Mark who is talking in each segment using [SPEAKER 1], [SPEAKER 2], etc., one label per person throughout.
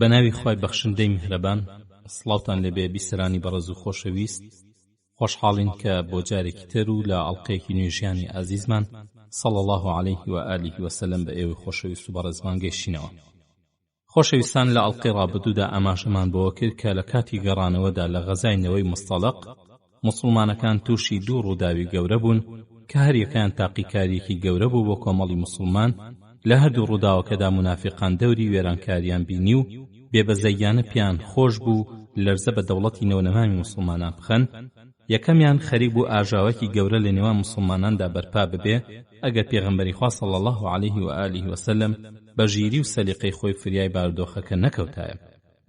[SPEAKER 1] بەناوی خوای بەخشندەی میهرەبان، سڵاوتان لەبێ بیسەرانی بەڕێز و خۆشەویست. خۆشحاڵین کە بۆ جارێکی تر و لە ئەڵقەیەکی نوێژیانی عەزیزمان صلی الله علیه و آله و سلم بە ئێوەی خۆشەویست و بەڕێزمان گەیشتینەوە. خۆشەویستان، لە ئەڵقەی ڕابردوودا ئاماژەمان بۆوە کرد کە لە کاتی گەڕانەوەدا لە غەزاینەوەی مستەڵق موسڵمانەکان تووشی دوو ڕووداوی گەورە بوون کە هەر یەکیان تاقیکاریەکی گەورە بوو بۆ کۆمەڵی موسڵمان. لە هەردوو ڕووداوەکەدا منافقان دەوری وێرانکاریان بینی و بێبەزەییانە پیان خۆش بوو لەرزە بە دەوڵەتی نەونەمامی موسڵمانان بخەن. یەکەمیان خەریک بوو ئاژاوەکی گەورە لە نێوان موسڵماناندا بەرپا ببێ ئەگەر پێغەمبەری خوا صلی الله علیه و آله و سلم بە ژیری و سەلیقەی خۆی فریای بارودۆخەکە نەکەوتایە.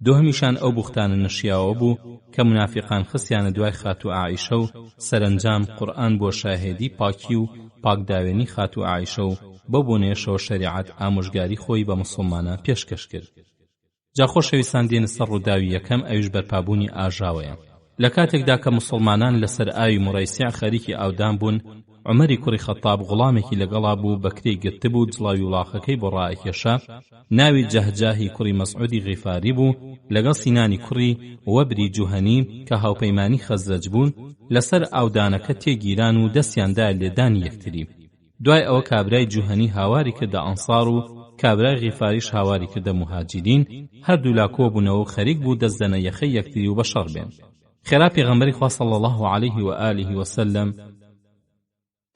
[SPEAKER 1] دووهەمیشان ئەو بوختانە نەشیاوە بوو کە منافقان خستیانە دوای خاتوو عایشە و سەرنجام قورئان بۆ شاهێدی پاکی و پاکداوێنی خاتوو عایشە و بۆ بۆنێشەوە شەریعەت ئامۆژگاری خۆی بە موسڵمانان پێشکەش کرد. جا خۆشەویستان، دێنە سەر ڕووداوی یەکەم، ئەویش بەرپابوونی ئاژاوەیە. لە کاتێکدا کە موسڵمانان لەسەر ئاوی موڕەیسیع خەریکی ئاودان بوون، عومەری کوڕی خەتاب غوڵامێکی لەگەڵا بوو بەکرێی گرتبوو جڵاوی وڵاخەکەی بۆ ڕائەکێشا. ناوی جەهجاهی کوڕی مەسعودی غیفاری بوو لەگەڵ سینانی کوڕی وەبری جوهەنی کە هاوپەیمانی خەزرەج بوون لەسەر ئاودانەکە تێگیران و دەستیاندا لێدانی یەکتری. دوای ئەوە کابرای جوهەنی هاواری کردە ئەنسار و کابرای غیفاریش هاواری کردە مهاجرین. هەردوو لا کۆبوونەوە و خەریک بوو دەستدەنە یەخەی یەکتری و بەشەڕ بێن. خێرا پێغەمبەری خوا صلی الله علیه و آله و سلم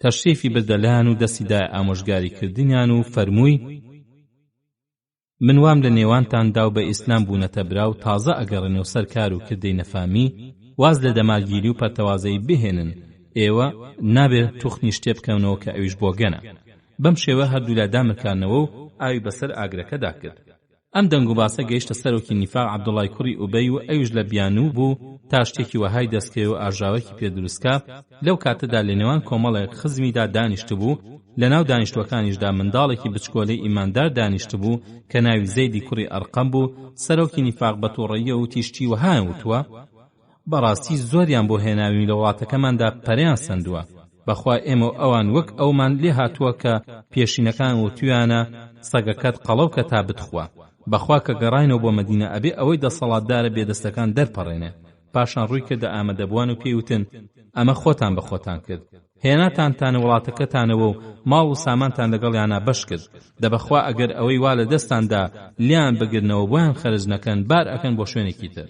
[SPEAKER 1] تەشریفی بردەلایەن و دەستیدای ئامۆژگاری کردنیان و فەرمووی: من وام لە نێوانتاندا و بە ئیسلام بوونەتە برا و تازە ئەگەڕێنە و سەر کار و کردەی نەفامی واز لە دەمالگیری و پەرتەوازەی بهێنن. ئێوە نابێت توخنی شتێ بکەونەوە کە ئەویش بۆ گەنە. بەم شێوە هەردوو لا دامرکانەوە و ئاوی بەسەر ئاگرەکەدا کرد. ئەم دەنگ و باسە گەیشتە سەرۆکی نیفاق عەبدوڵای کوڕی ئوبەی و ئەویش لە بیانوو بوو تا شتێکی وەهای دەستکەوێ و ئاژاوەکی پێدروستکە. لەو کاتەدا لە نێوان کۆمەڵێک خزمیدا دانیشت بوو. لە ناو دانیشتوەکانیشدا منداڵێکی بچکۆلەی ئیماندار دانیشت بوو کە ناوی زەیدی کوڕی ئەرقەم بوو. سەرۆکی نیفاق بە تووڕەییە و تیشتی وەهایان وتووە: بەڕاستی زۆریان بۆ هێناوی لە وڵاتەکەماندا پەرەیان سەندووە. بەخوا ئێمە ئەوان وەک ئەومان لێ هاتووە کە پێشینەکان وتویانە سەگەکەت قەڵەوکە تا بتخوا. بەخوا کە گەڕاینەوە بۆ مەدینە ئەبێ ئەوەی دەسەڵاتدارە بێدەستەکان دەرپەڕێنێ. پاشان ڕووی کردە ئامادەبووان و پێیوتن: ئەمە خۆتان بە خۆتان کرد، هێناتانتانە وڵاتەکەتانەوە و ماڵ و سامانتان لەگەڵیانە بەش کرد. دەبەخوا ئەگەر ئەوەی وا لە دەستاندا لیان بگرنەوە بۆیان خەرج نەکەن بار ئەکەن بۆ شوێنێکی تر.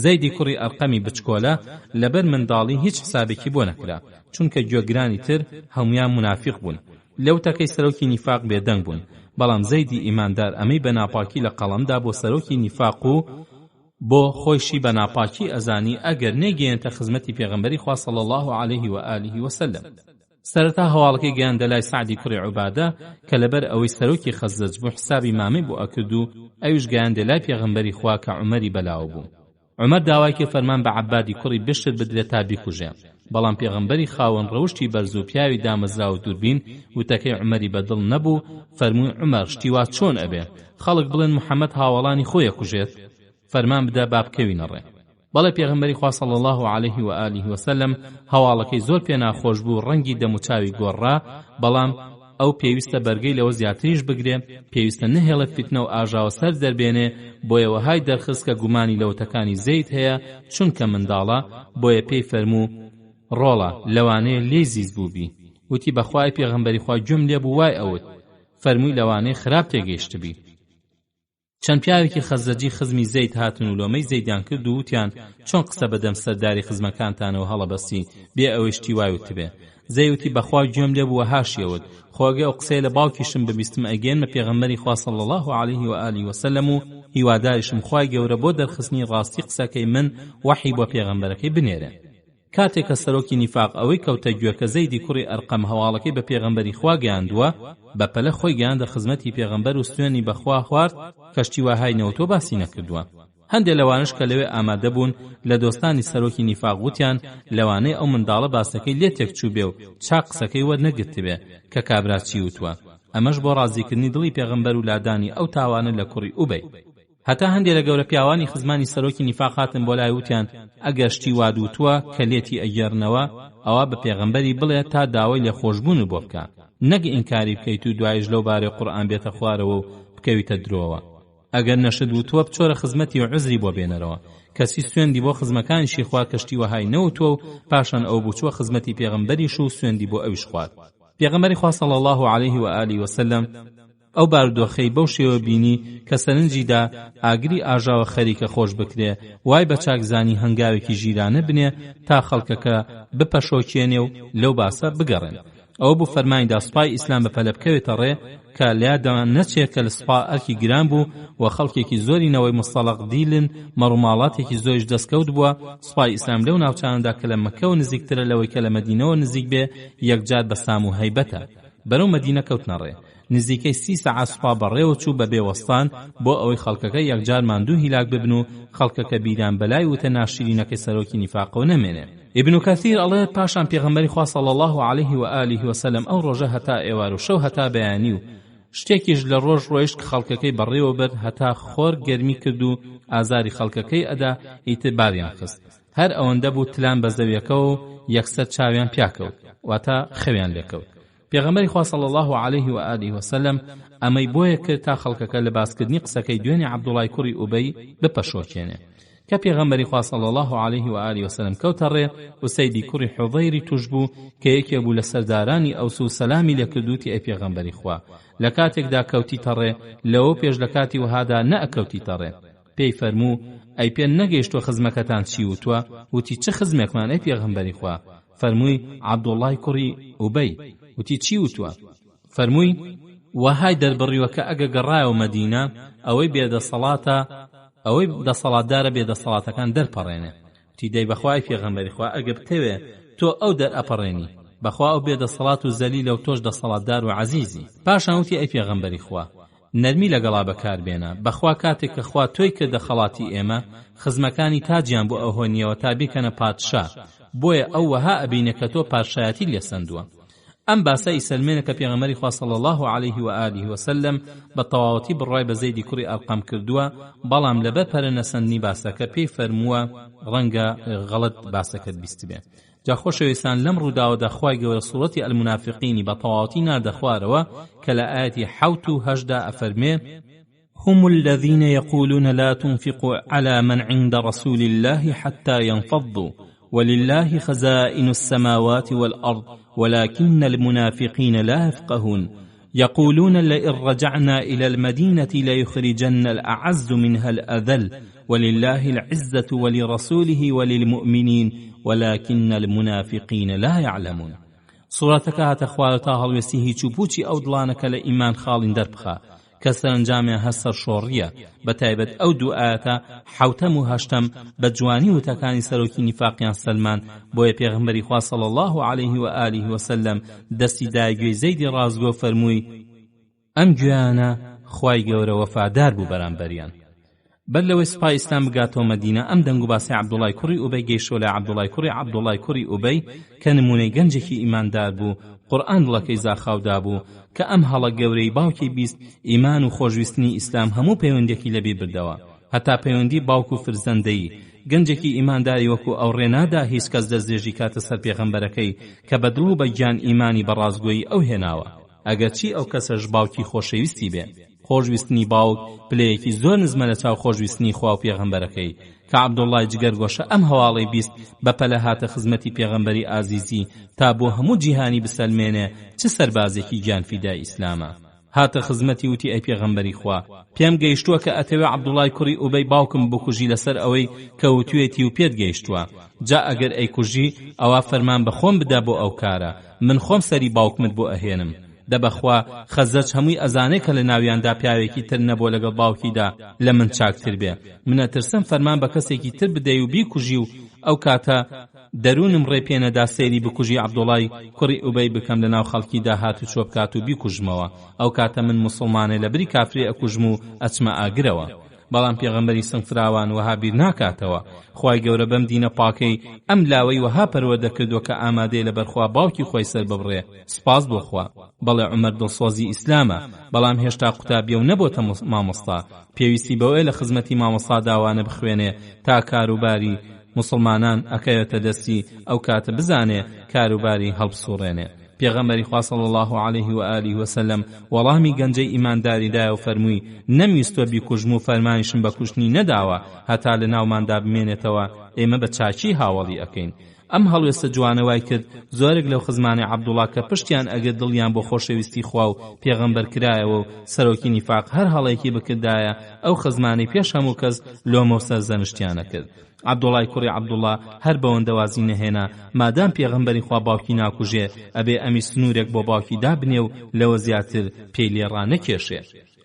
[SPEAKER 1] زەیدی کوڕی ئەرقەمی بچکۆلە لەبەر منداڵی هیچ حسابێکی بۆ نەکرا، چونکە گوێگرانی تر هەمویان منافق بوون. لەو تەکەی سەرۆکی نیفاق بێدەنگ بوون. بەڵام زەیدی ئیماندار ئەمەی بە ناپاکی لە قەڵەمدا بۆ سەرۆکی نیفاق و بۆ خۆیشی بە ناپاکی ئەزانی ئەگەر نێگەێنتە خزمەتی پێغەمبەری خوا صلی الله علیه و آله و سلم. سەرەتا هەواڵەکەی گەیاندە لای سعدی کوڕی عوبادە کە لەبەر ئەوەی سەرۆکی خەزرەج بوو حسابی مامەی بۆ ئەکرد و ئەویش گەیاندە لای پێغەمبەری خوا کە عومەری بەلاو بوو. عومەر داوای کرد فەرمان بە عەبادی کوڕی بشر بدرێت تا بیکوژێ. بەڵام پێغەمبەری خاوەن ڕەوشتی بەرز و پیاوی دامەزرا و دووربین وتەکەی عومەری بەدڵ نەبوو. فەرمووی: عومەر، شتی وا چۆن ئەبێ؟ خەڵک بڵێن محەممەد هاوڵانی خۆی ئەکوژێت. فەرمان بدە با بکەوینە ڕێ. بەڵێ پێغەمبەری خوا صلی الله علیه و آله و سلم هەواڵەکەی زۆر پێ ناخۆش بوو، ڕەنگی دەموچاوی گۆڕا. بەڵام ئەو پێویستە بەرگەی لەوە زیاتریش بگرێ، پێویستە نەهێڵێت فیتنە و ئاژاوە سەر دەربێنێ. بۆیە وەهای دەرخست کە گومانی لەوتەکانی زەید هەیە، چونکە منداڵە. بۆیە پێی فەرموو: ڕۆڵە لەوانەیە لێی زیز بووبی. وتی: بەخوای پێغەمبەری خوا گوێم لێ بوو وای ئەوت. فەرمووی: لەوانەیە خراپ تێگەیشتبی. چەند پیاوێکی خەزرەجی خزمی زەید هاتن و لۆمەی زەیدیان کرد و وتیان: چۆن قسە بەدەم سەرداری خزمەکانتانەوە هەڵەبەستی بێ ئەوەی شتی وای وتبێ؟ زەیوتی: بەخوا گوێم لێ بووە هاشیەوت. خۆگە ئەو قسەی لە باوکیشم ببیستم ئەگەێنمە پێغەمبەری خوا صلی الله علیه و آله و سلم و هیواداریشم خوای گەورە بۆ دەرخستنی ڕاستی قسەکەی من وحی بۆ پێغەمبەرەکەی بنێرێ. کاتێک کە سەرۆکی نیفاق ئەوەی کەوتە گوێ کە زەیدی کوڕی ئەرقەم هەواڵەکەی بە پێغەمبەری خوا گەیاندووە، بەپەلە خۆی گەیاندە خزمەتی پێغەمبەر و سوێنی بەخوا خوارد کەشتی وەهای نەوتۆ باسی نەکردووە. هەندێک لەوانش کە لەوێ ئامادە بوون لە دۆستانی سەرۆکی نیفاق وتیان: لەوانەیە ئەو منداڵە باسەکەی لێ تێکچوو بێ و چاق قسەکەی وەرنەگرت بێ کە کابرا چی وتووە. ئەمەش بۆ ڕازیکردنی دڵی پێغەمبەر و لادانی ئەو تاوانە لە کوڕی ئوبەی. هەتا هەندێک لە گەورە پیاوانی خزمانی سەرۆکی نیفاق هاتن بۆ لای وتیان: ئەگەر شتی وادوتووە کە لێتی ئەگەڕنەوە، ئەوە بە پێغەمبەری بڵێ تا داوای لێ خۆشبوون بۆ بکە، نەک ئینکاری بکەیت و دوایش لەو بارەی قورئان بێتە خوارەوە و بکەویتە درۆوە. ئەگەر نەشت وتووە بچۆرە خزمەتی و عزری بۆ بێنەرەوە. کەسی سوێندی بۆ خزمەکانیشی خوا کەشتی وەهای نەوتووە و پاشان ئەو بچووە خزمەتی پێغەمبەریش و سوێندی بۆ ئەویش خوارد. پێغەمبەری خوا صلی الله علیه و آله و سلم ئەو بارودۆخەی بەو شێوە بینی کە سەرنجیدا ئاگری ئاژاوە خەریکە خۆش بکرێ، وای بە چاکزانی هەنگاوێکی ژیرانە بنێ تا خەڵکەکە بپەشۆکێنێ و لەو باسە بگەڕێن. ئەوە بوو فەرمانیدا سوپای ئیسلام بەپەلە بکەوێتە ڕێ کە لەیادا نەچێت کە لە سوپا ئەرکی گران بوو و خەڵکێکی زۆرینەوەی مستەڵق دیلن مەڕووماڵاتێکی زۆریش دەستکەوت بووە. سوپای ئیسلام لەو ناوچاندا کە لە مەککەوە نزیکترە لەوەی کە لە مەدینەوە نزیک بێ یەکجار بە سام و هەیبەتە بەرەو مەدینە کەوتنە ڕێ. نزیکەی 30 سەعات سوپا بەڕێوە چوو بە بێوەستان بۆ ئەوەی خەڵکەکە یەکجار ماندوو هیلاک ببن و خەڵکەکە بیران بەلای وتە ناشرینەکەی سەرۆکی نیفاقەوە نەمێنێ. ابن کەثیر ئەڵێ پاشان پێغەمبەری خوا صلی الله علیه و آله و سلم ئەو ڕۆژە هەتا ئێوار و شەو هەتا بەیانی و شتێکیش لە ڕۆژ ڕۆیشت کە خەڵکەکەی بەڕێوە برد هەتا خۆر گەرمی کرد و ئازاری خەڵکەکەی ئەدا ئیتباریان خست. هەر ئەوەندە بوو تلان بە زەویەکە و یەکسەر چاویان پیاکەوت واتە خەویان لێکەوت. پێغەمبەری خوا صلی الله علیه و آله و سلم ئەمەی بۆیە کرد تا خەڵکەکە لە باسکردنی قسەکەی دوێنێ عەبدوڵای کوڕی ئوبەی بپەشۆکێنێ. کە پێغەمبەری خوا صلی الله علیه و آله و سلم کەوتە ڕێ ئوسەیدی کوڕی حوضەیری توش بوو کە یەکێ بوو لە سەردارانی ئەوس و سەلامی لێکردووتی ئەی پێغەمبەری خوا لە کاتێکدا کەوتیتە ڕێ لەوە پێش لە کاتی وهادا نەئەکەوتیتە ڕێ. پێی فەرموو ئەی پێ نەگەیشتوە خزمەکەتان چی وتووە؟ وتی چ خزمێکمان ئەی پێغەمبەری خوا؟ فەرمووی عەبدوڵای کوڕی ئوبەی. وتی چی وتووە؟ فەرمووی وهای دەربڕیوە کە ئەگە گەڕایەوە مەدینە ئەوەی بێدەسەڵاتە ئەوەی دەسەڵاتدارە بێدەسەڵاتەکان دەرپەڕێنێ. وتی دەی بەخوای پێغەمبەری خوا ئەگە بتەوێ تۆ ئەو دەرئەپەڕێنی بەخوا ئەو بێدەسەڵات و زەلیلە و تۆش دەسەڵاتدار و عەزیزی. پاشان وتی ئەی پێغەمبەری خوا نەرمی لەگەڵا بەکار بێنە بەخوا کاتێک کە خوا تۆی کردە خەڵاتی ئێمە خزمەکانی تاجیان بۆ ئەو هۆنیەوە تا بیکەنە پادشا بۆیە ئەو وەها ئەبینە کە تۆ پادشایەتی لێسەندووە. ئەم باسە ئیسلمێنە کە پێغەمبەری خوا صلی الله علیه و آله و سلم بە تەواوەتی بڕای بە زەیدی کوڕی ئەرقەم کردووە، بەڵام لەبەر پەرەنەسەندنی باسەکە پێی فەرمووە ڕەنگە غەڵەت باسەکەت بیست بێ. جا خۆشەویستان لەم ڕووداوەدا خوای گەورە سوورەتی المنافقینی بە تەواوەتی ناردە خوارەوە کە لە ئاەتی 7 و 8 ئەفەرمێ هم الذين يقولون لا تنفقوا على من عند رسول الله حتى ينفضوا ولله خزائن السماوات والأرض ولكن المنافقين لا يفقهون يقولون لئن رجعنا إلى المدينة ليخرجن الأعز منها الأذل ولله العزة ولرسوله وللمؤمنين ولكن المنافقين لا يعلمون. سورتك هاتخوالتا هەڵوێستی هیچ و پوچی ئەو دڵانەکە لە ئیمان خاڵین دەربخا کە سەرنجامیان هەسەر شۆڕیە. بەتایبەت ئەو دوو ئاەتە 7 و 8 بە جوانی وتەکانی سەرۆکی نیفاقیان سەلمان بۆیە پێغەمبەری خوا صلی الله علیه و آله و سلم دەستی دایگوێی زەیدی ڕازگۆ فەرمووی ئەم گوێیانە خوای گەورە وەفادار بوو بەرامبەریان. بەر لەوەی سوپای ئیسلام بگاتەوە مەدینە ئەم دەنگ و باسی عەبدوڵای کوڕی ئوبەی گەیشتۆ لە عەبدوڵای کوڕی ئوبەی کە نمونەی گەنجێکی ئیماندار بوو قورئان دڵەکەی زاخاودا بوو کە ئەم هەڵە گەورەی باوکی بیست ئیمان و خۆشویستنی ئیسلام هەموو پەیوەندێکی لەبیر بردەوە هەتا پەیوەندی باوک و فرزەندەی. گەنجێکی ئیمانداری وەکو ئەو ڕێنادا هیچ کەس دەستێژی کاتە سەر پێغەمبەرەکەی کە بە دڵ و بە گیان ئیمانی بەڕازگۆیی ئەو هێناوە ئەگەرچی ئەو کەسەش باوکی خۆشەویستی بێ. خۆشویستنی باوک پلەیەکی زۆر نزمە لە چاو خۆشویستنی خوا و پێغەمبەرەکەی کە عەبدوڵای جگەرگۆشە ئەم هەواڵەی بیست بەپەلە هاتە خزمەتی پێغەمبەری ئازیزی تا بۆ هەموو جیهانی بسەلمێنێ چ سەربازێکی گیانفیدای ئیسلامە. هاتە خزمەتی وتی ئەی پێغەمبەری خوا پێم گەیشتووە کە ئەتەوێ عەبدوڵای کوڕی ئوبەی باوکم بکوژی لەسەر ئەوەی کە وتوێتی و پێت گەیشتووە. جا ئەگەر ئەی کوژی ئەوە فەرمان بە خۆم بدا بۆ ئەو کارە من خۆم سەری باوکمت بۆ ئەهێنم. دەبەخوا خەزەج هەمووی ئەزانەی کە لە ناویاندا پیاوێکی تر نەبوو لەگەڵ باوکیدا لە من چاکتر بێ. منە ترسم فەرمان بە کەسێکی تر بدەی و بیکوژی و ئەو کاتە دەروونم ڕێ پێنەدا سێری بکوژی عەبدوڵای کوڕی ئوبەی بکەم لە ناو خەڵکیدا هات و چۆ بکات و بیکوژمەوە. ئەو کاتە من موسڵمانێ لە بری کافرێ ئەکوژم و ئەچمە ئاگرەوە. بەڵام پێغەمبەری سنگفراوان وەها بیر ناکاتەوە. خوای گەورە بەم دینە پاکەی ئەم لاوەی وەها پەروەردە کردووە کە ئامادەیە لەبەرخوا باوکی خۆی سەر ببڕێ. سپاس بۆ خوا. بەڵێ عومەر دڵسۆزی ئیسلامە بەڵام هێشتا قوتابیە و نەبۆتە مامۆستا. پێویستی بەوەیە لە خزمەتی مامۆستا داوانە بخوێنێ تا کاروباری مسلمانان ئەکەوێتە دەستی ئەو کاتە بزانێ کاروباری هەڵبسوڕێنێ. پێغەمبەری خوا صلی الله علیه و آله و سلم وەڵامی گەنجەی ئیمانداری دایە و فەرمووی نەمویستوە بیکوژم و فەرمانیشم بە کوشتنی نەداوە هەتا لە ناوماندا بمێنێتەوە ئێمە بە چاکی هاوڵی ئەکەین. ئەم هەڵوێستە جوانەوای کرد زۆرێک لەو خزمانی عەبدوڵڵا کە پشتیان ئەگەر دڵیان بۆ خۆشەویستی خوا و پێغەمبەر کرایەوە و سەرۆکی نیفاق هەر هەڵەیەکی بکردایە ئەو خزمانەی پێش هەموو کەس لۆمە و سەرزەنشتیانە کرد. عەبدوڵڵای کوڕی عەبدوڵڵا هەر بەوەندەوازی نەهێنا مادام پێغەمبەری خوا باوکی ناکوژێ ئەبێ ئەمی سنوورێک بۆ باوکی دابنێ و لەوە زیاتر پێی لێڕانەکێشێ.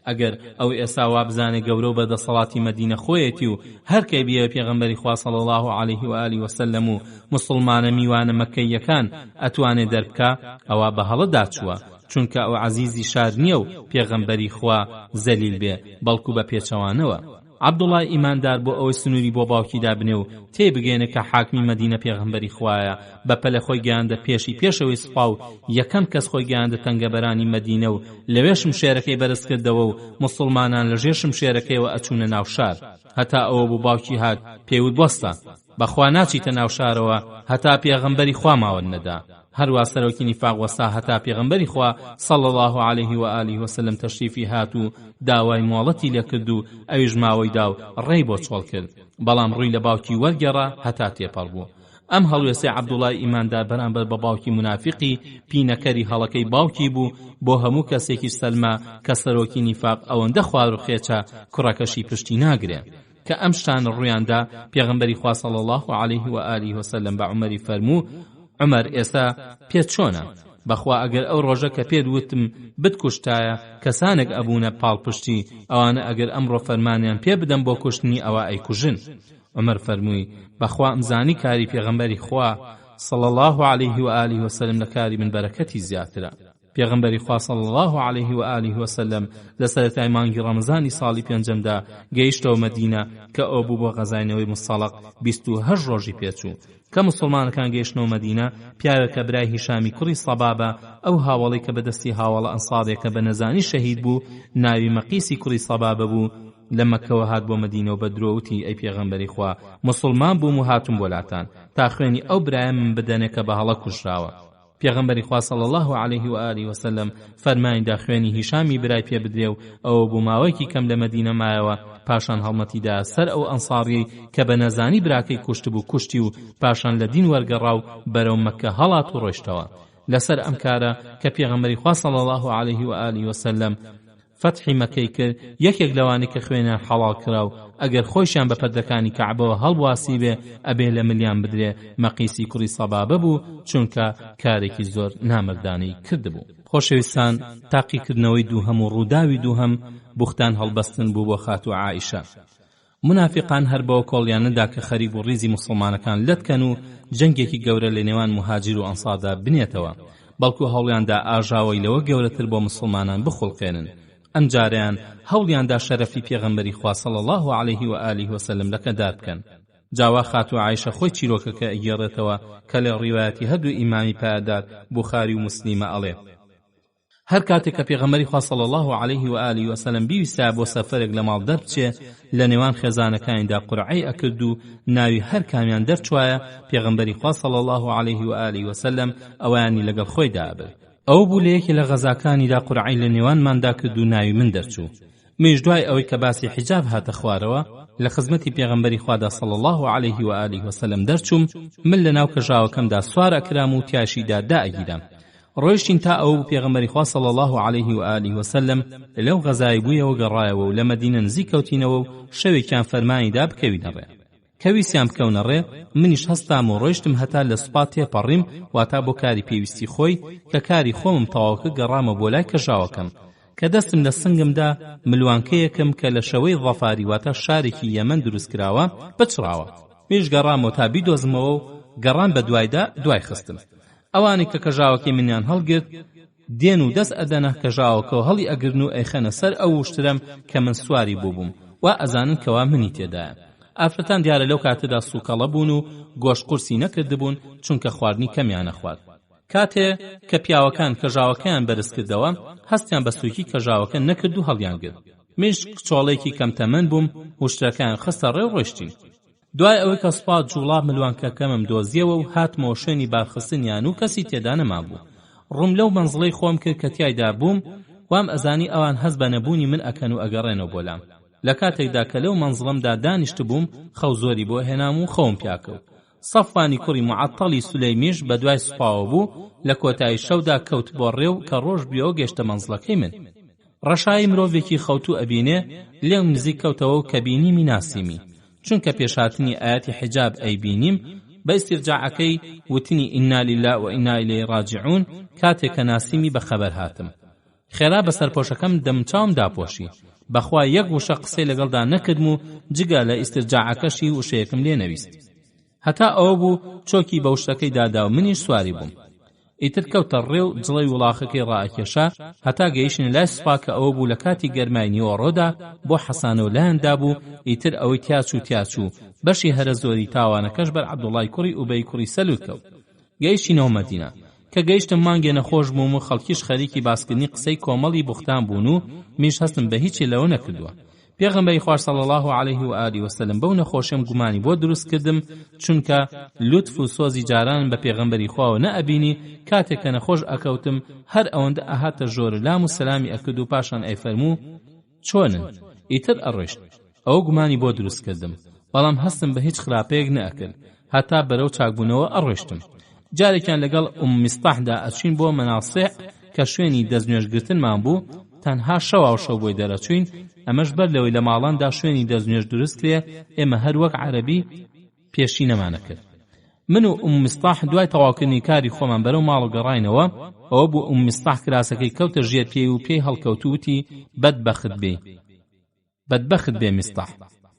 [SPEAKER 1] ئەگەر ئەو ئێستا وا بزانێ گەورە و بەدەسەڵاتی مەدینە خۆیەتی و هەر کەی بیە پێغەمبەری خوا صلی الله علیه و آله و سلم و موسڵمانە میوانە مەککەیەکان ئەتوانێ دەربکا ئەوە بە هەڵەدا چووە چونکە ئەو عەزیزی شار نییە و پێغەمبەری خوا زەلیل بێ بەڵکو بە پێچەوانەوە. عەبدوڵڵای ئیماندار بۆ ئەوەی سنووری بۆ باوکی دابنێ و تێبگێنە کە حاکمی مەدینە پێغەمبەری خوایە بە پەلە خۆی گەیاندە پێشەوەی سوپا و یەکەم کەس خۆی گەیاندە تەنگەبەرانی مەدینە و لەوێ شمشێرەکەی بەرز کردەوە و موسڵمانان لەژێر شمشێرەکەیەوە ئەچوونە ناو شار هەتا ئەوە بۆ باوکی هات پێوت بۆستە بەخوا ناچیتە ناو شارەوە هەتا پێغەمبەری خوا ماوەت نەدا. هەروە سەرۆکی نیفاق وەستا هەتا پێغەمبەری خوا صلی الله علیه و آله و سلم تەشریفی هات و داوای مۆڵەتی لێ کرد و ئەویش ماوەی دا و ڕێی بۆ چۆڵ کرد بەڵام ڕووی لە باوکی وەرگێڕا هەتا تێپەڕ بوو. ئەم هەڵوێستەی عەبدوڵڵای ئیماندار بەرامبەر بە باوکی منافقی پینەکەری هەڵەکەی باوکی بوو بۆ هەموو کەسێکی سەلما کە سەرۆکی نیفاق ئەوەندە خوار و خێچە کوڕەکەشی پشتی ناگرێ کە ئەم شتانە ڕوویاندا پێغەمبەری خوا صلی الله علیه و آله و سلم بە عومەری فەرموو عمەر ئێستا پێت چۆنە؟ بەخوا ئەگەر ئەو ڕۆژە کە پێت وتم بتکوشتایە کەسانێک ئەبوونە پاڵپشتی ئەوانە ئەگەر ئەمڕۆ فەرمانیان پێ بدەم بۆ کوشتنی ئەوە ئەیکوژن. عمەر فەرمووی بەخوا ئەمزانی کاری پێغەمبەری خوا صلی الله علیه و آله و سلم لە کاری من بەرەکەتی زیاترە. پێغەمبەری خوا صلی الله علیه و آله و سلم لە سەرەتای مانگی ڕەمەزانی ساڵی پێنجەمدا گەیشتەوە مەدینە کە ئەو بوو بۆ غەزاینەوەی مستەڵق 28 ڕۆژی پێچوو کە موسڵمانەکان گەیشتنەوە مەدینە پیاوێکە برای هیشامی کوڕی سەبابە ئەو هاوڵی کە بەدەستی هاوڵە ئەنسارێک کە بە نەزانی شەهید بوو ناوی مەقیسی کوڕی سەبابە بوو لە مەککەوە هات بۆ مەدینە و بە درۆوتی ئەی پێغەمبەری خوا موسڵمان بووم و هاتم بۆ لاتان تا خوێنی ئەو برایە من بدەنێ کە بە هەڵە کوژراوە. پێغەمبەری خوا صلی الله علیه و آله و سلم فەرمانیدا خوێنی هیشامی برای پێ بدرێ و ئەوە بوو ماوەیەکی کەم لە مەدینە مایەوە پاشان هەڵمەتیدا سەر ئەو ئەنساریەی کە بە نەزانی براکەی کوشت بوو کوشتی و پاشان لە دین وەرگەڕا و بەرەو مەککە هەڵات و ڕۆیشتەوە. لەسەر ئەم کارە کە پێغەمبەری خوا صلی الله علیه و آله و سلم فتحی مەکەی کرد یەکێک لەوانەی کە خوێنیان حەڵال کرا و ئەگەر خۆشیان بە پەردەکانی کەعبەوە هەڵواسی بێ ئەبێ لە ملیان بدرێ مەقیسی کوڕی سەبابە بوو چونکە کارێکی زۆر نامردانەی کردبوو. خۆشەویستان تاقیکردنەوەی دووهەم و ڕووداوی دووهەم بوختان هەڵبەستن بوو بۆ خاتوو عائیشە. منافقان هەر بەوە کۆڵیانەدا کە خەریک و ڕیزی موسڵمانەکان لەتکەن و جەنگێکی گەورە لە نێوان مهاجر و ئەنساردا بنێتەوە بەڵکو هەوڵیاندا ئاژاوەی لەوە گەورەتر بۆ موسڵمانان بخوڵقێنن. ئەم جاریان هەوڵیاندا شەرەفی پێغەمبەری خوا صلی الله علیه و آله و سلم لەکەدار بکەن. جاوا خاتوو عایشە خۆی چیرۆکەکە ئەگێڕێتەوە کە لە ڕیوایەتی هەردوو ئیمامی پایدار بوخاری و مسلیمە ئەڵێ هەر کاتێک کە پێغەمبەری خوا صلی الله علیه و آله و سلم بیویستە بۆ سەفەرێک لە ماڵ دەربچێ لە نێوان خێزانەکانیدا قورعەی ئەکرد و ناوی هەر کامیان دەرچوایە پێغەمبەری خوا صلی الله علیه و آله و سلم ئەوانی لەگەڵ خۆیدا ئەبێت. ئەو بوو لە یەکی لە غەزاکانیدا قورعەی لە نێوانماندا کرد و ناوی من دەرچوو. مێژ دوای ئەوەی کە باسی حیجاب هاتە خوارەوە لە خزمەتی پێغەمبەری خوادا صلی الله علیه و آله و سلم دەرچووم من لە ناو کەژاوەکەمدا سوار ئەکرام و تیاشیدا دائەگیرام. ڕۆیشتین تا ئەو پێغەمبەری خوا صلی الله علیه و آله و سلم لەو غەزای بوویەوە گەڕایەوە و لە مەدینە نزیک کەوتینەوە و شەوێکیان فەرمانیدا بکەوینە ڕێ. کەویستیان بکەونە ڕێ منیش هەستام و ڕۆیشتم هەتا لە سوپا تێپەڕیم واتا بۆ کاری پێویستی خۆی کە کاری خۆمم تەواوکە گەڕامە بۆ لای کەژاوەکەم کە دەستم لە سنگمدا ملوانکەیەکم کە لە شەوەی ظەفاری واتە شارێکی یەمەن دروست کراوە بچڕاوە. منیش گەڕامەوە تا بیدۆزمەوە و گەڕام بە دوایدا دوای خستم. ئەوانی کە کەژاوەکەی منیان هەڵگرت دێن و دەست ئەدەنە کەژاوەکەەوە هەڵی ئەگرن و ئەیخەنە سەر ئەو وشترم کە من سواری بووبووم وا ئەزانن کەوا منی تێدایە. ئافرەتان دیارە لەو کاتەدا سوکەڵە بوون و گۆشت قورسی نەکردبوون چونکە خواردنی کەمیانە خوارد. کاتێ کە پیاوەکان کەژاوەکەیان بەرز کردەوە هەستیان بە سووکی کەژاوەکە نەکرد و هەڵیان گرت. منیش کچۆڵێکی کەم تەمەن بووم وشترەکان خستە ڕێ و ڕۆیشتین. دوای ئەوەی کە سوپات جوڵا ملوانکەکەمم دۆزیەوە و هاتمەوە شوێنی بارخستنیان و کەسی تێدا نەمابوو. ڕوم لەو مەنزڵەی خۆم کرد کە تیایدا بووم وام ئەزانی ئەوان هەز بە نەبوونی من ئەکەن و ئەگەڕێنەوە بۆ لام. لە کاتێکدا کە لەو مەنزڵەمدا دانیشت بووم خەو زۆری بۆ هێنام و خەوم پیاکەوت. سەفوانی کوڕی معەتەڵی سولەیمیش بە دوای سوپاوە بوو لە کۆتایی شەودا کەوت بۆ ڕێو کە ڕۆژ بیەوە گەشتە مەنزڵەکەی من. ڕەشایی مرۆڤێکی خەوتو ئەبینێ لێم نزیک کەوتەوە و کە بینیمی ناسیمی، چونکە پێشهاتنی ئاەتی حیجاب ئەیبینیم بە ئیستیرجاعەکەی وتنی ئینا لیلا و ئینا ئیلەیهی ڕاجعون کاتێک کە ناسیمی بەخەبەر هاتم. خێرا بەسەر پۆشەکەم دەمچاوم داپۆشی، بەخوا یەک وشە قسەی لەگەڵدا نەکردم و جگە لە ئیستیرجاعەکەشی وشەیەکم لێ نەویست. هەتا ئەوە بوو چۆکی بە وشەکەی دادا و منیش سواری بووم. ئیتر کەوتە ڕێو جڵەی وڵاخەکەی ڕائەکێشا هەتا گەیشتن لای سوپا کە ئەوە بوو لە کاتی گەرمای نیوەڕۆدا بۆ حەسانەوە لایەندا بوو. ئیتر ئەوەی تیاچوو بەشی هەرە زۆری تاوانەکەش بەر عەبدوڵای کوڕی ئوبەی کوڕی سەلول کەوت. گەیشتینەوە مەدینە. کە گەیشتم مانگێ نەخۆش بووم و خەڵکیش خەریکی باسکردنی قسەی کۆمەڵی بوختان بوون و میش هەستم بە هیچی لەوە نەکردووە. پێغەمبەری خوا صلی الله علیه و آله و سلم بەو نەخۆشیم گومانی بۆ دروست کردم، چونکە لوتف و سۆزی جاران بە پێغەمبەری خواوە نەئەبینی. کاتێک کە نەخۆش ئەکەوتم هەر ئەوەندە ئەهاتە ژۆر لام و سەلامی ئەکرد و پاشان ئەیفەرموو چۆنن؟ ئیتر ئەڕۆیشت. ئەوە گومانی بۆ دروست کردم، بەڵام هەستم بە هیچ خراپەیەک نەئەکرد. هەتا بەرەو چاکبوونەوە ئەڕۆیشتم. جارێکیان لەگەڵ میستاحدا ئەچین بۆ مەناسیح کە شوێنی دەستنوێژگرتنمان بوو، تەنها شەوا و شەو بۆی دەرەچوین. ئەمەش بەر لەوەی لە ماڵاندا شوێنی دەستنوێژ دروست کرێ ئێمە هەر وەک عەرەبی پێشی نەمانە کرد. من و میستاح دوای تەواوکردنی کاری خۆمان بەرەو ماڵ گەڕاینەوە. ئەوە بوو میستاح کراسەکەی کەوتە ژێر پێی و پێی هەڵکەوتوتی بەدبەخت بێ میستاح.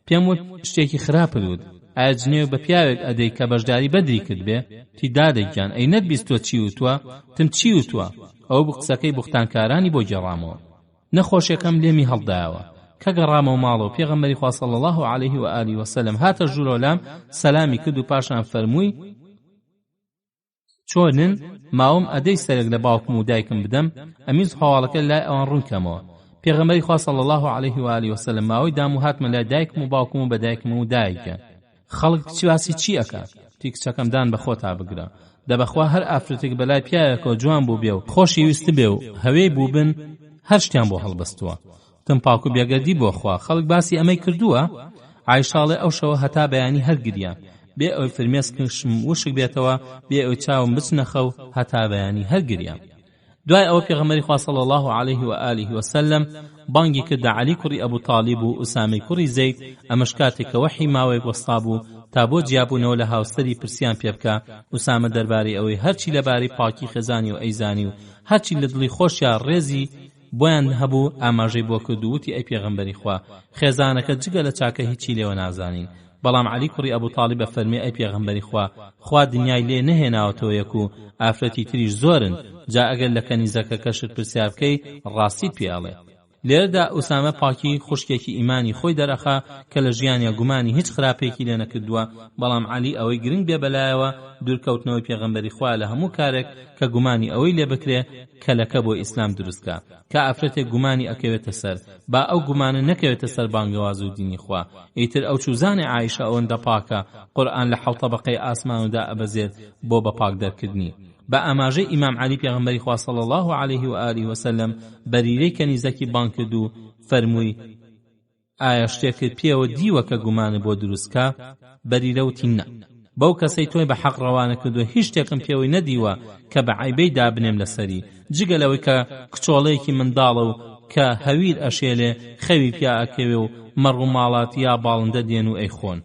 [SPEAKER 1] پێم وت شتێکی خراپت وت، ئایا جنێو بە پیاوێک ئەدەی کە بەشداری بەدری کرد بێ؟ تی دادێکیان ئەی نەتبیستۆ چی وتووە؟ تم چی وتووە؟ ئەو بوو قسەکەی بوختانکارانی بۆ گێڕامەوە. نەخۆشیەکەم لێمی هەڵدایەوە. کە گەڕامەوە ماڵەوە پێغەمبەری خوا صلی الله علیه و آله و سلم هاتە ژوورەوە لام سەلامی کرد و پاشان فەرمووی چۆنن؟ ماوەم ئەدەی سەرێک لە باوکم و دایکم بدەم؟ ئەمیز هەواڵەکە لای ئەوان ڕوونکەمەوە. پێغەمبەری خوا صلی الله علیه و آله و سلم ماوەی دام و هاتمە لای دایکم و باوکم و بە دایکم و دایکە. خەڵک چیواسی چی ئەکات؟ تی کچەکەم دان بەخۆ تا بگرە. دەبەخوا هەر ئافرەتێک بەلای پیاوێکەوە جوان بوو بێ و خۆشی ویست بێ و هەوێی بوو بن هەر شتیان بۆ هەڵبەستووە. تم پاک و بێگەردی بۆ خوا. خەڵک باسی ئەمەی کردووە؟ عایشاڵێ ئەو شەوە هەتا بەیانی هەرگریان بێ ئەوەی فرمێسکشم وشک بێتەوە، بێ ئەوەی چاوم بچنەخە و هەتا بەیانی هەرگریان. دوای ئەوە پێغەمبەری خوا صلی الله علیه و آله و سلم بانگی کرد علی کوڕی ئەبو طالب و ئوسامەی کوڕی زەید. ئەمەش کاتێک کە وەحی ماوەیەک وەستا بوو تا بۆ جیابوونەوە لە هاوسەری پرسیان پێ بکە. ئوسامە دەربارەی ئەوەی هەرچی لەبارەی پاکی خێزانی و ئەیزانی و هەرچی لە دڵی خۆشیان ڕێزی بۆیان هەبوو ئاماژەی بۆ کردووتی ئەی پێغەمبەری خوا خێزانەکە جگە لە چاکە هیچی لێوە نازانین. بەڵام علی کوڕی ئەبو طالب فەرمێ ئەی پێغەمبەری خوا دنیای لێ نەهێناوەتەوە یەک و ئافرەتی تریش زۆرن، جا ئەگەر لە کەنیزەکە کەشت پرسیار بکەی ڕاستیت پێڵێ. لێرەدا ئوسامە پاکی خوشکێکی ئیمانی خۆی دەرەخا کە لە ژیانیا گومانی هیچ خراپێکی لێ نەکردووە. بەڵام علی ئەوەی گرنگ بێ بەلایەوە دوورکەوتنەوەی پێغەمبەری خوا لە هەموو کارێک کە گومانی ئەوەی لێ بکرێ کەلەکە بۆ ئیسلام دروستکە. کە ئافرەتێک گومانی ئەکەوێتە سەر با ئەو گومانە نەکەوێتە سەر بانگەواز و دینی خوا. ئیتر ئەو چوزانێ عایشە ئەوەندە پاکە قورئان لە حەوت طەبەقەی ئاسمانودا ئەبەزێت بۆ بە پاک دەرکردنی. بە ئاماژەی ئیمام علی پێغەمبەری خوا صلی الله علیه و آله و سلم بەریرەی کەنیزەکی بانگ کرد و فەرمووی ئایا شتێکت پێوە دیوە کە گومانە بۆ دروستکە؟ بەریرە وتی نە. بەو کەسەی تۆی بە حەق ڕەوانە کردووە هیچ شتێکم پێوەی نەدیوە کە بە عیبەی دابنێم لەسەری، جگە لەوەی کە کچۆڵەیەکی منداڵە و کە هەویر ئەشێلێ خەوی پیا ئەکەوێ و مەڕ و ماڵات یا باڵندە دێن و ئەیخۆن.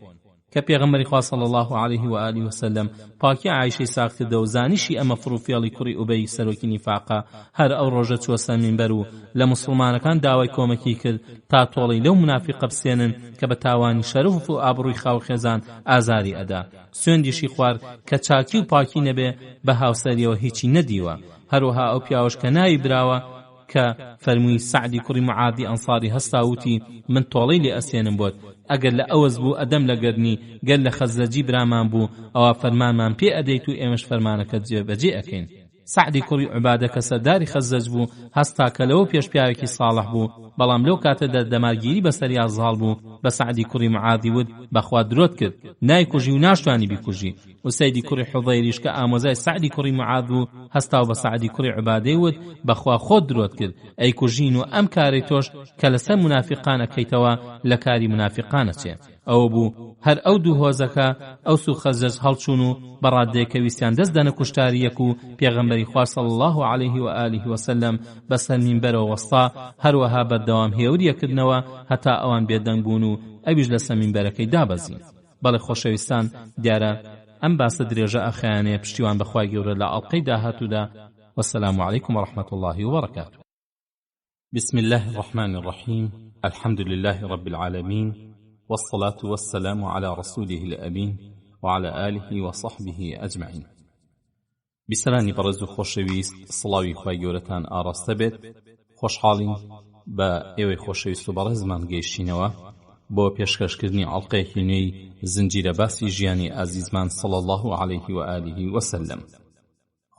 [SPEAKER 1] کە پێغەمبەری خوا صلی الله علیه و آله و سلم پاکی عایشەی ساغ کردە و زانیشی ئەمە فڕوفێڵی کوڕی ئوبەی سەرۆکی نیفاقە هەر ئەو ڕۆژە چوە سەر مینبەر و لە موسڵمانەکان داوای کۆمەکی کرد تا تۆڵەی لەو منافقە بسێنن کە بە تاوانی شەرف و ئابڕووی خاو خێزان ئازاری ئەدا. سوێندیشی خوار کە چاکی و پاکی نەبێ بە هاوسەریەوە هیچی نەدیوە. هەروەها ئەو پیاوەش کە ناوی براوە کە فەرمووی سعدی کوڕی معادی ئەنساری هەستاوتی من تۆڵەی لێ ئەسێنم بۆت، ئەگەر لە ئەوەز بوو ئەدەم لە گەرنی گەر لە خەزرەجی برامان بوو ئەوە فەرمانمان پێ ئەدەیت و ئێمەش فەرمانەکە جێبەجێ ئەکەین. سعدی کوڕی عوبادە کە سەرداری خەزرەج بوو هەستا کە لەوە پێش پیاوێکی ساڵح بوو بەڵام لەو کاتەدا دەمارگیری بەسەری ئازاڵ بوو بە سعدی کوڕی معادی وت بەخوا درۆت کرد نایکوژی و ناشتوانی بیکوژی و سەیدی کوڕی حوضەیریش کە ئامۆزای سعدی کوڕی معاد بوو هەستا و بە سعدی کوڕی عوبادەی وت بەخوا خۆت درۆت کرد ئەی کوژین و ئەم کارەی تۆش کە لەسەر منافقانەکەیتەوە لە کاری منافقانەچێ ئەوە بوو هەر ئەو دوو هۆزەکە ئەو سو خەزرەج هەڵچوون و بەڕادەیەکە ویستیان دەست دەنە کوشتاریەک و پێغەمبەری خوا صلی الله عليه و آله وسلم بەسەر مینبەرەوە وەستا هەروەها بەردەوام هێوریەکردنەوە هەتا ئەوان بێدەنگ بوون و ئەویش لەسەر مینبەرەکەی دابەزین. بەڵێ خۆشەویستان دیارە ئەم باسە درێژە ئەخیانەیە پشتیوان بەخوای گەورە لە ئەڵقەی داهاتوودا. والسلام عليكم ورحمة الله وبركاته. بسم الله الرحمن الرحيم. الحمد لله رب العالمين والصلاة والسلام على رسوله الأمين وعلى آله وصحبه أجمعين. بسرانی بەڕێز و خۆشەویست سڵاوی خوای گەورەتان ئاڕاستە بێت. خۆشحاڵین بە ئێوەی خۆشەویست و بەڕێزمان گەیشتینەوە بۆ پێشکەشکردنی ئەڵقەیەکی نوێی زنجیرە باسی ژیانی ئازیزمان صلی الله عليه و آله وسلم.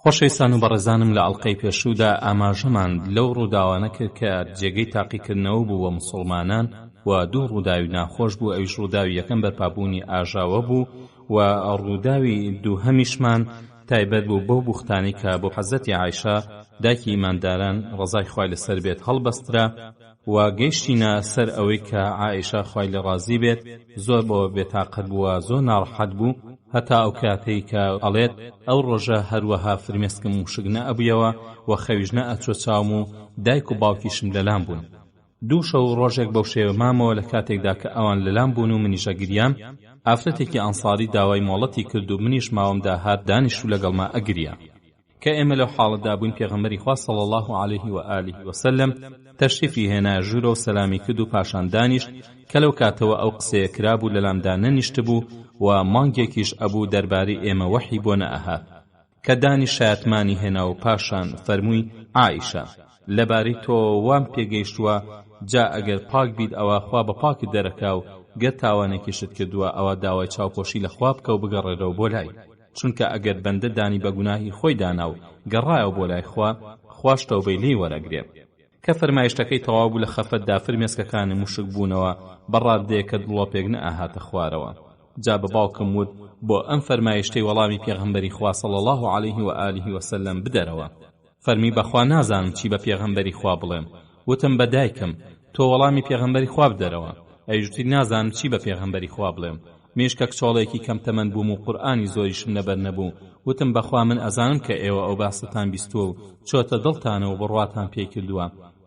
[SPEAKER 1] خۆشەویستان و بەڕێزانم لە ئەڵقەی پێشوودا ئاماژەمان لەو ڕووداوانە کرد کە جێگەی تاقیکردنەوە بوو بۆ مسڵمانان و دوو ڕووداوی ناخۆش بوو. ئەویش ڕووداوی یەکەم بەرپابوونی ئاژاوە بوو و ڕووداوی دووهەمیشمان تایبەت بوو بۆ بوختانی کە بۆ حەزەتی عایشە دایکی ئیمانداران ڕەزای خوای لەسەر بێت هەڵبەسترا و گەیشتینە سەر ئەوەی کە عایشە خوای لە ڕازی بێت زۆر بۆ بێتاقەت بووە زۆر ناڕەحەت بوو هەتا ئەو کاتەی کە ئەڵێت ئەو ڕۆژە هەروەها فرمێسکم وشک نەئەبوویەوە و خەویش نەئەچۆ چاوم و دایک و باوکیشم لەلام بوون. دوو شەو ڕۆژێک بەو شێوە مامەوە لە کاتێکدا کە ئەوان لەلام بوون و منیشە گریام ئافرەتێکی ئەنساری داوای مۆڵەتی کرد و منیش ماوەمدا هات دانیشتو لەگەڵما ئەگریا. کە ئێمە لەو حاڵەتدا بووین پێغەمبەری خوا صلی الله عليه و آله وسلم تەشریفی هێنا ژوورە و سەلامی کرد و پاشان دانیشت کە لەو کاتەوە ئەو قسەیە کرابوو لەلامدا نەنیشت بوو و مانگێکیش ئەبوو دەربارەی ئێمە وەحی بۆ نەئەهات. کە دانی شایەتمانی هێنا و پاشان فەرمووی عایشە لەبارەی تۆ وام پێگەیشتووە جا ئەگەر پاک بیت ئەوە خوا بە پاکت دەرەکا و گەر تاوانێکیشت کردووە ئەوە داوای چاوپۆشی لە خوا بکە و بگەڕێرەوە بۆ لای، چونکە ئەگەر بەندە دانی بە گوناهی خۆی دانا و گەڕایەوە بۆ لای خوش تەوبەی لێی وەرەگرێت. کە فەرمایشتەکەی تەواو بوو لە خەفەتدا فرمێسکەکانی موشک بوونەوە بەڕادەیەکە دڵۆپێک نەئاهاتە خوارەوە. جا بە باوکم وت بۆ ئەم فەرمایشتەی وەڵامی پێغەمبەری خوا صلی الله عليه و آله وسلم بدەرەوە. فەرمی بەخوا نازانم چی بە پێغەمبەری خوا بڵێم. وتم بە دایکم تۆ وەڵامی پێغەمبەری خوا بدەرەوە. ئەیژوتی نازانم چی بە پێغەمبەری خوا بڵێم. مێشکە کچۆڵێکی کەم تەمەن بووم و قورئانی زۆریشم لەبەر نەبوو. وتم بەخوا من ئەزانم کە ئێوە ئەو باستان بیستووە و چۆتە دڵتانە و بڕواتان پێی کردووە.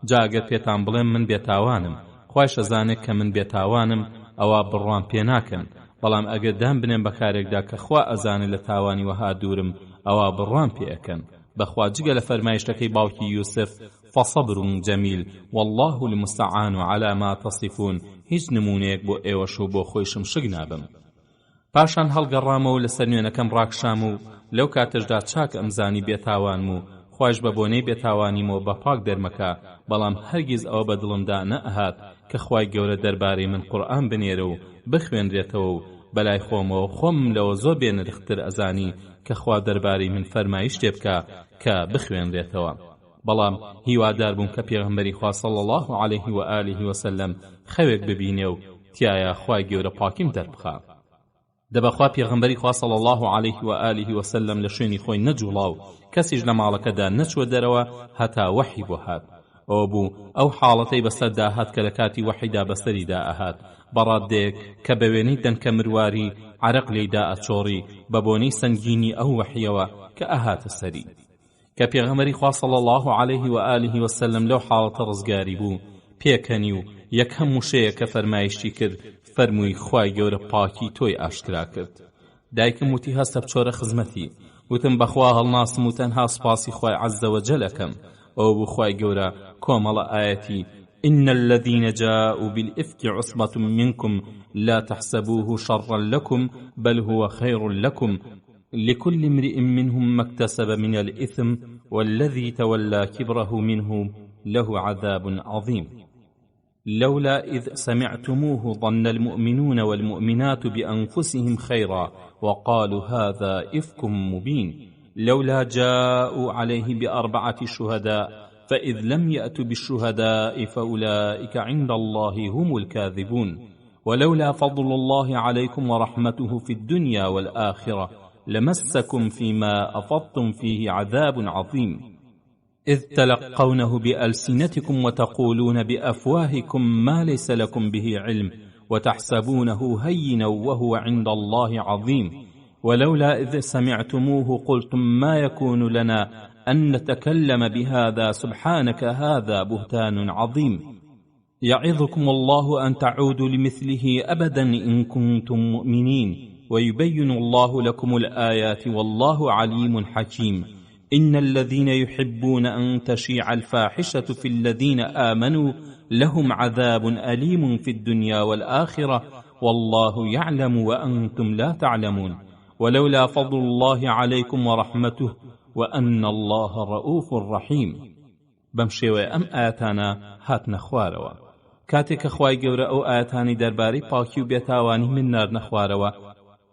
[SPEAKER 1] جا ئەگەر پێتان بڵێم من بێتاوانم خوایش ئەزانێت کە من بێتاوانم ئەوە بڕوان پێ ناکەن، بەڵام ئەگەر دام بنێم بە کارێکدا کە خوا ئەزانێت لە تاوانی وەها دوورم ئەوە بڕوان پێ ئەکەن. بەخوا جگە لە فەرمایشتەکەی باوکی یوسف فصبر جەمیل والله المستعان على ما تصفون هیچ نمونەیەک بۆ ئێوەش و بۆ خۆیشم شک نابم. پاشان هەڵگەڕامەوە لەسەر نوێنەکەم ڕاکشام و لەو کاتەشدا چاک ئەمزانی بێتاوانم و خوش بە بۆنەی بێتاوانیمەوە بە پاک دەرمەکە، بەڵام هەرگیز ئەوە بە دڵمدا نەئەهات کە خوای گەورە دەربارەی من قورئان بنێرە و بخوێنرێتەوە و بەلای خۆمەوە خۆم لەوە زۆر بێنرختر ئەزانی کە خوا دەربارەی من فەرمایش تێ بکە کە بخوێنرێتەوە. بەڵام هیوادار بووم کە پێغەمبەری خوا صلی الله عليه و آله وسلم خەوێک ببینێ و تایە خوای گەورە پاکیم دەربخا. دەبەخوا پێغەمبەری خوا صلی الله عليه و آله وسلم لە شوێنی خۆی نەجوڵا و کەسیش لە ماڵەکەدا نەچوە دەرەوە هەتا وەحی بۆ هات. ئەوە بوو ئەو حاڵەتەی بەسەردا هات کە لە کاتی وەحیدا بەسەریدا ئەهات بەڕادەیەک کە بە وێنەی دەنکە مرواری عەرەق لێیدا ئەچۆڕی بە بۆنەی سەنگینی ئەو وەحیەوە کە ئەهاتە سەری. کە پێغەمبەری خوا صلی الله عليه و آله وسلم لەو حاڵەتە ڕزگاری بوو پێکەنی و یەکەم وشەیە کە فەرمایشتی کرد فەرمووی خوای گەورە پاکی تۆی ئاشکرا کرد. دایکم وتی هەستە بچۆرە خزمەتی. وتم بەخوا هەڵناسم و تەنها سپاسی خوای عەزە وەجەل ئەکەم. ئەو بوو خوای گەورە کۆمەڵە ئایەتی إن الذين جاءوا بالإفك عصبة منكم لا تحسبوه شرا لكم بل هو خير لكم لكل امرئ منهم ما اكتسب من الإثم والذي تولى كبره منهم له عذاب عظيم لولا إذ سمعتموه ظن المؤمنون والمؤمنات بأنفسهم خيرا وقالوا هذا إفك مبين لولا جاءوا عليه ب4 شهداء فإذ لم يأتوا بالشهداء فأولئك عند الله هم الكاذبون ولولا فضل الله عليكم ورحمته في الدنيا والآخرة لمسكم فيما أفضتم فيه عذاب عظيم إذ تلقونه بألسنتكم وتقولون بأفواهكم ما ليس لكم به علم وتحسبونه هينا وهو عند الله عظيم ولولا إذ سمعتموه قلتم ما يكون لنا أن نتكلم بهذا سبحانك هذا بهتان عظيم يعظكم الله أن تعودوا لمثله أبدا إن كنتم مؤمنين ويبين الله لكم الآيات والله عليم حكيم إن الذين يحبون أن تشيع الفاحشة في الذين آمنوا لهم عذاب أليم في الدنيا والآخرة والله يعلم وأنتم لا تعلمون ولولا فضل الله عليكم ورحمته وأن الله رؤوف رحيم بمشيوه أم آياتانا هات نخواروا كاتك خواي گەورە ئەو ئاەتانی دەربارەی پاکی و بێتاوانی من نار نەخوارەوە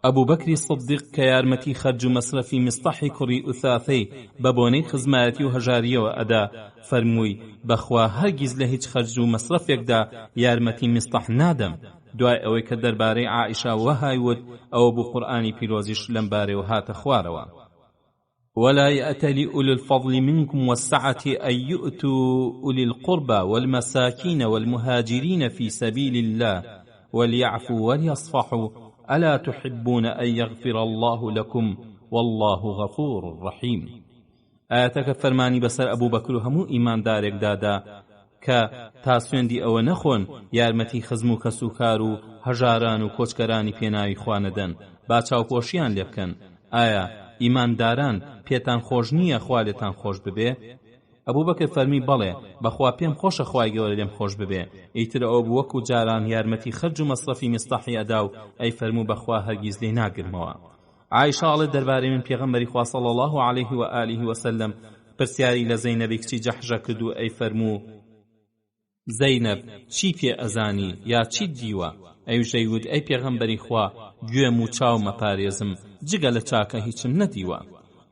[SPEAKER 1] ئەبوو بەکری سەدیق کە یارمەتی خەرج و مەسرەفی میستەحی کوڕی ئوثاثەی بە بۆنەی خزمایەتی و هەژاریەوە ئەدا فەرمووی بەخوا هەرگیز لە هیچ خەرج و مەسرەفێکدا یارمەتی میستەح نادەم دوای ئەوەی کە دەربارەی عائیشا وەهایوت ئەوە بوو قورئانی پیرۆزیش لەم بارەوە هاتە خوارەوە ولا يأتل أولي الفضل منكم والسعة أن يؤتوا أولي القربى والمساكين والمهاجرين في سبيل الله وليعفوا وليصفحوا ألا تحبون أن يغفر الله لكم والله غفور رحيم آياتك فرماني بسر أبو بكر همو إيمان دارك دادا کە تا سوێندی ئەوە نەخۆن یارمەتی خزم و کەسوکار و هەژاران و کۆچکەرانی پێناوی خوا نەدەن با چاوپۆشیان لێ بکەن ئایا ئیمانداران پێتان خۆش نییە خوا لێتان خۆش ببێ ئەبوو بەکر فەرمی بەڵێ بەخوا پێم خۆشە خوای گەورە لێم خۆش ببێ ئیتر ئەو بوو وەکو جاران یارمەتی خەرج و مەسرەفی میستەحی ئەدا و ئەی فەرموو بەخوا هەرگیز لێ ناگرمەوە عایشە ئەڵێ دەربارەی من پێغەمبەری خوا صلی الله عليه و آله وسلم پرسیاری لە زەینەبی کچی جەحشە کرد و ئەی فەرموو زەینەب چی پێ ئەزانی یا چی دیوە ئەویشەی وت ئەی پێغەمبەری خوا گوێم و چاومە پارێزم جگە لە چاکە هیچم نەدیوە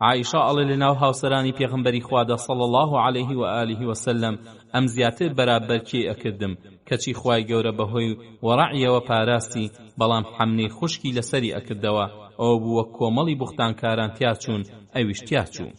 [SPEAKER 1] عایشە ئەڵێ لەناو هاوسەرانی پێغەمبەری خوادا صلی الله عليه و آله وسلم ئەم زیاتر بەرابەر کێ ئەکردم کەچی خوای گەورە بەهۆی وەڕعیەوە پاراستی بەڵام حەمنەی خوشکی لەسەری ئەکردەوە ئەوە بووە کۆمەڵی بوختانکاران تیاچوون ئەویش تیاچوو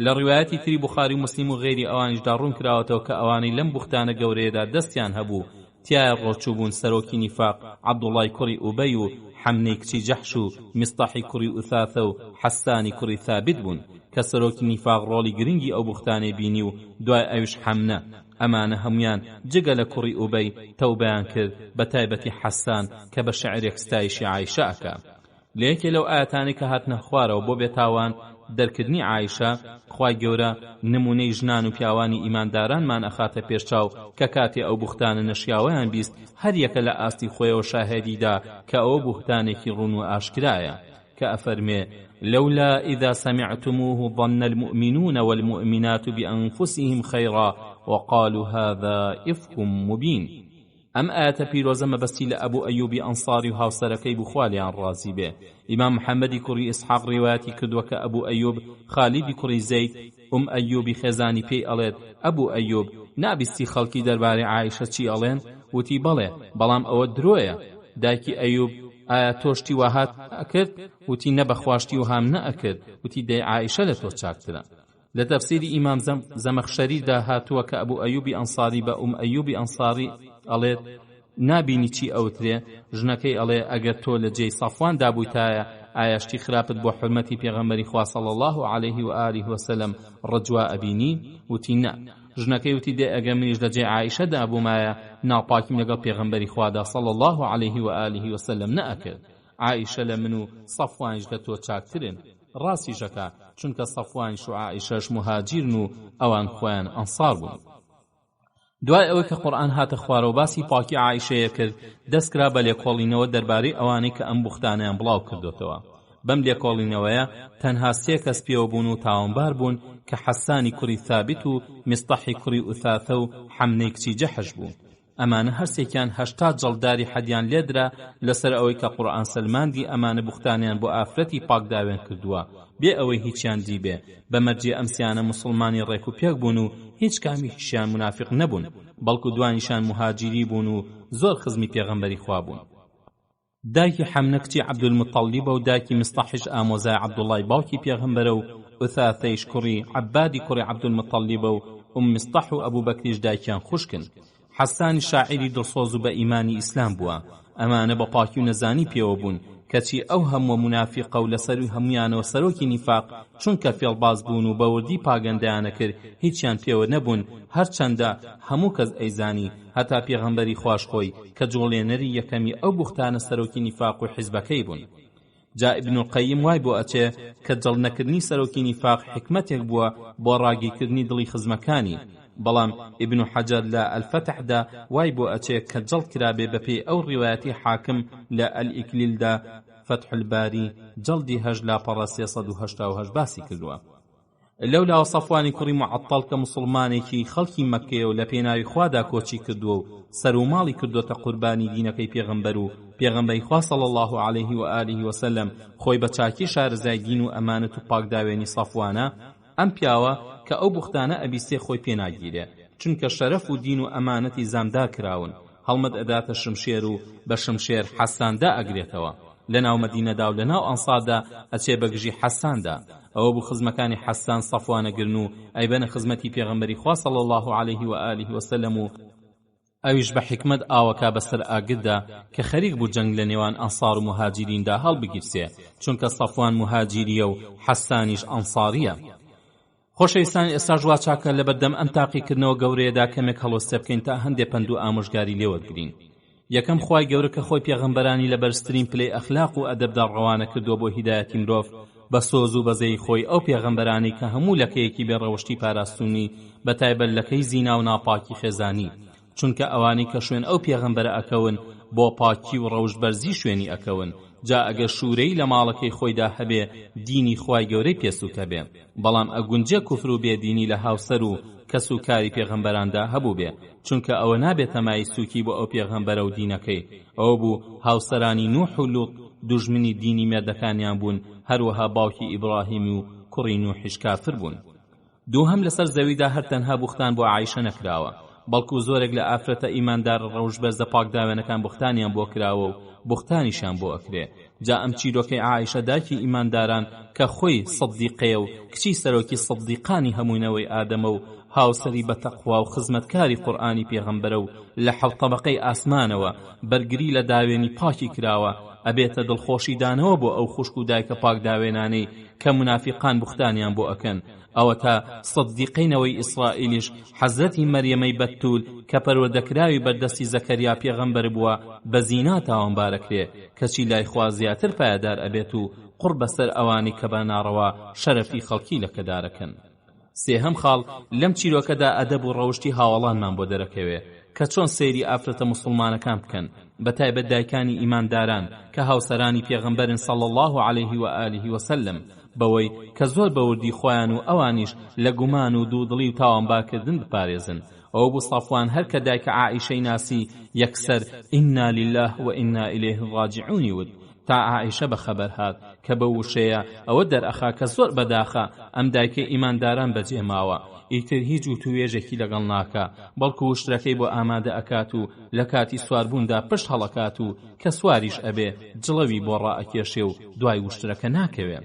[SPEAKER 1] لە ڕیوایەتی تری بوخاری و مسلم و غێری ئەوانیشدا ڕوون کراوەتەوە کە ئەوانەی لەم بوختانە گەورەیەدا دەستیان هەبوو تیایە ڕۆچوو بوون سەرۆکی نیفاق عەبدوڵای کوڕی ئوبەی و حەمنەی کچی جەحش و میستەحی کوڕی ئوثاثە و حەسانی کوڕی ثابت بوون کە سەرۆکی نیفاق ڕۆڵی گرنگی ئەو بوختانەی بینی و دوای ئەویش حەمنە ئەمانە هەمویان جگە لە کوڕی ئوبەی تەوبەیان کرد بە تایبەتی حەسان کە بە شەعرێک ستایشی عایشە ئەکا لە یەکێ لەو ئاەتانی کە هاتنە خوارەوە بۆ بێتاوان دەرکردنی عایشە خوای گەورە نمونەی ژنان و پیاوانی ئیماندارانمان ئەخاتە پێشچاو کە کاتێ ئەو بوختانە نەشیاوەیان بیست هەر یەکە لە ئاستی خۆیەوە شاهێدیدا کە ئەوە بوختانێکی ڕوون و ئاشکرایە کە ئەفەرمێ لولا إذا سمعتموه ظن المؤمنون والمؤمنات بأنفسهم خيرا وقالوا هذا إفك مبين ئەم ئاەتە پیرۆزە مەبەستی لە ئەبوو ئەیوبی ئەنساری و هاوسەرەکەی بوو خوالیان ڕازی بێ ئیمام محەممەدی کوڕی ئیسحاق ڕیواەتی کردووە کە ئەبوو ئەیوب خالیدی کوڕی زەید ئەیوبی خێزانی پێی ئەڵێت ئەبوو ئەیوب نابیستی خەڵکی دەربارەی عایشە چی ئەڵێن وتی بەڵێ بەڵام ئەوە درۆیە دایکی ئەیوب ئایا تۆشتی وهات ئەکرد وتی نەبەخواشتی و هام نەئەکرد وتی دەی عایشە لە تۆ چاکترە لە تەفسیری ئیمام زەمەخشەریدا هاتووە کە ئەبوو ئەیوبی ئەنساری بە ئەیوبی ئەنساری ئەڵێت نابینی چی ئەوترێ ژنەکەی ئەڵێ ئەگەر تۆ لە جێی سەفوان دابوویتایە ئایاشتی خراپت بۆ حرمەتی پێغەمبەری خوا صلی الله عليه و آله وسلم ڕجوا ئەبینی وتی نە ژنەکەی وتی دێ ئەگەر منیش لە جێی عایشە دابوومایە ناپاکیم لەگەڵ پێغەمبەری خوادا صلی الله عليه و آله وسلم نەئەکرد عایشە لە من و سەفوانیش لە تۆ چاکترن ڕاستی ژەکە چونکە سەفوانیش و عایشەش مهاجرن و ئەوان خۆیان ئەنسار بوون دوای ئەوەی کە قورئان هاتە خوارەوە باسی پاکی عایشەیە کرد دەستکرا بە لێکۆڵینەوە دەربارەی ئەوانەی کە ئەم بوختانیان بڵاو کردوتەوە بەم لێکۆڵینەوەیە تەنها 3 کەس پێوە بوون و تاوانبار بوون کە حەسانی کوڕی ثابت و میستەحی کوڕی ئوثاثە و حەمنەی کچی جەحش بوون ئەمانە هەرسێکیان 80 جەڵداری حەدیان لێدرا لەسەر ئەوەی کە قورئان سەلماندی ئەمانە بوختانیان بۆ ئافرەتی پاکداوێن کردووە بێ ئەوەی هیچیان دیبێ بەمەرجێ ئەمسیانە مسلمانی ڕێک و پێک بوون و هیچ کامیشیان منافق نەبوون بەڵکو دوانیشان مهاجری بوون و زۆر خزمی پێغەمبەری خوا بوون. دایکی حەمنە کچی عەبدولموتەڵیبە و دایکی مستەحیش ئامۆزای عەبدوڵڵای باوکی پێغەمبەرە و ئوثاثەیش کوڕی عەبادی کوڕی عەبدولموتەڵیبە و مستەح و ئەبوو بەکریش دایکیان خوشکن. حەسانی شاعیری دڵسۆز و بە ئیمانی ئیسلام بووە. ئەمانە بە پاکی و نەزانی پێوە بوون کەچی ئەو هەموو منافقە و لەسەر هەمویانەوە سەرۆکی نیفاق چونکە فێڵباز بوون و بەوردی پاگەندەیانە کرد هیچیان پێوە نەبوون هەرچەندە هەموو کەس ئەیزانی هەتا پێغەمبەری خوش خۆی کە جوڵێنەری یەکەمی ئەو بوختانە سەرۆکی نیفاق و حیزبەکەی بوون. جا ابن القیم وای بۆ ئەچێ کە جەڵ نەکردنی سەرۆکی نیفاق حکمەتێک بووە بۆ ڕاگیرکردنی دڵی خزمەکانی. بەڵام ابن حەجەر لە الفتحدا وای بۆ ئەچێ کە جەڵ کرابێ بەپێی ئەو ڕیوایەتی حاکم لە الئیکلیلدا فتح الباری جەڵدی 8 لاپەڕە 388 باسی کردووە. لەولاوە سەفوانی کوڕی معەطڵ کە مسلمانێکی خەڵکی مەککەیە و لە پێناوی خوادا کۆچی کردووە و سەر و ماڵی کردوتە قوربانی دینەکەی پێغەمبەر و پێغەمبەری خوا صلی الله علیه و آله و سلم خۆی بە چاکی شارەزای دین و ئەمانەت و پاکداوێنی سەفوانە ئەم پیاوە کە ئەو بوختانە ئەبیستێ خۆی پێناگیرێ چونکە شەرەف و دین و ئەمانەتی زامدار کراون هەڵمەت ئەداتە شمشێر و بە شمشێر حەساندا ئەگرێتەوە لەناو مەدینەدا و لەناو ئەنساردا ئەچێ بەگژی حەساندا ئەوە بوو خزمەکانی حەسان سەفوانەگرن و ئەیبەنە خزمەتی پێغەمبەری خوا صلی الله علیه و آله و سلم و ئەویش بە حکمت ئاوەکا بەسەر ئاگردا کە خەریک بوو جەنگ لە نێوان ئەنسار و مهاجریندا هەڵبگیرسێ چونکە سەفوان مهاجریە و حەسانیش ئەنساریە. خۆشەویستان ئێستا ژوا چاکە لە بەردەم ئەم تاقیکردنەوە گەورەیەدا کەمێک هەڵۆستە بکەین تا هەندێک پند و ئامۆژگاری لێوەرگرین. یەکەم خوای گەورە کە خۆی پێغەمبەرانی لە بەرزترین پلەی ئەخلاق و ئەدەبدا ڕەوانە کردووە بۆ هیدایەتی مرۆڤ بە سۆز و بەزەی خۆی ئەو پێغەمبەرانی کە هەموو لەکەیەکی بێڕەوشتی پاراستونی بەتایبەت لەکەی زینا و ناپاکی خێزانی چونکە ئەوانی کە شوێن ئەو پێغەمبەرە ئەکەون بۆ پاکی و ڕەوشبەرزی شوێنی ئەکەون جا ئەگەر شوورەی لە ماڵەکەی خۆیدا هەبێ دینی خوای گەورەی پێسووکە بێ بەڵام ئەگونجە کوفر و بێدینی لە هاوسەر و کەس و کاری پێغەمبەراندا هەبوو بێ چونکە ئەوە نابێتە مای سووکی بۆ ئەو پێغەمبەرە و دینەکەی ئەوە بوو هاوسەرانی نوح و لوط دوژمنی دینی مێردەکانیان بوون هەروەها باوکی ئیبراهیم و کوڕی نوحیش کافر بوون. دووهەم لەسەر زەویدا هەر تەنها بوختان بۆ عایشە نەکراوە بەڵکو زۆرێک لە ئافرەتە ئیماندار ڕەوشبەرزە پاکداوێنەکان بوختانیان بۆ کراوە و بوختانیشان بۆ ئەکرێ. جا ئەم چیرۆکەی عایشە دایکی ئیمانداران کە خۆی سەدیقەیە و کچی سەرۆکی سەدیقانی هەمووینەوەی ئادەمە و هاوسەری بە تەقوا و خزمەتکاری قورئانی پێغەمبەرە و لە حەوت طەبەقەی ئاسمانەوە بەرگری لە داوێنی پاکی کراوە ئەبێتە دڵخۆشی دانەوە بۆ ئەو خوشک و دایکە پاکداوێنانەی کە منافقان بوختانیان بۆ ئەکەن ئەوە تا سەدیقینەوەی ئیسرائیلیش حەزرەتی مەریەمەی بەتول کە پەروەردەکراوی بەردەستی زەکەریا پێغەمبەر بووە بە زینا تاوانبارەکرێ کەچی لای خوا زیاتر پایەدار ئەبێت و قوڕ بەسەر ئەوانی کە بە ناڕەوا شەرەفی خەڵکی لەکەدارەکەن. سێهەم خاڵ لەم چیرۆکەدا ئەدەب و ڕەوشتی هاوڵانمان بۆ دەرەکەوێ کە چۆن سەیری ئافرەتە مسلمانەکان بکەن بەتایبەت دایکانی ئیمانداران کە هاوسەرانی پێغەمبەرن صلی الله علیه و آله و سلم بەوەی کە زۆر بەوردی خۆیان و ئەوانیش لە گومان و دوودڵی و تاوانبارکردن بپارێزن. ئەوە بوو سەفوان هەر کە دایکە عائیشەی ناسی یەکسەر ئینا لله و ئینا ئیلەیه ڕاجعونی وت تا عائیشە بەخەبەر هات کە بە وشەیە ئەوە دەرئەخا کە زۆر بەداخە ئەم دایکە ئیمانداران بەجێ ماوە ئیتر هیچ وتوێژێکی لەگەڵ ناکە بەڵکو وشترەکەی بۆ ئامادە ئەکات و لە کاتی سواربووندا پشت هەڵەکات و کە سواریش ئەبێ جڵەوی بۆ ڕائەکێشێ و دوای وشترەکە ناکەوێ.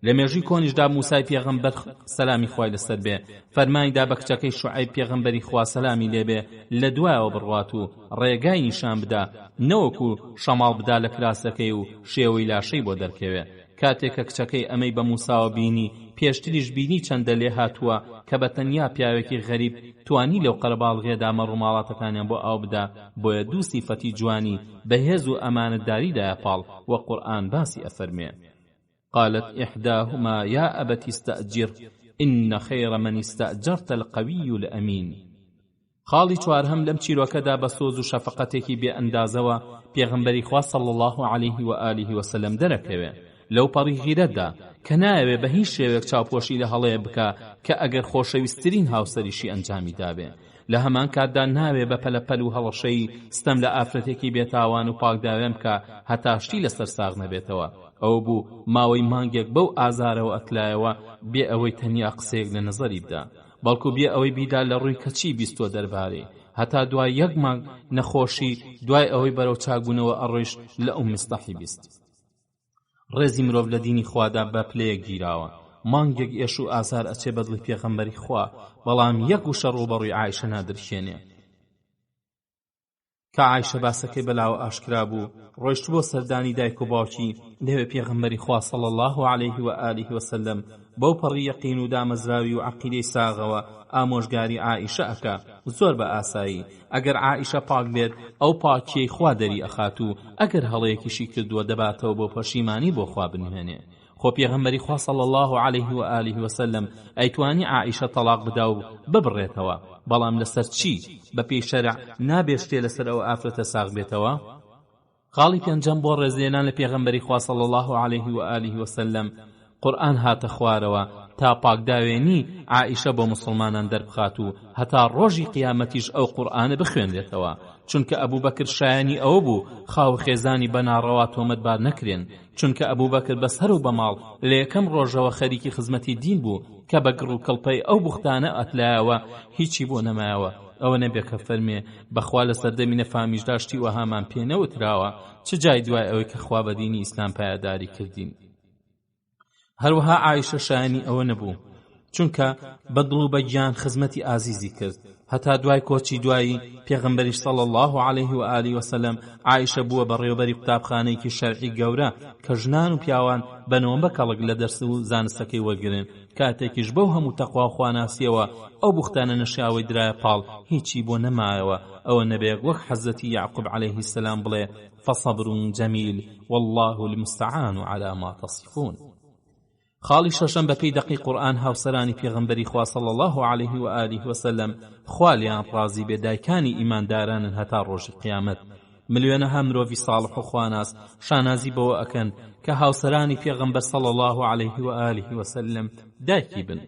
[SPEAKER 1] لە مێژووی کۆنیشدا موسای پێغەمبەر سەلامی خوای لەسەر بێ فەرمانیدا بە کچەکەی شوعەیب پێغەمبەری خوا سەلامی لێبێ لە دوایەوە بڕوات و ڕێگای نیشان بدا نەوەکو شەماڵ بدا لە کراسەکەی و شێوەی لاشەی بۆ دەرکەوێ. کاتێک کە کچەکەی ئەمەی بە موساوە بینی پێشتریش بینی چەندە لێ هاتووە کە بە تەنیا پیاوێکی غەریب توانی لەو قەرەباڵغێدا مەڕووماڵاتەکانیان بۆ ئاو بدا بۆیە دوو سیفەتی جوانی بەهێز و ئەمانەتداریدایە پاڵ وە قورئان باسی ئەفەرمێ. قالت إحداهما يا أبت استأجر إن خير من استأجرت القوي الأمين. خاڵی چوارهەم لەم چیرۆکەدا بە سۆز و شەفقەتێکی بێ ئەندازەوە پێغەمبەری خوا صلی الله عليه و آله و سلم دەرەکەوێ لەو پەڕی غیرەتدا کە نایەوێ بە هیچ شێوێک چاوپۆشی لە هەڵەیە بکە کە ئەگەر خۆشەویستترین هاوسەریشی ئەنجامی دابێ لە هەمان کاتدا ناوێ بە پەلەپەل و هەڵەشەی ستەم لە ئافرەتێکی بێتاوان و پاکداوێن بکە هەتا شتی لەسەر ساغ نەبێتەوە. ئەو بوو ماوەی مانگێک بەو ئازارەوە ئەتلایەوە بێ ئەوەی تەنیا قسەیەک لە نەزەری بدا، بەڵکو بێ ئەوەی بیدا لە ڕووی کەچی بیستوە دەربارەی، هەتا دوای یەک مانگ نەخۆشی دوای ئەوەی بەرەو چاکبوونەوە ئەڕۆیش لە ئەو مستەحی بیست. ڕێزی مرۆڤ لە دینی خوادا بە پلەیەک گیراوە، مانگێک ئێش و ئازار ئەچێ بەدڵی پێغەمبەری خوا، بەڵام یەک و شەڕ و بەڕووی عایشە نادرخێنێ. کە عایشە باسەکەی بەلاوە ئاشکرا بوو، ڕۆیشت بۆ سەردانی دایک و باوکی، لەوێ پێغەمبەری خوا صلی الله علیه و آله وسلم بەو پەڕی یەقین و دامەزراوی و عەقیدەی ساغەوە ئامۆژگاری عایشە ئەکا زۆر بە ئاسایی. ئەگەر عایشە پاک بێت ئەو پاکیەی خوا دەری ئەخات و ئەگەر هەڵەیەکیشی کردووە دەباتەوە بۆ پەشیمانی بۆ خوا بنهێنێ. خۆ پێغەمبەری خوا صلی الله علیه و آله وسلم ئەیتوانی عایشە تەلاق بدا و ببڕێتەوە، بەڵام لەسەر چی؟ بە پێی شەرع نابێشتێ لەسەر ئەو ئافرەتە ساغ بێتەوە؟ خاڵی پێنجەم بۆ ڕێزلێنان لە پێغەمبەری خوا صلی الله علیه و آله وسلم قورئان هاتە خوارەوە تا پاکداوێنی عائیشە بۆ مسلمانان دەربخات و هەتا ڕۆژی قیامەتیش ئەو قورئانە بخوێنرێتەوە، چونکە ئەبوو بەکر شایانی ئەوە بوو خاو خێزانی بەناڕەوا تۆمەتبار نەکرێن، چونکە ئەبوو بەکر بەسەر و بەماڵ لە یەکەم ڕۆژەوە خەریکی خزمەتی دین بوو کە بە گڕ و کەڵپەی ئەو بوختانە ئەتلایەوە هیچی بۆ نەمایەوە. ئەوە نەبێ کە فەرمێ بەخوا لە سەردەمی نەفامیشداشتی وەهامان پێ نەوتراوە چ جای دوای ئەوەی کە خوا بە دینی ئیسلام پایەداری کردین. هەروەها عایشە شایانی ئەوە نەبوو، چونکە بە دڵ و بە گیان خزمەتی ئازیزی کرد، هەتا دوای کۆچی دوایی پێغەمبەریش صلی الله علیه و آله وسلم عایشە بووە بەڕێوەبەری قوتابخانەیەکی شەرعی گەورە کە ژنان و پیاوان بەنەوەم بەکەڵک لە دەرس و زانستەکەی وەرگرن. کاتێکیش بەو هەموو تەقوا و خواناسیەوە ئەو بوختانە نەشیاوەی درایە پاڵ هیچی بۆ نەمایەوە، ئەوە نەبێت وەک حەزەتی یعقوب عەلەیه السلام بڵێ فەصەبر جەمیل والله المستعان على ما تصفون. خاڵی شەشەم بە پێی دەقی قورئان هاوسەرانی پێغەمبەری خوا صلی الله علیه و آله وسلم خوا لیان ڕازی بێ دایکانی ئیماندارانن هەتا ڕۆژی قیامەت. ملیۆنەها مرۆڤی ساڵح و خواناس شانازی بەوە ئەکەن کە هاوسەرانی پێغەمبەر صلی الله علیه و آله وسلم دایکی بن،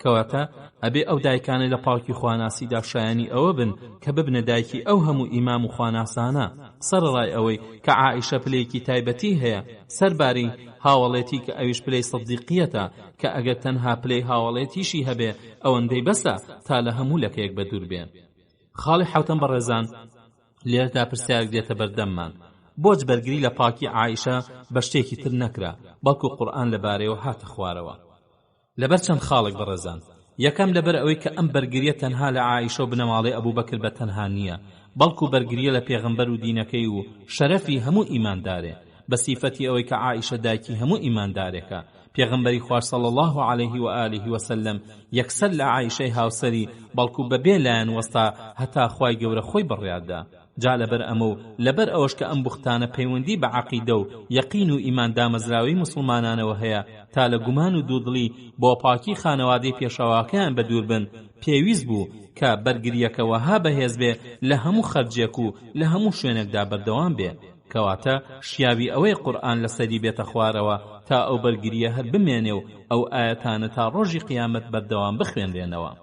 [SPEAKER 1] کەواتە ئەبێ ئەو دایکانە لە پاڵکی خواناسیدا شایانی ئەوە بن کە ببنە دایکی ئەو هەموو ئیمام و خواناسانە، سەرڕای ئەوەی کە عائیشە پلەیەکی تایبەتی هەیە سەرباری هاوڵێتی کە ئەویش پلەی سەدیقیەتە کە ئەگەر تەنها پلەی هاوڵێتیشی هەبێ ئەوەندەی بەسە تا لە هەموو لەکەیەک بەدوور بێن. خاڵی حەوتەم بەڕێزان لێرەدا پرسیارێک دێتە بەردەممان، بۆچ بەرگری لە پاکی عائیشە بە شتێکی تر نەکرا بەڵکو قورئان لەبارەیەوە هاتە خوارەوە؟ لەبەر چەند خاڵێک بەڕێزان. یەکەم لەبەر ئەوەی کە ئەم بەرگریە تەنها لە عائیشە و بنەماڵەی ئەبوو بەکر بە تەنها نییە، بەڵکو بەرگریە لە پێغەمبەر و دینەکەی و شەرەفی هەموو ئیماندارێ، بە سیفەتی ئەوەی کە عائیشە دایکی هەموو ئیماندارێکە. پێغەمبەری خوار صلی الله علیه و آله وسلم یەکسەر لە عائیشەی هاوسەری بەڵکو بەبێ لایەن وەستا هەتا خوای گەورە خۆی بڕیاردا. جا لەبەر ئەمە و لەبەر ئەوەش کە ئەم بوختانە پەیوەندی بە عەقیدە و یەقین و ئیمان دامەزراوی مسلمانانەوە هەیە تا لە گومان و دوودڵی بۆ پاکی خانەوادەی پێشەواکەیان بەدوور بن، پێویست بوو کە بەرگریەکەوەها بەهێز بێ لە هەموو خەرجێک و لە هەموو شوێنێکدا بەردەوام بێ، کەواتە شیاوی ئەوەی قورئان لەسەری بێتە خوارەوە تا ئەو بەرگریە هەر بمێنێ و ئەو ئاەتانە تا ڕۆژی قیامەت بەردەوام بخوێنرێنەوە.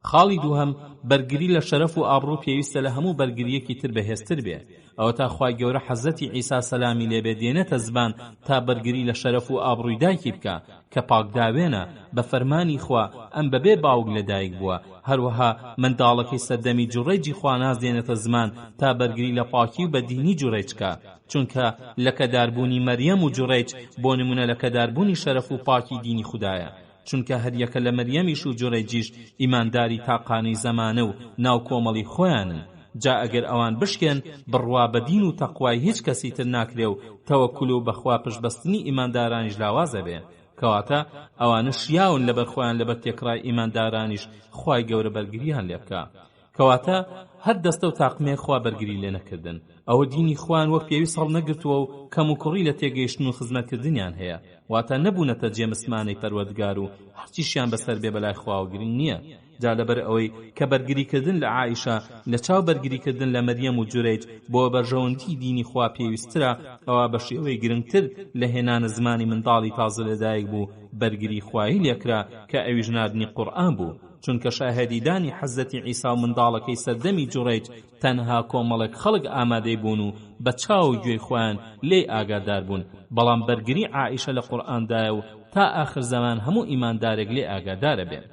[SPEAKER 1] خاڵی دووهەم بەرگری لە شەرەف و ئابڕوو پێویستە لە هەموو بەرگریەکی تر بەهێزتر بێ، ئەوە تا خوای گەورە حەزەتی عیسا سەلامی لێبێ دێنێتە زبان تا بەرگری لە شەرەف و ئابڕووی دایکی بکە کە پاکداوێنە بە فەرمانی خوا ئەم بەبێ باوک لەدایک بووە. هەروەها منداڵەکەی سەردەمی جوڕەیجی خواناز دێنێتە زمان تا بەرگری لە پاکی و بەدینی جوڕەیج بکە، چونکە لەکەداربوونی مەریەم و جوڕەیج بۆ نمونە لەکەداربوونی شەرەف و پاکی دینی خودایە، چونکە هەر یەکە لە مەریەمیش و جوڕەیجیش ئیمانداری تاقانەی زەمانە و ناو کۆمەڵی خۆیانن. جا ئەگەر ئەوان بشکێن بڕوا بە دین و تەقوای هیچ کەسی تر ناکرێ و تەوەکل و بەخوا پشتبەستنی ئیماندارانیش لاوازە بێ، کەواتە ئەوانە شیاون لەبەر خۆیان لەبەر تێکڕای ئیماندارانیش خوای گەورە بەرگریان لێ بکە، کەواتە هەر دەستە و تاقمێ خوا بەرگری لێ نەکردن. ئەوە دینی خوان وەک پێویست هەڵ نەگرتووە و کەم و کوڕی لە تێگەیشتن و خزمەتکردنیان هەیە، واتە نەبوونەتە جێمسمانەی پەروەردگار و هەرچیشیان بەسەر بێ بەلای خواوە گرنگ نییە. جا لەبەر ئەوەی کە بەرگریکردن لە عائیشە لە چاو بەرگریکردن لە مەریەم و جورەیج بۆ بەرژەوەندی دینی خوا پێویسترە، ئەوە بە شێوەی گرنگتر لە هێنانە زمانی منداڵی تازە لەدایک بوو بەرگری خوایی لێکرا کە ئەویش ناردنی قورئان بوو، چونکە شاهێدیدانی حەزەتی عیسا و منداڵەکەی سەردەمی جوڕیج تەنها کۆمەڵێک خەڵک ئامادەی بوون و بە چاو و گوێی خۆیان لێ ئاگادار بوون، بەڵام بەرگری عائیشە لە قورئاندایە و تا ئاخر زەمان هەموو ئیماندارێک لێ ئاگادارە بێن.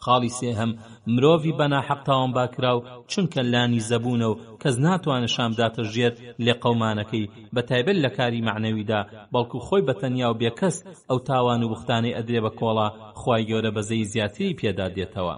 [SPEAKER 1] خاڵی سێهەم مرۆڤی بەناحەق تاوانبار کراو چونکە لانی زەبوونە و کەس ناتوانێت شامداتە ژێر لێ قەومانەکەی بەتایبەت لە کاری معنەویدا، بەڵکو خۆی بەتەنیا و بێکەس ئەو تاوان و بوختانەی ئەدرێ بە کۆڵا خوای گەورە بەزەی زیاتری پێدا دێتەوە.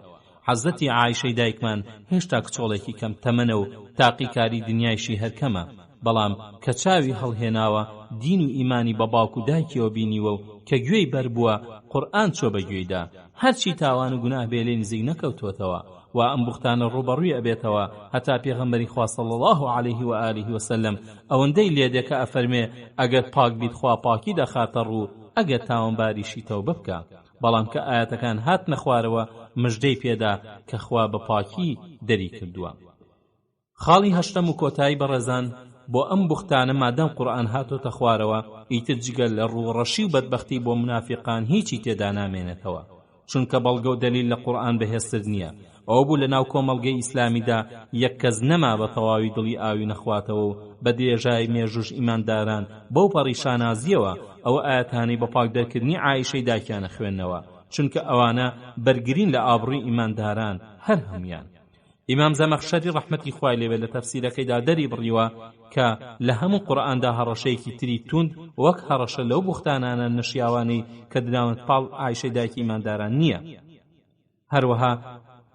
[SPEAKER 1] حەزەتی عایشەی دایکمان هێشتا کچۆڵێکی کەم تەمەنە و تاقیکاری دنیایشی هەرکەمە، بەڵام کە چاوی هەڵهێناوە دین و ئیمانی بە باوک و دایکیەوە بینیوە و کە گوێی بەربووە قورئان چۆ بە گوێیدا، هەرچی تاوان و گوناه بێ لێ نزیک نەکەوتوەتەوە و ئەم بوختانە ڕوبەڕووی ئەبێتەوە هەتا پێغەمبەری خوا صلی الله علیه و آله وسلم ئەوەندەی لێدێ کە ئەفەرمێ ئەگەر پاک بیت خوا پاکی دەخاتە ڕوو، ئەگەر تاوانباریشی تەوبە بکە. بەڵام کە ئاەتەکان هاتنە خوارەوە مژدەی پێدا کە خوا بە پاکی دەری کردووە. خاڵی هەشتەم و کۆتایی بەڕێزان، بۆ ئەم بوختانە مادام قورئان هاتۆتە خوارەوە، ئیتر جگەل لە ڕووڕەشی و بەدبەختی بۆ منافقان هیچی تێدا نامێنێتەوە، چونکە بەڵگە و دەلیل لە قورئان بەهێزتر نییە. ئەو بوو لە ناو کۆمەڵگەی ئیسلامیدا یەک کەس نەما بە تەواوی دڵی ئاوی نەخواتەوە و بە درێژای مێژوش ئیمانداران بەو پەڕیشانازیەوە ئەوە ئاەتانی بە پاک دەرکردنی عایشەی داکیانە خوێندنەوە، چونکە ئەوانە بەرگرین لە ئابڕووی ئیمانداران هەر هەمویان. ئیمام زەمەخشەری ڕەحمەتی خوای لێوێ لە تەفسیرەکەیدا دەری بڕیوە کە لە هەموو قورئاندا هەڕەشەیەکی تری توند وەک هەڕەشە لەو بوختانانە نەشیاوانەی کە دراوند پاڵ عایشەی دایکی ئیمانداران نییە. هەروەها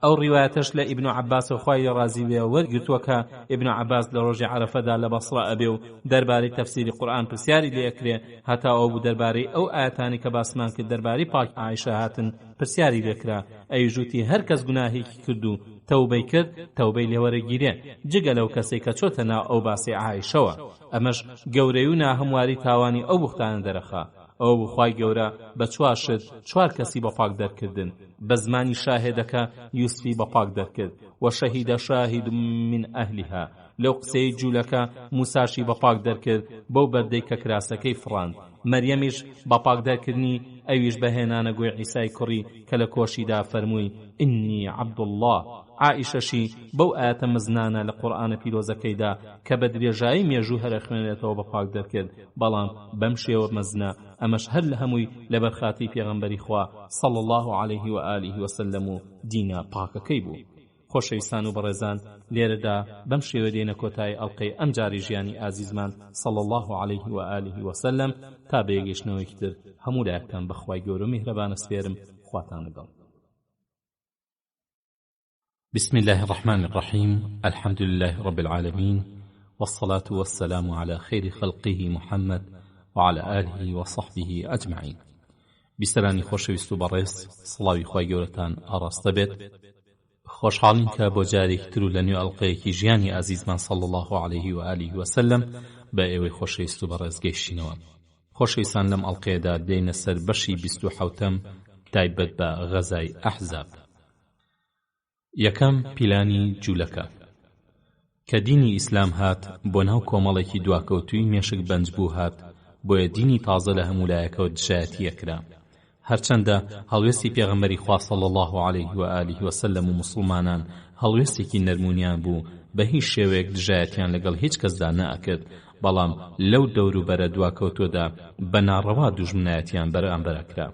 [SPEAKER 1] ئەو ڕیوایەتەش لە ئیبن عەباس و خوای ڕازی وێ وەرگرتووە کە ئیبن عەباس لە ڕۆژی عەرەفەدا لە بەسڕە ئەبێ و دەربارەی تەفسیری قورئان پرسیاری لێ ئەکرێ، هەتا ئەو بوو دەربارەی ئەو ئاەتانی کە باسمان کرد دەربارەی پاک عایشە هاتن پرسیاری لێکرا، ئەیژوتی هەر کەس گوناهێکی کرد و تەوبەی کرد تەوبەی لێوەرەگیرێ جگە لەو کەسێک کە چۆتە ناو ئەو باسی عایشەوە. ئەمەش گەورەی و ناهەمواری تاوانی ئەو بوختانە دەرەخا. ئەو بخوای گەورە بە چوار شت چوار کەسی بە پاک دەرکردن، بە زمانی شاهێدەکە یوسفی بە پاک دەرکرد و شەهیدە شاهید من ئەهلیها، لەو قسەی جوولەکە موساشی بە پاک دەرکرد بەو بەردەی کە کراسەکەی فڕاند، مەریەمیش بە پاک دەرکردنی ئەویش بەهێنانە گوێ عیسای کوڕی کە لە کۆشیدا فەرمووی ئینی عەبدوڵڵاه. عائیشەشی بەو ئاەتە مزنانە لە قورئانە پیرۆزەکەیدا کە بە درێژایی مێژوو هەرە خوێنێتەوە بە پاک دەرکرد، بەڵام بەم شێوە مەزنە ئەمەش هەر لە هەمووی لەبەر خاتری پێغەمبەری خوا صلی الله علیه و آله وسلم و دینە پاکەکەی بوو. خۆشەویستان و بەڕێزان، لێرەدا بەم شێوە دێنە کۆتایی ئەڵقەی ئەم جاری ژیانی ئازیزمان صلی الله علیه و آله وسلم تا بەیەگەشتنەوەیەکی تر هەموو لایەکتان بەخوای گەورە و میهرەبانە سپێرم. خواتان لەگەڵ. بسم الله الرحمن الرحيم. الحمد لله رب العالمين، والصلاة والسلام على خير خلقه محمد وعلى آله وصحبه أجمعين. بسرانی خۆشەویست و بەڕێز، سڵاوی خوای گەورەتان ئاڕاستە بێت. خۆشحاڵین کە بۆ جارێکی تر و لە نوێ ئەڵقەیەکی ژیانی ئازیزمان صلی الله عليه و آله وسلم بە ئێوەی خۆشەویست و بەڕێز گەیشتینەوە. خۆشەویستان، لەم ئەڵقەیەدا دێینە سەر بەشی 27م تایبەت بە غەزای ئەحزاب. یەکەم پیلانی جوولەکە. کە دینی ئیسلام هات بۆ ناو کۆمەڵێکی دواکەوتووی مێشک بەنج بوو هات، بۆیە دینی تازە لە هەموو لایەکەوە دژایەتی ئەکرا. هەرچەندە هەڵوێستی پێغەمبەری خوا صلی الله علیه و آله وسلم و موسڵمانان هەڵوێستێکی نەرمونیان بوو، بە هیچ شێوەیەک دژایەتیان لەگەڵ هیچ کەسدا نەئەکرد، بەڵام لەو دەوروبەرە دواکەوتووەدا بە ناڕەوا دوژمنایەتیان بەرامبەر ئەکرا.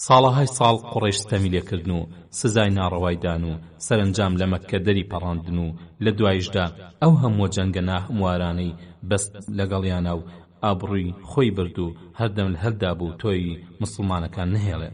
[SPEAKER 1] ساڵەهای ساڵ قوڕیش ستەمی لێکردن و سزای ناڕەوایدان و سەرنجام لە مەککە دەری پەڕاندن و لە دوایشدا ئەو هەموو جەنگە ناهەموارانەی بەست لەگەڵیانە و ئابڕووی خۆی برد و هەردەم لە هەردا بوو تۆی مسلمانەکان نهێڵێ.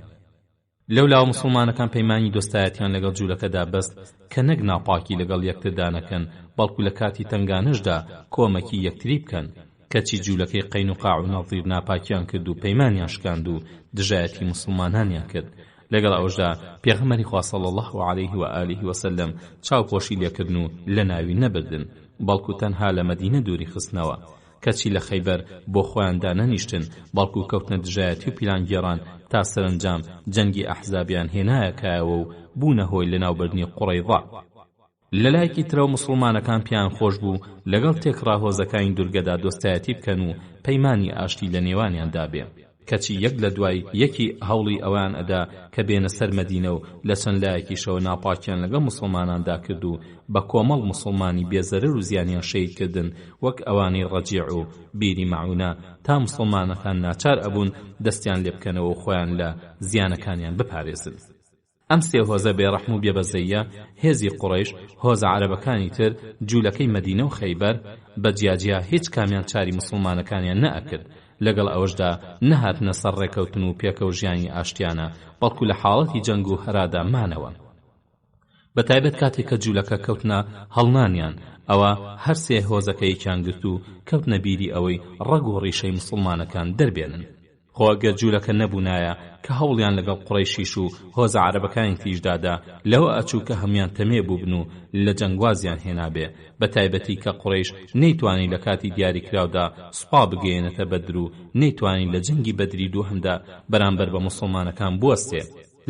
[SPEAKER 1] لەولاوە مسلمانەکان پەیمانی دۆستایەتیان لەگەڵ جوولەکەدا بەست کە نەک ناپاکی لەگەڵ یەکتردا نەکەن، بەڵکو لە کاتی تنگانشدا کۆمەکی یەکتری بکەن. کەچی جوولەکەی قەینوقاع و نەظیر ناپاکیان کرد و پەیمانیان شکاند و دژایەتی مسلمانانیان کرد. لەگەڵ ئەوەشدا پێغەمبەری خوا صلی الله علیه و آله وسلم چاوپۆشی لێکردن و لە ناوی نەبردن، بەڵکو تەنها لە مەدینە دووری خستنەوە. کەچی لە خەیبەر بۆ خۆیاندا نەنیشتن، بەڵکو کەوتنە دژایەتی و پیلانگێڕان تا سەرنجام جەنگی ئەحزابیان هێنایەکایەوە و بوونە هۆی لەناوبردنی قوڕەیضا. لەلایەکی ترەوە مسلمانەکان پیان خۆش بوو لەگەڵ تێکڕاهۆزەکانی دورگەدا دۆستایەتی بکەن و پەیمانی ئاشتی لە نێوانیاندا بێ. کەچی یەک لە دوای یەکی هەوڵی ئەوان ئەدا کە بێنە سەر مەدینە و لە چەند لایەکیشەوە ناپاکیان لەگەڵ موسڵماناندا کرد و بە کۆمەڵ موسڵمانی بێزەرر و زیانیان شەیدکردن وەک ئەوانەی ڕەجیع و بیری مەعونە تا موسڵمانەکان ناچار ئەبوون دەستیان لێ بکەنەوە و خۆیان لە زیانەکانیان بپارێزن. ئەم سێ هۆزە بێڕەحم و بێبەزەیە هێزی قوڕەیش هۆزە عەرەبەکانی تر جوولەکەی مەدینە و خەیبەر بە جیاجیا هیچ کامیان چاری موسڵمانەکانیان نەئەکرد، لەگەڵ ئەوەشدا نەهاتنە سەر ڕێکەوتن و پێکەوت ژیانی ئاشتیانە، بەڵکو لە حاڵەتی جەنگ و هەرادا مانەوە. بەتایبەت کاتێک کە جوولەکە کەوتنە هەڵنانیان، ئەوە هەر سێ هۆزەکەیەکیان گرت و کەوتنە بیری ئەوەی ڕەگ و ڕیشەی موسڵمانەکان دەربێنن. خۆ ئەگەر جوولەکە نەبوونایە کە هەوڵیان لەگەڵ قوڕەیشیش و هۆزە عەرەبەکانی تریشدادا لەوە ئەچوو کە هەمویان تەمێ بووبن و لە جەنگوازیان هێنابێ، بەتایبەتی کە قوڕەیش نەیتوانی لە کاتی دیاریکراودا سوپا بگەێنێتە بەدر و نەیتوانی لە جەنگی بەدری دووهەمدا بەرامبەر بە موسڵمانەکان بوەستێ.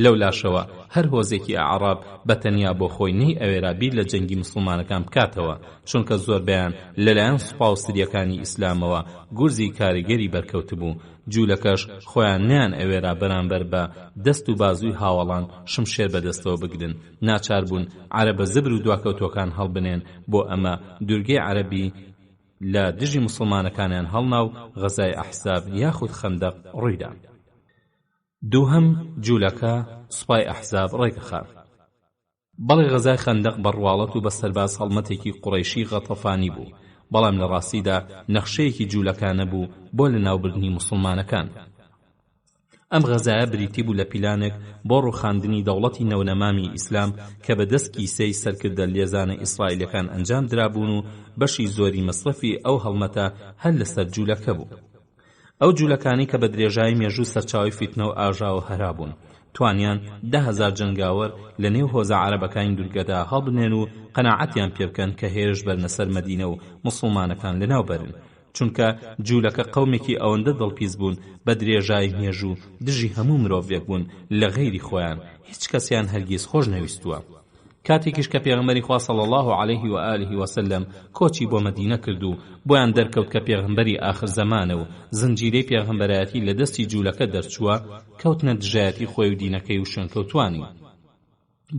[SPEAKER 1] لەو لاشەوە هەر هۆزێکی ئەعراب بەتەنیا بۆ خۆی نەی ئەوێرا بیر لە جەنگی موسڵمانەکان بکاتەوە، چونکە زۆربیان لەلایەن سوپا و سریەکانی ئیسلامەوە گورزی کاریگەری بەرکەوت بوو. جوولەکەش خۆیان نیان ئەوێرا بەرامبەر بە دەست و بازووی هاوڵان شمشێر بەدەستەوە بگرن، ناچار بوون عەرەبە زبر و دواکەوتوەکان هەڵبنێن، بۆ ئەمە دوورگەی عەرەبی لە دژی موسڵمانەکانیان هەڵناو غەزای ئەحزاب یاخود خەندەق ڕوویدا. دووهەم جوولەکە سوپای ئەحزاب ڕێگەخا. بەڵێ غەزای خەندەق بەڕواڵەت و بە سەرباز هەڵمەتێکی قوڕەیشی غەتەفانی بوو، بەڵام لە ڕاستیدا نەخشەیەکی جوولەکانە بوو بۆ لەناوبردنی موسڵمانەکان. ئەم غەزایە بریتی بوو لە پیلانێک بۆ ڕووخاندنی دەوڵەتی نەونەمامی ئیسلام کە بەدەست کیسەی سەرکردە لێزانە ئیسرائیلەکان ئەنجام درابوون و بەشی زۆری مەصرفی ئەو هەڵمەتە هەر لەسەر جوولەکە بوو. ئەو جوولەکانی کە بە درێژایی مێژوو سەرچاوی فیتنە و ئاژاوە هەرابوون، توانیان 10,000 جنگاوەر لە نێو هۆزە عەرەبەکانی دوورگەدا هەڵبنێن و قەناعەتیان پێ بکەن کە هێرش بەرنە سەر مەدینە و موسڵمانەکان لەناوبەرن، چونکە جوولەکە قەومێکی ئەوەندە دڵپیز بوون بە درێژایی مێژوو دژی هەموو مرۆڤێک بوون لە غەیری خۆیان، هیچ کەسیان هەرگیز خۆش نەویستووە. کاتێکیش کە پێغەمبەری خوا صلی الله علیه و آله و سلم کۆچی بۆ مەدینە کرد و بۆیان دەرکەوت کە پێغەمبەری آخر زەمانە و زنجیرەی پێغەمبەرایەتی لە دەستی جوولەکە دەرچووە، کەوتنە دژایەتی خۆی و دینەکەی و شوێنکەوتوانی.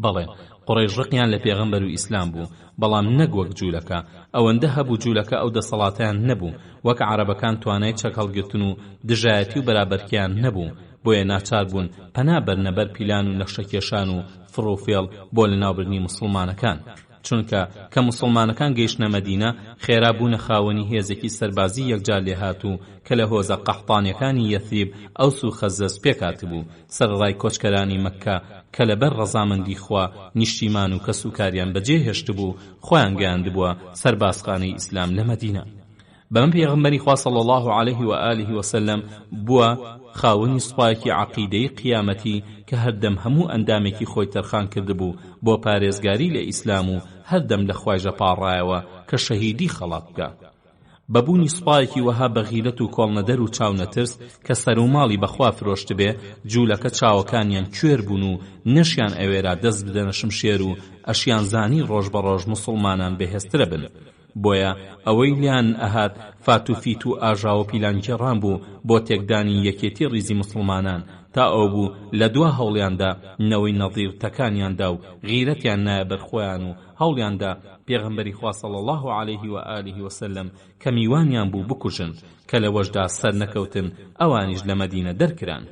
[SPEAKER 1] بەڵێ قوڕەیش ڕقیان لە پێغەمبەر و ئیسلام بوو، بەڵام نەک وەک جوولەکە ئەوەندە هەبوو جوولەکە ئەو دەسەڵاتیان نەبوو وەک عەرەبەکان توانای چەک هەڵگرتن و دژایەتی و بەرابەرکیان نەبوو، بۆیە ناچار بوون پەنا بەرنەبەر پیلان و نەخشەکێشان و فڕوفێڵ بۆ لەناوبردنی موسڵمانەکان، چونکە کە موسڵمانەکان گەیشتنە مەدینە خێرا بوونە خاوەنی هێزێکی سەربازی یەکجار لێهاتوو کە لە هۆزە قەحطانیەکانی یەثریب ئەوس و خەزەز پێکاتبوو، سەرڕای کۆچکەرانی مەککە کە لەبەر ڕەزامەندی خوا نیشتیمان و کەسوکاریان بەجێ هێشتبوو خۆیان گەیاندبووە سەربازخانەی ئیسلام لە مەدینە. بەم پێغەمبەری خوا صلی الله علیه و آله و سلم بووە خاوەنی سوپایەکی عەقیدەی قیامەتی کە هەردەم هەموو ئەندامێکی خۆی تەرخان کردبوو بۆ پارێزگاری لە ئیسلام و هەردەم لە خوایژە پاڕایەوە کە شەهیدی خەڵات بکە. بەبوونی سوپایەکی وەها بەغیرەت و کۆڵنەدەر و چاونەترس کە سەر و ماڵی بەخوا فرۆشت بێ، جوولەکە چاوەکانیان کوێر بوون و نەشیان ئەوێرا دەست بدەنە شمشێر و ئەشیان زانی ڕۆژ بە ڕۆژ موسڵمانان بەهێزترە بن. بۆیە ئەوەی لیان ئەهات فاتوفیت و ئاژاو و پیلانگێڕان بوو بۆ تێکدانی یەکێتی ڕیزی موسڵمانان، تا ئەو بوو لە دوا هەوڵیاندا نەوەی نەظیرتەکانیاندا و غیرەتیان نایە بەرخۆیان و هەوڵیاندا پێغەمبەری خوا صلی الله علیه و آله و سلم کە میوانیان بوو بکوژن، کە لەوەشدا سەر نەکەوتن ئەوانیش لە مەدینە دەرکران.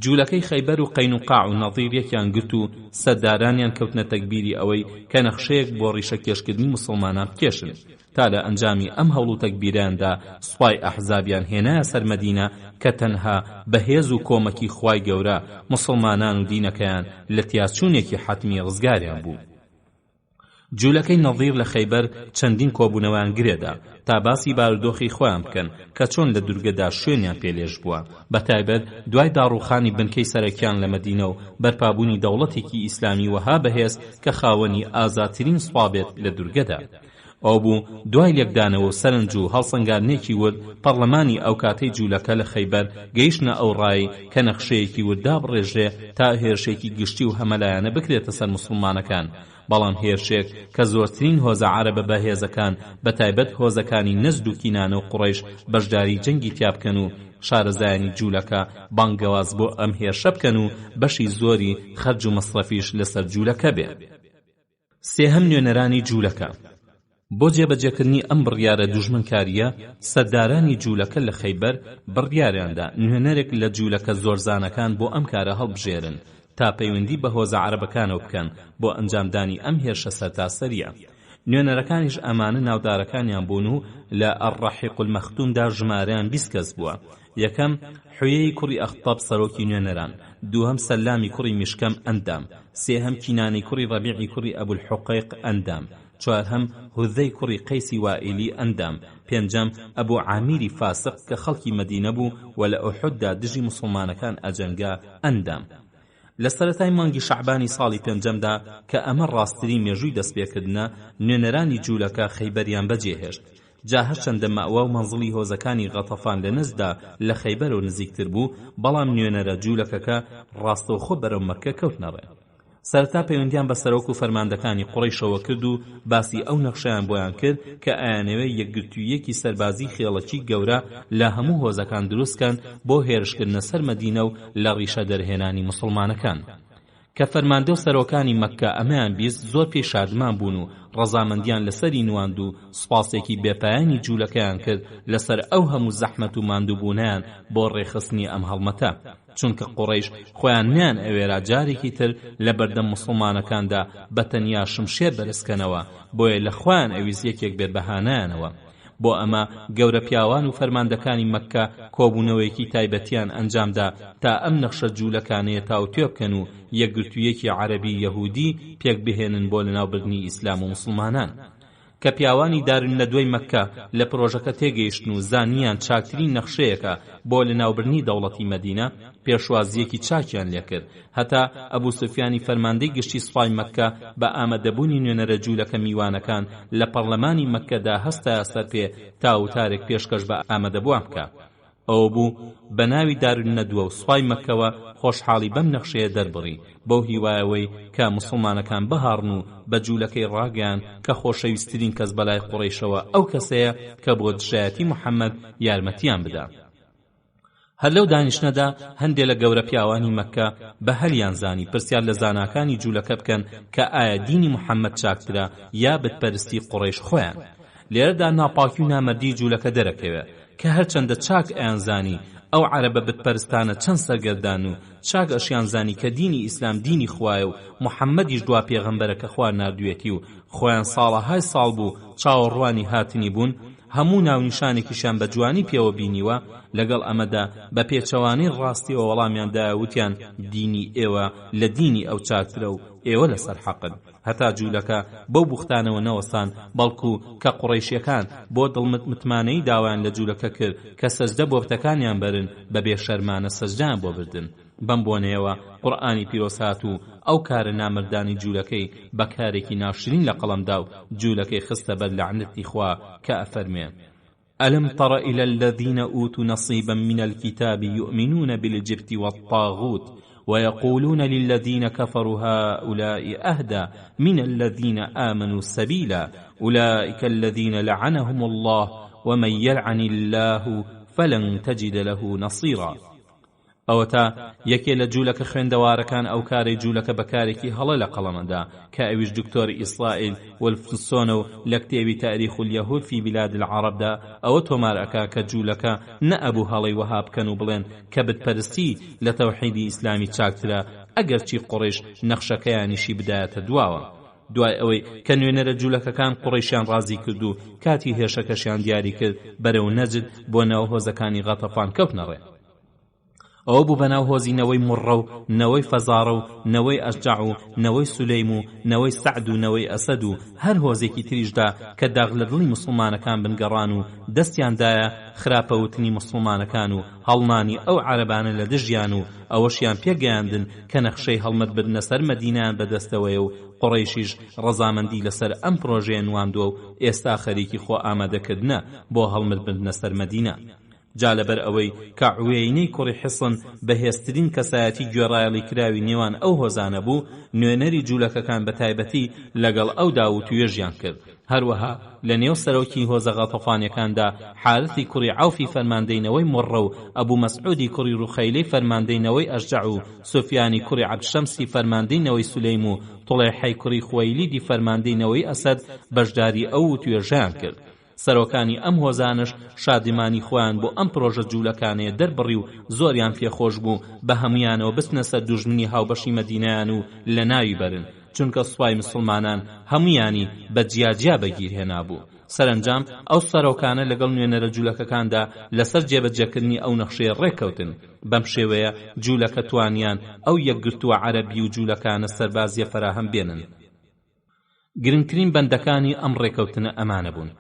[SPEAKER 1] جوولەکەی خەیبەر و قەینوقاع و نەظیر یەکیان گرت و سەردارانیان کەوتنە تەکبیری ئەوەی کە نەخشەیەک بۆ ڕیشە کێشکردنی موسڵمانان بکێشن، تا لە ئەنجامی ئەم هەوڵ و تەکبیراندا سوپای ئەحزابیان هێنایە سەر مەدینە کە تەنها بەهێز و کۆمەکی خوای گەورە موسڵمانان و دینەکەیان لە تیاچوونێکی حەتمی ڕزگاریان بوو. جوولەکەی نەظیر لە خەیبەر چەندین کۆبوونەوەیان گرێدا تا باسی بارودۆخی خۆیان بکەن کە چۆن لە دوورگەدا شوێنیان پێلێژ بووە، بەتایبەت دوای داڕوخانی بنکەی سەرەکیان لە مەدینە و بەرپابوونی دەوڵەتێکی ئیسلامی وەها بەهێز کە خاوەنی ئازاترین سوابێت لە دوورگەدا. ئەو بوو دوای لێکدانەوە و سەرنج و هەڵسەنگاندنێکی ورد پەرلەمانی ئەو کاتەی جوولەکە لە خەیبەر گەیشتنە ئەو ڕای کە نەخشەیەکی وردا بڕێژێ تا هێرشێکی گشتی و هەمەلایەنە بکرێتە سەر موسڵمانەکان. بەڵام هێرشێک کە زۆرترین هۆزە عەرەبە بەهێزەکان بەتایبەت هۆزەکانی نەجد و کینانە و قوڕەیش بەشداری جەنگی تیا بکەن و شارەزایانی جوولەکە بانگەواز بۆ ئەم هێرشە بکەن و بەشی زۆری خەرج و مەصرەفیش لەسەر جوولەکە بێ. سێهەم نوێنەرانی جوولەکە. بۆ جێبەجێکردنی ئەم بڕیارە دوژمنکاریە سەردارانی جوولەکە لە خەیبەر بڕیاریاندا نوێنەرێک لە جوولەکە زۆرزانەکان بۆ ئەم کارە هەڵبژێرن تا پەیوەندی بە هۆزە عەرەبەکانەوە بکەن بۆ ئەنجامدانی ئەم هێرشە سەرتاسەریە. نوێنەرەکانیش ئەمانە ناودارەکانیان بوون و لە ئەڕەحیق المەختومدا ژمارەیان 20 کەس بووە. یەکەم حویەی کوڕی ئەخطەب سەرۆکی نوێنەران، دووهەم سەلامی کوڕی میشکەم ئەندام، سێهەم کینانی کوڕی ڕەبیعی کوڕی ئەبولحوقەیق ئەندام، چوارهەم هوذەی کوڕی قەیسی وائیلی ئەندام، پێنجەم ئەبوو عامیری فاسق کە خەڵکی مەدینە بوو و لە ئوحوددا دژی موسڵمانەکان ئەجەنگا ئەندام. لە سەرەتای مانگی شەعبانی ساڵی پێنجەمدا کە ئەمە ڕاستترین مێژووی دەستپێکردنە نوێنەرانی جوولەکە خەیبەریان بەجێهێشت. جا هەرچەندە مەئوە و مەنزڵی هۆزەکانی غەتەفان لە نزدا لە خەیبەرەوە نزیکتر بوو، بەڵام نوێنەرە جوولەکەکە ڕاستەوخۆ بەرەو مەککە کەوتنەڕێ. سەرەتا پەیوەندیان بە سەرۆک و فەرماندەکانی قوڕەیشەوە کرد و باسی ئەو نەخشەیان بۆیان کرد کە ئایانەوێ یەکگرتوویەکی سەربازی خێڵەکی گەورە لە هەموو هۆزەکان دروستکەن بۆ هێرشکردنە سەر مەدینە و لە ڕیشە دەرهێنانی موسڵمانەکان. کە فەرماندە و سەرۆکانی مەککە ئەمەیان بیست زۆر پێی شادمان بوون و ڕەزامەندیان لەسەری نواند و سوپاسێکی بێپایانی جوولەکەیان کرد لەسەر ئەو هەموو زەحمەت و ماندووبوونیان بۆ ڕێخستنی ئەم هەڵمەتە، چونکە قوڕەیش خۆیان نیان ئەوێرا جارێکی تر لە بەردەم موسڵمانەکاندا بەتەنیا شمشێر بەرزکەنەوە، بۆیە لە خۆیان ئەویز یەکێک بێت بەهانایانەوە. بۆ ئەمە گەورە پیاوان و فەرماندەکانی مەککە کۆبوونەوەیەکی تایبەتیان ئەنجامدا تا ئەم نەخشە جوولەکانەیە تاوتوێ بکەن و یەکگرتوویەکی عەرەبی یەهودی پێک بهێنن بۆ لەناوبردنی ئیسلام و موسڵمانان. کە پیاوانی دارن لە دوای مەککە لە پرۆژەکە تێگەیشتن و زانیان چاکترین نەخشەیەکە بۆ لەناوبردنی دەوڵەتی مەدینە، پێشوازیەکی چاکیان لێکرد، هەتا ئەبوو سوفیانی فەرماندەی گشتی سوپای مەککە بە ئامادەبوونی نوێنەرە جوولەکە میوانەکان لە پەرلەمانی مەککەدا هەستایە سەر پێ تا وتارێک پێشکەش بە ئامادەبووان بکە. ئەو بوو بە ناوی دارالنەدوە و سوپای مەککەوە خۆشحاڵی بەم نەخشەیە دەربڕی بەو هیوایەوەی کە موسڵمانەکان بەهاڕن و بە جوولەکەی ڕاگەیان کە خۆشەویستترین کەس بەلای قوڕەیشەوە ئەو کەسەیە کە بۆ دژایەتی موحەممەد یارمەتیان بدا. هەر لەو دانیشتنەدا هەندێک لە گەورە پیاوانی مەککە بە هەلیان زانی پرسیار لە زاناکانی جوولەکە بکەن کە ئایا دینی موحەممەد چاکترە یا بتپەرستی قوڕەیش خۆیان. لێرەدا ناپاکی و نامەردی جوولەکە دەرەکەوێت کە هەرچەندە چاک ئەیانزانی ئەو عەرەبە بتپەرستانە چەند سەرگەردان و چاک ئەشیان زانی کە دینی ئیسلام دینی خوایە و موحەممەدیش دوا پێغەمبەرەکە خوا نردوێتی و خۆیان ساڵەهای ساڵ بوو چاوەڕوانی هاتنی بوون، هەموو ناونیشانێکیشان بە جوانی پێوە بینیوە. لەگەڵ ئەمەدا بە پێچەوانەی ڕاستیەوە وەڵامیاندا وتیان دینی ئێوە لە دینی ئەو چاکترە و ئێوە لەسەر حەقن. هەتا جوولەکە بەو بوختانەوە نەوەسان، بەڵکو کە قوڕەیشیەکان بۆ دڵمتمانەی داوایان لە جوولەکە کرد کە سەجدە بۆ بتەکانیان بەرن بە بێشەرمانە سەجدەیان بۆ بردن. بەم بۆنەیەوە قورئانی پیرۆزهات و ئەو کارە نامردانی جوولەکەی بەکارێکی ناشرین لە قەڵەمدا و جوولەکەی خستە بەر لەعنەتی خوا کە ئەفەرمێ: ألم تر إلى الذين أوتوا نصيبا من الكتاب يؤمنون بالجبت والطاغوت ويقولون للذين كفروا هؤلاء أهدى من الذين آمنوا سبيلا أولئك الذين لعنهم الله ومن يلعن الله فلن تجد له نصيرا. ئەوە تا یەکێ لە جوولەکە خوێندەوارەکان ئەو کارەی جوولەکە بەکارێکی هەڵە لە قەڵەمەدا کە ئەویش دکتۆری ئیسرائیل وەلفسۆنە و لە کتێبی تاریخ اليهود في بلاد العربدا ئەوە تۆمار ئەکا کە جوولەکە نەئەبوو هەڵەی وەها بکەن و بڵێن کە بتپەرستی لە تەوحیدی ئیسلامی چاکترە ئەگەرچی قوڕیش نەخشەکەیانیشی بدایەتە دواوە. دوای ئەوەی کە نوێنەرە جوولەکەکان قوڕیشیان ڕازی کرد و کاتی هێرشەکەشیان دیاری کرد بەرەو نەجد بۆ ناو هۆزەکانی غەتەفان کەوتنەڕێ. ئەوە بوو بەناو هۆزی نەوەی مڕە و نەوەی فەزارە و نەوەی ئەشجع و نەوەی سولەیم و نەوەی سەعد و نەوەی ئەسەد و هەر هۆزێکی تریشدا کە داغ لە دڵی موسڵمانەکان بنگەڕان و دەستیاندایە خراپەوتنی موسڵمانەکان و هەڵنانی ئەو عەرەبانە لە دژیان و ئەوەشیان پێگەیاندن کە نەخشەی هەڵمەت بدنە سەر مەدینەیان بەدەستەوەیە و قوڕەیشیش ڕەزامەندی لەسەر ئەم پرۆژەیە نواندووە و ئێستا خەریکی خۆ ئامادەکردنە بۆ هەڵمەت بدنە سەر مەدینە. جا لەبەر ئەوەی کە عوێینەی کوڕی حیسن بەهێزترین کەسایەتی گوێڕایەڵی کراوی نێوان ئەو هۆزانە بوو، نوێنەری جوولەکەکان بە تایبەتی لەگەڵ ئەودا و توێژیان کرد. هەروەها لە نێو سەرۆکی هۆزە غەتەفانیەکاندا حارثی کوڕی عەوفی فەرماندەینەوەی مڕە و ئەبوو مەسعودی کوڕی ڕوخەیلەی فەرماندەینەوەی ئەشجع و سوفیانی کوڕی عەبدشەمسی فەرماندەینەوەی سولەیم و توڵێحەی کوڕی خوەیلیدی فەرماندەینەوەی ئەسەد بەشداری ئەو و توێژیان کرد. سەرۆکانی ئەم هۆزانش شادیمانی خۆیان بۆ ئەم پرۆژە جوولەکانەیە دەربڕی و زۆریان پێخۆش بوو بە هەمویانەوە بستنە سەر دوژمنی هاوبەشی مەدینەیان و لە ناوی بەرن، چونکە سوپای مسڵمانان هەمویانی بە جیاجیا بەگیرهێنا بوو. سەرنجام ئەو سەرۆکانە لەگەڵ نوێنەرە جوولەکەکاندا لەسەر جێبەجێکردنی ئەو نەخشەیە ڕێککەوتن. بەم شێوەیە جوولەکە توانیان ئەو یەکگرتووە عەرەبی و جوولەکانە سەربازیە فەراهەم بێنن. گرنگترین بەندەکانی ئەم ڕێککەوتنە ئەمانە بوون: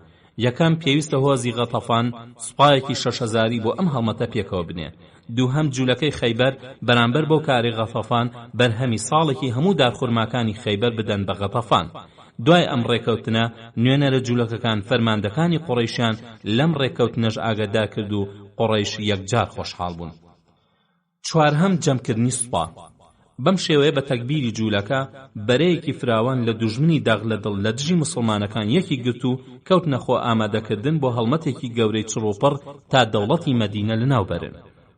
[SPEAKER 1] یەکەم پێویستە هۆزی غەتەفان سوپایەکی 6,000 بۆ ئەم هەڵمەتە پێکەوە بنێ. دووهەم جوولەکەی خەیبەر بەرامبەر بەو کاری غەتەفان بەرهەمی ساڵێکی هەموو دارخورماکانی خەیبەر بدەن بە غەتەفان. دوای ئەم ڕێکەوتنە نوێنەرە جوولەکەکان فەرماندەکانی قوڕەیشیان لەم ڕێکەوتنەش ئاگادار کرد و قوڕەیش یەکجار خۆشحاڵ بوون. چوارهەم جەمکردنی سوپا. بەم شێوەیە بە تەکبیری جوولەکە بەرەیەکی فراوان لە دوژمنی داغ لە دڵ لە دژی مسڵمانەکان یەکی گرت و کەوتنە خۆ ئامادەکردن بۆ هەڵمەتێکی گەورەی چڕوپڕ تا دەوڵەتی مەدینە لەناوبەرن.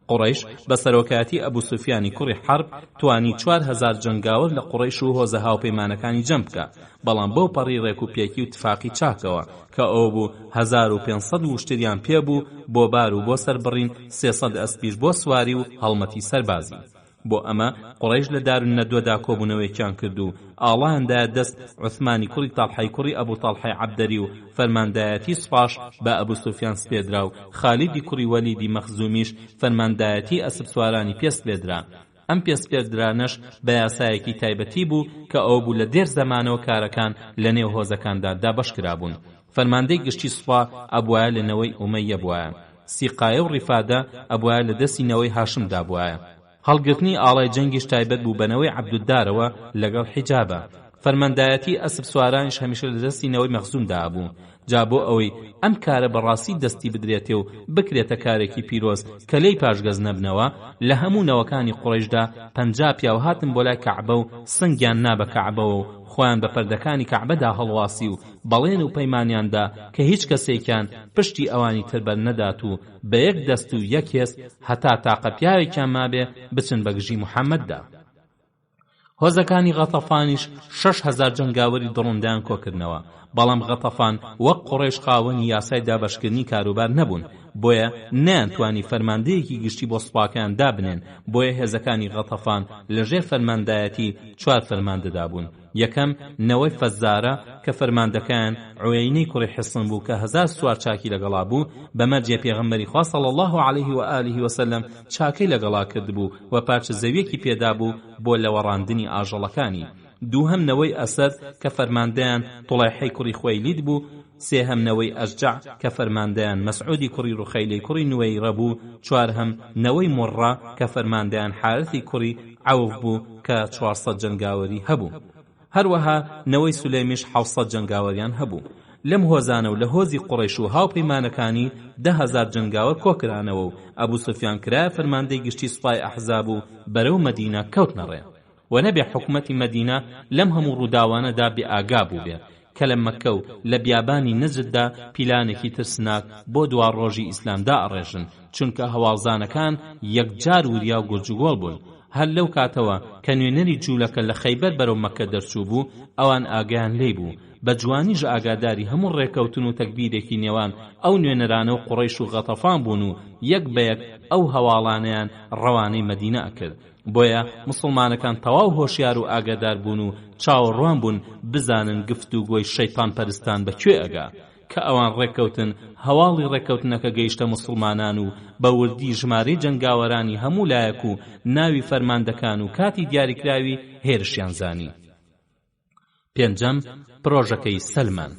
[SPEAKER 1] قوڕەیش بە سەرۆکایەتی ئەبوو سوفیانی کوڕی حەرب توانی 4,000 جەنگاوەر لە قوڕەیش و هۆزە هاوپەیمانەکانی جەم بکە، بەڵام بەو پەڕی ڕێک و پێکی و تفاقی چاکەوە کە ئەوە بوو 1500 وشتریان پێبوو بۆ بار و بۆ سەربڕین 300 ئەسپیش بۆ سواری و هەڵمەتی سەربازی. بۆ ئەمە قوڕەیش لە دارون نەدوەدا کۆبوونەوەیەکیان کرد و ئاڵایاندایە دەست عوثمانی کوڕی تاڵحەی کوڕی ئەبوو تاڵحەی عەبدەری و فەرماندایەتی سوپاش بە ئەبوو سوفیان سپێدرا و خالیدی کوڕی وەلیدی مەخزومیش فەرماندایەتی ئەسب سوارانی پێسپێدرا. ئەم پێسپێدرانەش بە یاسایەکی تایبەتی بوو کە ئەو بوو لە دێر زەمانەوە کارەکان لە نێو هۆزەکاندا دابەشکرابوون. فەرماندەی گشتی سوپا ئەبوایە لە نەوەی ئومەیە بوایە. سیقایە و ڕیفادە ئەبوایە لە دەستی نەوەی هاشمدا بوایە. هەڵگرتنی ئاڵای جەنگیش تایبەت بوو بەنەوەی عەبدودارەوە لەگەڵ حیجابە. فەرماندایەتی ئەسب سوارانیش هەمیشە لە دەستی نەوەی مەخزومدا بوو. جا بۆ ئەوەی ئەم کارە بەڕاستی دەستی بدرێتێ و بکرێتە کارێکی پیرۆز کە لێی پاشگەز نەبنەوە، لە هەموو نەوەکانی قوڕەیشدا 50 پیاو هاتن بۆ لای کەعبە و سنگیان نا بە کەعبەوە و خۆیان بە پەردەکانی کەعبەدا هەڵواسی و بەڵێن و پەیمانیاندا کە هیچ کەسێکیان پشتی ئەوانی تر بەر نەدات و بە یەک دەست و یەک هێز هەتا تاقە پیاوێکیان مابێ بچن بە گژی موحەممەددا. هۆزەکانی غەتەفانیش 6,000 جەنگاوەری دڕندیان کۆکردنەوە، بەڵام غەتەفان وەک قوڕێش خاوەنی یاسای دابەشکردنی کاروبار نەبوون، بۆیە نەیانتوانی فەرماندەیەکی گشتی بۆ سوپاکەیان دابنێن. بۆیە هێزەکانی غەتەفان لەژێر فەرماندایەتی 4 فەرماندەدا بوون. یەکەم نەوەی فەزارە کە فەرماندەکان عوێینەی کوڕی حیسن بوو کە 1000 سوار چاکی لەگەڵا بوو، بەمەرجێ پێغەمبەری خوا صلی الله علیه و آله و سلم چاکەی لەگەڵا کرد بوو و پارچە زەویەکی پێدا بوو بۆ لەوەڕاندنی ئاژەڵەکانی. دووهەم نەوەی ئەسەد کە فەرماندەیان توڵایحەی کوڕی خوەیلید بوو. سێهەم نەوەی ئەشجع کە فەرماندەیان مەسعودی کوڕی ڕوخەیلەی کوڕی نوێیرە بوو. چوارهەم نەوەی مڕە کە فەرماندەیان حارثی کوڕی عەوف بوو کە 400 جەنگاوەری هەبوو. هەروەها نەوەی سولەیمیش 700 جەنگاوەریان هەبوو. لەم هۆزانە و لە هۆزی قوڕەیش و هاوپەیمانەکانی 10,000 جەنگاوەر کۆکرانەوە و ئەبوو سوفیان کرایە فەرماندەی گشتی سوپای ئەحزاب و بەرەو مەدینە کەوتنەڕێ و نەبێ حکومەتی مەدینە لەم هەموو ڕووداوانەدا بێئاگا بوو بێ کە لە مەککە و لە بیابانی نەجددا پیلانێکی ترسناک بۆ دوار ڕۆژی ئیسلامدا ئەڕێژن، چونکە هەواڵزانەکان یەکجار وریا و گۆرجگۆڵ بوون. هەر لەو کاتەوە کە نوێنەری جوولەکە لە خەیبەر بەرەو مەککە دەرچوو بوو، ئەوان ئاگیان لێی بوو. بە جوانیش ئاگاداری هەموو ڕێکەوتن و تەکبیرێکی نێوان ئەو نوێنەرانە و قوڕەیش و غەتەفان بوون و یەک بە یەک ئەو هەواڵانەیان ڕەوانەی مەدینە ئەکرد. بۆیە مسڵمانەکان تەواو هۆشیار و ئاگادار بوون و چاوەڕوان بوون بزانن گفت و گۆی شەیطان پەرستان بەکوێ ئەگا. کە ئەوان ڕێککەوتن هەواڵی ڕێککەوتنەکە گەیشتە موسڵمانان و بە وردی ژمارەی جەنگاوەرانی هەموو لایەک و ناوی فەرماندەکان و کاتی دیاریکراوی هێرشیان زانی. پێنجەم، پرۆژەکەی سەلمان.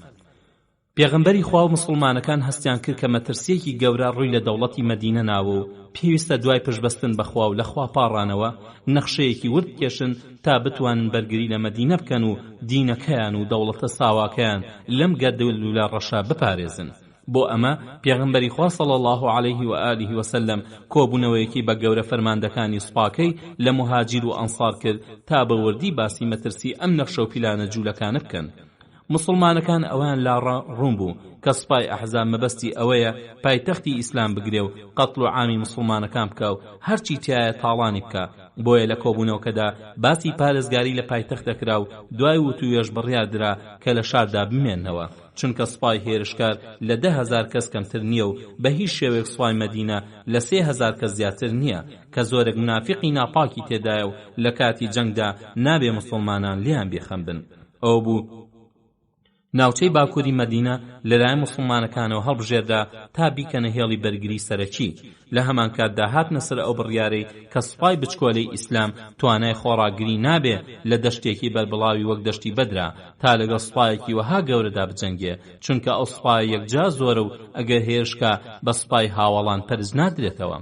[SPEAKER 1] پێغەمبەری خوا و مسڵمانەکان هەستیان کرد کە مەترسیەکی گەورە ڕووی لە دەوڵەتی مەدینە ناوە و پێویستە دوای پشبەستن بەخوا و لە خوا پاڕانەوە نەخشەیەکی ورد کێشن تا بتوانن بەرگری لە مەدینە بکەن و دینەکەیان و دەوڵەتە ساواکەیان لەم گەردەلوولە ڕەشە بپارێزن. بۆ ئەمە پێغەمبەری خوا صلی الله علیه و آله و سلم کۆبوونەوەیەکی بە گەورە فەرماندەکانی سوپاکەی لە مهاجیر و ئەنسار کرد تا بە وردی باسی مەترسی ئەم نەخشە و پیلانە جوولەکانە بکەن. مسلمانەکان ئەوان لا ڕوون بوو کە سوپای ئەحزاب مەبەستی ئەوەیە پایتەختی ئیسلام بگرێ و قەتڵ و عامی مسلمانەکان بکە و هەرچی تایە تاڵانی بکە. بۆیە لە کۆبوونەوەکەدا باسی پارێزگاری لە پایتەخت دەکرا و دوای وتوێژ بڕیاردرا کە لە شاردا بمێننەوە، چونکە سوپای هێرشکار لە 10,000 کەس کەمتر نییە و بە هیچ شێوەیەک سوپای مەدینە لە 3,000 کەس زیاتر نییە کە زۆرێک منافقی ناپاکی تێدایە و لە کاتی جەنگدا نابێ مسلمانان لیان بێخەم بن. ئەو بوو ناوچەی باکووری مەدینە لەلایەن مسلمانەکانەوە هەڵبژێردا تا بیکەنە هێڵی بەرگری سەرەکی. لە هەمان کاتدا هاتنە سەر ئەو بڕیارەی کە سوپای بچکۆلەی ئیسلام توانای خۆڕاگری نابێ لە دەشتێکی بەربڵاوی وەک دەشتی بەدرا تا لەگەڵ سوپایەکی وەها گەورەدا بجەنگێ، چونکە ئەو سوپای یەکجا زۆرە و ئەگەر هێرشکە بە سوپای هاوڵان پەرز نادرێتەوە.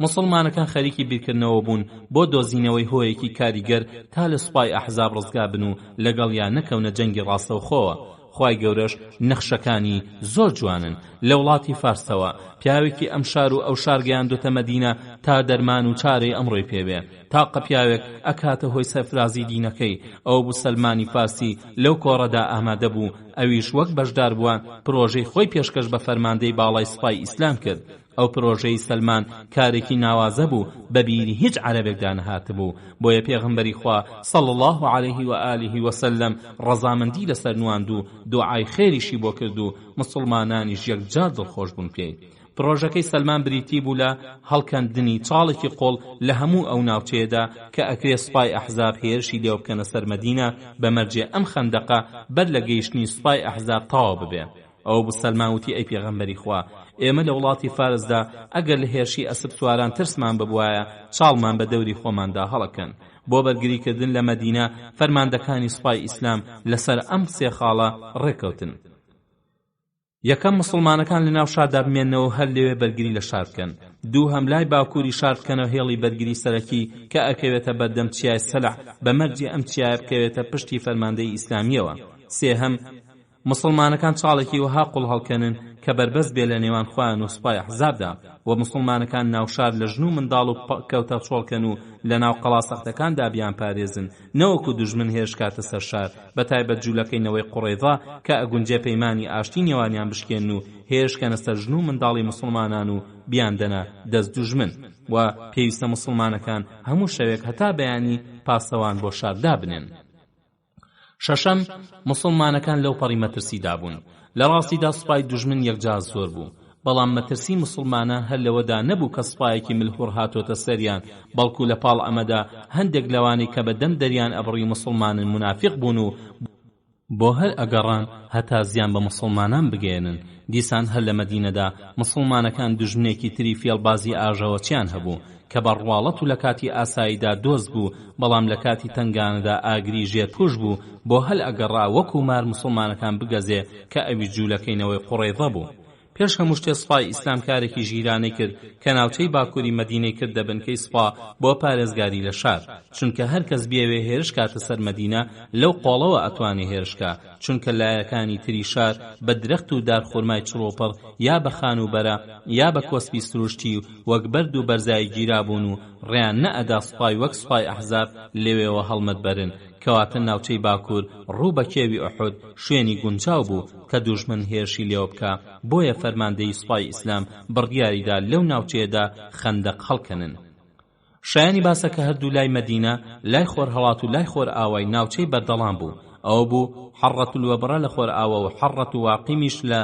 [SPEAKER 1] مسلمانەکان خەریکی بیرکردنەوە بوون بۆ دۆزینەوەی هۆیەکی کاریگەر تا لە سوپای ئەحزاب ڕزگا بن و لەگەڵیان نەکەونە جەنگی ڕاستەوخۆوە. خوای گەورەش نەخشەکانی زۆر جوانن. لە وڵاتی فارسەوە پیاوێکی ئەم شار و ئەو شار گەیاندۆتە مەدینە تا دەرمان و چارەی ئەمڕۆی پێوێ. تاقە پیاوێک ئەکاتە هۆی سەرفرازی دینەکەی. ئەو بوو سەلمانی فارسی لەو کۆڕەدا ئامادە بوو ئەویش وەک بەشدار بووان پرۆژەی خۆی پێشکەش بە فەرماندەی باڵای سوپای ئیسلام کرد. ئەو پرۆژەی سەلمان کارێکی ناوازە بوو، بەبیری هیچ عەرەبێکدا نەهاتبوو. بۆیە پێغەمبەری خوا صلی الله علیه و آله و سلم ڕەزامەندی لەسەر نواند و دوعای خێریشی بۆ کرد و مسلمانانیش یەکجار دڵخۆش بوون پێی. پرۆژەکەی سەلمان بریتی بوو لە هەڵکەندنی چاڵێکی قۆڵ لە هەموو ئەو ناوچەیەدا کە ئەکرێ سوپای ئەحزاب هێرشی لێو بکەنە سەر مەدینە بەمەرجێ ئەم خەندەقە بەر لە گەیشتنی سوپای ئەحزاب تەواو ببێ. ئەو بوو سەلمان وتی ئەی پێغەمبەری خوا، ئێمە لە وڵاتی فارسدا ئەگەر لە هێرشی ئەسب سواران ترسمان ببوایە چاڵمان بە دەوری خۆماندا هەڵەکەن. بۆ بەرگریکردن لە مەدینە فەرماندەکانی سوپای ئیسلام لەسەر ئەم سێ خاڵە ڕێکەوتن. یەکەم مسلمانەکان لە ناو شاردا بمێننەوە هەر لەوێ بەرگری لە شار بکەن. دوو هەملای باکووری شار بکەنەوە هێڵی بەرگری سەرەکی کە ئەکەوێتە بەردەم چیای سەلح بەمەرجی ئەم چیایە بکەوێتە پشتی فەرماندەی ئیسلامیەوە. سێهەم مسلمانەکان چاڵێکی وەها قوڵ هەڵکەنن کە بەربەست بێ لە نێوان خۆیان و سوپای ئەحزابدا و مسلمانەکان ناوشار لە ژن و منداڵ و کەوتە چۆڵکەن و لە ناو قەڵاسەختەکاندا بیان پارێزن، نەوەکو دوژمن هێرش کاتە سەر شار، بەتایبەت جوولەکەینەوەی قوڕێضا کە ئەگونجێ پەیمانی ئاشتی نێوانیان بشکێن و هێرشکەنە سەر ژن و منداڵی مسلمانان و بیاندەنە دەست دوژمن. و پێویستە مسلمانەکان هەموو شەوێک هەتا بەیانی پاسەوان بۆ شاردا بنێن. شەشەم مسلمانەکان لەو پەڕی مەترسیدا بوون. لە ڕاستیدا سوپای دوژمن یەکجار زۆر بوو، بەڵام مەترسی مسلمانە هەر لەوەدا نەبوو کە سوپایەکی ملهوڕ هاتۆتە سەریان، بەڵکو لە پاڵ ئەمەدا هەندێک لەوانەی کە بەدەم دەریان ئەبڕی مسلمانن منافق بوون و بۆ هەر ئەگەڕان هەتا زیان بە مسلمانان بگێنن. دیسان هەر لە مەدینەدا مسلمانەکان دوژمنێکی تری فێڵبازی ئاژەوەچیان هەبوو کە بەڕواڵەت و لە کاتی ئاساییدا دۆست بوو، بەڵام لە کاتی تنگانەدا ئاگری ژێرپوش بوو بۆ هەل ئەگەڕا وەکو مار مسلمانەکان بگەزێ کە ئەوی جوولەکەینەوەی قوڕێضە بوو. پێش هەموو شتێ سوپای ئیسلام کارێکی ژیرانەی کرد کە ناوچەی باکووری مەدینەی کردە بنکەی سوپا بۆ پارێزگاری لە شار، چونکە هەر کەس بێوێ هێرش کاتە سەر مەدینە لەو قۆڵەوە ئەتوانێ هێرشکە، چونکە لایەکانی تری شار بە درەخت و دارخورمای چڵۆپڕ یا بە خانوبەرە یا بە کۆسپی سروشتی وەک بەرد و بەرزایی گیرابوون و ڕێیان نەئەدا سوپای وەک سوپای ئەحزاب لەوێوە هەڵمەت بەرن، کەواتە ناوچەی باکوور ڕوو بە کێوی ئوحود شوێنی گونجاو بوو کە دوژمن هێرشی لێوە بکە. بۆیە فەرماندەی سوپای ئیسلام بڕیاریدا لەو ناوچەیەدا خەندەق هەڵکەنن. شایانی باسە کە هەردوو لای مەدینە لای خۆر هەڵات و لای خۆر ئاوای ناوچەی بەردەڵام بوو. ئەوە بوو حەڕەت الوەبرە لە خۆر ئاوە و حەڕەت و واقیمیش لە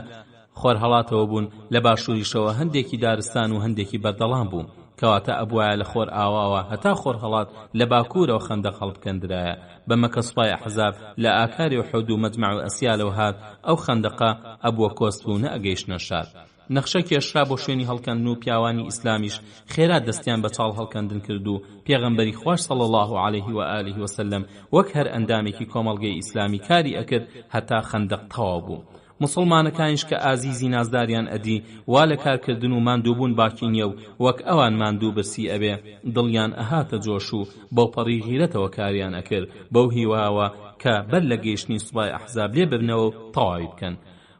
[SPEAKER 1] خۆر هەڵاتەوە بوون. لە باشووریشەوە هەندێکی دارستان و هەندێکی بەردەڵام بوو کەواتە ئەبوایە لە خۆر ئاواوە هەتا خۆر هەڵات لە باکوورەوە خەندەق هەڵبکەندرایە بەمەکە سوپای ئەحزاب لە ئاکاری ئوحود و مەجمع و ئەسیالەوە هات ئەو خەندەقە ئەبووە کۆست و نەئەگەیشتنە شار نەخشە کێشرا بۆ شوێنی هەڵکەندن و پیاوانی ئیسلامیش خێرا دەستیان بە چاڵ هەڵکەندن کرد و پێغەمبەری خوش صلی الله عليه و آله وسلم وەک هەر ئەندامێکی کۆمەڵگەی ئیسلامی کاری ئەکرد هەتا خەندەق تەواو بوو مسلمانەکانیش کە ئازیزی نازداریان ئەدی وا لە کارکردن و ماندووبوون باکی نییە و وەک ئەوان ماندوو برسی ئەبێ دڵیان ئەهاتە جۆش و بەو پەڕی غیرەتەوە کاریان ئەکرد بەو هیواوە کە بەر لە گەیشتنی سوپای ئەحزاب لێ ببنەوە و تەواوی بکەن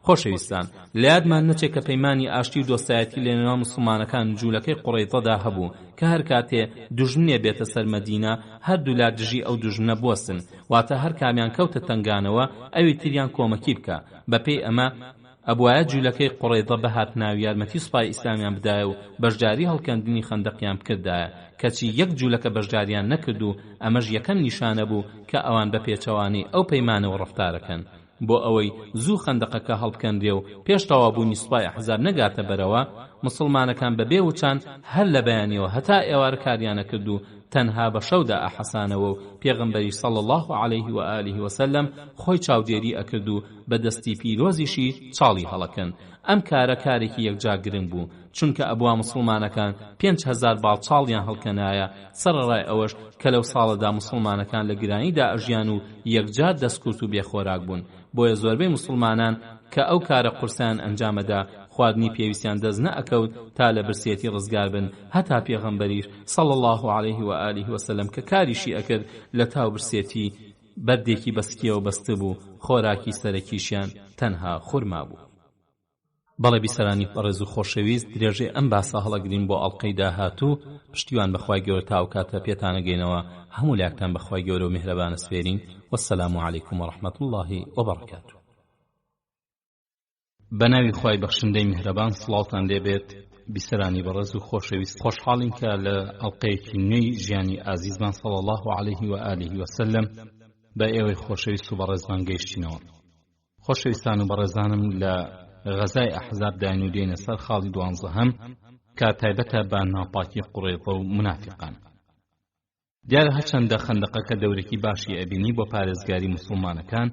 [SPEAKER 1] خۆشەویستان لە یادمان نەچێت کە پەیمانی ئاشتی و دۆستایەتی لە نێوان مسلمانەکان جوولەکەی قوڕەیضەدا هەبوو کە هەر کاتێ دوژمنێ بێتە سەر مەدینە هەردوو لا دژی ئەو دوژمنە بوەستن واتە هەر کامیان کەوتە تنگانەوە ئەوی تریان کۆمەکی بکە بەپێی ئەمە ئەبوایە جوولەکەی قوڕەیضە بەهات ناوی یارمەتی سوپای ئیسلامیان بدایە و بەشداری هەڵکەندنی خەندەقیان بکردایە کەچی یەک جوولەکە بەشداریان نەکرد و ئەمەش یەکەم نیشانە بوو کە ئەوان بە پێچەوانەی ئەو پەیمانەوە ڕەفتارەکەن بۆ ئەوەی زوو خەندەقەکە هەڵبکەندرێ و پێش تەوابوونی سوپای ئەحزاب نەگاتە بەرەوە مسلمانەکان بەبێ وچان هەر لە بەیانیەوە هەتا ئێوار کاریانە کرد و تەنها بە شەودا ئەحەسانەوە و پێغەمبەری صلی الله عليه و آله وسلم خۆی چاودێری ئەکرد و بەدەستی پیرۆزیشی چاڵی هەڵەکەن ئەم کارە کارێکی یەکجا گرنگ بوو چونکە ئەبوا مسلمانەکان 5000 باڵچاڵیان هەڵکەنایە سەرڕای ئەوەش کە لەو ساڵەدا مسلمانەکان لە گرانیدا ئەژیان و یەکجار دەستکوت و بێخۆراک بوون بۆیە زۆربەی مسلمانان کە ئەو کارە قورسیان ئەنجامەدا خواردنی پێویستیان دەست نەئەکەوت تا لە برسێتی ڕزگار بن هەتا پێغەمبەریش صلی الله عليه و آله وسلم کە کاریشی ئەکرد لە تاو برسێتی بەردێکی بەسکیەوە بەستە بوو خۆراکی سەرەکیشیان تەنها خورما بوو بەڵێ بیسەرانی بەڕێز و خۆشەویست درێژێ ئەم باسە هەڵەگرین بۆ ئەڵقەی داهاتوو پشتیوان بەخوای گەورە تا ئەو کاتە پێتانەگەینەوە هەموو لاکتان بەخوای گەورە و میهرەبانە سپێرین والسلام علیکم ورحمة الله وبركاته بەناوی خوای بەخشندەی میهرەبان سڵاوتان لێبێت بیسەرانی بەڕێز و خۆشەویست خۆشحاڵین کە لە ئەڵقەیەکی نوێی ژیانی ئازیزمان صلی الله عليه و آله وسلم بە ئێوەی خۆشەویست و بەڕێزمان گەیشتینەوە خۆشەویستان و بەڕێزانم لە غەزای ئەحزاب داین و دێنە سەر خاڵی 12 کە تایبەتە بە ناپاکی قوڕێضە و منافقان دیارە هەرچەندە خەندەقەکە دەورێکی باشی ئەبینی بۆ پارێزگاری مسلمانەکان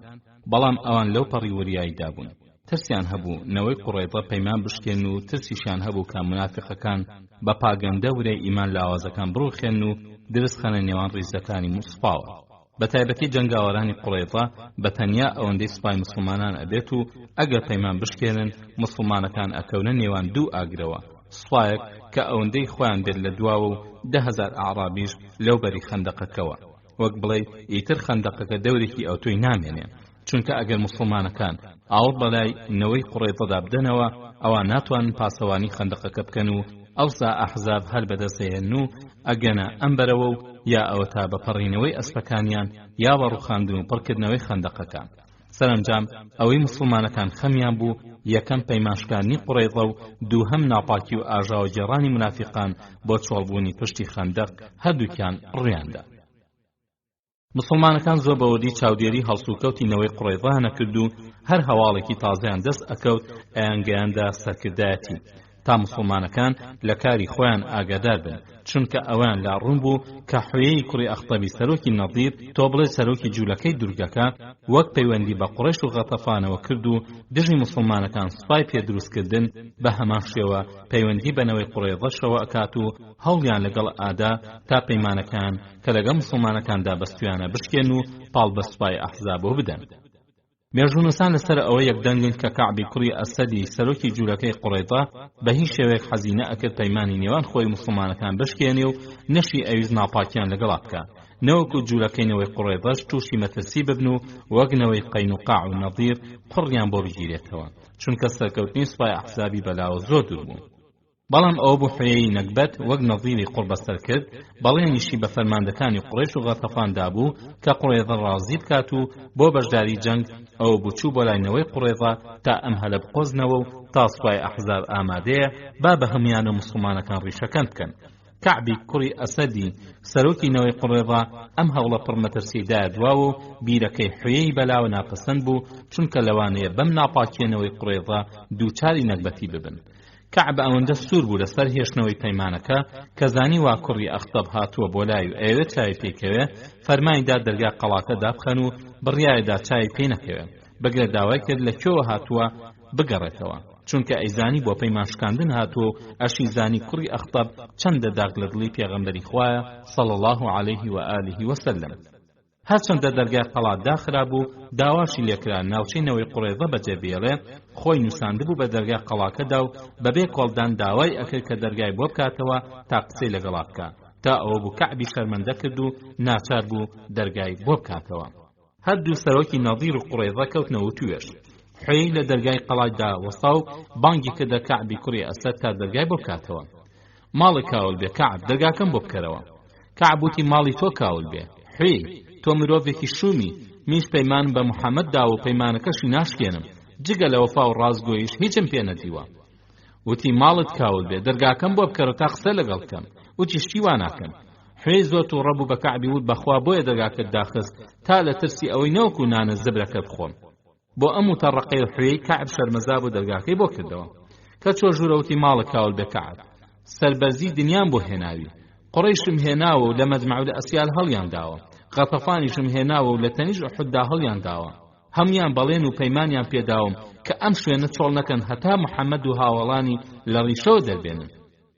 [SPEAKER 1] بەڵام ئەوان لەو پەڕی وریاییدا بوون ترسیان هەبوو نەوەی قوڕێضە پەیمان بشکێن و ترسیشیان هەبوو کە منافقەکان بە پاگەندە ورەی ئیمان لە ئاوازەکان بڕوخێن و درست خەنە نێوان ڕیزەکانی موسڵپاوە بە تایبەتی جەنگاوەرانی قوڕێضە بە تەنیا ئەوەندەی سوپای مسلمانان ئەبێت و ئەگەر پەیمان بشکێنن مسلمانەکان ئەکەونە نێوان دوو ئاگرەوە سوپایەک کە ئەوەندەی خۆیان دێت لە دواوە و 10,000 ئاعرابیش لەو بەری خەندەقەکەوە وەک بڵێ ئیتر خەندەقەکە دەورێکی ئەوتۆی نامێنێ چونکە ئەگەر مسلمانەکان ئاوڕ بەلای نەوەی قوڕێضەدا بدەنەوە ئەوان ناتوانن پاسەوانی خەندەقەکە بکەن و ئەوسا ئەحزاب هەر بەدەستێن و ئەگەنە ئەمبەرەوە و یا ئەوە تا بەپەڕینەوەی ئەسپەکانیان یا بە ڕوخاندن و پڕکردنەوەی خەندەقەکان سەرنجام ئەوەی مسلمانەکان خەمیان بوو یەکەم پەیمانشکانی قوڕێضە و دووهەم ناپاکی و ئاژاوە جێڕانی منافقان بۆ چۆڵبوونی پشتی خەندەق هەردووکیان ڕوویاندا مسلمانەکان زۆر بەوەدی چاودێری هەڵسوکەوتی نەوەی قوڕێضە نەکرد و هەر هەواڵێکی تازەیان دەست ئەکەوت ئەیانگەیاندا سەرکردایەتی تا مسلمانەکان لە کاری خۆیان ئاگادار بن چونکە ئەوان لا ڕوون بوو کە حوێی کوڕی ئەختەبی سەرۆکی نەضیر تۆ بڵێ سەرۆکی جوولەکەی دورگەکە وەک پەیوەندی بە قوڕەیش و غەتەفانەوە کرد و دژی مسلمانەکان سوپای پێدروستکردن بە هەمان شێوە پەیوەندی بەنەوەی قوڕێضەشەوە ئەکات و هەوڵیان لەگەڵ ئادا تا پەیمانەکان کە لەگەڵ مسلمانەکاندا بەستویانە بشکێن و پاڵ بە سوپای ئەحزابەوە بدەن مێژوونوسان لەسەر ئەوە یەکدەنگن کە کەعبی کوڕی ئەسەدی سەرۆکی جوولەکەی قوڕێضە بە هیچ شێوەیەک حەزی نەئەکرد پەیمانی نێوان خۆی مسلمانەکان بشکێنێ و نەشی ئەویست ناپاکیان لەگەڵا بکە نەوەکو جوولەکەینەوەی قوڕێضەش تووشی مەترسی ببن و وەگنەوەی قەینوقاع و نەضیر قڕیان بۆ بگیرێتەوە چونکە سەرکەوتنی سوپای ئەحزابی بەلاوە زۆر دوور بوو بەڵام ئەوە بۆ حوێی نەکبەت وەک نەضیری قوربەسەر کرد بەڵێنیشی بە فەرماندەکانی قوڕیش و غەتەفاندا بوو کە قوڕێضە ڕازی بکات و بۆ بەشداری جەنگ ئەو بچوو بۆ لاینەوەی قوڕێضە تا ئەم هەلە بقۆزنەوە و تا سوپای ئەحزاب ئامادەیە با بە هەمویانە مسلمانەکان ڕیشەکەن بکەن کەعبی کوڕی ئەسەدی سەرۆکی نەوەی قوڕێضە ئەم هەوڵە پڕمەترسیدایە دواوە و بیرەکەی حوێی بەلاوە ناپەسەند بوو چونکە لەوانەیە بەم ناپاکێنەوەی قوڕێضە دووچاری نەکبەتی ببن کەعب ئەوەندە سوور بوو لەسەر هێشتنەوەی پەیمانەکە کە زانی وا کوڕی ئەختەب هاتووە بۆ لای و ئەوێ چاوی پێکەوێ فەرمانیدا دەرگا قەڵاکە دابخەن و بڕیایەدا چاوی پێ نەکەوێ بەگرە داوای کرد لە کوێوە هاتووە بگەڕێتەوە چونکە ئەیزانی بۆ پەیمان شکاندن هاتووە ئەشی زانی کوڕی ئەختەب چەندە داغ لە دڵی پێغەمبەری خوایە صلی الله عليه و آله وسلم هەرچەندە دەرگای قەڵات داخرا بوو داواشی لێکرا ناوچینەوەی قوڕێزە بەجێبێڵێ خۆی نووساندبوو بە دەرگای قەڵاکەدا و بەبێ کۆڵدان داوای ئەکرد کە دەرگای بۆ بکاتەوە تا قسەی لەگەڵا بکە تا ئەوە بوو کەعبی شەرمەندە کرد و ناچار بوو دەرگای بۆ بکاتەوە هەردوو سەرۆکی نەظیر و قوڕێزە کەوتنەوە توێش حوێی لە دەرگای قەڵاتدا وەستا و بانگی کردە کەعبی کوڕی ئەسەد تا دەرگای بۆ بکاتەوە ماڵی کاول بێ کەعب دەرگاکەم بۆ بکەرەوە کەعب وتی ماڵی تۆ کاول بێ حوێی تۆ مرۆڤێکی شومی میش پەیمان بە محەممەد دا و پەیمانەکەشی ناشکێنم جگە لە وەفا و ڕازگۆیش هیچم پێ نەدیوە وتی ماڵت کاول بێ دەرگاکەم بۆ بکەرە تا قسە لەگەڵ بکەم وتی شتی وا ناکەم حوێی زۆر تووڕە بوو بە کەعبی وت بەخوا بۆیە دەرگاکەت داخست تا لە ترسی ئەوەی نەوەکو نانە زبرەکە بخۆم بۆ ئەم وتەڕەقەی حوێی کەعب شەرمەزا بوو دەرگاکەی بۆ کردەوە کە چۆ ژوورەوتی ماڵە کاول بێ کەعب سەربەرزی دنیام بۆ هێناوی قوڕیشم هێناوە و لە مەجمەع لە ئەسیال هەڵیان داوە غەتەفانیشم هێناوە و لە تەنیژ ئوحوددا هەڵیان داوە هەمویان بەڵێن و پەیمانیان پێداوم کە ئەم شوێنە چۆڵ نەکەن هەتا محەممەد و هاوڵانی لە ڕیشەوە دەربێنن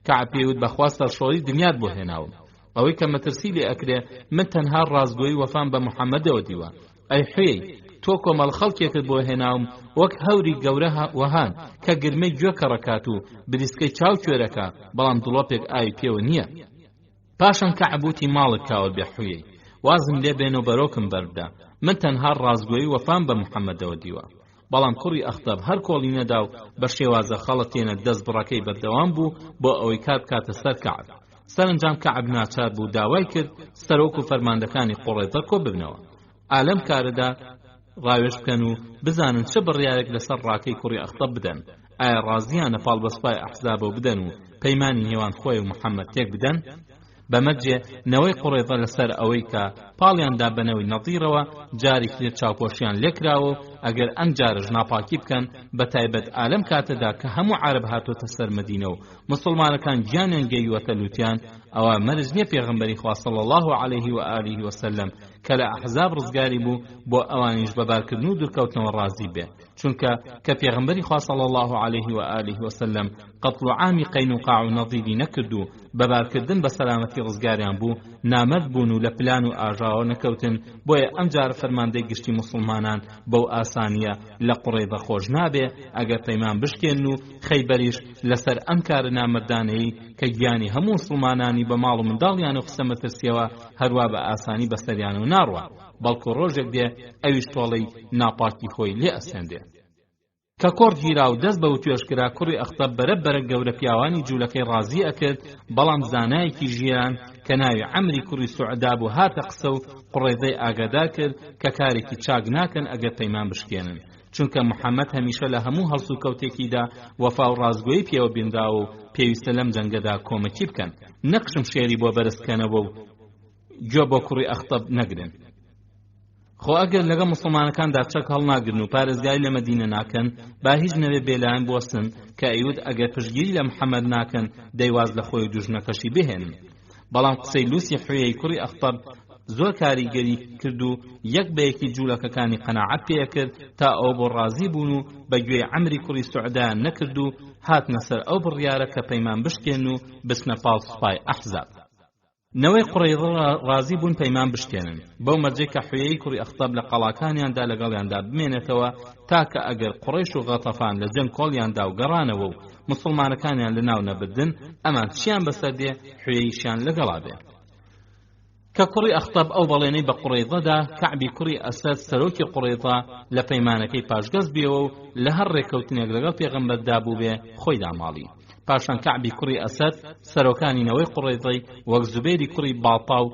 [SPEAKER 1] کەعب پێوت بەخوا سەرشۆڕی دنیات بۆ هێناوم ئەوەی کە مەترسی لێ ئەکرێ من تەنها ڕازگۆیی وەفام بە محەممەدەوە دیوە ئەی حوێی تۆ کۆمەڵ خەڵکێکت بۆ هێناوم وەک هەوری گەورە وەهان کە گرمەی گوێ کەڕەکات و بریسکەی چاو کوێرەکە بەڵام دڵۆپێک ئاوی پێوە نییە پاشان کەعب وتی ماڵت کاول بێ حوێی وازم لێ بێن و بەرۆکم بەردا من تەنها ڕازگۆیی وەفام بە محەممەدەوە دیوە بەڵام کوڕی ئەختەب هەر کۆڵی نەدا و بە شێوازە خەڵەتێنە دەست بڕەکەی بەردەوام بوو بۆ ئەوەی کات کاتە سەر کەعب سەرنجام کەعب ناچار بوو داوای کرد سەرۆک و فەرماندەکانی قوڕێزە کۆ ببنەوە ئالەم کارەدا ڕاوێش بکەن و بزانن چه بڕیارێک لەسەر ڕاکەی کوڕی ئەختەب بدەن ئایا ڕازیانە پاڵ بەسپای ئەحزابەوە بدەن و پەیمانی نێوان خۆی و محەممەد تێک بدەن بەمەجێ نەوەی قوڕێزە لەسەر ئەوەی کە پاڵیاندا بنەوەی نەظیرەوە جارێکی چاوپۆشیان لێکراوە ئەگەر ئەم جارش ناپاکی بکەن بە تایبەت ئالەم کاتەدا کە هەموو عەرب هاتۆتە سەر مەدینە و مسلمانەکان گیانیان گەیوەتە لوتیان ئەوە مەرج نییە پێغەمبەری خوا صلی الله عليه و آله وسلم کە لە ئەحزاب ڕزگاری بوو بۆ ئەوانیش بەبارکردن و دوورکەوتنەوە ڕازی بێ چونکە کە پێغەمبەری خوا صلی الله عليه و آله وسلم قەتڵ و عامی قەینوقاع و نەضیری نەکرد و بەبارکردن بە سەلامەتی ڕزگاریان بوو نامەرد بوون و لە پلان و ئاژاوە نەکەوتن بۆیە ئەم جار فەرماندەی گشتی مسلمانان بەو ئاسانیە لە قوڕێزە خۆش نابێ ئەگەر پەیمان بشکێن و خەیبەریش لەسەر ئەم کارە نامەردانەیی کە گیانی هەموو مسلمانانی بە ماڵ و منداڵیان و قسە مەترسیەوە هەروە بە ئاسانی بەسەریان و ناڕوە بەڵکو ڕۆژێک دێ ئەویش تۆڵەی ناپاکی خۆی لێ ئەسێندێ کە کۆڕ گیرا و دەست بە وتوێشکرا کوڕی ئەختەب بەرە گەورە پیاوانی جوولەکەی ڕازی ئەکرد بەڵام زانایەکی ژیان کە ناوی عەمری کوڕی سوعدا بوو هاتە قسە و قوڕێزەی ئاگادار کرد کە کارێکی چاک ناکەن ئەگەر پەیمان بشکێنن چونکە محەممەد هەمیشە لە هەموو هەڵسو کەوتێکیدا وەفا و ڕازگۆیی پێوە بینراوە و پێویستە لەم جەنگەدا کۆمەکی بکەن نەقشم شێری بۆ بەرزکەنەوە و گوێ بۆ کوڕی ئەختەب نەگرن خۆ ئەگەر لەگە مسلمانەکاندا چەک هەڵناگرن و پارێزگای لە مەدینە ناکەن با هیچ نەوێ بێلایەن بوەستن کە ئەیود ئەگەر پشتگیری لە محەممەد ناکەن دەیواز لە خۆی دوژنەکەشی بهێنن بەڵام قسەی لوسی حوێی کوڕی ئەختەب زۆر کاریگەری کرد و یەک بەیەکی جوولەکەکانی قەناعەت پێ کرد تا ئەو بۆ ڕازی بوون و بەگوێی عەمری کوڕی سوعدایان نەکرد و هاتنە سەر ئەو بڕیارە کە پەیمان بشکێن و بچنە پاڵ سوپای ئەحزاب نەوەی قوڕێزە ڕازی بوون پەیمان بشکێنن بەو مەرجەی کە حوێی کوڕی ئەختەب لە قەڵاکانیاندا لەگەڵیاندا بمێنێتەوە تاکە ئەگەر قوڕیش و غەتەفان لە جەنگ کۆڵیاندا و گەڕانەوە و مسلمانەکانیان لەناو نەبردن ئەمان چیان بەسەر دێ حوێیشیان لەگەڵا بێ کە کوڕی ئەختەب ئەو بەڵێنەی بە قوڕێزەدا کەعبی کوڕی ئەسەد سەرۆکی قوڕێزە لە پەیمانەکەی پاشگەز بێەوە و لە هەر ڕێکەوتنێک لەگەڵ پێغەمبەردا بوو بێ خۆی داماڵی پاشان کەعبی کوڕی ئەسەد سەرۆکانی نەوەی قوڕێزەی وەک زوبەیری کوڕی باڵتا و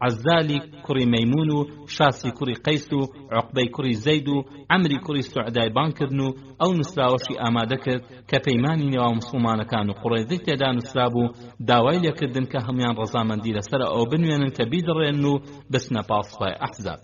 [SPEAKER 1] عەزالی کوڕی مەیمون و شاسی کوڕی قەیس و عوقبەی کوڕی زەید و عەمری کوڕی سوعدای بانکردن و ئەو نووسراوەشی ئامادە کرد کە پەیمانی نێوان مسلمانەکان و قوڕێزەی تێدا نووسرا بوو داوای لێکردن کە هەمویان ڕەزامەندی لەسەر ئەو بنوێنن کە بیدڕێن و بچنە پاڵ سوپای ئەحزاب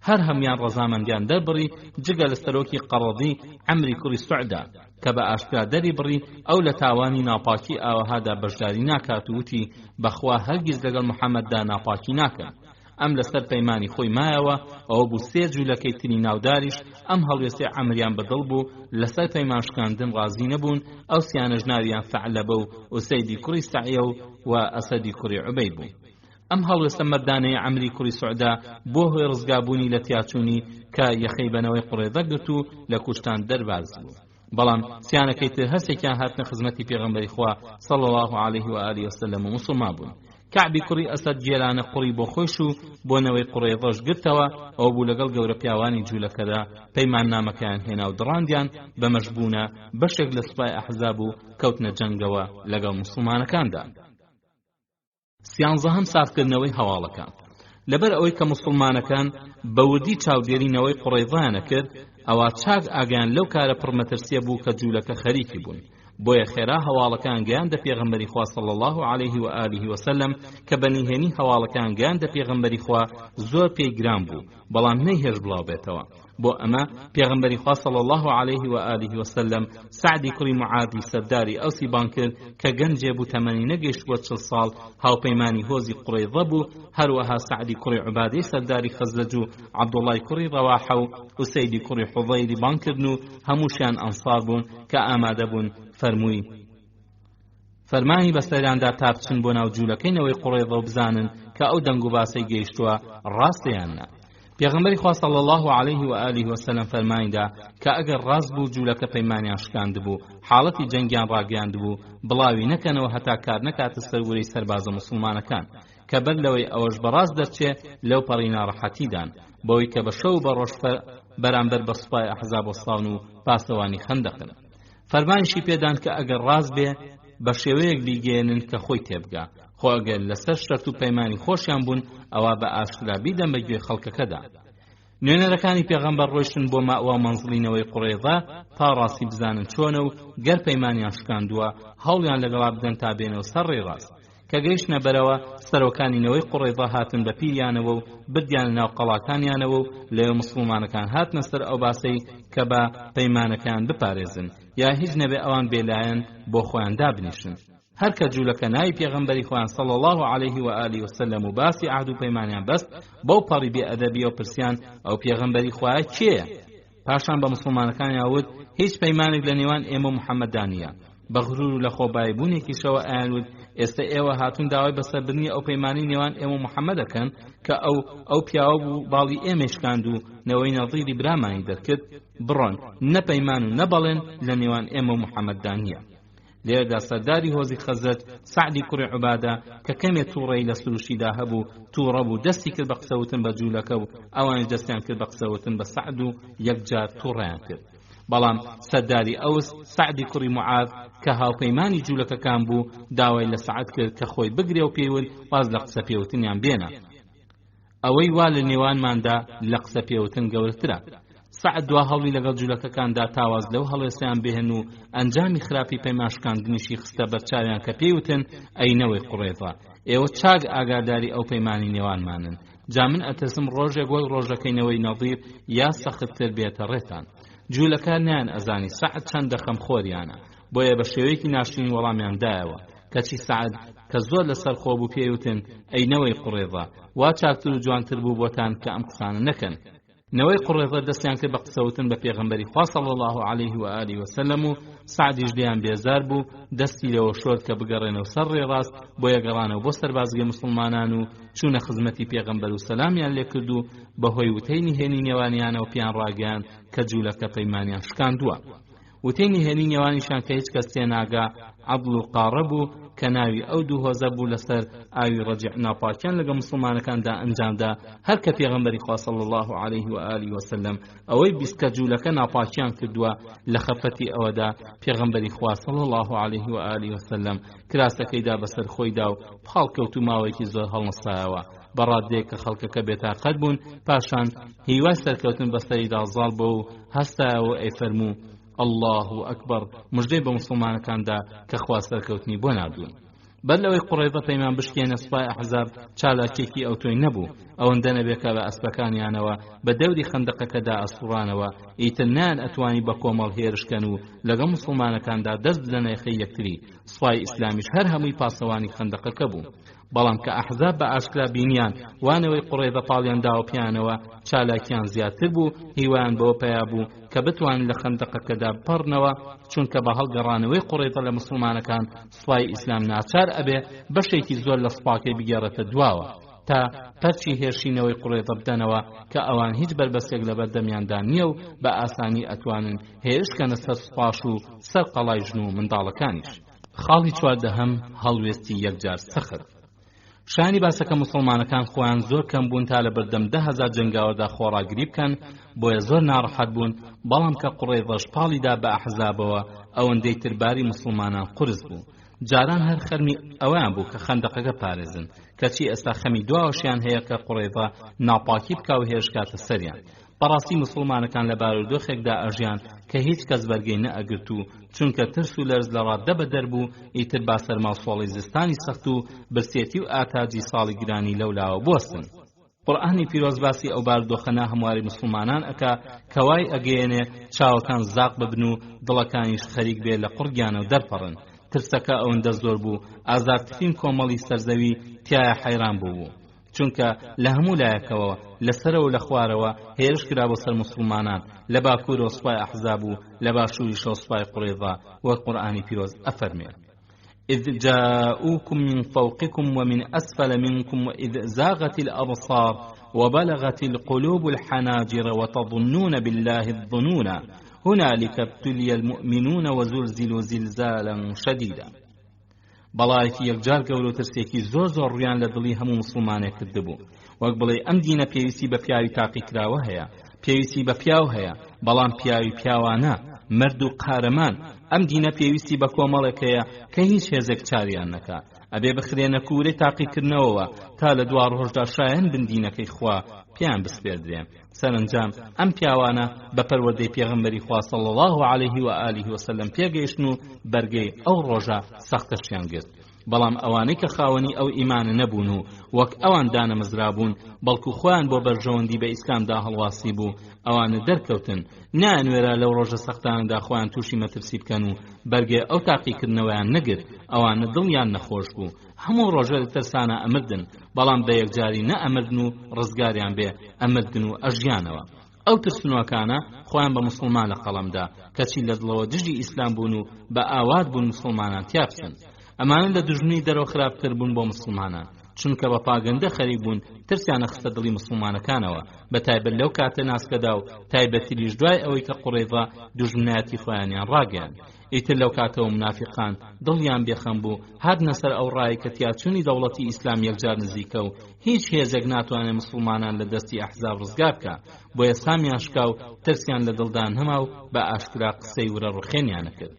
[SPEAKER 1] هەر هەمیان ڕەزامەندیان دەربڕی جگە لە سەرۆکی قەڕەضی عەمری کوڕی سوعدا کە بە ئاشکرا دەری بڕی ئەو لە تاوانی ناپاکی ئاوەهادا بەشداری ناکات و وتی بەخوا هەرگیز لەگەڵ محەممەددا ناپاکی ناکەن. ئەم لەسەر پەیمانی خۆی مایەوە ئەوە بوو سێ جوولەکەی تری ناوداریش ئەم هەڵوێستێ عەمریان بەدڵ بوو لەسەر پەیمانشکاندن ڕازی نەبوون. ئەو سیانەش ناویان فەعلەبە و ئوسەیدی کوڕی سەعیە و ئەسەدی کوڕی عوبەید بوو. ئەم هەڵوێستە مەردانەی عەمری کوڕی سوعدا بۆ هۆی ڕزگابوونی لە تیاچوونی کە یەخەی بەنەوەی قوڕێضە گرت و لە کوشتان دەرباز بوو. بەڵام سیانەکەی تر هەستێکیان هاتنە خزمەتی پێغەمبەری خوا صلی الله عليه و آله وسلم و موسڵمان بوون. کەعبی کوڕی ئەسەد جێرانە قوڕی بۆ خۆش و بۆنەوەی قوڕێضەش گرتەوە. ئەو بوو لەگەڵ گەورە پیاوانی جوولەکەدا پەیمان نامەکەیان هێنا و دڕاندیان بە مەشبوونە بەشێک لە سوپای ئەحزاب و کەوتنە جەنگەوە لەگەڵ موسڵمانەکاندا. سیانزەهەم سافکردنەوەی هەواڵەکان. لەبەر ئەوەی کە موسڵمانەکان بەوردی چاودێرینەوەی قوڕێضایانە کرد، ئەوە چاک ئاگیان لەو کارە پڕمەترسیە بوو کە جوولەکە خەریکی بوون. بۆیە خێرا هەواڵەکان گەیاندە پێغەمبەری خوا صلی الله عليه و آله وسلم کە بەنیهێنی هەواڵەکان گەیاندە پێغەمبەری خوا زۆر پێی گران بوو، بەڵام نەیهێش بڵاو بێتەوە. بۆ ئەمە پێغەمبەری خوا صلی الله عليه و آله وسلم سعدی کوڕی معادی سەرداری ئەوسی بان کرد کە گەنجێ بوو تەمەنی نەگەیشتووە 40 ساڵ، هاوپەیمانی هۆزی قوڕێضە بوو. هەروەها سعدی کوڕی عوبادەی سەرداری خەزرەج و عەبدوڵای کوڕی ڕەواحە و ئوسەیدی کوڕی حوضەیری بانکردن و هەمووشیان ئەنسار بوون کە ئامادە بوون فەرمانی بەسەریاندا تا بچن بۆ ناو جوولەکەینەوەی قوڕێضە و بزانن کە ئەو دەنگ و باسی گەیشتووە ڕاستیان نا. پێغەمبەری خوا صلی الله عليه و آله وسلم فەرمانیدا کە ئەگەر ڕاست بوو جوولەکە پەیمانیان شکاند بوو، حاڵەتی جەنگیان ڕاگەیاند بوو، بڵاوی نەکەنەوە هەتا کار نەکاتە سەرورەی سەربازە موسڵمانەکان کە بەر لەوەی ئەوەش بەڕاست دەرچێ لەو پەڕی ناڕەحەتیدان، بەوەی کە بە شەو بە ڕۆژ بەرامبەر بە سوپای ئەحزاب وەسڵان و پاسەوانی خەندەقن. فەرمانیشی پێدان کە ئەگەر ڕاست بێ بە شێوەیەک بیگەێنن کە خۆی تێبگا، خۆ ئەگەر لەسەر شەرت و پەیمانی خۆشیان بوون ئەوە بە ئاشکرا بیدەن بە گوێ خەڵکەکەدا. نوێنەرەکانی پێغەمبەر ڕۆیشتن بۆ ماوە مەنزڵینەوەی قوڕێضە تا ڕاستی بزانن چۆنە و گەر پەیمانیان شکاندووە هەوڵیان لەگەڵا بدەن تا بێنەوە سەر ڕێڕاست. کە گەیشتنە بەرەوە سەرۆکانینەوەی قوڕێضە هاتن بە پیریانەوە و بردیان ناو قەڵاکانیانەوە و لەوێ موسڵمانەکان هاتنە سەر ئەو باسەی کە بە پەیمانەکان بپارێزن یا هیچ نەبێ ئەوان بێلایەن بۆ خۆیان دابنیشن. هەر کە جوولەکە ناوی پێغەمبەری خۆیان صلی الله عليه و آله وسلم و باسی عهد و پەیمانیان بەست، بەو پەڕی بێئەدەبی و پرسیان ئەو پێغەمبەری خوایە کێیە؟ پاشان بە موسڵمانەکانی ئەوت هیچ پەیمانێک لە نێوان ئێمە و محەممەددا نییە. بە غرور و لە خۆبایبوونێکیشەوە ئایانوت ئێستا ئێوە هاتون داوای بەسەربردنی ئەو پەیمانی نێوان ئێمە و محەممەد دەکەن کە ئەو پیاوە بوو باڵی ئێمەشکاند و نەوەی نەظیری برامانی دەرکرد. بڕۆن نەپەیمان و نەبەڵێن لە نێوان ئێمە و محەممەددا نییە. لێرەدا سەرداری هۆزی خەزرەج سعدی کوڕی عوبادە کە کەمێ تووڕەی لە سروشیدا هەبوو تووڕە بوو، دەستی کرد بە قسەوتن بە جوولەکە و ئەوانش دەستیان کرد بە قسەوتن بە سعد و یەکجار تووڕەیان کرد. بەڵام سەرداری ئەوس سعدی کوڕی معاذ کە هاوپەیمانی جوولەکەکان بوو داوای لە سعد کرد کە خۆی بگرێ و پێیون واز لە قسە پێوتنیان بێنە، ئەوەی وا لە نێوانماندا لە قسە پێوتن گەورەترە. سعد دوا هەڵی لەگەڵ جوولەکەکاندا تاواز لەو هەڵێسیان بهێن و ئەنجامی خراپی پەیمانشکاندنیشی خستە بەرچاویان کە پێیوتن ئەینەوەی قوڕێضە، ئێوە چاک ئاگاداری ئەو پەیمانی نێوانمانن، جا من ئەترسم ڕۆژێک وەک ڕۆژەکەینەوەی نەظیر یا سەختتر بێتە ڕێتان. جوولەکان نیان ئەزانی سعد چەندە خەمخۆریانە، بۆیە بە شێوەیەکی ناشرین وەڵامیان دایەوە کەچی سعد کە زۆر لەسەر خۆ بوو پێیوتن ئەینەوەی قوڕێضە، وا چاکتر و جوانتر بوو بۆتان کە ئەم قسانە نەکەن. نەوەی قوڕێضە دەستیان کرد بە قسەوتن بە پێغەمبەری خوا صلی الله عليه و آله وسلم و سعدیش لیان بێزار بوو، دەستی لەوە شۆرد کە بگەڕێنەوە سەر ڕێڕاست، بۆیە گەڕانەوە بۆ سەربازگەی موسڵمانان و چوونە خزمەتی پێغەمبەر و سەلامیان لێ کرد و بەهۆی وتەی نهێنی نێوانیانەوە پیان ڕاگەیان کە جوولەکە پەیمانیان شکاندووە. وتەی نهێنی نێوانیشان کە هیچ کەس تێناگا عەبد و قارە بوو کە ناوی ئەو دوو هۆزە بوو لەسەر ئاوی ڕەجیع ناپاکیان لەگە مسلمانەکاندا ئەنجامدا، هەر کە پێغەمبەری خوا صلی الله عليه و آله وسلم ئەوەی بیست کە جوولەکە ناپاکیان کردووە لە خەفەتی ئەوەدا پێغەمبەری خوا صلی الله عليه و آله وسلم کراسەکەیدا بەسەر خۆیدا و پاڵکەوت و ماوەیەکی زۆر هەڵنەسایەوە بەڕادێک کە خەڵکەکە بێتاقەت بوون. پاشان هیوای سەرکەوتن بەسەریدا زاڵ بۆ و هەستایەوە ئەی فەرموو الله ئەکبەر، مژدەی بە موسڵمانەکاندا کە خوا سەرکەوتنی بۆ نردوون. بەر لەوەی قوڕەیضە پەیمان بشکێنە سوپای ئەحزاب چالاکێکی ئەو تۆی نەبوو، ئەوەندە نەبێکە بە ئەسپەکانیانەوە بە دەوری خەندەقەکەدا ئەسوڕانەوە ئیتر نان ئەتوانی بە کۆمەڵ هێرشکەن و لەگەڵ موسڵمانەکاندا دەست بدەنە یەخەی یەکتری. سوپای ئیسلامیش هەر هەمووی پاسەوانی خەندەقەکە بوو، بەڵام کە ئەحزاب بە ئاشکرا بینیان وانەوەی قوڕەیضە پاڵیان داوە پیانەوە چالاکیان زیاتر بوو، هیوایان بەوە پیا بوو کە بتوانن لە خەندەقەکەدا بپەڕنەوە، چونکە بە هەڵگەڕانەوەی قوڕەیضە لە موسڵمانەکان سوپای ئیسلام ناچار ئەبێ بەشێکی زۆر لە سوپاکەی بگێڕێتە دواوە تا پەرچی هێرشینەوەی قوڕەیضە بدەنەوە کە ئەوان هیچ بربەستێک لە بەردەمیاندا نییە و بە ئاسانی ئەتوانن هێرشکەنە سەر سوپاش و سەر قەڵای ژن و منداڵەکانیش. خاڵی چواردەهەم هەڵوێستی یەکجار سەخت. شانی باسەکە موسڵمانەکان خۆیان زۆر کەم بوون تا لە بەردەم 10,000 جەنگاوەدا خۆڕاگری بکەن، بۆیە زۆر ناڕەحەت بوون، بەڵام کە قوڕەیضەش پاڵیدا بە ئەحزابەوە ئەوەندەی ترباری موسڵمانان قورس بوو. جاران هەر خەرمی ئەویان بوو کە خەندەقەکە پارێزن، کەچی ئێستا خەمی دواوەشیان هەیە کە قوڕەیضە ناپاکی بکا و هێرشکاتە سەریان. بەڕاستی موسڵمانەکان لە بارودۆخێکدا ئەژیان کە هیچ کەس بەرگەی نەئەگرت و چونکە ترس و لەرز لە ڕاددە بە دەربوو، ئیتر با سەرماوسۆڵی زستانی سەخت و برسێتی و ئاتاجی ساڵی گرانی لەولاوە بوەستن. قورئانی پیرۆز باسی ئەو بارودۆخە هەمواری موسڵمانان ئەکا کەوای ئەگەیەنێ چاوەکان زاق ببن و دڵەکانیش خەریک بێ لە قورگیانە و دەرپەڕن. ترسەکە ئەوەندە زۆر بوو ئازارترین کۆمەڵی سەرزەوی تایە حەیران بوو، چونکە لە هەموو لایەکەوە لەسەرەوە لە خوارەوە هێرش کرا بۆ سەر موسڵمانان لە باکوورەوە سوپای ئەحزاب و لە باشووریشەوە سوپای قوڕەیضە، وەک قورئانی پیرۆز ئەفەرمێ: إذ جاءوكم من فوقكم ومن أسفل منكم وإذ زاغت الأبصار وبلغت القلوب الحناجر وتظنون بالله الظنون هنالك ابتلي المؤمنون وزلزلوا زلزالا شديدا. بەڵایەکی یەکجار گەورە و ترسێکی زۆر ڕویان لە دڵی هەموو موسڵمانێک کردبوو، وەک بڵێ ئەم دینە پێویستی بە پیاوی تاقی کراوە هەیە، پێویستی بە پیاو هەیە، بەڵام پیاوی پیاوانە، مرد و قارەمان. ئەم دینە پێویستی بە کۆمەڵێک هەیە کە هیچ هێزێک چاریان نەکا، ئەبێ بخرێنە کوورەی تاقیکردنەوەوە تا لە دوا ڕۆژدا شایەن بندینەکەی خوا پیان بسپێردرێن. سەرنجام ئەم پیاوانە بە پەروەردەی پێغەمبەری خوا صلی الله علیه و آله وسلم پێگەیشتن و بەرگەی ئەو ڕۆژە سەختەشیان گرت. بەڵام ئەوانەی کە خاوەنی ئەو ئیمانە نەبوون و وەک ئەوان دانەمەزرابوون، بەڵکو خۆیان بۆ بەرژەوەندی بە ئیسلامدا هەڵواسی بوو، ئەوانە دەرکەوتن، نانوێرە لەو ڕۆژە سەختانەدا خۆیان تووشی مەترسی بکەن و بەرگێ ئەو تاقیکردنەوەیان نەگرت. ئەوانە دڵیان نەخۆش بوو، هەموو ڕۆژە لە ترسانە ئەمردن، بەڵام بە یەکجاری نە ئەمردن و ڕزگاریان بێ ئەمردن و ئەژیانەوە. ئەو ترسنوەکانە خۆیان بە موسڵمان لە قەڵەمدا، کەچی لە دڵەوە دژی ئیسلام بوون و بە ئاوات بوون مسڵمانان تیابسن. ئەمانە لە دژمنی دەرەوە خراپتر بوون بۆ مسڵمانان، چونکە بە پاگەندە خەریک بوون ترسیانە خستە دڵی مسڵمانەکانەوە، بە تایبەت لەو کاتە ناسکەدا و تایبەتیش دوای ئەوەی کە قوڕەیضە دوژمنایەتی خۆیانیان ڕاگەیاند. ئیتر لەو کاتەوە منافقان دڵیان بێخەم بوو، هاتنە سەر ئەو ڕای کە تیاچوونی دەوڵەتی ئیسلام یەکجار نزیکە و هیچ هێزێک ناتوانێت مسڵمانان لە دەستی ئەحزاب ڕزگار بکە، بۆیە سامیان شکا و ترسیان لە دڵدان هەما و بە ئاشکرا قسەی ورە ڕوخێنیانە کرد.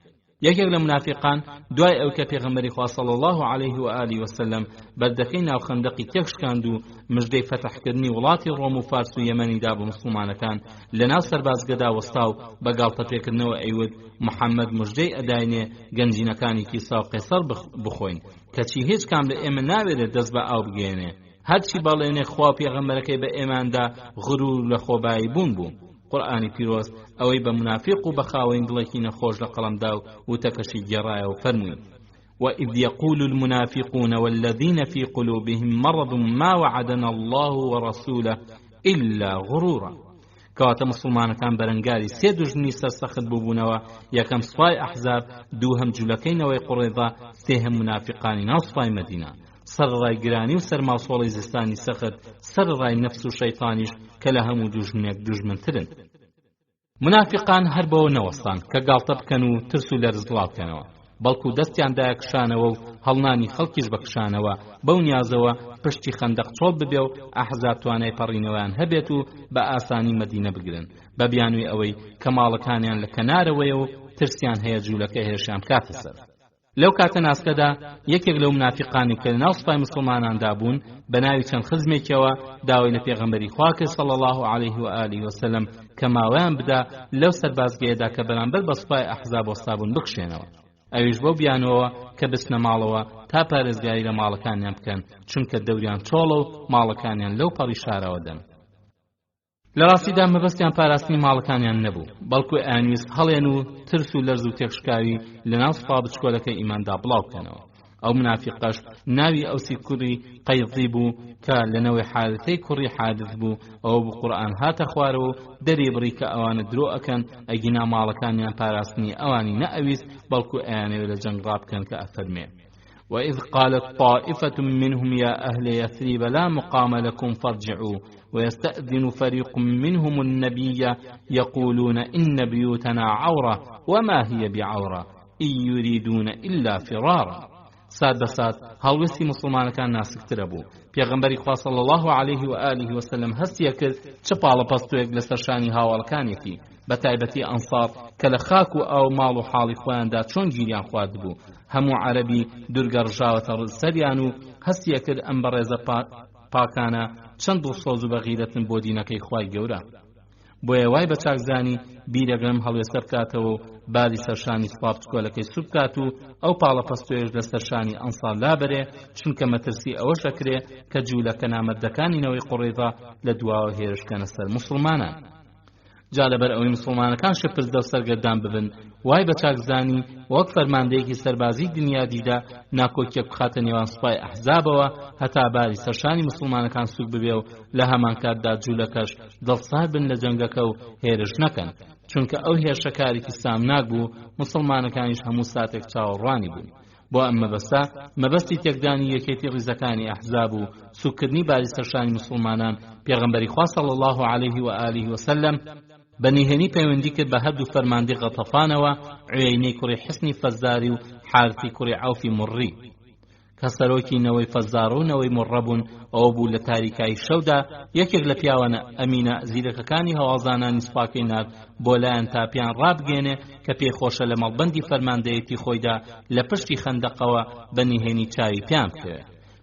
[SPEAKER 1] یەکێک لە منافقان دوای ئەو کە پێغەمبەری خوا صلی الله علیه و آله وسلم بەردەکەی ناو خەندەقی تێکشکاند و مژدەی فەتحکردنی وڵاتی ڕۆم و فارس و یەمەنیدا بە مسڵمانەکان لە ناو سەربازگەدا وەستا و بە گاڵتەپێکردنەوە ئەیوت محەممەد مژدەی ئەداینێ گەنجینەکانی کیسا و قەیسەر بخۆین، کەچی هیچ کام لە ئێمە ناوێرێت دەست بە ئاو بگێنێ، هەرچی بەڵێنێ خوا پێغەمبەرەکەی بە ئێماندا غرور لە خۆبایی بوون بوو. قورئانی پیرۆز ئەوەی بە منافق و بە خاوەن دڵێکی نەخۆش لە قەڵەمدا و وتەکەشی گێڕایە و فەرمووی: وإذ يقول المنافقون والذين في قلوبهم مرض ما وعدنا الله ورسوله إلا غرورا. کەواتە مسلمانەکان بەرەنگاری سێ دوژمنی سەرسەخت بووبوونەوە: یەکەم سوپای ئەحزاب، دووهەم جوولەکەینەوەی قوڕەیضە، سێهەم منافقانی ناو سوپای مەدینە. سەرڕای گرانی و سەرماوسۆڵی زستانی سەخت، سەرڕای نەفس و شەیطانیش کە لە هەموو دوژمنێک دوژمنترن. منافقان هەر بەوە نەوەستان کە گاڵتە بکەن و ترس و لەرز بڵاوکەنەوە، بەڵکو دەستیاندایە کشانەوە و هەڵنانی خەڵکیش بەکشانەوە، بەو نیازەوە پشتی خەندەق چۆڵ ببێ و ئەحزاب توانای پەڕینەوەیان هەبێت و بە ئاسانی مەدینە بگرن، بە بیانووی ئەوەی کە ماڵەکانیان لە کەنارەوەیە و ترسیان هەیە جوولەکە هێرشیان بکاتە سەر. لەو کاتە ناسکەدا یەکێک لەو منافقانی کە لەناو سوپای مسڵماناندا بوون بە ناوی چەند خزمێکەوە داوای لە پێغەمبەری خوا کرد صلی الله علیه و آله وسلم کە ماوەیان بدا لەو سەربازگەیەدا کە بەرامبەر بە سوپای ئەحزاب وەستا بوون بکشێنەوە. ئەویش بۆ بیانەوە کە بچنە ماڵەوە تا پارێزگاری لە ماڵەکانیان بکەن چونکە دەوریان چۆڵە و ماڵەکانیان لەو پەڕی شارەوە دەن. لە ڕاستیدا مەبەستیان پاراستنی ماڵەکانیان نەبوو، بەڵکو ئەیانویست هەڵێن و ترس و لەرز و تێکشکاوی لەناو سوپا بچکۆلەکەی ئیماندا بڵاو بکەنەوە. ئەو منافقەش ناوی ئەوسی کوڕی قەیزی بوو کە لەنەوەی حارثەی کوڕی حادث بوو. ئەوە بوو قورئان هاتە خوارەوە و دەری بڕی کە ئەوانە درۆ ئەکەن ئەگینا ماڵەکانیان پاراستنی ئەوانی نەئەویست بەڵکو ئەیانەوێت لە جەنگ ڕابکەن کە ئەفەرمێ وإذ قالت طائفة منهم يا أهل يثرب لا مقام لكم فارجعوا ويستأذن فريق منهم النبي يقولون إن بيوتنا عورة وما هي بعورة إن يريدون إلا فرارا. ساد بساد هەڵوێستی مسلمانەکان ناسکترە بوو. پێغەمبەری خوا صلی الله عليه و آله وسلم هەستیە کرد چ پاڵە پەستوێک لەسەر شانی هاوڵەکانێکی بەتایبەتی ئەنسار کە لە خاک و ئاو ماڵ و حاڵی خۆیاندا چۆن گیریان خوارد بوو. هەموو عەرەبی دوورگە ڕژاوەتە سەریان و هەستیە کرد ئەم بەڕێزە پاکانە چەند دڵسۆز و بەغیرەتن بۆ دینەکەی خوای گەورە. بۆیە وای بە چاکزانی بیرەگەم هەڵوێستە بکاتەوە و بادی سەرشانی سوپا بچکۆلەکەی سوب بکات و ئەو پاڵە پەستوێش لە سەرشانی ئەنسار لابەرێ چونکە مەترسی ئەوەش ئەکرێ کە جوولەکە نامەردەکانینەوەی قوڕیضە لە دواوە هێرشکەنە سەر مسلمانان. جا لەبەر ئەوەی مسلمانەکان شەپرزدە و سەرگەردان ببن وای بە چاکزانی وەک فەرماندەیەکی سەربازی دنیا دیدا ناکۆکیەک بخاتە نێوان سوپای ئەحزابەوە هەتا باری سەرشانی مسلمانەکان سوک ببێ و لە هەمان کاتدا جوولەکەش دڵسار بن لە جەنگەکە و هێرش نەکەن چونکە ئەو هێرشەکارێکی سامناک بوو مسلمانەکانیش هەموو ساتێک چاوەڕوانی بوون. بۆ ئەم مەبەستی تێکدانی یەکێتی ڕیزەکانی ئەحزاب و سوکردنی باری سەرشانی مسلمانان پێغەمبەری خوا صلی الله عليه و آله وسلم بەنیهێنی پەیوەندی کرد بە هەردوو فەرماندەی غەتەفانەوە عوێینەی کوڕی حسنی فەزاری و حارثی کوڕی عەوفی مڕی کە سەرۆکی نەوەی فەزار و نەوەی مڕە بوون. ئەوە بوو لە تاریکایی شەودا یەکێک لە پیاوانە ئەمینە زیرەکەکانی هەوازانانی سوپاکەی نرد بۆ لایەن تاپیان ڕابگێنێ کە پێخۆشە لە مەڵبەندی فەرماندەیەتی خۆیدا لە پشتی خەندەقەوە بەنیهێنی چاوی پیان بکەوێ.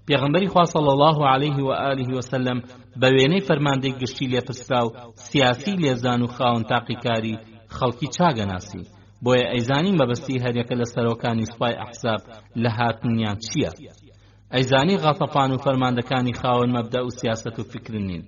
[SPEAKER 1] پێغەمبەری خوا صلی الله عليه و آله وسلم بە وێنەی فەرماندەی گشتی لێپرسرا و سیاسی لێزان و خاوەن تاقیکاری خەڵکی چاگەناسی. بۆیە ئەیزانی مەبەستی هەرێکە لە سەرۆکانی سوپای ئەحزاب لە هاتنیان چییە؟ ئەیزانی غەتەفان و فەرماندەکانی خاوەن مەبدە و سیاسەت و فکرن نین،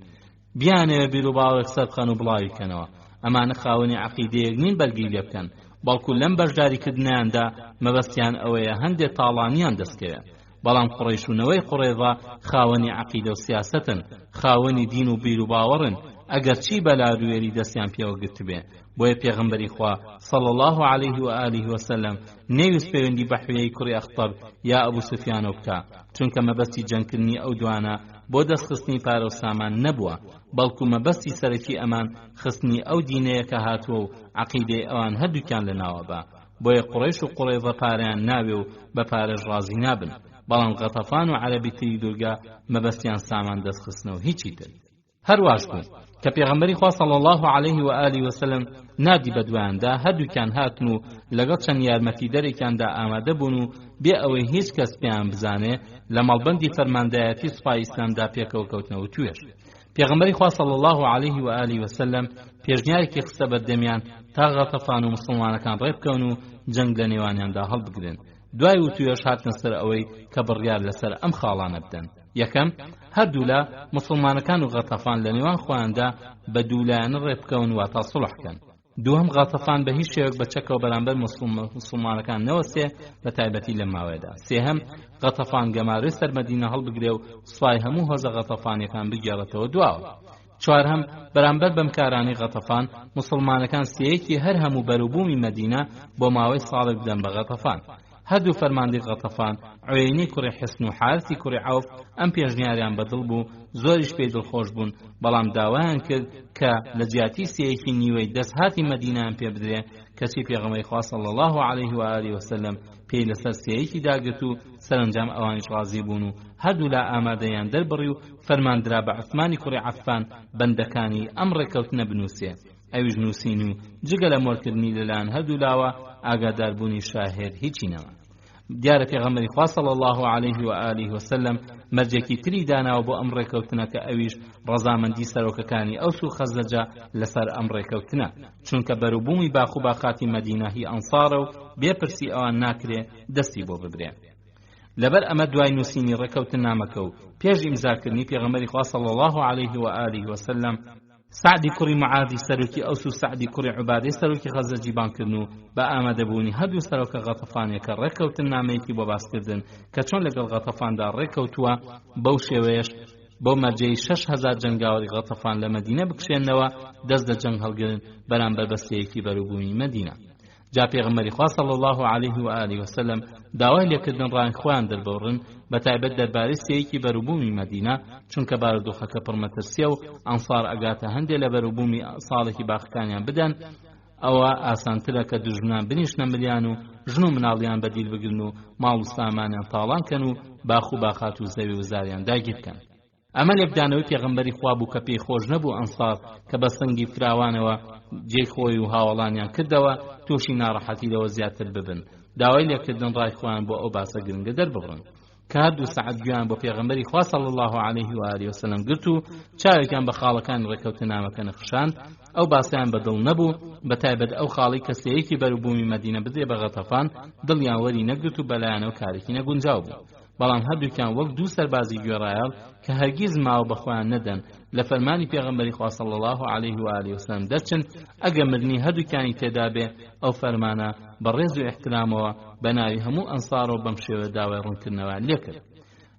[SPEAKER 1] بیانەوێ بیر و باوەک سەربخەن و بڵاوی کەنەوە. ئەمانە خاوەنی عەقیدەیەک نین بەرگی لێ بکەن، بەڵکو لەم بەشداریکردنیاندا مەبەستیان ئەوەیە هەندێک تاڵانیان دەستکەوێت. بەڵام قڕیشونەوەی قوڕێضا خاوەنی عەقیدە و سیاسەتن، خاوەنی دین و بیر و باوەڕن، ئەگەر چی بەلاروێری دەستیان پێوە گرت بێ. بۆیە پێغەمبەری خوا صلی الله عليه و آله وسلم نەویست پەیوەندی بە حوێی کوڕی ئەخطەب یا ئەبوو سوفیانەوە بکە، چونکە مەبەستی جەنگکردنی ئەو دوانە بۆ دەستخستنی پارە و سامان نەبووە، بەڵکو مەبەستی سەرەکی ئەمان خستنی ئەو دینەیە کە هاتووە و عەقیدەی ئەوان هەردووکیان لەناوە بە. بۆیە قوڕیش و قوڕێضە پارەیان ناوێ و بە پارەش ڕازی نابن. بەڵام غەتەفان و عەرەبی تری دوورگە مەبەستیان سامان دەستخستنەوە هیچی تر. هەرواش بوو کە پێغەمبەری خوا صلی الله عليه و آله وسلم نادی بەدوایاندا هەردووکیان هاتن و لەگەڵ چەند یارمەتی دەرێکیاندا ئامادە بوون و بێ ئەوەی هیچ کەس پێیان بزانێ لە مەڵبەندی فەرماندایەتی سوپای ئیسلامدا پێکەوە کەوتنەوە توێش. پێغەمبەری خوا صلی الله عليه و آله وسلم پێشنیارێکی خستە بەردەمیان تا غەتەفان و مسلمانەکان ڕێبکەون و جەنگ لە نێوانیاندا هەڵبگرن. دوای و توێش هاتنە سەر ئەوەی کە بڕیار لەسەر ئەم خاڵانە بدەن. یەکەم، هەردوو لە مسلمانەکان و غەتەفان لە نێوان خۆیاندا بە دوولایەنە ڕێبکەون واتە سوڵحکەن. دووەم، غەتەفان بە هیچ شێوەیەک بەچەکەوە بەرامبەر مسلمانەکان نەوەسێ بە تایبەتی لە ماوەیەدا. سێهەم، غەتەفان گەماروی سەر مەدینە هەڵبگرێ و سوپای هەموو هۆزە غەتەفانیەکان بگێڕێتەوە دواوە. چوارهەم، بەرامبەر بەمکارانی غەتەفان مسلمانەکان سێیەکی هەر هەموو بەروبوومی مەدینە بۆ ماوەی ساڵێک بدەن بە غەتەفان. هەردوو فەرماندەی غەتەفان عوێینەی کوڕی حسن و حارثی کوڕی عەوف ئەم پێشنیاریان بەدڵ بوو، زۆریش پێی دڵخۆش بوون، بەڵام داوایان کرد کە لە جیاتی سێیەکی نیوەی دەستهاتی مەدینەیان پێ بدرێ، کەچی پێغەمبەری خوا صلی الله عليه و آله وسلم پێی لەسەر سێیەکی داگرت و سەرنجام ئەوانیش ڕازی بوون و هەردوو لا ئامادەیان دەربڕی و فەرماندرا بە عوسمانی کوڕی عەفان بەندەکانی ئەم ڕێکەوتنە بنووسێ. ئەویش نووسین و جگە لە مۆرکردنی لەلایەن هەردوو لاوە ئاگاداربوونی شاهێر هیچی نەما. دیارە پێغەمبەری خوا صلی الله علیه و آله و سلم مەرجێکی تری داناوە بۆ ئەم ڕێکەوتنە کە ئەویش ڕەزامەندی سەرۆکەکانی ئەوس و خەزرەجە لەسەر ئەم ڕێکەوتنە، چونکە بەروبوومی باخ و باخاتی مەدینە هی ئەنسارە و بێپرسی ئەوان ناکرێ دەستی بۆ ببرێ. لەبەر ئەمە دوای نووسینی ڕێکەوتن نامەکە و پێش ئیمزاکردنی پێغەمبەری خوا صلی الله علیه و آله و سلم سعدی کوڕی معادی سەرۆکی ئەوس و سعدی کوڕی عوبادەی سەرۆکی خەزرەجی بانکردن و بە ئامادەبوونی هەردوو سەرۆکە غەتەفانێکە ڕێکەوتن نامەیەکی بۆ باسکردن کە چۆن لەگەڵ غەتەفاندا ڕێکەوتووە بەو شێوەیەش بۆ مەرجەی 6,000 جەنگاوەری غەتەفان لە مەدینە بکشێنەوە دەست لە جەنگ هەڵگرن بەرامبەر بەستەیەکی بەروبوومی مەدینە. جا پێغەمبەری خوا صلی الله علیه و آله و سلم داوای لێکردن ڕان خۆیان دەربڕن بە تایبەت دەربارەی سەیەکی بەروبوومی مەدینە، چونکە بارودۆخەکە پڕمەترسیە و ئەنسار ئەگاتە هەندێک لە بەروبوومی ساڵێکی باخەکانیان بدەن، ئەوە ئاسانترە کە دوژمنان بنیشنە ملیان و ژن و مناڵیان بەدیل بگرن و ماڵ و سامانیان تاڵان کەن و باخ و باخات و زەوی و زاریان داگیر بکەن. ئەمە لێکدانەوەی پێغەمبەری خوا بوو کە پێی خۆش نەبوو ئەنسار کە بە سەنگی فراوانەوە جێی خۆی و هاوڵانیان کردەوە تووشی ناڕەحەتی لەوە زیاتر ببن. داوای لێکردن ڕای خۆیان بۆ ئەو باسە گرنگە دەربڕن کە هەردوو سەعەت گویان بۆ پێغەمبەری خوا صلی الله علیه و آله و سلم گرت و چاوێکیان بە خاڵەکان ڕێکەوتن نامەکە نەخشاند. ئەو باسییان بەدڵ نەبوو، بە تایبەت ئەو خاڵی کەسەیەکی بەروبوومی مەدینە بدرێ بە غەتەفان دڵیان وەری نەگرت و بەلایەنەوە کارێکی نەگونجاو بوو. بەڵام هەردووکیان وەک دوو سەربازی گوێڕایەڵ کە هەرگیز ماوە بەخۆیان نەدەن لە فەرمانی پێغەمبەری خوا صلی الله علیه و آله و سلم دەرچن ئەگە مردنی هەردووکیانی تێدا بێ ئەو فەرمانە بە ڕێز و احترامەوە بە ناوی هەموو ئەنسارەوە بەم شێوە داوای ڕوونکردنەوە لێکرد.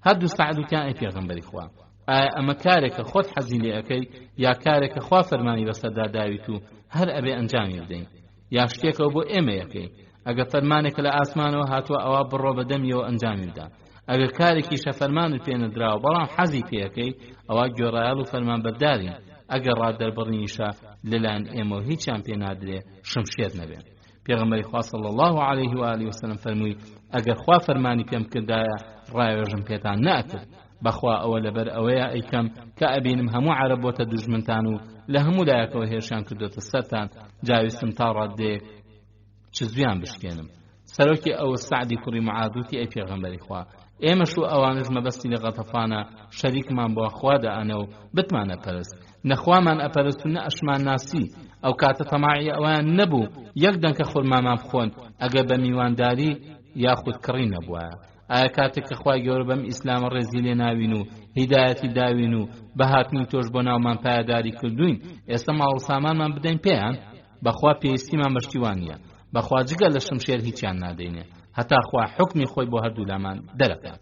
[SPEAKER 1] هەردوو سەعدوکیان ئەی پێغەمبەری خوا، ئایا ئەمە کارێکە خۆت حەزی لێ ئەەکەی یا کارێکە خوا فەرمانی بەسەردا داویت و هەر ئەبێ ئەنجامی بدەین، یا شتێکەوە بۆ ئێمە یەکەی؟ ئەگە فەرمانێکە لە ئاسمانەوە هاتووە ئەوە بڕۆ بەدەمیەوە ئەنجامی بدە. ئەگەر کارێکی شەفەرمانت پێ نەدراوە بەڵام حەزی پێەکەی ئەوە گوێڕایەڵ و فەرمانبەردارین. ئەگەر ڕادەربڕنیشە لەلایەن ئێمەوە هیچیان پێ نادرێ شمشێر نەبێت. پێغەمبەری خوا صلی الله علیه و آله و سلم فەرمووی ئەگەر خوا فەرمانی پێم کردایە ڕایێژم پێتان نەئەکرد، بەخوا ئەوە لەبەر ئەوەیە ئەیکەم کە ئەبینم هەموو عەرەب بۆتە دوژمنتان و لە هەموو لایەکەوە هێرشیان کردوتە سەرتان، جاویستم تا ڕادەیەک چ زویان بشکێنم. سەرۆکی ئەوە سەعدی کوڕی معادوتی ئەی پێغەمبەری خوا، ئێمەش و ئەوانش مەبەستی لە غەتەفانە شەریکمان بۆ خوا دائەنە و بتمانە پەرست، نەخوامان ئەپەرست و نە ئەشمان ناسی. ئەو کاتە تەماعی ئەویان نەبوو یەک دەنکە خورمامان بخۆن ئەگەر بە میوانداری یاخود کڕی نەبووایە. ئایا کاتێک کە خوای گەورە بەم ئیسلامە ڕێزی لێ ناوین و هیدایەتی داوین و بە هاتنی تۆش بۆ ناومان پایداری کردوین، ئێستا ماڵ و سامانمان بدەین پێیان؟ بەخوا پێویستیمان بەشتیوان نییە، بەخوا جگە لە شمشێر هیچیان نادەینێ، هەتا خوا حکمی خۆی بۆ هەردوو لامان دەرەکات.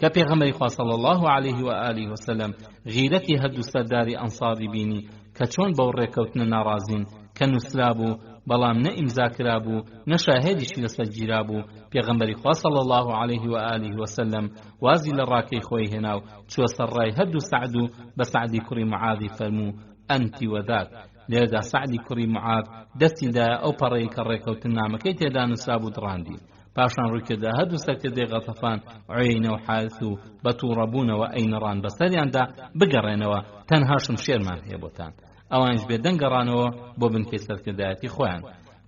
[SPEAKER 1] کە پێغەمبەری خوا صلی الله علیه و آله و سلم غیرەتی هەردوو سەرداری ئەنساری بینی کە چۆن بەو ڕێکەوتنە ناڕازین کە نووسرا بوو بەڵام نە ئیمزا کرا بوو نە شاهێدیشی لەسەر گیرا بوو، پێغەمبەری خوا صلی الله علیه و آله و سلم وازی لە ڕاکەی خۆی هێنا و چووە سەر ڕای هەردوو سەعد و بە سەعدی کوڕی معادی فەرموو ئەنتی وەذاک. لێرەدا سەعدی کوڕی معاد دەستیدایە ئەو پەڕەی کە ڕێکەوتن نامەکەی تێدا نووسرا بوو دڕاندی. پاشان ڕووکردا هەردوو سەرکردەی غەتەفان عوەینە و حارث و بە تووڕەبوونەوە ئەینەڕان بەسەریاندا بگەڕێنەوە تەنها شمشێرمان هەیە بۆتان. ئەوانش بێدەنگ گەڕانەوە بۆ بنکەی سەرکردایەتی خۆیان.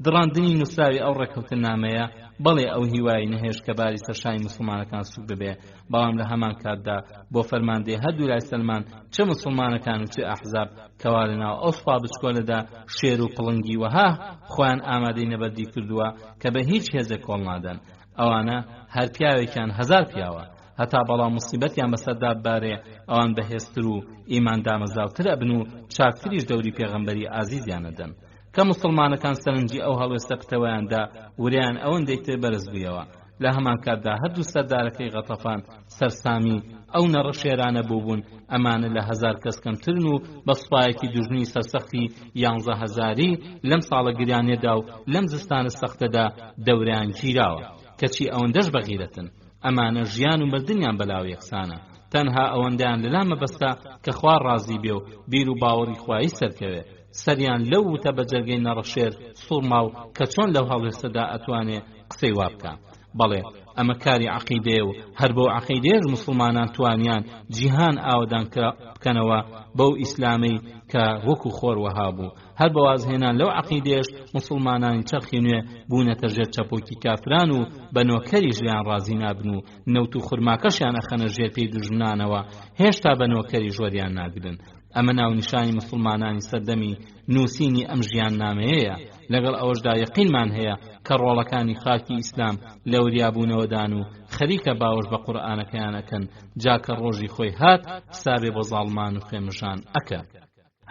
[SPEAKER 1] دڕاندنی نووسراوی ئەو ڕێکەوتن نامەیە بەڵێ ئەو هیوایی نەهێش کە باری سەرشانی مسلمانەکان سوک ببێ، بەڵام لە هەمان کاتدا بۆ فەرماندەی هەردوو لای سەلمان چه مسلمانەکان و چه ئەحزاب کەوا لەناو ئەو سوپا بچکۆلەدا شێر و پڵنگی وەها خۆیان ئامادەی نەبەردی کردووە کە بە هیچ هێزێک کۆڵ نادەن. ئەوانە هەر پیاوێکیان 1000 پیاوە، هەتا بەڵام مصیبەتیان بەسەردا بارێ ئەوان بەهێزتر و ئیمان دامەزراوتر ئەبن و چاکتریش دەوری پێغەمبەری ئازیزیانەدەن. کە مسلمانەکان سەرنجی ئەو هەڵوێستە پتەوەیاندا وریان ئەوەندەی تر بەرز بوویەوە. لە هەمان کاتدا هەردوو سەردارەکەی غەتەفان سەرسامی ئەو نەڕە شێرانە بووبوون، ئەمانە لە 1000 کەس کەمترن و بە سوپایەکی دوژنی سەرسەختی 11000 لەم ساڵە گریانێدا و لەم زستانە سەختەدا دەوریان گیراوە، کەچی ئەوەندەش بەغیرەتن. ئەمانە ژیان و مردنیان بەلاو یەکسانە، تەنها ئەوەندەیان لەلا مەبەستە کە خوا ڕازی بێ و بیر و باوەڕی خوایی سەرکەوێ. سەریان لەو وتە بە جەرگەی نەڕەشێر سوڕما و کە چۆن لەو هەڵوێستەدا ئەتوانێ قسەی وا بکە. بەڵێ ئەمە کاری عەقیدەیە و هەر بەو عەقیدەیەش مسلمانان توانیان جیهان ئاودان بکەنەوە بەو ئیسلامەی کە وەکو خۆر وەها بوو. هەر بەوازهێنان لەو عەقیدەیەش مسلمانانی چەرخی نوێ بوونەتە ژێر چەپۆکی کافران و بە نۆکەری ژیان ڕازی نابن و نەوت و خورماکەشیان ئەخەنە ژێر پێی دژمنانەوە هێشتا بە نۆکەری ژۆریان ناگرن. ئەمە ناونیشانی مسلمانانی سەردەمی نووسینی ئەم ژیان نامەیەیە، لەگەڵ ئەوەشدا یەقینمان هەیە کە ڕۆڵەکانی خاکی ئیسلام لە وریابوونەوەدان و خەریکە باوەش بە قورئانەکەیانەکەن، جاکە ڕۆژی خۆی هات سابێ بۆ زاڵمان و خوێمژان ئەکە.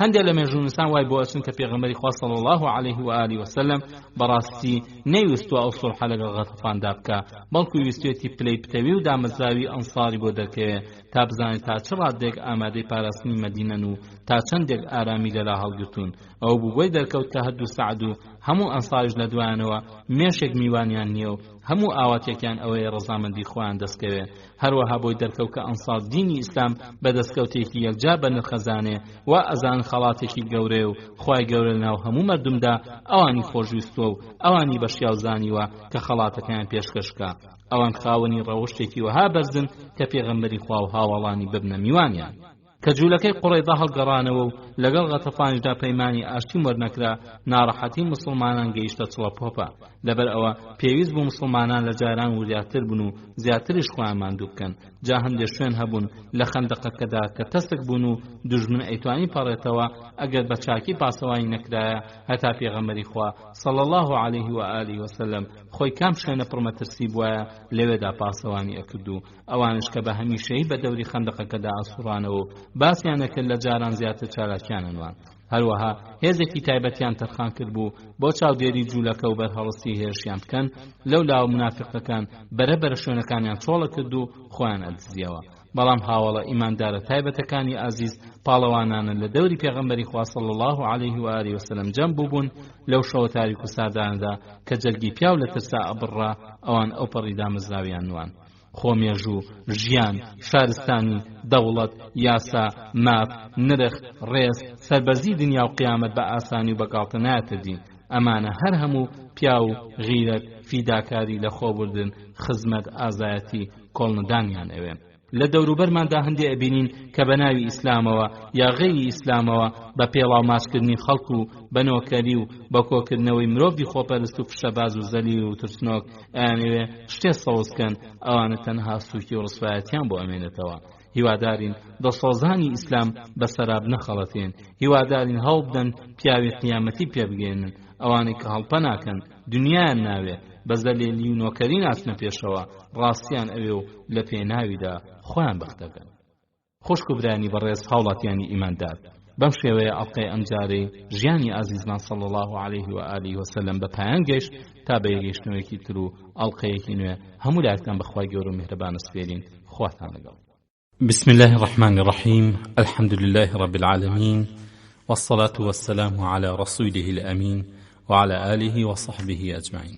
[SPEAKER 1] هەندێک لە مێژوونسان وای بۆ ئەچن کە پێغەمبەری خوا صلی الله علیه و آله وسلم بەڕاستی نەیویستوە ئەو سوڵحە لەگەڵ غەتەفاندا بکە، بەڵکو ویستوێتی پلەی پتەوی و دامەزراوی ئەنساری بۆ دەرکەوێ تا بزانێت تا چ ڕادێک ئامادەی پاراستنی مەدینەن و تا چەندێک ئارامی لەلا هەڵگرتوون. ئەو بوو بۆی دەرکەوت کە هەردوو سەعد و هەموو ئەنساریش لە دوایانەوە مێشێک میوانیان نییە و هەموو ئاواتێکیان ئەوەیە ڕەزامەندی خۆیان دەستکەوێ. هەروەها بۆی دەرکەوت کە ئەنسار دینی ئیسلام بەدەستکەوتێکی یەکجا بە نرخەزانێ و ئەزان خەڵاتێکی گەورەیە و خوای گەورە لەناو هەموو مەردومدا ئەوانی خۆشویستوە و ئەوانی بەشیاوزانیوە کە خەڵاتەکەیان پێشکەشکە. ئەوان خاوەنی ڕەوشتێکی وەها بەرزن کە پێغەمبەری خوا و هاوڵانی ببنە میوانیان. کە جوولەکەی قوڕەیضا هەڵگەڕانەوە و لەگەڵ غەتەفانیشدا پەیمانی ئاشتی وەرنەکرا، ناڕەحەتی مسلمانان گەیشتە چڵەپۆپە. لەبەر ئەوە پێویست بوو مسلمانان لە جاران وریاتر بن و زیاتریش خۆیان ماندوو بکەن. جا هەندێک شوێن هەبوون لە خەندەقەکەدا کە تەستک بوون و دوژمن ئەیتوانی پەڕێتەوە ئەگەر بە چاکی پاسەوانی نەکرایە، هەتا پێغەمبەری خوا صلی الله علیه و آله وسلم خۆی کام شوێنە پڕمەترسی بووایە لەوێدا پاسەوانی ئەکرد و ئەوانش کە بە هەمیشەیی بە دەوری خەندەقەکەدا ئاسوڕانەوە و باسییان نەکرد لە جاران زیاتر چالاکیانەوان. هەروەها هێزێکی تایبەتیان تەرخان کرد بوو بۆ چاودێری جوولەکە و بەرهەڵستی هێرشیان بکەن. لەو لاوە منافقەکان بەرەبەرە شوێنەکانیان چۆڵە کرد و خۆیان ئەدزیەوە. بەڵام هاوڵە ئیماندارە تایبەتەکانی ئازیز پاڵەوانانە لە دەوری پێغەمبەری خوا صلی الله علیه و آله وسلم جەم بووبوون لەو شەوە تاریک و سادانەدا کە جەرگی پیاو لە ترسا ئەبڕا، ئەوان ئەو پەڕی دامەزراویان نوان. خۆمێژوو، ژیان، شارستانی، دەوڵەت، یاسا، ماپ، نرخ، ڕێز، سەربەرزی دنیا و قیامەت بە ئاسانی و بەگاڵتە نایەتە دین. ئەمانە هەر هەموو پیا و غیرەت، فیداکاری لە خۆبردن، خزمەت، ئازایەتی، کۆڵنەدانیان ئەوێ. لە دەوروبەرماندا هەندێک ئەبینین کە بە ناوی ئیسلامەوە یا غەیری ئیسلامەوە بە پێڵاو ماچکردنی خەڵک و بە نۆکەری و بە کۆکردنەوەی مرۆڤی خۆپەرست و پشەباز و زەلیل و ترسنۆک ئەیانەوێ شتێ سەوزکەن، ئەوانە تەنها سووکی و ڕسوایەتیان بۆ ئەمێنێتەوە. هیوادارین دەسۆزانی ئیسلام بەسەراب نەخەڵەتێن، هیوادارین هەوڵ بدەن پیاوی قیامەتی پێبگێنن. ئەوانەی کە هەڵپە ناکەن دنیایان ناوێ، بە زەلیلی و نۆکەری ناچنە پێشەوە، ڕاستیان ئەوێ و لە پێناویدا خۆیان بەختەکەن. خوشک و برانی بەڕێز هاوڵاتیانی ئیماندار، بەم شێوەیە ئەڵقەی ئەمجارەی ژیانی ئازیزمان صلی الله علیه و آله وسلم بە پایان گەیشت تا بە یەگەیشتنەوەیەکی تر و ئەڵقەیەکی نوێ هەموو لایەکتان بەخوای گەورە و میهرەبان سپێرین. خواتان لەگەڵ. بسم الله الرحمن الرحيم. الحمد لله رب العالمين، والصلاة والسلام على رسوله الأمين وعلى آله وصحبه أجمعين.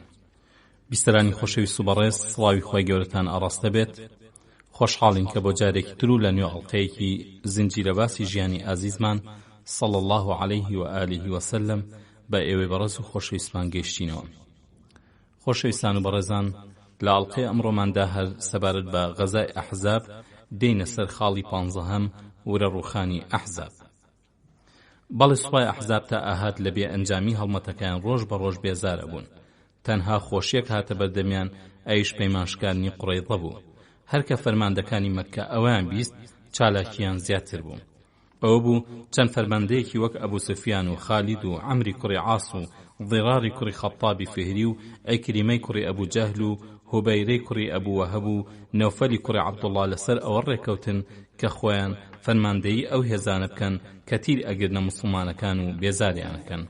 [SPEAKER 1] بیسترانی خۆشەویست و بەڕێز، سڵاوی خۆی گەورەتان ئاڕاستە بێت. خۆشحاڵین کە بۆ جارێکی تر و لە نوێ ئەڵقەیەکی زنجیرە باسی ژیانی ئازیزمان صلی الله علیه و آله وسلم بە ئێوەی بەڕێز و خۆشەویستمان گەیشتینەوە. خۆشەویستان و بەڕێزان، لە ئەڵقەی ئەمڕۆماندا هەر سەبارەت بە غەزای ئەحزاب دێینە سەر خاڵی 15هەم ورە ڕووخانی ئەحزاب. بەڵێ سوپای ئەحزاب تا ئاهات لە بێ ئەنجامی هەڵمەتەکان ڕۆژ بە ڕۆژ بێزارە بوون. تەنها خۆشیەک هاتە بەردەمیان، ئەویش پەیمانشکاردنی قوڕەیضە بوو. هەر کە فەرماندەکانی مەککە ئەویان بیست، چالاکیان زیاتر بوو. ئەوە بوو چەند فەرماندەیەکی وەک ئەبوو سوفیان و خالید و عەمری کوڕی عاس و ضیراری کوڕی خەطابی فهری و ئەیکریمەی کوڕی ئەبوو جەهل و هوبەیرەی کوڕی ئەبوو وەهەب و نەوفەلی کوڕی عەبدوڵڵا لەسەر ئەوە ڕێکەوتن کە خۆیان فەرماندەیی ئەو هێزانە بکەن کە تیر ئەگرنە موسڵمانەکان و بێزاریانەکەن.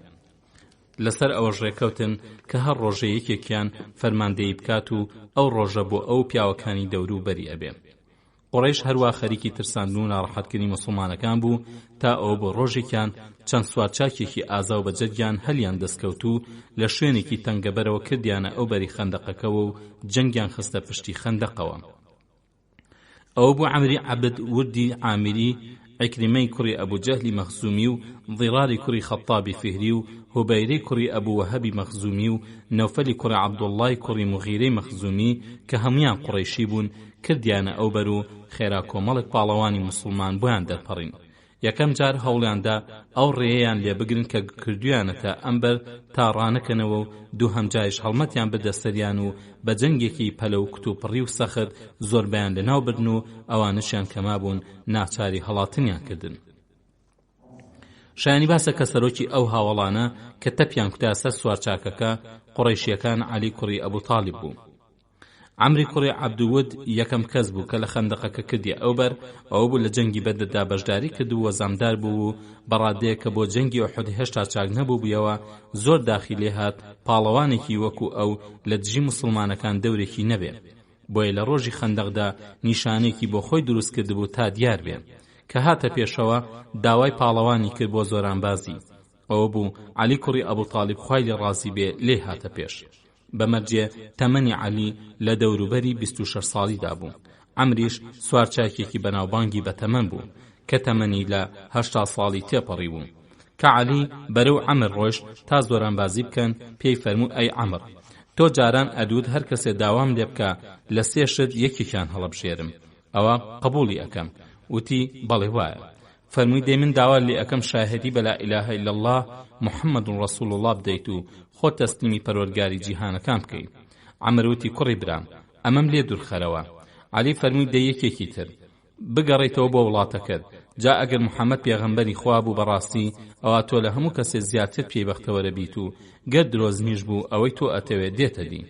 [SPEAKER 1] لەسەر ئەوە ڕێکەوتن کە هەر ڕۆژە یەکێکیان فەرماندەیی بکات و ئەو ڕۆژە بۆ ئەو پیاوەکانی دەور و بەری ئەبێ. قوڕەیش هەروە خەریکی ترساندن و ناڕەحەتکردنی موسڵمانەکان بوو تا ئەو بۆ ڕۆژێکیان چەند سوارچاکێکی ئازا و بەجەرگیان هەلیان دەستکەوت و لە شوێنێکی تەنگەبەرەوە کردیانە ئەو بەری خەندەقەکەوە و جەنگیان خستە پشتی خەندەقەوە. ئەوە بوو عەمری عەبد وردی عامری عیکریمەی کوڕی ئەبوو جەهلی مەخزومی و ضیراری کوڕی خەتابی فهری و هوبەیرەی کوڕی ئەبوو وەهەبی مەخزومی و نەوفەلی کوڕی عەبدوڵڵای کوڕی مغیرەی مەخزومی کە هەمویان قوڕەیشی بوون کردیانە ئەو بەر و خێرا کۆمەڵێک پاڵەوانی موسڵمان بۆیان دەرپەڕین. یەکەم جار هەوڵیاندا ئەو ڕێیەیان لێ بگرن کە کردویانەتە ئەمبەر تا ڕانەکەنەوە و دووهەم جایش هەڵمەتیان بدە سەریان و بە جەنگێکی پەلە و کتوپڕی و سەخت زۆربیان لەناو بردن و ئەوانشیان کەما بوون ناچاری هەڵاتنیان کردن. شایانی باسە کە سەرۆکی ئەو هاوڵانە کە تەپیان کوتا سەر سوارچاکەکە قوڕەیشیەکان عەلی کوڕی ئەبوو تاڵیب بوو. عەمری کوڕی عەبدوود یەکەم کەس بوو کە لە خەندەقەکە کردی ئەوبەر ئەوە بوو لە جەنگی بەدردا بەشداری کرد و وەزامدار بوو و بەڕادەیە کە بۆ جەنگی ئوحود هێشتا چاک نەبوو بوویەوە زۆر داخیلێ هات پاڵەوانێکی وەکو ئەو لە دژی موسڵمانەکان دەورێکی نەبێ بۆیە لە ڕۆژی خەندەقدا نیشانێکی بۆ خۆی دروست کردبوو تا دیار بێ کە هاتە پێشەوە داوای پاڵەوانی کرد بۆ زۆرانبازی. ئەوە بوو عەلی کوڕی ئەبوو تاڵیب خوای لێ ڕازی بێ لێ هاتە پێش. بەمەرجێ تەمەنی عەلی لە دەوروبەری 26 ساڵیدا بوو. عەمریش سوارچاکێکی بەناوبانگی بەتەمەن بوو کە تەمەنی لە 80 ساڵی تێپەڕی بوو. کە عەلی بەرەو عەمر ڕۆیشت تا زۆرانبازی بکەن پێی فەرموو ئەی عەمر تۆ جاران ئەدوود هەر کەسێ داوام لێ بکە لە سێ شت یەکێکیان هەڵەبژێرم ئەوە قبوڵی ئەکەم. وتی بەڵێ وایە. فەرمووی دەی من داوا لێ ئەەکەم شاهدی بە لا ئیلاهە ئیلا الله محەممەد ڕەسوول الله بدەیت و خۆ تەسلیمی پەروەردگاری جیهانەکان بکەیت. عەمر وتی کوڕی برام ئەمەم لێ دوورخەرەوە. عەلی فەرمووی دەی یەکێکی تر بگەڕێیتەوە بۆ وڵاتەکەت جا ئەگەر محەممەد پێغەمبەری خوا بوو بەڕاستی ئەوە تۆ لە هەموو کەسێ زیاتر پێی بەختەوەرە بیت و گەر درۆزنیش بوو ئەوەی تۆ ئەتەوێت دێتە دی.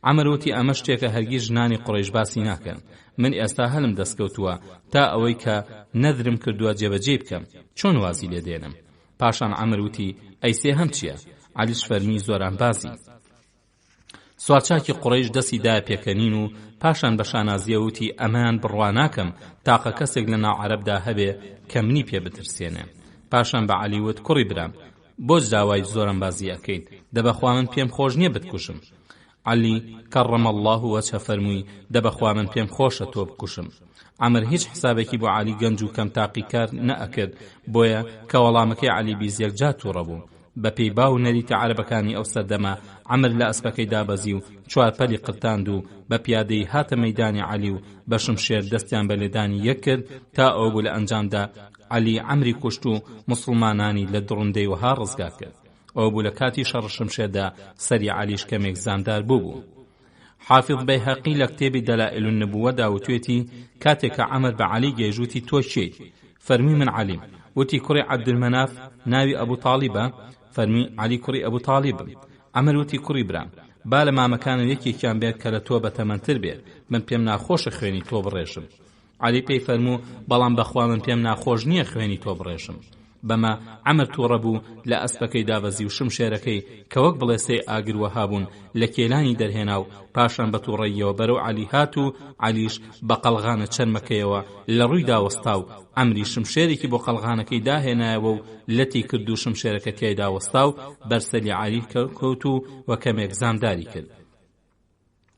[SPEAKER 1] عەمر وتی ئەمە شتێکە هەرگیز ژنانی قوڕەیش باسی ناکەن. من ئێستا هەلم دەستکەوتووە تا ئەوەی کە نەدرم کردووە جێبەجێ بکەم چۆن وازی لێ دێنم. پاشان عەمر وتی ئەی سێ هەم چییە؟ عەلیش فەرمی زۆرانبازی. سوارچاکی قوڕەیش دەستی دایە پێکەنین و پاشان بە شانازیە وتی ئەمان بڕوا ناکەم تاقە کەسێک لە ناو عەرەبدا هەبێ کە منی پێ بترسێنێ. پاشان بە عەلی وت کوڕی برام بۆچ داوای زۆرانبازی ئەکەیت؟ دەبەخوا من پێم خۆش نییە بتکوشم. عەلی کەڕەمە الله وەجهە فەرمووی دەبەخوا من پێم خۆشە تۆ بکوشم. عەمر هیچ حسابێکی بۆ عەلی گەنج و کەم تاقیکار نەئەکرد بۆیە کە وەڵامەکەی عەلی بیزیەک جا تووڕە بوو. بەپێی باو نەریتە عەرەبەکانی ئەو سەردەما عەمر لە ئەسپەکەی دابەزی و چوارپەلی قرتاند و بە پیادەی هاتە مەیدانی عەلی و بە شمشێر دەستیان بە لێدانی یەک کرد تا ئەو بوو لە ئەنجامدا عەلی عەمری کوشت و موسڵمانانی لە دڕندەی وەها ڕزگار کرد. ئەو بوو لە کاتی شەڕ شمشێردا سەری عەلیش کەمێک زاندار بوو. حافظ بەیهەقی لە کتێبی دەلائل النبووەدا وتوێتی کاتێک کە عەمر بە عەلی گەیژوتی تۆ چیت؟ فەرمی من عەلیم. وتی کوڕی عەبدولمەناف ناوی ئەبوو تاڵیبە؟ فەرمی عەلی کوڕی ئەبوو تاڵیبم. عەمر وتی کوڕی برام با لە مامەکانە یەکێکیان بێت کە لە تۆ بەتەمەنتر بێت من پێم ناخۆشە خوێنی تۆ بڕێشم. عەلی پێی فەرموو بەڵام بەخوا من پێم ناخۆش نییە خوێنی تۆ بڕێشم. بەمە عەمر تووڕە بوو لە ئەسپەکەی دابەزی و شمشێرەکەی کە وەک بڵێ سێ ئاگر وەها بوون لە کێلانی دەرهێنا و پاشان بە تووڕەیەوە بەرەو عەلی هات و عەلیش بە قەلغانە چەرمەکەیەوە لە ڕووی داوەستا و عەمری شمشێرێکی بۆ قەلغانەکەی داهێنایەوە و لەتی کرد و شمشێرەکە تیای داوەستا و بەرسەری عەلی کەوت و وەکەمێک زامداری کرد.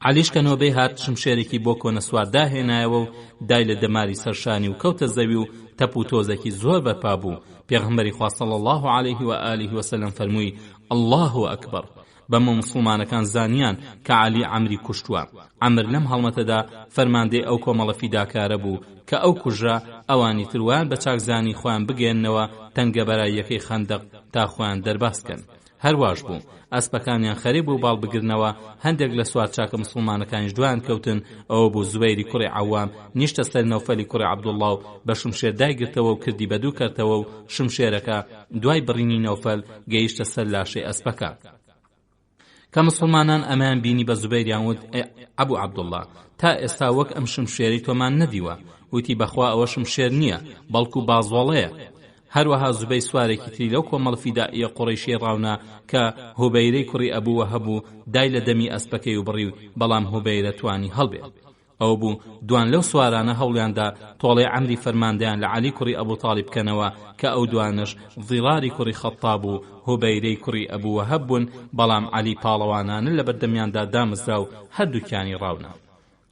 [SPEAKER 1] عەلیش کە نۆبەی هات شمشێرێکی بۆ کۆنە سوار داهێنایەوە و دای لە دەماری سەرشانی و کەوتە زەوی و تەپ و تۆزێکی زۆر بەرپا بوو. پێغەمبەری خوا صلی الله علیه و آله و سلم فەرمووی الله ئەکبەر. بەمە موسڵمانەکان زانیان کە عەلی عەمری کوشتووە. عەمر لەم هەڵمەتەدا فەرماندەی ئەو کۆمەڵە فیداکارە بوو کە ئەو کوژرا ئەوانی تروان بە چاکزانی خۆیان بگێننەوە تەنگە بەراییەکەی خەندەق تا خۆیان دەرباسکەن. هەرواش بوو ئەسپەکانیان خەریب و باڵبگرنەوە هەندێک لە سوارچاکە موسڵمانەکانیش دویان کەوتن. ئەوە بوو زوبەیری کوڕی عەوام نیشتە سەر نەوفەلی کوڕی عەبدوڵڵا و بە شمشێر دایگرتەوە و کردی بەدوو کردەوە و شمشێرەکە دوای بڕینی نەوفەل گەیشتە سەر لاشەی ئەسپەکە. کە موسڵمانان ئەمان بینی بە زوبەیریان وت ئەبوو عەبدوڵڵا تا ئێستا وەک ئەم شمشێری تۆمان نەدیوە. وتی بەخوا ئەوە شمشێر نییە بەڵکو بازوەڵەیە. هەروەها زوبەی سوارێکی تری لەو کۆمەڵ فیدائیە قوڕەیشی ڕاونا کە هوبەیرەی کوڕی ئەبوو وەهەبوو دای لە دەمی ئەسپەکەی و بڕی بەڵام هوبەیرە توانی هەڵبێت. ئەو بوو دوان لەو سوارانە هەوڵیاندا تۆڵەی عەمری فەرماندەیان لە عەلی کوڕی ئەبوو تاڵیب بکەنەوە کە ئەو دوانش ضیراری کوڕی خەتاب و هوبەیرەی کوڕی ئەبوو وەهەب بوون بەڵام عەلی پاڵەوانانە لە بەردەمیاندا دامزرا و هەردووکیانی ڕاونا.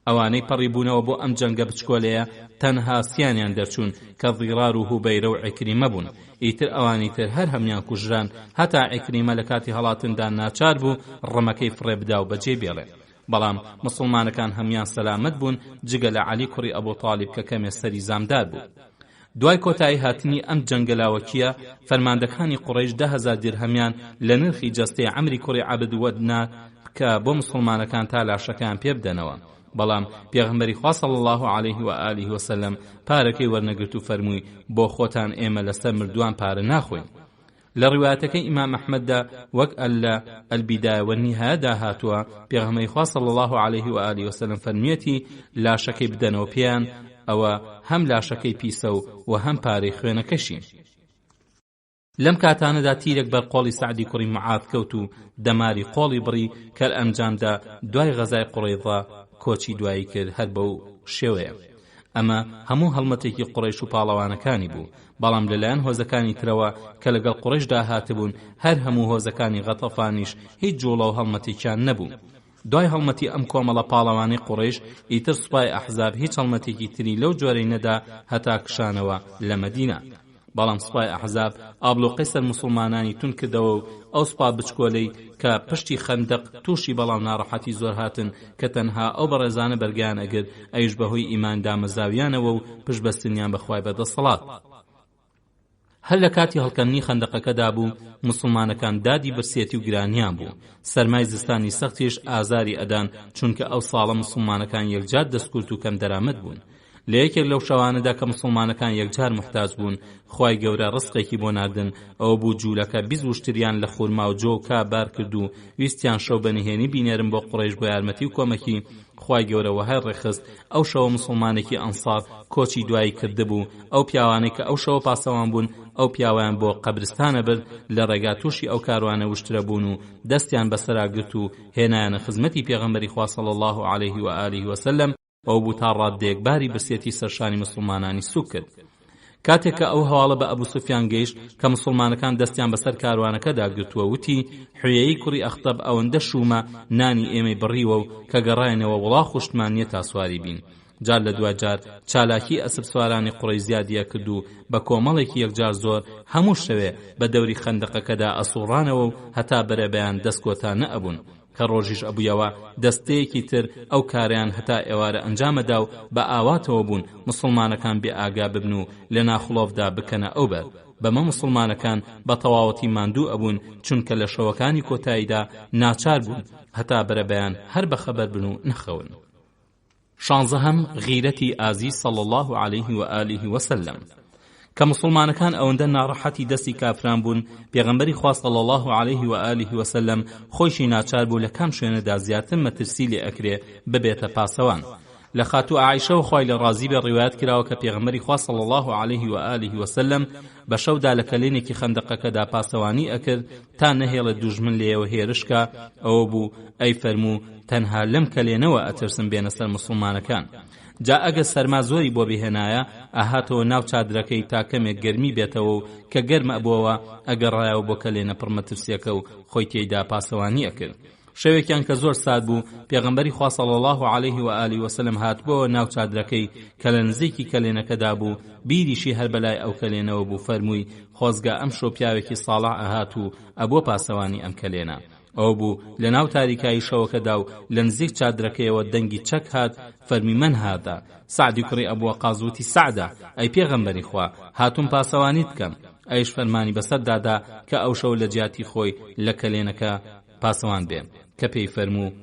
[SPEAKER 1] ئەوانەی پەڕیبوونەوە بۆ ئەم جەنگە بچکۆلەیە تەنها سیانیان دەرچوون کە ضیرار و هوبەیرە و عیکریمە بوون. ئیتر ئەوانی تر هەر هەمویان کوژران، هەتا عیکریمە لە کاتی هەڵاتندا ناچار بوو ڕەمەکەی فڕێ بدا و بەجێ بێڵێ. بەڵام مسلمانەکان هەمویان سەلامەت بوون جگە لە عەلی کوڕی ئەبوو تاڵیب کە کەمێ سەری زامدار بوو. دوای کۆتایی هاتنی ئەم جەنگەلاوەکیە فەرماندەکانی قوڕەیش 10,000 دیرهەمیان لە نرخی جەستەی عەمری کوڕی عەبد وەدنا کە بۆ مسلمانەکان تا لاشەکان پێ بدەنەوە. بەڵام پێغەمبەری خوا صلی الله علیه و آله وسلم پارەکەی وەرنەگرت و فەرمووی بۆ خۆتان ئێمە لەسەر مردووان پارە ناخۆین. لە ڕیوایەتەکەی ئیمام ئەحمەددا وەک لە البیدایە وەنیهایەدا هاتووە پێغەمبەری خوا صلی الله علیه و آله وسلم فەرموویەتی لاشەکەی بدەنەوە پێیان، ئەوە هەم لاشەکەی پیسە و هەم پارەی خوێنەکەشی. لەم کاتانەدا تیرێک بەر قۆڵی سعدی کوڕی معاذ کەوت و دەماری قۆڵی بڕی کە ئەنجامدا دوای غەزای قوڕەیضا کۆچی دوایی کرد هەر بەو شێوەیە. ئەمە هەموو هەڵمەتێکی قوڕەیش و پاڵەوانەکانی بوو، بەڵام لەلایەن هۆزەکانی ترەوە کە لەگەڵ قوڕەیشدا هاتبوون هەر هەموو هۆزەکانی غەتەفانیش هیچ جوڵە و هەڵمەتێکیان نەبوو. دوای هەڵمەتی ئەم کۆمەڵە پاڵەوانی قوڕەیش ئیتر سوپای ئەحزاب هیچ هەڵمەتێکی تری لەو جۆرەی نەدا هەتا کشانەوە لە مەدینە. بەڵام سوپای ئەحزاب ئابلۆقەی سەر مسلمانانی تون کردەوە و ئەو سوپا بچکۆلەی کە پشتی خەندەق تووشی بەڵام ناڕەحەتی زۆر هاتن کە تەنها ئەو بەڕێزانە بەرگیان ئەگرت ئەیش بەهۆی ئیماندا مەزاویانەوە و پشتبەستنیان بەخوای بەدەسەڵات. هەر لە کاتی هەڵکەندنی خەندەقەکەدا بوو مسلمانەکان دادی برسێتی و گرانیان بوو. سەرمای زستانی سەختیش ئازاری ئەدان چونکە ئەو ساڵە مسلمانەکان یەکجار دەستکورت و کەم دەرامەت بوون. لە یەکێک لەو شەوانەدا کە مسلمانەکان یەکجار محتاج بوون خوای گەورە ڕزقێکی بۆ ناردن، ئەوە بوو جوولەکە بیزوشتریان لە خورما و جۆ و کابار کرد و ویستیان شەو بەنهێنی بینێرن بۆ قوڕەیش بۆ یارمەتی و کۆمەکی. خوای گەورە وەهای ڕێخست ئەو شەوە مسلمانێکی ئەنسار کۆچی دوایی کردبوو. ئەو پیاوانەی کە ئەو شەوە پاسەوان بوون ئەو پیاویان بۆ قەبرستانە برد لە ڕێگا تووشی ئەو کاروانە وشترە بوون و دەستیان بەسەرا گرت و هێنایانە خزمەتی پێغەمبەری خوا صلی الله علیه و آله وسلم. ئەو بوو تا ڕادێکباری برسێتی سەرشانی مسلمانانی سوک کرد. کاتێک کە ئەو هەواڵە بە ئەبوو سوفیان گەیشت کە مسلمانەکان دەستیان بەسەر کاروانەکەدا گرتووە، وتی حوێیی کوڕی ئەخطەب ئەوەندە شومە نانی ئێمەی بڕیوە و کە گەڕاینەوە وڵا خوشتمان نییە تا سواری بین. جار لە دوای جار چالاکی ئەسب سوارانی قوڕەی زیادیە کرد و بە کۆمەڵێکی یەکجار زۆر هەموو شەوێ بە دەوری خەندەقەکەدا ئەسوڕانەوە و هەتا بەرەبەیان دەستکۆتا نەئەبوون کە ڕۆژیش ئەبوویەوە دەستەیەکی تر ئەو کاریان هەتا ئێوارە ئەنجامەدا و بە ئاواتەوە بوون مسلمانەکان بێ ئاگا ببن و لە ناخڵۆڤدا بکەنە ئەو بەر. بەمە مسلمانەکان بە تەواوەتی ماندوو ئەبوون چونکە لە شەوەکانی کۆتاییدا ناچار بوون هەتا بەرەبەیان هەر بەخەبەر بن و نەخەون. شانزەهەم غیرەتی ئازیز صلی الله علیه و آله وسلم. کە مسلمانەکان ئەوەندە ناڕەحەتی دەستی کافران بوون پێغەمبەری خوا صلی الله علیه و آله وسلم خۆشی ناچار بوو لە کام شوێنەدا زیاتر مەترسی لێ ئەکرێ ببێتە پاسەوان. لە خاتو عایشە و خوای لە ڕازی بێ ڕیوایەت کراوە کە پێغەمبەری خوا صلی الله علیه و آله وسلم بە شەودا لە کەلێنێکی خەندەقەکەدا پاسەوانی ئەکرد تا نەهێڵە دوژمن لێەوە هێرشکە. ئەوە بوو ئەی فەرموو تەنها لەم کەلێنەوە ئەترسم بێنە سەر مسلمانەکان. جا ئەگە سەرما زۆری بۆ بهێنایە ئاهاتەوە ناو چادرەکەی تا کەمێک گەرمی بێتەوە و کە گەرمە بووەوە ئەگەڕایەوە بۆ کەلێنە پڕمەترسیەکە و خۆی تێیدا پاسەوانی ئەکرد. شەوێکیان کە زۆر سارد بوو پێغەمبەری خوا صلی الله علیه و آله وسلم هاتبووە ناو چادرەکەی کە لە نزیکی کەلێنەکەدا بوو بیریشی هەر بەلای ئەو کەلێنەوە بوو فەرمووی خۆزگا ئەم شۆ پیاوێکی ساڵح ئاهات و ئەبووە پاسەوانی ئەم کەلێنە. ئەو بوو لە ناو تاریکایی شەوەکەدا و لە نزیک چادرەکەیەوە دەنگی چەک هات فەرمی من هادا. سعدی کوڕی ئەبوو وەقاص وتی سعدە ئەی پێغەمبەری خوا هاتووم پاسەوانیت بکەم. ئەیش فەرمانی بەسەر دادا کە ئەو شەو لە جیاتی خۆی لە کەلێنەکە پاسەوان بێن کە پێی فەرموو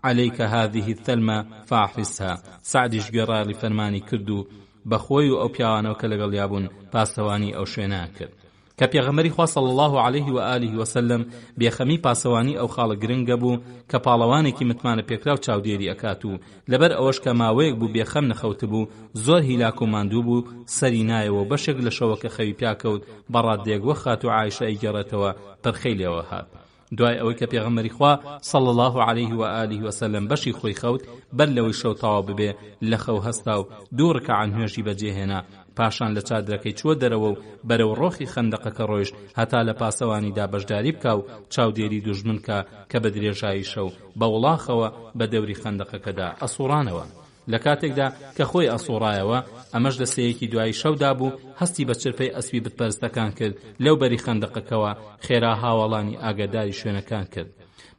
[SPEAKER 1] عەلەیکە هذه الثەلمە فاحرسها. سعدیش گوێڕایەڵی فەرمانی کرد و بەخۆی و ئەو پیاوانەوە کە لەگەڵیا بوون پاسەوانی ئەو شوێنە کرد. کە پێغەمبەری خوا صلی الله علیه و آله وسلم بێخەمی پاسەوانی ئەو خاڵە گرنگە بوو کە پاڵەوانێکی متمانە پێکراو چاودێری ئەکات و لەبەر ئەوەش کە ماوەیەک بوو بێخەم نەخەوت بوو زۆر هیلاک و ماندوو بوو سەری نایەوە بەشێک لە شەوەکە خەوی پیاکەوت بەڕادێک وە خات و عایشە ئەیگەڕێتەوە پەرخەی لێوە هات. دوای ئەوەی کە پێغەمبەری خوا صلی الله علیه و آله وسلم بەشی خۆی خەوت بەر لەوەی شەو تەواو ببێ لە خەو هەستا و دوو ڕکەعەت نوێژی بەجێهێنا پاشان لە چادرەکەی چوە دەرەوە و بەرەو ڕۆخی خەندەقەکە ڕۆیش هەتا لە پاسەوانیدا بەشداری بکا و چاودێری دوژمن کە بە درێژایی شەو بە وڵاخەوە بە دەوری خەندەقەکەدا ئەسوڕانەوە. لە کاتێکدا کە خۆی ئەسوڕایەوە ئەمەش لە سەیەکی دوایی شەودا بوو هەستی بە چرپەی ئەسپی بتپەرستەکان کرد لەو بەری خەندەقەکەوە خێرا هاوڵانی ئاگاداری شوێنەکان کرد.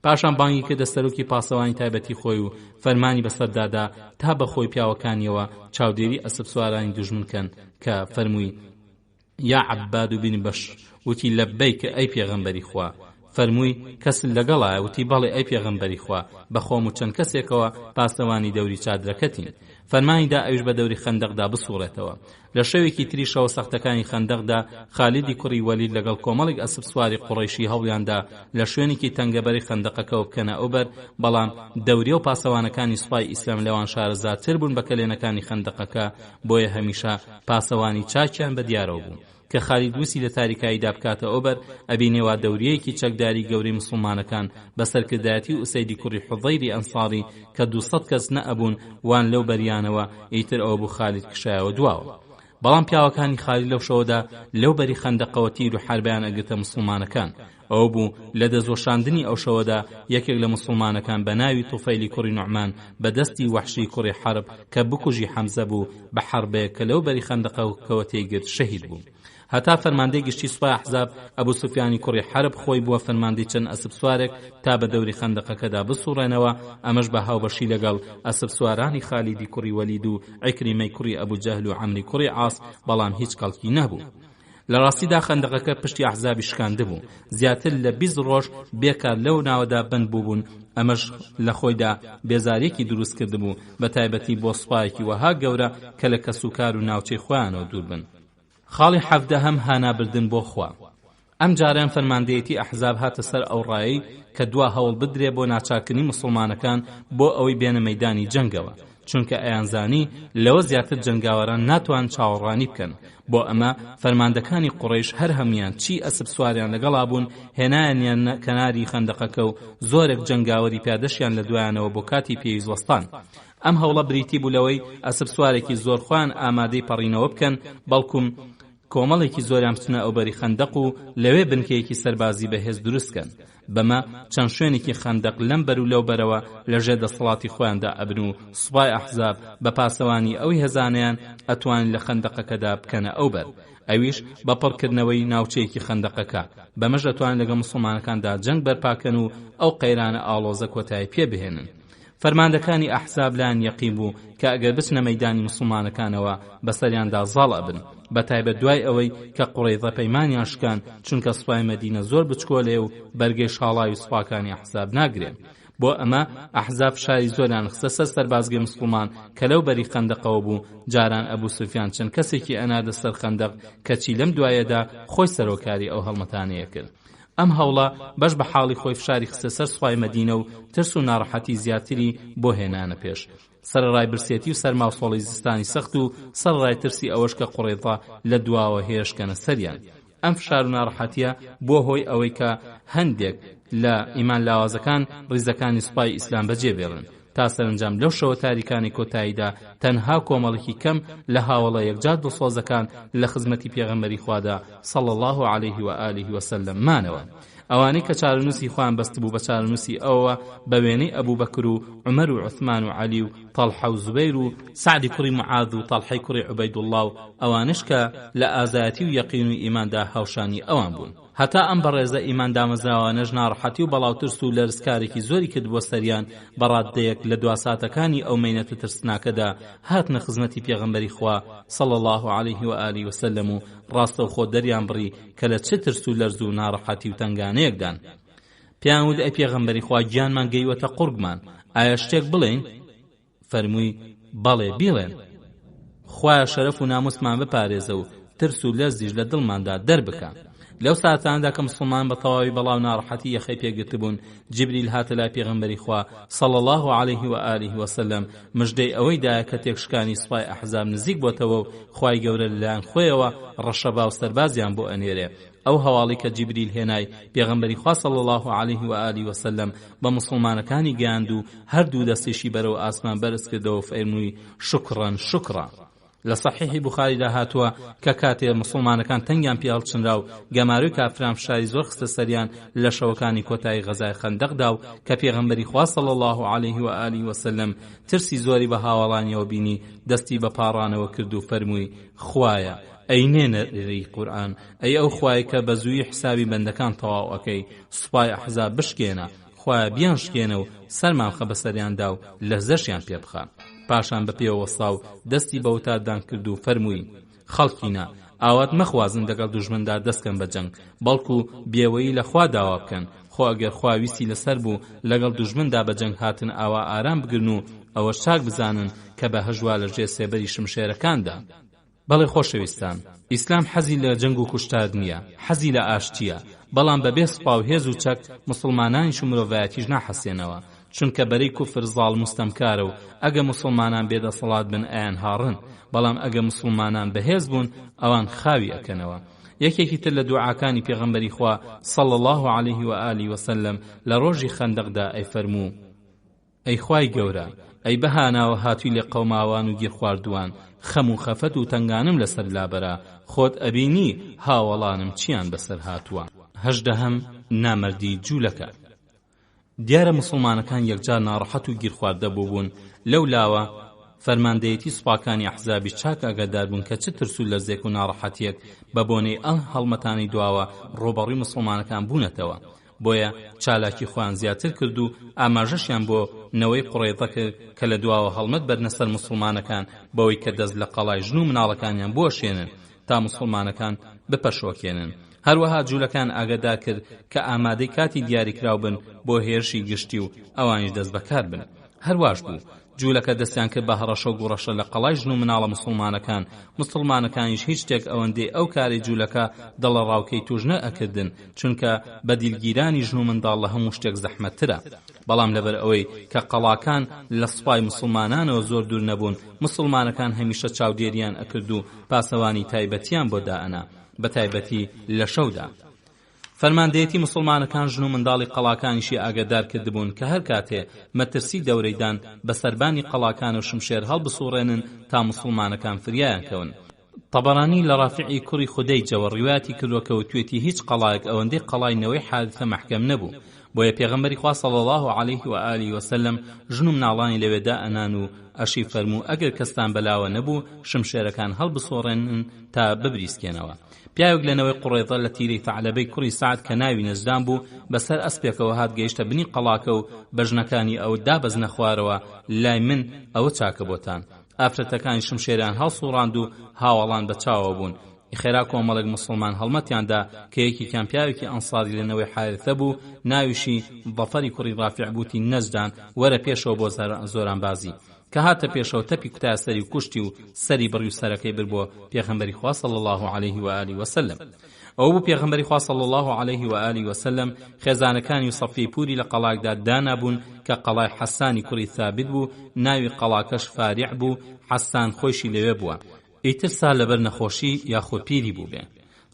[SPEAKER 1] پاشان بانگی کردە سەرۆکی پاسەوانی تایبەتی خۆی و فەرمانی بەسەردادا تا بە خۆی پیاوەکانیەوە چاودێری ئەسپ سوارانی دوژمنکەن کە فەرمووی یا عەباد بن بەش وتی لەبەیک ئەی پێغەمبەری خوا. فەرمووی کەس لەگەڵایە وتی بەڵێ ئەی پێغەمبەری خوا بەخۆم و چەند کەسێکەوە پاسەوانی دەوری چادرەکەتین. فەرمانیدا ئەویش بە دەوری خەندەقدا بسوڕێتەوە. لە شەوێکی تریشەوە سەختەکانی خەندەقدا خالیدی کوڕی وەلید لەگەڵ کۆمەڵێک ئەسپ سواری قوڕەیشی هەوڵیاندا لە شوێنێکی تەنگەبەری خەندەقەکەەوە بکەنە ئەوبەر، بەڵام دەوریە و پاسەوانەکانی سوپای ئیسلام لەوان شارەزاتر بوون بە کەلێنەکانی خەندەقەکە، بۆیە هەمیشە پاسەوانی چاکیان بە دیارەوە بوو. کە خالید وسی لە تاریکاییدا بکاتە ئەوبەر ئەبینێوا دەوریەیەکی چەکداری گەورەی مسلمانەکان بەسەرکردایەتی ئوسەیدی کوڕی حوضەیری ئەنساری کە 200 کەس نەئەبوون وان لەو بەریانەوە ئیتر ئەوە بوو خالید کشایەوە دواوە. بەڵام پیاوەکانی خالید لەو شەوەدا لەو بەری خەندەقەوە تیر و حربیان ئەگرتە مسلمانەکان. ئەو بوو لە دەزۆشاندنی ئەو شەوەدا یەکێک لە مسلمانەکان بە ناوی توفەیلی کوڕی نوعمان بە دەستی وەحشی کوڕی حرب کە بکوژی حەمزە بوو بە حربەیە کە لەو بەری خەندەقەوە تێگرت شەهید بوو. هەتا فەرماندەی گشتی سوپای ئەحزاب ئەبوو سوفیانی کوڕی حرب خۆی بووە فەرماندەی چەند ئەسپ سوارێک تا بە دەوری خەندەقەکەدا بسوڕێنەوە، ئەمەش بە هاوبەشی لەگەڵ ئەسپ سوارانی خالیدی کوڕی وەلید و عیکریمەی کوڕی ئەبوو جەهل و عەمری کوڕی عاس، بەڵام هیچ کەڵکی نەبوو. لە ڕاستیدا خەندەقەکە پشتی ئەحزابی شکاندە بوو، زیاتر لە 20 ڕۆژ بێکار لەو ناوەدا بند بووبوون. ئەمەش لە خۆیدا بێزارێکی دروست کرد بوو بە تایبەتی بۆ سوپایەکی وەها گەورە کە لە کەسوکار و ناوچەی خۆیانەوە دوور بن. خاڵی حەفدە هەم هانابردن بۆ خوا. ئەم جاریان فەرماندەیەتی ئەحزاب هاتە سەر ئەو ڕایی کە دوا هەوڵ بدرێ بۆ ناچارکردنی مسلمانەکان بۆ ئەوەی بێنە مەیدانی جەنگەوە، چونکە ئەیانزانی لەوە زیاتر جەنگاوەران ناتوان چاوەڕوانی بکەن. بۆ ئەمە فەرماندەکانی قوڕەیش هەر هەمویان چی ئەسپ سواریان لەگەڵا بوون هێنایانیان کەناری خەندەقەکە و زۆرێک جەنگاوەری پیادەشیان لە دوایانەوە بۆ کاتی پێویستوەستان. ئەم هەوڵە بریتی بوو لەوەی ئەسپ سوارێکی زۆر خۆیان ئامادەی پەڕینەوە بکەن، بەڵکوم کۆمەڵێکی زۆریان بچنە ئەوبەری خەندەق و لەوێ بنکەیەکی سەربازی بەهێز دروستکەن. بەمە چەند شوێنێکی خەندەق لەم بەر و لەو بەرەوە لەژێر دەسەڵاتی خۆیاندا ئەبن و سوپای ئەحزاب بە پاسەوانی ئەوی هەزانیان ئەتوانن لە خەندەقەکەدا بکەنە ئەوبەر، ئەویش بە پڕکردنەوەی ناوچەیەکی خەندەقەکە. بەمەش دەتوانن لەگەڵ مسلمانەکاندا جەنگ بەرپاکەن و ئەو قەیرانە ئاڵۆزە کۆتایی پێ بهێنن. فەرماندەکانی ئەحزاب لایان یەقین بوو کە ئەگەر بچنە مەیدانی مسلمانەکانەوە بەسەریاندا زاڵ ئەبن، بەتایبەت دوای ئەوەی کە قوڕەیضە پەیمانیان شکان، چونکە سوپای مەدینە زۆر بچکۆلێ و بەرگەی شاڵای و سوپاکانی ئەحزاب ناگرێن. بۆ ئەمە ئەحزاب شاری زۆریان خستە سەر سەربازگەی مسلمان کە لەو بەری خەندەقەوە بوو. جاران ئەبوو سوفیان چەند کەسێکی ئەنادە سەر خەندەق کەچی لەم دوایەدا خۆی سەرۆکاری ئەو هەڵمەتانەیە کرد. ئەم هەوڵە بەش بە حاڵی خۆی فشاری خستە سەر سوپای مەدینە و ترس و ناڕەحەتی زیاتری بۆ هێنانە پێش. سەرڕای برسێتی و سەرماوسۆڵی زستانی سەخت و سەرڕای ترسی ئەوەش کە قوڕێضا لە دواوە هێشکەنە سەریان. ئەم فشار و ناڕەحەتیە بۆ هۆی ئەوەی کە هەندێک لە ئیمان لاوازەکان ڕیزەکانی سوپای ئیسلام بەجێبێڵن، تا سەرنجام لەو شەوە تاریکانی کۆتاییدا تەنها کۆمەڵێکی کەم لە هاوڵە یەکجار دڵسۆزەکان لە خزمەتی پێغەمبەری خوادا صلی الله علیه و آله و سلم مانەوە. ئەوانەی کە چارەنووسی خۆیان بەست بوو بە چارەنووسی ئەوە بە وێنەی ئەبوو بەکر و عومەر و عوثمان و عەلی و طەلحە و زوبەیر و سعدی کوڕی معاذ و طەلحەی کوڕی عوبەیدوڵڵاه و ئەوانش کە لە ئازایەتی و یەقین و ئیماندا هاوشانی ئەوان بوون. هەتا ئەم بەڕێزە ئیمان دامەزراوانەش ناڕەحەتی و بەڵاوترس و لەرزکارێکی زۆری کرد بۆ سەریان بەڕاددەیەک لە دواساتەکانی ئەو مەینەت و ترسناکەدا هاتنە خزمەتی پێغەمبەری خوا صلی الله علیه و آله و سلم و ڕاستەوخۆ دەریان بڕی کە لە چه ترس و لەرز و ناڕەحەتی و تەنگانەیەکدان. پیان وت ئەی پێغەمبەری خوا گیانمان گەیوەتە قورگمان، ئایا شتێک بڵێین؟ فەرمووی بەڵێ بیڵێن. خوایە شەرەف و ناموسمان بپارێزە و ترس و لەرزیش لە دڵماندا دەربکە. لەو ساتاندا کە مسلمان بە تەواوی بەڵاو ناڕەحەتی یەخەی پێگرت بوون، جیبریل هاتە لای پێغەمبەری خوا صلی الله علیه و آله و سلم مژدەی ئەوەی دایە کە تێکشکانی سوپای ئەحزاب نزیک بۆتەوە و خوای گەورە لەلایەن خۆیەوە ڕەشەبا و سەربازیان بۆ ئەنێرێ. ئەو هەواڵی کە جیبریل هێنای پێغەمبەری خوا صلی الله علیه و آله و سلم بە مسلمانەکانی گەیاند و هەردوو دەستێشی بەرەو ئاسمان بەرز کردەوە و فەرمووی شکران شکرا. لە صحیحی بوخاریدا هاتووە کە کاتێ مسلمانەکان تەنگیان پێ هەڵچنرا و گەماروی کافران فشاری زۆر خستە سەریان لە شەوەکانی کۆتایی غەزای خەندەقدا و کە پێغەمبەری خوا صلی الله علیه و آله و سلم ترسی زۆری بە هاوڵانیەوە بینی دەستی بە پاڕانەوە کرد و فەرمووی خوایە ئەی نێنەری قورئان ئەی ئەو خوای کە بە زووی حسابی بەندەکان تەواو ئەکەی سوپای ئەحزاب بشکێنە خوایە بیان شکێنە و سەرمان خە بەسەریاندا و لەرزەشیان پێ بخە پاشان بە پێوە وەستا و دەستی بەوتادان کرد و فەرمووی خەڵکینە ئاوات مەخوازن لەگەڵ دوژمندا دەستکەن بە جەنگ بەڵکو بێوەیی لە خوا داوا بکەن خۆ ئەگەر خوا ویستی لەسەر بوو لەگەڵ دوژمندا بە جەنگ هاتن ئاوا ئارام بگرن و ئەوە شاک بزانن کە بە هەژوا لە ژێر سێبەری شمشێرەکاندا. بەڵێ خۆشەویستان، ئیسلام حەزی لە جەنگ و کوشتار نییە، حەزی لە ئاشتیە، بەڵام بەبێ سوپا و هێز و چەک مسلمانانیش و مرۆڤایەتیش ناحەسێنەوە، چونکە بەرەی کوفر زاڵ مستەمکارە و ئەگە مسلمانان بێدەسەڵات بن ئەیان هاڕن، بەڵام ئەگە مسلمانان بەهێز بوون ئەوان خاوی ئەکەنەوە. یەکێکی تر لە دوعاکانی پێغەمبەری خوا صلی الله علیه و آله و سلم لە ڕۆژی خەندەقدا ئەیفەرموو ئەی خوای گەورە، ئەی بەهاناوە هاتووی لێ قەوماوان و گیر خواردووان، خەم و خەفەت و تەنگانم لەسەر لابەرە، خۆت ئەبینی هاوەڵانم چیان بەسەر هاتووە. هەژدەهەم نامەردی جوولەکە. دیارە مسلمانەکان یەکجار ناڕەحەت و گیر خواردە بوون، لەولاوە فەرماندەیەتی سوپاکانی ئەحزابی چاک ئاگادار بوون کە چ ترس و لەرزێک و ناڕەحەتیەک بە بۆنەی ئەم هەڵمەتانی دواوە ڕۆبەڕووی مسلمانەکان بوونەتەوە. بۆیە چالاکی خۆیان زیاتر کرد و ئاماژەشیان بۆ نەوەی قوڕێزە کرد کە لە دواوە هەڵمەت بەرنەسەر مسلمانەکان بەوەی کە دەست لە قەڵای ژن و مناڵەکانیان بۆشێنن تا مسلمانەکان بپەشۆکێنن. هەروەها جوولەکان ئاگادار کرد کە ئامادەی کاتی دیاریکراو بن بۆ هێرشی گشتی و ئەوانیش دەست بەکار بن. هەرواش بوو جوولەکە دەستیان کرد بە هەڕەشە و گوڕەشە لە قەڵای ژن و مناڵە مسلمانەکانیش هیچ شتێک ئەوەندەی ئەو کاری جوولەکە دڵە ڕاوکەی توش نەئەکردن، چونکە بە دیلگیرانی ژن و منداڵ لە هەموو شتێک زەحمەتترە. بەڵام لەبەر ئەوەی کە قەڵاکان لە سوپای مسلمانانەوە زۆر دوور نەبوون، مسلمانەکان هەمیشە چاودێریان ئەکرد و پاسەوانی تایبەتیان بۆ دائەنا، بە تایبەتی لە شەودا. فەرماندەیەتی مسلمانەکان ژن و منداڵی قەڵاکانیشی ئاگادار کردبوون کە هەر کاتێ مەترسی دەورەیدان بە سەربانی قەڵاکان و شمشێر هەڵبسوڕێنن تا مسلمانەکان فریایان کەون. طەبەرانی لە ڕافعی کوڕی خودەیجەوە ڕیواتی کردووە کە وتوێتی هیچ قەڵایەک ئەوەندەی قەڵاینەوەی حادثە محکەم نەبوو، بۆیە پێغەمبەری خوا صلی الله علیه و آله و سلم ژن و مناڵانی لەوێدا ئەنان و ئەشی فەرموو ئەگەر کەستان بەلاوە نەبوو شمشێرەکان هەڵبسۆڕێنن تا ببریسکێنەوە. پیاوێک لەنەوەی قوڕێزە لە تیرەی ثعلەبەی کوڕی سعد کە ناوی نەجدان بوو بەسەر ئەسپێکەوە هات گەیشتە بنی قەڵاکە و بەژنەکانی ئەو دابەزنە خوارەوە لای من ئەوە چاکە بۆتان. ئافرەتەکانی شمشێریان هەڵسوڕاند و هاوەڵان بە چاوە بوون. خێرا کۆمەڵێک مسلمان هەڵمەتیاندا کە یەکێکیان پیاوێکی ئەنساری لەنەوەی حارثە بوو، ناویشی ظەفەری کوڕی ڕافع بوتی نەجدان، وەرە پێشەوە بۆ زۆرانبازی. کە هاتە پێشەوە تەپی کوتای سەری و کوشتی و سەری بڕی و سەرەکەی بر بۆ پێغەمبەری خوا صلی الله علیه و آله و سلم. ئەو بوو پێغەمبەری خوا صلی الله علیه و آله و سلم خێزانەکانی و سەفی پوری لە قەڵاکدا دانابوون کە قەڵای حەسانی کوڕی ثابت بوو، ناوی قەڵاکەش فاریع بوو، حەسان خۆشی لەوێ بووە، ئیتر سا لەبەر نەخۆشی یاخۆ پیری بوو بێ.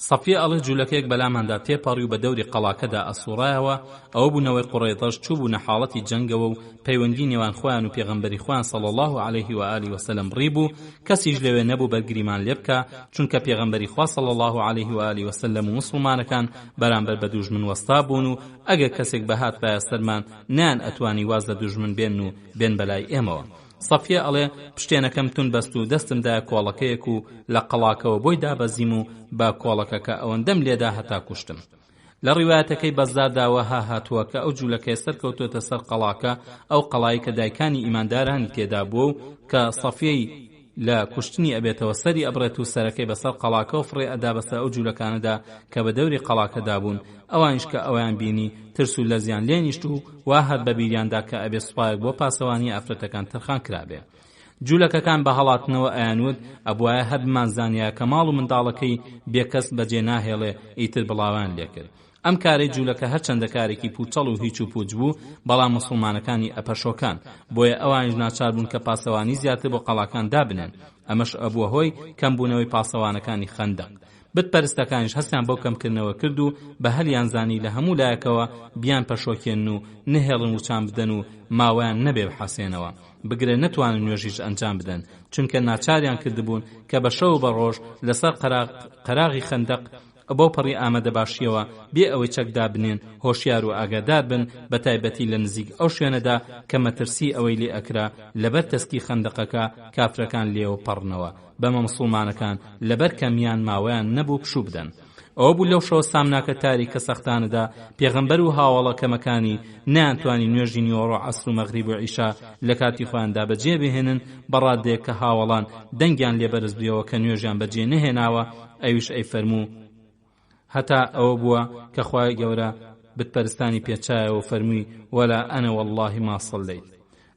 [SPEAKER 1] سەفیە ئەڵێ جوولەکەیەک بەلاماندا تێپەڕی و بە دەوری قەڵاکەدا ئەسوڕایەوە. ئەوە بوونەوەی قوڕێزەش چوو بوو نەحاڵەتی جەنگەوە و پەیوەندی نێوان خۆیان و پێغەمبەری خۆیان صلی الله علیه و آله و سلم ڕیبوو، کەسیش لەوێ نەبوو بەرگریمان لێ بکە، چونکە پێغەمبەری خوا صلی الله علیه و آله و سلم و مسلمانەکان بەرامبەر بە دوژمن وەستا بوون و ئەگەر کەسێک بەهات بایەستەرمان نیان ئەتوانی واز لە دوژمن بێن و بێن بەلای ئێمەوە. سەفیە ئەڵێ پشتێنەکەم تون بەست و دەستمدایە کۆڵەکەیەک و لە قەڵاکەوە بۆی دابەزیم و با کۆڵەکەکە ئەوەندەم لێدا هەتا کوشتم. لە ڕیوایەتەکەی بەزداداوە هاتووە کە ئەو جوولەکەی سەرکەوتوتە سەر قەڵاکە، ئەو قەڵایی کە دایکانی ئیماندارانی تێدا بووە و کە سەفیەی لە کوشتنی ئەبێتەوە سەری ئەبڕێت و سەرەکەی بەسەر قەڵاکە و فڕێ ئەدا بەسەر ئەو جوولەکانەدا کە بە دەوری قەڵاکەدا بوون. ئەوانیش کە ئەویان بینی ترس و لەرزیان لێنیشت و وا هەر بە بیریاندا کە ئەبێ سوپایەک بۆ پاسەوانی ئافرەتەکان تەرخان کرابێ. جوولەکەکان بە هەڵاتنەوە ئەیانوت ئەبوایە هەر بمان زانیایە کە ماڵ و منداڵەکەی بێکەس بەجێ ناهێڵێ، ئیتر بڵاوان لێ کرد. ئەم کارەی جوولەکە هەرچەندە کارێکی پوچەڵ و هیچ و پوچ بوو بەڵام موسڵمانەکانی ئەپەشۆکان بۆیە ئەوانیش ناچار بوون کە پاسەوانی زیاتر بۆ قەڵاکان دابنێن ئەمەش ئەبووە هۆی کەمبوونەوەی پاسەوانەکانی خەندەق بتپەرستەکانیش هەستیان بۆ کەمکردنەوە کرد و بە هەلیان زانی لە هەموو لایەکەوە بیان پەشۆکێن و نهێڵن و چان بدەن و ماوەیان نەبێ بحەسێنەوە بگرێ نەتوانن نوێژیش ئەنجام بدەن چونکە ناچاریان کردبوون کە بە شەو بە ڕۆژ لەسەر قەراغی خەندەق بۆ پەڕی ئامادە باشیەوە بێ ئەوەی چەکدا بنێن هۆشیار و ئاگادار بن بە تایبەتی لە نزیک ئەو شوێنەدا کە مەترسی ئەوەی لێ ئەکرا لەبەر تەسکی خەندەقەکە کافرەکان لێوە پەڕنەوە بەمە موسڵمانەکان لەبەر کەمیان ماوەیان نەبوو پشوو بدەن ئەوە بوو لەو شەوە سامناکە تاریکە سەختانەدا پێغەمبەر و هاوڵەکەمەکانی نەیانتوانی نوێژی نیوەڕۆ عەسر و مەغریب و عیشا لە کاتی خۆیاندا بەجێ بهێنن بەڕادەیە کە هاوڵان دەنگیان لێبەرز بوویەوە کە نوێژیان بەجێ نەهێناوە ئەویش ئەی فەرموو هەتا ئەوە بووە کە خوای گەورە بتپەرستانی پێچایە و فەرمووی وەلا ئەنە وەڵڵاهی ما صەلەیت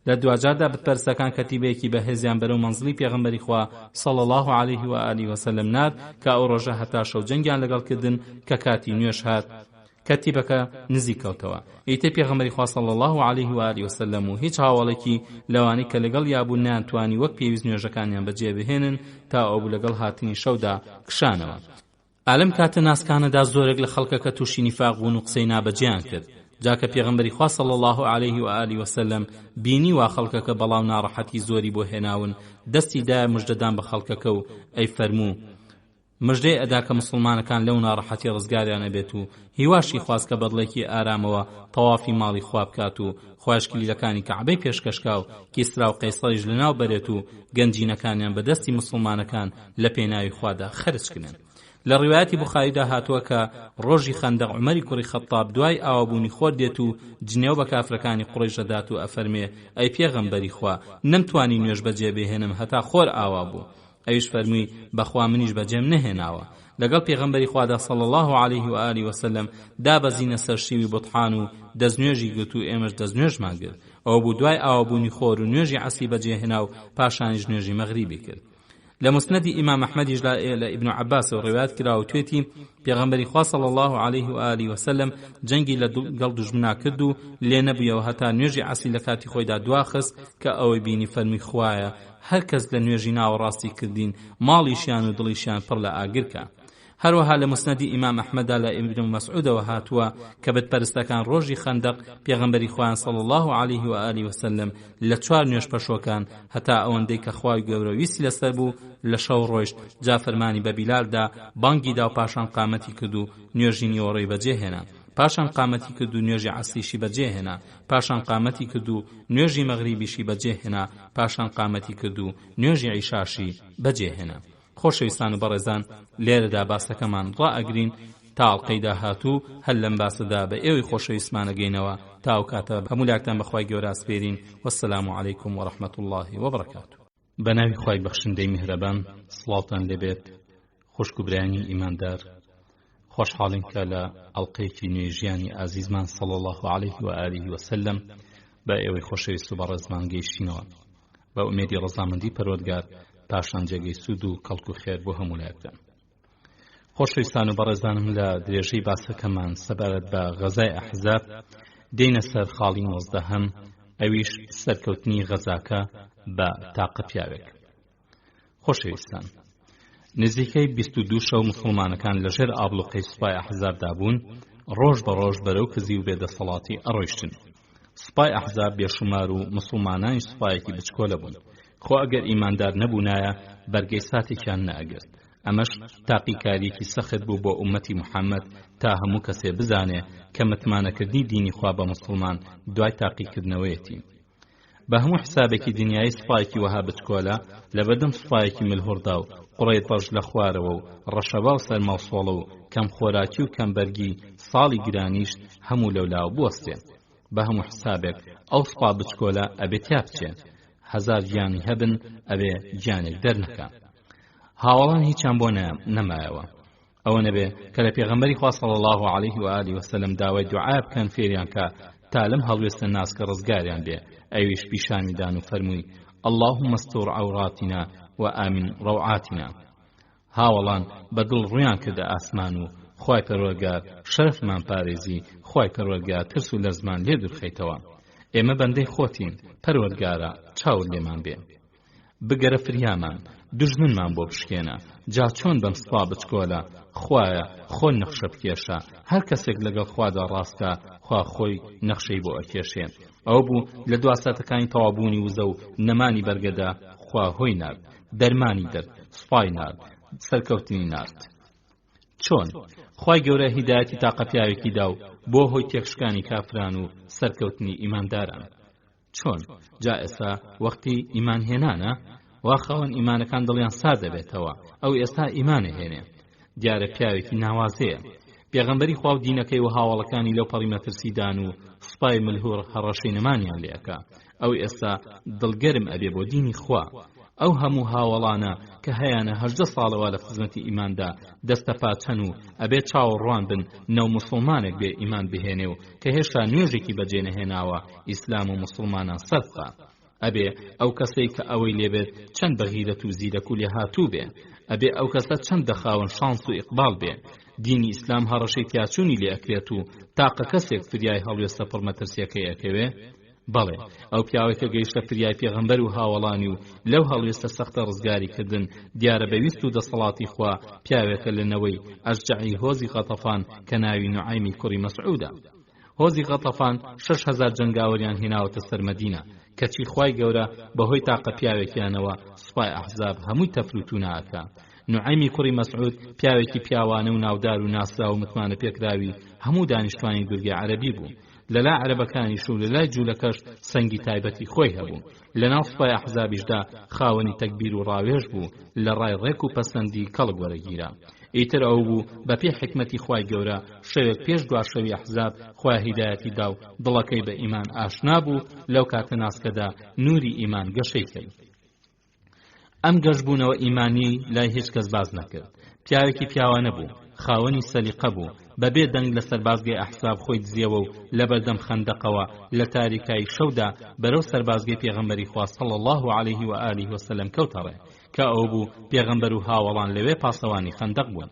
[SPEAKER 1] لە دوجاردا بتپەرستەکان کەتیبەیەکی بەهێزیان بەرەو مەنزڵی پێغەمبەری خوا صلی الله علیه و آله و سلم نارد کە ئەو ڕۆژە هەتا شەو جەنگیان لەگەڵ کردن کە کاتی نوێژ هات کەتیبەکە نزیک کەوتەوە ئیتر پێغەمبەری خوا صلی الله علیه و آله و سلم و هیچ هاوڵێکی لەوانی کە لەگەڵ یابوون نەیانتوانی وەک پێویست نوێژەکانیان بەجێ بهێنن تا ئەو لەگەڵ هاتنی شەودا کشانەوە ئالەم کاتە ناسکانەدا زۆرێک لە خەڵکەکە تووشی نیفاق بوون و قسەی نابەجێیان کرد جاکە پێغەمبەری خوا صلی الله علیه و آله و سلم بینی وا خەڵکەکە بەڵاو ناڕەحەتی زۆری بۆ هێناون دەستی دایە مژدەدان بە خەڵکەکە و ئەی فەرموو مژدەی ئەدا کە مسلمانەکان لەو ناڕەحەتی ڕزگاریان ئەبێت و هیواشی خواست کە بەدڵێکی ئارامەوە تەوافی ماڵی خوا بکات و خواشکلیلەکانی کەعبەی پێشکەشکا و کیسرا و قەیسەریش لەناو بەرێت و گەنجینەکانیان بەدەستی مسلمانەکان لە پێناوی خوادا خەرجکردن لە ڕیوایەتی بوخاریدا هاتووە کە ڕۆژی خەندەق عومەری کوڕی خەتاب دوای ئاوابوونی خۆر دێت و جنێو بە کافرەکانی قوڕیش دەدات و ئەفەرمێ ئەی پێغەمبەری خوا نەمتوانی نوێژ بەجێ بهێنم هەتا خۆر ئاوا بوو ئەویش فەرمووی بەخوا منیش بەجێم نەهێناوە لەگەڵ پێغەمبەری خوادا صلی الله علیه و آله و سلم دابەزینە سەر شیوی بوتحان و دەستنوێژی گرت و ئێمەش دەستنوێژمان کرد ئەوە بوو دوای ئاوابوونی خۆر و نوێژی عەسری بەجێهێنا و پاشانیش نوێژی مەغریبی کرد لە مسندی ئیمام ئەحمەدیش لە ئیبن عەباس ڕیوایەت کراوە توێتی پێغەمبەری خوا صلی الله علیه و آله و سلم جەنگی لەگەڵ دوژمنا کرد و لێ نەبوویەوە هەتا نوێژی عەسری لە کاتی خۆیدا دواخست کە ئەوەی بینی فەرمی خوایە هەر کەس لە نوێژی ناوەڕاستی کردین ماڵیشیان و دڵیشیان پڕ لە ئاگرکە هەروەها لە مسندی ئیمام ئەحمەدا لە ئیبن مەسعودەوە هاتووە کە بتپەرستەکان ڕۆژی خەندەق پێغەمبەری خوایان صلی الله علیه و آله و سلم لە 4 نوێژ پەشۆکان هەتا ئەوەندەی کە خوای گەورە ویستی لەسەر بوو لە شەو ڕۆیشت جا فەرمانی بە بیلالدا بانگی دا و پاشان قامەتی کرد و نوێژی نیوەڕۆی بەجێهێنا پاشان قامەتی کرد و نوێژی عەسریشی بەجێهێنا پاشان قامەتی کرد و نوێژی مەغریبیشی بەجێهێنا پاشان قامەتی کرد و نوێژی عیشاشی بەجێهێنا خۆشەویستان و بەڕێزان لێرەدا باسەکەمان ڕائەگرین تا ئەڵقەی داهاتوو هەر لەم باسەدا بە ئێوەی خۆشەویستمانەگەینەوە تا ئەو کاتە هەموو لاکتان بەخوای گەورە ئاسپێرین وەسسەلام عەلەیکوم وەڕەحمەتوڵڵاهی وەبەڕەکاتوه بەناوی خوای بەخشندەی میهرەبان سڵاوتان لێبێت خوشک و برایانی ئیماندار خۆشحاڵین کە لە ئەڵقەیەکی نوێژیانی ئازیزمان صلی الله علیه و آله و سلم بە ئێوەی خۆشەویست و بەڕێزمان گەیشتینەوە بە ئومێدی ڕەزامەندی پەروەردگار پاشان جێگەی سود و کەڵک و خێر بۆ هەموو لایەکتان خۆشەویستان و بەڕێزانم لە درێژەی باسەکەمان سەبارەت بە غەزای ئەحزاب دێینە سەر خاڵی 19 ئەویش سەرکەوتنی غەزاکە بە تاقە پیاوێک خۆشەویستان نزیکەی 22 شەو مسلمانەکان لەژێر ئابڵوقەی سوپای ئەحزابدا بوون ڕۆژ بە ڕۆژ بەرەو کزی و بێدەسەڵاتی ئەڕۆیشتن سوپای ئەحزاب بێشومار و مسلمانانی سوپایەکی بچکۆلە بوون خۆ ئەگەر ئیماندار نەبوونایە بەرگەی ساتێکیان نەئەگرت ئەمەش تاقیکاریەکی سەخت بوو بۆ ئومەتی محەممەد تا هەموو کەسێ بزانێ کە متمانەکردنی دینی خوا بە مسلمان دوای تاقیکردنەوەیەتی بە هەموو حسابێکی دنیای سوپایەکی وەها بچکۆلە لە بەردەم سوپایەکی ملهوردا و قوڕی تەژ لە خوارەوە و ڕەشەبا و سەرماوسۆڵە و کەم خۆراکی و کەمبەرگی ساڵی گرانیشت هەموو لەولاو بوەستێ بە هەموو حسابێک ئەو سوپا بچکۆلە ئەبێت یا بچێت 1000 گیانی هەبن ئەبێ گیانێک دەرنەکە هاوڵان هیچیان بۆ نەمایەوە ئەوە نەبێ کە لە پێغەمبەری خوا صلی الله علیه و آله و سلم داوای دوعا بکەن فێریان کە تا لەم هەڵوێستە ناسکە ڕزگاریان بێ ئەویش پیشانی دان و فەرمووی اللهم استر عوراتنا و آمن روعاتنا هاوڵان بەدڵ ڕویان کردە ئاسمان و خوای پەروەردگار شەرەفمان پارێزی، خوای پەروەردگار ترس و لەرزمان لێ دوورخەیتەوە. ئێمە بەندەی خۆتین، پەروەردگارە چاوت لێمان بێ. بگەرە فریامان، دوژمنمان بۆ بشکێنە، جا چۆن بەم سڵا بچکۆلە، خوایە خۆ نەخشە بکێشە. هەر کەسێک لەگەڵ خوادا ڕاستە، خوا خۆی نەخشەی بۆ ئەکێشێ. ئەوە بوو لە دواسەتەکانی تەوابوونی وزە و نەمانی بەرگەدا خوا هۆی نارد، دەرمانی درد، سوپای نارد، سەرکەوتنی نارد. چۆن؟ خوای گەورە هیدایەتی تاقە پیاوێکی دا و بۆ هۆی تێکشکانی کافران و سەرکەوتنی ئیمانداران. چۆن؟ جا ئێستا وەختی ئیمان هێنانە؟ وا خاوەن ئیمانەکان دڵیان سار دەبێتەوە، ئەو ئێستا ئیمانە هێنێ. دیارە پیاوێکی ناوازەیە. پێغەمبەری خوا و دینەکەی و هاوڵەکانی لەو پەڕی مەترسیدان و سوپای ملهوڕ هەڕەشەی نەمانیان لێەکا. ئەو ئێستا دڵگەرم ئەبێ بۆ دینی خوا. ئەو هەموو هاوڵانە کە هەیەنە 18 ساڵەوە لە خزمەتی ئیماندا دەستە پاچەن و ئەبێ چاوەڕوان بن نەو موسڵمانێک بێ ئیمان بهێنێ و کە هێشتا نوێژێکی بەجێ نەهێناوە ئیسلام و موسڵمانان سەرقا. ئەبێ ئەو کەسەی کە ئەوەی لێبێت چەند بەغیرەت و زیرەک و لێهاتوو بێ. ئەبێ ئەو کەسە چەند دەخاون شانس و ئیقبال بێ. دینی ئیسلام هەڕەشەی تیاچوونی لێ ئەکرێت و تاقە کەسێک فریای هەڵوێستە پڕمەترسیەکەی ئەکەوێ. بەڵێ ئەو پیاوێکە گەیشتە فریای پێغەمبەر و هاوڵانی و لەو هەڵوێستە سەختە ڕزگاری کردن دیارە بەویست و دەسەڵاتی خوا پیاوێکە لەنەوەی ئەشجعی هۆزی غەتەفان کە ناوی نوعایمی کوڕی مەسعودە. هۆزی غەتەفان 6,000 جەنگاوەریان هێناوەتە سەر مەدینە کەچی خوای گەورە بەهۆی تاقە پیاوێکیانەوە سوپای ئەحزاب هەمووی تەفروت و ناکا. نوعایمی کوڕی مەسعود پیاوێکی پیاوانە و ناودار و ناسرا و متمانە پێکراوی هەموو دانیشتوانی دورگەی عەرەبی بوو. لەلا عەرەبەکانیش و لەلای جوولەکەش سەنگی تایبەتی خۆی هەبوو. لەناو سوپای ئەحزابیشدا خاوەنی تەکبیر و ڕاوێژ بوو لە ڕای ڕێک و پەسەندی کەڵک وەرەگیرا. ئیتر ئەو بوو بە پێ حکمەتی خوای گەورە شەوێک پێش دواشەوی ئەحزاب خوا هیدایەتی دا و دڵەکەی بە ئیمان ئاشنا بوو. لەو کاتە ناسکەدا نوری ئیمان گەشەی کرد. ئەم گەشتبوونەوە ئیمانی لای هیچ کەس باز نەکرد. پیاوێکی پیاوانە بوو، خاوەنی سەلیقە بوو، بەبێ دەنگ لەسەر بازگەی ئەحزاب خۆی دزیەوە و لە بەردەم خەندەقەوە لە تاریکای شەودا بەرەو سەربازگەی پێغەمبەری خوا صلی الله علیه و آله وسلم کەوتەڕێ کە ئەو بوو پێغەمبەر و هاوڵان لەوێ پاسەوانی خەندەق بوون.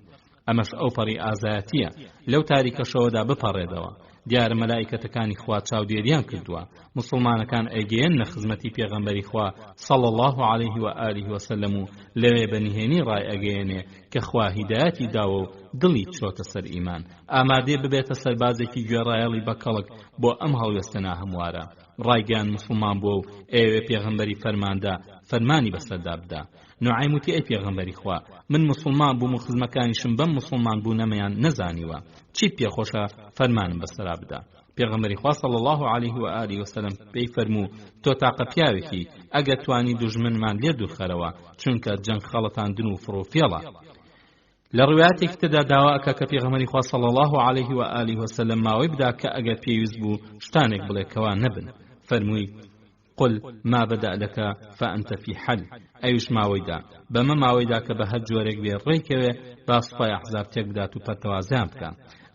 [SPEAKER 1] ئەمەش ئەو پەڕی ئازایەتیە لەو تاریکە شەوەدا بپەڕێدەوە. دیارە مەلائیکەتەکانی خوا چاودێریان کردووە. موسڵمانەکان ئەیگەیەنە خزمەتی پێغەمبەری خوا صلی الله علیه و آله وسلم و لەوێ بەنهێنی ڕای ئەگەیەنێ کە خوا هیدایەتی داوە و دڵی چۆتە سەر ئیمان. ئامادێ ببێتە سەربازێکی گوێڕایەڵی بەکەڵک بۆ ئەم هەڵوێستە ناهەموارە. ڕایگەیان موسڵمان بووە و ئێوێ پێغەمبەری فەرماندا فەرمانی بەسەردا بدە. نوعایم وتی ئەی پێغەمبەری خوا من موسڵمان بووم و خزمەکانیشم بەم موسڵمان بوونەمەیان نەزانیوە، چیت پێخۆشە فەرمانم بەسەرا بدە. پێغەمبەری خوا صلی الله علیه و آله وسلم پێی فەرموو تۆ تاقە پیاوێکی ئەگەر توانی دوژمنمان لێ دوورخەرەوە چونکە جەنگ خەڵەتاندن و فڕۆفێڵە. لە ڕوایەتێکی تردا داوا ئەکا کە پێغەمبەری خوا صلی الله علیه و آله وسلم ماوەی بدا کە ئەگەر پێویست بوو شتانێک بڵێ کەوا نەبن. فەرمووی قل ما بدأ لك فأنت في حل. ئەویش ماوەیدا بەمە ماوەیدا کە بە هەر جۆرێک بێ ڕێکەوێ با سوپای ئەحزاب تێک بدات و پەرتەوازیان بکە.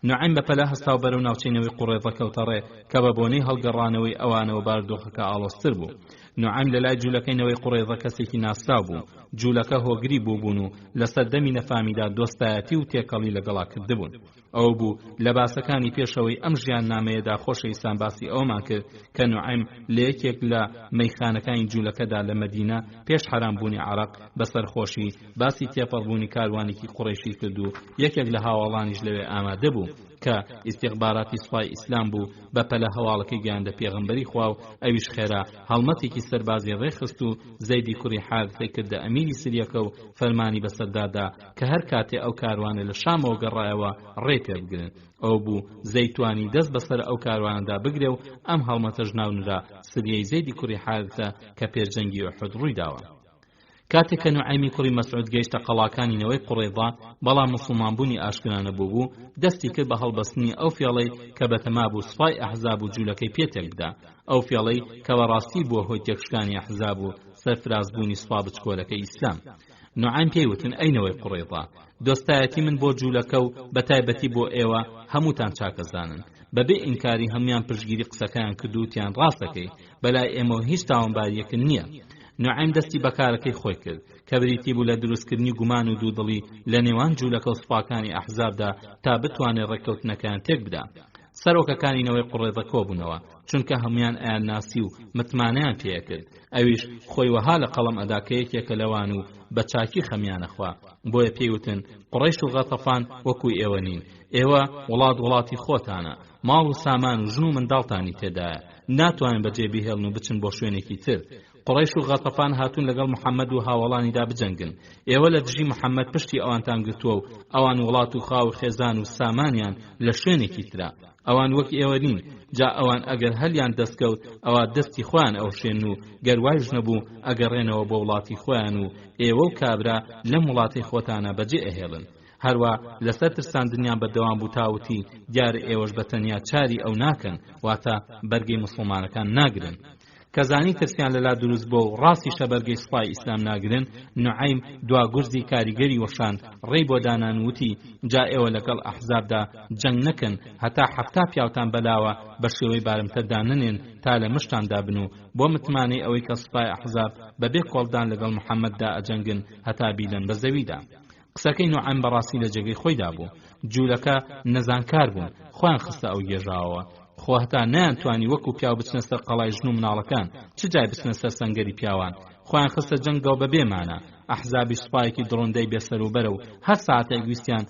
[SPEAKER 1] نوعایم بەپەلا هەستا و بەرەو ناوچەینەوەی قوڕێزە کەوتەڕێ کە بە بۆنەی هەڵگەڕانەوەی ئەوانەوە باردۆخەکە ئاڵۆزتر بوو. نوعایم لەلای جوولەکەینەوەی قوڕێزە کەسێکی ناسرا بوو. جوولەکە هۆگری بوون و لەسەر دەمی نەفامیدا دۆستایەتی و تێکەڵی لەگەڵا کردبوون. ئەو بوو لە باسەکانی پێشەوەی ئەم ژیان نامەیەدا خۆشەویستان باسی ئەومان کرد کە نوعایم لە یەکێک لە مەیخانەکانی جوولەکەدا لە مەدینە پێش حرامبوونی عەرەق بەسەرخۆشی باسی تێپەڕبوونی کاروانێکی قوڕیشی کرد و یەکێک لە هاوڵانیش لەوێ ئامادە بوو کە ئیستیخباراتی سوپای ئیسلام بوو بە پەلە هەواڵەکەی گەیاندە پێغەمبەری خوا و ئەویش خێرا هەڵمەتێکی سەربازی ڕێخست و زەیدی کوڕی حارثەی کردە ئەمیری سریەکە و فەرمانی بەسەردادا کە هەر کاتێ ئەو کاروانە لە شامەوە گەڕایەوە ڕێ پێ بگرن. ئەو بوو زەیتوانی دەست بەسەر ئەو کاروانەدا بگرێ و ئەم هەڵمەتەش ناونرا سریەی زەیدی کوڕی حارثە کە پێرجەنگی ئوحود ڕووی داوە. کاتێک کە نوعایمی کوڕی مەسعود گەیشتە قەڵاکانینەوەی قوڕێضا بەڵام موسڵمانبوونی ئاشکرانە بوو دەستی کرد بە هەڵبەستنی ئەو فێڵەی کە بەتەما بوو سوپای ئەحزاب و جوولەکەی پێتێک بدا. ئەو فێڵەی کە بەڕاستی بووە هۆی تێکشکانی ئەحزاب و سەرفرازبوونی سوپا بچکۆلەکەی ئیسلام. نوعایم پێیوتن ئەینەوەی قوڕێضا دۆستایەتی من بۆ جوولەکە و بەتایبەتی بۆ ئێوە هەمووتان چاکەزانن. بەبێ ئینکاری هەمویان پشتگیری قسەکەیان کردووتیان ڕاستەکەی بەلای ئێمە هیچ تاوانباریەکن نییە. نوعیم دەستی بەکارەکەی خۆی کرد کە بریتی بوو لە دروستکردنی گومان و دوودڵی لە نێوان جوولەکە و سوپاکانی ئەحزابدا تا بتوانێت ڕێککەوتنەکان تێک بدا سەرۆکەکانینەوەی قوڕێ کۆبوونەوە چونکە هەمویان ئایانناسی و متمانەیان پێکرد ئەویش خۆی وەها لە قەڵەم ئەدا کە یەکێکە لەوان و بە چاکی خەمیانەخوا بۆیە پێیوتن قوڕەیش و غەتەفان وەکوی ئێوە نین ئێوە وڵاتی خۆتانە ماڵ و سامان و ژن و منداڵتانی تێدایە ناتوانن بەجێ بهێڵن و بچن بۆ شوێنێکی تر قڕیش و غەتەفان هاتوون لەگەڵ محەممەد و هاوڵانیدا بجەنگن ئێوە لە دژی محەممەد پشتی ئەوانتان گرتووە و ئەوان وڵات و خاو خێزان و سامانیان لە شوێنێکی ترا ئەوان وەک ئێوە نین جا ئەوان ئەگەر هەلیان دەستکەوت ئەوە دەستی خۆیان ئەوشێن و گەروایش نەبوو ئەگەڕێنەوە بۆ وڵاتی خۆیان و ئێوە و کابرا لەم وڵاتی خۆتانە بەجێ ئەهێڵن هەروە لەسەر ترساندنیان بەردەوام بوو تاوتی دیارە ئێوەش بەتەنیا چاری ئەو ناکەن واتە بەرگەی موسڵمانەکان ناگرن کەزانی ترسیان لەلا دروست بۆ و ڕاستی شەبەرگەی سوپای ئیسلام ناگرن نوعیم دواگورزی کاریگەری وەشاند ڕێی بۆ دانان وتی جا ئێوە لەگەڵ ئەحزابدا جەنگ نەکەن هەتا حەفتا پیاوتان بەلاوە بە شێوەی بارمتەردا ننێن تا لە مشتاندا بن و بۆ متمانەی ئەوەی کە سوپای ئەحزاب بەبێ کۆڵدان لەگەڵ محەممەددا ئەجەنگن هەتا بیلەن بە زەویدا قسەکەی نوعیم بەڕاستی لە جێگەی خۆیدا بوو جوولەکە نەزانکار بوون خۆیان خستە ئەو گێژاوە خۆ هەتا نەیانتوانی وەکو پیاو بچنە سەر قەڵای ژن و مناڵەکان چ جای بچنە سەر سەنگەری پیاوان خۆیان خستە جەنگەوە بە بێمانە ئەحزابی سوپایەکی دڕۆندەی بێسەر و بەرە و هەر ساعتێک ویستیان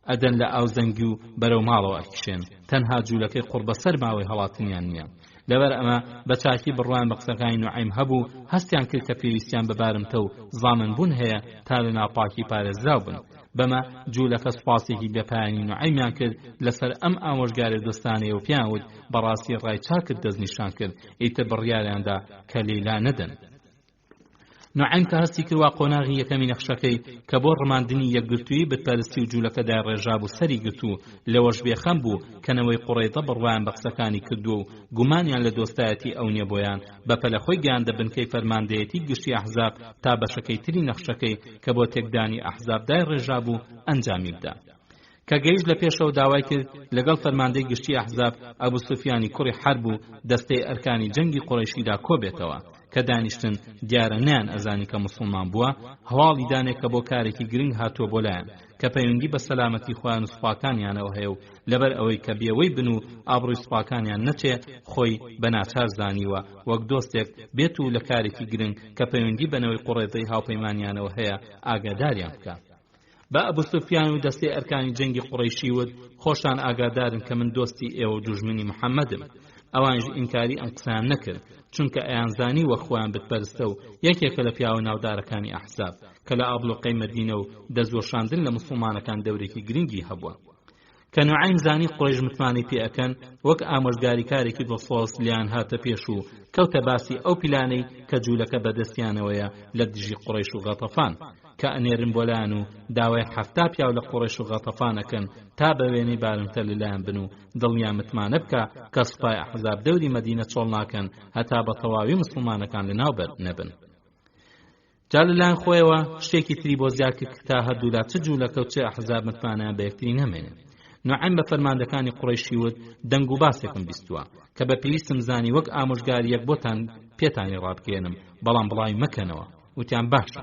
[SPEAKER 1] ئەدەن لە ئاو زەنگی و بەرەو ماڵەوە ئەکشێن تەنها جوولەکەی قوڕ بەسەر ماوەی هەڵاتنیان نییە لەبەر ئەمە بە چاکی بڕوان بە قسەکانی نوعیم هەبوو هەستیان کرد کە پێویستیان بە بارمتە و زامنبوون هەیە تا لە ناپاکی پارێزراو بن بەمە جوولەکە سوپاسێکی بێپایانی نوعیمیان کرد لەسەر ئەم ئامۆژگارە دۆستانەیە و پیان وت بەڕاستی ڕای چاکت دەستنیشان کرد ئیتر بڕیاریاندا کە لێلا نەدەن نوعیم کە هەستی کردوا قۆناغی یەکەمی نەخشەکەی کە بۆ ڕماندنی یەکگرتووی بتپەرستی و جوولەکەدا ڕێژاب و سەری گرتو لەوەش بێخەم بوو کەنەوەی قوڕێتە بڕوایان بە قسەکانی کردووە و گومانیان لە دۆستایەتی ئەو نییە بۆیان بەپەلە خۆی گەیاندە بنکەی فەرماندەیەتی گشتی ئەحزاب تا بەشەکەی تری نەخشەکەی کە بۆ تێکدانی ئەحزابدای ڕێژاب و ئەنجامی بدا کە گەیشت لە پێشەوە داوای کرد لەگەڵ فەرماندەی گشتی ئەحزاب ئەبوو سوفیانی کوڕی حەرب و دەستەی ئەرکانی جەنگی قوڕەیشیدا کۆبێتەوە کە دانیشتن دیارە نیان ئەزانی کە موسڵمان بووە هەواڵی دانێک کە بۆ کارێکی گرنگ هاتووە بۆ لایەن کە پەیوەندی بە سەلامەتی خۆیان و سوپاکانیانەوە هەیە و لەبەر ئەوەی کە بێوەی بن و ئابڕووی سوپاکانیان نەچێ خۆی بە ناچار زانیوە وەک دۆستێک بێت و لە کارێکی گرنگ کە پەیوەندی بەنەوەی قوڕێتەی هاوپەیمانیانەوە هەیە ئاگاداریان بکە بە ئەبوو سوفیان و دەستەی ئەرکانی جەنگی قوڕەیشی وت خۆشان ئاگادارن کە من دۆستی ئێوە و دوژمنی محەممەدم ئەوانش ئینکاری ئەم قسەیان نەکرد چونکە ئەیانزانی وە خۆیان بتپەرستە و یەکێکە لە پیاوە ناودارەکانی ئەحزاب کە لە ئابڵوقەی مەدینە و دەستوەشاندن لە موسڵمانەکان دەورێکی گرنگی هەبووە کە نوعیم زانی قوڕیش متمانەی پێ ئەکەن وەک ئامۆژگاری کارێکی دڵسۆز لیان هاتە پێش و کەوتە باسی ئەو پیلانەی کە جوولەکە بەدەستیانەوەیە لە دژی قوڕیش و غەتەفان کە ئەنێرن بۆلایەن و داوای حەفتا پیاو لە قوڕیش و غەتەفانەکەن تا بە وێنەی بارمتە لەلایەن بن و دڵنیان متمانە بکە کە سوپای ئەحزاب دەوری مەدینە چۆڵ ناکەن هەتا بە تەواوی موسڵمانەکان لەناوبەر نەبن جا لەلایەن خۆیەوە شتێکی تری بۆ زیاد کرد کە تا هەردوولا چ جوولەکە و چ ئەحزاب متمانەیان بە یەکتری نەمێنن نوعیم بە فەرماندەکانی قوڕیشی وت دەنگ و باسێکم بیستووە کە بە پێویستم زانی وەک ئامۆژگاریەک بۆتان پێتانی ڕابگەێنم بەڵام بڵاوی مەکەنەوە وتیان باشە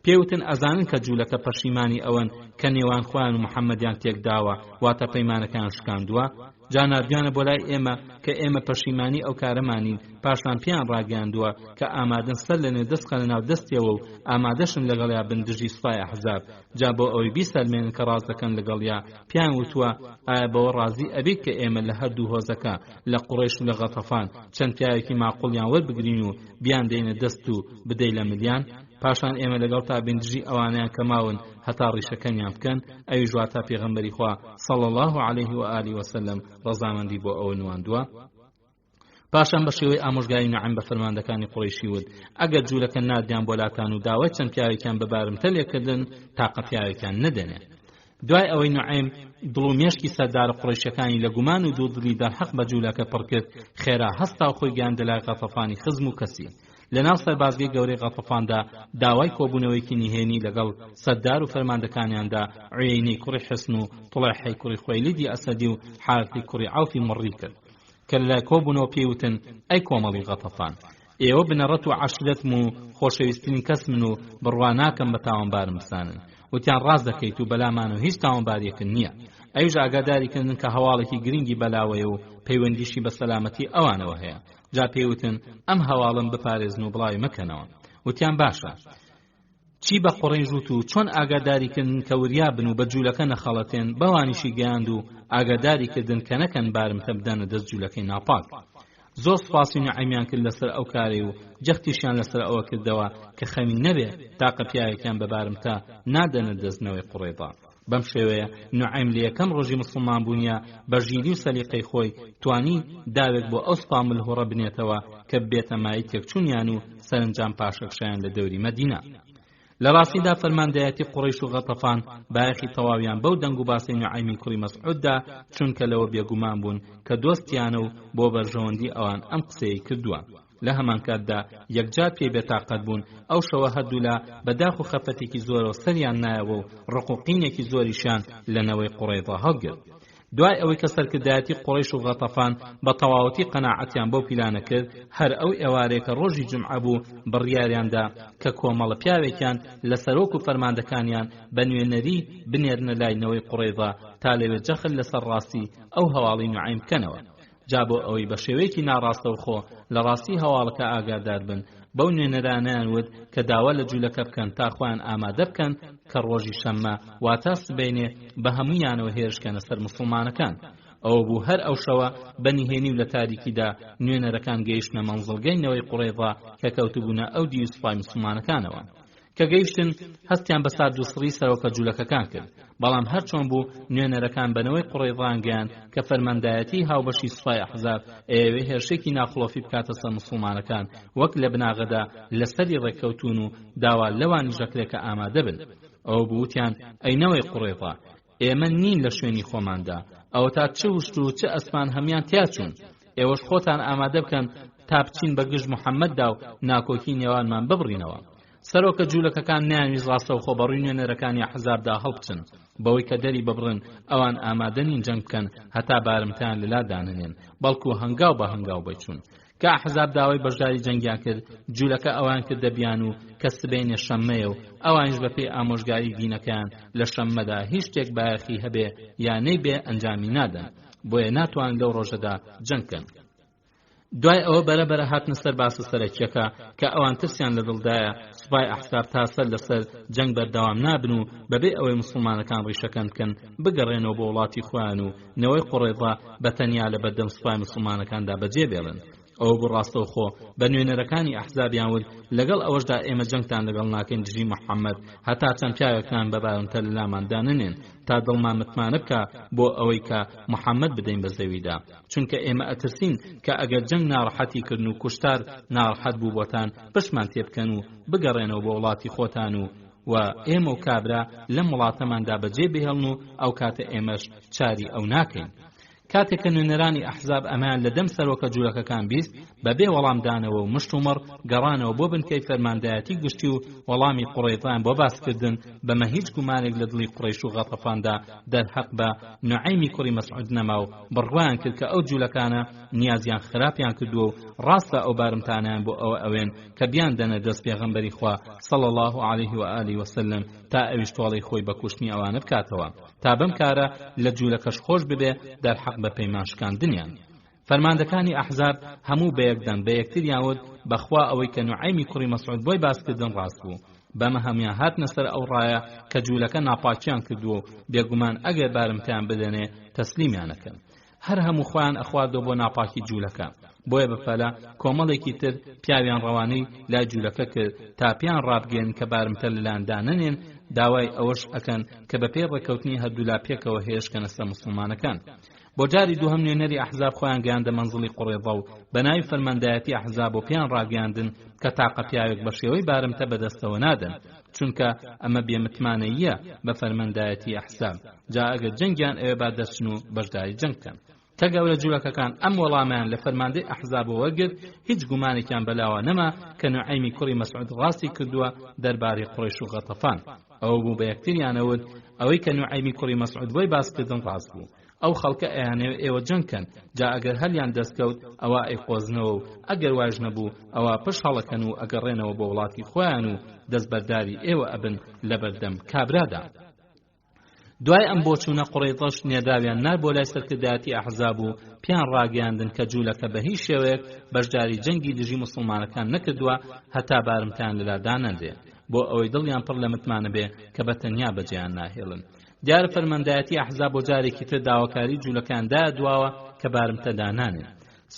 [SPEAKER 1] پێوتن ئەزانن کە جوولەکە پەشیمانی ئەوەن کە نێوان خۆیان و محەممەدیان تێکداوە واتە پەیمانەکان شکاندووە جا نردویانە بۆ لای ئێمە کە ئێمە پەشیمانی ئەو کارەمانین پاشان پیان ڕاگەاندووە کە ئامادەن سەر لەنێ دەستخە لە ناو دەستیەوە و ئامادەشن لەگەڵیا بندژی سوپای ئەحزاب جا بۆ ئەوەی بیسەلمێنن کە ڕاز دەکەن لەگەڵیا پیان وتووە ئایا بەوە ڕازی ئەبێت کە ئێمە لە هەردوو هۆزەکە لە قوڕیش و لە غەتەفان چەند پیاوێکی ماقوڵیان وەربگرین و بیان دێنە دەست و بدەی لە ملیان پاشان ئێمە لەگەڵ تا بندژی ئەوانیان کە ماون هەتا ڕیشەکەنیان بکەن ئەوی ژواتە پێغەمبەری خوا صلی الله عليه و آله وسلم ڕەزامەندی بۆ ئەوە نواندووە پاشان بە شێوەی ئامۆژگاری نوعیم بە فەرماندەکانی قوڕیشی وت ئەگەر جوولەکە نادیان بۆلاتان و داوای چەند پیاوێکیان بە بارمتە لێکردن تاقە پیاوێکیان نەدەنێ دوای ئەوەی نوعیم دڵ و مێشکی سەردار قوڕیشەکانی لە گومان و دوودڵی دەرحەق بە جوولەکە پڕ کرد خێرا هەستا و خۆی گەیاندە لای غەتەفانی خزم و کەسی لەناو سەربازگەی گەورەی غەتەفاندا داوای کۆبوونەوەیکی نهێنی لەگەڵ سەردار و فەرماندەکانیاندا عوێینەی کوڕی حسن و طوڵایحی کوڕی خوەیلیدی ئەسەدی و حارثی کوڕی عەوفی مڕی کرد کە لەلای کۆبوونەوە پێیوتن ئەی کۆمەڵی غەتەفان ئێوە بنەڕەت و عەشرەتم و خۆشەویستترین کەس من و بڕوا ناکەم بە تاوانبارم بسانن. وتیان ڕاست دەکەیت و بەلامان و هیچ تاوانباریەکن نییە. ئەویش ئاگاداریکردن کە هەواڵێکی گرنگی بەلاوەیە و پەیوەندیشی بە سەلامەتی ئەوانەوە هەیە. جا پێیوتن ئەم هەواڵم بپارێزن و بڵاوی مەکەنەوە. وتیان باشە. چی بە قوڕەیژ وت و چۆن ئاگاداریکردن کە وریابن و بە جوولەکە نەخەڵەتێن بەوانیشی گەیاند و ئاگاداریکردن کە نەکەن بارمتە بدەنە دەست جوولەکەی ناپاک. زۆر سوپاسی نوعەیمیان کرد لەسەر ئەو کارێ و جەختیشیان لەسەر ئەوە کردەوە کە خەمی نەبێ تاقە پیاوێکیان بە بارمتە نادەنە دەستنەوەی قوڕێضا. بەم شێوەیە نوعەیم لە یەکەم ڕۆژی مسلمان بوونیە بە ژیری و سەلیقەی خۆی توانی داوێت بۆ ئەو سوپا ملهوڕە بنێتەوە کە ببێتە مای تێکچوونیان و سەرنجام پاشەکشیان لە دەوری مەدینە. لە ڕاستیدا فەرماندایەتی قوڕەیش و غەتەفان بایەخی تەواویان بەو دەنگ و باسی نوعەیمی کوڕی مەسعوددا چونکە لەوە بێگومان بوون کە دۆستیانە و بۆ بەرژەوەندی ئەوان ئەم قسەی کردووە. لە هەمان کاتدا یەکجار پێی بێتاقەت بوون ئەو شەوە هەردوو لە بەداخ و خەفەتێکی زۆرەوە سەریان نایەوە و ڕقوقینێکی زۆریشان لەنەوەی قوڕێضا هەڵگرت. دوای ئەوەی کە سەرکردایەتی قوڕەیش و غەتەفان بە تەواوەتی قەناعەتیان بەو پیلانە کرد، هەر ئەو ئێوارەیە کە ڕۆژی جومعە بوو بڕیاریاندا کە کۆمەڵە پیاوێکیان لە سەرۆک و فەرماندەکانیان بە نوێنەری بنێرنە لاینەوەی قوڕێضا تا لەوێ جەخت لەسەر ڕاستی ئەو هەواڵی نوعەیم بکەنەوە. جا بۆ ئەوەی بە شێوەیەکی ناڕاستەوخۆ لە ڕاستی هەواڵەکە ئاگادار بن، بەو نوێنەرانیان وت کە داوا لە جوولەکە بکەن تا خۆیان ئامادە بکەن کە ڕۆژی شەممە واتە سبەینێ بە هەموویانەوە هێرشکەنە سەر مسڵمانەکان. ئەوە بوو هەر ئەو شەوە بەنیهێنی و لە تاریکیدا نوێنەرەکان گەیشتنە مەنزڵگەینەوەی قوڕێضا کە کەوتبوونە ئەو دی و سوپای مسلمانەکانەوە. کە گەیشتن هەستیان بە سارد و سڕی سەرۆکە جوولەکەکان کرد. بەڵام هەرچۆن بوو نوێنەرەکان بەنەوەی قوڕێضایان گەیان کە فەرماندایەتی هاوبەشی سوپای ئەحزاب ئێوێ هێرشێکی ناخڵۆفی بکاتە سەر مسلمانەکان وەک لە بناغەدا لەسەری ڕێککەوتون و داوا لەوانی ژەکرێکە ئامادە بن. ئەو بووتیان ئەینەوەی قوڕێضا ئێمە نین لە شوێنی خۆماندا، ئەوە تا چه وشت و چه ئەسمان هەمیان تیاچوون. ئێوەش خۆتان ئامادە بکەن تا بچین بە گشت محەممەددا و ناکۆکی نێوانمان ببڕینەوە. سەرۆکە جوولەکەکان نانویست ڕاستەوخۆ بەڕووی نوێنەرەکانی ئەحزابدا هەڵبچن بەوەی کە دەری ببڕن ئەوان ئامادە نین جەنگ بکەن هەتا بارمتیان لەلا داننێن، بەڵکو هەنگاو بە هەنگاو بچوون. کە ئەحزاب داوای بەشداری جەنگیان کرد، جوولەکە ئەوان کردە بیان و کە سبەینێ شەممەیە و ئەوانش بەپێی ئامۆژگاری دینەکەیان لە شەممەدا هیچ شتێک بایەخی هەبێ یانەی بێ ئەنجامی نادەن، بۆیە ناتوانن لەو ڕۆژەدا جەنگکەن. دوای ئەوە بەرەبەرە هاتنە سەر باسە سەرەکیەکە کە ئەوان ترسیان لە دڵدایە سوپای ئەحزاب تا سەر لەسەر جەنگ بەردەوام نابن و بەبێ ئەوەی مسلمانەکان ڕیشەکەن بکەن بگەڕێنەوە بۆ وڵاتی خۆیان و نەوەی قوڕێضا بەتەنیا لە بەردەم سوپای مسلمانەکاندا بەجێ بێڵن. ئەوە بوو ڕاستەوخۆ بە نوێنەرەکانی ئەحزابیان وت لەگەڵ ئەوەشدا ئێمە جەنگتان لەگەڵ ناکەین دژی محەممەد هەتا چەند پیاوێکان بەبارمتە لە لاماندا ننێن تا دڵمان متمانە بکە بۆ ئەوەی کە محەممەد بدەین بە زەویدا، چونکە ئێمە ئەترسین کە ئەگەر جەنگ ناڕەحەتی کردن و کوشتار ناڕەحەت بوو بۆتان پشمان تێبکەن و بگەڕێنەوە بۆ وڵاتی خۆتان و ئێمە و کابرا لەم وڵاتەماندا بەجێ بهێڵن و ئەو کاتە ئێمەش چاری ئەو ناکەین. کاتێک کە نوێنەرانی ئەحزاب ئەمان لە دەم سەرۆکە جوولەکەکان بیست بەبێ وەڵامدانەوە و مشتومڕ گەڕانەوە بۆ بنکەی فەرماندایەتی گشتی و وەڵامی قوڕێضایان بۆ باسکردن بەمە هیچ گومانێک لە دڵی قوڕەیش و غەتەفاندا دەرحەق بە نوعەیمی کوڕی مەسعود نەما و بڕوایان کرد کە ئەو جوولەکانە نیازیان خراپیان کردووە و ڕاستە ئەو بارمتانیان بۆ ئەوە ئەوێن کە بیان دەنە دەست پێغەمبەری خوا صلی الله علیه و آله وسلم تا ئەویش تۆڵەی خۆی بە کوشتنی ئەوانە بکاتەوە تا بەم کارە لە جوولەکەش خۆش ببێ دەرحەق بە پەیمان شکاندنیان. فەرماندەکانی ئەحزاب هەموو بەیەکدەن بە یەکتریان وت بەخوا ئەوەی کە نوعەیمی کوڕی مەسعود بۆی باسکردن ڕاست بوو. بەمە هەمیان هاتنە سەر ئەو ڕایە کە جوولەکە ناپاکیان کردووە و بێگومان ئەگەر بارمتیان بدەنێ تەسلیمیانەکەن. هەر هەموو خۆیان ئەخواردەوە بۆ ناپاکی جوولەکە. بۆیە بەپەلە کۆمەڵێکی تر پیاویان ڕەوانەی لای جوولەکە کرد تا پیان ڕابگەن کە بارمتە لەلایەندا نەنێن، داوای ئەوەش ئەکەن کە بە پێی ڕێکەوتنی هەردوولا پێکەوە هێشکەنە سەر مسلمانەکان. بۆ جاری دووهەم نوێنەری ئەحزاب خۆیان گەیاندە مەنزڵی قوڕێضا و بە ناوی فەرماندایەتی ئەحزاب و پیان ڕاگەیاندن کە تاقە پیاوێک بە شێوەی بارمتە بەدەستەوە نادەن، چونکە ئەمە بێمتمانەییە بە فەرماندایەتی ئەحزاب. جا ئەگەر جەنگیان ئەوێ با دەچن و بەشداری جەنگ بکەن. کە گەورە جوولەکەکان ئەم وەڵامیان لە فەرماندەی ئەحزاب وەرگرت هیچ گومانێکیان بەلاوە نەما کە نوعەیمی کوڕی مەسعود ڕاستی کردووە دەربارەی قوڕیش و غەتەفان. ئەوە بوو بە یەکتریانەوت ئەوەی کە نوعەیمی کوڕی مەسعود بۆی باسکردن ڕاست بوو. ئەو خەڵکە ئەیانەوێ ئێوە جەنگکەن، جا ئەگەر هەلیان دەستکەوت ئەوە ئەیقۆزنەوە و ئەگەر واژ نەبوو ئەوە پشت هەڵەکەن و ئەگەڕێنەوە بۆ وڵاتی خۆیان و دەستبەرداری ئێوە ئەبن لە بەردەم کابرادا. دوای ئەم بۆچوونە قوڕەیضەش نێداویان نار بۆ لای سەرکردایەتی ئەحزاب و پیان ڕاگەیاندن کە جوولەکە بە هیچ شێوەیەک بەشداری جەنگی دژی موسڵمانەکان نەکردووە هەتا بارمتان لەلا دانەندێ بۆ ئەوەی دڵیان پڕ لە متمانە بێ کە بەتەنیا بەجێیان ناهێڵن. دیارە فەرماندایەتی ئەحزاب بۆ جارێکی تر داواکاری جوولەکاندایە دواوە کە بارمتە دانانێن.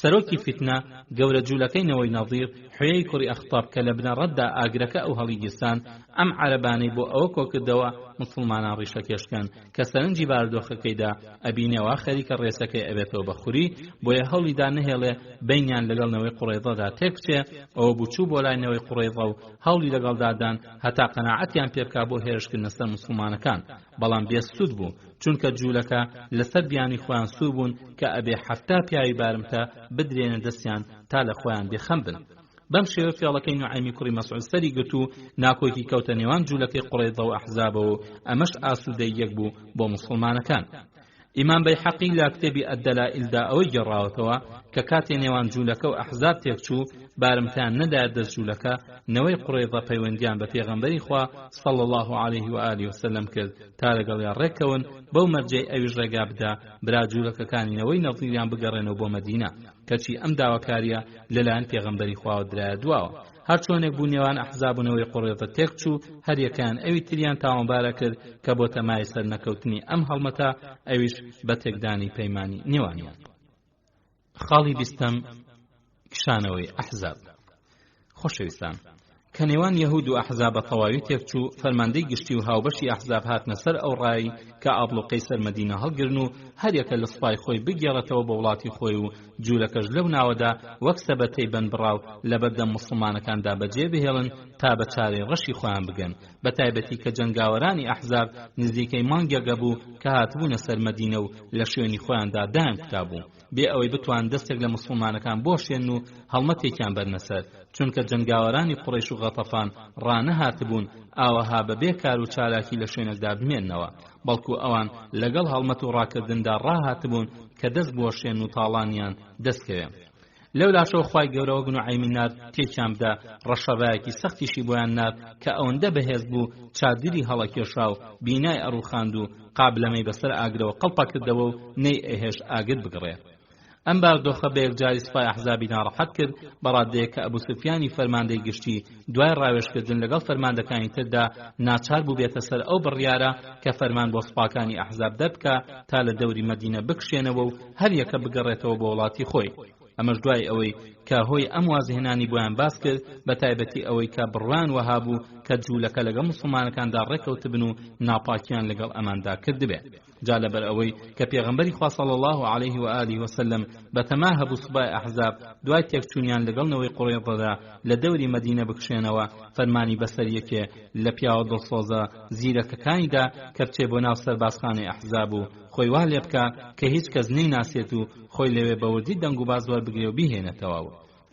[SPEAKER 1] سەرۆکی فتنە گەورە جوولەکەی نەوەی نەظیر حوێی کوڕی ئەخطاب کە لە بنەڕەتدا ئاگرەکە ئەو هەڵیگیستان ئەم عەرەبانەی بۆ ئەوە کۆکردەوە مسڵمانان ڕیشەکێشکەن کە سەرنجی بارودۆخەکەیدا ئەبینێەوە خەریکە ڕێسەکەی ئەبێتەوە بەخوری بۆیە هەوڵیدا نەهێڵێ بینیان لەگەڵنەوەی قوڕەیضەدا تێکچێ. ئەوە بچوو بۆ لای نەوەی قوڕەیضە و هەوڵی لەگەڵدادان هەتا قەناعەتیان پێبکا بۆ هێرشکردنە سەر مسڵمانەکان، بەڵام بێسوود بوو چونکە جوولەکە لەسەر بیانی خۆیان سوو بوون کە ئەبێ حەفتا پیاوی بارمتە بدرێنە دەستیان تا لە خۆیان بێخەم بن. بەم شێوە فێڵەکەی نوعەیمی کوڕی مەسعود سەری گرت و ناکۆکی کەوتە نێوان جوولەکەی قوڕەیضە و ئەحزابەوە و ئەمەش ئاسوودەی یەک بوو بۆ مسڵمانەکان. ئیمام بەیحەقی لە کتێبی ئەددەلائیلدا ئەوەی گەڕاوەتەوە کە کاتێ نێوان جوولەکە و ئەحزاب تێکچوو بارمتیان نەدایە دەست جوولەکە نەوەی قوڕەیضە پەیوەندیان بە پێغەمبەری خوا صلی الله عليه و آله وسلم کرد تا لەگەڵیان ڕێککەون بەو مەرجەی ئەویش ڕێگا بدا برا جوولەکەکانی نەوەی نەظیریان بگەڕێنەوە بۆ مەدینە، کەچی ئەم داواکاریە لەلایەن پێغەمبەری خوا درایە دواوە. هەر چۆنێک بوو نێوان ئەحزابونەوەی قوڕەیضە تێکچوو هەر یەکیان ئەوی تریان تاوانبارە کرد کە بۆ تەمای سەر نەکەوتنی ئەم هەڵمەتە ئەویش بە تێکدانی پەیمانی نێوانیان. خاڵی بیستەم کشانەوەی ئەحزاب. خۆشەویستان، کە نێوان یەهود و ئەحزاب بە تەواوی تێکچوو فەرماندەی گشتی و هاوبەشی ئەحزاب هاتنە سەر ئەو ڕایی کە ئابڵوقەی سەر مەدینە هەڵگرن و هەر یەکە لە سوپای خۆی بگێڕێتەوە بە وڵاتی خۆی و جوولەکەش لەو ناوەدا وەک سەبەتەی بەنبڕاو لە بەردەم مسڵمانەکاندا بەجێ بهێڵن تا بە چارەی ڕەشی خۆیان بگەن، بە تایبەتی کە جەنگاوەرانی ئەحزاب نزیکەی مانگێکە بوو کە هاتبوونە سەر مەدینە و لە شوێنی خۆیاندا دایان کوتابوو بێ ئەوەی بتوان دەستێک لە مسڵمانەکان بۆشێن و هەڵمەتێکیان بەرنەسەر، چونکە جەنگاوەرانی قوڕەیش و غەتەفان ڕانەهاتبوون ئاوەها بەبێ کار و چالاکی لە شوێنێکدا بمێننەوە، بەڵکو ئەوان لەگەڵ هەڵمەت و ڕاکردندا ڕاهاتبوون کە دەست بۆشێن و تاڵانیان دەستکەوێن. لەو لاشەوە خوای گەورەوە گونوعەیمی نار تێکیان بدا ڕەشەبایەکی سەختیشی بۆیان نار کە ئەوەندە بەهێز بوو چادری هەڵەکێشا و بینای ئەڕوخاند و قابلەمەی بەسەر ئاگرەوە قەڵپە کردەوە و نەی ئەهێش ئاگر بگڕێ. ئەم بارودۆخە بە یەکجاری سوپای ئەحزابی ناڕەحەت کرد بەڕادەیە کە ئەبوو سوفیانی فەرماندەی گشتی دوای ڕاوێژکردن لەگەڵ فەرماندەکانی تردا ناچار بوو بێتە سەر ئەو بڕیارە کە فەرمان بۆ سوپاکانی ئەحزاب دەبکە تا لە دەوری مەدینە بکشێنەوە و هەر یەکە بگەڕێتەوە بۆ وڵاتی خۆی. ئەمەش دوای ئەوەی کە هۆی ئەم وازهێنانی بۆیان باس کرد بە تایبەتی ئەوەی کە بڕوان وەها بوو کە جوولەکە لەگەڵ مسڵمانەکاندا ڕێکەوتبن و ناپاکیان لەگەڵ ئەماندا کردبێ. جا لەبەر ئەوەی کە پێغەمبەری خوا صلی الله عليه و آله وسلم بەتەما هەبوو سوپای ئەحزاب دوای تێکچوونیان لەگەڵنەوەی قوڕەیضەدا لە دەوری مەدینە بکشێنەوە فەرمانی بەسەر یەکێ لە پیاوە دڵسۆزە زیرەکەکانیدا کە بچێ بۆ ناو سەربازخانەی ئەحزاب و خۆی وا لێ بکە کە هیچ کەس نەیناسێت و خۆی لەوێ بەوردی دەنگ و باز وەربگرێ و بیهێنێتەوە.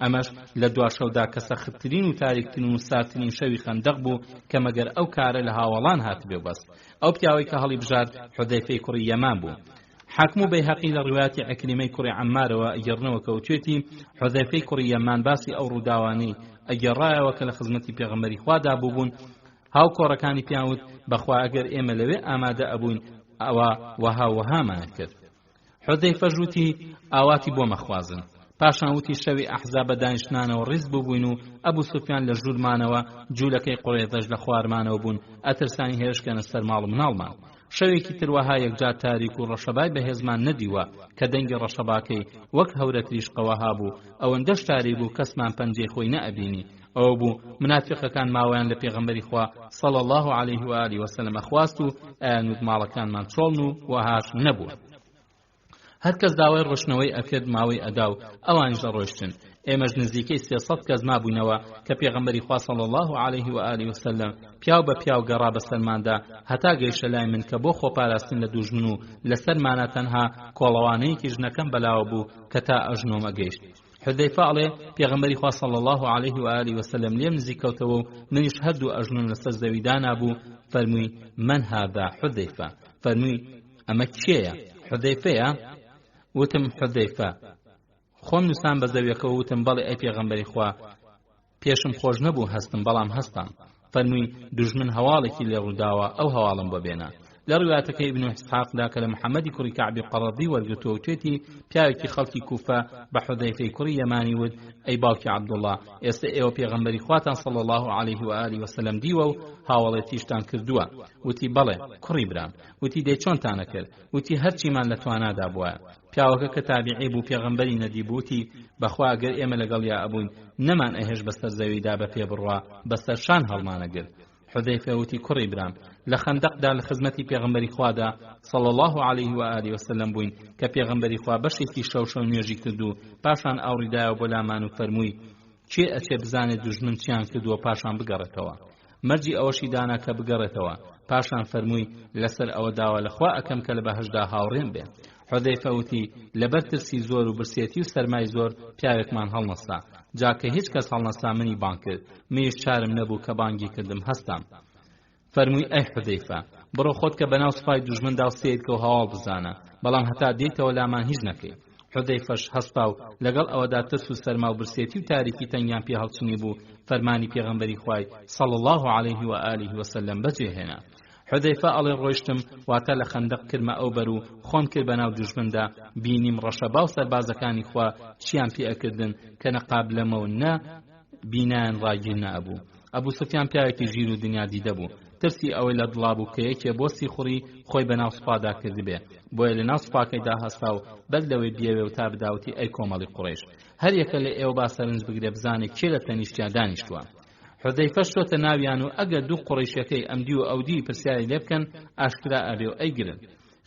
[SPEAKER 1] ئەمەش لە دوا شەودا کە سەختترین و تاریکترین و ساترین شەوی خەندەق بوو کە مەگەر ئەو کارە لە هاوڵان هاتبێ بەس. ئەو پیاوەی کە هەڵی بژار حودەیفەی کوڕی یەمان بوو. حاکم و بەیهەقی لە ڕوایەتی عەکریمەی کوڕی عەممارەوە ئەگەڕنەوە کەوتوێتی حودەیفەی کوڕی یەمان باسی ئەو ڕووداوانەی ئەگەڕایەوە کە لە خزمەتی پێغەمبەری خوادا بووبوون. هاو کۆڕەکانی پیاوت بەخوا ئەگەر ئێمە لەوێ ئامادە ئەبووین ئەوە وەهامان کرد. حودەیفە ژووتی ئاواتی بۆ مەخوازن. پاشان وتی شەوی ئەحزاب بە دانیشتنانەوە ڕیز بووبووین و ئەبوو سوفیان لە ژوورمانەوە جوولەکەی قوڕەیضەش لە خوارمانەوە بوون ئەترسانی هێرشکەنە سەر ماڵ مناڵمان. شەوێکی تروەها یەکجار تاریک و ڕەشەبای بەهێزمان نەدیوە کە دەنگی ڕەشەباکەی وەک هەورە تریشقەوەها بوو ئەوەندەش تاریک بوو کەسمان پەنجەی خۆی نەئەبینی. ئەوە بوو منافقەکان ماوەیان لە پێغەمبەری خوا صلی الله عليه و آله وسلم خواست و ئەیانوت ماڵەکانمان چۆڵن و وەهاش نەبوو. هەر کەس داوای ڕۆشنەوەی ئەکرد ماوەی ئەدا و ئەوانیش ڕۆیشتن. ئێمەش نزیکەی 300 کەس مابووینەوە کە پێغەمبەری خوا صلی الله علیه و آله وسلم پیاو بە پیاو گەڕا بەسەرماندا هەتا گەیشتە لای من کە بۆ خۆپاراستن لە دوژمن و لەسەرمانە تەنها کۆڵەوانەیەکی ژنەکەم بەلاوە بوو کە تا ئەژنۆمە گەیشت. حذەیفە ئەڵێ پێغەمبەری خوا صلی الله علیه و آله وسلم لێم نزیک کەوتەوە و منیش هەردوو ئەژنۆم لەسەر زەویدا نابوو. فەرمووی من هذا حذەیفە، فەرمووی ئەمە کێیە؟ حذەیفەیە؟ وتم حذەیفە. خۆم نووسان بە زەویەکە و وتم بەڵێ ئەی پێغەمبەری خوا، پێشم خۆش نەبوو هەستم بەڵام هەستم. فەرمووی دوژمن هەواڵێکی لێ ڕووداوە، ئەو هەواڵم بۆ بێنە. لە ڕوایەتەکەی ابن إسحاقدا کە لە محەممەدی کوڕی کەعبی قەڕەضی وەرگرتووە و توێتی پیاوێکی خەڵکی کوفە بە حودەیفەی کوڕی یەمانی وت ئەی باوکی عەبدوڵڵا، ئێستا ئێوە پێغەمبەری خواتان صلی الله علیه و آله وسلم دیوە و هاوڵێتیشتان کردووە. وتی بەڵێ کوڕی برام. وتی دەی چۆنتانە کرد؟ وتی هەرچیمان لە توانادا بووە. پیاوەکە کە تابعی بوو پێغەمبەری نەدیبووتی بەخوا ئەگەر ئێمە لەگەڵیا ئەبووین نەمان ئەهێش بەسەر زەویدا بە پێ بڕوا بەسەر شان هەڵمانەگرت. حذەیفە وتی کوڕی برام، لە خەندەقدا لە خزمەتی پێغەمبەری خوادا صلی الله علیه و آله وسلم بووین کە پێغەمبەری خوا بەشێکی شەو نوێژی کردو پاشان ئاوریدایەوە بۆ لامان و فەرمووی چێ ئەچێ بزانێت دوژمن چیان کردووە پاشان بگەڕێتەوە. مەرجی ئەوەشی دانا کە بگەڕێتەوە. پاشان فەرمووی لەسەر ئەوە داوە لەخوا ئەکەم کە لە بەهەشدا هاوڕێم بێ. حذەیفە وتی لەبەر ترسی زۆر و برسێتی و سەرمای زۆر پیاوێکمان هەڵنەستا. جاکە هیچ کەس هەڵنەستا منی بانگ کرد. منیش چارم نەبوو کە بانگی کردم هەستم. فەرمووی ئەی حودەیفە، بڕۆ خۆت کە بەناو سوپای دوژمندا وسێت کە و هەواڵ بزانە، بەڵام هەتا دێیتەوە لامان هیچ نەکەی. حودەیفەش هەستا و لەگەڵ ئەوەدا ترس و سەرما و برسێتی و تاریکی تەنگیان پێ هەڵچنی بوو فەرمانی پێغەمبەری خوای صلی الله علیه و آله وسلم بەجێهێنا. حذەیفە ئەڵێ ڕۆیشتم واتە لە خەندەق کردمە ئەو بەر و خۆم کرد بەناو دوژمندا، بینیم ڕەشەبا و سەربازەکانی خوا چیان پێ ئەکردن کە نەقاب لەمەوە نە بینایان ڕاگیر نەبوو. ئەبوو سوفیان پیاوێکی ژیر و دنیا دیدە بوو. ترسی ئەوەی لە دڵابوو کە یەکێ بۆ سیخوڕی خۆی بەناو سوپادا کردبێ، بۆیە لە ناو سوپاکەیدا هەستا و بەر لەوەی بیەوێ و تا بداوتی ئەی کۆمەڵی قوڕیش، هەر یەکە لە ئێوە با سەرنج بگرێ بزانێ کێ لە تەنیشتیان دانیشتووە. حذەیفە شۆتە ناویان و ئەگەر دوو قوڕیشەکەی ئەمدی و ئەودی پرسیاری لێ بکەن ئاشکرا ئەبێ و ئەیگرن.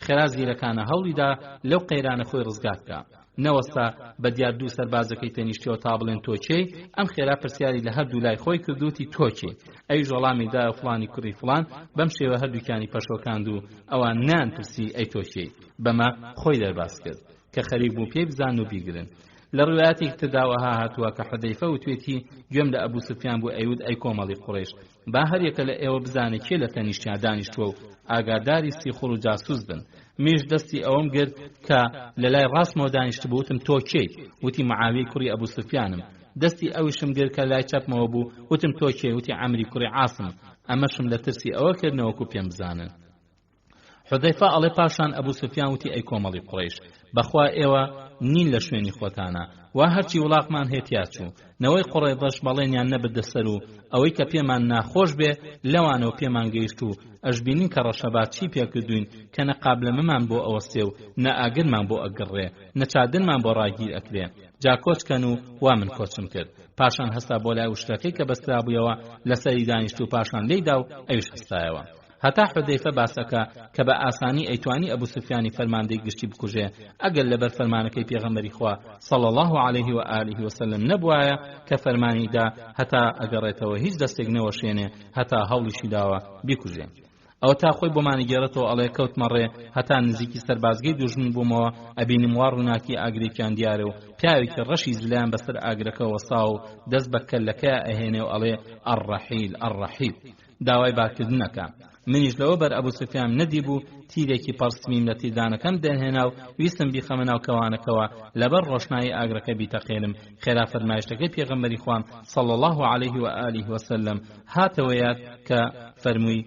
[SPEAKER 1] خێرا زیرەکانە هەوڵیدا لەو قەیرانە خۆی ڕزگار بکە. نەوەستا بە دیار دوو سەربازەکەی تەنیشتیەوە تا بڵێن تۆچێ، ئەم خێرا پرسیاری لە هەردوو لای خۆی کردوتی تۆچێ. ئەی وەڵامی دایە فڵانی کوڕی فڵان، بەم شێوە هەردووکیانی پەشۆکاند و ئەوان نان پرسی ئەی تۆچێ. بەمە خۆی دەرباز کرد کە خەریک بوو پێی بزان و بیگرن. لە ڕوایەتێک ترداوەها هاتووە کە حودەیفە وتوێتی گوێم لە ئەبوو سوفیان بوو ئەیود ئەی کۆمەڵی قوڕیش، با هەر یەکە لە ئێوە بزانێت کێ لە تەنیشتیان دانیشتووە و ئاگاداری سیخوڕ و جاسوس بن. میش دەستی ئەوەم گرت کە لە لای ڕاستمەوە دانیشت بوو. وتم تۆ کێیت؟ وتی معاویە کوڕی ئەبوو سوفیانم. دەستی ئەویشم گرت کە لای چەپمەوە بوو. وتم تۆ کێ؟ وتی عەمری کوڕی عاسم. ئەمەشم لە ترسی ئەوە کردنەوەکو پێم بزانن. حذەیفە ئەڵێ پاشان ئەبوو سوفیان وتی ئەی کۆمەڵی قوڕیش، بەخوا ئێوە نین لە شوێنی خۆتانە، وا هەرچی وڵاقمان هێتیا چوو، نەوەی قوڕێبەش بەڵێنیان نەبردە سەر و ئەوەی کە پێمان ناخۆش بێ لەوانەوە پێمان گەیشت و ئەشبینین کە ڕەشەبات چی پێکردوین کە نەقاب لەمەمان بۆ ئەوەستێ و نە ئاگرمان بۆ ئەگڕێ، نەچادنمان بۆ ڕاگیر ئەکرێ. جا کۆچکەن و وا من کۆچم کرد. پاشان هەستا بۆ لای وشتەکەی کە بەسترا بوویەوە لەسەری دانیشت و پاشان لێیدا و ئەویش هەستایەوە. هەتا حودەیفە باسەکە کە بە ئاسانی ئەیتوانی ئەبوو سوفیانی فەرماندەی گشتی بکوژێ ئەگەر لەبەر فەرمانەکەی پێغەمبەری خوا صلی الله علیه و آله وسلم نەبوایە کە فەرمانیدا هەتا ئەگەڕێتەوە هیچ دەستێک نەوەشێنێ هەتا هەوڵیشی داوە بیکوژێ. ئەو تا خۆی بۆمانی گێڕێتەوە ئەڵێ کەوتمەڕێ هەتا نزیکی سەربازگەی دوژمن بوومەوە ئەبینم وا ڕووناکی ئاگرێکیان دیارە و پیاوێکی ڕەشی زلایان بەسەر ئاگرەکە وەسا و دەست بە کەللەکەی ئەهێنێ و ئەڵێ ئەڕەحیل ئەڕەحیل، داوای بارکردنەکە. منیش لەوە بەر ئەبوو سوفیان نەدی بوو تیرێکی پەرسمیم لە تیردانەکەم دەهێنا و ویستم بیخەمە ناو کەوانەکەوە لەبەر ڕۆشنایی ئاگرەکە بیتەقێنم. خێرا فەرمایشتەکەی پێغەمبەری خوام صلی الله علیه و آله وسلم هاتەوە یاد کە فەرمووی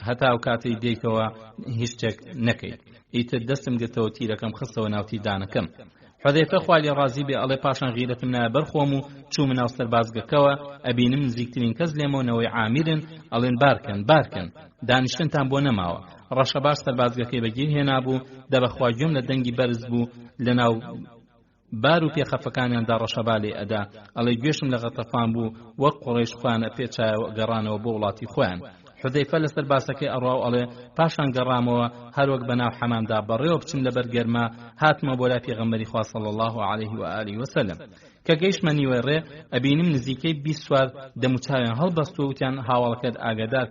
[SPEAKER 1] هەتا ئەو کاتەی دێیتەوە هیچ شتێک نەکەیت. ئیتر دەستم گرتەوە تیرەکەم خستەوە ناو تیردانەکەم. حذەیفە خوا لێ ڕازی بێ ئەڵێ پاشان غیرەتم نایە بەرخۆم و چوومە ناو سەربازگەکەوە ئەبینم نزیکترین کەس لێمەوەنەوەی عامیرن ئەڵێن بارکەن دانیشتنتان بۆ نەماوە. ڕەشەباش سەربازگەکەی بەگیر هێنابوو دەبەخوا گوێم لە دەنگی بەرز بوو لە ناو بار و پێخەفەکانیاندا ڕەشەبا لێ ئەدا ئەڵێ گوێشم لە غەتەفان بوو وەک قوڕیش خوانە پێچایە گەڕانەوە بۆ وڵاتی خۆیان. حودەیفە لەسەر باسەکەی ئەڕوا و ئەڵێ پاشان گەڕامەوە هەروەک بەناو حەمامدا بەڕێوە بچم لەبەر گەرما هاتمە بۆ لای پێغەمبەری خوا صلی الله عليه و آله وسلم کە گەیشتمە نیوەی ڕێ ئەبینم نزیکەی 20 سوار دەموچاویان هەڵبەست و وتیان هاوڵەکەت ئاگادار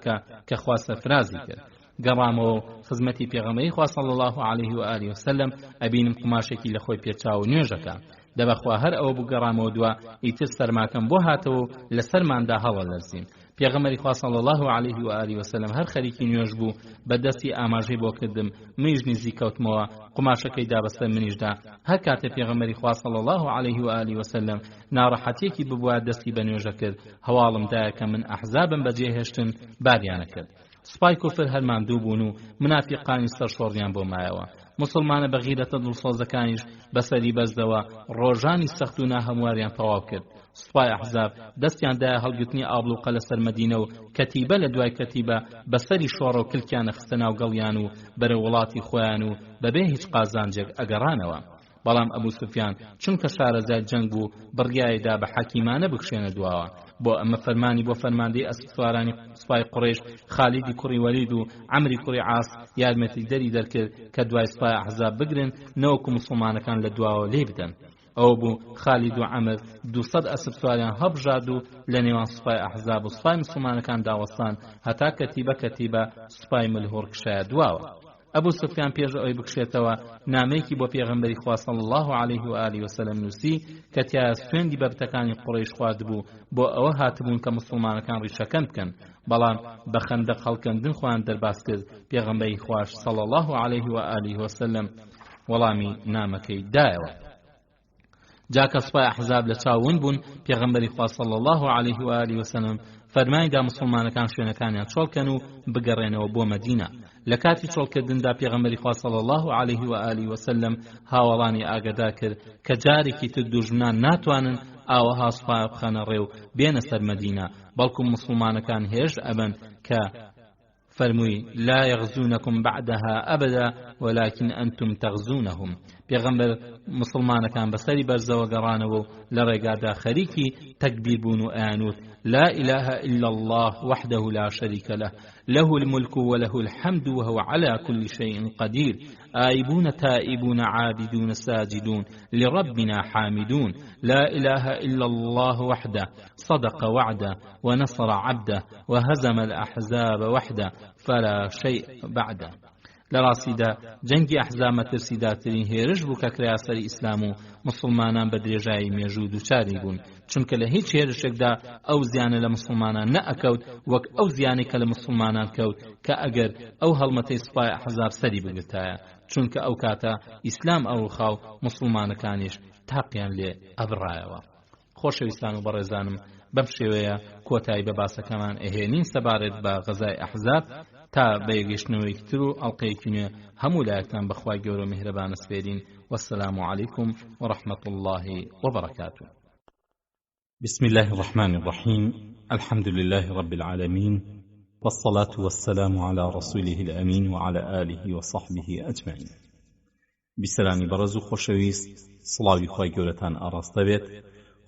[SPEAKER 1] کە خوا سەرفرازی کرد گەڕامەوە خزمەتی پێغەمبەری خوا صلی الله عليه و آله وسلم ئەبینم قماشێکی لە خۆی پێچاو نوێژەکە دەبەخوا هەر ئەوە بوو گەڕامەوە دووە ئیتر سەرماکەم بۆ هاتەوە لە سەرماندا هەڵە لەرزیم پێغەمبەری خوا صلی الله عليه و آله وسلم هەر خەریکی نوێژ بوو بەدەستی ئاماژەی بۆ کردم منیش نزیک کەوتمەوە قماشەکەی دا بەسەر منیشدا هەر کاتێ پێغەمبەری خوا صلی الله عليه و آله وسلم ناڕەحەتیەکی ببووە دەستی بە نوێژە کرد هەواڵم دایە کە من ئەحزابم بەجێهێشتن باریانە کرد سوپای کوفر هەرماندوو بوون و منافقانی سەرشۆڕیان بۆ مایەوە مسلمانە بە غیرەتە دڵسۆزەکانیش بەسەری بەزدەوە ڕۆژانی سەخت و ناهەمواریان تەواو کرد سوپای ئەحزاب دەستیان دایە هەڵگرتنی ئابڵوقە لەسەر مەدینە و کەتیبە لە دوای کەتیبە بەسەری شۆڕە و کلکیانە خستە ناو گەڵیان و بەرە وڵاتی خۆیان و بەبێ هیچ قازانجێک ئەگەڕانەوە بەڵام ئەبوو سوفیان چونکە شارەزای جەنگ بوو بڕیایەدا بە حەکیمانە بکشێنە دواوە بۆ ئەمە فەرمانی بۆ فەرماندەی ئەسپسوارانی سوپای قوڕێش خالیدی کوڕی وەلید و عەمری کوڕی عاس یارمەتی دەری دەرکرد کە دوای سوپای ئەحزاب بگرن نەوەکو مسلمانەکان لە دواوە لێ بدەن ئەو بوو خالید و عەمر 200 ئەسپ سواریان هەبژاد و لە نێوان سوپای ئەحزاب و سوپای مسلمانەکان داوەستان هەتا کەتیبە سوپای ملهوڕ کشایە دواوە ئەبوو سوفیان پێش ئەوەی بکشێتەوە نامەیەکی بۆ پێغەمبەری خوا صلی الله عليه و آله وسلم نووسی کە تیا سوێندی بەبتەکانی قوڕیش خواردبوو بۆ ئەوە هاتبوون کە مسلمانەکان ڕیشەکەند بکەن بەڵام بە خەندەق هەڵکەندن خۆیان دەرباس کرد پێغەمبەری خوش صلی الله عليه و آله وسلم وەڵامی نامەکەی دایەوە جاکە سوپای ئەحزاب لە چاوون بوون پێغەمبەری خوا صلی الله عليه و آله وسلم فەرمانیدا مسلمانەکان شوێنەکانیان چۆڵکەن و بگەڕێنەوە بۆ مەدینە لە کاتی چۆڵکردندا پێغەمبەری خوا صلی الله عليه و آله وسلم هاوڵانی ئاگادار کرد کە جارێکی تر دوژمنان ناتوانن ئاوەها سوپای بخەنە ڕێو بێنە سەر مەدینە بەڵکو مسلمانەکان هێژ ئەبن کە فرمووی لا يغزونكم بعدها أبدا ولكن أنتم تغزونهم پێغەمبەر مسلمانەکان بەسەری بەرزەوە گەڕانەوە و لە ڕێگادا خەریکی تەکبیر بوون و ئەیانوت لا إله إلا الله وحده لا شريك له الملك وله الحمد وهو على كل شيء قدير آيبون تائبون عابدون ساجدون لربنا حامدون لا إله إلا الله وحده صدق وعده ونصر عبده وهزم الأحزاب وحده فلا شيء بعده لراسیدا جەنگی ئەحزاب مەترسیداترین هێرش بوو کە کرا سەری ئیسلام و مسلمانان بە درێژایی مێژوو دووچاری بوون چونکە لە هیچ هێرشێکدا ئەو زیانە لە مسلمانان نەئەکەوت وەک ئەو زیانی کە لە مسلمانان کەوت کە ئەگەر ئەو هەڵمەتەی سوپای ئەحزاب سەری بگرتایە چونکە ئەو کاتە ئیسلام ئەوڕخاو مسلمانەکانیش تاقیان لێ ئەبڕایەوە خۆشەویستان و بەڕێزانم بەم شێوەیە کۆتایی بە باسەکەمان ئەهێنین سەبارەت بە غەزای ئەحزاب تا بەیەگەشتنەوەیەکی تر و ئەڵقەیەکی نوێ هەموو لایەکتان بەخوای گەورە و میهرەبانە سپێرین والسلام عليكم ورحمة الله وبركاته
[SPEAKER 2] بسم الله الرحمن الرحيم الحمد لله رب العالمين والصلاة والسلام على رسوله الأمين وعلى آله وصحبه أجمعين بسلامي برزو خوشويست صلاوي خواهي گەورەتان ئاڕاستە بێت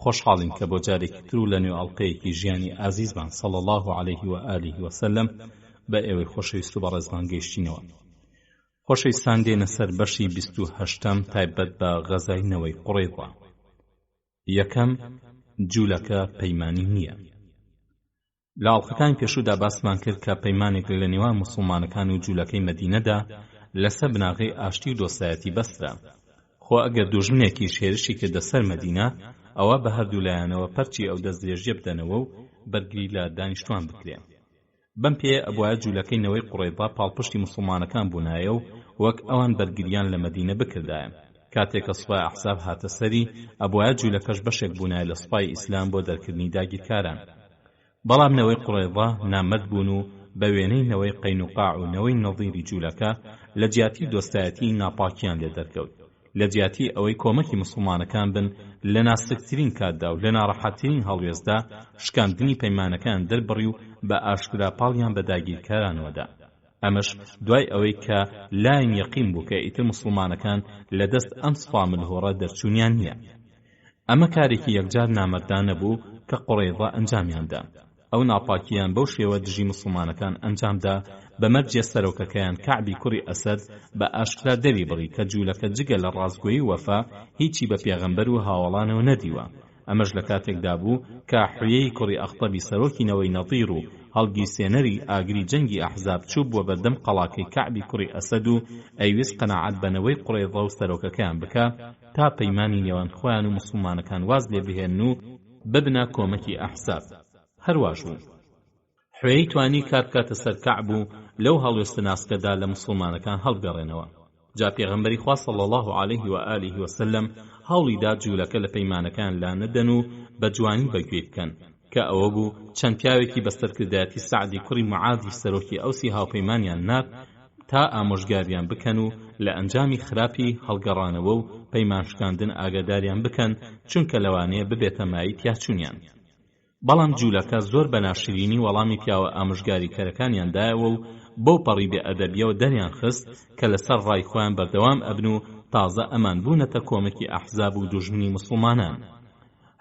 [SPEAKER 2] خۆشحاڵین کە بۆ جارێکی تر و لە نێو ئەڵقەیەکی ژیانی ئازیزمان صلى الله عليه وآله وسلم بە ئێوەی خۆشەویست و بەڕێزمان گەیشتینەوە خۆشەویستان دێنە سەر بەشی 28م تایبەت بە غەزاینەوەی قوڕیضە یەکەم جوولەکە پەیمانی نییە لە ئاڵلقەکانی پێشوودا باسمان کرد کە پەیمانێک لە نێوان موسڵمانەکان و جوولەکەی مەدینەدا لەسەر بناغەی ئاشتی و دۆستایەتی بەسترا خۆ ئەگەر دوژمنێکی شێرشی کردە سەر مەدینە ئەوە بە هەردوو لایەنەوە پەرچی ئەو دەستدرێژیە بدەنەوە و بەرگری لە دانیشتوان بکرێ بەم پێ ئەبوایە جوولەکەی نەوەی قوڕیضە پاڵپشتی مسلمانەکان بوونایە و وەک ئەوان بەرگریان لە مەدینە بکردایە کاتێک کە سوپای ئەحزاب هاتە سەری ئەبوایە جوولەکەش بەشێک بوونایە لە سوپای ئیسلام بۆ دەرکردنی داگیرکاران بەڵام نەوەی قوڕیضە نامەرد بوون و بە وێنەی نەوەی قەینوقاع و نەوەی نەظیری جوولەکە لە جیاتی دۆستایەتی ناپاکیان لێ دەرکەوت لە جیاتی ئەوەی کۆمەکی مسلمانەکان بن لە ناسکترین کاتدا و لە ناڕەحەتترین هەڵوێزدا شکاندنی پەیمانەکان دەربڕی و بە ئاشکرا پاڵیان بە داگیرکارانەوەدا ئەمەش دوای ئەوەی کە لاین یەقین بوو کە ئیتر مسلمانەکان لە دەست ئەم سوپا ملهوڕە دەرچوونیان نییە ئەمە کارێکی یەکجار نامەردانە بوو کە قوڕیضە ئەنجامیاندا ئەو ناپاکیان بەو شێوە دژی مسلمانەکان ئەنجامدا بەمەرجێ سەرۆکەکەیان کەعبی کوڕی ئەسەد بە ئاشکرا دەری بڕی کە جوولەکە جگە لە ڕازگۆیی وەفا هیچی بە پێغەمبەر و هاوڵانەوە نەدیوە. ئەمەش لە کاتێکدا بوو کە حویەی کوڕی ئەختەبی سەرۆکینەوەی نەتیر و هەڵگیرسێنەری ئاگری جەنگی ئەحزاب چوو بووە بەردەم قەڵاکەی کەعبی کوڕی ئەسەد و ئەیویست قەناعەت بەنەوەی قوڕەیضە و سەرۆکەکەیان بکە تا پەیمانی نێوان خۆیان و مسلمانەکان واز لێ بهێن و ببنە کۆمەکی ئەحزاب. هەرواش بوو حوێی توانی کار بکاتە سەر کەعب و لەو هەڵوێستە ناسکەدا لە مسلمانەکان هەڵگەڕێنەوە. جا پێغەمبەری خوا صلی الله علیه و آله و سلم هەوڵی دا جوولەکە لە پەیمانەکان لا نەدەن و بە جوانی بەگوێ بکەن کە ئەوە بوو چەند پیاوێکی بەسەرکردایەتی سعدی کوڕی معادی سەرۆکی ئەوسی هاوپەیمانیان نات تا ئامۆژگاریان بکەن و لە ئەنجامی خراپی هەڵگەڕانەوە و پەیمانشکاندن ئاگاداریان بکەن چونکە لەوانەیە ببێتە مای تیاچوونیان. بەڵام جوولەکە زۆر بەناشرینی وەڵامی پیاوە ئامۆژگاریکەرەکانیان دایەوە و بەو پەڕی بێئەدەبیەوە دەریان خست کە لەسەر ڕای خۆیان بەردەوام ئەبن و تازە ئەمان بوونەتە کۆمەکی ئەحزاب و دوژمنی مسلمانان.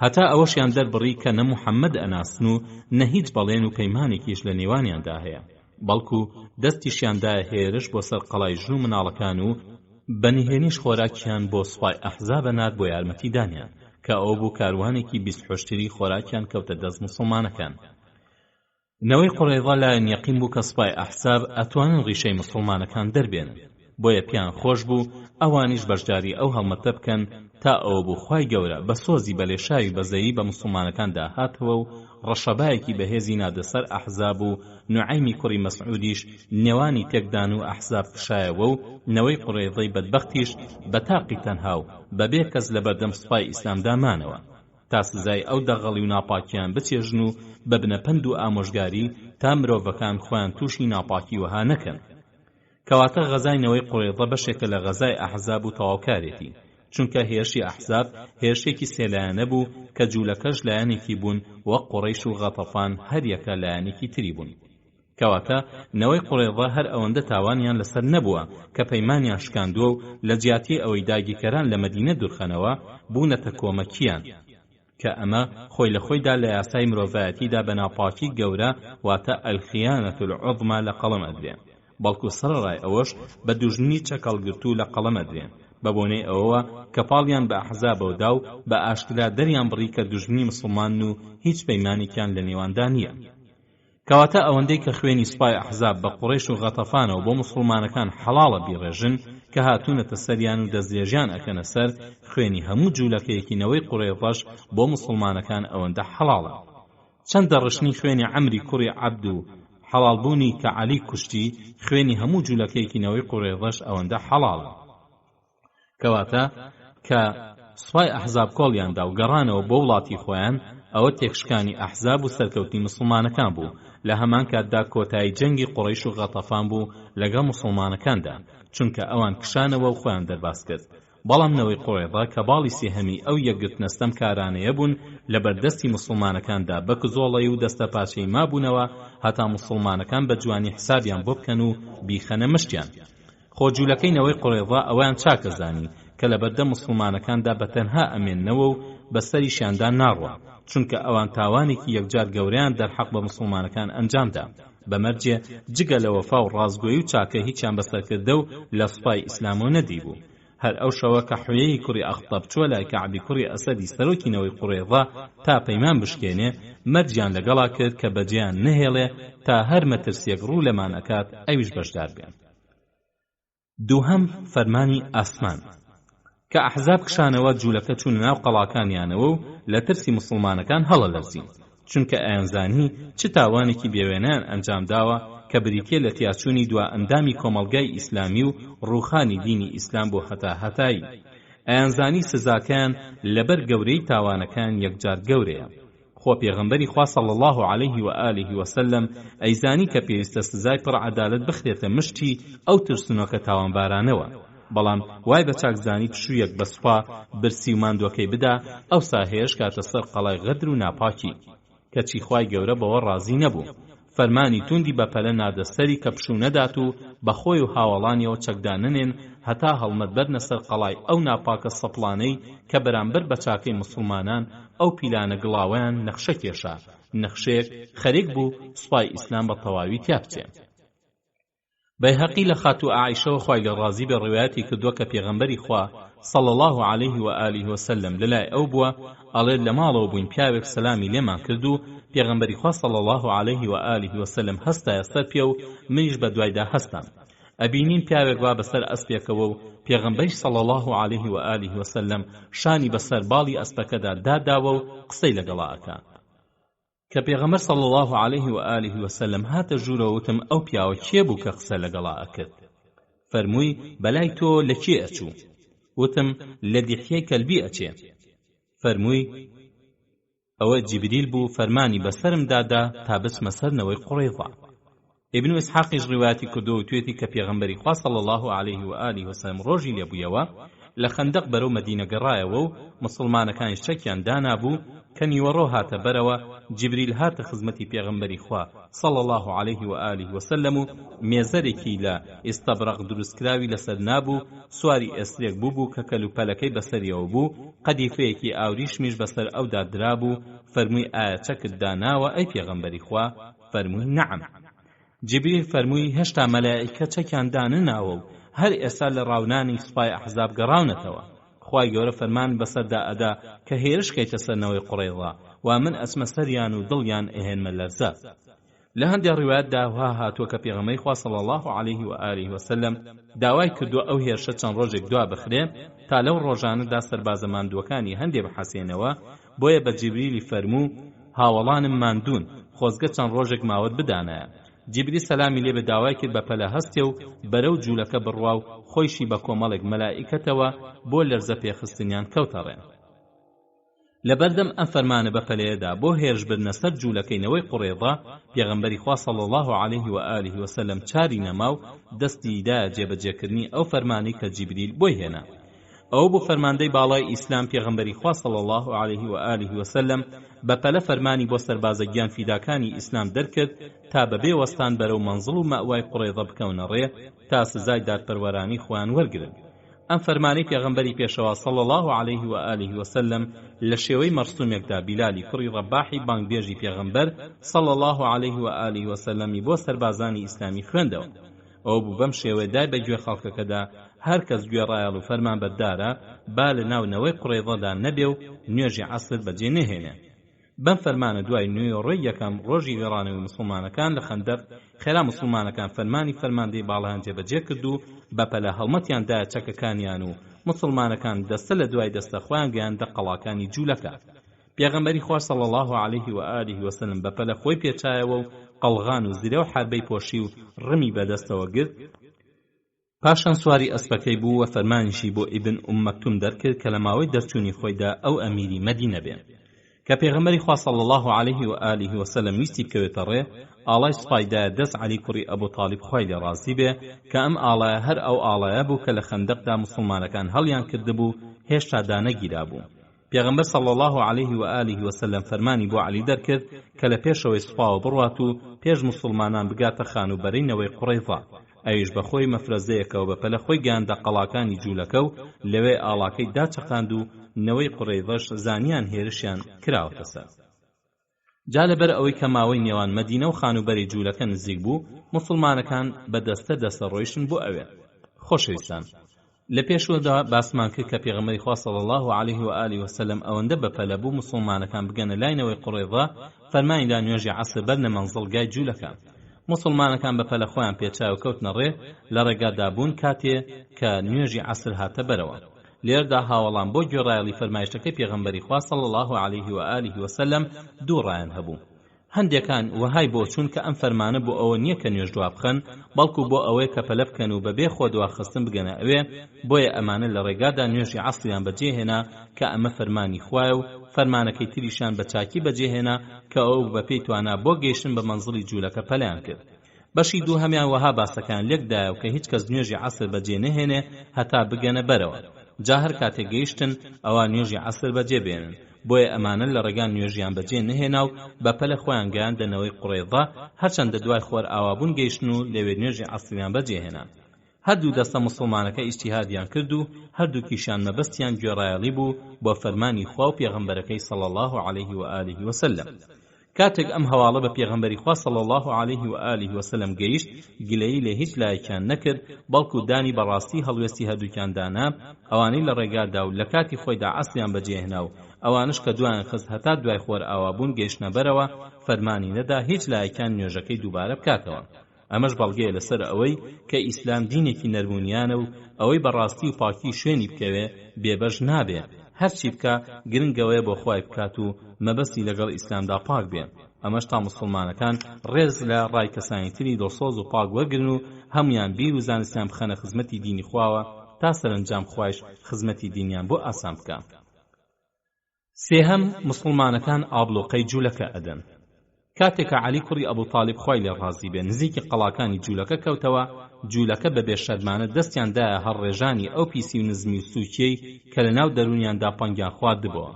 [SPEAKER 2] هەتا ئەوەشیان دەربڕی کە نە موحەممەد ئەناسن و نە هیچ بەڵێن و پەیمانێکیش لە نێوانیاندا هەیە، بەڵکو دەستیشیاندایە هێرش بۆ سەر قەڵای ژن و مناڵەکان و بەنهێنیش خۆراکیان بۆ سوپای ئەحزابە نات بۆ یارمەتیدانیان کە ئەو بوو کاروانێکی بیستحۆشتری خۆراکیان کەوتە دەست مسلمانەکان. نەوەی قوڕەیضە لایەن یەقین بوو کە سوپای ئەحزاب ئەتوانن ڕیشەی مسلمانەکان دەربێنن، بۆیە پیان خۆش بوو ئەوانیش بەشداری ئەو هەڵمەتە بکەن تا ئەوە بوو خوای گەورە بە سۆزی بەلێشاوی بەزەیی بە مسلمانەکاندا هاتەوە و ڕەشەبایەکی بەهێزی نادەسەر ئەحزاب و نوعەیمی کوڕی مەسعودیش نێوانی تێکدان و ئەحزاب کشایەوە و نەوەی قوڕەیضەی بەدبەختیش بە تاقی تەنها و بەبێ کەس لە بەردەم سوپای ئیسلامدا مانەوە تا سزای ئەو دەغەڵی و ناپاکیان بچێژن و ببنە پند و ئامۆژگاری تا مرۆڤەکان خۆیان تووشی ناپاکی وەها نەکەن. کەواتە غەزاینەوەی قوڕەیضە بەشێکە لە غەزای ئەحزاب و تەواوکارێتی، چونکە هێرشی ئەحزاب هێرشێکی سێلایەنە بوو کە جوولەکەش لایەنێکی بوون وەک قوڕەیش و غەتەفان هەر یەکە لایەنێکی تری بوون. کەواتە نەوەی قوڕەیضە هەر ئەوەندە تاوانیان لەسەر نەبووە کە پەیمانیان شکاندووە و لە جیاتی ئەوەی داگیرکەران لە مەدینە دوورخەنەوە بوونەتە کۆمەکیان کە ئەمە خۆی لە خۆیدا لە یاسای مرۆڤایەتیدا بە ناپاکی گەورە واتە ئەلخیانەة العوظما لە قەڵەم ئەدرێن، بەڵکو سەرڕای ئەوەش بە دوژمنی چەکەڵگرتوو لە قەڵەم ئەدرێن بە بۆنەی ئەوەوە کە پاڵیان بە ئەحزابەوەدا و بە ئاشکرا دەریان بڕی کە دوژمنی مسلمان و هیچ پەیمانێکیان لە نێواندا نییە. کەواتە ئەوەندەی کە خوێنی سوپای ئەحزاب بە قوڕیش و غەتەفانەوە بۆ مسلمانەکان حەڵاڵە بیڕێژن کە هاتوونەتە سەریان و دەستێژیان ئەکەنە سەر، خوێنی هەموو جوولەکەیەکینەوەی قوڕەیضەش بۆ مسلمانەکان ئەوەندە حەڵاڵە. چەندە ڕشنی خوێنی عەمری کوڕی عەبد و حەڵالبوونی کە عەلی کوشتی، خوێنی هەموو جوولەکەیەکینەوەی قوڕەیضەش ئەوەندە حەڵاڵە. کەواتە کە سوپای ئەحزاب کۆڵیاندا و گەڕانەوە بۆ وڵاتی خۆیان، ئەوە تێکشکانی ئەحزاب و سەرکەوتنی مسلمانەکان بوو. لە هەمان کاتدا کۆتایی جەنگی قوڕەیش و غەتەفان بوو لەگەڵ مسلمانەکاندا، چونکە ئەوان کشانەوە و خۆیان دەرباز کرد. بەڵام نەوەی قوڕەیضە کە باڵی سێهەمی ئەو یەکگرتنەستەم کارانەیە بوون لە بەردەستی مسلمانەکاندا بە کزۆڵەی و دەستە پاچەی مابوونەوە هەتا مسلمانەکان بە جوانی حسابیان بۆ بکەن و بیخەنە مشتیان. خۆجوولەکەی نەوەی قوڕەیضە ئەویان چاکەزانی کە لە بەردەم مسلمانەکاندا بەتەنها ئەمێننەوە و بەسەریشیاندا ناڕوە، چونکە ئەوان تاوانێکی یەکجار گەورەیان دەرحەق بە مسلمانەکان ئەنجامدا بەمەرجێ جگە لە وەفا و ڕازگۆیی و چاکە هیچیان بەسەرکردە و لە سوپای ئیسلامەوە نەدی بوو. هەر ئەو شەوە کە حوێی کوڕی ئەختەب چووە لای کەعبی کوڕی ئەسەدی سەرۆکینەوەی قوڕەیضە تا پەیمان بشکێنێ، مەرجیان لەگەڵا کرد کە بەجێیان نەهێڵێ تا هەر مەترسیەک ڕوو لەمان ئەکات ئەویش بەشدار بێن. دووهەم فەرمانی ئاسمان کە ئەحزاب کشانەوە جوولەکە چوونە ناو قەڵاکانیانەوە و لە ترسی مسلمانەکان هەڵەلەرزین، چونکە ئەیانزانی چ تاوانێکی بێوێنەیان ئەنجامداوە کە بریتیە لە تیاچوونی دوا ئەندامی کۆمەڵگای ئیسلامی و ڕووخانی دینی ئیسلام بۆ هەتایی. ئەیانزانی سزاکەیان لەبەر گەورەی تاوانەکان یەکجار گەورەیە. خۆ پێغەمبەری خوا صلی الله علیه و آله و سلم ئەیزانی کە پێویستە سزای پڕ عەدالەت بخرێتە مشتی ئەو ترسنۆکە تاوانبارانەوە، بەڵام وای بە چاکزانی پشوویەک بە سوپا برسی و ماندوەکەی بدا ئەو ساهێش کاتە سەر قەڵای غەدر و ناپاکی، کەچی خوای گەورە بەوە ڕازی نەبوو. فەرمانی توندی بەپەلە نادە سەری کە پشوو نەدات و بەخۆی و هاوڵانیەوە چەکداننێن هەتا هەڵمەت بەرنە سەر قەڵای ئەو ناپاکە سەپڵانەی کە بەرامبەر بە چاکەی مسلمانان ئەو پیلانە گڵاویان نەخشە کێشا، نەخشەیەک خەریک بوو سوپای ئیسلام بە تەواوی تیا بچێ. بەیهەقی لە خاتو عایشەوە خوای لە ڕازی بە ڕوایەتی کردووە کە پێغەمبەری خوا صلی الله عليه و آله وسلم لەلای ئەو بووە، ئەڵێ لە ماڵەوە بووین پیاوێک سەلامی لێمان کرد و پێغەمبەری خوا صلی الله عليه و آله وسلم هەستایە سەر پێ و منیش بە دوایدا هەستم. ئەبینین پیاوێک وا بەسەر ئەسپێکەوە و پێغەمبەری صلی الله عليه و آله وسلم شانی بەسەر باڵی ئەسپەکەدا داداوە و قسەی لەگەڵا ئەکا. کە پێغەمبەر صلی الله عليه و آله وسلم هاتە ژوورەوە وتم ئەو پیاوە کێ بوو کە قسە لەگەڵا ئەکرد؟ فەرمووی بەلای تۆ لە کێ ئەچوو؟ وتم لە دیحیەی کەلبی ئەچێ. فەرمووی ئەوە جیبریل بوو فەرمانی بەسرم دادا تا بچمە سەرنەوەی قوڕیضە. ابن اسحاقیش ڕیواەتی کردو و توێتی کە پێغەمبەری خوا صلی الله عليه و آله وسلم ڕۆژی لێبوویەوە لە خەندەق بەرەو مەدینە گەڕایەوە و مسلمانەکانی شەکیان دانابوو کە نیوەڕۆ هاتە بەرەوە. جیبریل هاتە خزمەتی پێغەمبەری خوا صلی الله عليه و آله وسلم و مێزەرێکی لە ئێستەبرق دروستکراوی لەسەر نابوو، سواری ئێسرێک بوو کە کەلوپەلەکەی بەسەریەوە بوو، قەدیفەیەکی ئاوریشمیش بەسەر ئەودا درابوو. فەرمووی ئایا چەکت داناوە ئەی پێغەمبەری خوا؟ فەرمووی نەعەم. جیبریل فەرمووی هێشتا مەلائیکە چەکیان دانناوە و هەر ئێستا لە ڕاونانی سوپای ئەحزاب گەڕاونەتەوە. خوای گەورە فەرمان بەسەردا ئەدا کە هێرشکەیتە سەرنەوەی قوڕیضە و من ئەچمە سەریان و دڵیان ئەهێنمە لەرزە. لە هەندێک ڕیوایەتدا وا هاتووە کە پێغەمبەری خوا صلی الله عليه و آله وسلم داوای کردووە ئەو هێرشە چەند ڕۆژێک دوا بخرێ تا لەو ڕۆژانەدا سەربازە ماندووەکانی هەندێک بحەسێنەوە. بۆیە بە جیبریلی فەرموو هاوڵانم ماندوون، خۆزگە چەند ڕۆژێک ماوەت بدانایە. جیبریل سەلامی لێ بە داوای کرد بە پەلە هەستێ و بەرەو جوولەکە بڕوا و خۆیشی بە کۆمەڵێک مەلائیکەتەوە بۆ لەرزە پێخستنیان کەوتە ڕێ. لەبەردەم ئەم فەرمانە بە پەلەیەدا بۆ هێرشبردنە سەر جوولەکەینەوەی قوڕیضە پێغەمبەری خوا صلی الله عليه و آله وسلم چاری نەما و دەستی دایە جێبەجێکردنی ئەو فەرمانەی کە جیبریل بۆی هێنا. ئەو بۆ فەرماندەی باڵای ئیسلام پێغەمبەری خوا صلی الله عليه و آله وسلم بە پەلە فەرمانی بۆ سەربازە گیان فیداکانی ئیسلام دەرکرد تا بەبێ وەستان بەرەو مەنزڵ و مەوای قوڕیضە بکەونە ڕێ تا سزای دادپەروەرانی خۆیان وەرگرن. ئەم فەرمانەی پێغەمبەری پێشەوا صلی الله عليه و آله وسلم لە شێوەی مەرسومێکدا بیلالی کوڕی ڕەباحی بانگبێژی پێغەمبەر صلی الله عليه و آله وسلمی بۆ سەربازانی ئیسلامی خوێندەوە. ئەو بوو بەم شێوەیەدا بەگوێ خەڵکەکەدا هەر کەس گوێڕایەڵ و فەرمان بەردارە با لە ناونەوەی قوڕیضەدا نەبێ و نوێژی عەسر بەجێ نەهێنێ. بەم فەرمانە دوای نوێڕۆی یەکەم ڕۆژی گەڕانەوەی مسلمانەکان لە خەندەق خێرا مسلمانەکان فەرماندەی باڵایان جێبەجێ کرد و بەپەلە هەڵمەتیاندایە چەکەکانیان و مسلمانەکان دەستە لە دوای دەستە خۆیان گەیاندە قەڵاکانی جوولەکە. پێغەمبەری خوا صلی الله عليه و آله وسلم بەپەلە خۆی پێچایەوە و قەڵغان و زیرە و حربەی پۆشی و ڕمی بەدەستەوە گرت. پاشان سواری ئەسپەکەی بوو و فەرمانیشی بۆ ئیبن مەکتوم دەرکرد کە لە ماوەی دەرچوونی خۆیدا ئەو ئەمیری مەدینە بێن. کە پێغەمبەری خوا صلی الله عليه و آله وسلم ویستی بکەوێتە ڕێ، ئاڵای سوپایدایە دەست عەلی کوڕی ئەبوو تاڵیب خوای لێ ڕازی بێ کە ئەم ئاڵایە هەر ئەو ئاڵایە بوو کە لە خەندەقدا مسلمانەکان هەڵیان کردبوو هێشتا دانەگیرا بوو. پێغەمبەر صلی الله عليه و آله وسلم فەرمانی بۆ عەلی دەرکرد کە لە پێشەوەی سوپاوە بڕوات و پێش مسلمانان بگاتە خانوبەرینەوەی قوڕیضە. ئەویش بەخۆی مەفرەزەیەکەوە بەپەلە خۆی گەیاندە قەڵاکانی جوولەکە و لەوێ ئاڵاکەی داچەقاند و نەوەی قوڕیضەش زانیان هێرشیان کراوەتە سەر. جا لەبەر ئەوەی کە ماوەی نێوان مەدینە و خانوبەری جوولەکە نزیک بوو، مسلمانەکان بە دەستە ڕۆیشتن بۆ ئەوێ. خۆشەویستان، لە پێشوەدا باسمان کرد کە پێغەمبەری خوا صلی الله عليه و آله وسلم ئەوەندە بەپەلە بوو مسلمانەکان بگەنە لاینەوەی قوڕیضە فەرمانیدا نوێژی عەسر بەرنە مەنزڵگای جوولەکان. مسلمانەکان بەپەلە خۆیان پێچاو کەوتنە ڕێ لە ڕێگادا بوون کاتێ کە نوێژی عەسر هاتە بەرەوە. لێردا هاوڵان بۆ گوێڕایەڵی فەرمایشتەکەی پێغەمبەری خوا صلی الله عليه و آله وسلم دوو ڕایان هەبوو. هەندێکان وهای بۆ چوون کە ئەم فەرمانە بۆ ئەوە نییە کە نوێژ دوا بخەن، بەڵکو بۆ ئەوەی کە پەلە بکەن و بەبێ خۆ دواخستن بگەنە ئەوێ. بۆیە ئەمانە لە ڕێگادا نوێژی عەسریان بەجێهێنا کە ئەمە فەرمانی خوایە و فەرمانەکەی تریشان بە چاکی بەجێهێنا کە ئەو بەپێی توانا بۆ گەیشتن بە مەنزڵی جوولەکە پەلەیان کرد. بەشی دوو هەمیان وەها باسەکان لێکدایە و کە هیچ کەس نوێژی عەسر بەجێ نەهێنێ هەتا بگەنە بەرەوە. جا هەر کاتێک گەیشتن ئەوە نوێژی عەسر بەجێ بێنن
[SPEAKER 1] بۆیە ئەمانە لە ڕێگان نوێژیان بەجێ نهێنا و بەپەلە خۆیان گەیاندەنەوەی قوڕێضا هەرچەندە دوای خۆر ئاوابوون گەیشتن و لەوێ نوێژی عەسریان بەجێهێنان. هەردوو دەستە مسلمانەکە ئیجتیهادیان کرد و هەردووکیشان مەبەستیان گوێڕایەڵی بوو بۆ فەرمانی خوا و پێغەمبەرەکەی صلی الله علیه و آله وسلم. کاتێک ئەم هەواڵە بە پێغەمبەری خوا صلی الله علیه و آله وسلم گەیشت، گلەیی لە هیچ لایەکیان نەکرد، بەڵکو دانی بەڕاستی هەڵوێستی هەردووکیان دانا، ئەوانەی لە ڕێگادا و لە کاتی خۆیدا عەسریان بەجێهێنا و ئەوانش کە دوایان خست هەتا دوای خۆر ئاوابوون گەیشتنە بەرەوە، فەرمانی نەدا هیچ لایەکیان نوێژەکەی دووبارە بکاتەوە. ئەمەش بەڵگەیە لەسەر ئەوەی کە ئیسلام دینێکی نەرمونیانە و ئەوەی بەڕاستی و پاکی شوێنی بکەوێ بێبەش نابێ، هەرچی بکە گرنگەوەیە بۆ خوای بکات و مەبەستی لەگەڵ ئیسلامدا پاک بێ. ئەمەش تا مسلمانەکان ڕێز لە ڕای کەسانی تری دڵسۆز و پاک وەرگرن و هەمویان بیر و زانستیان بخەنە خزمەتی دینی خواوە تا سەرنجام خوایش خزمەتی دینیان بۆ ئاسان بکە. سێهەم، مسلمانەکان ئابلۆقەی جوولەکە ئەدەن. کاتێکە عەلی کوڕی ئەبوو تاڵیب خوای لێ ڕازی بێ نزیکی قەڵاکانی جوولەکە کەوتەوە، جوولەکە بە بێشەرمانە دەستیاندایە هەڕێژانی ئەو پیسی و نزمی و سووکیەی کە لە ناو دەرونیاندا پەنگیان خواردبەوە،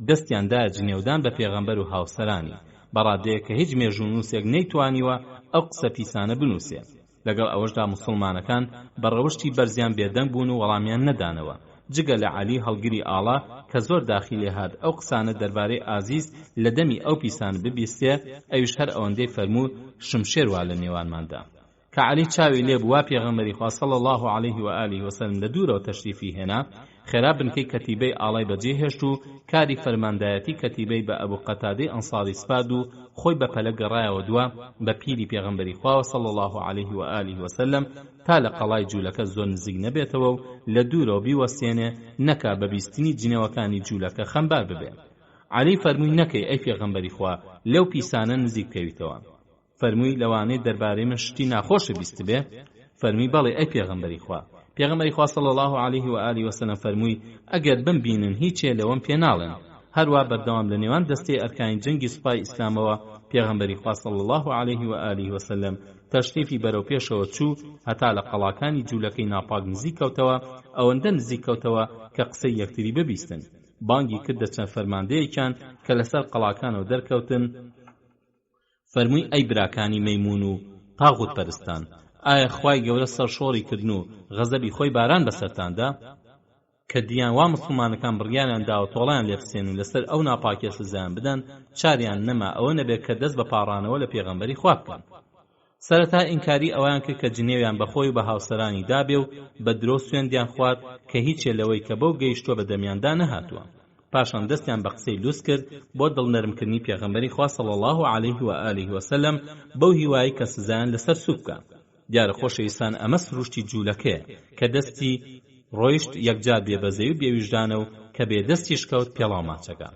[SPEAKER 1] دەستیاندایە جنێودان بە پێغەمبەر و هاوسەرانی، بەڕادەیە کە هیچ مێژ و نووسێک نەیتوانیوە ئەو قسە پیسانە بنووسێ. لەگەڵ ئەوەشدا مسلمانەکان بەڕەوشتی بەرزیان بێدەنگ بوون و وەڵامیان نەدانەوە، جگە لە عەلی هەڵگری ئاڵا کە زۆر داخیلێ هات ئەو قسانە دەربارەی ئازیز لە دەمی ئەو پیسان ببیستێ، ئەویش هەر ئەوەندەی فەرموو شمشێر وا لە نێوانماندا. کە عەلی چاوی لێ بووە پێغەمبەری خوا صلی الله علیه و آله وسلم لە دوورەوە تەشریفی هێنا، خێرا بنکەی کەتیبەی ئاڵای بەجێهێشت و کاری فەرماندایەتی کەتیبەی بە ئەبوو قەتادەی ئەنساری سپارد و خۆی بە پەلە گەڕایەوە دووە بە پیری پێغەمبەری خوا صلی الله علیه و آله وسلم تا لە قەڵای جوولەکە زۆر نزیک نەبێتەوە و لە دوورەوە بیوەستێنێ نەکا بە بیستنی جنێوەکانی جوولەکە خەمبار ببێ. عەلی فەرمووی نەکەی ئەی پێغەمبەری خوا، لەو پیسانە نزیک بکەویتەوە. فەرمووی لەوانەی دەربارەی من شتی ناخۆشە بیست بێ؟ فەرمووی بەڵێ ئەی پێغەمبەری خوا. پێغەمبەری خوا صلی الله علیه و آله وسلم فەرمووی ئەگەر بمبینن هیچێ لەوەم پێ ناڵێن. هەروە بەردەوام لە نێوان دەستەی ئەرکانی جەنگی سوپای ئیسلامەوە پێغەمبەری خوا صلی الله علیه و آله وسلم تەشریفی بەرەو پێشەوە چوو هەتا لە قەڵاکانی جوولەکەی ناپاک نزیک کەوتەوە، ئەوەندە نزیک کەوتەوە کە قسەی یەکتری ببیستن. بانگی کردە چەند فەرماندەیەکیان کە لەسەر قەڵاکانەوە دەرکەوتن، فەرمووی ئەی براکانی مەیمون و تاغوت پەرستان، ئایا خوای گەورە سەرشۆڕی کردن و غەزەبی خۆی باران بەسەرتاندا؟ کە دییان وا مسلمانەکان بڕیانیان داوە تۆڵیان لێ بسێن و لەسەر ئەو ناپاکیە سزایان بدەن، چاریان نەما ئەوە نەبێت کە دەست بە پاڕانەوە لە پێغەمبەری خوا بکەن. سەرەتا ئینکاری ئەویان کرد کە جنێویان بەخۆی و بە هاوسەرانی دابێ و بە درۆ سوێندیان خوارد کە هیچێ لەوەی کە بەو گەیشتووە بە دەمیاندا نەهاتووە. پاشان دەستیان بە قسەی لوس کرد بۆ دڵنەرمکردنی پێغەمبەری خوا صلی الله علیه و آله وسلم بەو هیوایی کە سزایان لەسەر سووک بکە. دیارە خۆشەویستان، ئەمە سروشتی جوولەکەیە کە دەستی ڕۆیشت یەکجار بێبەزەی و بێویژدانە و کە بێدەستیش کەوت پێڵاو ماچەکە.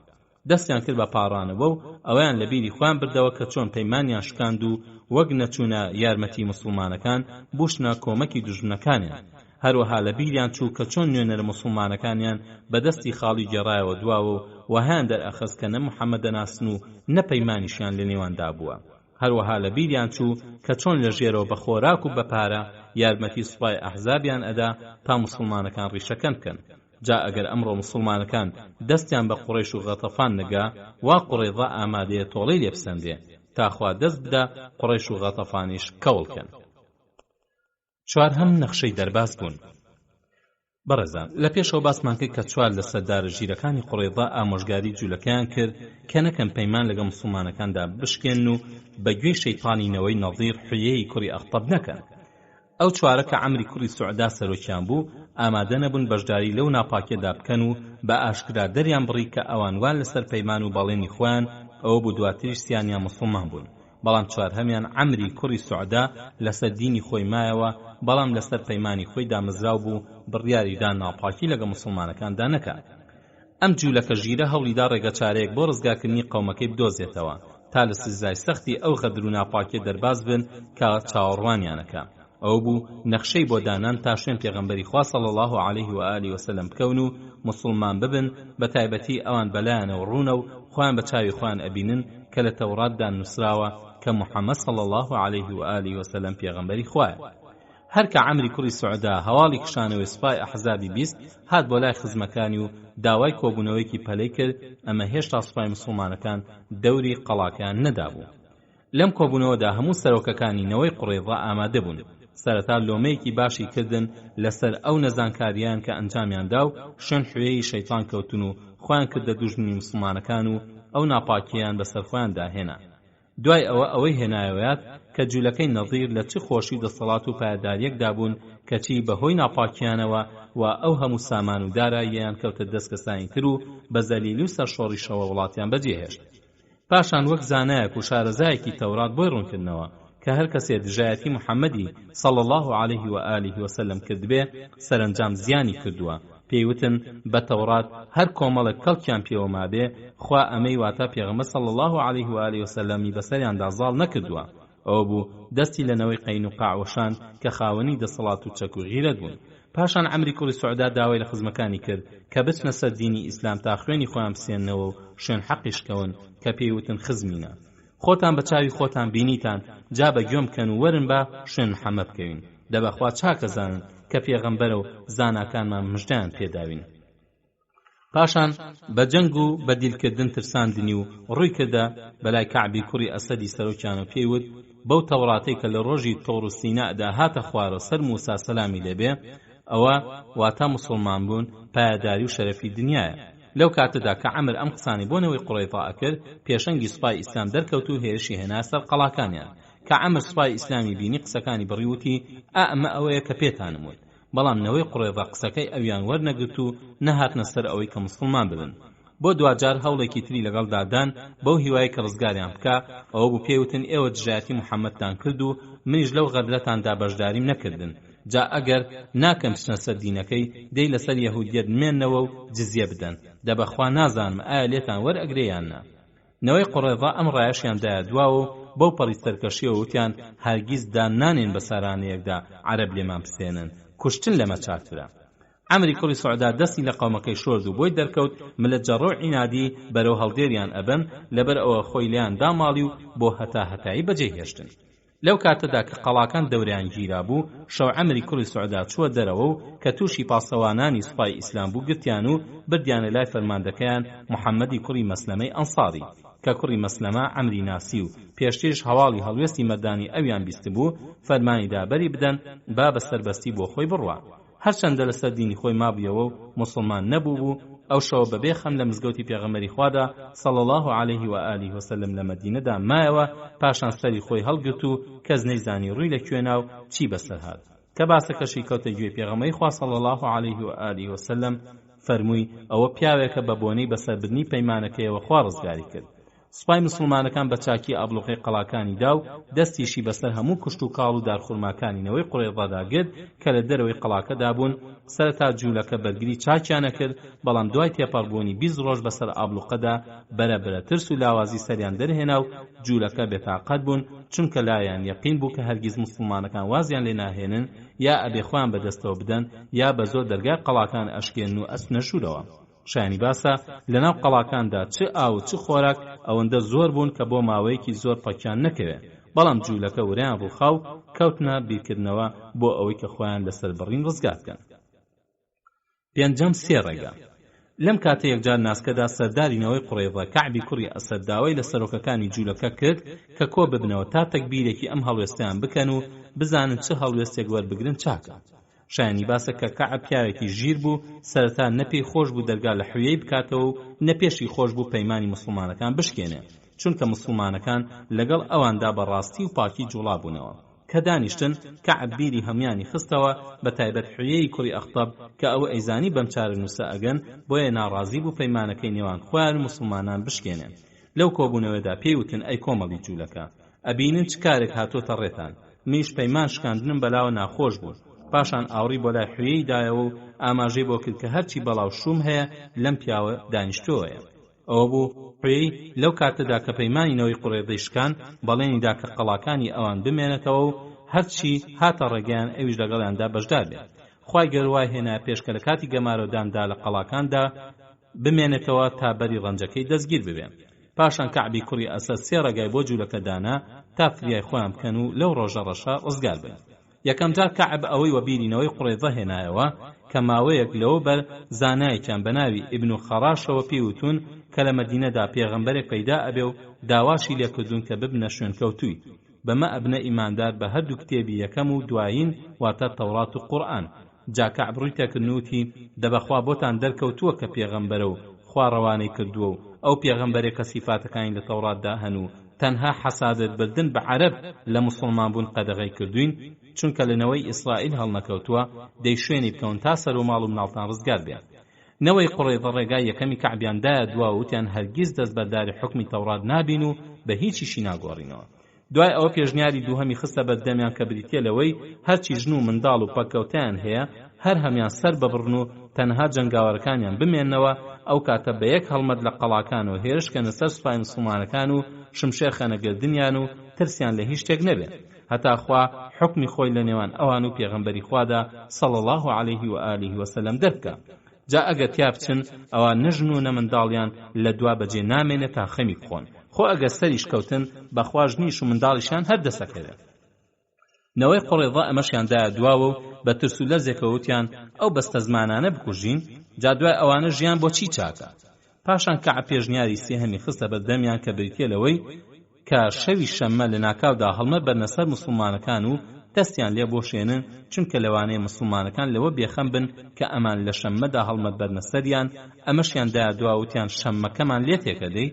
[SPEAKER 1] دەستیان کرد بە پاڕانەوە و ئەویان لە بیری خۆیان بردەوە کە چۆن پەیمانیان شکاند و وەک نەچوونە یارمەتی مسلمانەکان بوشنە کۆمەکی دوژمنەکانیان. هەروەها لە بیریان چوو کە چۆن نوێنەر مسلمانەکانیان بەدەستی خاڵی گێڕایەوە دواوە و وەهیان دەرئەخست کە نە محەممەدە ناسن و نە پەیمانیشیان لە نێواندا بووە. هەروەها لە بیریان چوو کە چۆن لە ژێرەوە بە خۆراک و بەپارە یارمەتی سوپای ئەحزابیان ئەدا تا مسلمانەکان ڕیشەکەن بکەن. جا ئەگەر ئەمڕۆ مسلمانەکان دەستیان بە قوڕیش و غەتەفان نەگا، وا قوڕێضا ئامادەیە تۆڵەی لێبسەندێ تاخوا دەست بدە قوڕیش و غەتەفانیش کەوڵکەن. چوارهەم، نەخشەی دەرباز بوون. بەڕێزان، لە پێشەوە باسمان کرد کە چوار لە سەردارە ژیرەکانی قوڕێضا ئامۆژگاری جوولەکەیان کرد کە نەکەن پەیمان لەگە مسلمانەکاندا بشکێن و بەگوێی شەیطانینەوەی نەظیر حویەی کوڕی ئەخطەب نەکەن. ئەو چوارە کە عەمری کوڕی سوعدا سەرۆکیان بوو، ئامادە نەبوون بەشداری لەو ناپاکیەدا بکەن و بە ئاشکرا دەریان بڕی کە ئەوانوان لەسەر پەیمان و بەڵێنی خۆیان ئەوە بوو دواتریش سییانیان مسلمان بوون. بەڵام چوارهەمیان عەمری کوڕی سوعدا لەسەر دینی خۆی مایەوە، بەڵام لەسەر پەیمانی خۆی دامەزراو بوو بڕیاریدا ناپاکی لەگە مسلمانەکاندا نەکات. ئەم جوولەکە ژیرە هەوڵیدا ڕێگە چارەیەک بۆ ڕزگارکردنی قەومەکەی بدۆزێتەوە تا لە سزای سەختی ئەو غەدر و ناپاکیە دەرباز بن کە چاوەڕوانیانەکە. ئەو بوو نەخشەی بۆ دانان تا شوێن پێغەمبەری خوا صلی الله علیه و آله وسلم بکەون و مسلمان ببن، بە تایبەتی ئەوان بەلایەنەوە ڕوونە و خۆیان بە چاوی خۆیان ئەبینن کە لە تەوراتدا نووسراوە کە محەممەد صلی الله علیه و آله وسلم پێغەمبەری خوایە. هەر کە عەمری کوڕی سوعدا هەواڵی کشانەوەی سوپای ئەحزابی بیست هات بۆ لای خزمەکانی و داوای کۆبوونەوەیەکی پەلەی کرد ئەمە هێشتا سوپای مسلمانەکان دەوری قەڵاکیان نەدابوو. لەم کۆبوونەوەدا هەموو سەرۆکەکانی نەوەی قوڕیضا ئامادە بوون. سەرەتا لۆمەیەکی باشی کردن لەسەر ئەو نەزانکاریان کە ئەنجامیاندا و شوێن حوێی شەیتان کەوتن و خۆیان کردە دوژمنی مسلمانەکان و ئەو ناپاکییان بەسەر خۆیاندا هێنا. دوای ئەوەی هێنایەوەیات کە جوولەکەی نەظیر لە چ خۆشی و دەسەڵات و پایداریەکدا بوون کەچی بەهۆی ناپاکیانەوە و ئەو هەموو سامان و داراییان کەوتە دەست کەسانی تر و بە زەلیلی و سەرشۆڕیشەوە وڵاتیان بەجێهێشت. پاشان وەک زانایەک و شارەزایەکی تەورات بۆی ڕوونکردنەوە کە هەر کەسێ دژایەتی محەممەدی صلی الله عليه و آله وسلم کردبێ سەرنجام زیانی کردووە. پێیوتن بە تەورات هەر کۆمەڵێک کەڵکیان پێوە مابێ خوا ئەمەی واتە پێغەمبەر صلی الله عليه و آله وسلمی بەسەریاندا زاڵ نەکردووە. ئەوە بوو دەستی لەنەوەی قەینوقاع وەشان کە خاوەنی دەسەڵات و چەک و غیرەت بوون. پاشان عەمری کوڕی سوعدا داوای لە خزمەکانی کرد کە بچنە سەر دینی ئیسلام تا خوێنی خۆیان بسێننەوە و شوێن حەقیشکەون کە پێیوتن خزمینە. خۆتان بە چاوی خۆتان بینیتان جا بە گوێم کەن و وەرن بە شوێن محەممەد بکەوین. دەبەخوا چاکەزانن کە پێغەمبەرە و زاناکانمان مژدەیان پێداوین. پاشان بە جەنگ و بە دیلکردن ترساندنی و ڕووی کردە بەلای کەعبی کوڕی ئەسەدی سەرۆکیان و پێیوت بەو تەوراتەی کە لە ڕۆژی تۆڕ و سینەدا هاتە خوارە سەر موسا سەلامی لێبێ ئەوە واتە مسلمان بوون پایداری و شەرەفی دنیایە. لەو کاتەدا کە عەمر ئەم قسانی بۆ نەوەی قوڕیضا ئەکرد پێشەنگی سوپای ئیسلام دەرکەوت و هێرشی هێنا سەر قەڵاکانیان. کە عەمر سوپای ئیسلامی بینی قسەکانی بڕیوتی ئەمە ئەوەیە کە پێتانم وت. بەڵام نەوەی قوڕیضا قسەکەی ئەویان وەرنەگرت و نەهاتنە سەر ئەوەی کە مسلمان ببن. بۆ دوجار هەوڵێکی تری لەگەڵ دادان بەو هیوای کە ڕزگاریان بکە ئەوە بوو پێوتن ئێوە دژایەتی محەممەدتان کرد و منیش لەو غەدرەتاندا بەشداریم نەکردن. جا ئەگەر ناکەم بچنە سەر دینەکەی دەی لەسەر یەهودیەت مێننەوە و جزیە بدەن. دەبەخوا نازانم ئایا لێتان وەرئەگرێیان نا. نەوەی قوڕیضا ئەم ڕایەشیاندایە دواوە و بەو پەڕی سەرکەشیەوە وتیان هەرگیز دان نانێن بە سارانەیەکدا عەرەب لێمان بسێنن، کوشتن لەمە چاکترە. عەمری کوڕی سوعدا دەستی لە قەومەکەی شۆرد و بۆی دەرکەوت ملە جەڕۆ عینادی بەرەو هەڵدێریان ئەبن لەبەر ئەوە خۆی لیان داماڵی و بۆ هەتایی بەجێهێشتن. لەو کاتەدا کە قەڵاکان دەوریان گیرا بوو شەو عەمری کوڕی سوعدا چووە دەرەوە و کە تووشی پاسەوانانی سوپای ئیسلام بوو گرتیان و بردیانە لای فەرماندەکەیان محەممەدی کوڕی مەسلەمەی ئەنساری کە کوڕی مەسلەمە عەمری ناسی و پێشترش هەواڵی هەڵوێستی مەدانی ئەویان بیست بوو فەرمانیدا بەری بدەن با بەسەربەستی بۆ خۆی بڕوا. هەرچەندە لەسەر دینی خۆی مابوویەوە و مسلمان نەبوو بوو ئەو شەوە بەبێ خەم لە مزگەوتی پێغەمبەری خوادا صلی الله عليه و آله وسلم لە مەدینەدا مایەوە. پاشان سەری خۆی هەڵگرت و کەس نەیزانی ڕووی لەکوێنا و چی بەسەر هات. کە باسەکەشی کەوتە گوێ پێغەمبەری خوا صلی الله عليه و آله وسلم فەرمووی ئەوە پیاوێکە بە بۆنەی بەسەربردنی پەیمانەکەیەوە خوا ڕزگاری کرد. سوپای مسلمانەکان بە چاکی ئابلوقەی قەڵاکانی دا و دەستیشی بەسەر هەموو کشت و کاڵ و دارخورماکانینەوەی قوڕیضادا گرت کە لە دەرەوەی قەڵاکەدا بوون. سەرەتا جوولەکە بەرگری چاکیانە کرد بەڵام دوای تێپەڕبوونی 20 ڕۆژ بەسەر ئابلوقەدا بەرەبرە ترس و لاوازی سەریان دەرهێنا و جوولەکە بێتاقەت بوون چونکە لایەن یەقین بوو کە هەرگیز مسلمانەکان وازیان لێ ناهێنن یا ئەبێ خۆیان بەدەستەوە بدەن یا بە زۆر دەرگای قەڵاکان ئەشکێن و ئەچنە ژوورەوە. شایانی باسە لەناو قەڵاکاندا چ ئاو و چ خۆراک ئەوەندە زۆر بوون کە بۆ ماوەیەکی زۆر پاکیان نەکەوێت. بەڵام جوولەکە وریان ڕووخاو کەوتنە بیرکردنەوە بۆ ئەوەی کە خۆیان لەسەر بڕین ڕزگار بکەن. پێنجەم سێ ڕێگە. لەم کاتە یەکجار ناسکەدا سەردارینەوەی قوڕیضا کەعبی کوڕی ئەسەد داوای لە سەرۆکەکانی جوولەکە کرد کە کۆ ببنەوە تا تەکبیرێکی ئەم هەڵوێستیان بکەن و بزانن چه هەڵوێستێک وەربگرن چاکە. شایانی باسە کە کەعب پیاوێکی ژیر بوو سەرەتا نەپێی خۆش بوو دەرگا لە حوێی بکاتەوە و نەپێشی خۆش بوو پەیمانی مسلمانەکان بشکێنێ چونکە مسلمانەکان لەگەڵ ئەواندا بەڕاستی و پاکی جوڵا بوونەوە. کە دانیشتن کەعب بیری هەمویانی خستەوە بە تایبەت حوێی کوڕی ئەخطەب کە ئەوە ئەیزانی بەم چارە نووسە ئەگەن بۆیە ناڕازی بوو پەیمانەکەی نێوان خۆیان و مسلمانان بشکێنێن. لەو کۆبوونەوەدا پێیوتن ئەی کۆمەڵی جوولەکە ئەبینن چ کارێک هاتۆتە ڕێتان. منیش پەیمان شکاندنم بەلاوە ناخۆش بوو. پاشان ئاوڕی بۆ لای حوێی دایەوە و ئاماژەی بۆ کرد کە هەرچی بەڵاو شوم هەیە لەم پیاوە دانیشتووەیە. ئەوە بوو حوێی لەو کاتەدا کە پەیمانینەوەی قوڕیضەی شکان بەڵێنیدا کە قەڵاکانی ئەوان بمێنێتەوە و هەرچی هاتە ڕێگەیان ئەویش لەگەڵیاندا بەشدار بێت. خوای گەروای هێنا پێشکە لە کاتی گەمارۆداندا لە قەڵاکاندا بمێنێتەوە تا بەری ڕەنجەکەی دەستگیر ببێن. پاشان کەعبی کوڕی ئەسەد سێ ڕێگای بۆ جوولەکە دانا تا فریای خۆیان بکەن و لەو ڕۆژە ڕەشە ڕزگار بن. یەکەم جار کەعب ئەوەی وەبیرینەوەی قوڕێضە هێنایەوە کە ماوەیەک لەوە بەر زانایەکیان بە ناوی ئیبن خەڕاشەوە پێوتون کە لە مەدینەدا پێغەمبەرێک پەیدا ئەبێ و داواشی لێکردوون کە ببنە شوێنکەوتووی بەمە ئەبنە ئیماندار بە هەردوو کتێبی یەکەم و دوایین واتە تەورات و قورئان. جا کەعب ڕووی تێکردنوتی دەبەخوا بۆتان دەرکەوتووە کە پێغەمبەرە و خوا ڕەوانەی کردووە و ئەو پێغەمبەرێک کە سیفاتەکانی لە تەوراتدا هەن و تەنها حەسادەت بردن بە عەرەب لە موسڵمان بوون قەدەغەی کردوین چونکە لەنەوەی ئیسرائیل هەڵنەکەوتووە دەی شوێنی بکەون تا سەر و ماڵ و مناڵتان ڕزگار بێت. نەوەی قوڕێضە ڕێگای یەکەمی کەعبیاندایە دوا وتیان هەرگیز دەست بەرداری حکمی تەورات نابین و بە هیچیشی ناگۆڕینەوە. دوای ئەوە پێشنیاری دووهەمی خستە بەردەمیان کە بریتیە لەوەی هەرچی ژن و منداڵ و پەکەوتیان هەیە هەر هەمیان سەر ببڕن و تەنها جەنگاوەرەکانیان بمێننەوە. ئەو کاتە بە یەک هەڵمەت لە قەڵاکانەوە هێرشکەنە سەر سوپای موسڵمانەکان و شمشێر خەنەگردنیان و ترسیان لە هیچ شتێک نەبێت هەتا خوا حکمی خۆی لە نێوان ئەوان و پێغەمبەری خوادا صلی الله علیه و آله وسلم دەرکا. جا ئەگەر تیا بچن ئەوان نەژن و نەمنداڵیان لە دوا بەجێ نامێنێ تا خەمی بخۆن خۆ ئەگەر سەریش کەوتن بەخوا ژنیش و منداڵیشان هەر دەسەکەوێت. نەوەی قوڕێضە ئەمەشیاندایە دواوە و بە ترس و لەرزێکەوتیان ئەو بەستە زمانانە بکوژین جا دوای ئەوانە ژیان بۆچی چاکە. پاشان کەعب پێشنیاری سێهەمی خستە بەردەمیان کە بریتیە لەوەی کە شەوی شەممە لە ناکاودا هەڵمە بەرنەسەر موسڵمانەکان و دەستیان لێ بۆشێنن چونکە لەوانەیە موسڵمانەکان لەوە بێخەم بن کە ئەمان لە شەممەدا هەڵمەت بەرنەسەریان ئەمەشیاندایە دواوتیان شەممەکەمان لێ تێکەدەی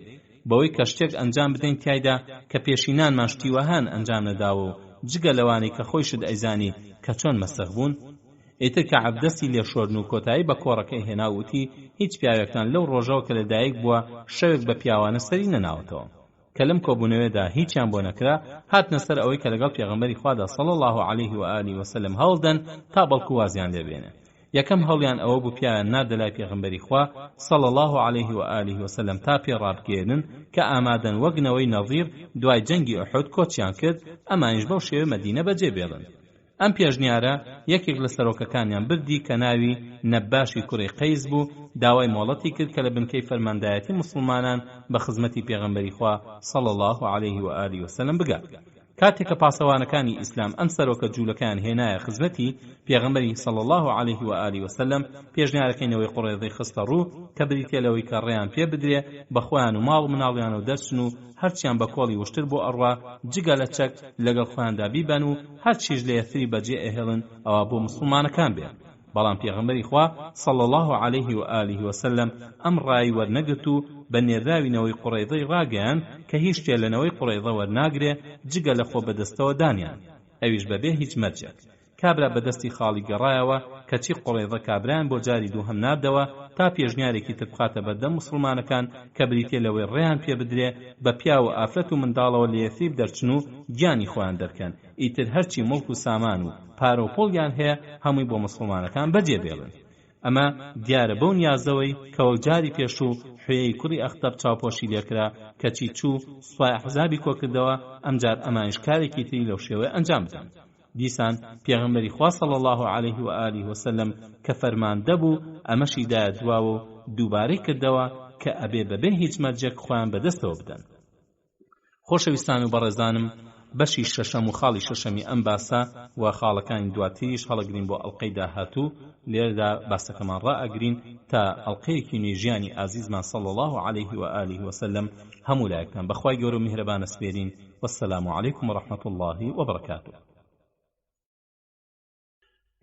[SPEAKER 1] بەوەی کە شتێک ئەنجام بدەین تایدا کە پێشینانمان شتیوەهان ئەنجام نەداوە و جگە لەوانەی کە خۆیشت ئەیزانی کە چۆن مەسەخ بوون. ئیتر کەعب دەستی لێ شۆردن و کۆتایی بە کۆڕەکەی هێناوتی هیچ پیاوێکتان لەو ڕۆژەوە کە لەدایک بووە شەوێک بە پیاوانە سەری نەناوەتەوە. کە لەم کۆبوونەوەدا هیچیان بۆ نەکرا هاتنە سەر ئەوەی کە لەگەڵ پێغەمبەری خوادا صلی الله علیه و آله وسلم هەڵدەن تا بەڵکو وازیان لێبێنێ. یەکەم هەڵیان ئەوە بوو پیاویان ناردە لای پێغەمبەری خوا صلی الله علیه و آله وسلم تا پێڕابگێنن کە ئامادەن وەگنەوەی نەظیر دوای جەنگی ئوحود کۆچیان کرد ئەمانیش بەو شێوە مەدینە بەجێ بێڵن. ئەم پێشنیارە یەکێک لە سەرۆکەکانیان بردی کە ناوی نەباشی کوڕی قەیس بوو داوای مۆڵەتی کرد کە لە بنکەی فەرماندایەتی موسڵمانان بە خزمەتی پێغەمبەری خوا صلی الله علیه و آله وسلم بگات. کاتێک کە پاسەوانەکانی ئیسلام ئەم سەرۆکە جوولەکان هێنایە خزمەتی پێغەمبەری صلی الله علیه و آله وسلم پێشنیارەکەینەوەی قوڕێضەی خستە ڕوو کە بریتیە لەوەی کە ڕێیان پێ بدرێ بە خۆیان و ماڵ و مناڵیان و دەرچن و هەرچیان بە کۆڵی وشتر بۆ ئەڕوا جگە لە چەک لەگەڵ خۆیاندا بیبەن و هەر چیش لە یەثری بەجێ ئەهێڵن ئەوە بۆ موسڵمانەکان بێن. بەڵام پێغەمبەری خوا صلی الله علیه و آله وسلم ئەم ڕای وەرنەگرت و بە نێراوینەوەی قوڕێضەی ڕاگەیان کە هیچ شتێ لەنەوەی قوڕێضە وەرناگرێ جگە لە خۆ بەدەستەوە دانیان ئەویش بەبێ هیچ مەرجێک. کابرا بەدەستی خاڵی گەڕایەوە کەچی قوڕێضە کابرایان بۆ جاری دووهەم ناردەوە تا پێشنیارێکی تر بخاتە بەردەم موسڵمانەکان کە بریتێ لەوەی ڕێیان پێ بدرێ بە پیا و ئافرەت و منداڵەوە لە یەثریب دەرچن و گیانی خۆیان دەرکەن ئیتر هەرچی مڵک و سامان و پارە و پۆڵیان هەیە هەمووی بۆ موسڵمانەکان بەجێ بێڵن. ئەمە دیارە بەو نیازەوەی کە وەک جاری پێشوو حوێی کوڕی ئەختەب چاوپۆشی لێکرا کەچی چوو سوپای ئەحزابی کۆکردەوە ئەمجار ئەمانیش کارێکی تری لەو شێوەیە ئەنجام بدەن. دیسان پێغەمبەری خوا صلی الله علیه و آله وسلم کە فەرماندە بوو ئەمەشی دایە دواوە و دووبارەی کردەوە کە ئەبێ بەبێ هیچ مەرجێک خۆیان بەدەستەوە بدەن. خۆشەویستان و بەڕێزانم بەشی شەشەم و خاڵی شەشەمی ئەم باسە و خاڵەکانی دواتریش هەڵەگرین بۆ ئەڵقەی داهاتوو لێرەدا باسەکەمان ڕائەگرین تا ئەڵقەیەکی نوێی ژیانی ئازیزمان صلی الله علیه و آله وسلم هەموو لایەکتان بەخوای گەورە و میهرەبان ئەسپێرین. والسلام علیکم ورحمة الله وبركاته.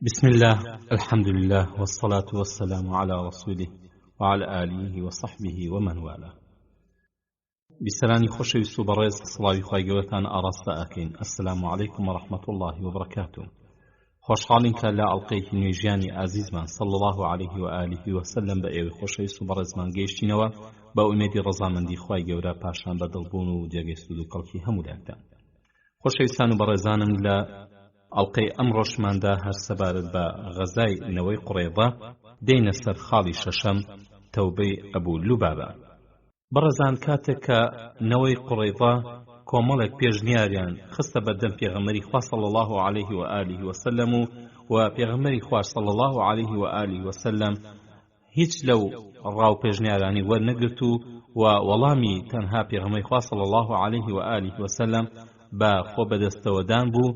[SPEAKER 2] بسم الله الحمد لله والصلاة والسلام على رسوله وعلى آله وصحبه ومن والاه. بسرانی خۆشەویست و بەڕێز سڵاوی خوای گەورەتان ئاڕاستە ئەکەین. السلام علیکم ورحمة الله وبركاته. خۆشحاڵین کە لە ئەڵقەیەکی نوێی ژیانی ئازیزمان صلی الله علیه و آله وسلم بە ئێوەی خۆشەویست و بەڕێزمان گەیشتینەوە بە ئومێدی ڕەزامەندی خوای گەورە پاشان بەدڵبوون و جێگەی سوود و کەڵکی هەموولایەکتان. خۆشەویستان و بەڕێزانم لە ئەڵقەی ئەم ڕۆژماندا هەر سەبارەت بە غەزای نەوەی قوڕێضە دێینە سەر خاڵی شەشەم تەوبەی ئەبوو لوبابە. بەڕێزان کاتێک کە نەوەی قوڕێضە کۆمەڵێک پێشنیاریان خستە بەردەم پێغەمبەری خوا صلی الله علیه و آله وسلم و پێغەمبەری خوا صلی الله علیه و آله وسلم هیچ لەو ڕاو پێشنیارانی وەرنەگرت و وەڵامی تەنها پێغەمبەری خوا صلی الله علیه و آله وسلم بە خۆ بەدەستەوەدان بوو.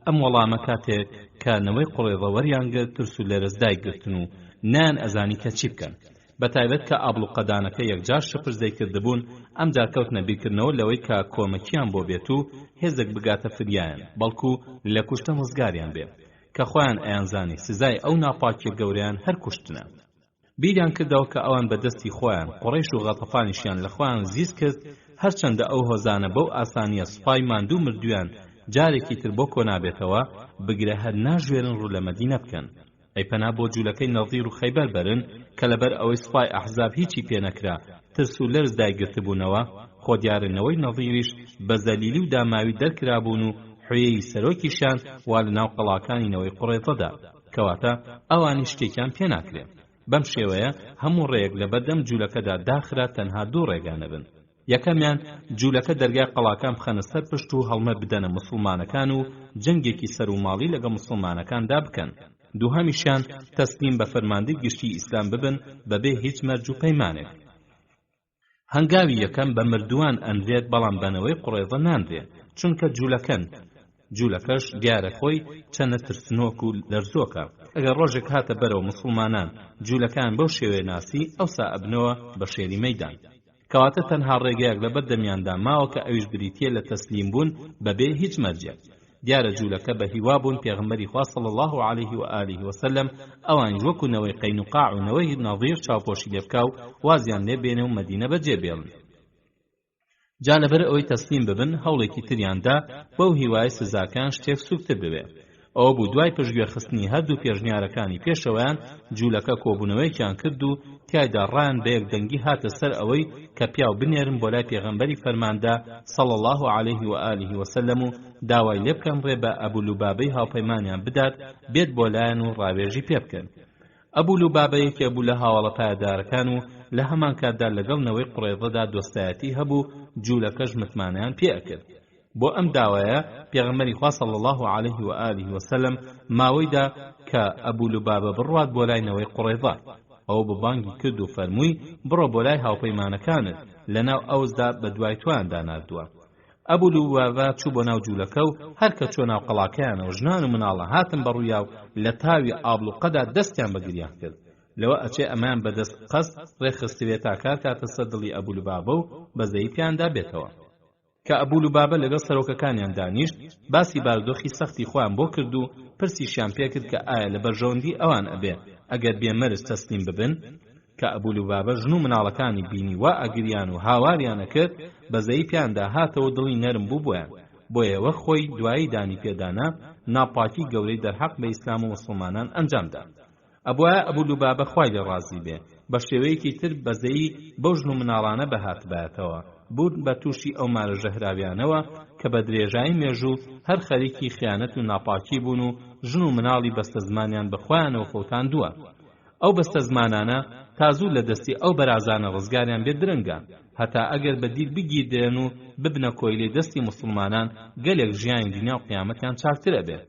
[SPEAKER 1] ئەم وەڵامە کاتێک کانەوەی قوڕێضە وەریانگرت ترس و لەرزدای گرتن و نان ئەزانی کە چی بکەن بەتایبەت کە ئابڵوقەدانەکە یەکجار شپرزەی کردبوون ئەمجار کەوتنە بیرکردنەوە لەوەی کە کۆمەکیان بۆ بێت و هێزێک بگاتە فریایان بەڵکو لە کوشتە مزگاریان بێ کە خۆیان ئەیانزانی سزای ئەو ناپاکیە گەورەیان هەر کوشتنە بیریان کردەوە کە ئەوان بەدەستی خۆیان قوڕیش و غەتەفانیشیان لە خۆیان زیز کرد هەرچەندە ئەو هۆزانە بەو ئاسانیە سوپای ماندوو مردویان جارێکی تر بۆ کۆنابێتەوە بگرە هەر ناژوێرن ڕوو لە مەدینە بکەن ئەی پەنا بۆ جوولەکەی نەظیر و خەیبەر بەرن کە لەبەر ئەوەی سوپای ئەحزاب هیچی پێنەکرا ترس و لەرز دایگرتبوونەوە خۆ دیارنەوەی نەظیریش بە زەلیلی و داماوی دەرکرابوون و حوێی سەرۆکیشان وا لە ناو قەڵاکانینەوەی قوڕێتەدا کەواتە ئەوانی شتێکیان پێناکرێت بەم شێوەیە هەموو ڕێیەک لە بەردەم جوولەکەدا داخرا تەنها دوو ڕێگانە بن یەکەمیان جوولەکە دەرگای قەڵاکان بخەنە سەر پشت و هەڵمە بدەنە موسڵمانەکان و جەنگێکی سەر و ماڵی لەگە موسڵمانەکاندا بکەن دووهەمیشیان تەسلیم بە فەرماندەی گشتی ئیسلام ببن بەبێ هیچ مەرج و پەیمانێک هەنگاوی یەکەم بە مردووان ئەنرێت بەڵام بەنەوەی قوڕێضە نانرێت چونکە جوولەکەش دیارە خۆی چەنە ترسنۆک و لەرزۆکە ئەگەر ڕۆژێک هاتە بەرەو موسڵمانان جوولەکان بەو شێوەیە ناسی ئەوسا ئەبنەوە بە شێری مەیدان کەواتە تەنها ڕێگەیەک لە بەردەمیاندا ماوە کە ئەویش بریتیە لە تەسلیم بوون بەبێ هیچ مەرجێک دیارە جوولەکە بە هیوا بوون پێغەمبەری خوا صلی الله علیه و آله وسلم ئەوانی وەکوونەوەی قەینوقاع و نەوەی نەظیر چاوپۆشی لێ بکا و وازیان لێ بێنێ و مەدینە بەجێبێڵن جا لەبەر ئەوەی تەسلیم ببن هەوڵێکی تریاندا بەو هیوای سزاکان شتێک سوکتر ببێ ئەوە بوو دوای پشتگوێ خستنی هەردوو پێشنیارەکانی پێشەوەیان جوولەکە کۆبوونەوەیەکیان کرد و تیایدا ڕایان بە یەکدەنگی هاتە سەر ئەوەی کە پیاو بنێرن بۆ لای پێغەمبەری فەرماندا صلی الله علیه و آله وسلم و داوای لێ بکەن ڕێ بە ئەبو لوبابەی هاوپەیمانیان بدات بێت بۆ لایەن و ڕاوێژی پێ بکەن ئەبو لوبابەیەکێ بوو لە هاوڵە پایدارەکان و لە هەمان کاتدا لەگەڵنەوەی قوڕێضەدا دۆستایەتی هەبوو جوولەکەش متمانەیان پێ ئەکرد بۆ ئەم داوایە پێغەمبەری خوا صلی الله علیه و آله وسلم ماوەیدا کە ئەبو لوبابە بڕوات بۆ لای قوڕێضە ئەو بە بانگی کرد و فەرمووی بڕۆ بۆ لای هاوپەیمانەکانت لەناو ئەوزدا بە دوای تواندا ناردووە ئەبو لوبابە چوو بۆ ناو جوولەکە و هەر کە چۆ ناو قەڵاکەیانەوە ژنان و مناڵە هاتن بەڕوویا و لە تاوی ئابلوقەدا دەستیان بە گریان کرد لەوە ئەچێ ئەمان بەدەست قەست ڕێخستوێت تا کار کاتە سەر دڵی ئەبو لوبابە و بەزەیی پیاندا بێتەوە کە ئەبو لوبابە لەگەڵ سەرۆکەکانیان دانیشت باسی بارودۆخی سەختی خۆیان بۆ کرد و پرسیشیان پێ کرد کە ئایا لە بەرژەوەندی ئەوان ئەبێ ئەگەر بێمەرز تەسلیم ببن کە ئەبو لوبابە ژن و مناڵەکانی بینی وا ئەگریان و هاواریانە کرد بەزەیی پیاندا هاتەوە دڵی نەرم بوو بۆیان بۆیەوە خۆی دوایی دانی پێدانا ناپاکی گەورەی دەرحەق بە ئیسلام و مسلمانان ئەنجامدا ئەبوایە ئەبو لوبابە خوای لێ ڕازی بێ بە شێوەیەکی تر بەزەیی بەو ژن و مناڵانە بەهات بایەتەوە بوون بە تووشی ئەو مارە ژەهراویانەوە کە بە درێژایی مێژوو هەر خەریکی خیانەت و ناپاکی بوون و ژن و مناڵی بەستە زمانیان بەخۆیانەوە فەوتاندووە ئەو بەستە زمانانە تازوو لە دەستی ئەو بەرازانە ڕزگاریان بێت درەنگە هەتا ئەگەر بەدیر بگیردێن و ببنە کۆیلەی دەستی موسڵمانان گەلێک ژیانی دنیا و قیامەتیان چاکترە بێت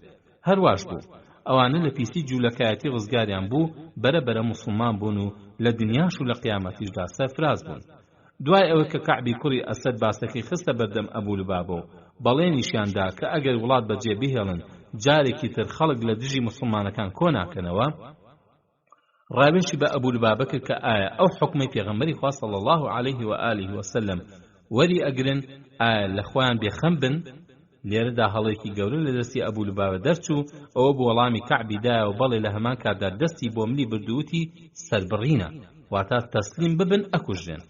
[SPEAKER 1] هەرواش بوو ئەوانە لە پیسی جوولەکایەتی ڕزگاریان بوو بەرەبەرە موسڵمان بوون و لە دنیاش و لە قیامەتیشدا سەرفراز بوون دوای ئەوە کە کەعبی کوڕی ئەسەد باسەکەی خستە بەردەم ئەبو لوبابە و بەڵێنیشیاندا کە ئەگەر وڵات بەجێ بهێڵن جارێکی تر خەڵک لە دژی موسڵمانەکان کۆناکەنەوە ڕاوێژی بە ئەبو لوبابە کرد کە ئایا ئەو حکمی پێغەمبەری خوا صلی الله علیه و آله وسلم وەری ئەگرن ئایا لە خۆیان بێخەم بن لێرەدا هەڵێکی گەورە لە دەستی ئەبو لوبابە دەرچوو ئەوە بۆ وەڵامی کەعبی دایە و بەڵێ لە هەمان کاتدا دەستی بۆ ملی بردووتی سەربڕینە واتە تەسلیم ببن ئەکوژێن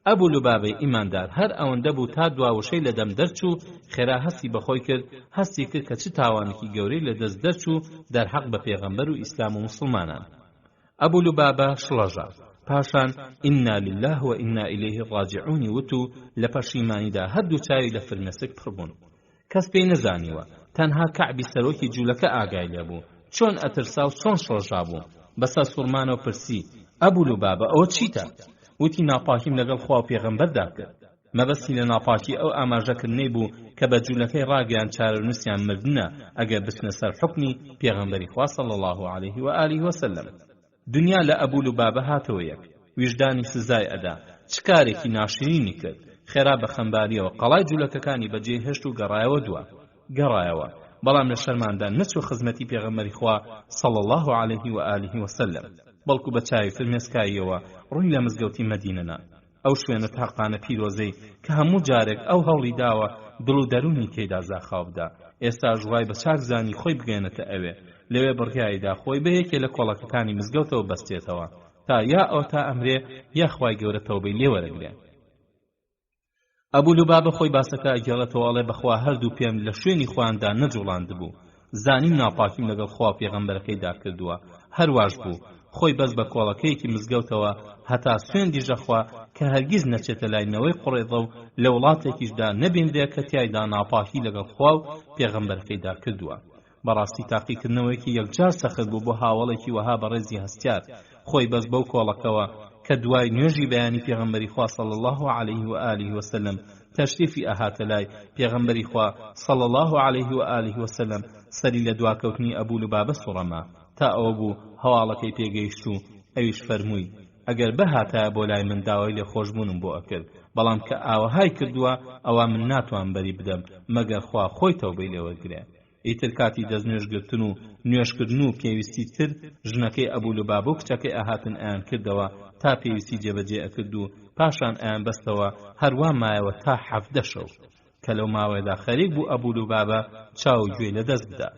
[SPEAKER 1] ئەبو لوبابەی ئیماندار هەر ئەوەندە بوو تا دواوشەی لە دەم دەرچوو خێرا هەستی بەخۆی کرد هەستی کرد کە چ تاوانێکی گەورەی لە دەست دەرچوو دەرحەق بە پێغەمبەر و ئیسلام و مسلمانان ئەبو لوبابە شڵەژا پاشان ئینا لله و ئینا ئیلەیه ڕاجعونی وتو لە پەشیمانیدا هەردوو چاوی لە فرمێسک پڕبوون کەس پێی نەزانیوە تەنها کەعبی سەرۆکی جوولەکە ئاگای لێبوو چۆن ئەترسا و چۆن شڵەژا بوو بەسەر سوورمانەوە پرسی ئەبو لوبابە ئەوە چیتە وتی ناپاکیم لەگەڵ خوا و پێغەمبەردا کرد مەبەستی لە ناپاکی ئەو ئاماژەکردنەی بوو کە بە جوولەکەی ڕاگەیان چارەنووسیان مردنە ئەگەر بچنە سەر حکمی پێغەمبەری خوا صلی الله علیه و آله وسلم دنیا لە ئەبو لوبابە هاتەوە یەک ویژدانی سزای ئەدا چ کارێکی ناشرینی کرد خێرا بە خەمباریەوە قەڵای جوولەکەکانی بەجێ هێشت و گەڕایەوە
[SPEAKER 2] بەڵام لە شەرماندا نەچوو خزمەتی پێغەمبەری خوا صلی الله عليه و آله وسلم بەڵکو بە چاوی فرمێسکاییەوە ڕووی لە مزگەوتی مەدینەنا ئەو شوێنە تاقانە پیرۆزەی کە هەموو جارێک ئەو هەوڵی داوە دڵ و دەرونی تێیدا زاخاو بدا ئێستا ژوای بە چاکزانی خۆی بگەێنێتە ئەوێ لەوێ بڕیاییدا خۆی بە یەکێ لە کۆڵەکەکانی مزگەوتەوە بەستێتەوە تا یا ئەو تا ئەمرێ یا خوای گەورە تەوبەی لێ وەرەگرێ ئەبوو لوبابە خۆی باسەکە ئەگەڵێتەوە ئەڵێ بەخوا هەردوو پێم لە شوێنی خواندا نەجوڵاندبوو زانیم ناپاکیم لەگەڵ خوا پێغەمبەرەکەیدا کردووە هەرواش بوو خۆی بەس بە کۆڵەکەیەکی مزگەوتەوە هەتا سوێندی ژەخوا کە هەرگیز نەچێتە لاینەوەی قوڕێضە و لە وڵاتێکیشدا نەبیندێ کە تیایدا ناپاکی لەگەڵ خوا و پێغەمبەرەکەیدا کردووە بەڕاستی تاقیکردنەوەیەکی یەکجار سەخت بوو بۆ هاوڵێکی وەها بەڕێزی هەستیار خۆی بەس بەو کۆڵەکەوە کە دوای نوێژی بەیانی پێغەمبەری خوا صلی الله عليه و آله وسلم تشریفی ئەهاتە لای پێغەمبەری خوا صلی الله عليه و آله وسلم سەری لە دواکەوتنی ئەبوو لوبابە سوڕەما تا ئەوە بوو هەواڵەکەی پێگەیشت و ئەویش فەرمووی ئەگەر بەهاتایە بۆ لای من داوای لێ خۆشبوونم بۆ ئەکرد بەڵام کە ئاوەهای کردووە ئەوە من ناتوان بەری بدەم مەگەر خوا خۆی تەوبەی لێوەرگرێ ئیتر کاتی دەستنوێژگرتن و نوێشکردن و پێویستی تر ژنەکەی ئەبوو لوبابە و کچەکەی ئاهاتن ئایان کردەوە تا پێویستی جێبەجێ ئەکرد و پاشان ئایان بەستەوە هەروە مایەوە تا 17 شەو کە لەو ماوەیەدا خەریک بوو ئەبوو لوبابە چاو گوێ لە دەست بدا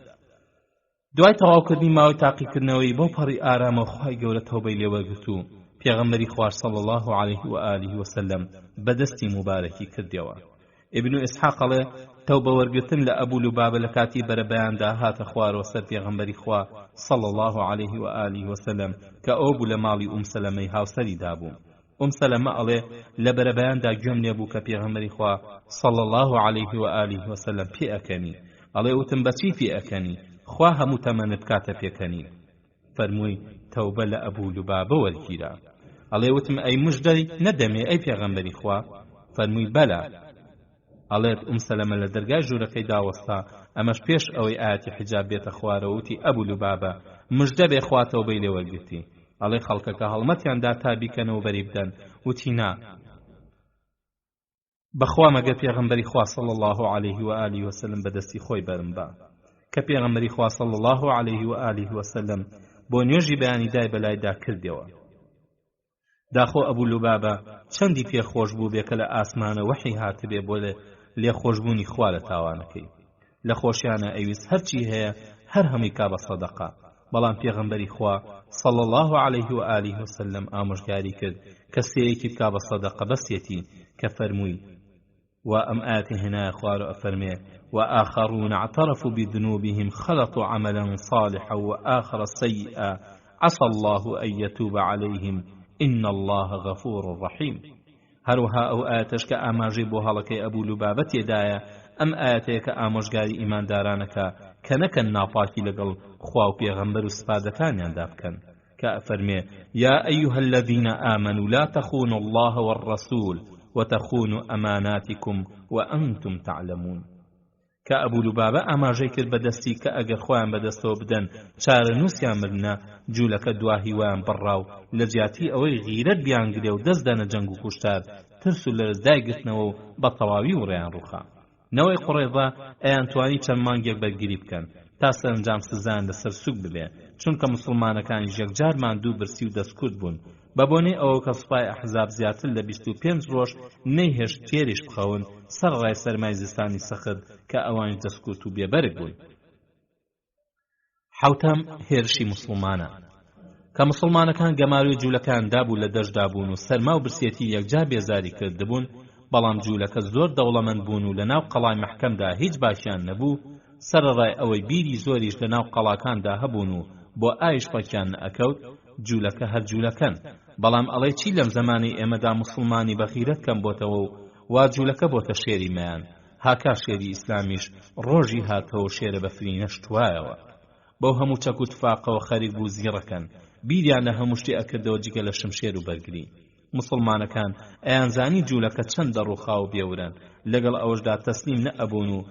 [SPEAKER 2] دوای تەواوکردنی ماوەی تاقیکردنەوەی بۆ پەڕی ئارامە خوای گەورە تەوبەی لێوەرگرت و پێغەمبەری خوار صلی الله عليه و آله وسلم بەدەستی مبارەکی کردیەوە ابن اسحاق ئەڵێ تەوبە وەرگرتن لە ئەبوو لوبابە لە کاتی بەرەبەیاندا هاتە خوارەوە سەر پێغەمبەری خوا صلی الله عليه و آله وسلم کە ئەو بوو لە ماڵی سەلەمەی هاوسەری دابوو سەلەمە ئەڵێ لە بەرەبەیاندا گوێم لێ بوو کە پێغەمبەری خوا صلی الله عليه و آله وسلم پێ ئەکەنی ئەڵێ وتم بەچی پێ ئەکەنی خوا هەموو تەمەنت کاتە پێکەنی فەرمووی تەوبە لە ئەبوو لوبابە وەرگیرە ئەڵێ وتم ئەی موژدەی نەدەمێ ئەی پێغەمبەری خوا فەرمووی بەلە ئەڵێت سەلەمە لە دەرگای ژوورەکەی داوەستا ئەمەش پێش ئەوەی ئاەتی حیجاب بێتە خوارەوە وتی ئەبوو لوبابە موژدە بێ خوا تەوبەی لێ وەرگرتی ئەڵێ خەڵکەکە هەڵمەتیاندا تا بیکەنەوە بەری بدەن وتی نا بەخوا مەگەر پێغەمبەری خوا صلی الله عليه و آله وسلم بەدەستی خۆی بەرم با کە پێغەمبەری خوا صلی الله عليه و آله وسلم بۆ نوێژی بەیانی دای بەلایدا کردەوە داخۆ ئەبوو لوبابە چەندی پێخۆش بوو بێ کە لە ئاسمانە وحی هاتبێ بۆ لێ خۆشبوونی خوا لە تاوانەکەی لە خۆشیانە ئەویست هەرچی هەیە هەر هەمی کا بە سەدەقە بەڵام پێغەمبەری خوا صلی الله عليه و آله وسلم ئامۆژگاری کرد کە سێیەکی بکا بە سەدەقە بەسێتی کە فەرمووی و ئەم ئاەتی هێنایە خوارە ئەفەرمێ وآخرون اعترفوا بذنوبهم خلطوا عملا صالحا وآخر سيئا عسى الله أن يتوب عليهم إن الله غفور رحيم هەروها ئەو ئاەتەش کە ئاماژەی بۆ هەڵەکەی ئەبوو لوبابە تێدایە ئەم ئاەتەیە کە ئامۆژگاری ئیماندارانەکە کە نەکەن ناپاکی لەگەڵ خوا و پێغەمبەر و سپادەکانیاندا بکەن کە ئەفەرمێ يا أيها الذين آمنوا لا تخونوا الله والرسول وتخونوا أماناتكم وأنتم تعلمون کە ئەبوو لوبابە ئاماژەی کرد بەدەستی کە ئەگەر خۆیان بەدەستەوە بدەن چارە نووسیان بدنە جوولەکە دواهیوان بڕاو لە جیاتی ئەوەی غیرەت بیانگرێ و دەستدەنە جەنگ و کوشتار ترس و لەرز دایگرتنەوە و بە تەواوی وڕێیان ڕووخا نەوەی قوڕێضا ئەیان توانی چەند مانگێک بەرگری بکەن تا سەرنجام سزان لەسەر سوک ببێ چونکە موسڵمانەکانی یەکجار ماندوو برسی و دەستکورد بوون بە بۆنەی ئەوە کە سوپای ئەحزاب زیاتر لە 25 ڕۆژ نەیهێشت تێریش بخەون سەر ڕای سەرمای زستانی سەخت کە ئەوانی دەستکورد و بێبەرگ بوون حوتەم هێرشی موسڵمانە کە موسڵمانەکان گەماروی جوولەکان دابوو لە دەشدا بوون و سەرما و برسێتی یەکجار بێزاری کردبوون بەڵام جوولەکە زۆر دەوڵەمەند بوون و لە ناو قەڵای مەحکەمدا هیچ باشیان نەبوو سەرڕای ئەوەی بیری زۆریش لە ناو قەڵاکاندا هەبوون و بۆ ئاویش پەکیان ئەکەوت جوولەکە هەر جوولەکەن بەڵام ئەڵێ چی لەم زمانی ئێمەدا موسڵمانی بەخیرەت کەم بۆتەوە و وا جوولەکە بۆتە شێری مەیان هاکا شێری ئیسلامیش ڕۆژی هاتەوە شێرە بەفرینە شتوایەوە بەو هەموو چەک و تفاقەوە خەریک بوو زیڕەکەن بیریان لە هەموو شتێ ئەکردەوە جگە لە شمشێر و بەرگری موسڵمانەکان ئەیانزانی جوولەکە چەندە ڕووخا و بێورن لەگەڵ ئەوەشدا تەسلیم نەئەبوون و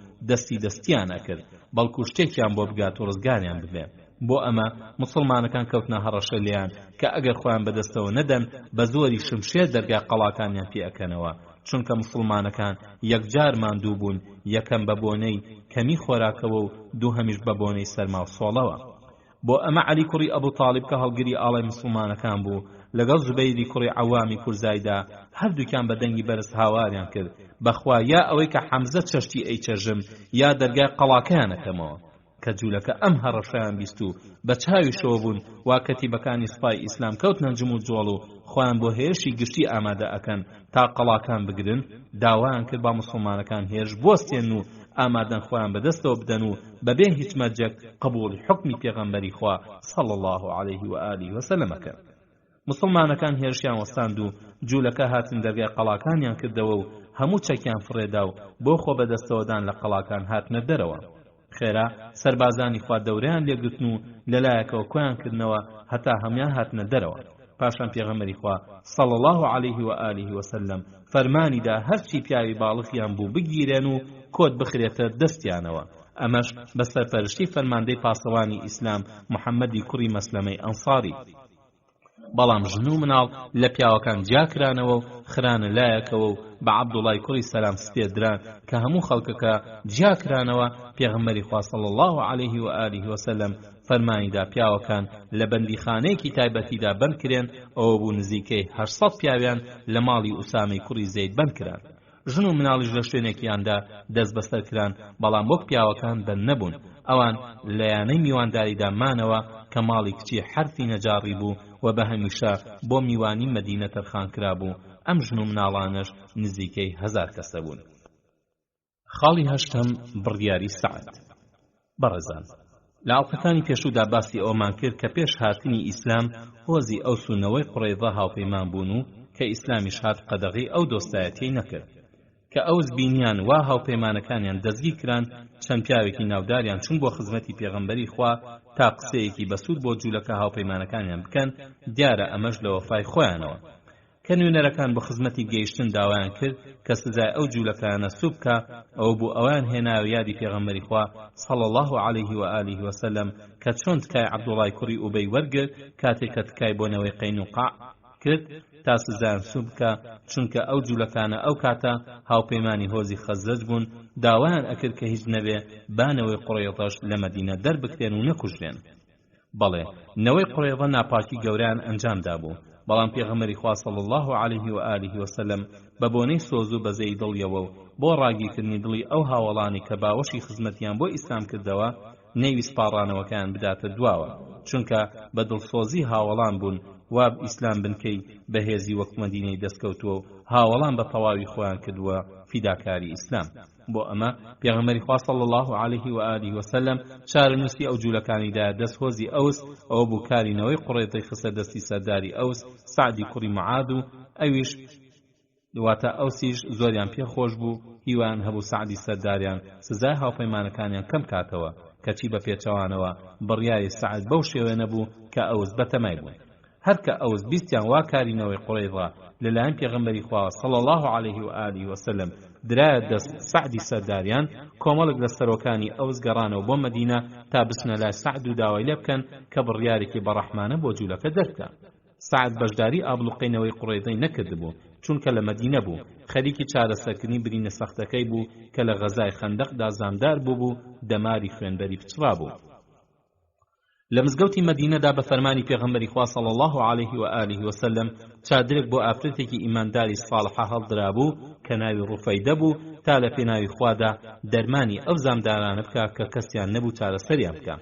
[SPEAKER 2] دەستیان ئەکرد بەڵکو شتێکیان بۆ بگات و ڕزگاریان ببێ بۆ ئەمە موسڵمانەکان کەوتنە هەڕەشە لیان کە ئەگەر خۆیان بەدەستەوە نەدەن بە زۆری شمشێر دەرگا قەڵاکانیان پێ ئەکەنەوە چونکە مسلمانەکان یەکجار ماندوو بوون، یەکەم بە بۆنەی کەمی خۆراکەوە و دووهەمیش بە بۆنەی سەرما و سۆڵەوە. بۆ ئەمە عەلی کوڕی ئەبوو تاڵیب کە هەڵگری ئاڵای مسلمانەکان بوو لەگەڵ زوبەیری کوڕی عەوامی کورزایدا هەردووکیان بە دەنگی بەرز هاواریان کرد بەخوا یا ئەوەی کە حەمزە چەشتی ئەیچەژم یا دەرگای قەڵاکەیانەکەمەوە کە جوولەکە ئەم هەڕەشەیان بیست و بە چاویشەوە بوون وا کەتیبەکانی سوپای ئیسلام کەوتنە جم و جۆڵ و خۆیان بۆ هێرشی گشتی ئامادە ئەکەن تا قەڵاکان بگرن. داوایان کرد با مسلمانەکان هێرش بوەستێن و ئامادەن خۆیان بەدەستەوە بدەن و بەبێ هیچ مەرجەک قبوڵی حکمی پێغەمبەری خوا صلی الله علیه و آله و سلم کرد. مسلمانەکان هێرشیان وەستاند و جوولەکە هاتن دەرگای قەڵاکانیان کردەوە و هەموو چەکیان فڕێدا و بۆ خۆ بەدەستەوەدان لە قەڵاکان هاتنە دەرەوە. خێرا سەربازانی خوا دەورەیان لێگرتن و لەلایەکەوە کۆیان کردنەوە هەتا هەمیان هاتنە دەرەوە. پاشان پێغەمبەری خوا صلی الله علیه و آله و سلم فەرمانیدا هەرچی پیاوی باڵغیان بوو بگیرێن و کۆت بخرێتە دەستیانەوە. ئەمەش بە سەرپەرشتی فەرماندەی پاسەوانی ئیسلام محەممەدی کوڕی مەسلەمەی ئەنساری. بەڵام ژن و مناڵ لە پیاوەکان جیاکرانەوە و خرانە لایەکەوە و بە عەبدوڵای کوڕی سەلام سپێدران کە هەموو خەڵکەکە جیاکرانەوە. پێغەمبەری خوا صلی الله علیه و آله و سلم فەرمانیدا پیاوەکان لە بەندیخانەیەکی تایبەتیدا بەندکرێن. ئەوە بوو نزیکەی 800 پیاویان لە ماڵی ئوسامەی کوڕی زەید بەندکران. ژن و مناڵیش لە شوێنێکیاندا دەست بەسەر کران، بەڵام وەک پیاوەکان بەند نەبوون. ئەوان لەیانەی میوانداریدا مانەوە کە ماڵی کچی حرفی نەجاڕی بوو و بە هەمیشە بۆ میوانی مەدینە تەرخان کرا بوو. ئەم ژن و مناڵانش نزیکەی 1000 کەسە بوون. خاڵی هەشتم بڕیاری سەعد. بەڕێزان، لە ئاڵلقەکانی پێشوودا باسی ئەومان کرد کە پێش هاتنی ئیسلام هۆزی ئەوس و نەوەی قوڕەیضە هاوپەیمان بوون و کە ئیسلامیش هات قەدەغی ئەو دۆستایەتی نەکرد کە ئەوس بینیان وا هاوپەیمانەکانیان دەستگیر کران. چەند پیاوێکی ناوداریان چون بۆ خزمەتی پێغەمبەری خوا تا قسەیەکی بەسوود بۆ جوولەکە هاوپەیمانەکانیان بکەن. دیارە ئەمەش لە وەفای خۆیانەوە. کە نوێنەرەکان بە خزمەتی گەیشتن داوایان کرد کە سزای ئەو جوولەکانە سووب بکە. ئەو بوو ئەوان هێناوە یادی پێغەمبەری خوا صلی الله علیه و آله و سلم کە چۆن تکای عەبدوڵای کوڕی ئوبەی وەرگرت کاتێک کە تکای بۆنەوەی قەینوقاع کرد تا سزایان سووب بکە، چونکە ئەو جوولەکانە ئەو کاتە هاوپەیمانی هۆزی خەزرەج بوون. داوایان ئەکرد کە هیچ نەبێ بانەوەی قوڕەیضەش لە مەدینە دەربکرێن و نەکوژرێن. بەڵێ نەوەی قوڕەیضە ناپاکی گەوریان ئەنجامدا بوو، بەڵام پێغەمبەری خوا صلی الله علیه و آله و سلم بە بۆنەی سۆز و بەزەی دڵیەوە و بۆ ڕاگیرکردنی دڵی ئەو هاوڵانی کە باوەشی خزمەتیان بۆ ئیسلام کردەوە نەیویست پاڕانەوەکان بداتە دواوە، چونکە بە دڵسۆزی هاوڵان بوون واب ئیسلام بنکەی بەهێزی وەک مەدینەی دەستکەوتووە و هاوڵان بە تەواوی خۆیان کردووە فیداکاری ئیسلام. بۆ ئەمە پێغەمبەری خوا صلی الله علیه و آله و سلم چارەنووسی ئەو جوولەکانیدا دەست هۆزی ئەوس ئەوە بوو کارینەوەی قوڕێضەی خستە دەستی سەرداری ئەوس سعدی کوڕی معاد و ئەویش دواتە ئەوسیش زۆریان پێخۆش بوو. هیوان هەبوو سعدی سەرداریان سزای هاوپەیمانەکانیان کەم کاتەوە کەچی بە پێچەوانەوە بڕیاری سعد بەو شێوە نەبوو کە ئەوس بەتەمای بوو. هەرکە ئەوس بیستیان وا کارینەوەی قوڕێضە لەلایەن پێغەمبەری خوا صلی الله علیه و آله و سلم درایە دەست سعدی سەرداریان، کۆمەڵک لە سەرۆکانی ئەوس گەڕانەوە بۆ مەدینە تا بچنە لای سعد و داوای لێ بکەن کە بڕیارێکی بەڕەحمانە بۆ جوولەکە دەرکە. سعد بەشداری ئابڵوقینەوەی قوڕێضەی نەکردبوو، چونکە لە مەدینە بوو. خەریکی چارەسەرکردنی برینە سەختەکەی بوو کە لە غەزای خەندەقدا زامدار بوو دەماری خوێنبەری پچڕا بوو. لە مزگەوتی مەدینەدا بە فەرمانی پێغەمبەری خوا صلی الله علیه و آله و سلم چادرێک بۆ ئافرەتێکی ئیمانداری ساڵحە هەڵدرا بوو کە ناوی ڕوفەیدە بوو تا لە پێناوی خوادا دەرمانی ئەو زامدارانە بکە کە کەسیان نەبوو چارەسەریان بکە.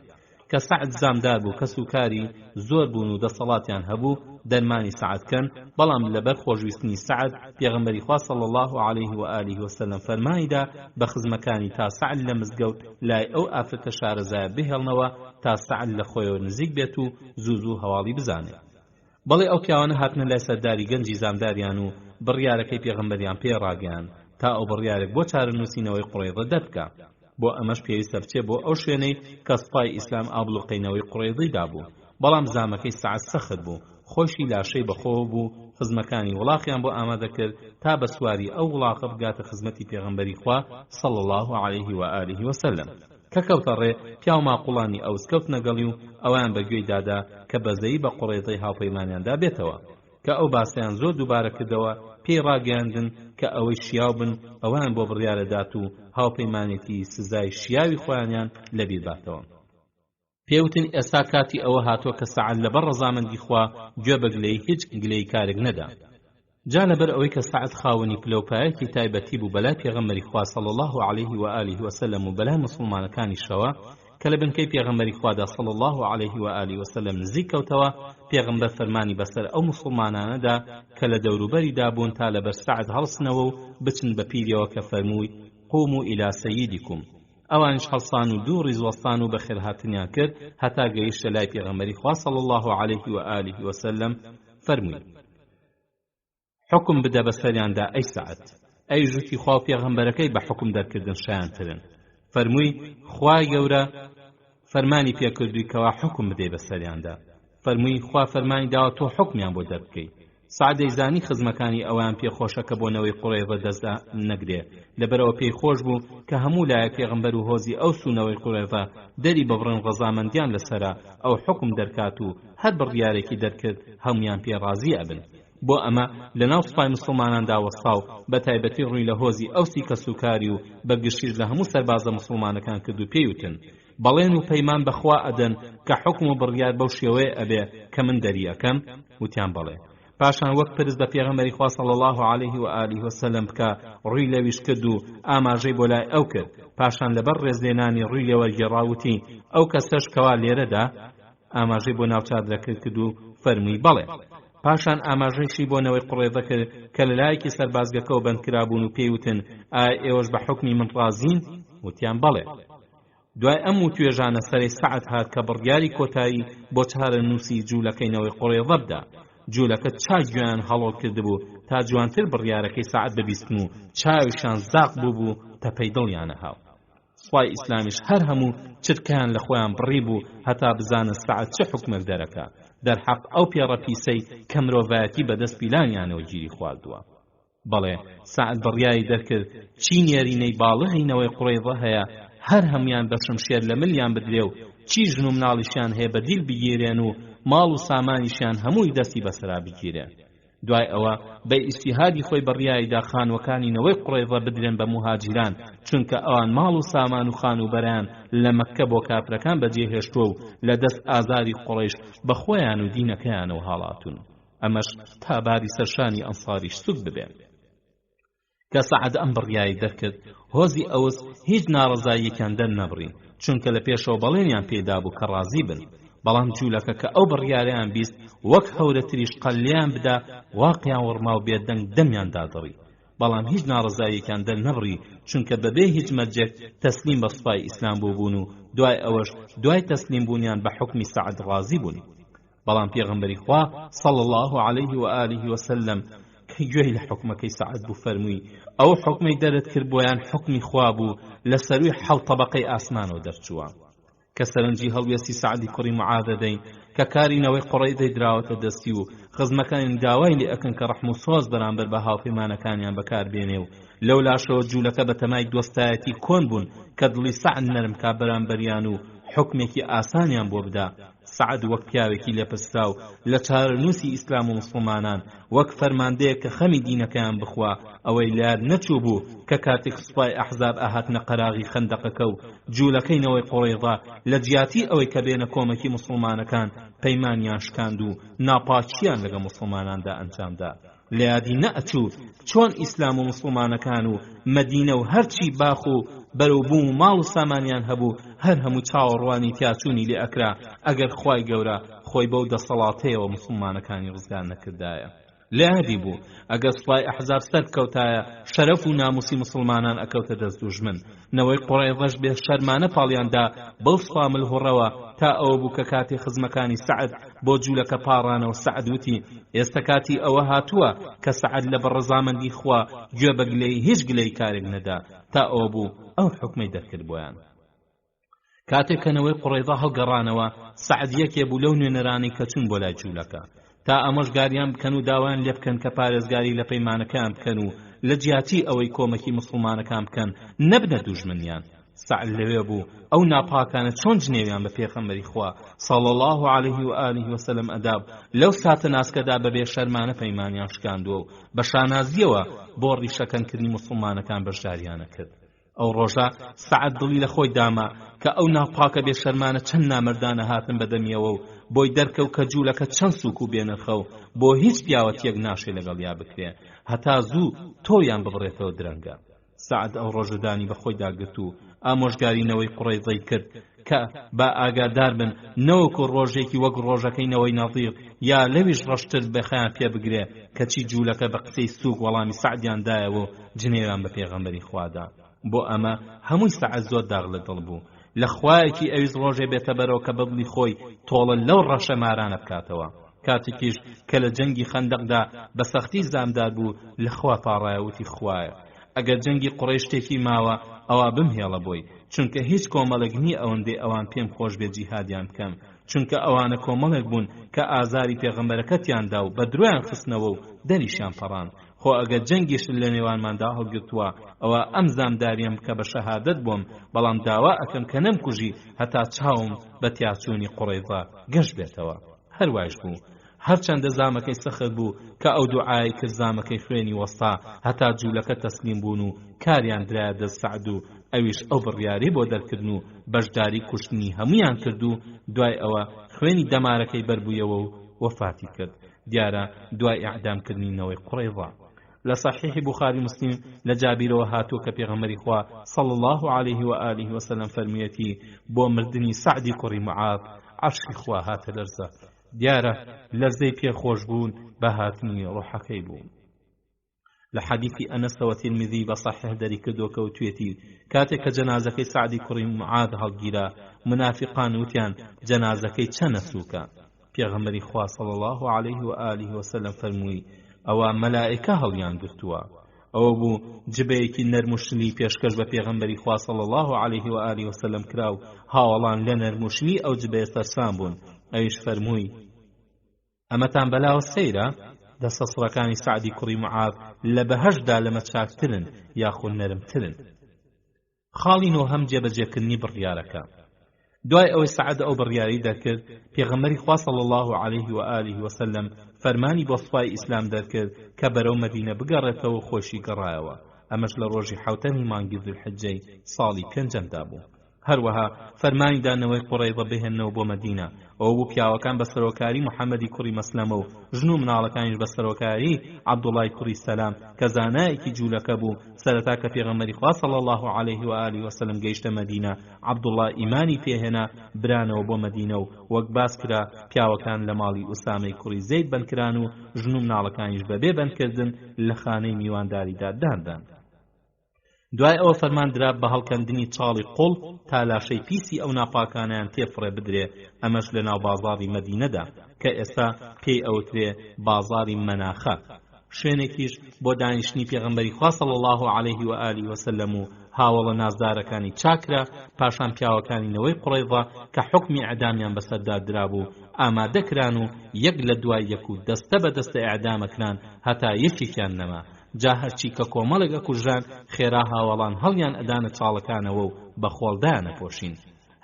[SPEAKER 2] کە سعد زامدار بوو کە سوکاری زۆر بوون و دەسەڵاتیان هەبوو دەرمانی سعدکەن، بەڵام لەبەر خۆشویستنی سعد پێغەمبەری خوا صلی الله علیه و آله و سلم فەرمانیدا بە خزمەکانی تا سعد لە مزگەوت لای ئەو ئافرەتە شارەزایە بهێڵنەوە تا سعد لە خۆیەوە نزیک بێت و زوو هەواڵی بزانێت. بەڵێ ئەو پیاوانە هاتنە لای سەرداری گەنجی زامداریان و بڕیارەکەی پێغەمبەریان پێڕاگەیان تا ئەو بڕیارێک بۆ چارەنووسینەوەی قوڕێضە دەربکە. بۆ ئەمەش پێویستە بچێ بۆ ئەو شوێنەی کە سوپای ئیسلام ئابڵوقینەوەی قوڕێضەیدا بوو، بەڵام زامەکەی سعد سەخت بوو، خۆشی لاشەی بەخۆوە بوو. خزمەکانی وڵاقیان بۆ ئامادە کرد تا بە سواری ئەو وڵاقە بگاتە خزمەتی پێغەمبەری خوا صلی الله علیه و آله و سلم. کە کەوتە ڕێ پیا و ماقوڵانی ئەوس کەوت نەگەڵی و ئەویان بەگوێی دادا کە بەزەیی بە قوڕێضەی هاوپەیمانیاندا بێتەوە. کە ئەو باسییان زۆر دووبارە کردەوە پێی ڕاگەیاندن کە ئەوەی شیاو بن ئەوان بۆ بڕیارەدات و هاوپەیمانێتی سزای شیاوی خۆیانیان لەبیر باتەوە. پێوتن ئێستا کاتی ئەوە هاتووە کە سەعەد لەبەر ڕەزامەندی خوا گوێ بە گلەی هیچ گلەی کارێک نەدا. جا لەبەر ئەوەی کە سەعەد خاوەنی پلەپایەکی تایبەتی بوو بەلای پێغەمبەری خوا صلی الله عليه و آله وسلم و بەلای موسڵمانەکانیشەوە کە لە بنکەی پێغەمبەری خوادا صلی الله عليه و آله وسلم نزیک کەوتەوە، پێغەمبەر فەرمانی بەسەر ئەو موسڵمانانەدا کە لە دەوروبەریدا بوون تا لەبەر سەعەد هەڵسنەوە و بچن بە پیرەوە کە فەرمووی قوموا إلى سيدكم. ئەوانش هەڵسان و دوو ڕیزوەستان و بەخێرهاتنیان کرد هەتا گەیشتە لای پێغەمبەری خوا صلی الله عليه و آله وسلم فەرمووی حکم بدە بەسەریاندا ئەی سەعەد. ئەی ژووتی خوا و پێغەمبەرەکەی بە حکم دەرکردن شایانترن. فەرمووی خوای گەورە فەرمانی پێکردووی کەوا حکم بدەی بەسەریاندا. فەرمووی خوا فەرمانی داوە تۆ حکمیان بۆ دەربکەی. سەعەدەی زانی خزمەکانی ئەوان پێخۆشە کە بۆنەوەی قوڕەیضە دەست نەگرێ، لەبەرەوە پێی خۆش بوو کە هەموو لایە پێغەمبەر و هۆزی ئەو سوونەوەی قوڕەیضە دەری ببڕن ڕەزامەندیان لەسەرە ئەو حکم دەرکات و هەر بڕیارێکی دەرکرد هەمویان پێ ڕازی ئەبن. بۆ ئەمە لە ناو سوپای موسڵماناندا وەستا و بە تایبەتی ڕووی لە هۆزی ئەوسی کە سوکاری و بەرگشتیش لە هەموو سەربازە موسڵمانەکان کرد و پێیوتن بەڵێن و پەیمان بەخوا ئەدەن کە حکم و بڕیار بەو شێوەیە ئەبێ کە من دەری ئەکەم. وتیان بەڵێ. پاشان وەک پرس بە پێغەمبەری خوا صلی الله عليه و آله وسلم بکە ڕووی لەویش کرد و ئاماژەی بۆ لای ئەو کرد. پاشان لەبەر ڕێزلێنانی ڕووی لەوە گێڕاوتی ئەو کەسەش کەوا لێرەدا ئاماژەی بۆ ناوچادرەکە کرد و فەرمووی بەڵێ. پاشان ئاماژەیشی بۆ نەوەی قوڕێضە کرد کە لەلایەکی سەربازگەکەەوە بەندکرابوون و پێیوتن ئایا ئێوەش بە حکمی من ڕازین؟ وتیان بەڵێ. دوای ئەم و توێژانە سەرەی سەعەد هات کە بڕیاری کۆتایی بۆ چارە نووسی جوولەکەینەوەی قوڕێضە بدا. جوولەکە چای گوێیان هەڵۆ کردبوو تا جوانتر بڕیارەکەی سەعەد ببیستن و چاویشان زاق بوو تەپەی دڵیانە هاو. سوپای ئیسلامیش هەر هەموو چرکیان لە خۆیان بڕی بوو هەتا بزانن سەعەد چه حکمێک دەرەکە. دەرحەق ئەو پێڕە پیسەی کە مرۆڤایەتی بەدەست پیلانیانەوە گیری خواردووە. بەڵێ سەعەد بڕیاری دەرکرد چی نێرینەی باڵغینەوەی قوڕەیضە هەیە هەر هەمویان بە شمشێر لە ملیان بدرێ و چی ژن و مناڵیشیان هەیە بە دیل بگیرێن و ماڵ و سامانیشیان هەمووی دەستی بەسرا بگیرێن. دوای ئەوە بە ئیجتیهادی خۆی بڕیاریدا خانوەکانی نەوەی قوڕەیضە بدرێن بە موهاجران، چونکە ئەوان ماڵ و سامان و خانوبەران لە مەککە بۆ کافرەکان بەجێهێشتووە و لە دەست ئازاری قوڕەیش بە خۆیان و دینەکەیانەوە هاڵاتون. ئەمەش تا باری سەرشانی ئەنساریش سوک ببێن. کە سەعەد ئەم بڕیاری دەرکرد هۆزی ئەوس هیچ ناڕەزاییەکیان دەرنەبڕی، چونکە لە پێشەوە بەڵێنیان پێدا بوو کە ڕازی بن. بەڵام جوولەکە کە ئەو بڕیاریان بیست وەک هەورەتریش قەلیان بدا واقیان وڕما و بێدەنگ دەمیان دادڕی. بەڵام هیچ ناڕەزاییەکیان دەرنەبڕی، چونکە بەبێ هیچ مەرجێک تەسلیم بە سوپای ئیسلام بوون و دوای ئەوەش دوای تەسلیم بوونیان بە حکمی سەعەد ڕازی بوون. بەڵام پێغەمبەری خوا صلی الله عليه و آله وسلم کە گوێی لە حکمەکەی سەعەد بوو فەرمووی ئەو حکمەی دەرت کرد بۆیان حکمی خوا بوو لە سەروی حەوت تەبەقەی ئاسمانەوە دەرچووە. کە سەرنجی هەڵوێستی سەعدی کوڕی معاذە دەین کە کارینەوەی قوڕەیضەی دراوەتە دەستی و خزمەکانی داوای لێ ئەکەن کە ڕەحم و سۆز بەرامبەر بە هاوپەیمانەکانیان بەکاربێنێ و لەو لاشەوە جوولەکە بە تەمای دۆستایەتی کۆن بوون کە دڵی سەعد نەرم کا بەرامبەریان و حکمێکی ئاسانیان بۆ بدا. سەعد وەک پیاوێکی لێپەسرا و لە چارەنووسی ئیسلام و موسڵمانان وەک فەرماندەیە کە خەمی دینەکەیان بخوا ئەوەی لار نەچوو بوو کە کاتێک سوپای ئەحزاب ئاهاتنە قەراغی خەندەقەکە و جوولەکەینەوەی قوڕەیضە لە جیاتی ئەوەی کە بێنە کۆمەکی موسڵمانەکان پەیمانیان شکاند و ناپاکییان لەگە موسڵماناندا ئەنجامدا. لە یادی نەئەچوو چۆن ئیسلام و موسڵمانەکان و مەدینە و هەرچی باخ و بەرەوبووم و ماڵ و سامانیان هەبوو هەر هەموو چاوەڕوانی تیاچوونی لێ ئەکرا ئەگەر خوای گەورە خۆی بەو دەسەڵاتەیەوە موسڵمانەکانی ڕزگار نەکردایە. لە یادی بوو ئەگەر سوپای ئەحزاب سەرکەوتایە شەرەف و ناموسی موسڵمانان ئەکەوتە دەست دوژمن. نەوەی قوڕەیضەش بێ شەرمانە پاڵیاندا بەو سوپا ملهوڕەوە تا ئەوە بوو کە کاتی خزمەکانی سەعد بۆ جوولەکە پاڕانەوە سەعد وتی ئێستا کاتی ئەوە هاتووە کە سەعد لە بەڕەزامەندی خوا گوێ بە گلەی هیچ گلەی کارێک نەدا تا ئەوە بوو ئەو حکمەی دەرکرد بۆیان. کاتێک کەنەوەی قوڕەیضە هەڵگەڕانەوە سەعد یەکێ بوو لەو نوێنەرانی کە چوون بۆ لای جوولەکە تا ئەمەش گاریان بکەن و داوایان لێ بکەن کە پارێزگاری لە پەیمانەکان بکەن و لە جیاتی ئەوەی کۆمەکی موسڵمانەکان بکەن نەبنە دوژمنیان. سعد لەوێ بوو ئەو ناپاکانە چۆن جنێویان بە پێغەمبەری خوا صلی الله عليه و آله وسلم ئەداب لەو ساتە ناسکەدا بەبێ شەرمانە پەیمانیان شکاندووە و بە شانازیەوە بۆ ڕیشەکەنکردنی مسلمانەکان بەشداریانە کرد. ئەو ڕۆژە سعد دڵی لە خۆی داما کە ئەو ناپاکە بێ شەرمانە چەند نامردانە هاتن بەدەمیەوە و بۆی دەرکەو کە جوولەکە چەند سووک و بێنرخە و بۆ هیچ پیاوەتیەک ناشێ لەگەڵ یا بکرێ هەتا زوو تۆیان ببڕێتەوە درەنگە. سعد ئەو ڕۆژەدانی بەخۆی داگرت و ئامۆژگارینەوەی قوڕەیزەی کرد کە با ئاگادار بن نەوەکو ڕۆژێکی وەک ڕۆژەکەینەوەی نەظیر یا لەویش ڕەشتر بەخەیان پێ بگرێ کەچی جوولەکە بە قسەی سووک وەڵامی سعدیان دایەوە و جنێوان بە پێغەمبەری خوادا. بۆ ئەمە هەمووی سعد زۆر داغ لە دڵ بوو لە خوایەکی ئەویش ڕۆژێ بێتە بەرەوە کە بەدڵی خۆی تۆڵە لەو ڕەشە مارانە بکاتەوە. کاتێکیش کە لە جەنگی خەندەقدا بە سەختی زامدار بوو لە خوا پاڕایەوتی خوایە ئەگەر جەنگی قوڕەیش شتێکی ماوە ئەوا بمهێڵە بۆی چونکە هیچ کۆمەڵێک نییە ئەوەندەی ئەوان پێم خۆش بێ جیهادیان بکەم چونکە ئەوانە کۆمەڵێک بوون کە ئازاری پێغەمبەرەکەتیاندا و بە درۆیان خستنەوە و دەریشیان پەڕان. خۆ ئەگەر جەنگیش لە نێوانماندا هەڵگرتووە ئەوە ئەم زامداریم کە بە شەهادەت بووم بەڵام داوا ئەکەم کە نەمکوژی هەتا چاوم بە تیاچوونی قوڕەیزە گەشت بێتەوە. هەروایش بوو هەرچەندە زامەکەی سەخت بوو کە ئەو دوعای کرد زامەکەی خوێنی وەستا هەتا جوولەکە تەسلیم بوون و کاریان درایە دەست سعد و ئەویش ئەو بڕیاری بۆ دەرکردن و بەشداری کوشتنی هەمویان کرد و دوای ئەوە خوێنی دەمارەکەی بەربوویەوە و وەفاتی کرد. دیارە دوای ئەعدامکردنینەوەی قوڕەیزە. لە صحیح بوخاری مسلم لە جابیرەوە هاتوو کە پێغەمبەری خوا صلی الله عليه و آله وسلم فەرمیەتی بۆ مردنی سعدی کوڕی معاذ عەرشی خوا هاتە لەرزە. دیارە لەرزەی پێخۆش بوون بە هاتنی ڕۆحەکەی بوو. لە حەدیثی ئەنەسەوە تیرمیذی بە صحیح دەری کردووە کە وتوێتی کاتێک کە جەنازەکەی سعدی کوڕی معاذ هەڵگیرا منافقان وتیان جەنازەکەی چەنە سووکە. پێغەمبەری خوا صلی الله عليه و آله وسلم فەرمووی ئەوە مەلائکە هەڵیان گرتووە. ئەوە بوو جبەیەکی نەرموشلی پێشکەش بە پێغەمبەری خوا صلی الله عليه و آله وسلم کرا و هاوڵان لە نەرموشلی ئەو جبەیە سەرسان بوون. ئەویش فەرمووی ئەمەتان بەلاوە سەیرە دەستە سڕەکانی سعدی کوڕی معاذ لە بەهەشدا لەمە چاکترن یاخود نەرمترن. خاڵی نۆهەم جێبەجێکردنی بڕیارەکە. دوای ئەوەی سعد ئەو بڕیاری دەکرد پێغەمبەری خوا صلی الله عليه و آله وسلم فەرمانی بۆ سوپای ئیسلام دەرکرد کە بەرەو مەدینە بگەڕێتەوە و خۆشی گەڕایەوە. ئەمەش لە ڕۆژی حەوتەمی مانگی ذوالحجەی ساڵی پێنجەمدا بوو. هەروەها فەرمانی دانەوەی قوڕەیزە بهێننەوە بۆ مەدینە. ئەوە بوو پیاوەکان بە سەرۆکاری محەممەدی کوڕی مەسلەمە و ژن و مناڵەکانیش بە سەرۆکاری عەبدوڵای کوڕی سەلام کە زانایەکی جوولەکە بوو. سەرەتا کە پێغەمبەری خوا صلی الله عليه و آله وسلم گەیشتە مەدینە عەبدوڵڵا ئیمانی پێهێنا برانەوە بۆ مەدینە و وەک باس کرا پیاوەکان لە ماڵی ئوسامەی کوڕی زەید بەندکران و ژن و مناڵەکانیش بەبێ بەندکردن لە خانەی میوانداریدا داندان. دوای ئەوە فەرماندرا بە هەڵکەندنی چاڵی قوڵ تا لاشەی پیسی ئەو ناپاکانیان تێفڕێ بدرێ. ئەمەش لە ناو بازاڕی مەدینەدا کە ئێستا پێی ئەوترێ بازاڕی مەناخە. شوێنێکیش بۆ دانیشتنی پێغەمبەری خوا صلی الله عليه و آله وسلم و هاوڵە نازدارەکانی چاکرا. پاشان پیاوەکانینەوەی قوڕەیزە کە حکمی ئەعدامیان بەسەردا درابوو ئامادەکران و یەک لە دوای یەک و دەستە بە دەستە ئەعدامەکران هەتا یەکێکیان نەما. جا هەرچی کە کۆمەڵێک ئەکوژران خێرا هاوڵان هەڵیان ئەدانە چاڵەکانەوە و بە خۆڵدایانە پۆشین.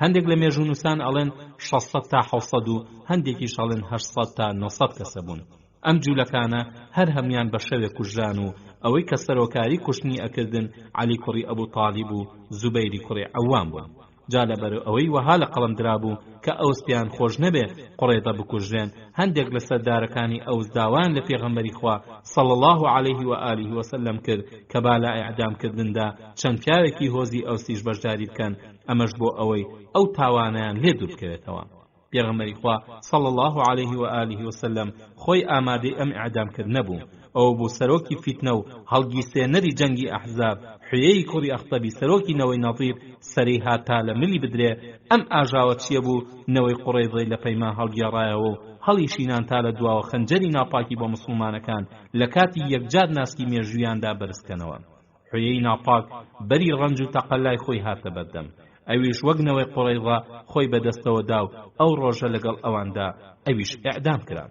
[SPEAKER 2] هەندێک لە مێژوونوسان ئەڵێن 600 تا 700 و هەندێکیش ئەڵێن 800 تا 900 کەسە بوون. ئەم جوولەکانە هەر هەمیان بە شەوێک کوژران و ئەوەی کە سەرۆکاری کوشتنی ئەکردن عەلی کوڕی ئەبوو تاڵیب و زوبەیری کوڕی عەوام بوون. جا لەبەر ئەوەی وەها لە قەڵم درابوو کە ئەوستیان خۆش نەبێ قوڕەیزە بکوژرێن هەندێک لە سەردارەکانی ئەوس داوان لە پێغەمبەری خوا صلی الله عليه و آله وسلم کرد کە با لە ئیعدامکردندا چەند پیاوێکی هۆزی ئەوسیش بەشداری بکەن. ئەمەش بۆ ئەوەی ئەو تاوانیان لێ دوور بکەوێتەوە. پێغەمبەری خوا صلی الله عليه و آله وسلم خۆی ئامادەی ئەم ئیعدامکردنە بوو. ئەو بوو سەرۆکی فیتنە و هەڵگیرسێنەری جەنگی ئەحزاب حوێی کوڕی ئەختەبی سەرۆکی نەوەی نەظیر سەری هاتا لە ملی بدرێ. ئەم ئاژاوە چیە بوو؟ نەوەی قوڕەیزەی لە پەیمان هەڵگێڕایەوە و هەڵیشینان تا لە دواوە خەنجەری ناپاکی بۆ مسلمانەکان لە کاتی یەکجار ناسکی مێژویاندا بەرزکەنەوە. حوێی ناپاک بەری ڕەنج و تەقەلای خۆی هاتە بەردەم. ئەویش وەک نەوەی قوڕەیزە خۆی بەدەستەوە دا و ئەو ڕۆژە لەگەڵ ئەواندا ئەویش ئیعدام کرا.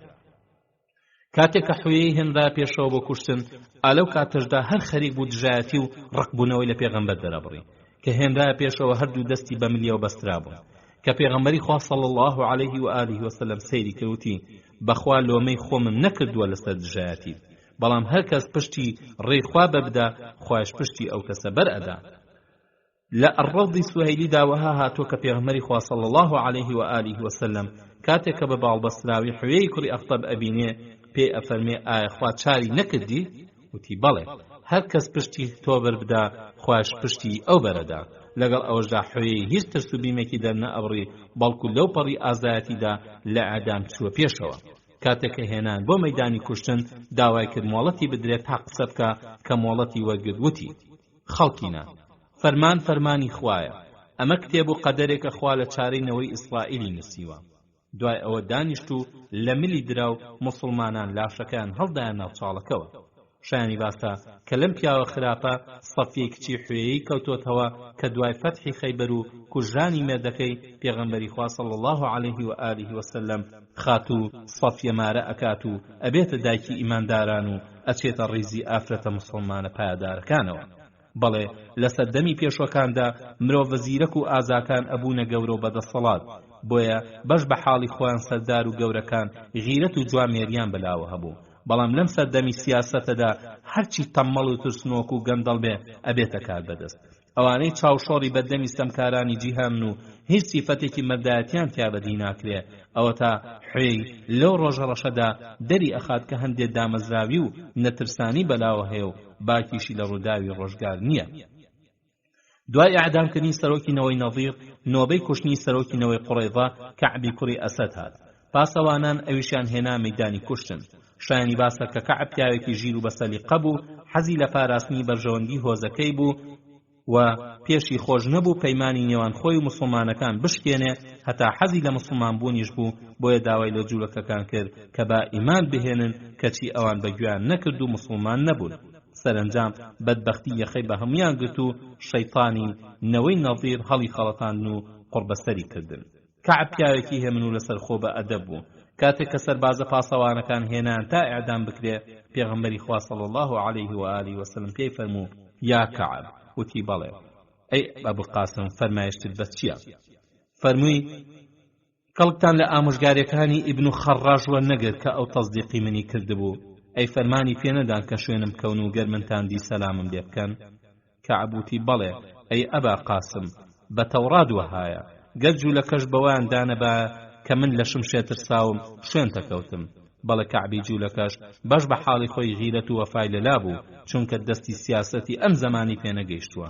[SPEAKER 2] کاتێک کە حوێی هێنرا پێشەوە بۆ کوشتن ئالەو کاتەشدا هەر خەریک بوو دژایەتی و ڕقبوونەوەی لە پێغەمبەر دەرەبڕی. کە هێندایە پێشەوە هەردوو دەستی بە ملیەوە بەسترا بوون کە پێغەمبەری خوا صلی الله عليه و آله وسلم سەیری کردوتی بەخوا لۆمەی خۆمم نەکردووە لەسەر دژایەتی بەڵام هەر کەس پشتی ڕێخوا بەبدا خوایش پشتی ئەو کەسە بەرئەدا لە ئەڕەودی سوهەیلیدا وەها هاتووە کە پێغەمبەری خوا صلی الله عليه و آله وسلم کاتێک کە بە باڵبەستراوی حوێی کوڕی ئەخطەب ئەبینێ پێ ئەفەرمێ ئایا خوا چاری نەکردی وتی بەڵێ هەر کەس پشتی تۆ بەربدا خوایش پشتی ئەو بەرەدا لەگەڵ ئەوەشدا حوێی هیچ ترس و بیمێکی دەرنە ئەبڕی بەڵکو لەو پەڕی ئازایەتیدا لە ئەعدام چووە پێشەوە کاتێک کە هێنان بۆ مەیدانی کوشتن داوای کرد مۆڵەتی بدرێت تا قسە بکە کە مۆڵەتی وەرگرت وتی خەڵکینە فەرمان فەرمانی خوایە ئەمە کتێب و قەدەرێکە خوا لە چارەینەوەی ئیسرائیلی نووسیوە دوای ئەوە دانیشت و لە ملی درا و موسڵمانان لاشەکان هەڵدایان ناو چاڵەکەوە شایانی باسە کە لەم پیاوە خراپە سەفیەی کچی حوێیی کەوتۆتەوە کە دوای فەتحی خەیبەر و کوژانی مێردەکەی پێغەمبەری خوا صلی الله عليه و آله وسلم خات و سەفیە مارە ئەکات و ئەبێتە دایکی ئیمانداران و ئەچێتە ڕیزی ئافرەتە موسڵمانە پایدارەکانەوە بەڵێ لە سەردەمی پێشوەکاندا مرۆڤ زیرەک و ئازاکان ئەبوونە گەورە و بەدەسەڵات بۆیە بەش بە حاڵی خۆیان سەردار و گەورەکان غیرەت و جوامێریان بەلاوە هەبوو بەڵام لەم سەردەمی سیاسەتەدا هەرچی تەممەڵ و ترسنۆک و گەندەڵ بێ ئەبێتە کار بەدەست ئەوانەی چاوشۆڕی بەردەمی ستەمکارانی جیهان و هیچ سیفەتێکی مەردایەتیان تیا بەدی ناکرێ ئەوە تا حوێی لەو ڕۆژەڕەشەدا دەری ئەخات کە هەندێک دامەزراوی و نەترسانی بەلاوە هەیە و باکیشی لە ڕووداوی ڕۆژگار نییە دوای ئەعدامکردنی سەرۆکینەوەی نەظیر نۆبەی کوشتنی سەرۆکینەوەی قوڕەیضا کەعبی کوڕی ئەسەد هات پاسەوانان ئەویشیان هێنا مەیدانی کوشتن شایانی باسە کە کەعب پیاوێکی ژیر و بەسەلیقە بوو حەزی لە پاراستنی بەرژەوەندی هۆزەکەی بوو و پێشی خۆش نەبوو پەیمانی نێوان خۆی و موسڵمانەکان بشکێنێ هەتا حەزی لە موسڵمان بوونیش بوو بۆیە داوای لە جوولەکەکان کرد کە با ئیمان بهێنن کەچی ئەوان بەگویان نەکرد و موسڵمان نەبوون سەرنجام بەدبەختی یەخەی بە هەمویان گرت و شەیطانی نەوەی نەظیر هەڵی خەڵەتاندن و قوربەسەری کردن کەعب پیاوێکی هێمن و لەسەر خۆ بە ئەدەب بوو کاتێک کە سەربازە پاسەوانەکان هێنان تا ئیعدام بکرێ پێغەمبەری خوا صلی الله عليه و آله وسلم پێی فەرموو یا کەعب وتی بەڵێ ئەی ئەبوو قاسم فەرمایشتت بەس چییە فەرمووی کەڵکتان لە ئامۆژگاریەکانی ئیبن خەڕاژ وەرنەگرت کە ئەو تەصدیقی منی کردبوو ئەی فەرمانی پێ نەدان کە شوێنم کەون و گەرمنتان دی سەلامم لێ بکەن کەعب وتی بەڵێ ئەی ئەبا قاسم بە تەورات وەهایە گەر جوولەکەش بەوایان دانەبا کە من لە شمشێ ترساوم شوێن تەکەوتم بەڵێ کەعبی جوولەکەش بەش بە حاڵی خۆی غیرەت و وەفای لەلا بوو چونکە دەستی سیاسەتی ئەم زمانی پێ نەگەیشتووە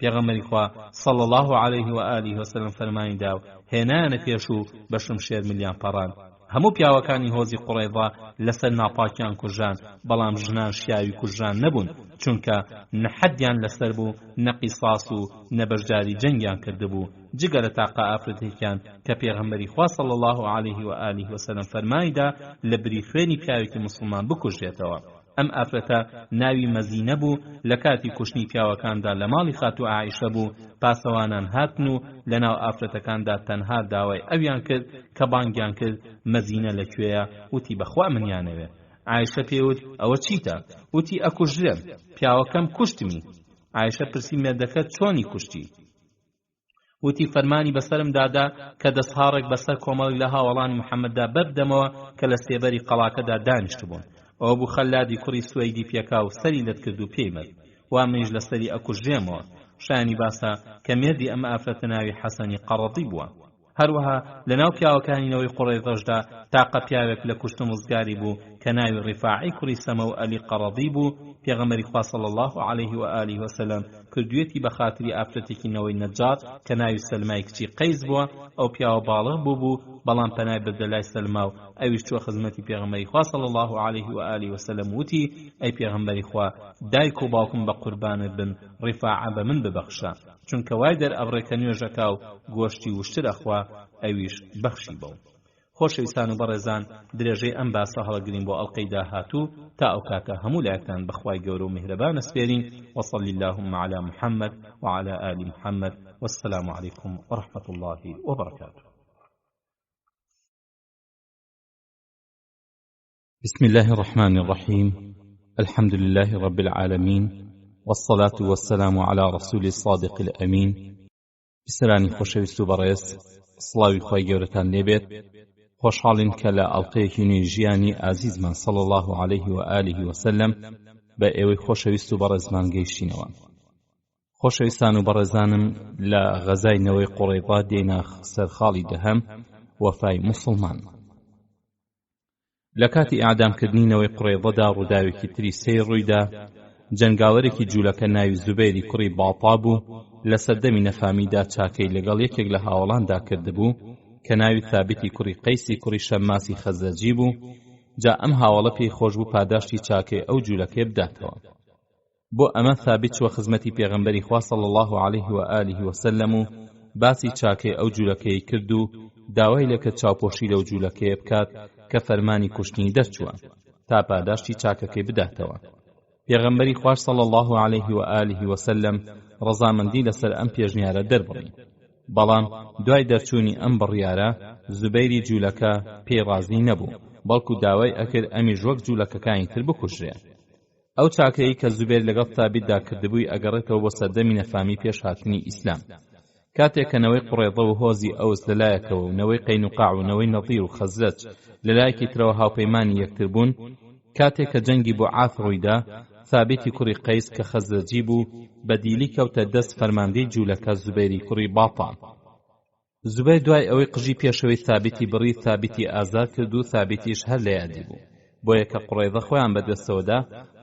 [SPEAKER 2] پێغەمبەری خوا صلی الله عليه و آله وسلم فەرمانی دا و هێنایانە پێش و بە شمشێر ملیان پەڕان هەموو پیاوەکانی هۆزی قوڕەیضا لەسەر ناپاکیان کوژان بەڵام ژنان شیاوی کوژان نەبوون چونکە نەحەدیان لەسەر بوو نەقیساس و نەبەشداری جەنگیان کردبوو جگە لە تاقا ئافرەتێکیان کە پێغەمبەری خوا صلی الله عليه و آله وسلم فەرمانیدا لە بری خوێنی پیاوێکی مسلمان بکوژێتەوە ئەم ئافرەتە ناوی مەزینە بوو لە کاتی کوشتنی پیاوەکاندا لە ماڵی خاتو عایشە بوو پاسەوانان هاتن و لەناو ئافرەتەکاندا تەنها داوای ئەویان کرد کە بانگیان کرد مەزینە لەکوێیە وتی بەخوا منیانەوێ عایشە پێوت ئەوە چیتە وتی ئەکوژرێم پیاوەکەم کوشتمی عایشە پرسی مێردەکە چۆنی کوشتی وتی فەرمانی بەسرم دادا کە دەستهاڕێک بەسەر کۆمەڵی لە هاوڵانی محەممەددا بەردەمەوە کە لە سێبەری قەڵاکەدا دانیشت بوون ئەوە بوو خەلادی کوڕی سوەیدی پێکا و سەری لەت کرد و پێی مرد وا منیش لەسەری ئەکوژێمەوە شانی باسە کە مێردی ئەم ئافرەتە ناوی حەسەنی قەڕەضی بووە هەروەها لە ناو پیاوەکانینەوەی قوڕەیضەشدا تاقە پیاوێک لە کوشتن وزگاری بوو کە ناوی ڕیفاعی کوڕی سەمە و ئەلی قەڕەضی بوو پێغەمبەری خوا صلی الله عليه و آله وسلم کردوێتی بە خاتری ئافرەتێکی نەوەی نەجار کە ناوی سەلمای کچی قەیس بووە ئەو پیاوە باڵغ بوو بەڵام پەنای بردە لای سەلما و ئەویش چووە خزمەتی پێغەمبەری خوا صلی الله عليه و آله وسلم وتی ئەی پێغەمبەری خوا دایک و باوکم بە قوربانت بن ڕیفاعە بە من ببەخشە چونکە وای دەرئەبڕێکە نوێژەکە و گۆشتی وشتر ئەخوا ئەویش بەخشی بەو خۆشەویستان و بەڕێزان درێژەی ئەم باسە هەڵەگرین بۆ ئەڵقەی داهاتوو تا ئەو کاتە هەموو لایەکتان بەخوای گەورە و میهرەبان ئەسپێرین وصلی اللهم على محمد وعلى آل محمد والسلام عليكم ورحمة الله وبركاته
[SPEAKER 1] بسم الله الرحمن الرحيم الحمد لله رب العالمين
[SPEAKER 2] والصلاة والسلام على رسول الصادق الأمين. بسرانی خۆشەویست و بەڕێز، سڵاوی خۆی گەورەتان لێبێت. خۆشحاڵین کە لە ئەڵقەیەکی نوێی ژیانی ئازیزمان صلی الله عليه و آله وسلم بە ئێوەی خۆشەویست و بەڕێزمان گەیشتینەوە. خۆشەویستان و بەڕێزانم، لە غەزای نەوەی قوڕەیضا دێنا سەرخاڵی دەهەم وەفای موسڵمان. لە کاتی ئاعدامکردنی نەوەی قوڕەیضەدا ڕووداوێکی تری سەیر ڕوویدا. جەنگاوەرێکی جوولەکە ناوی زوبەیری کوڕی باڵتا بوو، لە سەردەمی نەفامیدا چاکەی لەگەڵ یەکێک لە هاوڵاندا کردبوو کە ناوی ثابتی کوڕی قەیسی کوڕی شەماسی خەزەرجی بوو. جا ئەم هاوڵە پێی خۆش بوو پاداشتی چاکەی ئەو جوولەکەی بداتەوە. بۆ ئەمە ثابت چوە خزمەتی پێغەمبەری خوا صلی الله عليه و آله وسلم و باسی چاکەی ئەو جوولەکەی کرد و داوای لەکە چاوپۆشی لەو جوولەکەی بکات کە فەرمانی کوشتنی دەرچووە تا پاداشتی چاکەکەی بداتەوە. پێغەمبەری خوار صلی الله عليه و آله وسلم ڕەزامەندی لەسەر ئەم پێشنیارە دەربڕی، بەڵام دوای دەرچوونی ئەم بڕیارە زوبەیری جوولەکە پێی ڕازی نەبوو، بەڵکو داوای ئەکرد ئەمیش وەک جوولەکەکانی تر بکوژرێ. ئەو چاکەیە کە زوبەیر لەگەڵ ثابتدا کردبووی ئەگەڕێتەوە بۆ سەردەمی نەفامی پێش هاتنی ئیسلام. کاتێک کە نەوەی قوڕێضە و هۆزی ئەوس لەلایەکەوە و نەوەی قەینوقاع و نەوەی نەضیر و خەزرەج لەلایەکی ترەوە هاوپەیمانی یەکتر بوون، کاتێک کە جەنگی بۆ عاف ڕوویدا، ثابتی کوڕی قەیس کە خەزرەجی بوو بەدیلی کەوتە دەست فەرماندەی جوولەکە زوبەیری کوڕی باڵتا. زوبەیر دوای ئەوەی قژی پێشەوەی ثابتی بڕی، ثابتی ئازار کرد و ثابتیش هەر لە یادی بوو. بۆیە کە قوڕێضە خۆیان بەدەستەوەدا،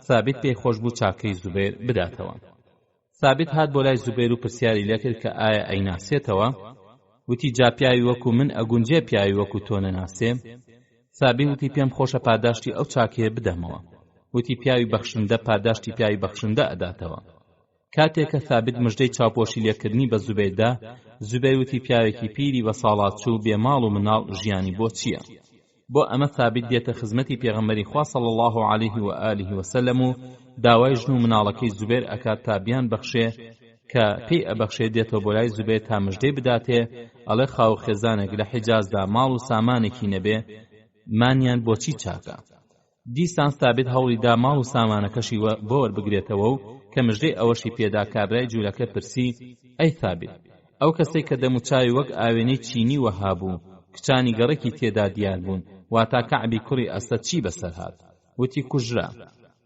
[SPEAKER 2] ثابت پێی خۆش بوو چاکەی زوبەیر بداتەوە. ثابت هات بۆ لای زوبەیر و پرسیاری لێکرد کە ئایا ئەیناسێتەوە؟ وتی جا پیاوی وەکو من ئەگونجێ پیاوی وەکو تۆ نەناسێ؟ ثابت وتی پێم خۆشە پاداشتی ئەو چاکەیە بدەمەوە. وتی پیاوی بەخشندە پاداشتی پیاوی بەخشندە ئەداتەوە. کاتێک کە ثابت مژدەی چاوپۆشی لێکردنی بە زوبەیردا، زوبەیر وتی پیاوێکی پیری بە ساڵات چوو بێماڵ و مناڵ ژیانی بۆ چییە؟ بۆ ئەمە ثابت دێتە خزمەتی پێغەمبەری خوا صلی الله عليه و آله وسلم و داوای ژن و مناڵەکەی زوبەیر ئەکات تا بیان بەخشێ، کە پێی ئەبەخشێ دێتەوە بۆ لای زوبەیر تا مژدەی بداتێ، ئەڵێ خاو خێزانێک لە حیجازدا ماڵ و سامانێکی نەبێ مانیان بۆچی چاکە. دیسان ثابت هەوڵیدا ماڵ و سامانەکەشی بۆ وەربگرێتەوە و کە مژدەی ئەوەشی پێدا کابرای جوولەکە پرسی: ئەی ثابت، ئەو کەسەی کە دەموچاوی وەک ئاوێنەی چینی وەها بوو، کچانی گەڕێکی تێدا دیار بوون، واتا کەعبی کوڕی ئەسەد چی بەسەر هات؟ وتی کوژرا.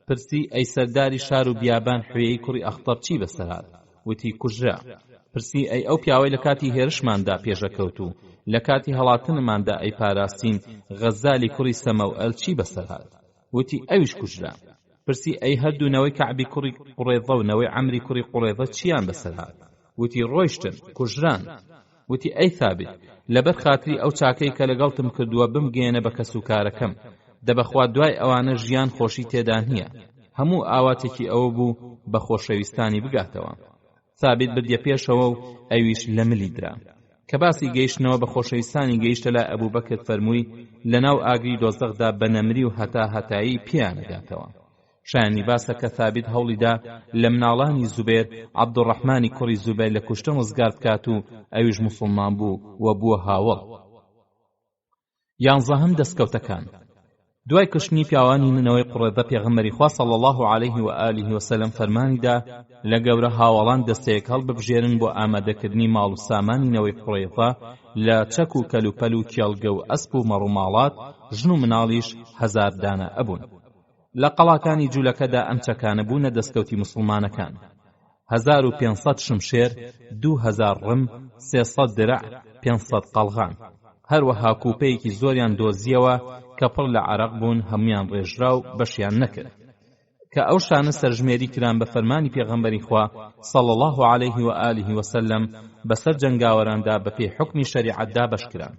[SPEAKER 2] پرسی: ئەی سەرداری شار و بیابان حوێی کوڕی ئەخطەب چی بەسەر هات؟ وتی کوژرا. پرسی: ئەی ئەو پیاوەی لە کاتی هێرشماندا پێشەکەوت و لە کاتی هەڵاتنماندا ئەی پاراستین، غەزالی کوڕی سەمەوئەل چی بەسەر هات؟ وتی ئەویش کوژرا. پرسی: ئەی هەردوونەوەی کەعبی کوڕی قوڕێضە و نەوەی عەمری کوڕی قوڕێضە چیان بەسەر هات؟ وتی ڕۆیشتن کوژران. وتی ئەی ثابت، لەبەر خاتری ئەو چاکەی کە لەگەڵتم کردووە بمگەێنە بە کەسوکارەکەم، دەبەخوا دوای ئەوانە ژیان خۆشی تێدا نییە، هەموو ئاواتێکی ئەوە بوو بە خۆشەویستانی بگاتەوە. ثابت بردیە پێشەوە و ئەویش لە ملی درا. کە باسی گەیشتنەوە بە خۆشەویستانی گەیشتە لای ئەبوبەکر، فەرمووی لەناو ئاگری دۆزەخدا بە نەمری و هەتایی پیانەداتەوە. شایانی باسە کە ثابت هەوڵیدا لە مناڵانی زوبەیر عەبدوڕەحمانی کوڕی زوبەیر لە کوشتن ڕزگار بکات و ئەویش موسڵمان بوو و بووە هاوڵ. 11 دەستکەوتەکان. دوای کشتنی پیاوانی نەوەی قوڕێضە، پێغەمبەری خوا صلی الله عليه و آله وسلم فەرمانیدا لە گەورە هاوڵان دەستەیەک هەڵببژێرن بۆ ئامادەکردنی ماڵ و سامانی نەوەی قوڕێضە لە چەک و کەلوپەل و کێڵگە و ئەسپ و مەڕووماڵات، ژن و مناڵیش 1000 دانە ئەبوون. لە قەڵاکانی جوولەکەدا ئەم چەکانە بوونە دەستکەوتی مسلمانەکان: 1500 شمشێر، 2000 ڕم، 300 درع، 500 قەڵغان. هەروەها کوپەیەکی زۆریان دۆزیەوە کە پڕ لە عەرەق بوون، هەمویان ڕێژرا و بەشیان نەکرد. کە ئەو شانە سەرژمێری کران بە فەرمانی پێغەمبەری خوا صلی الله عليه و آله وسلم بەسەر جەنگاوەراندا بە پێی حکمی شەریعەتدا بەشکران.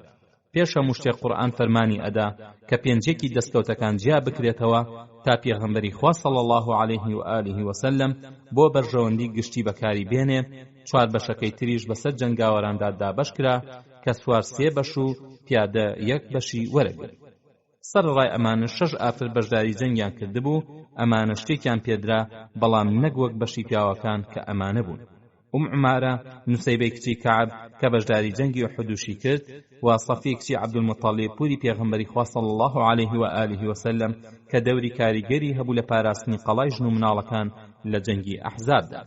[SPEAKER 2] پێش هەموو شتێک قورئان فەرمانی ئەدا کە پێنجێکی دەستکەوتەکان جیا بکرێتەوە تا پێغەمبەری خوا صلی الله عليه و آله وسلم بۆ بەرژەوەندی گشتی بەکاری بێنێ. 4 بەشەکەی تریش بەسەر جەنگاوەراندا دابەشکرا کە سوار 3 بەش و پیادە 1 بەشی وەرەگرت. سەرڕای ئەمانە 6 ئافر بەشداری جەنگیان کردبوو. ئەمانە شتێکیان پێدرا، بەڵام نەک وەک بەشی پیاوەکان کە ئەمانە بوون. عمارە نوسەیبەی کچی کەعب کە بەشداری جەنگی ئوحودوشی کرد و سەفی کچی عەبدولموتەڵیب پوری پێغەمبەری خوا صلی الله عليه و آله وسلم کە دەوری کاریگەری هەبوو لە پاراستنی قەڵای ژن و مناڵەکان لە جەنگی ئەحزابدا.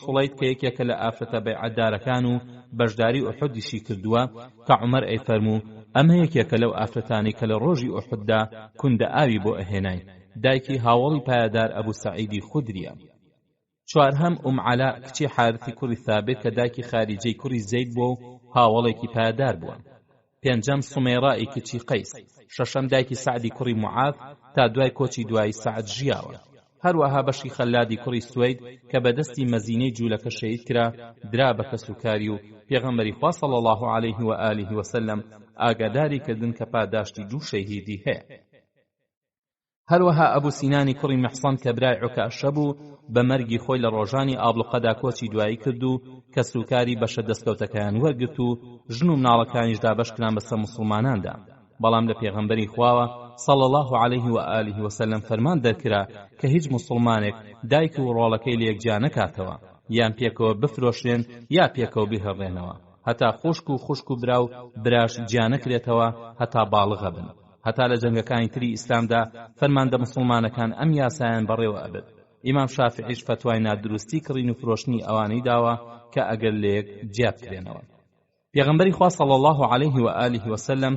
[SPEAKER 2] سوڵەیت کە یەکێکە لە ئافرەتە بەیعەتدارەکان و بەشداری ئوحودیشی کردووە کە عومەر ئەیفەرموو ئەمە یەکێکە لەو ئافرەتانی کە لە ڕۆژی ئوحوددا کوندە ئاوی بۆ ئەهێناین. دایکی هاوڵی پایدار ئەبوو سەعیدی خودریە. چوارهەم عەلا کچی حارثی کوڕی ثابت کە دایکی خاریجەی کوڕی زەید بووە و هاوڵێکی پایدار بووە. پێنجەم سومەیڕای کچی قەیس. شەشەم دایکی سەعدی کوڕی موعاذ تا دوای کۆچی دوای سەعد ژیاوە. هەروەها بەشی خەلادی کوڕی سوەید کە بەدەستی مەزینەی جوولەکە شەهید کرا درا بە کەسوکاری و پێغەمبەری خوا صلی الله عليه و آله وسلم ئاگاداری کردن کە پاداشتی دوو شەهیدی هەیە. هەروەها ئەبوو سینانی کوڕی محسن کە برای عوکاشە بوو بە مەرگی خۆی لە ڕۆژانی ئابڵقەدا کۆچی دوایی کرد و کەسوکاری بەشە دەستکەوتەکەیان وەرگرت و ژن و مناڵەکانیشدا بەشکران بەسەر مسلماناندا. بەڵام لە پێغەمبەری خواوە صلی الله عليه و آله وسلم فەرمان دەرکرا کە هیچ مسلمانێک دایک و ڕۆڵەکەی لە یەکجا نەکاتەوە، یان پێکەوە بفرۆشرێن یا پێکەوە بهێڕێنەوە، هەتا خوشک و برا و براش جیا نەکرێتەوە هەتا باڵغە بن. هەتا لە جەنگەکانی تری ئیسلامدا فەرماندە مسلمانەکان ئەم یاسایان بەڕێوە ئەبێت. ئیمام شافعیش فتوای نادروستی کڕین و فرۆشتنی ئەوانەی داوە کە ئەگەر لە یەک جیا بکرێنەوە. پێغەمبەری خوا صلی الله عليه و آله وسلم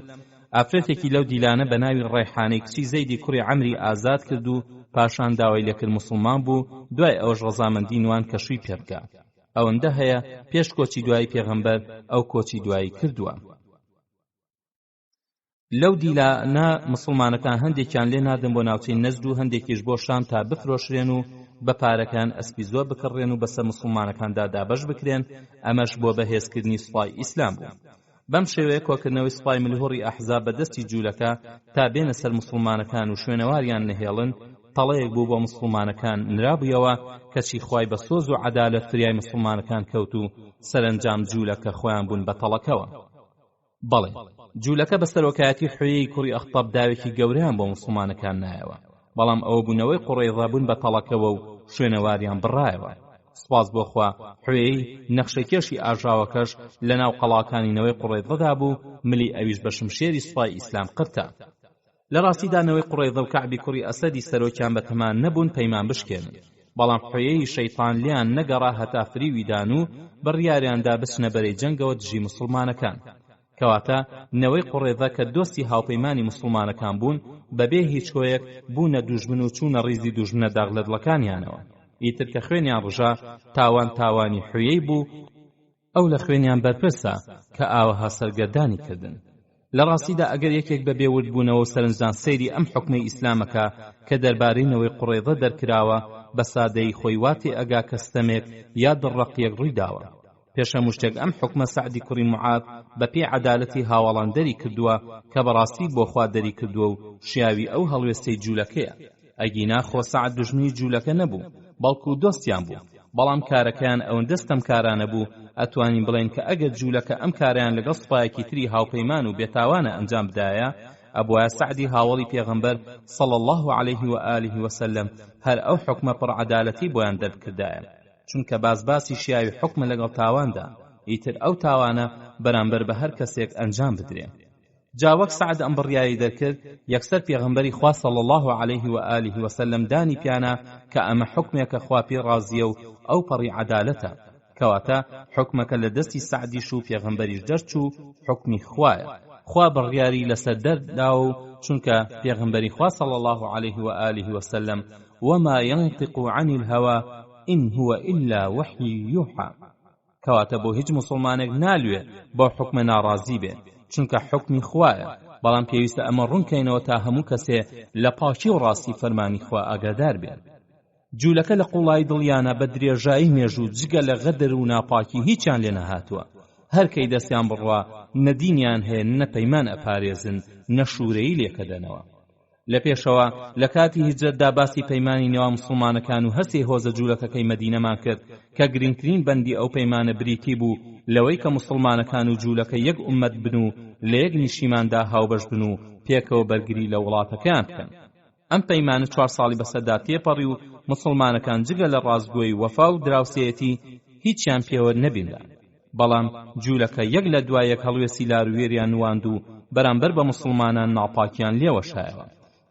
[SPEAKER 2] ئافرەتێکی لەو دیلانە بە ناوی ڕێحانەی کچی زەیدی کوڕی عەمری ئازاد کرد و پاشان داوای لەکرد مسلمان بوو، دوای ئەوەش ڕەزامەندی نوان کەشوی پێبکە. ئەوەندە هەیە پێش کۆچی دوای پێغەمبەر ئەو کۆچی دوایی کردووە. لەو دیلانە مسلمانەکان هەندێکیان لێ نادن بۆ ناوچەی نەجد و هەندێکیش بۆ شام تا بفرۆشرێن و بە پارەکان ئەسپی زۆر بکڕێن و بەسەر مسلمانەکاندا دابەش بکرێن. ئەمەش بۆ بەهێزکردنی سوپای ئیسلام بوو. بەم شێوەیە کۆکردنەوەی سوپای ملهوڕی ئەحزاب بەدەستی جوولەکە تا بێنە سەر مسلمانەکان و شوێنەواریان نەهێڵن تەڵەیەک بوو بۆ مسلمانەکان نرابوویەوە کەچی خوای بە سۆز و عەدالەت فریای مسلمانەکان کەوت و سەرنجام جوولەکە خۆیان بوون بە تەڵەکەوە. بەڵێ جوولەکە بە سەرۆکایەتی حوێی کوڕی ئەخطەب داوێکی گەورەیان بۆ مسلمانەکان نایەوە، بەڵام ئەوە بوونەوەی قوڕەیضە بوون بە تەڵەکەوە و شوێنەواریان بڕایەوە. سپاس بۆخوا حوێی نەخشەکێشی ئاژاوەکەش لە ناو قەڵاکانینەوەی قوڕەیضەدا بوو، ملی ئەویش بە شمشێری سوپای ئیسلام قرتە. لە ڕاستیدانەوەی قوڕەیضە و کەعبی کوڕی ئەسەدی سەرۆکیان بەتەمان نەبوون پەیمان بشکێنن، بەڵام حوێی شەیطان لیان نەگەڕا هەتا فریویدان و بڕیاریاندا بچنە بەرەی جەنگەوە دژی مسلمانەکان. کەواتە نەوەی قوڕێضە کە دۆستی هاوپەیمانی مسلمانەکان بوون بەبێ هیچ کۆیەک بوونە دوژمن و چوونە ڕیزی دوژمنە داغلەدڵەکانیانەوە. ئیتر کە خوێنیان ڕژا تاوانی حوێی بوو، ئەو لە خوێنیان بەرپرسە کە ئاوەها سەرگەردانی کردن. لە ڕاستیدا ئەگەر یەکێک بەبێ وردبوونەوە و سەرنجدان سەیری ئەم حوکمەی ئیسلامەکە کە دەربارەی قوڕێضە دەرکراوە بە سادەی خۆی واتی ئەگا کەستەمێک یا دڕەقیەک ڕوویداوە. پێشە مشتێک ئەم حکمە سەعدی کوڕی موعاذ بە پێی عەدالەتی هاوڵان دەری کردووە کە بەڕاستی بۆ خوا دەری کردووە و شیاوی ئەو هەڵوێستەی جوولەکەیە. ئەگینا خۆ سەعد دژمنی جوولەکە نەبوو، بەڵکو دۆستیان بوو، بەڵام کارەکەیان ئەوەندەستەم کارانە بوو ئەتوانین بڵێن کە ئەگەر جوولەکە ئەم کاریان لەگەڵ سوپایەکی تری هاوپەیمان و بێتاوانە ئەنجام بدایە، ئەبوایە سەعدی هاوڵی پێغەمبەر صلی الله عليه و آله وسلم هەر ئەو حکمە پڕ عەدالەتی بۆیان دەرکردایە، چونکە بازباسی شیاوی حکمە لەگەڵ تاواندا، ئیتر ئەو تاوانە بەرامبەر بە هەر کەسێک ئەنجام بدرێن. جاوەک سەعد ئەم بڕیایی دەرکرد، یەکسەر پێغەمبەری خوا صلی الله عليه و آله وسلم دانی پیانە کە ئەمە حکمێکە خوا پێی ڕازیە و ئەو پەڕی عەدالەتە، کەواتە حکمەکە لە دەستی سەعدیش و پێغەمبەریش دەرچوو حکمی خوایە. خوا بڕیاری لەسەر دەردا و چونکە پێغەمبەری خوا صلی الله عليه و آله وسلم وما ينطق عن الهوى إن هو إلا وحي يوحى، کەواتە بۆ هیچ مسلمانێک نالوێ بۆ حکمە ناڕازی بێ، چونکە حکمی خوایە، بەڵام پێویستە ئەمە ڕوونکەینەوە تا هەموو کەسێ لە پاکی و ڕاستی فەرمانی خوا ئاگادار بێت. جوولەکە لە قوڵای دڵیانە بە درێژایی مێژوو جگە لە غەدر و ناپاکی هیچیان لێ نەهاتووە. هەرکەی دەستیان بڕوا نەدینیان هەیە، نەپەیمان ئەپارێزن، نەشورەیی لێکەدەنەوە. لە پێشەوە لە کاتی هیجرەتدا باسی پەیمانی نێوان مسلمانەکان و هەستی هۆزە جوولەکەکەی مەدینەمان کرد کە گرنگترین بەندی ئەو پەیمانە بریتی بوو لەوەی کە مسلمانەکان و جوولەکە یەک ئومەت بن و لە یەک نیشیماندا هاوبەش بن و پێکەوە بەرگری لە وڵاتەکەیان بکەن. ئەم پەیمانە 4 ساڵی بەسەردا تێپەڕی و مسلمانەکان جگە لە ڕازگۆی وەفا و دراوسێتی
[SPEAKER 1] هیچیان پێوە نەبیندا. بەڵام جوولەکە یەک لە دوای یەک هەڵوێسی لاروێریان نواند و بەرامبەر بە مسلمانان ناپاکیان لێوە شایەوە.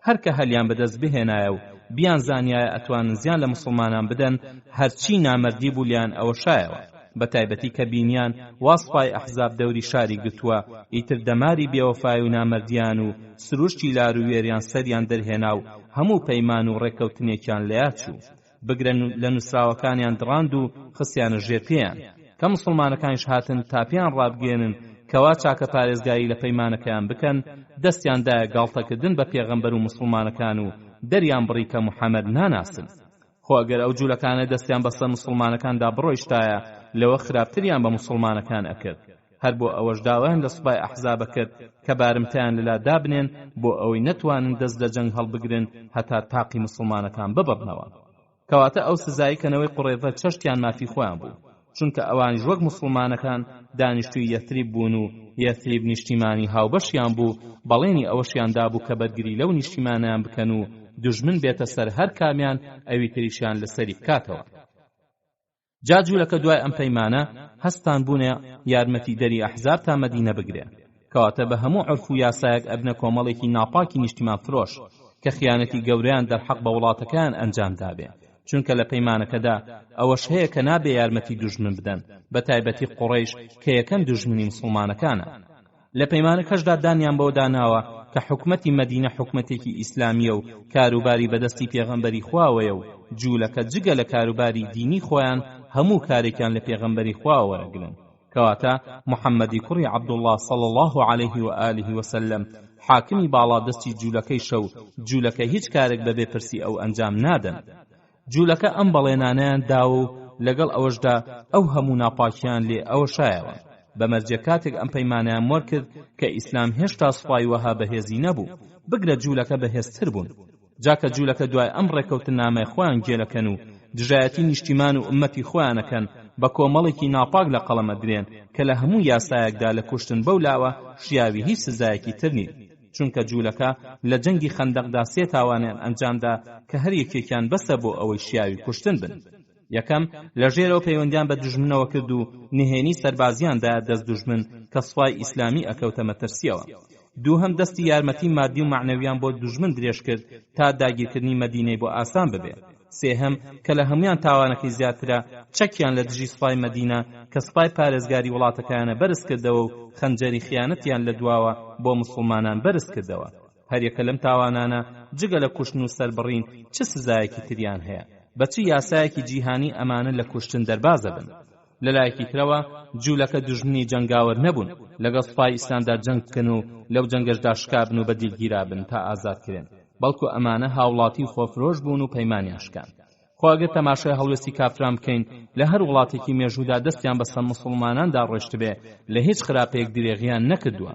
[SPEAKER 1] هەر کە هەلیان بەدەست بهێنایە و بیان زانیایە ئەتوانن زیان لە مسلمانان بدەن، هەرچی نامەردی بوو لیان ئەوە شایەوە. بە تایبەتی کە بینیان واسپای ئەحزاب دەوری شاری گرتووە، ئیتر دەماری بێوەفای و نامەردیان و سروشتی لاروێریان سەریان دەرهێنا و هەموو پەیمان و ڕێکەوتنێکیان لەیاد چوو. بگرن لە نووسراوەکانیان دڕاند و خستیانە ژێر پێیان، کە مسلمانەکانیش هاتن تاپیان ڕابگێنن کەوا چاکە پارێزگایی لە پەیمانەکەیان بکەن. دەستیاندایە گاڵتەکردن بە پێغەمبەر و مسلمانەکان و دەریان بڕی کە موحەممەد ناناسن. خۆ ئەگەر ئەو جوولەکانە دەستیان بەسەر مسلمانەکاندا بڕۆیشتایە، لەوە خراپتریان بە مسلمانەکان ئەکرد. هەر بۆ ئەوەش داوایان لە سوپای ئەحزابە کرد کە بارمتیان لەلا دابنێن بۆ ئەوەی نەتوانن دەست لە جەنگ هەڵبگرن هەتا تاقی مسلمانەکان ببڕنەوە. کەواتە ئەو سزایی کەنەوەی قوڕێزە چەشتیان مافی خۆیان بوو، چونکە ئەوانیش وەک مسلمانەکان دانیشتووی یەثریب بوون و یەثریب نیشتیمانی هاوبەشیان بوو. بەڵێنی ئەوەشیان دابوو کە بەدگری لەو نیشتیمانیان بکەن و دوژمن بێتە سەر هەر کامیان ئەوی تریشیان لەسەری بکاتەوە. جا جوولەکە دوای ئەم پەیمانە هەستان بوونە یارمەتی دەری ئەحزاب تا مەدینە بگرێ، کەواتە بە هەموو عورف و یاسایەک ئەبنە کۆمەڵێکی ناپاکی نیشتیمان فرۆش کە خیانەتی گەورەیان دەرحەق بە وڵاتەکان ئەنجام دابێ. چونکە لە پەیمانەکەدا ئەوەش هەیە کە نابێ یارمەتی دوژمن بدەن، بە تایبەتی قوڕەیش کە یەکەم دوژمنی مسلمانەکانە. لە پەیمانەکەشدا دانیان بەوە داناوە کە حکومەتی مەدینە حکومەتێکی ئیسلامیە و کاروباری بەدەستی پێغەمبەری خواوەیە و جوولەکە جگە لە کاروباری دینی خۆیان هەموو کارێکیان لە پێغەمبەری خوا وەرەگرن. کەواتە محەممەدی کوڕی عەبدوڵڵاه صلی الله عليه و آله وسلم حاکمی باڵادەستی جوولەکەی شەو، جوولەکە هیچ کارێک بەبێ پرسی ئەو ئەنجام نادەن. جوولەکە ئەم بەڵێنانەیان داوە و لەگەڵ ئەوەشدا ئەو هەموو ناپاکیان لێ ئەوە شایەوە. بەمەرجە کاتێک ئەم پەیمانیان مۆر کرد کە ئیسلام هێشتا سوپای وەها بەهێزی نەبوو، بگرە جوولەکە بەهێزتر بوون. جاکە جوولەکە دوای ئەم ڕێکەوتنامەی خۆیان گێلەکەن و دژایەتی نیشتیمان و ئومەتی خۆیانەکەن، بە کۆمەڵێکی ناپاک لە قەڵەمە درێن کە لە هەموو یاسایەکدا لە کوشتن بەولاوە شیاوی هیچ سزایەکی تر نیت. چونکە جوولەکە لە جەنگی خەندەقدا 3 تاوانیان ئەنجامدا کە هەر یەکێکیان بەسە بۆ ئەوەی شیاوی کوشتن بن. یەکەم لە ژێرەوە پەیوەندیان بە دوژمنەوە کرد و نهێنی سەربازیاندا دەست دوژمن کە سوپای ئیسلامی ئەکەوتە مەترسیەوە. دووهەم دەستی یارمەتی مادی و معنەویان بۆ دوژمن درێژ کرد تا داگیرکردنی مەدینەی بۆ ئاسان ببێ. سێهەم کە لە هەمویان تاوانەکەی زیاترە، چەکیان لە دژی سوپای مەدینە کە سوپای پارێزگاری وڵاتەکانە بەرز کردەوە و خەنجەری خیانەتیان لە دواوە بۆ مسلمانان بەرز کردەوە. هەر یەکە لەم تاوانانە جگە لە کوشتن و سەربڕین چه سزایەکی تریان هەیە؟ بەچی یاسایەکی جیهانی ئەمانە لە کوشتن دەربازە بن؟ لەلایەکی ترەوە جوولەکە دوژمنی جەنگاوەر نەبوون، لەگەڵ سوپای ئیسلامدا جەنگ بکەن و لەو جەنگەشدا شکابن و بەدیلگیرا بن تا ئازادکرێن، بەڵکو ئەمانە هاوڵاتی خۆفرۆش بوون و پەیمانیان شکان. خۆ ئەگەر تەماشای هەڵوێستی کافران بکەین، لە هەر وڵاتێکی مێژوودا دەستیان بەسەر مسلماناندا ڕۆشت بێ، لە هیچ خراپەیەک درێغیان نەکردووە.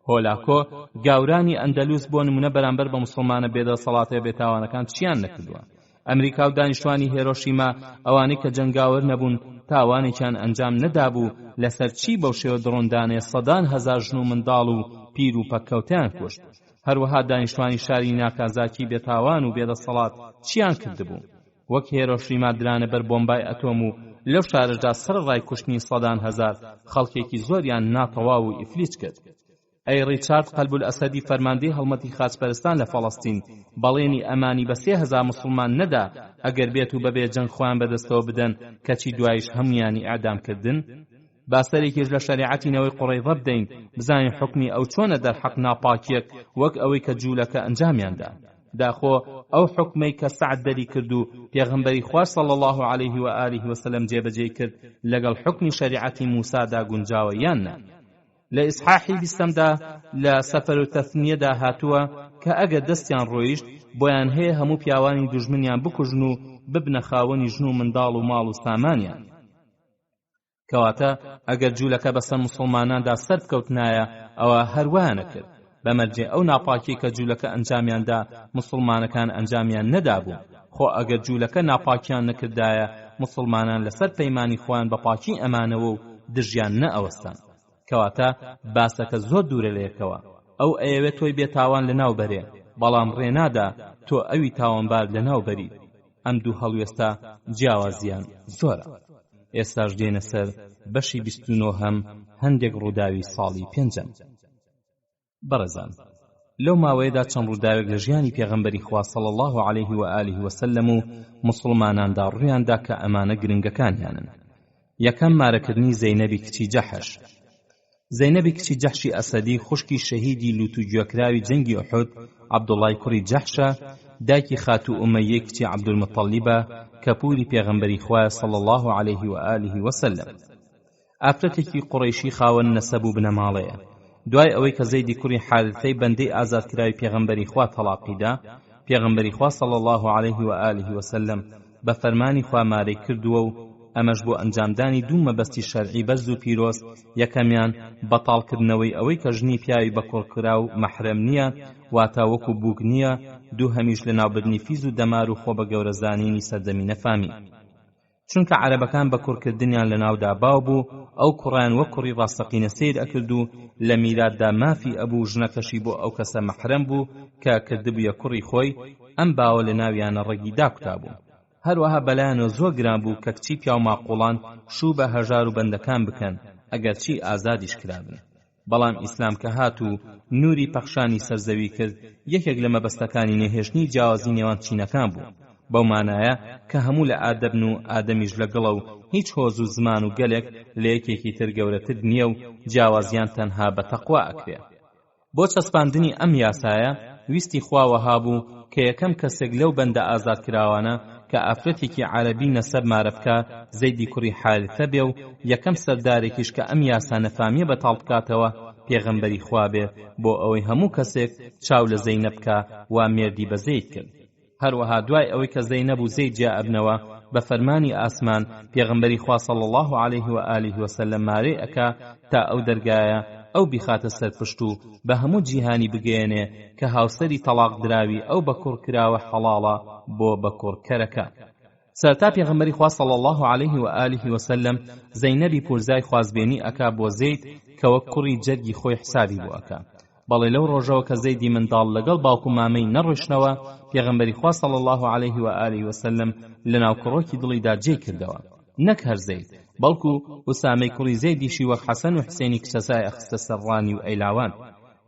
[SPEAKER 1] هۆلاکۆ گاورانی ئەندەلوس بۆ نمونە بەرامبەر بە مسلمانە بێدەسەڵاتە بێتاوانەکان چیان نەکردووە. ئەمریکا و دانیشتوانی هێرۆشیما ئەوانەی کە جەنگاوەر نەبوون تاوانێکیان ئەنجام نەدابوو، لەسەر چی بەو شێوە دڕۆندانێ سەدان هەزار ژن و منداڵ و پیر و پەککەوتیان کوشت. هەروەها دانیشتوانی شاری ناکازاکی بێتاوان و بێدەسەڵات چیان کردبوو؟ وەک هێرۆشیما درانە بەر بۆمبای ئەتۆم و لەو شارەدا سەرڕای کوشتنی سەدان هەزار خەڵکێکی زۆریان ناتەواو و ئیفلیس کرد. ئەی ڕیچارد قەلبول ئەسەدی فەرماندەی هەڵمەتی خاچپەرستان لە فەڵەستین بەڵێنی ئەمانی بە 3000 مسلمان نەدا ئەگەر بێت و بەبێ جەنگ خۆیان بەدەستەوە بدەن، کەچی دوایش هەمویانی ئەعدامکردن. باسەرێکیش لە شەریعەتینەوەی قوڕەیضە بدەین، بزانین حکمی ئەو چۆنە دەرحەق ناپاکیەک وەک ئەوەی کە جوولەکە ئەنجامیاندا. داخۆ ئەو حکمەی کە سەعد دەری کرد و پێغەمبەری خوا صلی الله عليه و آله وسلم جێبەجێ کرد لەگەڵ حکمی شەریعەتی موسادا گونجاوە یان نا. لە ئیسحاحی 20دا لە سەفەر و تەثنیەدا هاتووە کە ئەگەر دەستیان ڕۆیشت بۆیان هەیە هەموو پیاوانی دوژمنیان بکوژن و ببنە خاوەنی ژن و منداڵ و ماڵ و سامانیان. کەواتە ئەگەر جوولەکە بەسەر مسلماناندا سەر بکەوتنایە ئەوە هەروایانە کرد، بەمەرجێ ئەو ناپاکی کە جوولەکە ئەنجامیاندا مسلمانەکان ئەنجامیان نەدابوو. خۆ ئەگەر جوولەکە ناپاکیان نەکردایە مسلمانان لەسەر پەیمانی خۆیان بە پاکی ئەمانەوە و دژیان نەئەوەستان. کەواتە باسەکە زۆر دوورە لەیەکەوە. ئەو ئەیەوێت تۆی بێتاوان لەناو بەرێ، بەڵام ڕێنادا تۆ ئەوی تاوانبار لەناو بەری. ئەم دوو هەڵوێستە جیاوازیان زۆرە. ئێستاش دێنە سەر بەشی 29 هەندێک ڕووداوی ساڵی پێنجەم. بەڕێزان، لەو ماوەیەدا چەند ڕووداوێک لە ژیانی پێغەمبەری خوا صلی الله علیه و آله وسلم و مسلماناندا ڕوویاندا کە ئەمانە گرنگەکانیانن. یەکەم مارەکردنی زەینەبی کچی جەحش. زەینەبی کچی جەحشی ئەسەدی خوشکی شەهیدی لوت و گوێکراوی جەنگی ئوحود عەبدوڵای کوڕی جەحشە، دایکی خاتو ئومەیە کچی عەبدولمەطەلیبە کە پووری پێغەمبەری خوایە صلی الله علیه و آله وسلم. ئافرەتێکی قوڕەیشی خاوەن نەسەب و بنەماڵەیە. دوای ئەوەی کە زەیدی کوڕی حارثەی بەندەی ئازادکراوی پێغەمبەری خوا تەلاقیدا، پێغەمبەری خوا صلی الله علیه و آله وسلم بە فەرمانی خوا مارەی کردووە و ئەمەش بۆ ئەنجامدانی دوو مەبەستی شەرعی بەرز و پیرۆز. یەکەمیان بەتاڵکردنەوەی ئەوەی کە ژنی پیاوی بە کوڕکرا و مەحرەم نییە، واتە وەکو بووک نییە. دوو هەمیش لە ناوبردنی فیز و دەمار و خۆ بە گەورەزانینی سەردەمی نەفامی، چونکە عەرەبەکان بە کوڕکردنیان لە ناودا باو بوو، ئەو کوڕیان وەک کوڕی ڕاستەقینە سیر ئەکرد و لە میلاددا مافی ئەبوو ژنەکەشی بۆ ئەو کەسە مەحرەم بوو کە کردبوویە کوڕی خۆی. ئەم باوە لە ناویانە ڕەگی داکوتا بوو. هەروەها بەلایەنە زۆر گران بوو کە کچی پیا و ماقوڵان شوو بە هەژار و بەندەکان بکەن ئەگەر چی ئازادیش کرابن. بەڵام ئیسلام کە هات و نوری پەخشانی سەرزەوی کرد، یەکێک لە مەبەستەکانی نەهێشتنی جیاوازی نێوان چینەکان بوو. بەو مانایە کە هەموو لە ئادەبن و ئادەمیش لەگەڵە و هیچ هۆز و زمان و گەلێک لە یەکێکی تر گەورەتر نییە و جیاوازیان تەنها بە تەقوا ئەکرێ. بۆ چەسپاندنی ئەم یاسایە ویستی خواوە هابوو کە یەکەم کەسێک لەو بەندە ئازاد کراوانە کە ئافرەتێکی عەرەبی نەسەب مارەبکە زەیدی کوڕی حارثە بێ و یەکەم سەردارێکیش کە ئەم یاسا نەفامیە بەتاڵ بکاتەوە پێغەمبەری خوا بێ، بۆ ئەوەی هەموو کەسێک چاو لە زەینەب بکە وا مێردی بە زەید کرد. هەروەها دوای ئەوەی کە زەینەب و زەید جیا ئەبنەوە، بە فەرمانی ئاسمان پێغەمبەری خوا صلی الله علیه و آله وسلم مارەی ئەکا تا ئەو دەرگایە ئەو بیخاتە سەرپشت و بە هەموو جیهانی بگەێنێ کە هاوسەری تەلاق دراوی ئەو بە کوڕ کراوە حەڵاڵە بۆ بە کوڕکەرەکە. سەرتا پێغەمبەری خوا صلی الله علیه و آله وسلم زەینەبی پورزای خوازبێنی ئەکا بۆ زەید کە وەک کوڕی جەرگی خۆی حسابی بۆ ئەکا. بەڵێ لەو ڕۆژەوە کە زەیدی منداڵ لەگەڵ باوکو مامەی نەڕۆیشتنەوە، پێغەمبەری خوا صلی الله علیه و آله وسلم لەناو کڕۆکی دڵیدا جێ کردەوە. نەک هەر زەید، بەڵکو ئوسامەی کوڕی زەیدیشی وەک حەسەن و حسێنی کچەسای ئەخستە سەرڕانی و ئەیلاوان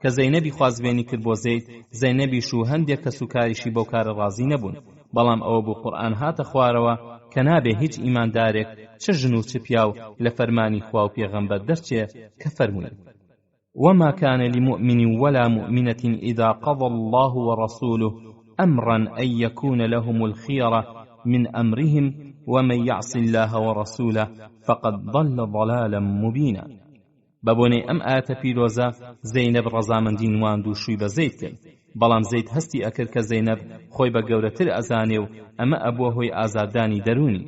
[SPEAKER 1] کە زەینەبی خوازبێنی کرد بۆ زەید. زەینەبیش و هەندێک کەس و کاریشی بەو کارە ڕازی نەبوون، بەڵام ئەوە بۆ قورئان هاتە خوارەوە کە نابێ هیچ ئیماندارێک چ ژن و چ پیاو لە فەرمانی خوا و پێغەمبەر دەرچێ کە فەرمووی: وما كان لمؤمن ولا مؤمنة إذا قضى الله ورسوله أمرا أن يكون لهم الخيرة من أمرهم ومن يعص الله ورسوله فقد ضل ضلالا مبينا. بەبوونەی ئەم ئاەتە پیرۆزە زەینەب ڕەزامەندی نواند و شووی بە زەید کرد، بەڵام زەید هەستی ئەکرد کە زەینەب خۆی بە گەورەتر ئەزانێ و ئەمە ئەبووە هۆی ئازادانی دەرونی.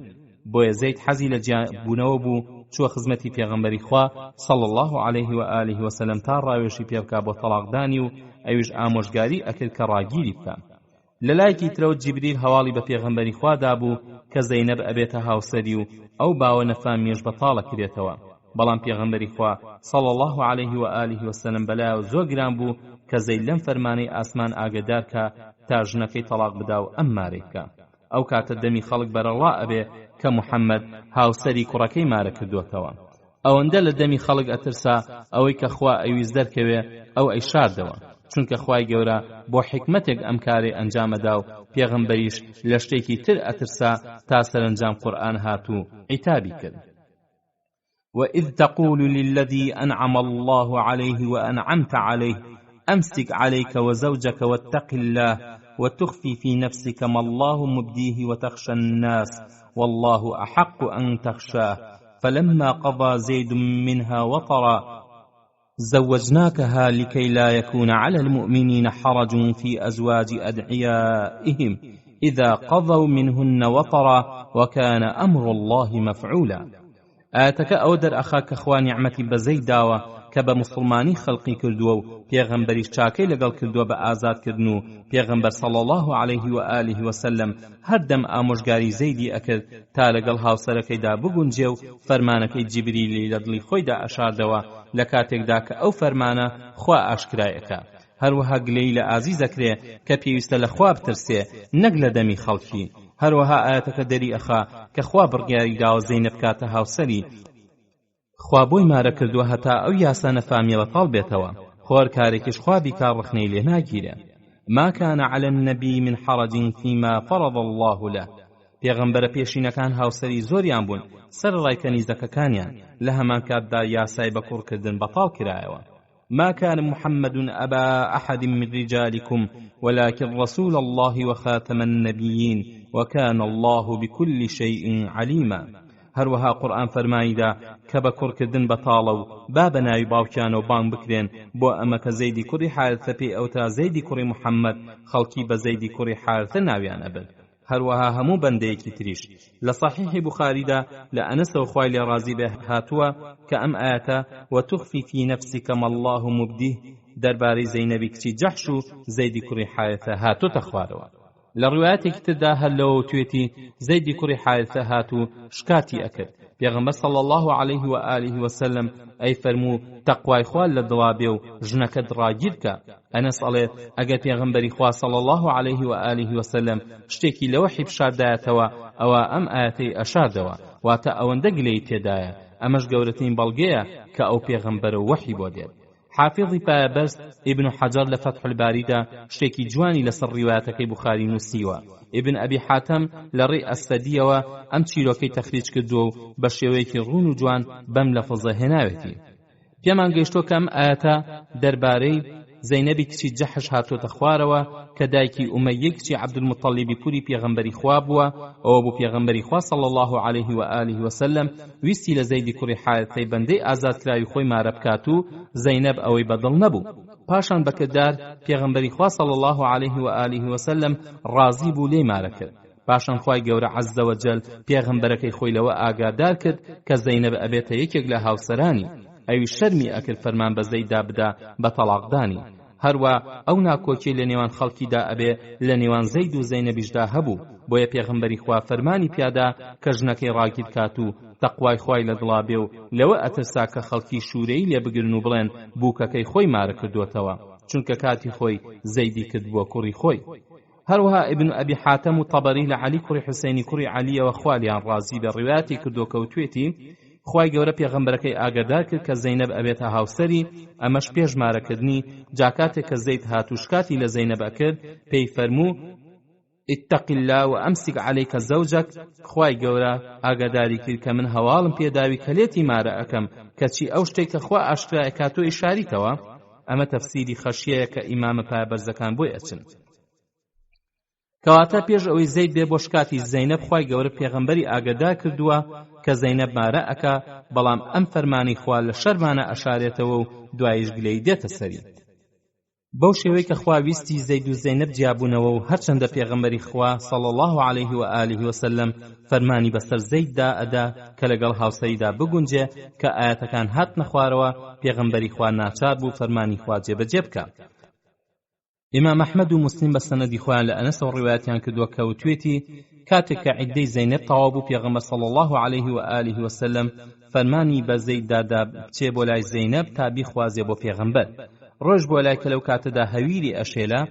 [SPEAKER 1] بۆیە زەید حەزی لە جیابوونەوە بوو، چووە خزمەتی پێغەمبەری خوا صلی الله علیه و آله وسلم تا ڕاوێژی پێ بکا بۆ تەلاقدانی و ئەویش ئامۆژگاری ئەکرد کە ڕاگیری بکە. لە لایەکی ترەوە جیبریل هەواڵی بە پێغەمبەری خوا دابوو کە زەینەب ئەبێتە هاوسەری و ئەو باوە نەفامیەش بەتاڵە کرێتەوە. بەڵام پێغەمبەری خوا صلی الله علیه و آله وسلم بەلایەوە زۆر گران بوو کە زەید لەم فەرمانەی ئاسمان ئاگدار کە تا ژنەکەی تەلاق بدا و ئەم مارەی بکە. ئەو کاتە دەمی خەڵک بەرەڵا ئەبێ کە محەممەد هاوسەری کوڕەکەی مارە کردوتەوە. ئەوەندە لە دەمی خەڵک ئەترسا ئەوەی کە خوا ئەویست دەرکەوێ ئەو ئەیشاردەوە، چونکە خوای گەورە بۆ حکمەتێک ئەم کارێ ئەنجامەدا و پێغەمبەریش لە شتێکی تر ئەترسا تا سەرنجام قورئان هات و عیتابی کرد. وإذ تقول للذي أنعم الله عليه وأنعمت عليه أمسك عليك وزوجك واتق الله وتخفي في نفسك ما الله مبديه وتخشى الناس والله أحق أن تخشاه فلما قضى زيد منها وطرا زوجناكها لكي لا يكون على المؤمنين حرج في أزواج أدعيائهم إذا قضوا منهن وطرا وكان أمر الله مفعولا. ئاەتەکە ئەو دەرئەخا کە خوا نیعمەتی بە زەید داوە کە بە موسڵمانی خەڵقی کردووە و پێغەمبەریش چاکەی لەگەڵ کردووە بە ئازادکردن و پێغەمبەر صلی الله علیه و آله وسلم هەردەم ئامۆژگاری زەیدی ئەکرد تا لەگەڵ هاوسەرەکەیدا بگونجێ و فەرمانەکەی جیبریلی لە دڵی خۆیدا ئەشاردەوە لە کاتێکدا کە ئەو فەرمانە خوا ئاشکرایەکە. هەروەها گلەی لە ئازیزەکرێ کە پێویستە لە خوا بترسێ نەک لە دەمی خەڵکی.
[SPEAKER 2] هەروەها ئاەتەکە دەری ئەخا کە خوا بڕیاری داوە زەینەب بکاتە هاوسەری خوا بۆی مارە کردووە هەتا ئەو یاسانە فامیلە تاڵ بێتەوە خۆر کارێکیش خوا بیکار ڕخنەی لێ ناگیرێ ما كان على النبي من حرج فيما فرض الله له پێغەمبەرە پێشینەکان هاوسەری زۆریان بوون سەر ڕای کەنیزەکەکانیان لە هەمان کاتدا یاسای بەکوڕکردن بەتاڵ کرایەوە ما كان محمد أبا أحد من رجالكم ولكن رسول الله وخاتم النبيين وكان الله بكل شيء عليما هەروەها قورئان فەرمایدا کە بە کوڕکردن بەتاڵە و با بە ناوی باوکیان و بانگ بکرێن بۆ ئەمە کە زەیدی کوڕی حارثە پێی ئەوتا زەیدی کوڕی محەممەد خەڵکی بە زەیدی کوڕی حارثە ناویان ئەبن هەروەها هەموو بەندەیەکی تریش لە صحیحی بوخاریدا لە ئەنەسەوە خوای لێ ڕازی بێ هاتووە کە ئەم ئاەتە وتخفي في نفسك ما الله مبديه دەربارەی زەینەبی کچی جەحش و زەیدی کوڕی حارثە هاتوتە خوارەوە لە ڕوایەتێکی تردا هەلەوە توێتی زەیدی کوڕی حارثە هاتوو شکاتی ئەکرد پێغەمبەر صلی الله عليه و آله وسلم ئەی فەرموو تەقوای خوا لە دڵا بێ و ژنەکەت ڕاگیر کە ئەنەس ئەڵێ ئەگەر پێغەمبەری خوا صلی الله عليه و آله وسلم شتێکی لە وحی بشاردایەتەوە ئەوە ئەم ئاەتەی ئەشاردەوە واتە ئەوەندە گلەی تێدایە ئەمەش گەورەترین بەڵگەیە کە ئەو پێغەمبەرە وحی بۆ دێت حافظی پایەبەرز ئیبن حەجەر لە فتح الباریدا شتێکی جوانی لەسەر ڕیوایەتەکەی بوخاری نووسیوە ابن ئەبی حاتەم لە ڕێی ئەسفەدیەوە ئەم چیرۆکەی تەخریج کردووە و بە شێوەیەکی ڕوون و جوان بەم لەفزە هێناوێتی پێمان گەیشتۆ کە ئەم ئاەتە دەربارەی زەینەبی کچی جەحش هاتوۆتە خوارەوە کە دایکی ئومەیە کچی عەبدولموتەڵیبی کوڕی پێغەمبەری خوا بووە ئەوە بوو پێغەمبەری خوا صلی الله عليه و آله وسلم ویستی لە زەیدی کوڕی حارثەی بەندەی ئازادکراوی خۆی مارە بکات و زەینەب ئەوەی بەدڵ نەبوو پاشان بەکردار پێغەمبەری خوا صلی الله عليه و آله وسلم ڕازی بوو لێی مارە کرد پاشان خوای گەورە عەزە وەجەل پێغەمبەرەکەی خۆی لەوە ئاگادار کرد کە زەینەب ئەبێتە یەکێک لە هاوسەرانی ئەوی شەرمی ئەکرد فەرمان بە زەیدا بدا بە تەلاقدانی هەروە ئەو ناکۆکی لە نێوان خەڵکیدا ئەبێ لە نێوان زەید و زەینەبیشدا هەبوو بۆیە پێغەمبەری خوا فەرمانی پیادا کە ژنەکەی ڕاگیر کات و تەقوای خوای لە دڵا بێ و لەوە ئەترسا کە خەڵکی شوورەی لێ بگرن و بڵێن بووکەکەی خۆی مارە کردوتەوە چونکە کاتی خۆی زەیدی کرد بۆ کوڕی خۆی هەروەها ئیبن ئەبی حاتەم و تەبەری لە عەلی کوڕی حوسێنی کوڕی عەلیەوە خوالیان ڕازی بە ڕیواەتی کردو کەوتوێتی خوای گەورە پێغەمبەرەکەی ئاگادار کرد کە زەینەب ئەبێتە هاوسەری ئەمەش پێشمارەکردنی جاکاتێک کە زەید هاتوشکاتی لە زەینەب ئەکرد پێی فەرموو اتق الله وامسك عليك زوجك خوای گەورە ئاگاداری کرد کە من هەواڵم پێداوی کە لێتی مارە ئەکەم کەچی ئەو شتێک کە خوا ئاشکرا ئەکات و ئیشاریتەوە ئەمە تەفسیری خەشیەیە کە ئیمامە پایەبەرزەکان بۆی ئەچن کەواتە پێش ئەوەی زەید بێ بۆ شکاتی زەینەب خوای گەورە پێغەمبەری ئاگادار کردووە کە زەینەب مارە ئەکا بەڵام ئەم فەرمانی خوا لە شەرمانە ئەشارێتەوە و دوایش گلەی دێتە سەری بەو شێوەی کە خوا ویستی زەید و زەینەب جیابوونەوە و هەرچەندە پێغەمبەری خوا صلی الله عليه و آله وسلم فەرمانی بەسەر زەیددا ئەدا کە لەگەڵ هاوسەریدا بگونجێ کە ئاەتەکان هاتنە خوارەوە پێغەمبەری خوا ناچار بوو فەرمانی خوا جێبەجێ بکات ئیمام ئەحمەد و مسلم بە سەنەدی خۆیان لە ئەنەسەوە ڕیوایەتیان کردووە کە وتوێتی کاتێک کە عیدەی زەینەب تەواو بوو پێغەمبەر صلی الله عليه و آله وسلم فەرمانی بە زەیددا بچێ بۆ لای زەینەب تا بیخوازێ بۆ پێغەمبەر ڕۆژ بۆ لای کە لەو کاتەدا هەویری ئەشێلا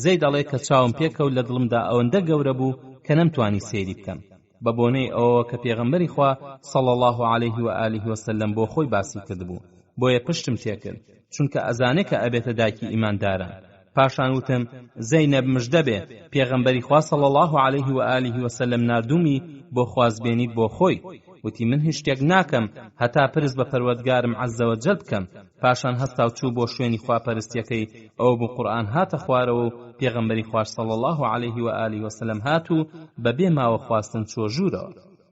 [SPEAKER 2] زەید دەڵێ کە چاوم پێکەوت لە دڵمدا ئەوەندە گەورە بوو کە نەمتوانی سێری بکەم بە بۆنەی ئەوە کە پێغەمبەری خوا صلی الله عليه و آله وسلم بۆ خۆی باسی کردبوو بۆیە پشتم تێکرد چونکە ئەزانێ کە ئەبێتە دایکی ئیمانداران پاشان وتم زەینەب مژدە بێ پێغەمبەری خوا صلی الله عليه و آله وسلم نردومی بۆ خوازبێنیت بۆ خۆی وتی من هیچ شتێک ناکەم هەتا پرس بە پەروەردگارم عەزە وەجەل بکەم پاشان هەستا و چوو بۆ شوێنی خواپەرستیەکەی ئەوە بوو قورئان هاتە خوارەوە و پێغەمبەری خوا صلی الله عليه و آله وسلم هاتوو بەبێ ماوە خواستن چۆ ژوورەوە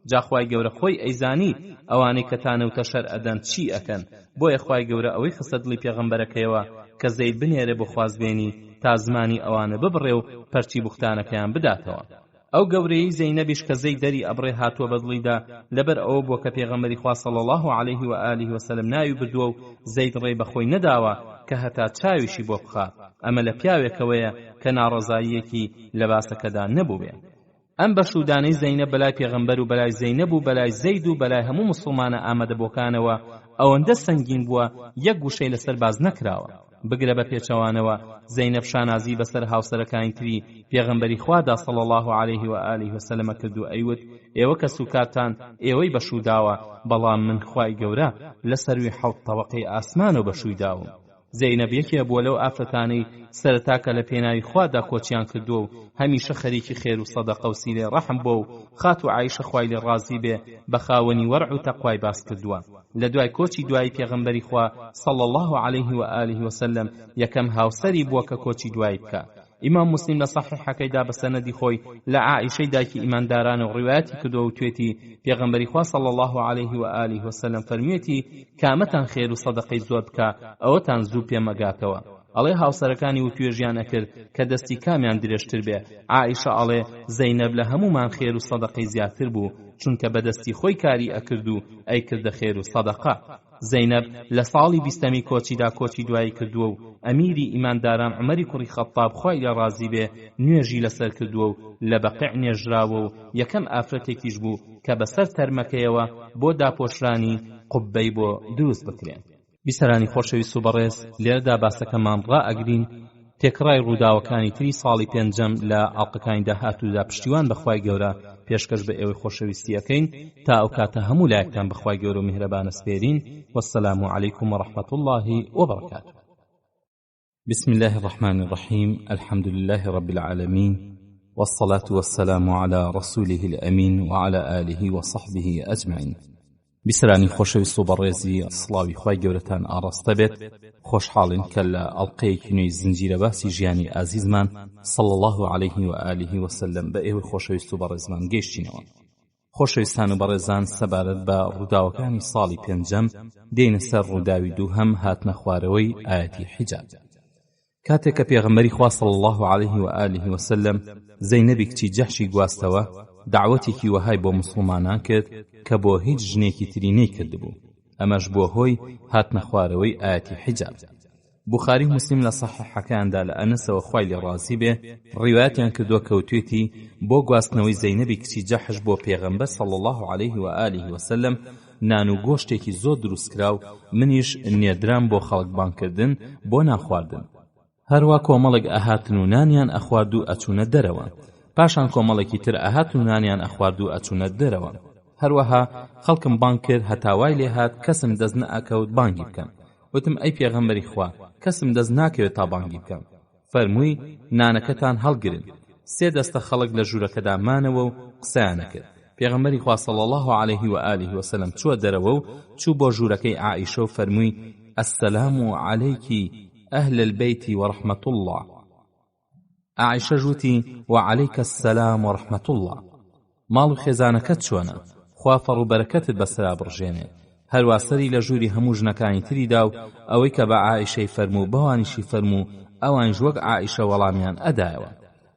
[SPEAKER 2] جا خوای گەورە خۆی ئەیزانی ئەوانەی کە تانەوتە شەر ئەدەن چی ئەکەن بۆیە خوای گەورە ئەوەی خستە دڵی پێغەمبەرەکەیەوە کە زەید بنێرە بۆ خوازبێنی تا زمانی ئەوانە ببڕێ و پەرچی بوختانەکەیان بداتەوە ئەو گەورەی زەینەبیش کە زەید دەری ئەبڕێ هاتووە بەدڵیدا لەبەر ئەوە بۆ کە پێغەمبەری خوا صلی الله عليه و آله وسلم ناوی بردووە و زەید ڕێی بەخۆی نەداوە کە هەتا چاویشی بۆ بخا ئەمە لە پیاوێکەوەیە کە ناڕەزاییەکی لە باسەکەدا نەبوو بێ ئەم بەشودانەی زەینەب بەلای پێغەمبەر و بەلای زەینەب و بەلای زەید و بەلای هەموو موسڵمانە ئامادەبۆکانەوە
[SPEAKER 1] ئەوەندە سەنگین بووە یەک گوشەی لەسەر باز نەکراوە. بگرە بە پێچەوانەوە زەینەب شانازی بەسەر هاوسەرەکانی تری پێغەمبەری خوادا صلی الله علیه و آله وسلم کردو ئەیوت ئێوە کە سوکاتان ئێوەی بەشوداوە بەڵام من خوای گەورە لەسەروی حەوت تەوەقەی ئاسمانەوە بەشویداوم. زەینەب یەکێ بووە لەو ئافرەتانەی سەرەتاکە لە پێناوی خوادا کۆچیان کردووە و هەمیشە خەریکی خێر و سەدەقە و سیلێ ڕەحم بۆ و خات و عایشە خوای لێ ڕازی بێ بە خاوەنی وەرع و تەقوای باس کردووە. لە دوای کۆچی دوایی پێغەمبەری خوا صلی الله علیه و آله وسلم یەکەم هاوسەری بووە کە کۆچی دوایی بکە. ئیمام موسلیم لە صحیحەکەیدا بە سەنەدی خۆی لە عائیشەی دایکی ئیمانداران و ڕیواەتی کردووە و توێتی پێغەمبەری خوا صلی الله علیه و آله وسلم فەرموویەتی کامەتان خێر و سەدەقەی زۆر بکە ئەوەتان زوو پێمەگاتەوە. ئەڵێ هاوسەرەکانی و توێژیان ئەکرد کە دەستی کامیان درێژتر بێ. عائیشە ئەڵێ زەینەب لە هەمومان خێر و سەدەقەی زیاتر بوو چونکە بەدەستی خۆی کاری ئەکرد و ئەیکردە خێر و سەدەقە. زەینەب لە ساڵی 20 کۆچیدا کۆچی دوایی کردووە و ئەمیری ئیمانداران عومەری کوڕی خەتاب خوای لێ ڕازی بێ نوێژی لەسەر کردووە و لە بەقیع نێژراوە و یەکەم ئافرەتێکیش بوو کە بەسەر تەرمەکەیەوە بۆ داپۆشرانی قوبەی بۆ دروست بکرێن. بیسەرانی خۆشەویست و بەڕێز، لێرەدا باسەکەمان ڕائەگرین تێکڕای ڕووداوەکانی تری ساڵی پێنجەم لە ئاڵلقەکانی داهاتوودا پشتیوان بەخوای گەورە پێشکەش بە ئێوەی خۆشەویستی ئەەکەین تا ئەو کاتە هەموو لایەکتان بەخوای گەورە و میهرەبانە سپێرین. والسلام علیکم ورحمة الله وبركاته.
[SPEAKER 2] بسم الله الرحمن الرحيم. الحمد لله رب العالمين، والصلاة والسلام على رسوله الأمين وعلى آله وصحبه أجمعين. بیسەرانی خۆشەویست و بەڕێزی، سڵاوی خوای گەورەتان ئاڕاستە بێت. خۆشحاڵین کە لە ئەڵلقەیەکی نوێی زنجیرە باسی ژیانی ئازیزمان صلی الله علیه و آله وسلم بە ئێوەی خۆشەویست و بەڕێزمان گەیشتینەوە. خۆشەویستان و بەڕێزان، سەبارەت بە ڕووداوەکانی ساڵی پێنجەم دێنە سەر ڕووداوی دووهەم هاتنە خوارەوەی ئایەتی حیجاب. کاتێک کە پێغەمبەری خوا صلی الله علیه و آله وسلم زەینەبی کچی جەحشی گواستەوە، دعوەتێکی وەهای بۆ مسلمانان کرد کە بۆ هیچ ژنێکی تری نەیکردبوو. ئەمەش بۆ هۆی هاتنە خوارەوەی ئایەتی حیجاب. بوخاری و مسلم لە صحیحەکاندا لە ئەنەسەوە خوای لێ ڕازی بێ ڕیوایەتیان کردووە کەوتوێتی بۆ گواستنەوەی زەینەبی کچی جەحش بۆ پێغەمبەر صلی الله علیه و آله وسلم نان و گۆشتێکی زۆر دروستکرا و منیش نێدرام بۆ خەڵکبانکردن بۆ ناخواردن. هەروە کۆمەڵێک ئەهاتن و نانیان ئەخوارد و ئەچوونە دەرەوە. پاشان کۆمەڵێکی تر ئەهات و نانیان ئەخوارد و ئەچوونە دەرەوە. هەروەها خەڵکم بانگ کرد هەتاوای لێ هات کەسم دەست نەئەکەوت بانگی بکەم. وتم ئەی پێغەمبەری خوا، کەسم دەست ناکەوێت تا بانگی بکەم. فەرمووی نانەکەتان هەڵگرن. 3 دەستە خەڵک لە ژوورەکەدا مانەوە و قسەیان کرد. پێغەمبەری خوا صلی الله علیه و آله وسلم چووە دەرەوە و چوو بۆ ژوورەکەی عائیشە و فەرمووی السلام عەلەیکی ئەهل البەیت ورحمة الله. عائشە ژووتی وعەلەیکە السلام ورحمة الله. ماڵ و خێزانەکەت چۆنە؟ خوا فەڕ و بەرەکەتت بەسرا بڕژێنێ. هەروە سەری لە ژووری هەموو ژنەکانی تریدا و ئەوەی کە بە عائیشەی فەرموو بەوانیشی فەرموو ئەوانش وەک عائیشە وەڵامیان ئەدایەوە.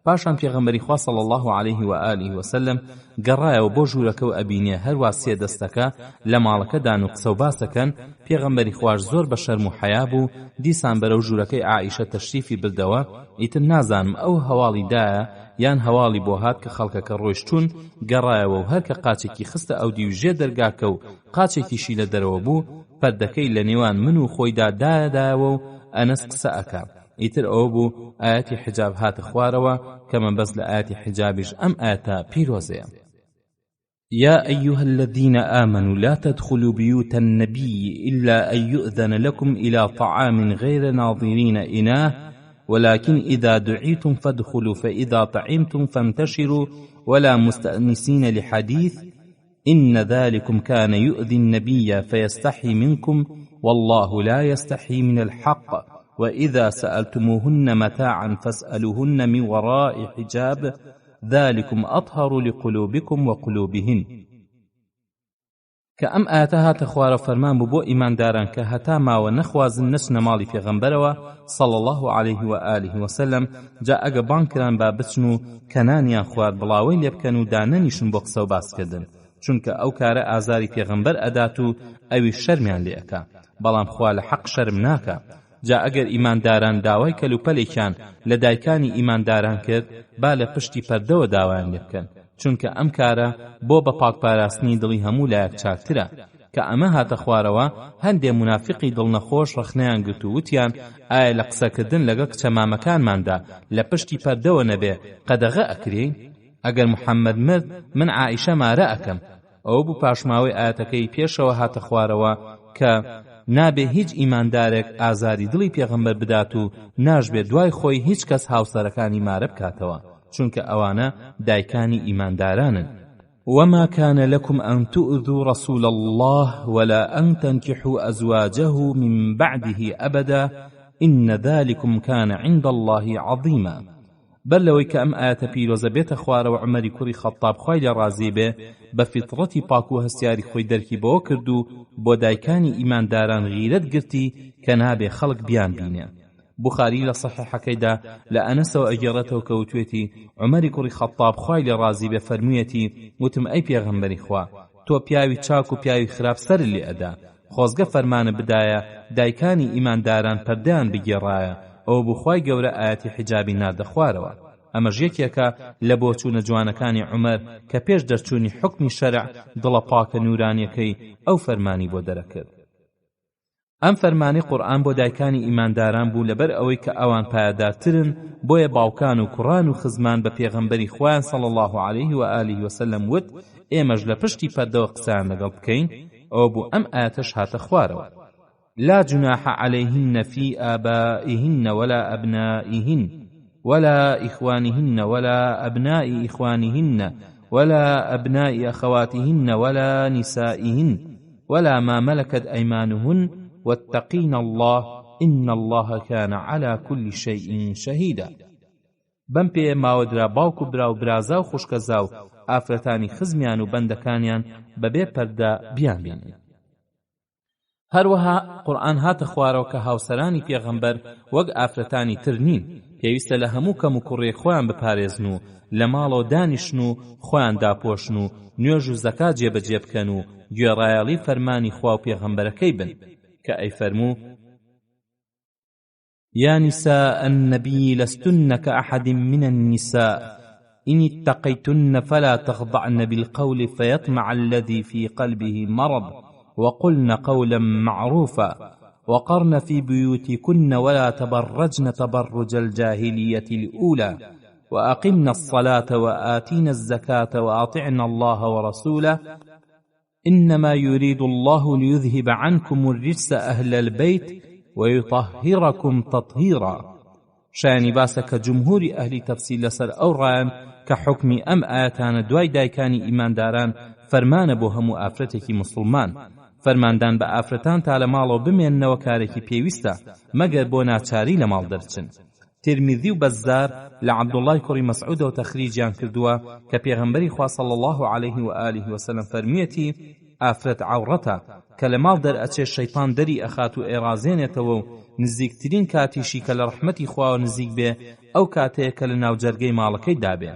[SPEAKER 2] پاشان پێغەمبەری خوا صلی الله علیه و آله وسلم گەڕایەوە بۆ ژوورەکە و ئەبینێ هەروە 3 دەستەکە لە ماڵەکەدان و قسە و باسەکەن. پێغەمبەری خوار زۆر بە شەرم و حەیا بوو. دیسان بەرەو ژوورەکەی عائیشە تەشریفی بردەوە. ئیتر نازانم ئەو هەواڵی دایە یان هەواڵی بۆ هات کە خەڵکەکە ڕۆیشتون. گەڕایەوە و هەر کە قاچێکی خستە ئەو دیوژێ دەرگاکە و قاچێکیشی لە دەرەوە بوو، پەردەکەی لە نێوان من و خۆیدا دایەدایەوە و ئەنەس قسە ئەکا. ئیتر ئەوە بوو ئایەتی حجاب هاتە خوارەوە کە مەبەست لە ئایەتی حجابیش ئەم ئایەتە پیرۆزەیە. يا أيها الذين آمنوا لا تدخلوا بيوت النبي إلا أن يؤذن لكم إلى طعام غير ناظرين إناه ولكن إذا دعيتم فادخلوا فإذا طعمتم فانتشروا ولا مستأنسين لحديث إن ذلكم كان يؤذي النبي فيستحي منكم والله لا يستحي من الحق وإذا سألتموهن متاعا فاسألوهن من وراء حجاب ذلكم أطهر لقلوبكم وقلوبهن. كأم آتها تخوار فرمان ببو إيمان داران كهتا ما ونخوازن نسن مالي في غنبروا صلى الله عليه وآله وسلم جاء أقبان كران بابتنو كنانيان خوار بلاوين ليبكنو داننيشن بوقسو باس كدن چونك أو كار آزاري في غنبر أداتو أو الشرميان ليأكا بلام خوال حق شرم ناكا. جا ئەگەر ئیمانداران داوای کەلوپەلێکیان لە دایکانی ئیمانداران کرد با لە پشتی پەردەوە داوایان لێ بکەن چونکە ئەم کارە بۆ بە پاکپاراستنی دڵی هەموو لایەک چاکترە.
[SPEAKER 1] کە ئەمە هاتە خوارەوە هەندێ منافقی دڵنەخۆش ڕخنەیان گرت و وتیان ئایا لە قسەکردن لەگەڵ کچە مامەکانماندا لە پشتی پەردەوە نەبێ قەدەغە ئەکرێین؟ ئەگەر محەممەد مرد من عائیشە مارە ئەکەم. ئەوە بوو پاشماوەی ئاەتەکەی پێشەوە هاتە خوارەوە کە نابێ هیچ ئیماندارێک ئازاری دڵی پێغەمبەر بدات و ناژبێ دوای خۆی هیچ کەس هاوسەرەکانی مارە بکاتەوە، چونکە ئەوانە دایکانی ئیماندارانن. وما كان لكم أن تؤذوا رسول الله ولا أن تنكحوا أزواجه من بعده أبدا إن ذلكم كان عند الله عظيما. بل لەوەی کە ئەم ئاەتە پیرۆزە بێتە خوارەوە عومەری کوڕی خەتاب خوای لێ ڕازی بێ بە فیتڕەتی پاک و هەستیاری خۆی دەرکی بەوە کرد و بۆ دایکانی ئیمانداران غیرەت گرتی کە نابێ خەڵک بیان بینێ. بوخاری لە صحیحەکەیدا لە ئەنەسەوە ئەگێڕێتەوە کە وتوێتی عومەری کوڕی خەتاب خوای لێ ڕازی بێ فەرموویەتی وتم ئەی پێغەمبەری خوا تۆ پیاوی چاک و پیاوی خراپ سەر لێ ئەدا، خۆزگە فەرمانە بدایە دایکانی ئیمانداران پەردەیان بگێڕایە. ئەو بوخوای گەورە ئاەتی حیجابی ناردە خوارەوە. ئەمەش یەکێکە لە بۆ چوونە جوانەکانی عومەر کە پێش دەرچوونی حکمی شەرع دڵە پاکە نورانیەکەی ئەو فەرمانی بۆ دەرەکرد. ئەم فەرمانی قورئان بۆ دایکانی ئیمانداران بوو لەبەر ئەوەی کە ئەوان پایدارترن، بۆیە باوکان و کوڕان و خزمان بە پێغەمبەری خوایان صلی الله علیه و آله وسلم وت ئێمەش لە پشتی پەردەوە قسەیان لەگەڵ بکەین. ئەوە بوو ئەم ئاەتەش هاتە خوارەوە. لا جناح عليهن في آبائهن ولا أبنائهن ولا إخوانهن ولا أبناء إخوانهن ولا أبناء أخواتهن ولا نسائهن ولا ما ملكت أيمانهن واتقين الله إن الله كان على كل شيء شهيدا. بەم پێ ماوەدرا باوک و برا و برازا و خوشکەزا و ئافرەتانی خزمیان و بەندەکانیان بەبێ پەردە بیان بینن. هەروەها قورئان هاتە خوارەوە کە هاوسەرانی پێغەمبەر وەک ئافرەتانی تر نین، پێویستە لە هەموو کەم و کوڕێ خۆیان بپارێزن و لە ماڵەوە دانیشن و خۆیان داپۆشن و نوێژ و زەکات جێبەجێ بکەن و گوێڕایەڵی فەرمانی خوا و پێغەمبەرەکەی بن کە ئەیفەرموو يا نساء النبي لستن كأحد من النساء إن اتقيتن فلا تخضعن بالقول فيطمع الذي في قلبه مرض وقلن قولا معروفا وقرن في بيوتكن ولا تبرجن تبرج الجاهلية الأولى وأقمن الصلاة وآتينا الزكاة وأطعنا الله ورسوله إنما يريد الله ليذهب عنكم الرجس أهل البيت ويطهركم تطهيرا. شانی باسە کە جمهوری ئەهلی تەفسیر لەسەر ئەو ڕایان کە حکمی ئەم ئاەتانە دوای دایکانی ئیمانداران فەرمانە بۆ هەموو ئافرەتێکی موسڵمان. فەرماندان بە ئافرەتان تا لە ماڵەوە بمێننەوە کارێکی پێویستە مەگەر بۆ ناچاری لە ماڵ دەرچن. ترمذی و بەزار لە عەبدوڵڵای کوڕی مەسعودەوە تەخریجیان کردووە کە پێغەمبەری خوا صلی الله علیه و آله وسلم فەرمیەتی ئافرەت عەوڕەتە کە لە ماڵ دەرئەچێ شەیطان دەری ئەخات و ئێڕازێنێتەوە و نزیکترین کاتیشی کە لە ڕەحمەتی خواوە نزیک بێ ئەو کاتەیە کە لە ناوجەرگەی ماڵەکەی دابێ.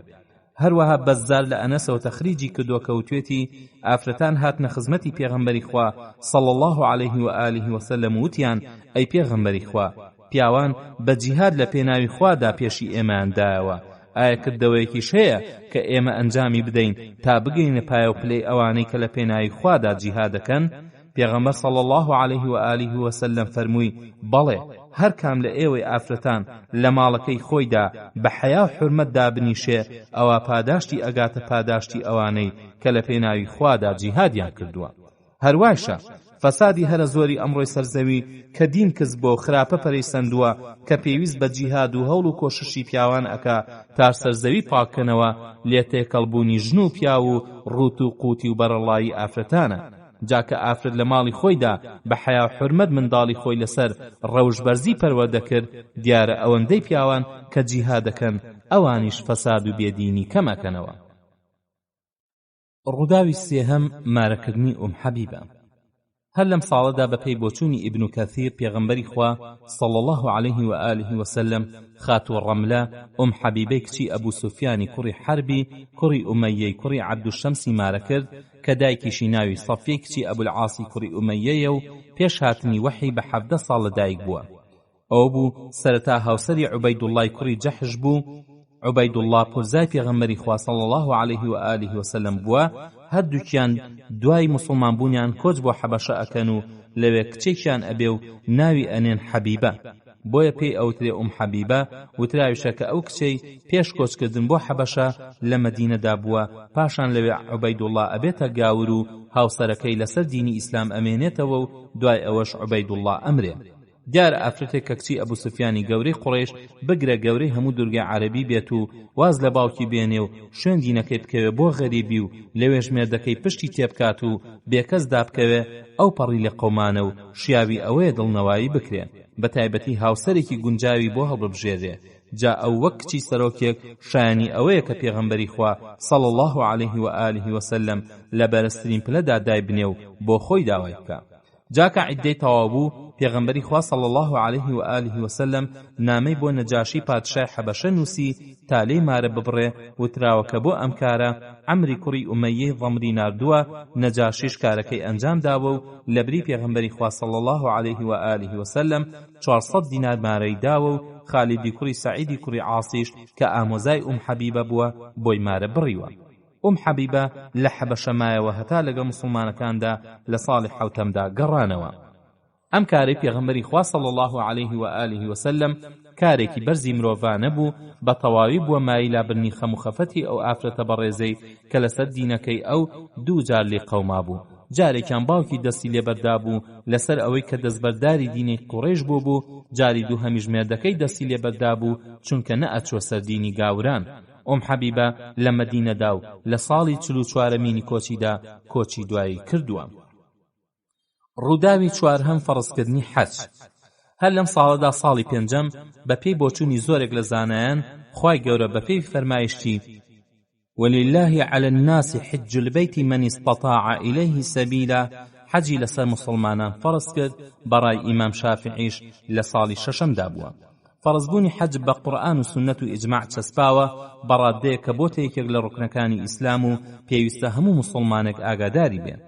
[SPEAKER 1] هەروەها بەزار لە ئەنەسەوە تەخریجی کردووە کە وتوێتی ئافرەتان هاتنە خزمەتی پێغەمبەری خوا صلی الله علیه و آله وسلم وتیان ئەی پێغەمبەری خوا پیاوان بە جیهاد لە پێناوی خوادا پێشی ئێمەیاندایەوە، ئایا کردەوەیەکیش هەیە کە ئێمە ئەنجامی بدەین تا بگەینە پایە و پلەی ئەوانەی کە لە پێناوی خوادا جیهاد دەکەن؟ پێغەمبەر صلی الله علیه و آله وسلم فەرمووی بەڵێ هەر کام لە ئێوەی ئافرەتان لە ماڵەکەی خۆیدا بە حەیا و حورمەتدا بنیشێ ئەوە پاداشتی ئەگاتە پاداشتی ئەوانەی کە لە پێناوی خوادا جیهادیان کردووە. هەروایشە فەسادی هەرە زۆری ئەمڕۆی سەرزەوی کە دین کەس بۆ خراپە پەرەیسەندووە کە پێویست بە جیهاد و هەوڵ و کۆششی پیاوان ئەکا تا سەرزەوی پاککەنەوە لێ تێکەڵبوونی ژن و پیا و ڕوت و قوتی و بەرەڵایی ئافرەتانە. جاکە ئافرەت لە ماڵی خۆیدا بە حەیا و حورمەت منداڵی خۆی لەسەر ڕەوشبەرزی پەروەردەکرد، دیارە ئەوەندەی پیاوان کە جیهاد دەکەن ئەوانیش فەساد و بێدینی کەمەکەنەوە. ڕووداوی سێهەم مارەکردنی حەبیبە. هەر لەم ساڵەدا بەپێی بۆچوونی ئیبن کەثیر پێغەمبەری خوا صلی الله علیه و آله وسلم خاتووە ڕەملە حەبیبەی کچی ئەبوو سوفیانی کوڕی حەربی کوڕی ئومەیەی کوڕی عەبدوشەمسی مارە کرد کە دایکیشی ناوی سەفیە کچی ئەبوالعاسی کوڕی ئومەیەیە و پێش هاتنی وەحی بە 17 ساڵ لەدایک بووە. ئەو بوو سەرەتا هاوسەری عوبەیدوڵڵای کوڕی جەحش بوو. عوبەیدوڵڵا پۆرزای پێغەمبەری خوا صلی الله علیه و آله وسلم بووە، هەردووکیان دوای مسلمان بوونیان کۆچ بۆ حەبەشە ئەکەن و لەوێ کچێکیان ئەبێ و ناوی ئەنێن حەبیبە، بۆیە پێی ئەوترێ حەبیبە، وتراویشە کە ئەو کچەی پێش کۆچکردن بۆ حەبەشە لە مەدینەدا بووە، پاشان لەوێ عوبەیدوڵڵا ئەبێتە گاور و هاوسەرەکەی لەسەر دینی ئیسلام ئەمێنێتەوە و دوای ئەوەش عوبەیدوڵڵا ئەمرێ. دیارە ئافرەتێک کە کچی ئەبوو سوفیانی گەورەی قوڕێش بگرە گەورەی هەموو دورگای عەرەبی بێت و واز لە باوکی بێنێ و شوێن دینەکەی بکەوێ بۆ غەریبی و لەوێژ مێردەکەی پشتی تێبکات و بێکەس دابکەوێ، ئەو پەڕی لە قەومانە و شیاوی ئەوەیە دڵنەوایی بکرێن، بە تایبەتی هاوسەرێکی گونجاوی بۆ هەڵببژێرێ. جا ئەو وەک کچی سەرۆکێک شایانی ئەوەیە کە پێغەمبەری خوا صلی الله علیه و آله وسلم لە بەرزترین پلەدا دای بنێ و بۆ خۆی داوای بکە. جاکە عیدەی تەواو بوو، پێغەمبەری خوا صلی الله علیه و آله وسلم نامەی بۆ نەجاشی پادشای حەبەشە نووسی تا لێی مارە ببڕێ، وتراوە کە بۆ ئەم کارە عەمری کوڕی ئومەیەی ضەمری ناردووە، نەجاشیش کارەکەی ئەنجام داوە و لەبری پێغەمبەری خوا صلی الله علیه و آله وسلم 400 دینار مارەی داوە و خالیدی کوڕی سعیدی کوڕی عاسیش کە ئامۆزای حەبیبە بووە بۆی مارە بڕیوە. حەبیبە لە حەبەشە مایەوە هەتا لەگە مسلمانەکاندا لە ساڵی حەوتەمدا گەڕانەوە. ئەم کارەی پێغەمبەری خوا صلی الله علیه و آله وسلم کارێکی بەرزی مرۆڤانە بوو، بە تەواوی بووە مایلا برنی خەم و خەفەتی ئەو ئافرەتە بەڕێزەی کە لەسەر دینەکەی ئەو دوو جار لێ قەوما بوو. جارێکیان باوکی دەستی لێبەردا بوو لەسەر ئەوەی کە دەستبەرداری دینی قوڕێش بوو، جاری دوو هەمیش مێردەکەی دەستی لێبەردا بوو چونکە نەئەچوە سەر دینی گاوران. حەبیبە لە مەدینەدا و لە ساڵی 44مینی کۆچیدا کۆچی دوایی کردووە. ڕووداوی چوارهەم فەڕزکردنی حەج. هەر لەم ساڵەدا ساڵی پێنجەم بەپێی بۆچوونی زۆرێک لە زانایان خوای گەورە بەپێی فەرمایشتی ولله على الناس حج البيت من استطاع إليه سبيلا، حەجی لەسەر مسلمانان فەرز کرد، بەڕای ئیمام شافعیش لە ساڵی شەشەمدا بووە. فەرزبوونی حەج بە قورئان و سنەت و ئیجماع چەسپاوە، بەڕادەیە کە بۆتە یەکێک لە ڕوکنەکانی ئیسلام و پێویستە هەموو مسلمانێک ئاگاداری بێت.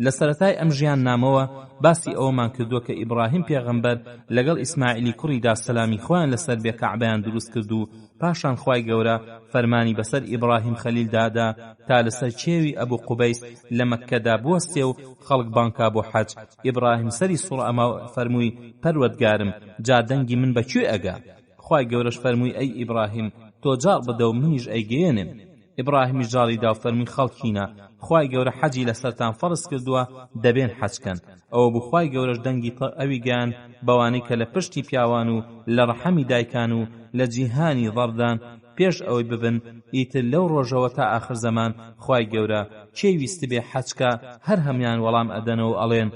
[SPEAKER 1] لە سەرەتای ئەم ژیان نامەوە باسی ئەوەمان کردووە کە ئیبراهیم پێغەمبەر لەگەڵ ئیسماعیلی کوڕیدا سەلامی خۆیان لەسەر بێ کەعبەیان دروست کرد و پاشان خوای گەورە فەرمانی بەسەر ئیبراهیم خەلیل دادا تا لەسەر چێوی ئەبوو قوبەیس لە مەککەدا بوەستێ و خەڵک بانکا بۆ حەج. ئیبراهیم سەری سوڕ ئەما فەرمووی پەروەردگارم، جا دەنگی من بەکوێ ئەگا؟ خوای گەورەش فەرمووی ئەی ئیبراهیم، تۆ جاڵ بدە و منیش ئەیگەێنم. ئیبراهیمی جاڵی دا و فەرمووی خەڵکینە، خوای گەورە حەجی لەسەرتان فەرز کردووە، دەبێن حەجکەن. ئەوە بوو خوای گەورەش دەنگی ئەوی گیان بەوانەی کە لە پشتی پیاوان و لە ڕەحەمی دایکان و لە جیهانی ضەردان پێش ئەوەی ببن، ئیتر لەو ڕۆژەوە تا ئاخر زەمان خوای گەورە چێویست بێ حەجکە، هەر هەمیان وەڵام ئەدەنەوە ئەڵێن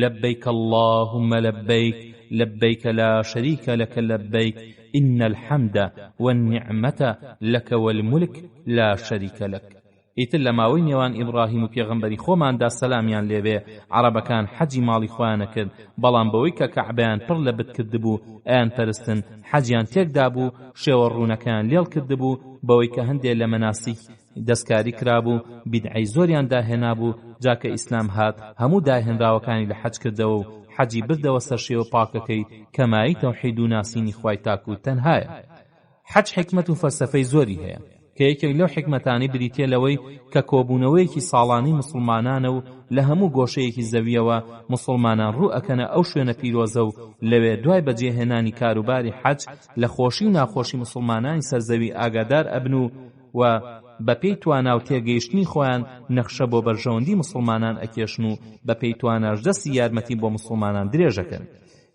[SPEAKER 1] لەبەیک اللهم لەبەیک لبيك لا شريك لك لبيك إن الحمد والنعمة لك والملك لا شريك لك. ئیتر لە ماوەی نێوان ئیبراهیم و پێغەمبەری خۆماندا سەلامیان لێبێ، عەرەبەکان حەجی ماڵی خۆیان نەکرد، بەڵام بەوەی کە کەعبەیان پڕ لە بت کردبوو ئەیان پەرستن، حەجیان تێکدا بوو، شێوە ڕوونەکەیان لێڵ کردبوو، بەوەی کە هەندێک لە مەناسیک دەستکاری کرابوو، بیدعەی زۆریان داهێنابوو. جاکە ئیسلام هات هەموو داهێنراوەکانی لە حەج کردەوە و حەجی بردەوە سەر شێوە پاکەکەی کەمایی تەوحید و ناسینی خوای تاکو تەنهایە. حەج حکمت و فەلسەفەی زۆری هەیە کە یەکێک لەو حکمەتانی بریتێ لەوەی کە کۆبوونەوەیەکی ساڵانی مسلمانانە و لە هەموو گۆشەیەکی زەویەوە مسلمانان ڕوو ئەکەنە ئەو شوێنە پیرۆزە و لەوێ دوای بەجێهێنانی کاروباری حەج لە خۆشی و ناخۆشی مسلمانانی سەرزەوی ئاگادار ئەبن و بەپێی توانا و تێگەیشتنی خۆیان نەخشە بۆ بەرژەوەندی مسلمانان ئەکێشن و بەپێی تواناش دەستی یارمەتی بۆ مسلمانان درێژەکەن.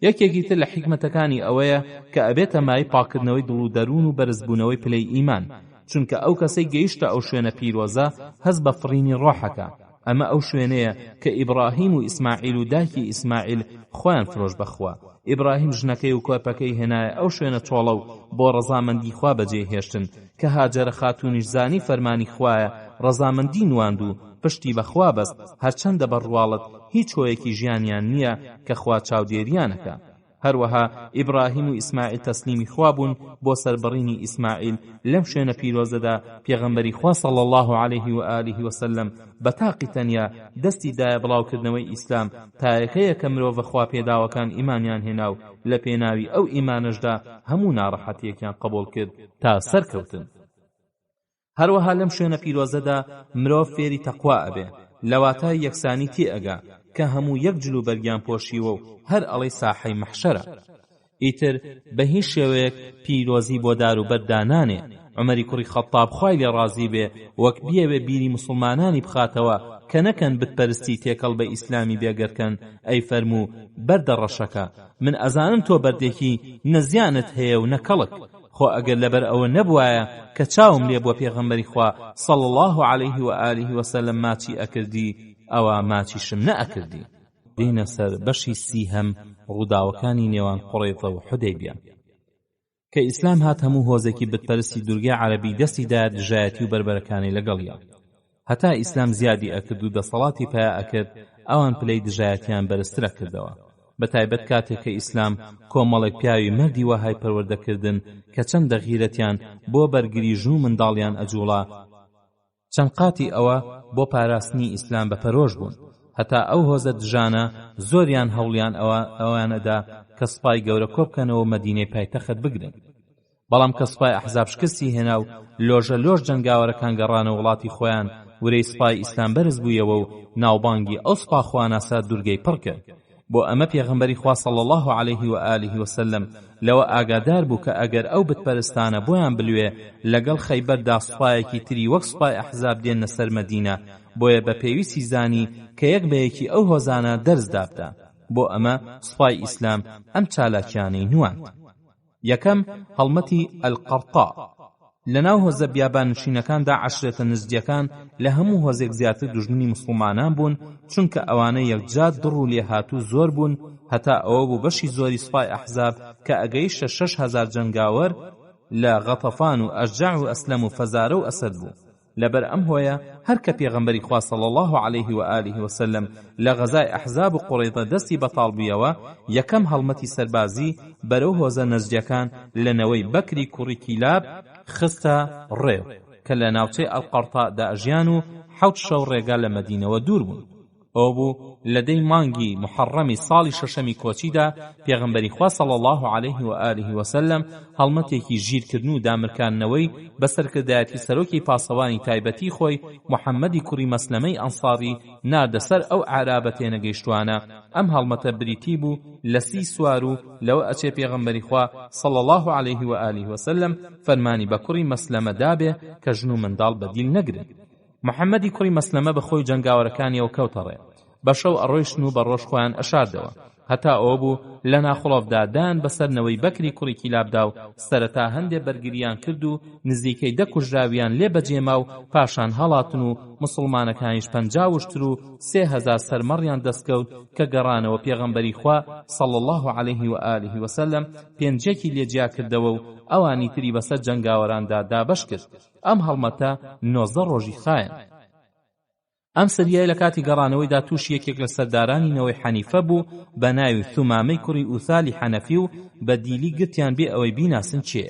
[SPEAKER 1] یەکێکی تر لە حکمەتەکانی ئەوەیە کە ئەبێتە مای پاکردنەوەی دڵ و دەروون و بەرزبوونەوەی پلەی ئیمان، چونکە ئەو کەسەی گەیشتە ئەو شوێنە پیرۆزە هەز بە فڕینی ڕۆحەکە. ئەمە ئەو شوێنەیە کە ئیبراهیم و ئیسماعیل و دایکی ئیسماعیل خۆیان فرۆش بەخوا. ئیبراهیم ژنەکەی و کۆپەکەی هێنایە ئەو شوێنە چۆڵە و بۆ ڕەزامەندی خوا بەجێ هێشتن کە هاجەرە خاتونیش زانی فەرمانی خوایە، ڕەزامەندی نواند و پشتی بەخوا بەست، هەرچەندە بەڕواڵەت هیچ هۆیەکی ژیانیان نییە کە خوا چاودێریانەکە. هەروەها ئیبراهیم و ئیسماعیل تەسلیمی خوا بوون بۆ سەربڕینی ئیسماعیل. لەم شوێنە پیرۆزەدا پێغەمبەری خوا صلی الله علیه و آله وسلم بە تاقی تەنیا دەستی دایە بڵاوکردنەوەی ئیسلام تا یەکەیە کە مرۆڤ خوا پێداوەکان ئیمانیان هێنا و لە پێناوی ئەو ئیمانەشدا هەموو ناڕەحەتیەکیان قبول کرد تا سەرکەوتن. هەروەها لەم شوێنە پیرۆزەدا مرۆڤ فێری تەقوا ئەبێ، لەواتە یەکسانی تێ ئەگا کە هەموو یەک جلو بەرگیان پۆشیوە و هەر ئەڵەی ساحەی مەحشەرە. ئیتر بە هیچ شێوەیەک پیرۆزی بۆ دار و بەردانانێ. عومەری کوڕی خەتاب خوای لێ ڕازی بێ وەک بیەوێ بیری مسلمانانی بخاتەوە کە نەکەن بتپەرستی تێکەڵ بە ئیسلامی بێگەرکەن. ئەی فەرموو بەردە ڕەشەکە، من ئەزانم تۆ بەردێکی نەزیانت هەیە و نەکەڵک. خۆ ئەگەر لەبەر ئەوە نەبوایە کە چاوم لێ بۆ پێغەمبەری خوا صلی الله علیه و آله و سلم ماچی ئەکردی، ئەوە ماچیشم نەئەکردی. دینە سەر بەشی سیهەم ڕووداوەکانی نێوان قوڕیضە و حودەیبیە. کە ئیسلام هات هەموو هۆزێکی بتپەرستی دورگای عەرەبی دەستی دا دژایەتی و بربەرەکانی لەگەڵیان. هەتا ئیسلام زیادی ئەکرد و دەسەڵاتی پیا ئەکرد، ئەوان پلەی دژایەتیان بەرزترە کردەوە. بەتایبەت کاتێک کە ئیسلام کۆمەڵێک پیاوی مەردی وەهای پەروەردەکردن کە چەندە غیرەتیان بۆ بەرگری ژوو منداڵیان ئەجوڵا، چەند قاتی ئەوە بۆ پاراستنی ئیسلام بەپەرۆش بوون. هەتا ئەو هۆزە دژانە زۆریان هەوڵیان ئەوانەدا کە سوپای گەورە کۆبکەنەوە مەدینەی پایتەخت بگرن. بەڵام کە سوپای ئەحزاب شکستی هێنا و لۆژە لۆژ جەنگاوەرەکان گەڕانە وڵاتی خۆیان، ورەی سوپای ئیسلام بەرز بوویەوە و ناوبانگی ئەو سوپا خواناسا دوورگەی پڕ کرد. بۆ ئەمە پێغەمبەری خوا صلی الله علیه و آله و سلم لەوە ئاگادار بوو کە ئەگەر ئەو بتپەرستانە بۆیان بلوێ لەگەڵ خەیبەردا سوپایەکی تری وەک سوپای ئەحزاب دێنە سەر مەدینە، بۆیە بە پێویستی زانی کە یەک بەیەکی ئەو هۆزانە دەرزدا بدە. بۆ ئەمە سوپای ئیسلام ئەم چالاکیانەی نواند. یەکەم هەڵمەتی ئەلقەرقا. لەناو هۆزە بیابان نشینەکاندا عەشرەتە نزجیەکان لە هەموو هۆزێک زیاتر دوژمنی مسلمانان بوون، چونکە ئەوانە یەکجار دڕ و لێهاتوو زۆر بوون، هەتا ئەوە بوو بەشی زۆری سوپای ئەحزاب کە ئەگەیشتە 6,000 جەنگاوەر لە غەتەفان و ئەشجع و ئەسلەم و فەزارە و ئەسەد بوو. لەبەر ئەم هۆیە هەر کە پێغەمبەری خوا صلی الله علیه و آله و سلم لە غەزای ئەحزاب و قوڕیضە دەستی بەتاڵ بوویەوە، یەکەم هەڵمەتی سەربازی بەرەو هۆزە نەزجیەکان لەنەوەی بەکری کوڕی کیلاب خستە ڕێو کە لە ناوچەی ئەلقەرتادا ئەژیان و 7 شەو ڕێگا لە مەدینەوە دوور بوون. ئەو بوو لەدەی مانگی محەڕەمی ساڵی شەشەمی کۆچیدا پێغەمبەری خوا صلی الله علیه و آله و سلم هەڵمەتێکی ژیرکردن و دامرکاندنەوەی بەسەرکردایەتی سەرۆکی پاسەوانی تایبەتی خۆی محەممەدی کوڕی مەسلەمەی ئەنساری ناردە سەر ئەو عارابە تێنەگەیشتوانە. ئەم هەڵمەتە بریتی بوو لە 30 سوار و لەوە ئەچێ پێغەمبەری خوا صلی الله علیه و آله و سلم فەرمانی بە کوڕی مەسلەمە دابێ کە ژن و منداڵ بەدیل نەگرن. محەممەدی کوڕی مەسلەمە بەخۆی جەنگاوەرەکانیەوە کەوتە ڕێ، بەشەو ئەڕۆیشتن و بە ڕۆژ خۆیان ئەشاردەوە، هەتا ئەوە بوو لە ناخڵۆفدادان بەسەرنەوەی بەکری کوڕی کیلابدا و سەرەتا هەندێک بەرگریان کرد و نزیکەی 10 کوژراویان لێ بەجێما و پاشان هەڵاتن و مسلمانەکانیش 50 وشتر و 3000 سەرمەڕیان دەستکەوت کە گەڕانەوە پێغەمبەری خوا صلی الله علیه و آله و سلم پێنجێکی لێجیا کردەوە و ئەوانی تری بەسەر جەنگاوەراندا دابەش کرد. ئەم هەڵمەتە 19 ڕۆژی خایەن. ئەم سەریای لە کاتی گەڕانەوەیدا تووش یەکێک لە سەردارانی نەوەی حەنیفە بوو بە ناوی ثومامەی کوڕی ئوثالی حەنەفی و بە دیلی گرتیان بێ ئەوەی بیناسن چێ،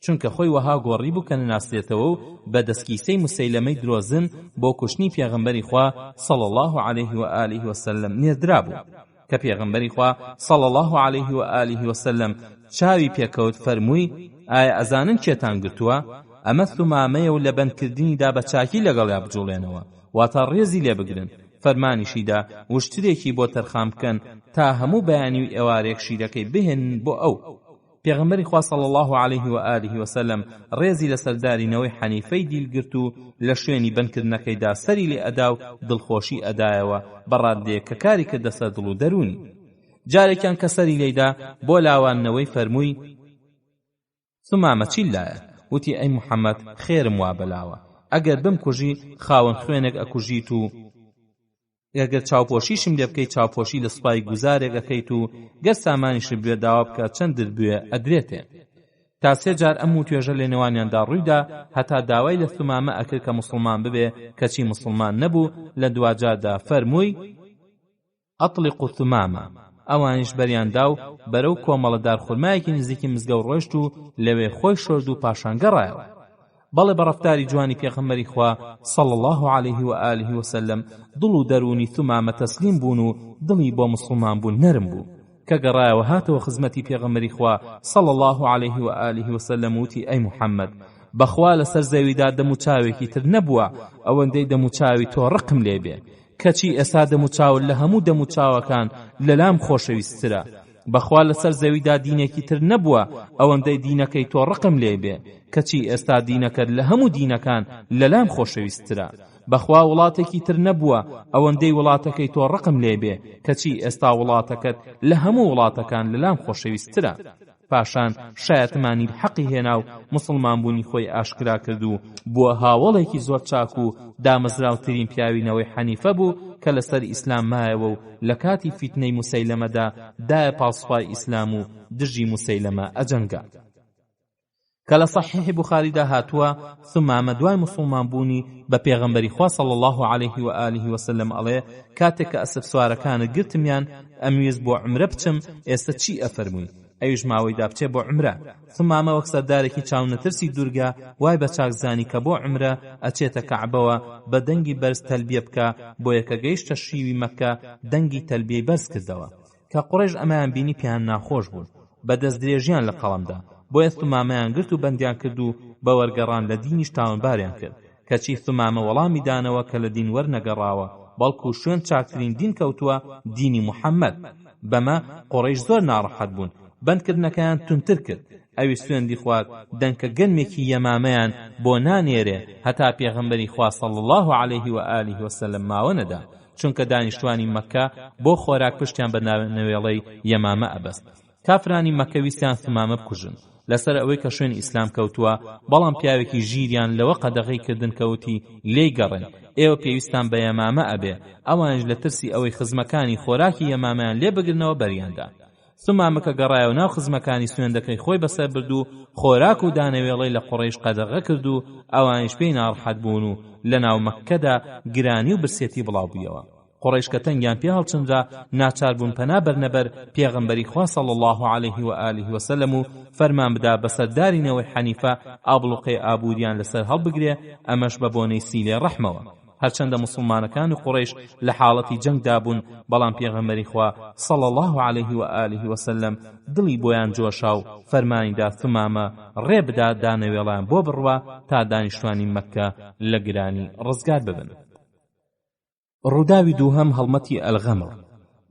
[SPEAKER 1] چونکە خۆی وەها گۆڕی بوو کە نناسێتەوە و بە دەستکیسەی مسەیلەمەی درۆزن بۆ کوشتنی پێغەمبەری خوا صلی الله علیه و آله و سلم نێردرا بوو. کە پێغەمبەری خوا صلی الله علیه و آله و سلم چاوی پێکەوت فەرمووی ئایا ئەزانن کێتان گرتووە؟ ئەمە ثومامەیە و لە بەندکردنیدا بە چاکی لەگەڵیا بجوڵێنەوە واتە ڕێزی لێ بگرن. فەرمانیشیدا وشترێکی بۆ تەرخام بکەن تا هەموو بەیانی و ئێوارێک شیرەکەی بهێنن بۆ ئەو. پێغەمبەری خوا صلی الله علیه و آله و سلم ڕێزی لە سەردارینەوەی حەنیفەی دیلگرت و لە شوێنی بەندکردنەکەیدا سەری لێ ئەدا و دڵخۆشی ئەدایەوە بەڕادێک کە کاری کردە سەر دڵ و دەرونی. جارێکیان کە سەری لێیدا بۆ لاوانەوەی فەرمووی ثومامە چی لایە؟ وتی ئەی محەممەد خێرم وا بەلاوە، ئەگەر بمکوژی خاوەن خوێنێک ئەکوژیت و ئەگەر چاوپۆشیشم لێ بکەیت چاوپۆشی لە سوپای گوزارێک ئەکەیت و گەر سامانیش بێ داوا بکە چەندت بوێ ئەدرێتێ. تا 3 جار ئەم و توێژە لە نێوانیاندا ڕوویدا هەتا داوای لە ثومامە ئەکرد کە مسلمان ببێ، کەچی مسلمان نەبوو. لە دوجاردا فەرمووی ئەطلقوا ثومامە. ئەوانیش بەریاندا و بەرەو کۆمەڵە دارخورمایەکی نزیکی مزگەوت ڕۆیشت و لەوێ خۆی شۆرد و پاشان گەڕایەوە. بەڵێ بەڕەفتاری جوانی پێغەمبەری خوا صلی الله علیه و آله و سلم دڵ و دەرونی ثومامە تەسلیم بوون و دڵی بۆ مسلمان بوون نەرم بوو. کە گەڕایەوە هاتەوە خزمەتی پێغەمبەری خوا صلی الله علیه و آله و سلم وتی ئەی محەممەد بەخوا لەسەر زەویدا دەموچاوێکی تر نەبووە ئەوەندەی دەموچاوی تۆ ڕقم لێبێ کەچی ئێستا دەموچاو لە هەموو دەموچاوەکان لەلام خۆشەویستترە. بەخوا لەسەر زەویدا دینێکی تر نەبووە ئەوەندەی دینەکەی تۆ ڕقم لێ بێ، کەچی ئێستا دینەکەت لە هەموو دینەکان لەلام خۆشەویستترە. بەخوا وڵاتێکی تر نەبووە ئەوەندەی وڵاتەکەی تۆ ڕقم لێ بێ، کەچی ئێستا وڵاتەکەت لە هەموو وڵاتەکان لەلام خۆشەویستترە. پاشان شایەتمانی حەقی هێنا و مسلمان بوونی خۆی ئاشکرا کرد و بووە هاوڵێکی زۆر چاک و دامەزراوترین پیاوینەوەی حەنیفە بوو کە لەسەر ئیسلام مایەوە و لە کاتی فیتنەی موسەیلەمەدا دایە پاسپای ئیسلام و دژی موسەیلەمە ئەجەنگا. کە لە صحیح بوخاریدا هاتووە ثمامە دوای مسلمان بوونی بە پێغەمبەری خوا صلی الله عليه و آله وسلم ئەڵێ کاتێک کە ئەسب سوارەکانت گرتمیان ئەمویست بۆ عومرە بچم، ئێستا چی ئەفەرمووی؟ ئەویش ماوەیدا بچێ بۆ عومرە. ثمامە وەک سەردارێکی چاونەترسی دوورگە وای بە چاکزانی کە بۆ عومرە ئەچێتە کەعبەوە بە دەنگی بەرز تەلبیە بکە، بۆیە کە گەیشتە شیوی مەککە دەنگی تەلبیەی بەرز کردەوە. کە قوڕیش ئەمەیان بینی پێیان ناخۆش بوون، بە دەست درێژیان لە قەڵەمدا، بۆیە ثمامەیان گرت و بەندیان کرد و بە وەرگەڕان لە دینیش تاوانباریان کرد. کەچی ثمامە وەڵامی دانەوە کە لە دین وەرنەگەڕاوە، بەڵکو شوێن چاکترین دین کەوتووە دینی موحەممەد. بەمە قوڕیش زۆر ناڕەحەت بوون، بەندکردنەکەیان تونتر کرد. ئەوی سوێندی خوارد دەنکە گەنمێکی یەمامەیان بۆ نانێرێ هەتا پێغەمبەری خوا صلی الله عليه و آله وسلم ماوە نەدا، چونکە دانیشتوانی مەککە بۆ خۆراک پشتیان بە ناوێڵەی یەمامە ئەبەست. کافرانی مەککە ویستیان ثمامە بکوژن لەسەر ئەوەی کە شوێن ئیسلام کەوتووە، بەڵام پیاوێکی ژیریان لەوە قەدەغەی کردن کەوتی لێی گەڕێن، ئێوە پێویستان بە یەمامە ئەبێ. ئەوانش لە ترسی ئەوەی خزمەکانی خۆراکی یەمامیان لێ بگرنەوە بەریاندا. ثمامە کە گەڕایەوە ناو خزمەکانی سوێندەکەی خۆی بەسەر برد و خۆراک و دانەوێڵەی لە قوڕیش قەدەغە کرد و ئەوانش پێی ناڕەحەت بوون و لە ناو مەککەدا گرانی و برسێتی بڵاو بوویەوە. قوڕیش کە تەنگیان پێ هەڵچندرا ناچار بوون پەنا بەرنەبەر پێغەمبەری خوا صلی الله عليه و آله وسلم و فەرمان بدا بە سەردارینەوەی حەنیفە ئابڵوقەی ئابووریان لەسەر هەڵبگرێ، ئەمەش بە بۆنەی سیلێ ڕەحمەوە. هەرچەندە مسلمانەکان و قوڕیش لە حاڵەتی جەنگدا بوون، بەڵام پێغەمبەری خوا صلی الله عليه و آله وسلم دڵی بۆیان جۆشا و فەرمانیدا ثمامە ڕێ بدا دانەوێڵیان بۆ بڕوا تا دانیشتوانی مەککە لە گرانی ڕزگار ببن. ڕووداوی دووهەم هەڵمەتی ئەلغەمر.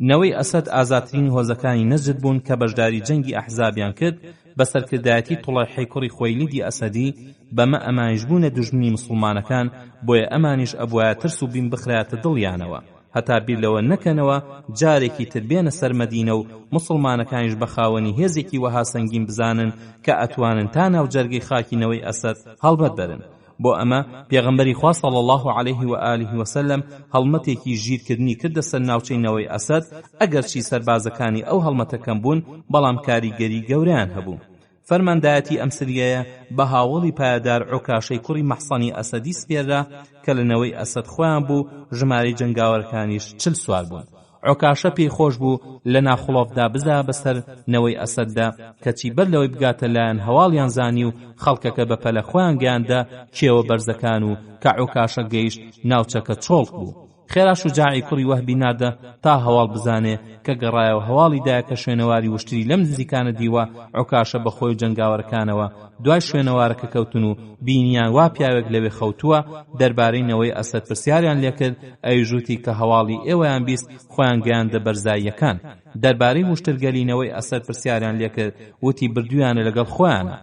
[SPEAKER 1] نەوەی ئەسەد ئازاترین هۆزەکانی نەجد بوون کە بەشداری جەنگی ئەحزابیان کرد بە سەرکردایەتی توڵەحی کوڕی خوەیلیدی ئەسەدی. بەمە ئەمانیش بوونە دوژمنی مسلمانەکان، بۆیە ئەمانیش ئەبوایە ترس و بین بخرایەتە دڵیانەوە هەتا بیر لەوە نەکەنەوە جارێکی تر بێنە سەر مەدینە و مسلمانەکانیش بە خاوەنی هێزێکی وەها سەنگین بزانن کە ئەتوانن تا ناو جەرگەی خاکینەوەی ئەسەد هەڵبەت بەرن. بۆ ئەمە پێغەمبەری خوا صلی الله عليه و آله وسلم هەڵمەتێکی ژیرکردنی کردە سەر ناوچەینەوەی ئەسەد، ئەگەرچی سەربازەکانی ئەو هەڵمەتەکەم بوون، بەڵام کاریگەری گەورەیان هەبوو. فەرماندایەتی ئەم سریایە بە هاوڵی پایدار عوکاشەی کوڕی مەحسەنی ئەسەدی سپێررا کە لەنەوەی ئەسەد خۆیان بوو، ژمارەی جەنگاوەرەکانیش 40 سوار بوون. عوکاشە پێی خۆش بوو لە ناخڵۆفدا بزا بەسەر نەوەی ئەسەددا، کەچی بەر لەوەی بگاتە لایەن هەواڵیان زانی و خەڵکەکە بە پەلە خۆیان گەیاندا کێوە بەرزەکان و کە عوکاشە گەیشت ناوچەکە چۆڵک بوو. خێرا شوجاعی کوڕی وەهبی ناردە تا هەواڵ بزانێ کە گەڕایەوە هەواڵی دایە کە شوێنەواری وشتری لەم نزیکانە دیوە. عوکاشە بە خۆی و جەنگاوەرەکانەوە دوای شوێنەوارەکە کەوتن و بینیان وا پیاوێک لەوێ خەوتووە. دەربارەی نەوەی ئەسەد پرسیاریان لێکرد، ئەیژوتی کە هەواڵی ئێوەیان بیست خۆیان گەیاندە بەرزاییەکان. دەربارەی وشترگەلینەوەی ئەسەد پرسیاریان لێکرد، وتی بردویانە لەگەڵ خۆیانە.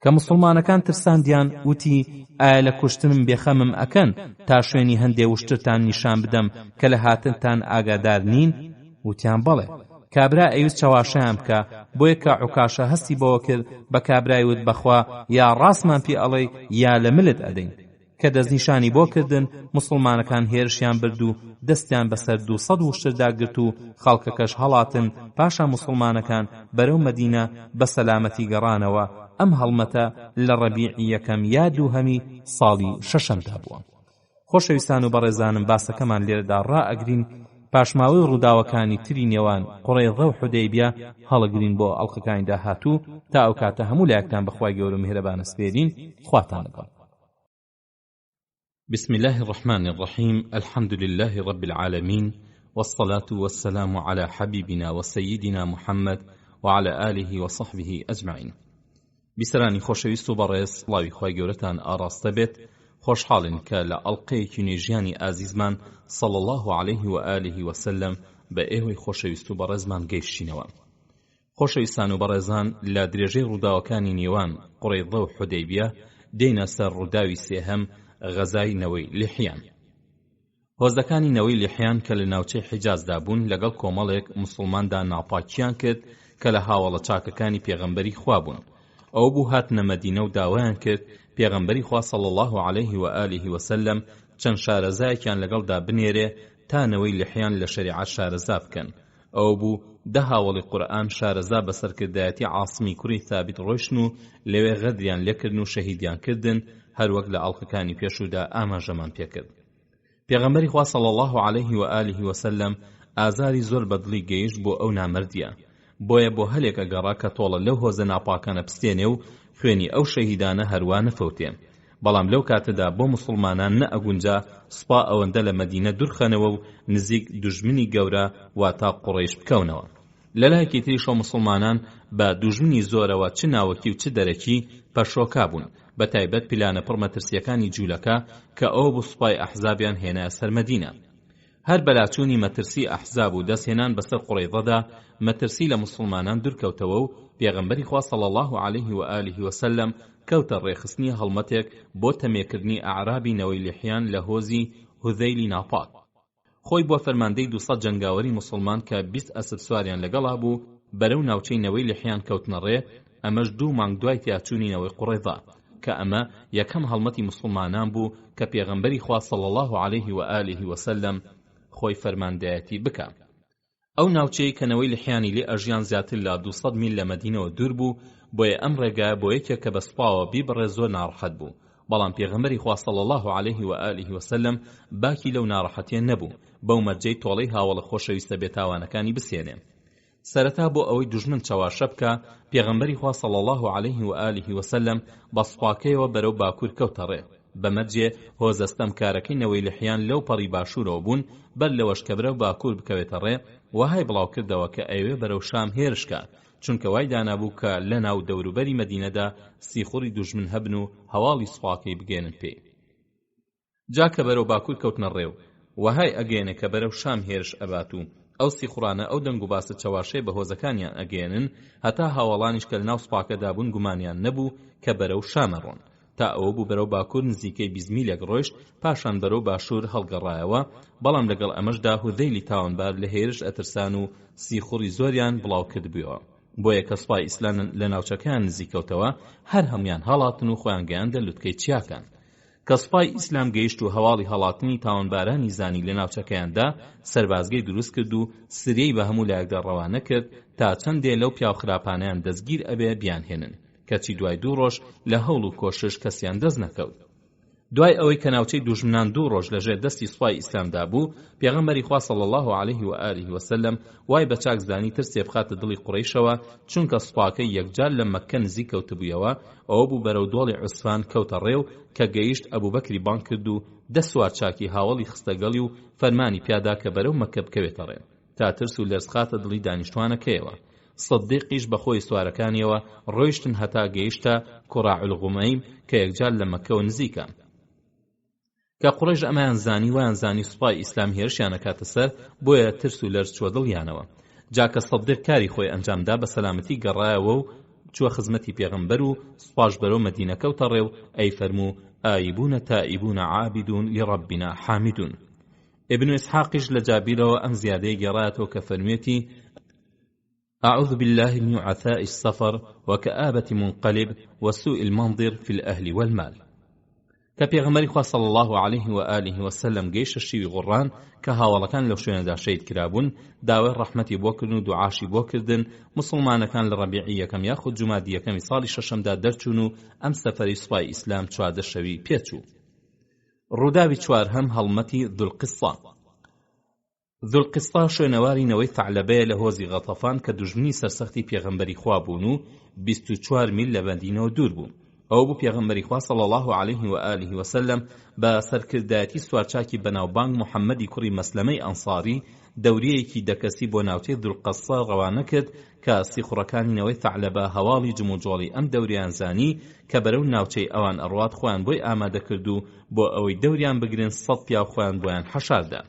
[SPEAKER 1] کە مسلمانەکان ترساندیان، وتی ئایا لە کوشتنم بێخەمم ئەکەن تا شوێنی هەندێ وشترتان نیشان بدەم کە لە هاتنتان ئاگادار نین؟ وتیان بەڵێ. کابرا ئەویست چاواشەیان بکە، بۆیە کە عوکاشە هەستی بەوە کرد بە کابرای وت بەخوا یا ڕاستمان پێ ئەڵێ یا لە ملت ئەدەین. کە دەستنیشانی بۆ کردن، مسلمانەکان هێرشیان برد و دەستیان بەسەر 200 وشتردا گرت و خەڵکەکەش هەڵاتن. پاشا مسلمانەکان بەرەو مەدینە بە سەلامەتی گەڕانەوە. ئەم هەڵمەتە لە ڕەبیعی یەکەم یا دووهەمی ساڵی شەشەمدا بووە. خۆشەویستان و بەڕێزانم، باسەکەمان لێرەدا ڕائەگرین. پاشماوەی ڕووداوەکانی تری نێوان قوڕەیضە و حودەیبیە هەڵەگرین بۆ ئەڵلقەکانی داهاتوو. تا ئەو کاتە هەموو لایەکتان بەخوای گەورە و میهرەبانە سپێرین. خواتان لەگەڵ.
[SPEAKER 2] بسم الله الرحمن الرحيم. الحمد لله رب العالمين، والصلاة والسلام على حبيبنا وسيدنا محمد وعلى آله وصحبه أجمعين. بیسەرانی خۆشەویست و بەڕێز، سڵاوی خوای گەورەتان ئاڕاستە بێت
[SPEAKER 1] خۆشحاڵین کە لە ئەڵقەیەکی نوێژیانی ئازیزمان صلی الله عليه و آله وسلم بە ئێوەی خۆشەویست و بەڕێزمان گەیشتینەوە. خۆشەویستان و بەڕێزان، لە درێژەی ڕووداوەکانی نێوان قوڕەیضە و حودەیبیە دێینە سەر ڕووداوی سێهەم، غەزای نەوەی لیحیان. هۆزەکانی نەوەی لیحیان کە لە ناوچەی حیجازدا بوون لەگەڵ کۆمەڵێک موسڵماندا ناپاکیان کرد کە لە هاوڵە چاکەکانی پێغەمبەری خوا بوون. ئەو بوو هاتنە مەدینە و داوایان کرد پێغەمبەری خوا صلی الله عليه و آله وسلم چەند شارەزایەکیان لەگەڵدا بنێرێ تا نەوەی لیحیان لە شەریعەت شارەزا بکەن. ئەو بوو دە هاوڵی قورئان شارەزا بەسەرکردایەتی عاصمی کوڕی ثابت ڕۆیشتن و لەوێ غەدریان لێکردن و شەهیدیان کردن، هەروەک لە ئەڵقەکانی پێشوودا ئاماژەمان پێکرد. پێغەمبەری خوا صلی الله عليه و آله وسلم ئازاری زۆر بەدڵی گەیشت بۆ ئەو نامردیە، بۆیە بۆ هەلێک ئەگەڕا کە تۆڵە لەو هۆزە ناپاکانە بستێنێ و خوێنی ئەو شەهیدانە هەروە نەفەوتێ. بەڵام لەو کاتەدا بۆ موسڵمانان نەئەگونجا سوپا ئەوەندە لە مەدینە دوورخەنەوە و نزیک دوژمنی گەورە واتا قوڕیش بکەونەوە. لەلایەکی تریشەوە موسڵمانان بە دوژمنی زۆرەوە چ ناوەکی و چ دەرەکی پەشۆکا بوون، بە تایبەت پیلانە پڕ مەترسیەکانی جوولەکە کە ئەو بوو سوپای ئەحزابیان هێنایە سەر مەدینە. هەر بەلاچوونی مەترسی ئەحزاب و دەستهێنان بەسەر قوڕەیضەدا مەترسی لە موسڵمانان دوورکەوتەوە و پێغەمبەری خوا صلی الله عليه و آله وسلم کەوتە ڕێخستنی هەڵمەتێک بۆ تەمێکردنی ئەعرابی نەوەی لیحیان لە هۆزی هوذەیلی ناپاک. خۆی بۆ فەرماندەی 200 جەنگاوەری موسڵمان کە 20 ئەسب سواریان لەگەڵا بوو بەرەو ناوچەی نەوەی لیحیان کەوتنە ڕێ. ئەمەش 2 مانگ دوای تیاچوونی نەوەی قوڕەیضە کە ئەمە یەکەم هەڵمەتی موسڵمانان بوو کە پێغەمبەری خوا صلی الله عليه و آله وسلم خۆی فەرماندایەتی بکە. ئەو ناوچەی کە نەوەی لیحیانی لێ ئەژیان زیاتر لە 200 میل لە مەدینەوە دوور بوو، بۆیە ئەم ڕێگایە بۆ یەکێک کە بە سوپاوە بیبڕێ زۆر ناڕەحەت بوو. بەڵام پێغەمبەری خوا صلی الله عليه و آله وسلم باکی لەو ناڕەحەتیە نەبوو، بەو مەرجەی تۆڵەی هاوڵە خۆشەویستە بێتاوانەکانی بسێنێ. سەرەتا بۆ ئەوەی دوژمن چاواشە بکە، پێغەمبەری خوا صلی الله عليه و آله وسلم بە سوپاکەیەوە بەرەو باکوور کەوتە ڕێ. بەمەرجێ هۆزەستەمکارەکەی نەوەی لیحیان لەو پەڕی باشوورەوە بوون، بەر لەوەش کە بەرەو باکوور بکەوێتە ڕێ وهای بڵاو کردەوە کە ئەوێ بەرەو شام هێرشکە، چونکە وای دانابوو کە لە ناو دەوروبەری مەدینەدا سیخوڕی دوژمن هەبن و هەواڵی سوپاکەی بگێنن پێی. جا کە بەرەو باکوور کەوتنە ڕێو وهای ئەگەێنێ کە بەرەو شام هێرش ئەبات و ئەو سیخوڕانە ئەو دەنگ و باسە چەواشەی بە هۆزەکانیان ئەگەێنن، هەتا هاوڵانیش کە لەناو سوپاکەدا بوون گومانیان نەبوو کە بەرەو شامە ڕۆن، تا ئەوە بوو بەرەو باکوور نزیکەی 20 میلێک ڕۆیشت، پاشان بەرەو باشوور هەڵگەڕایەوە. بەڵام لەگەڵ ئەمەشدا هوذەیلی تاوانبار لە هێرش ئەترسان و سیخوڕی زۆریان بڵاو کردبووە، بۆیە کە سوپای ئیسلام لە ناوچەکان نزیکەوتەوە هەر هەمویان هەڵاتن و خۆیان گەیاندە لوتکەی چیاکان. کە سوپای ئیسلام گەیشت و هەواڵی هەڵاتنی تاوانبارانی زانی لە ناوچەکەیاندا، سەربازگەی دروست کرد و سریەی بە هەموو لایەکدا ڕەوانە کرد تا چەندێ لەو پیاو خراپانیان دەستگیر ئەبێ بیانهێنن، کەچی دوای 2 ڕۆژ لە هەوڵ و کۆشش کەسیان دەست نەکەوت. دوای ئەوەی کە ناوچەی دوژمنان 2 ڕۆژ لەژێر دەستی سوپای ئیسلامدا بوو، پێغەمبەری خوا صلی الله عليه و آله وسلم وای بە چاکزانی ترسێ بخاتە دڵی قوڕەیشەوە، چونکە سوپاکەی یەکجار لە مەککە نزیک کەوتبوویەوە. ئەوە بوو بەرەو دۆڵی عوسفان کەوتە ڕێو کە گەیشت ئەبوبەکری بانگ کرد و 10 سوار چاکی هاوڵی خستەگەڵی و فەرمانی پیادا کە بەرەو مەککە بکەوێتە ڕێ تا ترس و لەرز خاتە دڵی دانیشتوانەکەیەوە. سەدیقیش بەخۆی سوارەکانیەوە ڕۆیشتن هەتا گەیشتە کوڕاع الغومەیم کە یەکجار لە مەککەوە نزیکە. کە قوڕیش ئەمایان زانی ویان زانی سوپای ئیسلام هێرشیانە کاتە سەر، بۆیە ترس و لەرز چوە دڵیانەوە. جاکە سەدیق کاری خۆی ئەنجامدا بە سەلامەتی گەڕایەوە و چوە خزمەتی پێغەمبەر و سوپاش بەرەو مەدینە کەوتە ڕێو. ئەی فەرموو ئایبونە تائیبونە عابدون لڕەبینا حامدون. ابن ئیسحاقیش لە جابیرەوە ئەم زیادەی گێڕایەتەوە کە فەرموویەتی أعوذ بالله من عثاء السفر وكآبة منقلب وسوء المنظر في الأهل والمال. کە پێغەمبەری خوا صلی الله عليه و آله وسلم گەیشتە شیوی غوڕان کە هاوڵەکان لەو شوێنەدا شەید کرابوون، داوای ڕەحمەتی بۆ کردن و دوعاشی بۆ کردن. موسڵمانەکان لە ڕەبیعی یەکەم یاخود جومادی یەکەمی ساڵی شەشەمدا دەرچوون و ئەم سەفەری سوپای ئیسلام 14 شەوی پێچوو. ڕووداوی چوارهەم هەڵمەتی ذوالقیسا. ذوالقیسا شوێنەواری نەوەی ثعلەبەیە لە هۆزی غەتەفان کە دوژمنی سەرسەختی پێغەمبەری خوا بوون و 24 میل لە مەدینەوە دوور بوو.
[SPEAKER 2] ئەو بوو پێغەمبەری خوا صلی الله عليه و آله وسلم بە سەرکردایەتی سوارچاکی بەناوبانگ محەممەدی کوڕی مەسلەمەی ئەنساری دەورەیەکی دەکەسی بۆ ناوچەی دوڵقەسە ڕەوانە کرد کە سیخوڕەکانینەوەی ثەعلەبە هەواڵی جموجۆڵی ئەم دەوریان زانی کە بەرەو ناوچەی ئەوان ئەڕوات خۆیان بۆی ئامادە کرد و بۆ ئەوەی دەوریان بگرن 100 پیاو خۆیان بۆیان حەشاردا.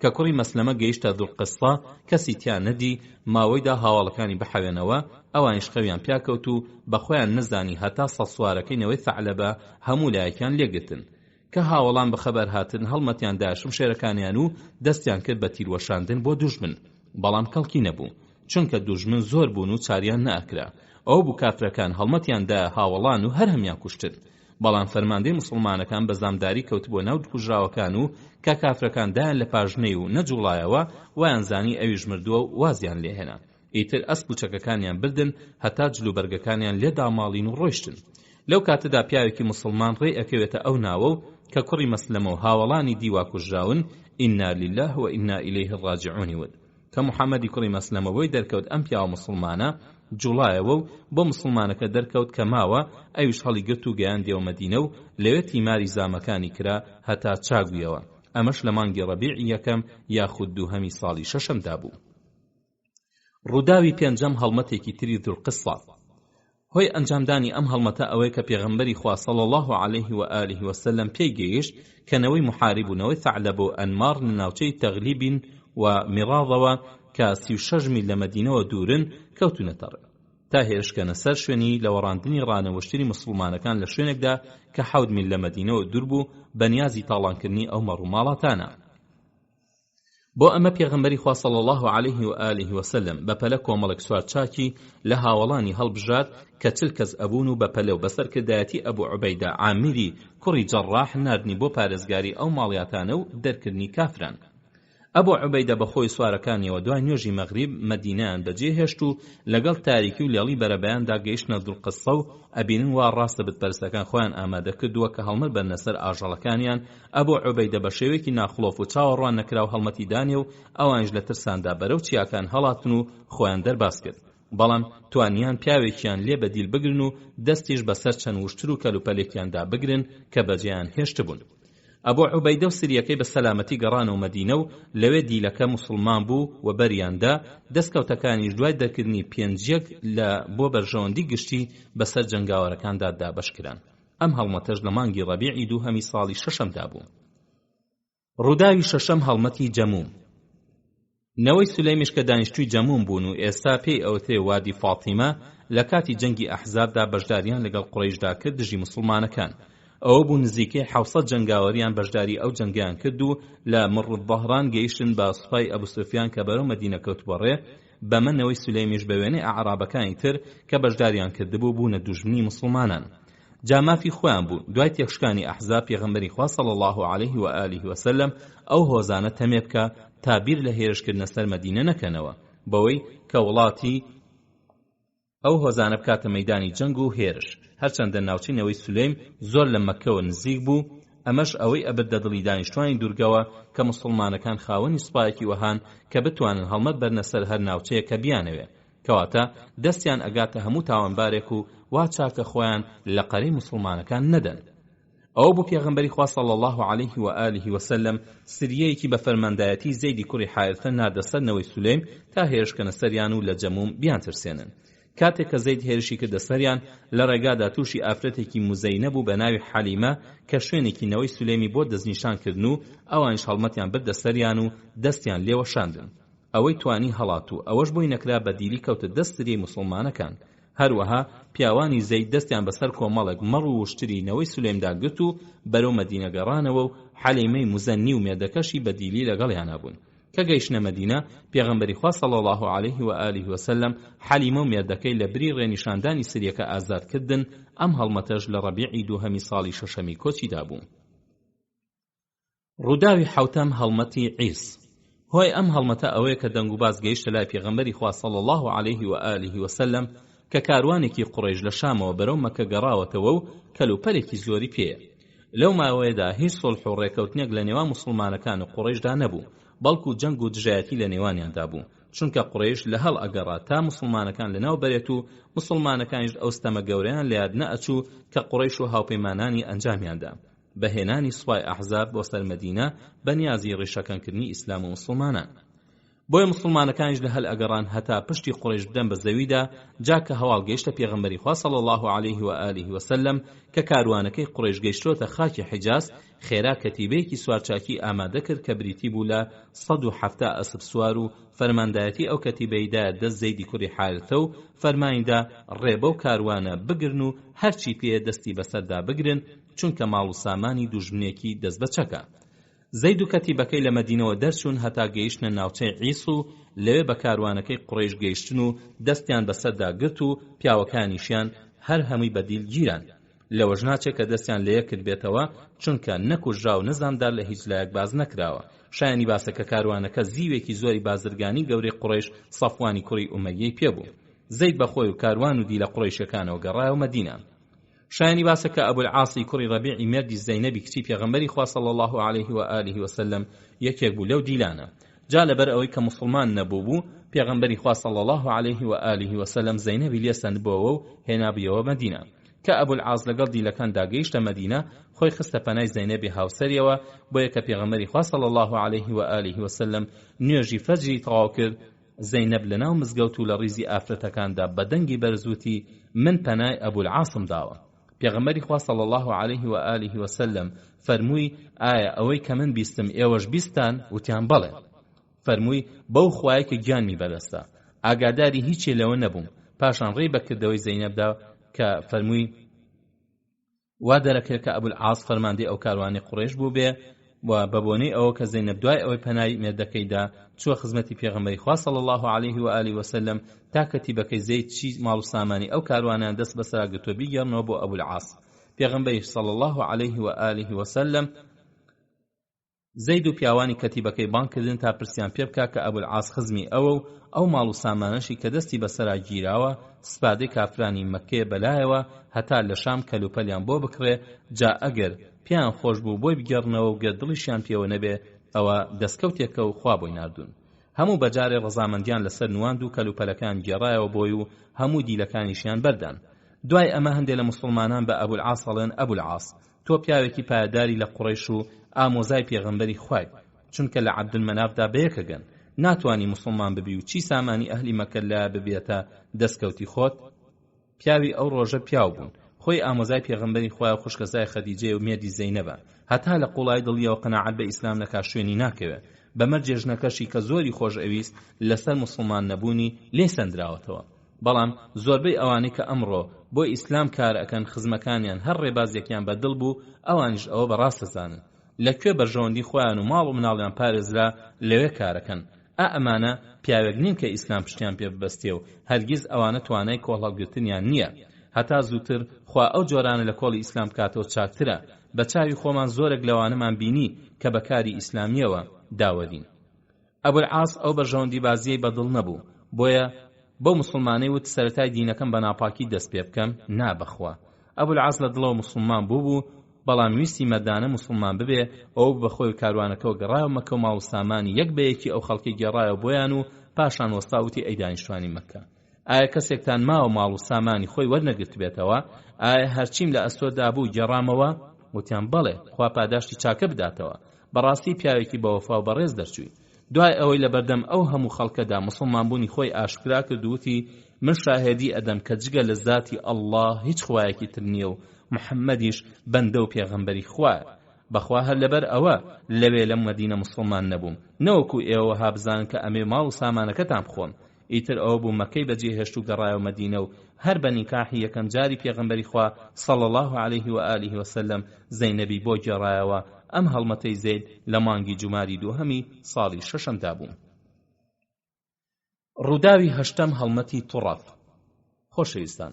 [SPEAKER 2] کە کوڕی مەسلەمە گەیشتە دوڵقەسە کەسی تیان نەدی، ماوەیدا هاواڵەکانی بحەوێنەوە، ئەوانیش خەویان پیاکەوت و بەخۆیان نەزانی هەتا سەسوارەکەینەوەی ثەعلەبە هەموو لایەکیان لێگرتن. کە هاوڵان بەخەبەر هاتن هەڵمەتیاندا شمشێرەکانیان و دەستیان کرد بە تیروەشاندن بۆ دوژمن، بەڵام کەڵکی نەبوو چونکە دوژمن زۆر بوون و چاریان نەئەکرا. ئەو بوو کافرەکان هەڵمەتیاندا هاوڵان و هەر هەمیان کوشتن، بەڵام فەرماندەی مسلمانەکان بە زامداری کەوت بۆ ناو کوژراوەکان و کە کافرەکان دایان لە پاژنەی و نەجوڵایەوە وایان زانی ئەویش مردووە و وازیان لێهێنا. ئیتر ئەسپ و چەکەکانیان بردن هەتا جلوبەرگەکانیان لێدا ماڵین و ڕۆیشتن. لەو کاتەدا پیاوێکی مسلمان ڕێی ئەکەوێتە ئەو ناوە و کە کوڕی مەسلەمە و هاوڵانی دیوا کوژراون ئینا لله و ئینا ئیلەیه ڕاجعون وت. کە محەممەدی کوڕی مەسلەمە بۆی دەرکەوت ئەم پیاوە مسلمانە جوڵایەوە و بۆ مسلمانەکە دەرکەوت کە ماوە، ئەویش هەڵی گرت و گەیاندیەوە مەدینە و لەوێ تیماری زامەکانی کرا هەتا چاگویەوە. ئەمەش لە مانگی ڕەبیعی یەکەم یاخود دووهەمی ساڵی شەشەمدا بوو. ڕووداوی پێنجەم هەڵمەتێکی تری دوڵقەسە. هۆی ئەنجامدانی ئەم هەڵمەتە ئەوەی کە پێغەمبەری خوا صلی الله عليه و آله وسلم پێی گەیشت کەنەوەی محاربوونەوەی ثەعلەبە و ئەنمار لە ناوچەی تەغلیبین و میڕاضەوە کە 36 میل لە مەدینەوە دوورن کەوتونەتە ڕێ تا هێرشکەنە سەر شوێنی لە وەڕاندنی ڕانەوەشتنی مسلمانەکان لە شوێنێکدا کە 7 میل لە مەدینەوە دوور بوو بە نیازی تاڵانکردنی ئەو مەڕووماڵاتانە. بۆ ئەمە پێغەمبەری خوا صلی الله عليه و آله وسلم بەپەلە کۆمەڵێک سوارچاکی لە هاوڵانی هەڵبژات کە 40 کەس ئەبوون و بەپەلە و بەسەرکردایەتی ئەبوو عوبەیدە عامیری کوڕی جەڕاح ناردنی بۆ پارێزگاری ئەو ماڵیاتانە و دەرکردنی کافران. ئەبوو عوبەیدە بەخۆی سوارەکانیەوە دوای نوێژی مەغریب مەدینەیان بەجێهێشت و لەگەڵ تاریکی و لێڵی بەرەبەیاندا گەیشتنە دوڵقەسە و ئەبینن وا ڕاستە بتپەرستەکان خۆیان ئامادە کردووە کە هەڵمەت بەرنە سەر ئاژەڵەکانیان. ئەبوو عوبەیدە بە شێوەیەکی ناخڵۆف و چاوەڕوان نەکرا و هەڵمەتی دانێ و ئەوانش لە ترساندا بەرەو چیاکان هەڵاتن و خۆیان دەرباز کرد، بەڵام توانیان پیاوێکیان لێ بەدیل بگرن و دەستیش بەسەر چەند وشتر و کەلوپەلێکیاندا بگرن کە بەجێیان هێشت بوون. ئەبوو عوبەیدە و سریەکەی بە سەلامەتی گەڕانەوە مەدینە و لەوێ دیلەکە مسلمان بوو و بەریاندا. دەستکەوتەکانیش دوای دەرکردنی پێنجەک لە بۆ بەرژەوەندی گشتی بەسەر جەنگاوەرەکاندا دابەشکران. ئەم هەڵمەتەش لە مانگی ڕەبیعی دووهەمی ساڵی شەشەمدا بوو. ڕووداوی شەشەم هەڵمەتی جەموم. نەوەی سولەیمیش کە دانیشتووی جەموم بوون و ئێستا پێی ئەوتێ وادی فاتیمە لە کاتی جەنگی ئەحزابدا بەشداریان لەگەڵ قوڕەیشدا کرد دژی مسلمانەکان. ئەوە بوو نزیکەی 700 جەنگاوەریان بەشداری ئەو جەنگیان کرد و لە مڕبەهران گەیشتن بە سوپای ئەبوو سوفیان کە بەرەو مەدینە کەوت بەڕێ. بەمەنەوەی سولەیمیش بە وێنەی ئەعرابەکانی تر کە بەشداریان کردبوو بوونە دوژمنی مسلمانان. جامافی خۆیان بوو. دوای تێکشکانی ئەحزاب پێغەمبەری خوا صلی الله عليه و آله وسلم ئەو هۆزانە تەمێ بکە تا بیر لە هێرشکردنە سەر مەدینە نەکەنەوە، بەوەی کە وڵاتی ئەو هۆزانە بکاتە مەیدانی جەنگ و هێرش. هەرچەندە ناوچینەوەی سولەیم زۆر لە مەککەوە نزیک بوو، ئەمەش ئەوەی ئەبردە دڵی دانیشتوانی دوورگەوە کە مسلمانەکان خاوەنی سوپایەکی وەهان کە بتوانن هەڵمەت بەرنە سەر هەر ناوچەیە کە بیانەوێ، کەواتە دەستیان ئەگاتە هەموو تاوانبارێک و وا چاکە خۆیان لە قەرەی مسلمانەکان نەدەن. ئەوە بوو پێغەمبەری خوا صلی الله عليه و آله وسلم سریەیەکی بە فەرماندایەتی زەیدی کوڕی حارثە ناردە سەر نەوەی سولەیم تا هێرشکەنە سەریان و لە جەموم بیانترسێنن. کاتێک کە زەید هێرشی کردە سەریان لە ڕێگادا تووشی ئافرەتێکی موزەینە بوو بە ناوی حەلیمە کە شوێنێکی نەوەی سولەیمی بۆ دەستنیشانکردن و ئەوانش هەڵمەتیان بردە سەریان و دەستیان لێوە شاندن. ئەوەی توانی هەڵات و ئەوەش بۆی نەکرا بە دیلی کەوتە دەست سریەی مسلمانەکان. هەروەها پیاوانی زەید دەستیان بەسەر کۆمەڵێک مەڕ و وشتری نەوەی سولەیمدا گرت و بەرەو مەدینە گەڕانەوە و حەلیمەی موزەنی و مێردەکەشی بە دیلی لەگەڵیانە بوون. کە گەیشتنە مەدینە پێغەمبەری خوا صلی الله عليه و آله وسلم حەلیمە و مێردەکەی لە بری ڕێنیشاندانی سریەکە ئازادکردن. ئەم هەڵمەتەش لە ڕەبیعی دووهەمی ساڵی شەشەمی کۆچیدا بوو. ڕووداوی حەوتەم هەڵمەتی عیس. هۆی ئەم هەڵمەتە ئەوەیە کە دەنگ و باز گەیشتە لای پێغەمبەری خوا صلی الله عليه و آله وسلم کە کاروانێکی قوڕیش لە شامەوە بەرەو مەکە گەڕاوەتەوە و کەلوپەلێکی زۆری پێیە. لەو ماوەیەدا هیچ سڵح و ڕێکەوتنێک لە نێوان مسلمانەکان و قوڕیشدا نەبوو، بەڵکو جەنگ و دژایەتی لە نێوانیاندا بوو.
[SPEAKER 1] چونکە قڕیش لە هەڵ ئەگەڕا تا موسڵمانەکان لەناو بەرێت و موسڵمانەکانیش ئەو ستەمە گەورەیان لە یاد نەئەچوو کە قڕیش و هاوپەیمانانی ئەنجامیاندا بەهێنانی سوپای ئەحزاب بۆ سەر مەدینە بەنیازی ڕێشەکەنکردنی ئیسلام و موسڵمانان. بۆیە موسڵمانەکانیش لە هەل ئەگەڕان هەتا پشتی قڕیش بدەن بە زەویدا، جاکە هەواڵ گەیشتە پێغەمبەری خوا صلی الله علیه و آله و سلم کە کاروانەکەی قڕیش گەیشتۆتە خاکی حیجاز. خێرا کەتیبەیەکی سوارچاکی ئامادە کرد کە بریتی بوو لە 170 ئەسپ سوار و فەرماندایەتی ئەو کەتیبەیدا دەست زەیدی کوڕی حارثە و فەرمانیدا ڕێبە و کاروانە بگرن و هەرچی پێ دەستی بەسەردا بگرن، چونکە ماڵ و سامانی دوژمنێکی دەست بەچەکە. زەید و کەتیبەکەی لە مەدینەوە دەرچوون هەتا گەیشتنە ناوچەی عیس و لەوێ بە کاروانەکەی قڕیش گەیشتن و دەستیان بەسەردا گرت و پیاوەکانیشیان هەر هەمووی بەدیل گیران. لەوەش ناچێت کە دەستیان لێیە کرد بێتەوە، چونکە نەکوژرا و نەزاندار لە هیچ لایەک باز نەکراوە. شایانی باسە کە کاروانەکە زیوێکی زۆری بازرگانی گەورەی قڕیش سەفوانی کوڕی ئومەیەی پێبوو. زەید بەخۆی و کاروان و دی لە قڕیشەکانەوە گەڕایەوە مەدینە. شایانی باسە کە ئەبول عاسی کوڕی ڕەبیعی مێردی زەینەبی کچی پێغەمبەری خوا صلی الله علیه و آله و سلم یەکێک بوو لەو دیلانە. جا لەبەر ئەوەی کە موسڵمان نەبوو بوو، پێغەمبەری خوا صلی الله علیه و آله و سلم زەینەبی لێسەندبووەوە و هێنابیەوە مەدینە. کە ئەبول عاس لەگەڵ دیلەکان داگەیشتە مەدینە، خۆی خستە پەنای زەینەبی هاوسەریەوە، بۆیە کە پێغەمبەری خوا صلی الله علیه و آله و سلم نوێژی فەجری تەواو کرد. زەینەب لەناو مزگەوت و لە ڕیزی ئافرەتەکاندا بەدەنگی بەرزوتی من پەنای ئەبول عاسم داوە. پێغەمبەری خوا صلی الله علیه و آله و سلم فەرمووی ئایا ئەوەی کە من بیستم ئێوەش بیستان؟ وتیان بەڵێ. فەرمووی بەو خوایە کە گیانمی بەدەستە، ئاگاداری هیچێ لەوە نەبووم. پاشان ڕێی بەکردەوەی زەینەبدا کە فەرمووی وا دەرەکرد کە ئەبول عاس فەرماندەی ئەو کاروانی قڕیش بوو بێ و بە بۆنەی ئەوە کە زەینەب دوای ئەوەی پەنای مێردەکەیدا چووە خزمەتی پێغەمبەری خوا صلی الله علیه و آله و سلم تا کەتیبەکەی زەید چی ماڵ و سامانی ئەو کاروانیان دەست بەسەرا گرتووە بیگەڕنەوە بۆ ئەبول عاس. پێغەمبەری صلی الله علیه و آله و سلم زەید و پیاوانی کەتیبەکەی بانگ کردن تا پرسیان پێ بکا کە ئەبول عاس خزمی ئەوە و ئەو ماڵ و سامانەشی کە دەستی بەسەرا گیراوە سپادەی کافرانی مەککەیە بەلایەوە هەتا لە شام کەلوپەلیان بۆ بکڕێ. جا ئەگەر پیان خۆش بوو بۆی بگەڕنەوە و گەر دڵیشیان پێوە نەبێ ئەوە دەستکەوتێکە و خوا بۆی ناردوون. هەموو بەجارێ ڕەزامەندیان لەسەر نواند و کەلوپەلەکان گێڕایەوە بۆی و هەموو دیلەکانیشیان بەردان. دوای ئەمە هەندێک لە موسڵمانان بە ئەبول عاس هەڵێن ئەبول عاس تۆ پیاوێکی پایداری لە قڕیش و ئامۆزای پێغەمبەری خوای، چونکە لە عەبدولمەنافدا بەیەکەگەن، ناتوانی موسڵمان ببی و چی سامانی ئەهلی مەکە لە ببێتە دەستکەوتی خۆت. پیاوی ئەو ڕۆژە پیاو بوون، خۆی ئامۆزای پێغەمبەری خوای و خوشکەزای خەدیجە و مێردی زەینەبە، هەتا لە قوڵای دڵیەوە قەناعەت بە ئیسلام نەکا شوێنی ناکەوێت. بەمەر جێژنەکەشی کە زۆری خۆش ئەویست لەسەر موسڵمان نەبوونی لێ سەندراوەتەوە. بەڵام زۆربەی ئەوانەی کە ئەمڕۆ بۆ ئیسلام کار ئەکەن خزمەکانیان هەر ڕێبازێکیان بەدڵ بوو، ئەوانیش ئەوە بەڕاست دەزانن لەکوێ بەرژەوەندی خۆیان و ماڵ و مناڵیان پارێزرا لەوێ کارەکەن. ئەمانە پیاوێک نین کە ئیسلام پشتیان پێ ببەستێ و هەرگیز ئەوانە توانای کۆڵهەڵگرتنیان نییە. هەتا زووتر خوا ئەو جۆرانە لە کۆڵی ئیسلام کاتەوە چاکترە. بە چاوی خۆمان زۆرێک لەوانەمان بینی کە بەکاری ئیسلامیەوە داوەرین. ئەبول عاس ئەو بەرژەوەندی بازیەی بەدڵ نەبوو، بۆیە بۆ موسڵمانەی وت سەرەتای دینەکەم بە ناپاکی دەست پێ بکەم، نابەخوا. ئەبول عاس لە دڵەوە موسڵمان بوو بەڵام ویستی مەردانە موسڵمان ببێ. ئەو بەخۆی کاروانەکەەوە گەڕایەوە مەکە و ماڵ و سامانی یەک بەیەکی ئەو خەڵکی گێڕایەوە بۆیان و پاشان وەستاوتی ئەی دانیشتوانی مەکە، ئایا کەسێکتان ماوە ماڵ و سامانی خۆی وەرنەگرت بێتەوە؟ ئایا هەرچیم لە ئەستۆدا بوو گێڕامەوە؟ وتیان بەڵێ، خوا پاداشتی چاکە بداتەوە. بەڕاستی پیاوێکی بەوەفا و بەڕێز دەرچووی. دوای ئەوەی لە بەردەم ئەو هەموو خەڵکەدا موسڵمان بوونی خۆی ئاشکرا کرد وتی من شاهێدی ئەدەم کە جگە لە زاتی ئەڵڵا هیچ خوایەکی تر نییە و محەممەدیش بەندە و پێغەمبەری خوایە. بەخوا هەر لەبەر ئەوە لەوێ لەم مەدینە موسڵمان نەبووم، نەوەکو ئێوە هابزان کە ئەمێ ماڵ و سامانەکەتان بخۆن. ئیتر ئەوە بوو مەکەی بەجێهێشت و گەڕایەوە مەدینە و هەر بە نیکاحی یەکەم جاری پێغەمبەری خوا صلی الله علیه و آله و سلم زەینەبی بۆ گێڕایەوە. ئەم هەڵمەتەی زەید لە مانگی جوماری دووهەمی ساڵی شەشەمدا بوو. ڕووداوی هەشتەم هەڵمەتی توڕەف. خۆشەویستان،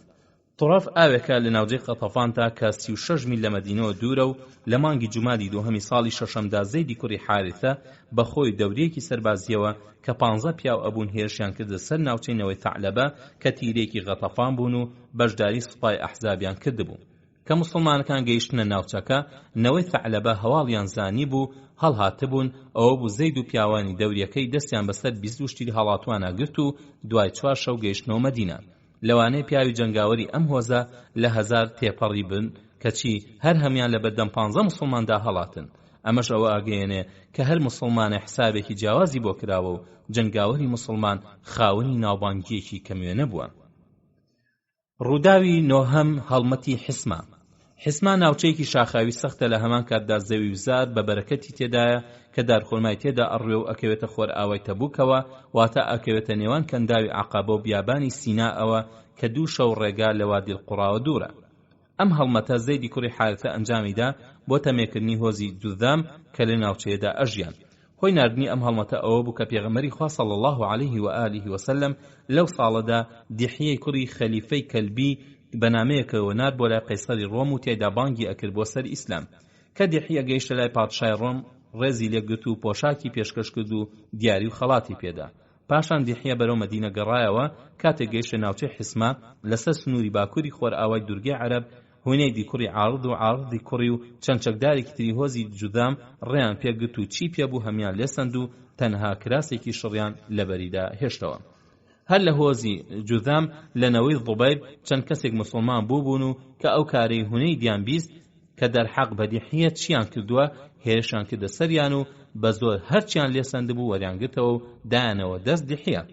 [SPEAKER 1] توڕەف ئاوێکە لە ناوجەی قەتەفاندا کە 36 میل لە مەدینەوە دوورە و لە مانگی جومادی دووهەمی ساڵی شەشەمدا زەیدی کوڕی حارثە بە خۆی دەورەیەکی سەربازیەوە کە 15 پیاو ئەبوون هێرشیان کردە سەر ناوچەی نەوەی تەعلەبە کە تیرێکی غەتەفان بوون و بەشداری سوپای ئەحزابیان کردبوو. کە موسڵمانەکان گەیشتنە ناوچەکە نەوەی ثەعلەبە هەواڵیان زانی بوو هەڵهاتبوون ئەوە بوو زەید و پیاوانی دەوریەکەی دەستیان بەسەر بیست وشتری هەڵاتوانە گرت و دوای 4 شەو گەیشتنەوە مەدینە لەوانەیە پیاوی جەنگاوەری ئەم هۆزە لە 1000 تێپەڕی بن کەچی هەر هەمیان لە بەردەم 15 موسڵماندا هەڵاتن ئەمەش ئەوە ئاگەیەنێ کە هەر موسڵمانە حسابێکی جیاوازی بۆ کراوە و جەنگاوەری موسڵمان خاوەنی ناوبانگیەکی کەموێنە بووە. ڕووداوی نۆهەم هەڵمەتی حسما. حسما ناوچەیەکی شاخاوی سەختە لە هەمان کاتدا زەوی وزار بە بەرەکەتی تێدایە کە دارخورمای تێدا ئەڕوێ و ئەکەوێتە خۆر ئاوای تەبوکەوە واتە ئەکەوێتە نێوان کەنداوی عەقەبە و بیابانی سیناەوە کە 2 شەو ڕێگا لە وادی القوڕاوە دوورە. ئەم هەڵمەتە زەیدی کوڕی حارثە ئەنجامیدا بۆ تەمێکردنی هۆزی جوذام کە لە ناوچەیەدا ئەژیان. هۆی ناردنی ئەم هەڵمەتە ئەوە بوو کە پێغەمبەری خوا صلی الله علیه و آله وسلم لەو ساڵەدا دیحیەی کوڕی خەلیفەی کەلبی بەنامەیەکەوە نار بۆ لای قەیسەری ڕۆم و تێدا بانگی ئەکرد بۆ سەر ئیسلام کە دیحیە گەیشتە لای پادشای ڕۆم ڕێزی لێگرت و پۆشاکی پێشکەش کرد و دیاری و خەڵاتی پێدا. پاشان دیحیە بەرەو مەدینە گەڕایەوە کاتێک گەیشتە ناوچەی حسما لەسەر سنووری باکووری خۆر ئاوای دورگەی عەرەب هونەیدی کوڕی عارض و عارضی کوڕی و چەند چەکدارێکی تری هۆزی جودام ڕێیان پێگرت و چی پێبوو هەمیان لێسەند و تەنها کراسێکی شڕیان لەبەریدا هێشتەوە. هەر لە هۆزی جودام لەنەوەی ضوبەیب چەند کەسێک مسلمان بوون و کە ئەو کارەی هونەیدیان بیست کە دەرحەق بە دیحیە چیان کردووە هێرشان کردە سەریان و بە زۆر هەرچیان لێسەند بوو وەریانگرتەوە و دایانەوە دەست دیحیە.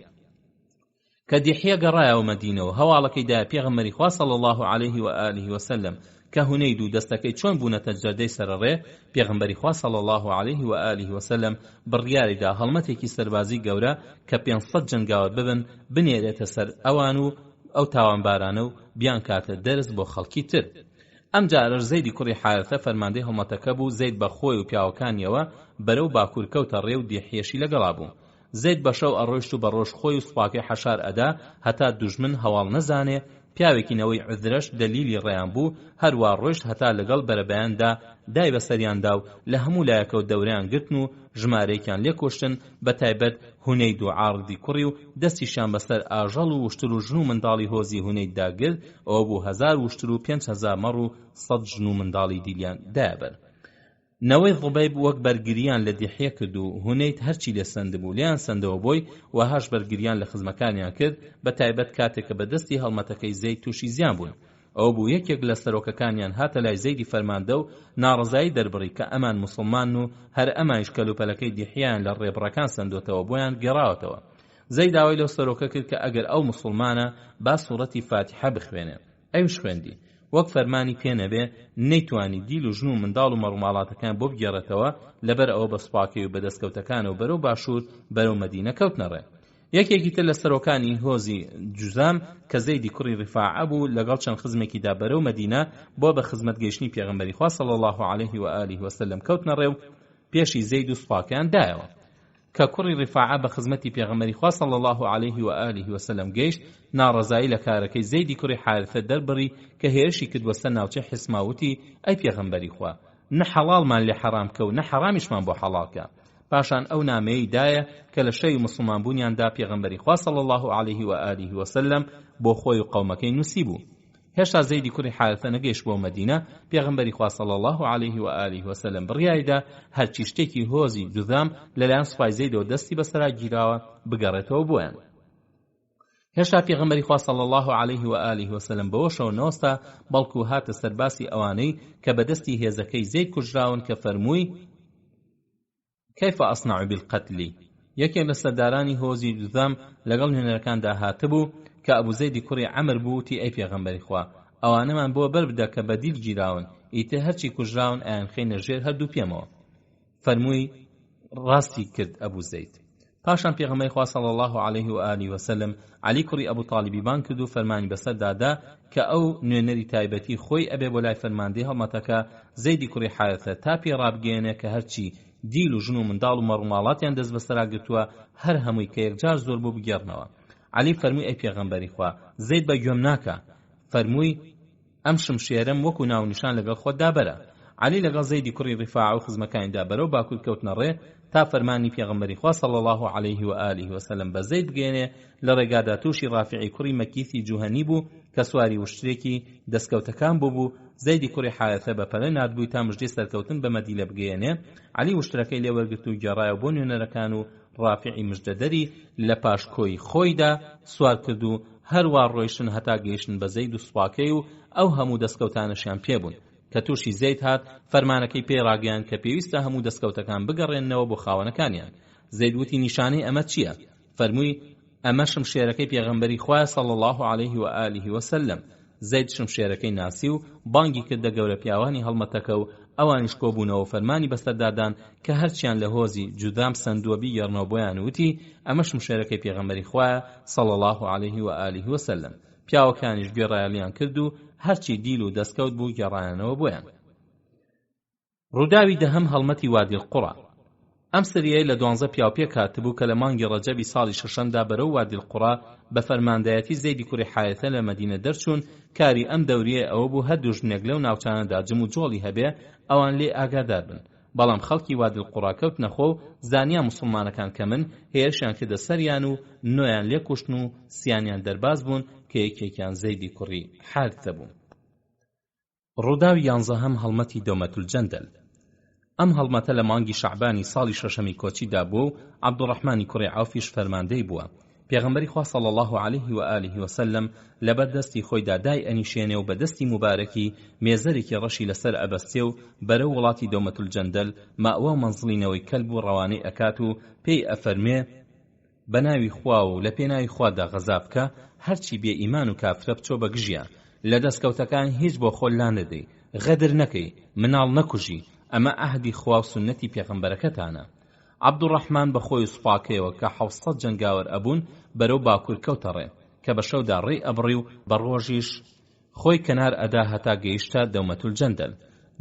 [SPEAKER 1] کە دیحیە گەڕایەوە مەدینەوە هەواڵەکەیدا پێغەمبەری خوا صلی الله علیه و آله وسلم کە هونەید و دەستەکەی چۆن بوونەتە جەردەی سەرڕێ پێغەمبەری خوا صلی الله علیه و آله وسلم بڕیاریدا هەڵمەتێکی سەربازی گەورە کە 500 جەنگاوەر ببن بنێرێتە سەر ئەوان و ئەو تاوانبارانە و بیان کاتە دەرز بۆ خەڵکی تر. ئەم جارە زەیدی کوڕی حارثە فەرماندەی هەڵمەتەکە بوو زەید بە خۆی و پیاوەکانیەوە بەرەو باکوور کەوتە ڕێ و دیحیەشی لەگەڵا بوو. زەید بەشەو ئەڕۆیشت و بە ڕۆژ خۆی و سوپاکەی حەشار ئەدا هەتا دوژمن هەواڵ نەزانێ پیاوێکینەوەی عذرەش دلیلی ڕێیان بوو هەروە ڕۆیشت هەتا لەگەڵ بەرەبەیاندا دای بەسەریاندا و لە هەموو لایەکەوت دەوریان گرتن و ژمارەیەکیان لێکۆشتن بە تایبەت هونەید و عارضی کوڕی و دەستیشان بەسەر ئاژەڵ و وشتر و ژن و منداڵی هۆزی هونەیددا گرت ئەوە بوو 1000 وشتر و 5000 مەڕ و 100 ژن و منداڵی دیلیان دایبەر. نەوەی ضوبەیب وەک بەرگریان لە دیحیە کرد و هونەید هەرچی لێ سند بوو لیان سندەوە بۆی و هەش بەرگریان لە خزمەکانیان کرد بە تایبەت کاتێک کە بەدەستی هەڵمەتەکەی زەید تووشی زیان بوون. ئەو بوو یەکێک لە سەرۆکەکانیان هاتە لای زەیدی فەرماندە و ناڕزایی دەربڕی کە ئەمان موسڵمان و هەر ئەمانیش کەلوپەلەکەی دیحیان لە ڕێبڕەکان سندوتەوە بۆیان گێڕاوەتەوە. زەید داوای لەو سەرۆکە کرد کە ئەگەر ئەو موسڵمانە با سوڕەتی فاتحە بخوێنێ. ئەویش خوێندی. وەک فەرمانی پێنەبێ نەیتوانی دیل و ژن و منداڵ و مەڕووماڵاتەکان بۆ بگێڕێتەوە لەبەر ئەوە بە سوپاکەی و بەدەستکەوتەکانە و بەرەو باشوور بەرەو مەدینە کەوتنەڕێ. یەکێکی تر لە سەرۆکانی هۆزی جوزام کە زەیدی کوڕی ڕیفاعە بوو لەگەڵ چەند خزمێکیدا بەرەو مەدینە بۆ بە خزمەت گەیشتنی پێغەمبەری خوا صلی الله علیه و آله وسلم کەوتنەڕێ و پێشی زەید و سوپاکیان دایەوە. کە کوڕی ڕیفاعە بە خزمەتی پێغەمبەری خوا صلی الله علیه و آله وسلم گەیشت ناڕەزایی لە کارەکەی زەیدی کوڕی حارثە دەربڕی کە هێرشی کردوە سەر ناوچەی حسماوتی ئەی پێغەمبەری خوا نە حەڵاڵمان لێ حەرام کە و نە حەرامیشمان بۆ حەڵاڵکە. پاشان ئەو نامەیەی دایە کە لە شەوی موسڵمان بوونیاندا پێغەمبەری خوا صلی الله علیه و آله وسلم بۆ خۆی و قەومەکەی نووسی بوو. هێشتا زەیدی کوڕی حارثە نەگەیشت بۆ مەدینە پێغەمبەری خوا صلی الله علیه و آله وسلم بڕیایدا هەرچی شتێکی هۆزی جوذام لەلایەن سوپای زەیدەوە دەستی بەسەرا گیراوە بگەڕێتەوە بۆیان. هێشتا پێغەمبەری خوا صلی الله علیه و آله وسلم بەوە شەو نەوەستا بەڵکو هاتە سەرباسی ئەوانەی کە بەدەستی هێزەکەی زەید کوژراون کە فەرمووی كيف أصنع بالقتل یەکێک لە سەردارانی هۆزی جوذام لەگەڵ نوێنەرەکاندا هاتبوو کە ئەبوو زەیدی کوڕی عەمر بوو تی ئەی پێغەمبەری خوا ئەوانەمان بۆ بەربدە کە بەدیل گیراون ئیتر هەرچی کوژراون ئایان خەینە ژێر هەردوو پێمەوە. فەرمووی ڕاستی کرد ئەبوو زەید. پاشان پێغەمبەری خوا صلی الله علیه و آله وسلم علی کوڕی ئەبوو طالیبی بان کرد و فەرمانی بەسەردادا کە ئەو نوێنەری تایبەتی خۆی ئەبێ بۆ لای فەرماندەی هەڵمەتەکە زەیدی کوڕی حارثە تا پێ ڕابگەێنێ کە هەرچی دیل و ژن و منداڵ و مەڕووماڵاتیان دەست بەسەرا گرتووە هەر هەمووی کە یەکجار زۆر بۆ بگێڕنەوە. علی فەرمووی ئەی پێغەمبەری خوا زەید بە گوێم ناکە. فەرمووی ئەم شمشێرەم وەکو ناونیشان لەگەڵ خۆتدا بەرە. علی لەگەڵ زەیدی کوڕی ڕیفاعە و خزمەکانیدا بەرەو باکوور کەوتنە ڕێ تا فەرمانی پێغەمبەری خوا صلی الله علیه و آله و سلم بە زەید بگەێنێ لە ڕێگادا تووشی ڕافعی کوڕی مەکیسی جوهەنی بوو کە سواری وشترێکی دەستکەوتەکان بوو. زەیدی کوڕی حارثە بە پەلە نردبووی تا مژدەی سەرکەوتن بە مەدینە بگەێنێ. عەلی وشترەکەی لێ وەرگرت و گێڕایەوە بۆ نوێنەرەکان و ڕافعی مژدەدەری لە پاشکۆی خۆیدا سوار کرد و هەروە ڕۆیشتن هەتا گەیشتن بە زەید و سوپاکەی و ئەو هەموو دەستکەوتانەشیان پێبوون. کە تووشی زەید هات فەرمانەکەی پێڕاگەیان کە پێویستە هەموو دەستکەوتەکان بگەڕێنەوە بۆ خاوەنەکانیان. زەید وتی نیشانەی ئەمە چییە؟ فەرمووی ئەمە شمشێرەکەی پێغەمبەری خوا صلی الله علیه و آله و سلم. زەید شمشێرەکەی ناسی و بانگی کردە گەورە پیاوانی هەڵمەتەکە و ئەوانیش کۆبوونەوە فەرمانی بەسەردادان کە هەرچیان لە هۆزی جودام سندووە بیگەڕنەوە بۆیان وتی ئەمە شمشێرەکەی پێغەمبەری خوایە صلی الله علیه و آله و سلم. پیاوەکانیش گێڕایەڵیان کرد و هەرچی دیل و دەستکەوت بوو گێڕایانەوە بۆیان. ڕووداوی دەهەم هەڵمەتی وادی القوڕا. ئەم سریای لە 12 پیاو پێک هاتبوو کە لە مانگی ڕەجەبی ساڵی شەشەمدا بەرەو وادی القوڕا بە فەرماندایەتی زەیدی کوڕی حارثە لە مەدینە دەرچوون. کاری ئەم دەوریە ئەوە بوو هەردوو ژنێک لەو ناوچانەدا جم و جۆڵی هەبێ ئەوان لێ ئاگادار بن. بەڵام خەڵکی وادی القوڕا کەوت نەخۆ و زانیان موسڵمانەکان کە من هێرشیان کردە سەریان و نۆیان لێ کوشتن و سییانیان دەرباز بوون کە یەکێکیان زەیدی کوڕی حارثە بوو. ڕووداوی 11 هەڵمەتی دەومەتولجەندەل. ئەم هەڵمەتە لە مانگی شەعبانی ساڵی شەشەمی کۆچیدا بوو و عەبدوڕەحمانی کوڕی عەوفیش فەرماندەی بووە. پێغەمبەری خوا صلی الله علیه و آله و سلم لەبەر دەستی خۆیدا دای ئەنیشێنێ و بە دەستی مبارەکی مێزەرێکی ڕەشی لەسەر ئەبەستێ و بەرەو وڵاتی دەومەتولجەندەل ماوە و مەنزڵینەوەی کەلب و ڕەوانەی ئەکات و پێی ئەفەرمێ بە ناوی خوا و لە پێناوی خوادا غەزا بکە هەرچی بێ ئیمان و کافرە بچۆ بە گژیە لە دەستکەوتەکان هیچ بۆ خۆل لا نەدەی غەدر نەکەی مناڵ نەکوژی ئەمە ئەهدی خوا و سنەتی پێغەمبەرەکەتانە. عەبدوڕەحمان بە خۆی سوپاکەیەوە کە 700 جەنگاوەر ئەبوون بەرەو باکوور کەوتە ڕێ کە بە شەودا ڕێی ئەبڕی و بە ڕۆژیش خۆی کەنار ئەدا هەتا گەیشتە دەومەتولجەندەل.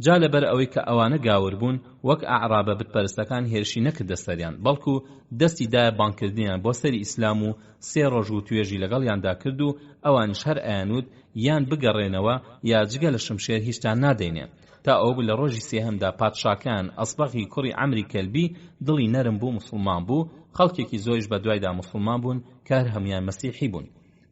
[SPEAKER 1] جا لەبەر ئەوەی کە ئەوانە گاور بوون وەک ئەعرابە بتپەرستەکان هێرشی نەکردە سەریان بەڵکو دەستی دایە بانکردنیان بۆ سەری ئیسلام و 3 ڕۆژ و توێژی لەگەڵیاندا کرد و ئەوانیش هەر ئەیانوت یان بگەڕێنەوە یا جگە لە شمشێر هیچتان نادەینێ تا ئەو لە ڕۆژی سێهەمدا پادشاکان ئەسبەغی کوڕی عەمری کەلبی دڵی نەرم بوو موسڵمان بوو. خەڵکێکی زۆریش بە دوایدا موسڵمان بوون کە هەر هەمویان مەسیحی بوون.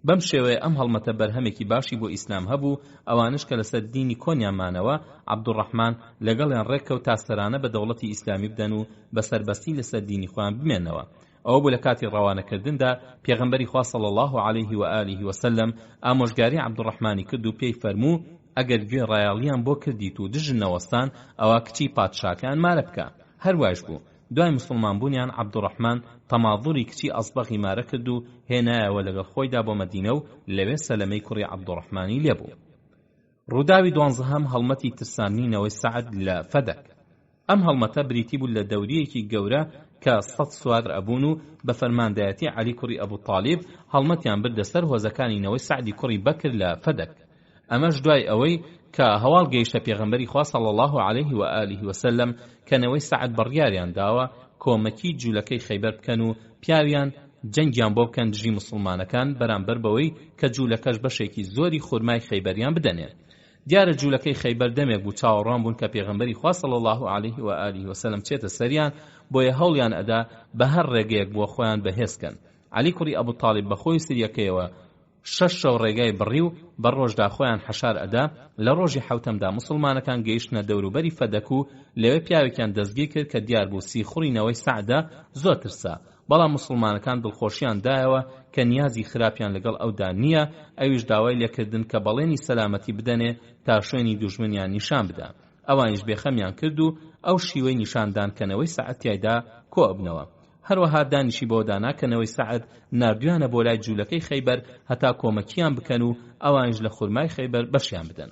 [SPEAKER 1] بەم شێوەیە ئەم هەڵمەتە بەرهەمێکی باشی بۆ ئیسلام هەبوو. ئەوانش کە لەسەر دینی کۆنیان مانەوە عەبدوڕەحمان لەگەڵیان ڕێککەوت تا سەرانە بە دەوڵەتی ئیسلامی بدەن و بەسەربەستی لەسەر دینی خۆیان بمێنەوە. ئەوە بوو لە کاتی ڕەوانەکردندا پێغەمبەری خوا صلی الله علیه و آله و سلم ئامۆژگاری عەبدوڕەحمانی کرد و پێی فەرموو ئەگەر گوێ ڕایاڵیان بۆ کردیت و دژن نەوەستان ئەوە کچی پادشاکان مارە بکە. هەروایش بوو دوای موسڵمان بوونیان عەبدوڕەحمان تەماضوری کچی ئەسبەغی مارە کرد و هێنایەوە لەگەڵ خۆیدا بۆ مەدینە و لەوێ سەلەمەی کوڕی عەبدوڕەحمانی لێبوو. ڕووداوی 12 هەڵمەتی ترساندنینەوەی سەعد لە فەدەک. ئەم هەڵمەتە بریتی بوو لە دەوریەکی گەورە کە 100 سوار ئەبوون و بە فەرماندایەتی عەلی کوڕی ئەبوو تاڵیب هەڵمەتیان بردە سەر هۆزەکانینەوەی سەعدی کوڕی بەکر لە فەدەک. ئەمەش دوای ئەوەی کە هەواڵ گەیشتە پێغەمبەری خوا صلی الله علیه و آله و سلم کەنەوەی سەعد بڕیاریان داوە کۆمەکی جوولەکەی خەیبەر بکەن و پیاویان جەنگیان بۆ بکەن دژی موسڵمانەکان بەرامبەر بەوەی کە جوولەکەش بەشێکی زۆری خورمای خەیبەریان بدەنێ. دیارە جوولەکەی خەیبەر دەمێک بوو چاوەڕوان بوون کە پێغەمبەری خوا صلی الله علیه و آله و سلم چێتە سەریان بۆیە هەوڵیان ئەدا بە هەر ڕێگەیەک بۆ خۆیان بەهێزکەن. عەلی کوڕی ئەبوو تاڵیب بەخۆی سریەکەیەوە 6 شەو ڕێگای بڕی و بە ڕۆژدا خۆیان حەشار ئەدا. لە ڕۆژی حەوتەمدا موسڵمانەکان گەیشتنە دەوروبەری فەدەک و لەوێ پیاوێکیان دەستگیر کرد کە دیار بوو سیخوڕینەوەی سەعدە زۆر ترسا. بەڵام موسڵمانەکان دڵخۆشیان دایەوە کە نیازی خراپیان لەگەڵ ئەودا نییە. ئەویش داوای لێکردن کە بەڵێنی سەلامەتی بدەنێ تا شوێنی دوژمنیان نیشان بدە. ئەوانیش بێخەمیان کرد و ئەو شیوەی نیشاندان کەنەوەی سەعد تیایدا کۆ ئەبنەوە. هەروەها دانیشی بۆ داناکەنەوەی سەعد نردویانە بۆ لای جوولەکەی خەیبەر هەتا کۆمەکیان بکەن و ئەوانش لە خورمای خەیبەر بەشیان بدەن.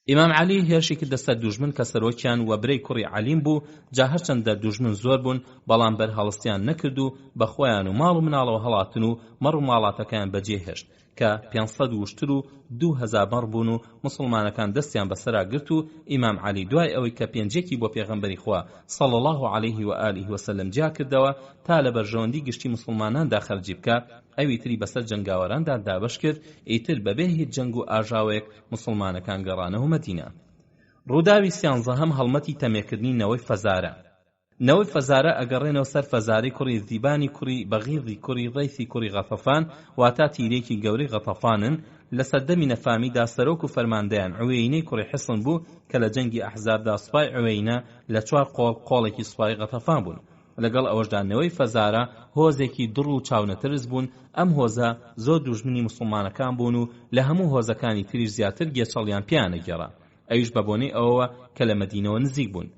[SPEAKER 1] ئیمام عەلی هێرشی کردە سەر دوژمن کە سەرۆکیان وەبرەی کوڕی عەلیم بوو. جا هەرچەندە دوژمن زۆر بوون بەڵام بەرهەڵستیان نەکرد و بە خۆیان و ماڵ و مناڵەوە هەڵاتن و مەڕ و ماڵاتەکەیان بەجێ هێشت کە 500 وشتر و 2000 مەڕ بوون و موسڵمانەکان دەستیان بەسەرا گرت و ئیمام عەلی دوای ئەوەی کە پێنجێکی بۆ پێغەمبەری خوا صلی الله علیه و آله و سلم جا کردەوە تا لە بەرژەوەندی گشتی موسڵماناندا خەرجی بکە ئەوی تری بەسەر جەنگاوەراندا دابەش کرد ئیتر بەبێ هیچ جەنگ و ئاژاوەیەک موسڵمانەکان گەڕانەوە مەدینە. ڕووداوی 13 هەڵمەتی تەمێکردنینەوەی فەزارە. نەوەی فەزارە ئەگەڕێنەوە سەر فەزاری کوڕی ذیبانی کوڕی بەغیضی کوڕی ڕەیسی کوڕی غەطەفان واتە تیرێکی گەورەی غەطەفانن لە سەردەمی نەفامیدا سەرۆک و فەرماندەیان عوێینەی کوڕی حسن بوو کە لە جەنگی ئەحزابدا سوپای عوێینە لە 4 قۆڵێکی سوپای غەطەفان بوون. لەگەڵ ئەوەشدانەوەی فەزارە هۆزێکی دڕ و چاونەترس بوون. ئەم هۆزە زۆر دوژمنی مسلمانەکان بوون و لە هەموو هۆزەکانی تریش زیاتر گێچەڵیان پیانەگەڕا، ئەویش بە بۆنەی ئەوەوە کە لە مەدینەوە نزیک بوون.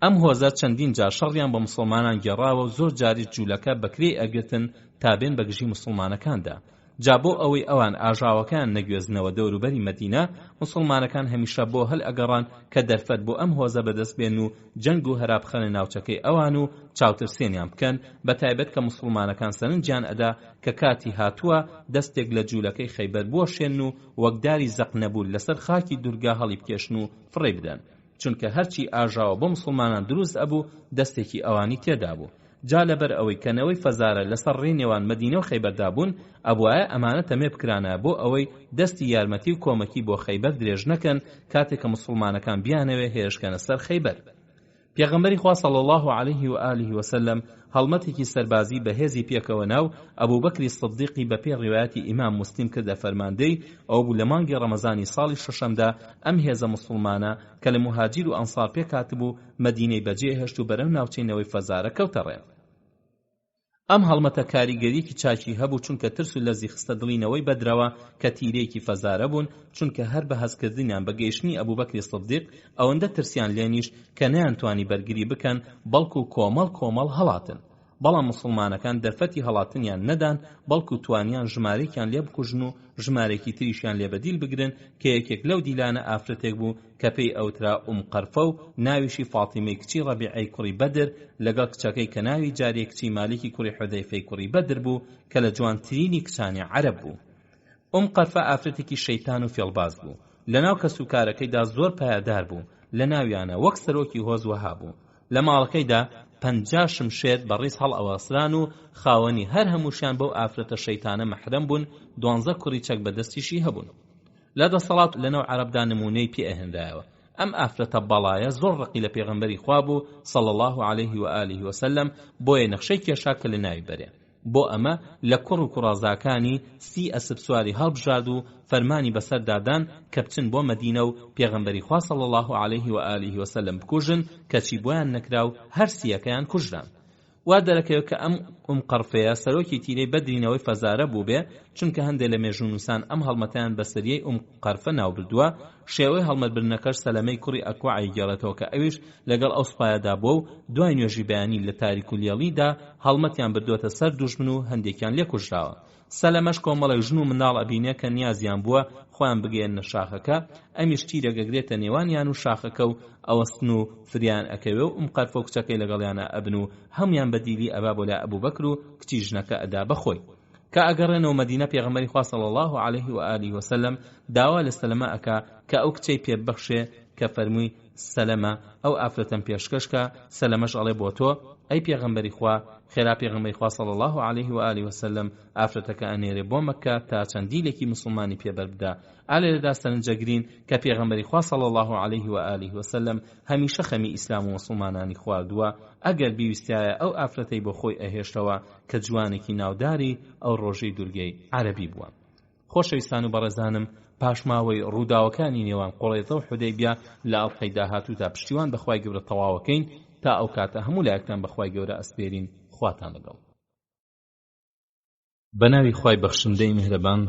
[SPEAKER 1] ئەم هۆزە چەندین جار شەڕیان بە مسلمانان گێڕاوە و زۆر جاری جوولەکە بەکرێ ئەگرتن تا بێن بە گژی مسلمانەکاندا. جا بۆ ئەوەی ئەوان ئاژاوەکان نەگوێزنەوە دەوروبەری مەدینە، مسلمانەکان هەمیشە بۆ هەل ئەگەڕان کە دەرفەت بۆ ئەم هۆزە بەدەست بێن و جەنگ و هەرا بخەنە ناوچەکەی ئەوان و چاوترسێنیان بکەن، بە تایبەت کە مسلمانەکان سەرنجیان ئەدا کە کاتی هاتووە دەستێک لە جوولەکەی خەیبەر بۆشێن و وەکداری زەق نەبوون لەسەر خاکی دورگا هەڵی بکێشن و فڕێ بدەن، چونکە هەرچی ئاژاوە بۆ مسلمانان دروست ئەبوو دەستێکی ئەوانی تێدا بوو. جا لەبەر ئەوەی کەنەوەی فەزارە لەسەر ڕێنێوان مەدینە و خەیبەردا بوون، ئەبوایە ئەمانە تەمێ بکرانە بۆ ئەوەی دەستی یارمەتی و کۆمەکی بۆ خەیبەر درێژ نەکەن کاتێک کە مسلمانەکان بیانەوێ هێرشکەنە سەر خەیبەر. پێغەمبەری خوا صلی الله علیه و آله و سلم هەڵمەتێکی سەربازی بەهێزی پێکەوە ناو ئەبوبەکری سدیقی بە پێ ڕیوایەتی ئیمام موسلیم کردە فەرماندەی ئەو بوو لە مانگی ڕەمەزانی ساڵی شەشەمدا ئەم هێزە مسلمانە کە لە مهاجیر و ئەنسار پێکاتبوو مەدینەی بەجێ هێشت و بەرەو ناوچەینەوەی فەزارە کەوتە ڕێ. ئەم هەڵمەتە کاریگەریەکی چاکی هەبوو چونکە ترس و لەرزی خستە دڵینەوەی بەدرەوە کە تیرێکی فەزارە بوون، چونکە هەر بە هەزکردنیان بە گەیشتنی ئەبوبەکری سدیق ئەوەندە ترسیان لێنیش کە نەیانتوانی بەرگری بکەن بەڵکو کۆمەڵ هەڵاتن. بەڵام مسلمانەکان دەرفەتی هەڵاتنیان نەدان، بەڵکو توانیان ژمارێکیان لێ بکوژن و ژمارێکی تریشیان لێ بەدیل بگرن کە یەکێک لەو دیلانە ئافرەتێک بوو کە پێی ئەوترا قەرفە و ناویشی فاتیمەی کچی ڕەبیعەی کوڕی بەدر لەگەڵ کچەکەی کە ناوی جارێ کچی مالکی کوڕی حودەیفەی کوڕی بەدر بوو کە لە جوانترینی کچانی عەرەب بوو. قەرفە ئافرەتێکی شەیتان و فێڵباز بوو، لەناو کەسوکارەکەیدا زۆر پایدار بوو، لە ناویانە وەک سەرۆکی هۆز وەها بوو. لە ماڵەکەیدا 50 شمشێر بەڕیز هەڵ ئەوەسران و خاوەنی هەر هەمووشیان بەو ئافرەتە شەیتانە مەحرەم بوون، 12 کوڕی چەک بەدەستیشی هەبوون. لە دەسەڵات لەناو عەرەبدا نمونەی پێ ئەهێنرایەوە. ئەم ئافرەتە بەڵایە زۆر ڕقی لە پێغەمبەری خوا بوو صلی الله علیه و آله و سلم، بۆیە نەخشەی کێشا کە لە ناوی بەرێ. بۆ ئەمە لە کوڕ و کوڕازاکانی 30 ئەسپ سواری هەڵبژارد و فەرمانی بەسەر دادان کە بچن بۆ مەدینە و پێغەمبەری خوا صلی الله علیه و آله و سلم بکوژن، کەچی بۆیان نەکرا و هەر سیەکەیان کوژران. وا دەرەکەوێت کە ئەم قەرفەیە سەرۆکی تیرەی بەدرینەوەی فەزارە بوو بێ، چونکە هەندێک لە مێژوونووسان ئەم هەڵمەتیان بەسەریەی قەرفە ناوبردووە. شێوەی هەڵمەتبرنەکەش سەلەمەی کوڕی ئەکوعی گێڕێتەوە کە ئەویش لەگەڵ ئەو سوپایەدا بووە و دوای نوێژی بەیانی لە تاریک و لێڵیدا هەڵمەتیان بردووەتە سەر دوژمن و هەندێکیان لێ کوژراوە. سەلەمەش کۆمەڵێک ژن و منداڵ ئەبینێ کە نیازیان بووە خۆیان بگەێنە شاخەکە، ئەمیش تیرەگەگرێتە نێوانیان و شاخەکە و ئەوەستن و فریان ئەکەوێ و قەرفە و کچەکەی لەگەڵیانە ئەبن و هەمویان بەدیلی ئەبا بۆ لای ئەبوبەکر و کچی ژنەکە ئەدا بەخۆی. کە ئەگەڕێنەوە مەدینە پێغەمبەری خوا صلی الله علیه و آله و سلم داوا لە سەلەمە ئەکا کە ئەو کچەی پێبەخشێ کە فەرمووی سەلەمە ئەو ئافرەتەم پێشکەشکە. سەلەمەش ئەڵێ بۆ تۆ ئەی پێغەمبەری خوا، خێرا پێغەمبەری خوا صلی الله علیه و آله و سلم ئافرەتەکە ئەنێرێ بۆ مەککە تا چەندیلێکی مسلمانی پێبەر بدا. ئالێرەدا سەرنجەگرین کە پێغەمبەری خوا صلی الله علیه و آله و سلم هەمیشە خەمی ئیسلام و مسلمانانی خواردووە، ئەگەر بیویستایە ئەو ئافرەتەی بۆ خۆی ئەهێشتەوە کە جوانێکی ناوداری ئەو ڕۆژەی دورگەی عەرەبی بووە. خۆشەویستان و بەڕێزانم، پاشماوەی ڕووداوەکانی نێوان قوڕەیزە و حودەیبیە لە ئەڵقەی داهاتوودا پشتیوان بەخوای گەورە تەواوەکەین. تا ئەو کاتە هەموو لایەکتان بەخوای گەورە ئەسپێرین. خواتان لەگەڵ.
[SPEAKER 2] بەناوی خوای بەخشندەی میهرەبان،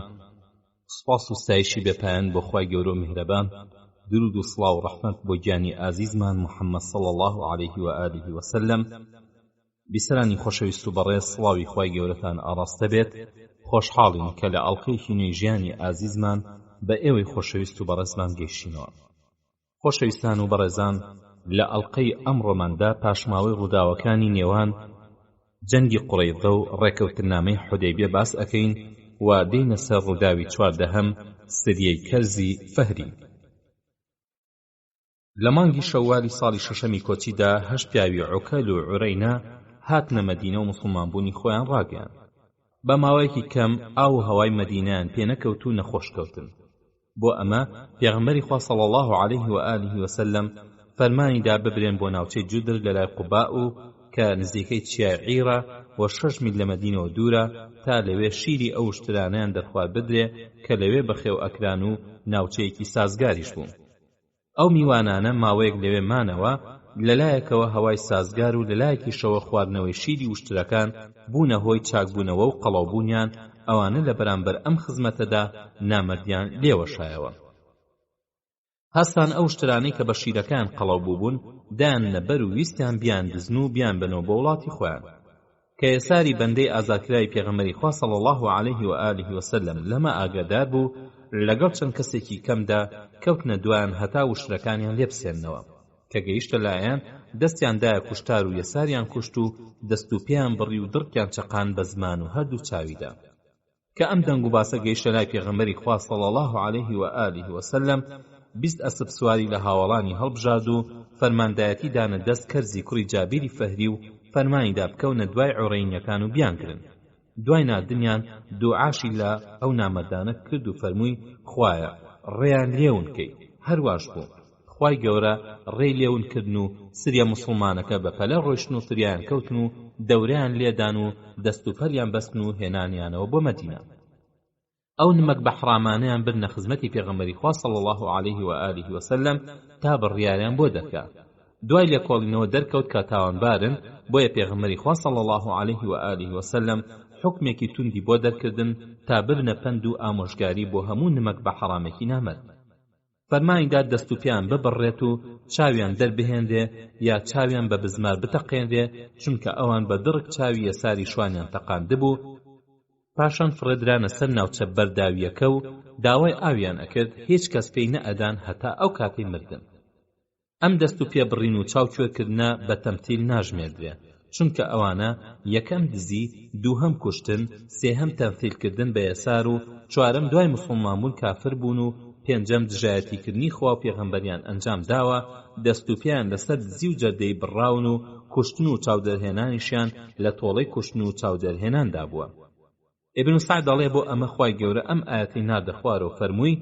[SPEAKER 2] سوپاس و ستایشی بێپایان بۆ خوای گەورە و میهرەبان، درود و سڵاو و ڕەحمەت بۆ گیانی ئازیزمان محەممەد صلی الله علیه و آله و سلم. بیسەرانی خۆشەویست و بەڕێز، سڵاوی خوای گەورەتان ئاڕاستە بێت. خۆشحاڵین کە لە ئەڵقەیەکی نوێی ژیانی ئازیزمان بە ئێوەی خۆشەویست و بەڕێزمان گەیشتینەوە. خۆشەویستان و بەڕێزان، لە ئەڵقەی ئەمڕۆماندا پاشماوەی ڕووداوەکانی نێوان جەنگی قوڕەیزە و ڕێکەوتنامەی حودەیبیە باس ئەکەین و دێینە سەر ڕووداوی 14هەم سریەی کەرزی فەهری. لە مانگی شەوالی ساڵی شەشەمی کۆچیدا 8 پیاوی عوکەل و عورەینا هاتنە مەدینە و مسلمانبوونی خۆیان ڕاگەیان. بە ماوەیەکی کەم ئاو و هەوای مەدینەیان پێنەکەوت و نەخۆشکەوتن. بۆ ئەمە پێغەمبەری خوا صلی الله علیه و آله و سلم فەرمانیدا ببرێن بۆ ناوچەی جودر لە لای قوبا و کە نزیکەی چیای عیرە و 6 میل لە مەدینەوە دوورە تا لەوێ شیری ئەو شترانیان دەرخوارد بدرێ کە لەوێ بەخێو ئەکران و ناوچەیەکی سازگاریش بوو. ئەو میوانانە ماوەیەک لەوێ مانەوە، لەلایەکەوە هەوای سازگار و لەلایەکیشەوە خواردنەوەی شیری وشترەکان بوونە هۆی چاکبوونەوە و قەڵاوبوونیان. ئەوانە لە بەرامبەر ئەم خزمەتەدا نامەردیان لێوەشایەوە. هەستان ئەو شترانەی کە بە شیرەکان قەڵاو بووبوون دایان نەبەر و ویستیان بیان دزن و بیان بنەوە بە وڵاتی خۆیان. کە ئێساری بەندەی ئازادکراوی پێغەمبەری خوا صلی الله علیه و آله وسلم لەمە ئاگادار بوو، لەگەڵ چەند کەسێکی کەمدا کەوتنە دوایان هەتا وشترەکانیان لێبسێننەوە. کە گەیشتە لایەن دەستیاندایە کوشتار و یەساریان کوشت و دەست و پێیان بڕی و دڕکیان چەقان بە زمان و هەردوو چاویدا. کە ئەم دەنگ و باسە گەیشتە لای پێغەمبەری خوا صلی الله علیه و آله وسلم 20 ئەسپ سواری لە هاوڵانی هەڵبژاد و فەرماندایەتی دانە دەست کەرزی کوڕی جابیری فەهری و فەرمانیدا بکەونە دوای عورەینەکان و بیانکردن. دوای ناردنیان دوعاشی لە ئەو نامەردانە کرد و فەرمووی خوایە ڕێیان لێون کەی. هەرواش بوو خوای گەورە ڕێی لێون کردن و سریە موسڵمانەکە بە پەلە ڕۆیشتن و فریایان کەوتن و دەورەیان لێدان و دەست و پەلیان بەستن و هێنانیانەوە بۆ مەدینە. ئەو نمەک بە حرامانەیان برنە خزمەتی پێغەمبەری خوا صلی الله علیه و آله وسلم تا بڕیاریان بۆ دەکا. دوای لێکۆڵینەوە دەرکەوت کە تاوانبارن، بۆیە پێغەمبەری خوا صلی الله علیه و آله وسلم حکمێکی توندی بۆ دەرکردن تا برنە پەند و ئامۆژگاری بۆ هەموو نمەک بە حرامێکی نامەرد. فەرمانیدا دەست و پیان ببڕێت و چاویان دەربهێندێ یا چاویان بە بزمار بتەقێندێ، چونکە ئەوان بە دڕک چاوی یەساری شوانیان تەقاندبوو. پاشان فڕێدرانە سەر ناوچە بەرداویەکە و داوای ئاویان ئەکرد، هیچ کەس پێی نەئەدان هەتا ئەو کاتەی مردن. ئەم دەست و پێ بڕین و چاوکوێکردنە بە تەمتیل ناژمێردرێ، چونکە ئەوانە یەکەم دزی، دووهەم کوشتن، سێهەم تەمتیلکردن بە یەسار و چوارەم دوای موسڵمان بوون کافر بوون و پێنجەم دژایەتیکردنی خوا و پێغەمبەریان ئەنجام داوە. دەست و پێیان لەسەر دزی و جەردەی بڕاون و کوشتن و چاودەرهێنانیشیان لە تۆڵەی کوشتن و چاودەرهێناندا بووە. ابن سعد دەڵێ بۆ ئەمە خوای گەورە ئەم ئاەتەی ناردە خوارەوە فەرمووی: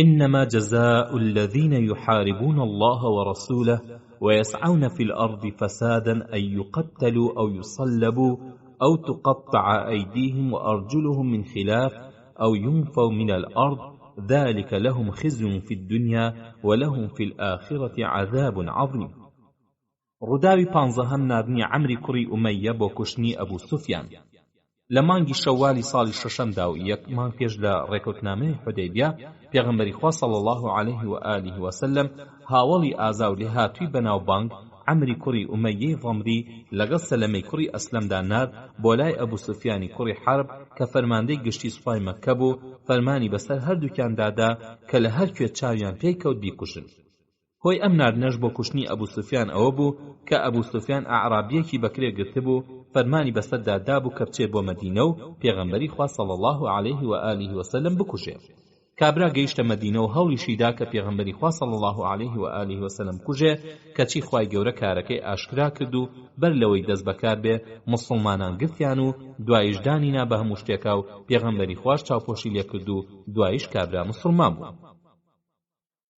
[SPEAKER 2] إنما جزاء الذين يحاربون الله ورسوله ويسعون في الأرض فسادا أن يقتلوا أو يصلبوا أو تقطع أيديهم وأرجلهم من خلاف أو ينفوا من الأرض ذلك لهم خزي في الدنيا ولهم في الآخرة عذاب عظيم. ڕووداوی 15 ناردنی عەمری کوڕی ئومەیە بۆ کوشتنی ئەبوو سوفیان. لە مانگی شەوالی ساڵی شەشەمدا و یەک مانگ پێش لە ڕێکەوتنامەی حودەیبیە پێغەمبەری خوا صلی الله علیه و آله وسلم هاوڵی ئازا و لێهاتووی بەناوبانگ عەمری کوڕی ئومەیەی ضەمری لەگەڵ سەلەمەی کوڕی ئەسلەمدا نارد بۆ لای ئەبوو سوفیانی کوڕی حەرب کە فەرماندەی گشتی سوپای مەککە بوو، فەرمانی بەسەر هەردووکیان دادا کە لە هەر کوێ چاویان پێی کەوت بیکوشن. هۆی ئەم ناردنەش بۆ کوشتنی ئەبوو سوفیان ئەوە بوو کە ئەبوو سوفیان ئەعرابیەکی بەکرێ گرتبوو، فەرمانی بەسەردا دابوو کە بچێ بۆ مەدینە و پێغەمبەری خوا صلی الله علیه و آله وسلم بکوژێ. کابرا گەیشتە مەدینە و هەوڵیشیدا کە پێغەمبەری خوا صلی الله علیه و آله وسلم کوژێ، کەچی خوای گەورە کارەکەی ئاشکرا کرد و بەر لەوەی دەست بەکار بێ موسڵمانان گرتیان و دوایش دانینا بە هەموو شتێکا و پێغەمبەری خوش چاوپۆشی لێ کرد و دوایش کابرا موسڵمان بوو.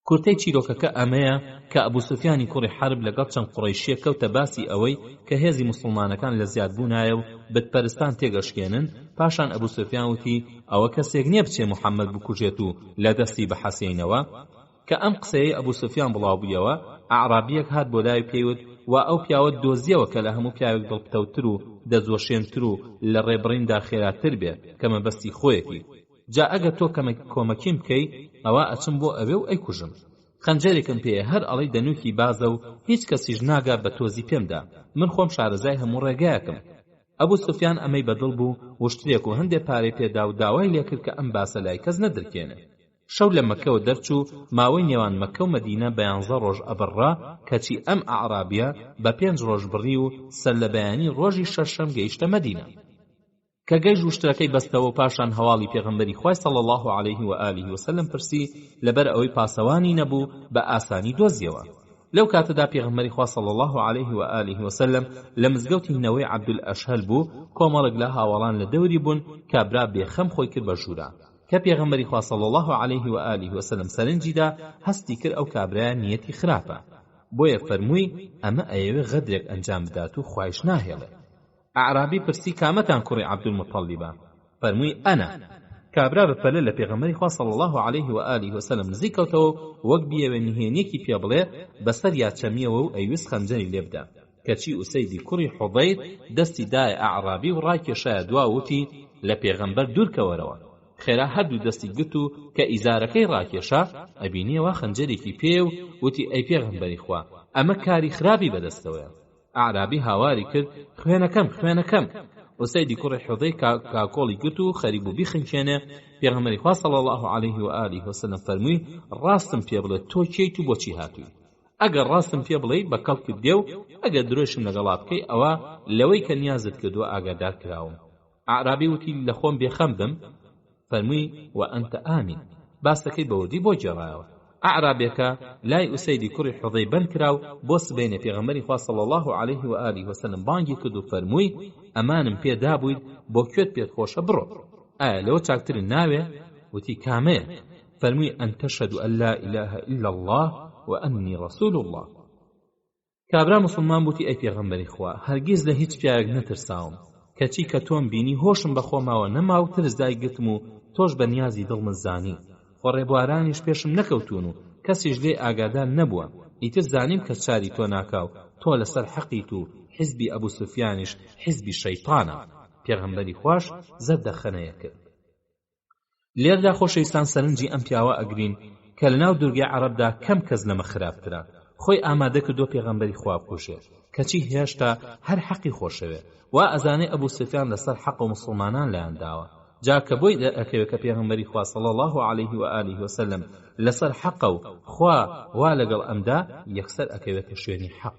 [SPEAKER 2] کورتەی چیرۆکەکە ئەمەیە کە ئەبوو سوفیانی کوڕی حەرب لەگەڵ چەند قوڕەیشیە کەوتە باسی ئەوەی کە هێزی موسڵمانەکان لە زیادبوونایە و بتپەرستان تێگەشکێنن. پاشان ئەبوو سوفیان وتی ئەوە کەسێک نییە بچێ محەممەد بکوژێت و لە دەستی بەحەسێنەوە. کە ئەم قسەیە ئەبوو سوفیان بڵاوبوویەوە، ئەعرابیەک هات بۆ لای پێیوت و ئەو پیاوە دۆزیەوە کە لە هەموو پیاوێک دڵپتەوتر و دەزۆشێنتر و لە ڕێبڕیندا خێراتر بێ کە مەبەستی خۆیەتی. جا ئەگەر تۆ کۆمەکیم بکەی ئەوە ئەچم بۆ ئەوێ و ئەیکوژم. خەنجەرێکم پێیە هەر ئەڵەی دەنووکی بازە و هیچ کەسیش ناگا بە تۆزی پێمدا، من خۆم شارەزای هەموو ڕێگایەکم. ئەبوو سوفیان ئەمەی بەدڵ بوو، وشترێک و هەندێک پارەی پێدا و داوای لێکرد کە ئەم باسە لای کەس نەدرکێنێ. شەو لە مەککەوە دەرچوو، ماوەی نێوان مەککە و مەدینە بە 11 ڕۆژ ئەبڕا، کەچی ئەم ئەعرابیە بە 5 ڕۆژ بڕی و سەر لە بەیانی ڕۆژی شەشەم گەیشتە مەدینە. کە گەیشت وشترەکەی بەستەوە و پاشان هەواڵی پێغەمبەری خوای صلی الله علیه و آله وسلم پرسی، لەبەر ئەوەی پاسەوانی نەبوو بە ئاسانی دۆزیەوە. لەو کاتەدا پێغەمبەری خوا صلی الله علیه و آله وسلم لە مزگەوتی نەوەی عەبدولئەشهەل بوو، کۆمەڵێک لە هاوڵان لە دەوری بوون، کابرا بێخەم خۆی کرد بە ژوورە. کە پێغەمبەری خوا صلی الله علیه و آله وسلم سەرنجیدا هەستی کرد ئەو کابرایە نیەتی خراپە. بۆیە فەرمووی ئەمە ئەیەوێ غەدرێک ئەنجام بدات و خوایش ناهێڵێ. ئەعرابی پرسی کامەتان کوڕی عەبدولموتەڵیبە؟ فەرمووی ئەنا. کابرا بەپەلە لە پێغەمبەری خوا صلی الله عليه و آله وسلم نزیک کەوتەوە وەک بیەوێ نهێنیەکی پێ بڵێ بەسەر یاچەمیەوە و ئەیویست خەنجەری لێ بدا. کەچی ئوسەیدی کوڕی حوضەیر دەستی دایە ئەعرابی و ڕاکێشایە دوا وتی لە پێغەمبەر دوورکەوەرەوە. خێرا هەردوو دەستی گرت و کە ئیزارەکەی ڕاکێشا ئەبینیەوە خەنجەرێکی پێ و وتی ئەی پێغەمبەری خوا ئەمە کاری خراپی بەدەستەوەیە. ئەعرابی هاواری کرد خوێنەکەم. ئوسەیدی کوڕی حوضەیر کاکۆڵی گرت و خەریب و بیخنکێنێ. پێغەمبەری خوا صلی الله عليه و آله وسلم فەرمووی ڕاستم پێ بڵێ تۆ کێیت و بۆچی هاتووی؟ ئەگەر ڕاستم پێ بڵێ بەکەڵ کردێ و ئەگەر درۆشم لەگەڵا بکەی ئەوە لەوەی کە نیازت کردووە ئاگادار کراوم. ئەعرابی وتی لە خۆم بێخەم بم. فەرمووی و ئەنتە ئامین. باستەکەی بەوردی بۆ گێڕایەوە. ئەعرابێکە لای ئوسەیدی کوڕی حوضەیر بەند کراو بۆ سبەینێ پێغەمبەری خوا صلی الله عليه و آله وسلم بانگی کرد و فەرمووی ئەمانم پێدا بوویت بۆ کوێت پێت خۆشە بڕۆ. ئایا لەوە چاکترن ناوێ؟ وتی کامەیە؟ فەرمووی ئەن تەشهەدو ئەن لا ئیلاهە ئیلا الله و ئەنی ڕەسوول الله. کابرا مسلمان بوتی ئەی پێغەمبەری خوا هەرگیز لە هیچ پیاوێک نەترساوم کەچی کە تۆم بینی هۆشم بەخۆماوە نەما و ترس دایگرتم و تۆش بە نیازی دڵمت زانی. خۆ ڕێبوارانیش پێشم نەکەوتون و کەسیش لێ ئاگادار نەبووە. ئیتر زانیم کە چاری تۆ ناکاو تۆ لەسەر حەقیت و حیزبی ئەبوو سوفیانیش حیزبی شەیطانە. پێغەمبەری خوش زەد دەخەنەیە کرد. لێردا خۆشەویستان سەرنجی ئەم پیاوە ئەگرین کە لەناو دورگەی عەرەبدا کەم کەس لەمە خراپترە. خۆی ئامادە کردو پێغەمبەری خوا بکوژێ کەچی هێشتا هەر حەقی خۆشەوێ وا ئەزانێ ئەبوو سوفیان لەسەر حەق و مسلمانان لایەنداوە. جا کە بۆی ئەکەوێت کە پێغەمبەری خوا صلی الله عليه و آله وسلم لەسەر حەقە و خوا وا لەگەڵ ئەمدا یەکسەر ئەکەوێتە شوێنی حەق.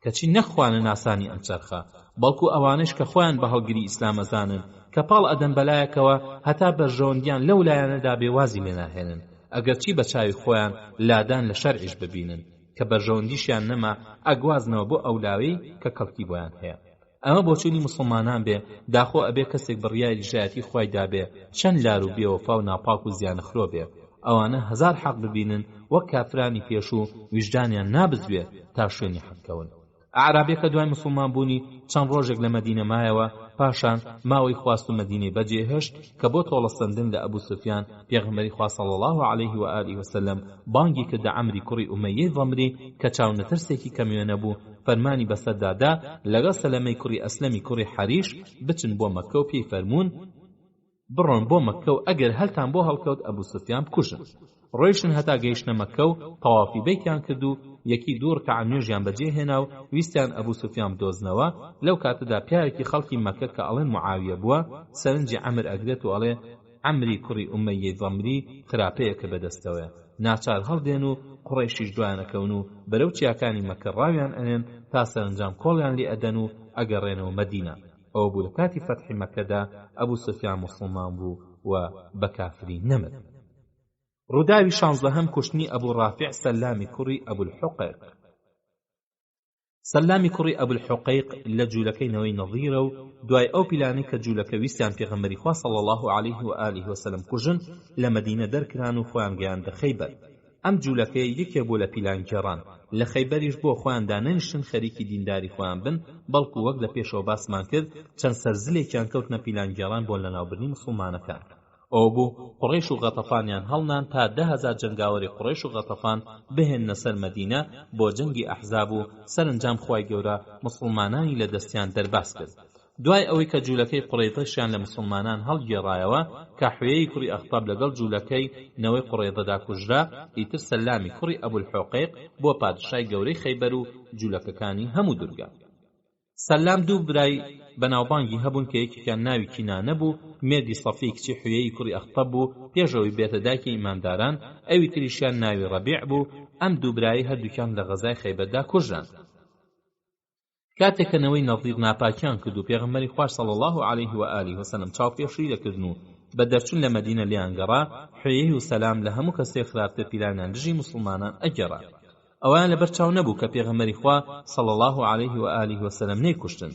[SPEAKER 2] کەچی نەخوانە ناسانی ئەم چەرخە بەڵکو ئەوانش کە خۆیان بە هەڵگری ئیسلام ئەزانن کە پاڵ ئەدەن بەلایەکەوە هەتا بەرژەوەندیان لەو لایەنەدا بێوازی لێناهێنن ئەگەرچی بە چاوی خۆیان لادان لە شەرعیش ببینن کە بەرژەوەندیشیان نەما ئەگوازنەوە بۆ ئەولاوی کە کەڵکی بۆیان هەیە. ئەمە بۆچوونی مسلمانان بێ داخۆ ئەبێ کەسێک بڕیاری ژایەتی خۆی دابێ چەند لار و بێوەفا و ناپاک و زیانەخرۆ بێ ئەوانە هەزار حەق ببینن وەک کافرانی پێش و ویژدانیان نابزوێ تا شوێنی حەقکەون. ئەعرابێکە دوای مسلمان بوونی چەند ڕۆژێک لە مەدینە مایەوە پاشان ماوەی خواست و مەدینەی بەجێهێشت کە بۆ تۆڵەستەندن لە ئەبوو سوفیان پێغەمبەری خوا صلی الله عليه و آله وسلم بانگی کردە عەمری کوڕی ئومەیە ضەمری کە چاونەترسێکی کەمیوێنە بوو فەرمانی بەسەردادا لەگەڵ سەلەمەی کوڕی ئەسلەمی کوڕی حەریش بچن بۆ مەککە و پێی فەرموون بڕۆن بۆ مەککە و ئەگەر هەلتان بۆ هەڵکەوت ئەبوو سوفیان بکوژن. ڕۆیشتن هەتا گەیشتنە مەککە و تەوافی بیتیان کرد و یەکی دوو ڕکع نوێژیان بەجێهێنا و ویستیان ئەبوو سوفیان بدۆزنەوە. لەو کاتەدا پیاوێکی خەڵکی مەککە کە ئەڵێن معاویە بووە سەرنجی عەمر ئەگرێت و ئەڵێ عەمری کوڕی ئومەیە ضەمری خراپەیەکە بەدەستەوەیە ناچار هەڵدێن و قوڕەیشیش دوایانەکەون و بەرەو چیاکانی مەککە ڕاویان ئەنێن تا سەرنجام کۆڵیان لێ ئەدەن و ئەگەڕێنەوە مەدینە. ئەوە بوو لە کاتی فەتحی مەککەدا ئەبوو سوفیان مسلمان بوو و بە کافری نەمرد. ڕووداوی 16هەم کوشتنی ئەبوو ڕافع سەلامی کوڕی ئەبوو الحوقەیق. سەلامی کوڕی ئەبوو الحوقەیق لە جوولەکەینەوەی نەظیرە و دوای ئەو پیلانەی کە جوولەکە ویستیان پێغەمبەری خوا صلی الله عليه و آله وسلم کوژن لە مەدینە دەرکران و خۆیان گەیاندە خەیبەر. ئەم جوولەکەی یەکێ بوو لە پیلانگێڕان لە خەیبەریش بۆ خۆیان دانەنیشتن خەریکی دینداری خۆیان بن بەڵکو وەک لە پێشەوە باسمان کرد چەند سەرزلێکیان کەوتنە پیلانگێڕان بۆ لەناوبردنی مسلمانەکان. ئەو بوو قوڕیش و غەتەفانیان هەڵنان تا 10,000 جنگاوەری قوڕیش و غەتەفان بهێننە سەر مەدینە بۆ جەنگی ئەحزاب و سەرنجام خوای گەورە مسلمانانی لە دەستیان دەرباس کرد. دوای ئەوەی کە جوولەکەی قوڕیضەشیان لە مسلمانان هەڵگێڕایەوە کە حوێی کوڕی ئەخطەب لەگەڵ جوولەکەی نەوەی قوڕیضەدا کوژرا ئیتر سەلامی کوڕی ئەبوو الحوقەیق بۆ پادشای گەورەی خەیبەر و جوولەکەکانی هەموو دورگا. سەلام دوو برای بەناوبانگی هەبوون کە یەکێکیان ناوی کینانە بوو مێردی سەفی کچی حوێی کوڕی ئەخطەب بوو پێشەوەی بێتە دایکی ئیمانداران ئەوی تریشیان ناوی ڕەبیع بوو. ئەم دوو برایی هەردووکیان لە غەزای خەیبەردا کوژران. کاتێکەنەوەی نەظیر ناپاکیان کرد و پێغەمبەری خوا صلی الله عليه و آله وسلم چاوپێشی لەکردن و بە دەرچوون لە مەدینە لیان گەڕا حوێی و سەلام لە هەموو کەسێک خراپتر پیلانیان دژی مسلمانان ئەگەڕا. ئەوان لەبەر چاو نەبوو کە پێغەمبەری خوا صلی الله عليه و آله وسلم نەیکوشتن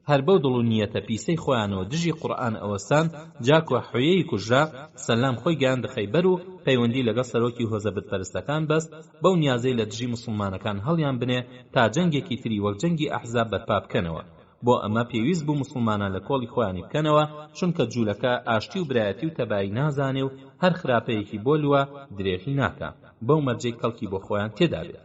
[SPEAKER 1] هەر بەو دڵ و نیەتە پیسەی خۆیانەوە دژی قورئان ئەوەستان جاکوە حوێیی کوژرا سەلام خۆی گەیاندە خەیبەر و پەیوەندی لەگەڵ سەرۆکی هۆزە بتپەرستەکان بەست بەو نیازەی لە دژی مسلمانەکان هەڵیان بنێ تا جەنگێکی تری وەک جەنگی ئەحزاب بەرپا بکەنەوە. بۆ ئەمە پێویست بوو مسلمانان لە کۆڵی خۆیانی بکەنەوە، چونکە جوولەکە ئاشتی و برایەتی و تەبایی نازانێ و هەر خراپەیەکی بۆ لووە درێژی ناکە، بەو مەرجەی کەڵکی بۆ خۆیان تێدا بێت.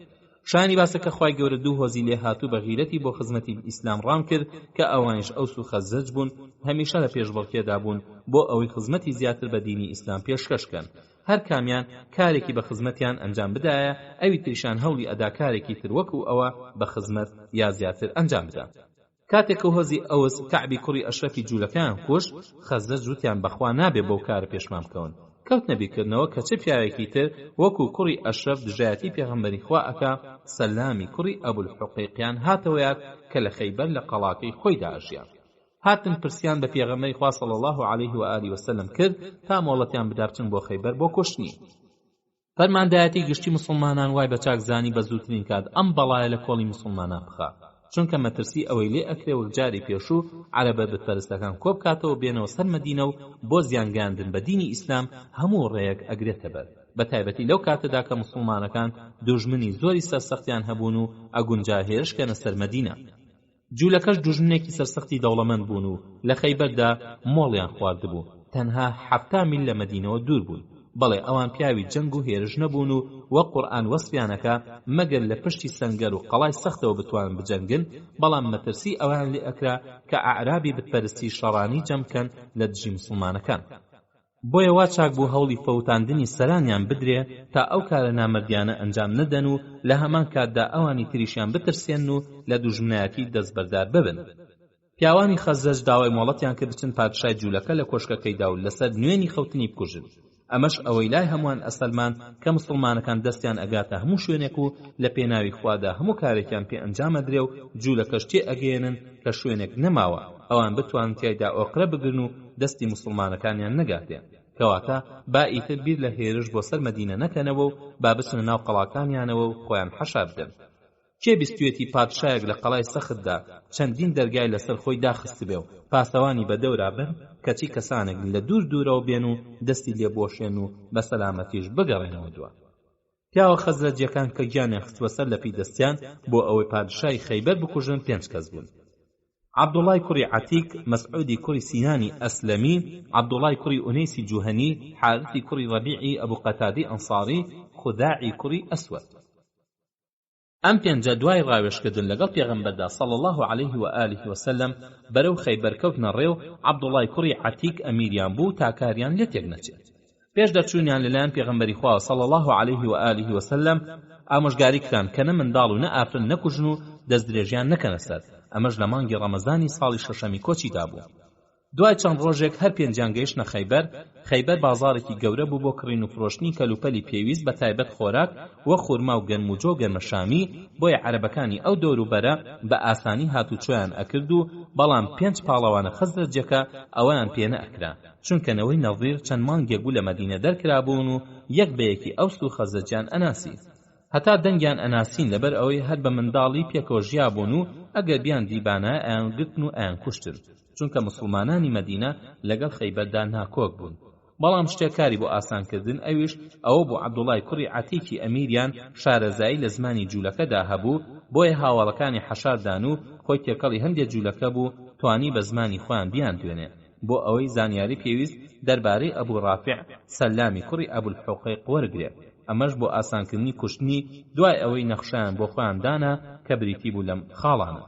[SPEAKER 1] شانی باسەکە خوای گەورە دوو هۆزی لێ هاتوو بە غیرەتی بۆ خزمەتی ئیسلام ڕام کرد کە ئەوانیش ئەوس و خەزەج بوون، هەمیشە لە پێشبڕکێدا بوون بۆ ئەوەی خزمەتی زیاتر بە دینی ئیسلام پێشکەشکەن. هەر کامیان کارێکی بە خزمەتیان ئەنجام بدایە، ئەوی تریشان هەوڵی ئەدا کارێکی تر وەکو ئەوە بە خزمەت یا زیاتر ئەنجام بدە. کاتێک و هۆزی ئەوس کەعبی کوڕی ئەشرەفی جوولەکەیان کوش، خەزەج وتیان بەخوا نابێ بەو کارە پێشمان بکەون. کەوتنە بیرکردنەوە کە چه پیاوێکی تر وەکو کوڕی ئەشرەف دژایەتی پێغەمبەری خوا ئەکا، سەلامی کوڕی ئەبولحوقیقیان هاتەوە یاد کە لە خەیبەر لە قەڵاکەی خۆیدا ئەژیا. هاتن پرسیان بە پێغەمبەری خوا صلی الله علیه و آله وسلم کرد تا مۆڵەتیان بدا بچن بۆ خەیبەر بۆ کوشتنی. فەرماندایەتی گشتی مسلمانان وای بە چاکزانی بە زووترین کات ئەم بەڵایە لە کۆڵی مسلمانان بخا، چونکە مەترسی ئەوەی لێ ئەکرێ وەک جاری پێشوو عەرەبە بتپەرستەکان کۆبکاتەوە بێنەوە سەر مەدینە و بۆ زیانگەاندن بە دینی ئیسلام هەموو ڕێیەک ئەگرێتە بەر، بە تایبەتی لەو کاتەدا کە مسلمانەکان دوژمنی زۆری سەرسەختیان هەبوون و ئەگونجا هێرشکەنە سەر مەدینە. جوولەکەش دوژمنێکی سەرسەختی دەوڵەمەند بوون و لە خەیبەردا مۆڵیان خواردبوو، تەنها 7 میل لە مەدینەوە دوور بوون. بەڵێ ئەوان پیاوی جەنگ و هێرش نەبوون و وەک قورئان وەسفیانەکە مەگەر لە پشتی سەنگەر و قەڵای سەختەوە بتوانن بجەنگن، بەڵام مەترسی ئەوان لێ ئەکرا کە ئەعرابی بتپەرستی شەڕانی جەمکەن لە دژی مسلمانەکان. بۆیە وا چاک بوو هەوڵی فەوتاندنی سەرانیان بدرێ تا ئەو کارە نامەردیانە ئەنجام نەدەن و لە هەمان کاتدا ئەوانی تریشیان بترسێن و لە دوژمنایەتی دەستبەردار ببن. پیاوانی خەزەج داوای مۆڵەتیان کرد بچن پادشای جوولەکە لە کۆشکەکەیدا و لەسەر نوێنی خەوتنی بکوژن. ئەمەش ئەوەی لای هەمووان ئەسەلمان کە مسلمانەکان دەستیان ئەگاتە هەموو شوێنێک و لە پێناوی خوادا هەموو کارێکیان پێ ئەنجامەدرێ و جوولەکەش تێ ئەگەێنن کە شوێنێک نەماوە ئەوان بتوان تیایدا ئۆقرە بگرن و دەستی مسلمانەکانیان نەگاتێ، کەواتە با ئیتر بیر لە هێرش بۆ سەر مەدینە نەکەنەوە و با بچنە ناو قەڵاکانیانەوە و خۆیان حەشار بدەن. کێ بیستوێتی پادشایەک لە قەڵای سەختدا چەندین دەرگای لەسەر خۆی داخست بێ و پاسەوانی بەدەورا بن کەچی کەسانێک لە دوور دوورەوە بێن و دەستی لێبۆشێن و بە سەلامەتیش بگەڕێنەوە دووە. پیاوە خەزرەجیەکان کە گیانیان خستوە سەر لە پیدەستیان بۆ ئەوەی پادشای خەیبەر بکوژن 5 کەس بوون. عەبدوڵای کوڕی عەتیک، مەسعودی کوڕی سینانی ئەسلەمی، عەبدوڵای کوڕی ئونەیسی جوهەنی، حارثی کوڕی ڕەبیعی ئەبوو قەتادەی ئەنساری، خوداعی کوڕی ئەسوەد. ئەم 5 دوای ڕاوێشکردن لەگەڵ پێغەمبەردا صلی الله علیه و آله وسلم بەرەو خەیبەر کەوتنە ڕێو. عەبدوڵای کوڕی عەتیک ئەمیریان بوو تا کاریان لێ تێک نەچێت. پێش دەرچوونیان لەلایەن پێغەمبەری خوا صلی الله علیه و آله وسلم ئامۆژگاری کران کە نە منداڵ و نە ئافرن نەکوژن و دەستدرێژیان نەکەنە سەر. ئەمەش لە مانگی ڕەمەزانی ساڵی 6ەمی کۆچیدا بوو. دوای چەند ڕۆژێک هەر 5 گەیشتنە خەیبەر. خەیبەر بازارێکی گەورە بوو بۆ کڕین و فرۆشتنی کەلوپەلی پێویست بە تایبەت خۆراک وە خورما و گەرم و جۆ گەرمە شامی، بۆیە عەرەبەکانی ئەو دەوروبەرە بە ئاسانی هاتوچۆیان ئەکرد و بەڵام 5 پاڵەوانە خەزرەجەکە ئەویان پێ نەئەکرا، چونکەنەوەی نەظیر چەند مانگێک بوو لە مەدینە دەرکرا بوون و یەک بەیەکی ئەوس و خەزرەجیان ئەناسی، هەتا دەنگیان ئەناسین لەبەر ئەوەی هەر بە منداڵی پێکەوە ژیا بوون و ئەگەر بیان دیبانایە ئەیان گرتن و ئەیان کوشتن، چونکە مسلمانانی مەدینە لەگەڵ خەیبەردا ناکۆک بوون. بەڵام شتێکاری بۆ ئاسانکردن ئەویش ئەوە بۆ عەبدوڵای کوڕی عەتیکی ئەمیریان شارەزایی لە زمانی جوولەکەدا هەبوو، بۆیە هاوڵەکانی حەشاردان و خۆی تێکەڵی هەندێک جوولەکە بوو توانی بە زمانی خۆیان بیان دوێنێ، بۆ ئەوەی زانیاری پێویست دەربارەی ئەبوو ڕافع سەلامی کوڕی ئەبولحوقیق وەرگرێت. ئەمەش بۆ ئاسانکردنی کوشتنی دوای ئەوەی نەخشیان بۆ خۆیان دانا کە بریتی بوو لەم خاڵانە.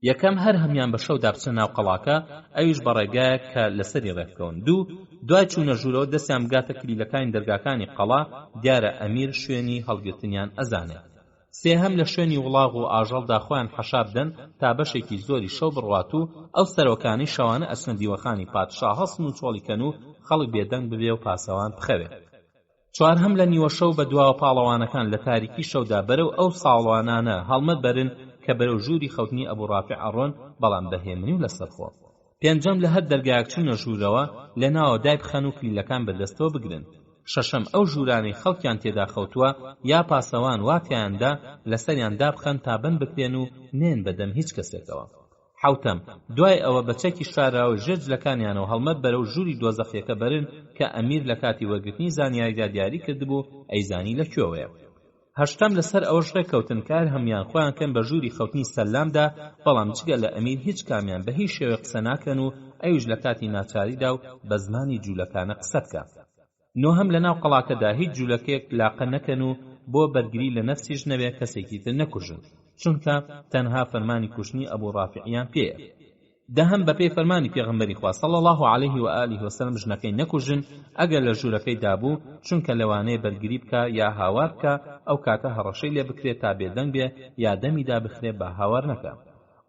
[SPEAKER 1] یەکەم هەر هەمیان بە شەودا بچن ناو قەڵاکە، ئەویش بە ڕێگایە کە لەسەری ڕێکەون. دوای چوونە ژوورەوە دەستیان بگاتە کلیلەکانی دەرگاکانی قەڵا، دیارە ئەمیر شوێنی هەڵگرتنیان ئەزانێت. سێهەم لە شوێنی وڵاغ و ئاژەڵدا خۆیان حەشار بدەن تا بەشێکی زۆری شەو بڕوات و ئەو سەرۆکانی شەوانە ئەچنە دیوەخانی پادشا هەڵسن و چۆڵیکەن و خەڵک بێدەنگ ببێ و پاسەوان بخەوێت. چوارهەم لە نیوە شەو بە دواوە پاڵەوانەکان لە تاریکی شەودا بەرەو ئەو ساڵوانانە هەڵمەت بەرن کە بەرەو ژووری خەوتنی ئەبوو ڕافع ئەڕۆن، بەڵام بەهێمنی و لەسەرخۆ. 5ەم لە هەر دەرگایەک چوونە ژوورەوە لە ناوە دای بخەن و کلیلەکان بەدەستەوە بگرن. 6ەم ئەو ژوورانەی خەڵکیان تێدا خەوتووە یا پاسەوان واتیاندا لەسەریان دابخەن تا بن بکرێن و نێن بەدەم هیچ کەسێکەوە.
[SPEAKER 2] حوتەم دوای ئەوە بەچەکی شاراوە ژێر جلەکانیانەوە هەڵمەت بەرەو ژووری دۆزەخیەکە بەرن کە ئەمیر لە کاتی وەرگرتنی زانیاریدا دیاری کردبوو ئەیزانی لەکوێوەیە. هەشتم لەسەر ئەوەش ڕێککەوتن کار هەمان خۆیان کەن بە ژووری خەوتنی سەلامدا، بەڵام جگە لە ئەمیر هیچ کامیان بە هیچ شێوە قسە ناکەن و ئەویش لە کاتی ناچاریدا و بە زمانی جوولەکانە قسە بکە. نۆهەم لەناو قەڵاکەدا هیچ جوولەکەیەک لاقە نەکەن و بۆ بەرگری لە نەفسیش نەبێ کەسێکی تر نەکوژن، چونکە تەنها فەرمانی کوشتنی ئەبوو ڕافعیان پێیە. دەهم بە پێی فەرمانی پێغەمبەری خوا صلی الله علیه و آله وسلم ژنەکەی نەکوژن ئەگەر لە ژوورەکەی دابوو، چونکە لەوانەیە بەرگری بکە یا هاوار بکە، ئەو کاتە هەڕەشەی لێ بکرێت تا بێدەنگ بێ یا دەمیدا بخرێت بە هاوار نەکە.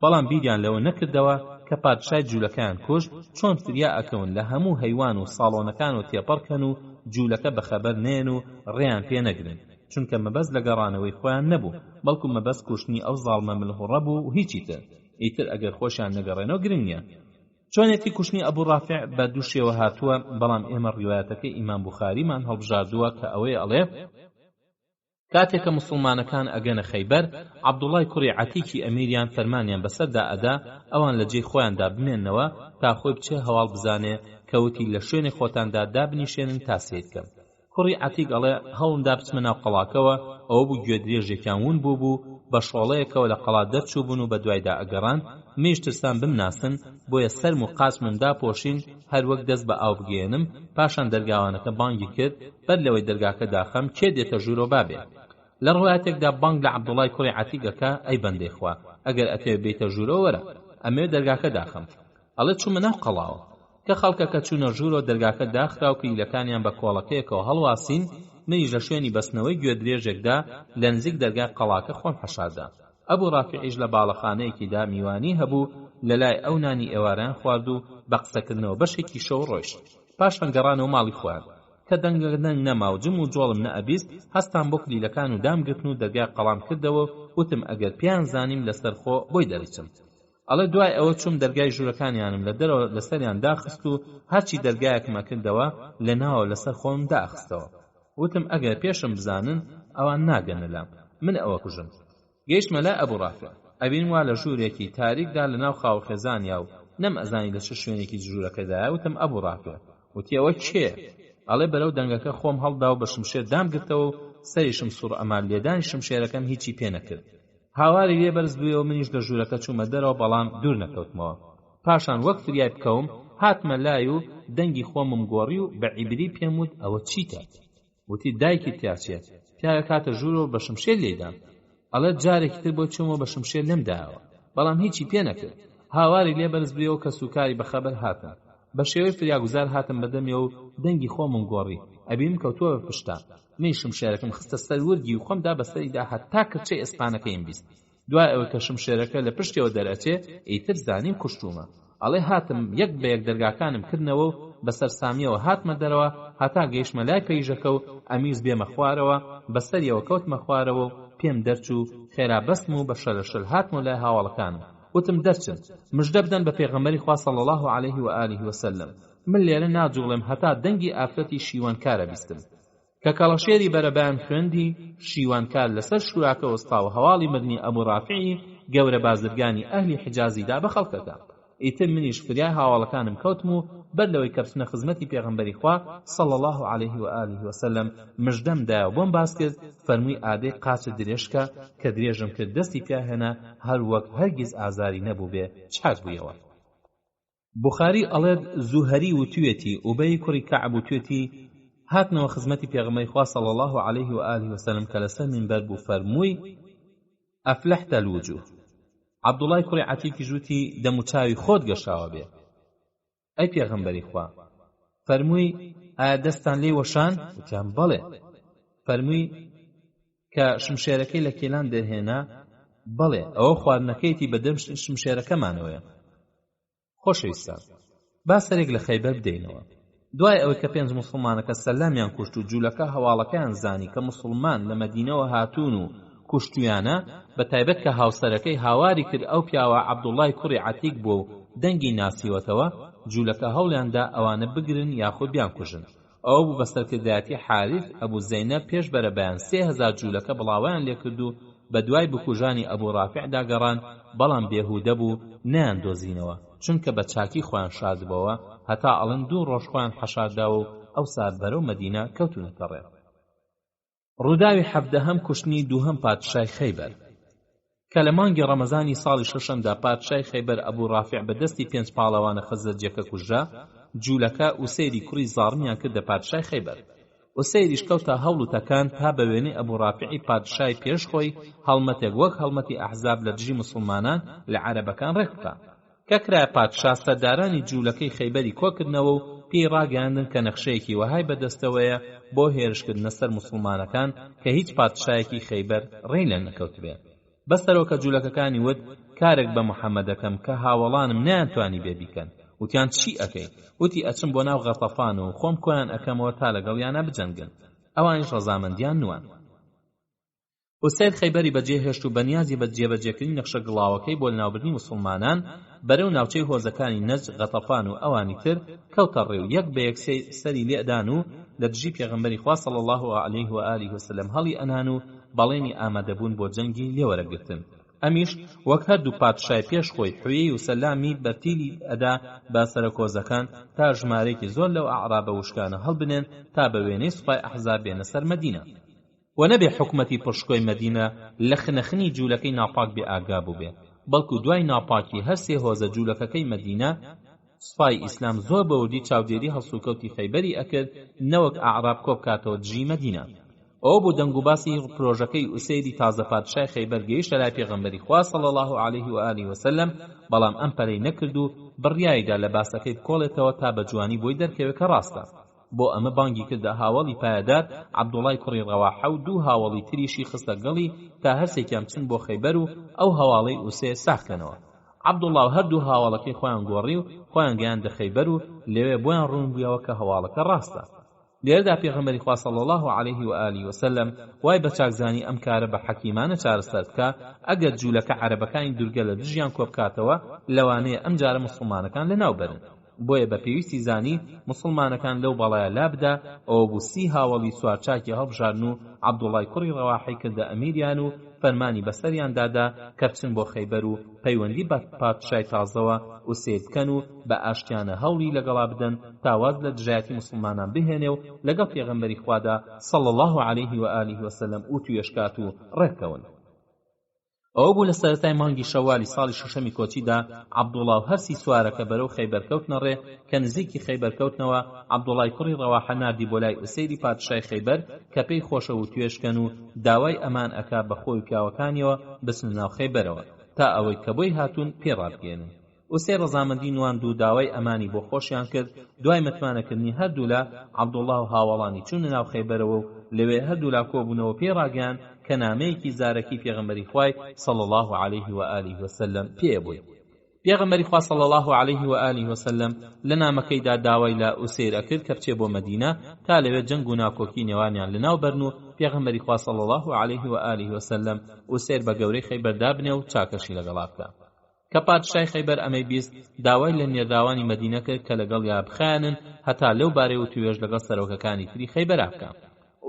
[SPEAKER 2] بەڵام بیریان لەوە نەکردەوە کە پادشای جوولەکەیان کوشت چۆن فریا ئەکەون لە هەموو هەیوان و ساڵۆنەکان و تێپەڕکەن و جوولەکە بەخەبەر نێن و ڕێیان پێ نەگرن، چونکە مەبەست لە گەڕانەوەی خۆیان نەبوو، بەڵکو مەبەست کوشتنی ئەو زاڵمە ملهوڕە بوو و هیچی تر. ئیتر ئەگەر خۆشیان نەگەڕێنەوە گرنگ نییە. چۆنێتی کوشتنی ئەبوو ڕافع بە دوو شێوە هاتووە، بەڵام ئێمە ڕیوایەتەکەی ئیمام بوخاریمان هەڵبژاردووە کە ئەوەی ئەڵێ کاتێک کە مسلمانەکان ئەگەنە خەیبەر، عەبدوڵای کوڕی عەتیکی ئەمیریان فەرمانیان بەسەردا ئەدا ئەوان لە جێی خۆیاندا بمێننەوە تا خۆی بچێ هەواڵ بزانێ کەوتی لە شوێنی خۆتاندا دابنیشێنن تا سیر بکەم. کوڕی عەتیک ئەڵێ هەوڵمدا بچمە ناو قەڵاکەوە، ئەوە بوو گوێدرێژێکیان ون بوو بە شۆڵەیەکەوە لە قەڵا دەرچوو بوون و بە دوایدا ئەگەڕان، مێش ترسان بمناسن، بۆیە سەرم و قاچمم داپۆشین هەر وەک دەست بە ئاو بگێنم. پاشان دەرگاوانەکە بانگی کرد، بەر لەوەی دەرگاکە داخەم کێ دێتە ژوورۆ بابێ. لە ڕوایەتێکدا بانگ لە عەبدوڵای کوڕی عەتیکەکە، ئەی بەندەی خوا، ئەگەر ئەتەوێ بێتە ژوورۆ وەرە، ئەمێ دەرگاکە داخەم. ئەڵێ چوومە ناو قەڵاوە. کە خەڵکەکە چوونە ژوورۆ دەرگاکە داخرا و کلیلەکانیان بە کۆڵەکەیەکەوە هەڵواسین، منیش لە شوێنی بەستنەوەی گوێدرێژێکدا لە نزیک دەرگای قەڵاکە خۆم حەشاردا. ئەبوو ڕافعیش لە باڵەخانەیەکیدا میوانی هەبوو، لە لای ئەو نانی ئێوارەیان خوارد و بە قسەکردنەوە بەشێکی شەو ڕۆیشت. پاشان گەڕانەوە ماڵی خۆیان کە دەنگ نەما و جم و جۆڵم نەئەبیست، هەستان بۆ کلیلەکان و دامگرتن و دەرگای قەڵام کردەوە. وتم ئەگەر پیان زانیم لەسەر خۆ بۆی دەرچم. ئەڵێ دوای ئەوە چوم دەرگای ژوورەکانیانم لە دەرەوە لەسەریان داخست و هەرچی دەرگایەکمە کردەوە لە ناوە لەسەر خۆم داخستەوە. وتم ئەگەر پێشم بزانن ئەوان ناگەنە لام، من ئەوە کوژم. گەیشتمە لای ئەبوو ڕافع، ئەبین وا لە ژوورێکی تاریکدا لە ناو خاو خێزانیا و نەم ئەزانی لە چ شوێنێکی ژوورەکەدایە. وتم ئەبوو ڕافع. وتی ئەوە کێ؟ ئەڵێ بەرەو دەنگەکە خۆم هەڵدا و بە شمشێر دامگرتەوە و سەریشم سوڕ ئەمان لێدانی شمشێرەکەم هیچی پێ نەکرد. هاواری لێ بەرز بوویەوە، منیش لە ژوورەکە چوومە دەرەوە، بەڵام دوور نەکەوتمەوە. پاشان وەک فریای بکەوم هاتمە لای و دەنگی خۆمم گۆڕی و بە عیبری پێم وت ئەوە چیتە؟ وتی دایکی تیاچێت، پیاوە کاتە ژوورەوە بە شمشێر لێدام. ئەڵێ جارێکی تر بۆ چوومەوە بە شمشێر لەمدایەوە، بەڵام هیچی پێ نەکرد. هاواری لێ بەرز بوویەوە کە سوکاری بەخەبەر هاتم. بە شێوەی فریاگوزار هاتم بەدەمیەوە و دەنگی خۆمم گۆڕی، ئەبیم کەوتووە بە پشتان. من شمشێرەکەم خستە سەر وەرگی و خۆمدا بەسەریدا هەتا کەرچەی ئەسپانەکەیم بیست. دوای ئەوە کە شمشێرەکە لە پشتەوە دەرەچێ، ئیتر زانیم کوشتومە. ئەڵێ هاتم یەک بە یەک دەرگاکانم کردنەوە و بەسەر سامیەوە هاتمە دەرەوە هەتا گەیشتمە لای پەیژەکە و ئەمیز بێمە خوارەوە، بەسەریەوە کەوتمە خوارەوە و پێم دەرچوو خێرا بەستم و بە شەلەشەل هاتمە لای هاوڵەکانم. وتم دەرچن مژدە بدەن بە پێغەمبەری خوا صلی الله علیه و آله وسلم، من لێرە ناجوڵم هەتا دەنگی ئافرەتی شیوانکارە بیستم. کە کەڵەشێری بەرەبان خوێندی، شیوانکار لەسەر شوراکە وەستاوە هەواڵی مردنی ئەبوو ڕافعی گەورە بازرگانی ئەهلی حجازیدا بە خەڵکەکە. ئیتر منیش فریای هاوڵەکانم کەوتم و بەر لەوەی کە بچنە خزمەتی پێغەمبەری خوا صلی الله علیه و آله وسلم مژدەم دایە و بۆم باس کرد، فەرمووی ئادەی قاچە درێژکە کە درێژم کرد دەستی پێ هێنا، هەر وەک هەرگیز ئازاری نەبوو بێ چاک بوویەوە. بوخاری ئەڵێت زوهەری وتوێتی ئوبەی کوڕی کەعب وتوێتی هاتنەوە خزمەتی پێغەمبەری خوا صلی الله علیه و آله وسلم کە لەسەر منبەر بوو، فەرمووی ئەفلەحتە الوجوه. عەبدوڵای کوڕی عەتیکی ژووتی دەموچاوی خۆت گەشاوە بێ. ئەی پێغەمبەری خوا، فەرمووی ئایا دەستان لێ وەشان؟ وتیان بەڵێ. فەرمووی کە شمشێرەکەی لە کێلان دەهێنا؟ بەڵێ. ئەوە خواردنەکەیەتی بەدەم شمشێرەکەمانەوەیە. خۆشەویستان، با سەرێک لە خەیبەر بدەینەوە. دوای ئەوەی کە 5 موسڵمانەکە سەلامیان کوشت و جوولەکە هەواڵەکەیان زانی کە موسڵمان لە مەدینەوە هاتوون و کوشتویانە، بە تایبەت کە هاوسەرەکەی هاواری کرد ئەو پیاوە عەبدوڵای کوڕی عەتیک بووە و دەنگی ناسیوەتەوە، جوولەکە هەوڵیاندا ئەوانە بگرن یاخود بیان کوژن. ئەوە بوو بە سەرکردایەتی حارث ئەبوو زەینەب پێش بەرەبەیان 3000 جوولەکە بڵاویان لێ کرد و بە دوای بکوژانی ئەبوو ڕافع داگەڕان بەڵام بێهودە بوو نەیاندۆزینەوە چونکە بە چاکی خۆیان شاردبەوە هەتا ئەڵەن 2 ڕۆژ خۆیان حەشارداوە و ئەو سات بەرەو مەدینە کەوتونەتە ڕێ. ڕووداوی 17هەم کوشتنی دووهەم پادشای خەیبەر کە لە مانگی ڕەمەزانی ساڵی 6دا پادشای خەیبەر ئەبوو ڕافع بەدەستی 5 پاڵەوانە خەزەرجیەکە کوژرا. جوولەکە ئوسەیری کوڕی زاڕمیان کرد لە پادشای خەیبەر. ئوسەیریش کەوتە هەوڵ و تەکان تا بە وێنەی ئەبوو ڕافعی پادشای پێش خۆی هەڵمەتێک وەک هەڵمەتی ئەحزاب لە دژی مسلمانان لە عەرەبەکان ڕێک بکات. کە کرایە پادشا سەردارانی جوولەکەی خەیبەری کۆکردنەوە و پێی ڕاگەاندن کە نەخشەیەکی وەهای بەدەستەوەیە بۆ هێرشکردنە سەر مسلمانەکان کە هیچ پادشایەکی خەیبەر ڕێی لە نەکەوت بێت. بەسەرەوە کە جوولەکەکانی وت کارێک بە محەممەد دەکەم کە هاوڵانم نەیانتوانی بێ بیکەن. وتیان چی ئەکەی؟ وتی ئەچم بۆ ناو غەتەفان و خۆم کۆیان ئەەکەمەوە تا لەگەڵیانە بجەنگن. ئەوانیش ڕەزامەندیان نوان. ئوسەید خەیبەری بەجێ هێشت و بەنیازی بە جێبەجێکردنی نەخشە گڵاوەکەی بۆ لەناوبردنی مسلمانان بەرەو ناوچەی هۆزەکانی نەجد غەتەفان و ئەوانی تر کەوتە ڕێ و یەک بە یەک سەری لێدان و لە دژی پێغەمبەری خوا صلی الله علیه و آله وسلم هەڵی ئەنان و بەڵێنی ئامادەبوون بۆ جەنگی لێوەرەگرتن. ئەمیش وەک هەردوو پادشای پێش خۆی حوێی و سەلامی بەرتیلی ئەدا با سەرکۆزەکان تا ژمارەیەکی زۆر لەو ئەعرابە وشکانە هەڵبنێن تا بە وێنەی سوپای ئەحزاب بێنە سەر مەدینە و نەبێ حکومەتی پڕشکۆی مەدینە لە خنەخنی جوولەکەی ناپاک بێ ئاگا بوو بێ، بەڵکو دوای ناپاکی هەر سێ هۆزە جوولەکەی مەدینە سوپای ئیسلام زۆر بەوردی چاودێری هەڵسوکەوتی خەیبەری ئەکرد نەوەک ئەعراب کۆبکاتەوە دژی مەدینە. ئەو بوو دەنگ و باسی پرۆژەکەی ئوسەیری تازە پادشای خەیبەر گەیشتە لای پێغەمبەری خوا صلی الله علیه و آله وسلم، بەڵام ئەم پەرەی نەکرد و بڕیایدا لە باسەکەی بکۆڵێتەوە تا بە جوانی بۆی دەرکەوێت کە ڕاستە. بۆ ئەمە بانگی کردە هاوڵی پایەدار عەبدوڵای کوڕی ڕەواحە و دوو هاوڵی تریشی خستە گەڵی تا هەرسێکیان بچن بۆ خەیبەر و ئەو هەواڵەی ئوسێ ساختنەوە. عەبدوڵڵا و هەردوو هاوڵەکەی خۆیان گۆڕی و خۆیان گەیاندە خەیبەر و لەوێ بۆیان ڕوون بوویەوە کە هەواڵەکە ڕاستە. لێرەدا پێغەمبەری خوا صلی الله علیه و آله وسلم وای بە چاکزانی ئەم کارە بە حەکیمانە چارەسەر بکە ئەگەر جوولەکە عەرەبەکانی دوورگە لە دژیان کۆبکاتەوە لەوانەیە ئەم جارە مسلمانەکان لەناو بەرن. بۆیە بە پێویستی زانی مسلمانەکان لەو بەڵایە لابدا ئەوە بوو 30 هاوڵی سوارچاکی هەڵبژارن و عەبدوڵای کوڕی ڕەواحی کردە ئەمیریان و فەرمانی بەسەریان دادا کە بچن بۆ خەیبەر و پەیوەندی بە پادشای تازەوە ئوسێ بکەن و بە ئاشتیانە هەوڵی لەگەڵا بدەن تاواز لە دژایەتی مسلمانان بهێنێ و لەگەڵ پێغەمبەری خوادا صلی الله علیه و آله وسلم و توێشکات و ڕێکەون. ئەوە بوو لە سەرەتای مانگی شەوالی ساڵی شەشەمی کۆچیدا عەبدوڵڵا و هەرسی سوارەکە بەرەو خەیبەر کەوتنە ڕێ کە نزیکی خەیبەر کەوتنەوە عەبدوڵای کوڕی ڕەواحە ناردی بۆ لای ئوسەیری پادشای خەیبەر کە پێی خۆشە و توێشکەن و داوای ئەمان ئەکا بە خۆی و پیاوەکانیەوە بچن ناو خەیبەرەوە تا ئەوەی کە بۆی هاتوون پێڕابگەێنن. ئوسێ ڕەزامەندی نواند و داوای ئەمانی بۆ خۆشیان کرد. دوای متمانەکردنی هەردوو لە عەبدوڵڵا و هاوڵانی چوونە ناو خەیبەرەوە و لەوێ هەردوو لا کۆبوونەوە پێڕاگەیان کە نامەیەکی زارەکی پێغەمبەری خوای صلی الله علیه و آله وسلم پێبووی. پێغەمبەری خوا صلی الله علیه و آله وسلم لە نامەکەیدا داوای لە ئوسەیر ئەکرد کە بچێ بۆ مەدینە تا لەوێ جەنگ و ناکۆکی نێوانیان لەناو بەرن و پێغەمبەری خوا صلی الله علیه و آله وسلم ئوسەیر بە گەورەی خەیبەردا بنێ و چاکەشی لەگەڵا بکە. کە پادشای خەیبەر ئەمەی بیست داوای لە نێرداوانی مەدینە کرد کە لەگەڵ یا بخایەنن هەتا لەو بارەی و توێژ لەگەڵ سەرۆکەکانی تری خەیبەرا بکەن.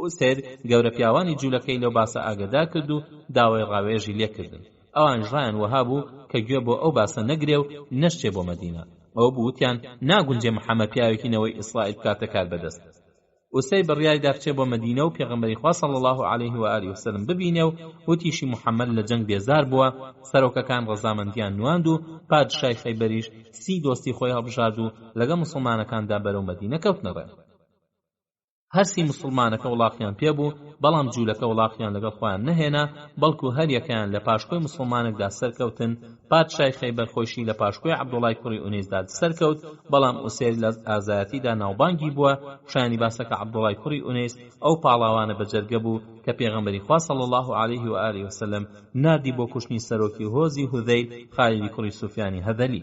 [SPEAKER 2] ئوسەیر گەورە پیاوانی جوولەکەی لەو باسە ئاگادار کرد و داوای ڕاوێژی لێکردن. ئەوان ژڕیان وەها بوو کە گوێ بۆ ئەو باسە نەگرێ و نەشتێ بۆ مەدینە. ئەوە بووتیان ناگونجێ محەممەد پیاوێکی نەوەی ئیسرائیل بکاتە کار بەدەست. ئوسەی بڕیاری دا بچێ بۆ مەدینە و پێغەمبەری خوا صلی الله علیه و آله وسلم ببینێ و وتیشی محەممەد لە جەنگ بێزار بووە. سەرۆکەکان ڕەزامەندیان نواند و پادشای خەیبەریش 30 دۆستی خۆی هەڵبژارد و لەگەڵ مسلمانەکاندا بەرەو مەدینە کەوتنە ڕێ. هەرسی مسلمانەکە وڵاقیان پێبوو، بەڵام جوولەکە وڵاقیان لەگەڵ خۆیان نەهێنا، بەڵکو هەر یەکیان لە پاشکۆی مسلمانێکدا سەرکەوتن. پادشای خەیبەر خۆشی لە پاشکۆی عەبدوڵای کوڕی ئونەیسدا سەرکەوت، بەڵام ئوسەیر لە ئازایەتیدا ناوبانگی بووە. شایانی باسەکە عەبدوڵای کوڕی ئونەیس ئەو پاڵاوانە بەجەرگە بوو کە پێغەمبەری خوا صلی الله علیه و آله وسلم ناردی بۆ کوشتنی سەرۆکی هۆزی هوذەیل خالیدی کوڕی سوفیانی هەذەلی.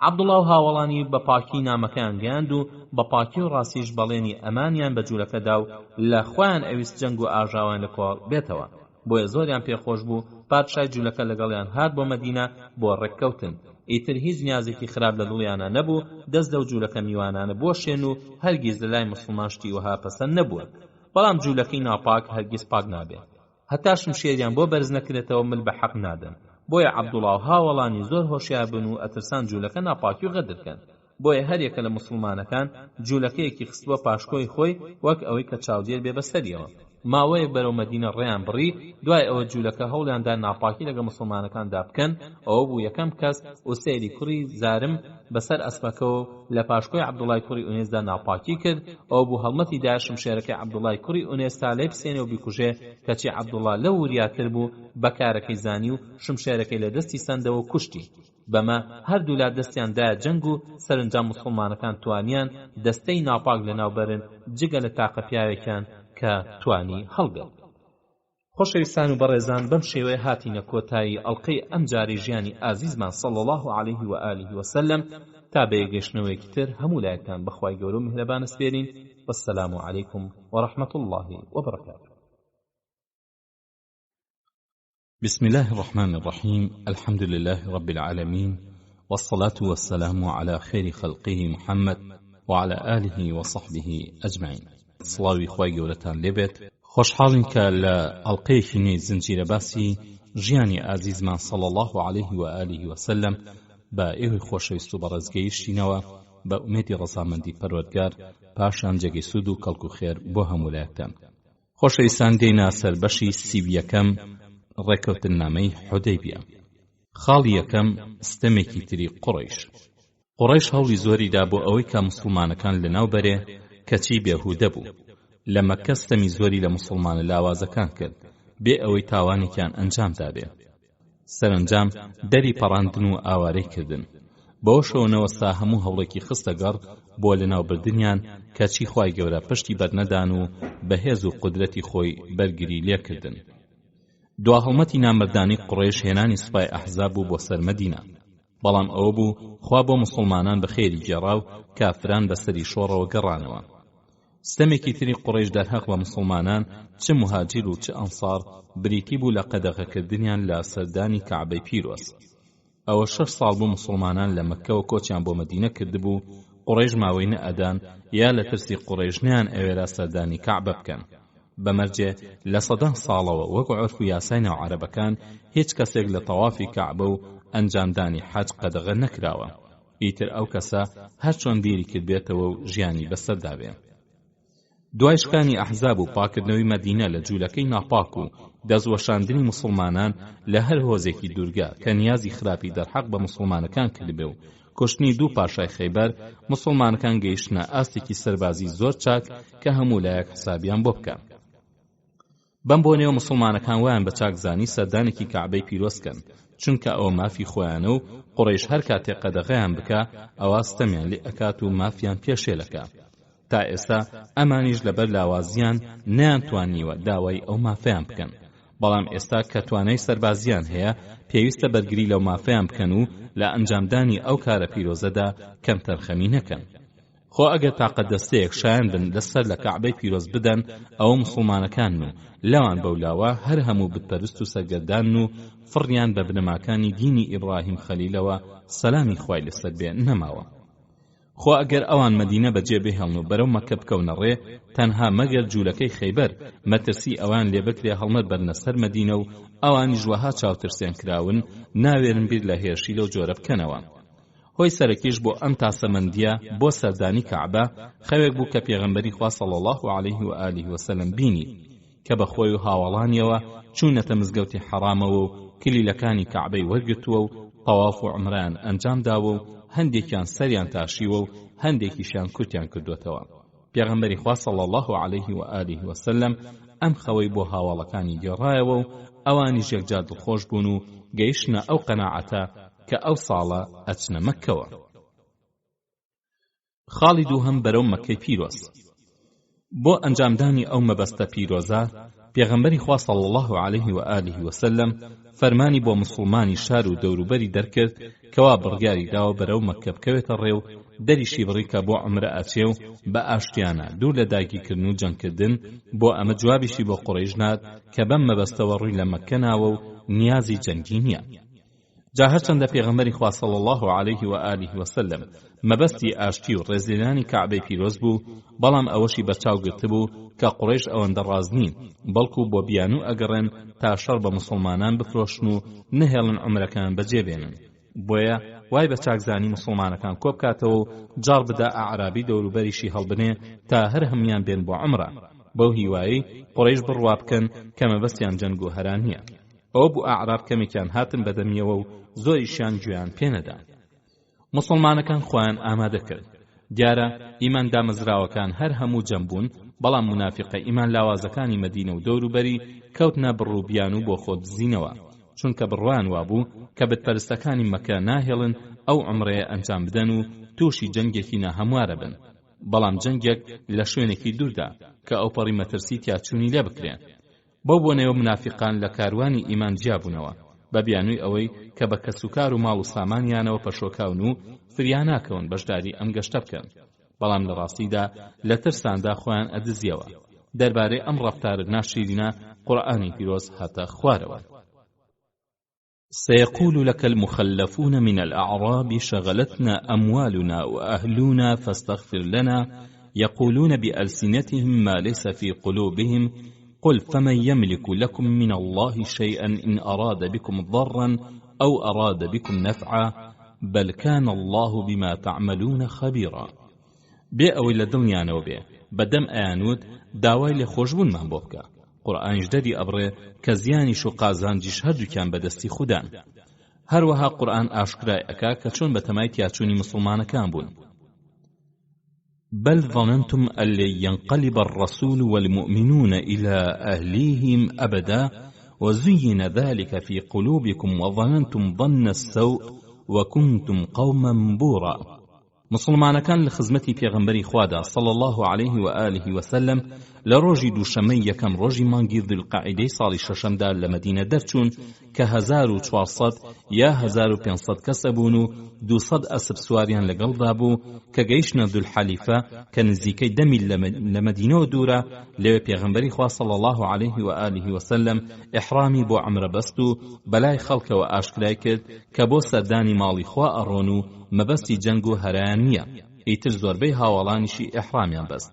[SPEAKER 2] عەبدوڵڵا و هاوڵانی بە پاکی نامەکەیان گەیاند و بە پاکی و ڕاستیش بەڵێنی ئەمانیان بە جوولەکەدا و لە خۆیان ئەویست جەنگ و ئاژاوان لە کۆڵ بێتەوە. بۆیە زۆریان پێخۆش بوو. پادشای جوولەکە لەگەڵیان هات بۆ مەدینە بۆ ڕێککەوتن. ئیتر هیچ نیازێکی خراپ لە دڵیانە نەبوو. دەست لەو جوولەکە میوانانە بۆشێن و هەرگیز لە لای موسڵمان شتی وەها پەسەند نەبووە. بەڵام جوولەکەی ناپاک هەرگیز پاک نابێت.
[SPEAKER 1] هەتا شمشێریان بۆ بەرز نەکرێتەوە مل بە حەق نادەن. بۆیە عەبدوڵڵا و هاوڵانی زۆر هۆشیار بن و ئەترسان جوولەکە ناپاکی و غەدرکەن. بۆیە هەر یەکە لە موسڵمانەکان جوولەکەیەکی خستووە پاشکۆی خۆی وەک ئەوەی کە چاودێر بێ بەسەریەوە. ماوەیەک بەرەو مەدینە ڕێیان بڕی. دوای ئەوە جوولەکە هەوڵیاندا ناپاکی لەگە موسڵمانەکاندا بکەن. ئەوە بوو یەکەم کەس ئوسەیری کوڕی زارم بەسەر ئەسپەکەەوە لە پاشکۆی عەبدوڵڵای کوڕی ئونێسدا ناپاکی کرد. ئەوە بوو هەڵمەتی دا شمشێرەکەی عەبدوڵڵای کوڕی ئونێستا لێ بسێنێ و بیکوژێ، کەچی عەبدوڵڵا لە وریاتر بوو بەکارەکەی زانی و شمشێرەکەی لە دەستی سەندەوە و کوشتی. بەمە هەردوو لا دەستیان دایە جەنگ و سەرنجام موسڵمانەکان توانیان دەستەی ناپاک لەناوبەرن جگە لە تاقە پیاوێکیان کە توانی هەڵگرت. خۆشەویستان و بەڕێزان، بەم شێوەیە هاتینە کۆتایی ئەڵقەی ئەم جارەی ژیانی ئازیزمان صلی الله علیه و آله و سلم. تا بەیەگەشتنەوەیەکی تر هەموو لایەکان بەخوای گەورە و میهرەبان سپێرین. والسلام علیکم ورحمة الله وبركاته.
[SPEAKER 2] بسم الله الرحمن الرحيم. الحمد لله رب العالمين، والصلاة والسلام على خير خلقه محمد وعلى آله وصحبه أجمعين. سڵاوی خوای گەورەتان لێبێت. خۆشحاڵین کە لە ئەڵقەیەکی نوێی زنجیرە باسی ژیانی ئازیزمان صلی الله عليه و آله و سلم بە ئێوەی خۆشەویست و بەڕێزگەیشتینەوە بە ئومێدی ڕەزامەندی پەروەردگار، پاشان جێگەی سوود و کەڵک و خێر بۆ هەموو لایەکتان. خۆشەویستان، دێینە سەر بەشی 31 ڕێکەوتنامەی حودەیبیە. خاڵی یەکەم، ستەمێکی تری قوڕەیش هەوڵی زۆریدا بۆ ئەوەی کە موسڵمانەکان لەناو بەرێ، کەچی بێهودە بوو. لە مەککە ستەمی زۆری لە موسڵمانە لاوازەکان کرد بێ ئەوەی تاوانێکیان ئەنجام دابێ. سەرنجام دەری پەڕاندن و ئاوارەی کردن. بەوە شەوەنەوەستا هەموو هەوڵێکی خستە گەڕ بۆ لەناوبردنیان، کەچی خوای گەورە پشتی بەرنەدان و بەهێز و قودرەتی خۆی بەرگری لێکردن. دوا هەڵمەتی نامردانی قوڕێش هێنانی سوپای ئەحزاب بوو بۆ سەر مەدینە. بەڵام ئەوە بوو خوا بۆ موسڵمانان بەخێری گێڕا و کافران بەسەری شۆڕەوە گەڕانەوە. ستەمێکی تری قوڕێش دەرهەق بە موسڵمانان، چ مهاجیر و چ ئەنسار، بریتی بوو لە قەدەغەکردنیان لە سەردانی کەعبەی پیرۆز. ئەوە 6 ساڵ بوو موسڵمانان لە مەککەوە کۆچیان بۆ مەدینە کردبوو. قوڕێش ماوەی نەئەدان یا لە ترسی قوڕێش نیان ئەوێرا سەردانی کەعبە بکەن. بەمەرجێ لە سەدان ساڵەوە وەک عورف و یاسای ناو عەرەبەکان هیچ کەسێک لە تەوافی کەعبە و ئەنجامدانی حەج قەدەغە نەکراوە. ئیتر ئەو کەسە هەر چۆن بیری کردبێتەوە و ژیانی بەسەردابێ. دوای شکانی ئەحزاب و پاکردنەوەی مەدینە لە جوولەکەی ناپاک و دەستوەشاندنی موسڵمانان لە هەر هۆزێکی دوورگە کە نیازی خراپی دەرحەق بە موسڵمانەکان کردبێ و کوشتنی 2 پاشای خەیبەر، موسڵمانەکان گەیشتنە ئاستێکی سەربازی زۆر چاک کە هەموو لایەک حسابیان بۆ بکەن. بەم بۆنێەوە موسڵمانەکان وایان بە چاکزانی سەردانێکی کەعبەی پیرۆزکەن، چونکە ئەوە مافی خۆیانە و قوڕێش هەر کاتێک قەدەغەیان بکە ئەوە ستەمیان لێ ئەکات و مافیان پێشێلەکە. تا ئێستا ئەمانیش لەبەر لاوازیان نەیانتوانیوە داوای ئەو مافەیان بکەن. بەڵام ئێستا کە توانای سەربازیان هەیە، پێویستە بەرگری لەو مافەیان بکەن و لە ئەنجامدانی ئەو کارە پیرۆزەدا کەم تەرخەمی نەکەن. خۆ ئەگەر تاقە دەستەیەک شایان بن لەسەر لە کەعبەی پیرۆز بدەن، ئەوە موسڵمانەکان و لەوان بەولاوە هەر هەموو بتپەرست و سەرگەردان و فڕیان بە بنەماکانی دینی ئیبراهیم خەلیلەوە سەلامی خوای لەسەر بێ نەماوە. خۆ ئەگەر ئەوان مەدینە بەجێ بهێڵن و بەرەو مەککە بکەونە ڕێ، تەنها مەگەر جوولەکەی خەیبەر مەترسی ئەوان لێ بکرێ هەڵمەت بەرنە سەر مەدینە و ئەوانیش وەها چاوترسیان کراون ناوێرن بیر لە هێرشی لەو جۆرە بکەنەوە. هۆی سەرەکیش بۆ ئەم تاسەمەندیە بۆ سەردانی کەعبە خەوێک بوو کە پێغەمبەری خوا صلی الله علیه و آله و سلم بینی کە بە خۆی و هاوڵانیەوە چوونەتە مزگەوتی حەرامەوە و کلیلەکانی کەعبەی وەرگرتووە و تەواف و عومرەیان ئەنجام داوە و هەندێکیان سەریان تاشیوە و هەندێکیشیان کورتیان کردوێتەوە. پێغەمبەری خوا صلی الله علیه و آله و سلم ئەم خەوەی بۆ هاوڵەکانی گێڕایەوە و ئەوانیش یەکجار دڵخۆش بوون و گەیشتنە ئەو قەناعەتە کە ئەو ساڵە ئەچنە مەککەوە. خاڵی دووهەم بەرەو مەککەی پیرۆز. بۆ ئەنجامدانی ئەو مەبەستە پیرۆزە، پێغەمبەری خوا صلی الله علیه و آله و سلم فەرمانی بۆ موسڵمانی شار و دەوروبەری دەرکرد کەوا بڕیاری داوە بەرەو مەککە بکەوێتە ڕێ و دەریشی بڕی کە بۆ عومرە ئەچێ و بە ئاشتیانە دوور لە داگیرکردن و جەنگکردن. بۆ ئەمە جوابیشی بۆ قوڕێژ ناد کە بەم مەبەستەوە ڕووی لە مەککە ناوە و نیازی جەنگی نییە. جا هەرچەندە پێغەمبەری خوا صلی الله عليه و آله وسلم مەبەستی ئاشتی و ڕێزلێنانی کەعبەی پیرۆز بوو، بەڵام ئەوەشی بەرچاو گرتبوو کە قوڕیش ئەوەندە ڕاز نین، بەڵکو بۆ بیانوو ئەگەڕێن تا شەڕ بە مسڵمانان بفرۆشن و نهێڵن عومرەکان بەجێبێنن. بۆیە وای بە چاکزانی مسڵمانەکان کۆبکاتەوە و جار بدا ئەعرابی دەوروبەریشی هەڵبنێ تا هەر هەمویان بێن بۆ عومرە. بەو هیوایی قوڕیش بڕوا بکەن کە مەبەستیان جەنگ و هەران نییە. ئەوە بوو ئەعراب کەمێکیان هاتن بەدەمیەوە و زۆریشیان گوێیان پێنەدا. مسڵمانەکان خۆیان ئامادە کرد. دیارە ئیمان دامەزراوەکان هەر هەموو جەمبوون، بەڵام منافقە ئیمان لاوازەکانی مەدینە و دەوروبەری کەوتنە بڕووبیان و بۆ خۆت بزینەوە، چونکە بڕوان وابوو کە بتپەرستەکانی مەکە ناهێڵن ئەو عومرەیە ئەنجام بدەن و تووشی جەنگێکی ناهەموارە بن، بەڵام جەنگێک لە شوێنێکی دووردا کە ئەو پەڕی مەترسی تیاچوونی لێ بکرێن. بەو بۆنەوە منافقان لە کاروانی ئیمان جیابوونەوە بە بیانووی ئەوەی کە بە کەسوکار و ماڵ و سامانیانەوە پەشۆکاون و فریاناکەون بەشداری ئەم گەشتە بکەن، بەڵام لە ڕاستیدا لە ترساندا خۆیان ئەدزیەوە. دەربارەی ئەم ڕەفتارە ناشرینە قورئانی پیرۆز هاتە خوارەوە. سيقول لك المخلفون من الأعراب شغلتنا أموالنا وأهلنا فاستغفر لنا يقولون بألسنتهم ما ليس في قلوبهم قل فمن يملك لكم من الله شيئا إن أراد بكم ضرا أو أراد بكم نفعا بل كان الله بما تعملون خبيرا. بأوي لدنيا نوبي بدم آنود داوای لێ خۆشبوونمان بۆ بکە. قورئانیش دەری ئەبڕێ کە زیانیش و قازانجیش هەردووکیان بەدەستی خودان. هەروەها قورئان ئاشکرای ئەکا کە چۆن بە تەمای تیاچوونی مسلمانەکان بوون. بل ظننتم أن لن ينقلب الرسول والمؤمنون إلى أهليهم أبدا وزين ذلك في قلوبكم وظننتم ظن السوء وكنتم قوما بورا. مسلمانەکان لە خزمەتی پێغەمبەری خوادا صلی الله عليه و آله وسلم لە ڕۆژی دووشەمەی یەکەم ڕۆژی مانگی ذوالقەعیدەی ساڵی شەشەمدا لە مەدینە دەرچوون کە 1400 یا 1500 کەسە بوون و 200 ئەسپ سواریان لەگەڵدا بوو کە گەیشتنە ذوالحەلیفە کە نزیکەی 10 میل لە مەدینەوە دوورە. لەوێ پێغەمبەری خوا صلی الله عليه و آله وسلم ئیحرامی بۆ عومرە بەست و بەلای خەڵکەوە ئاشکرای کرد کە بۆ سەردانی ماڵی خوا ئەڕۆن و مەبەستی جەنگ و هەرایان نییە، ئیتر زۆربەی هاوڵانیشی ئیحرامیان بەست.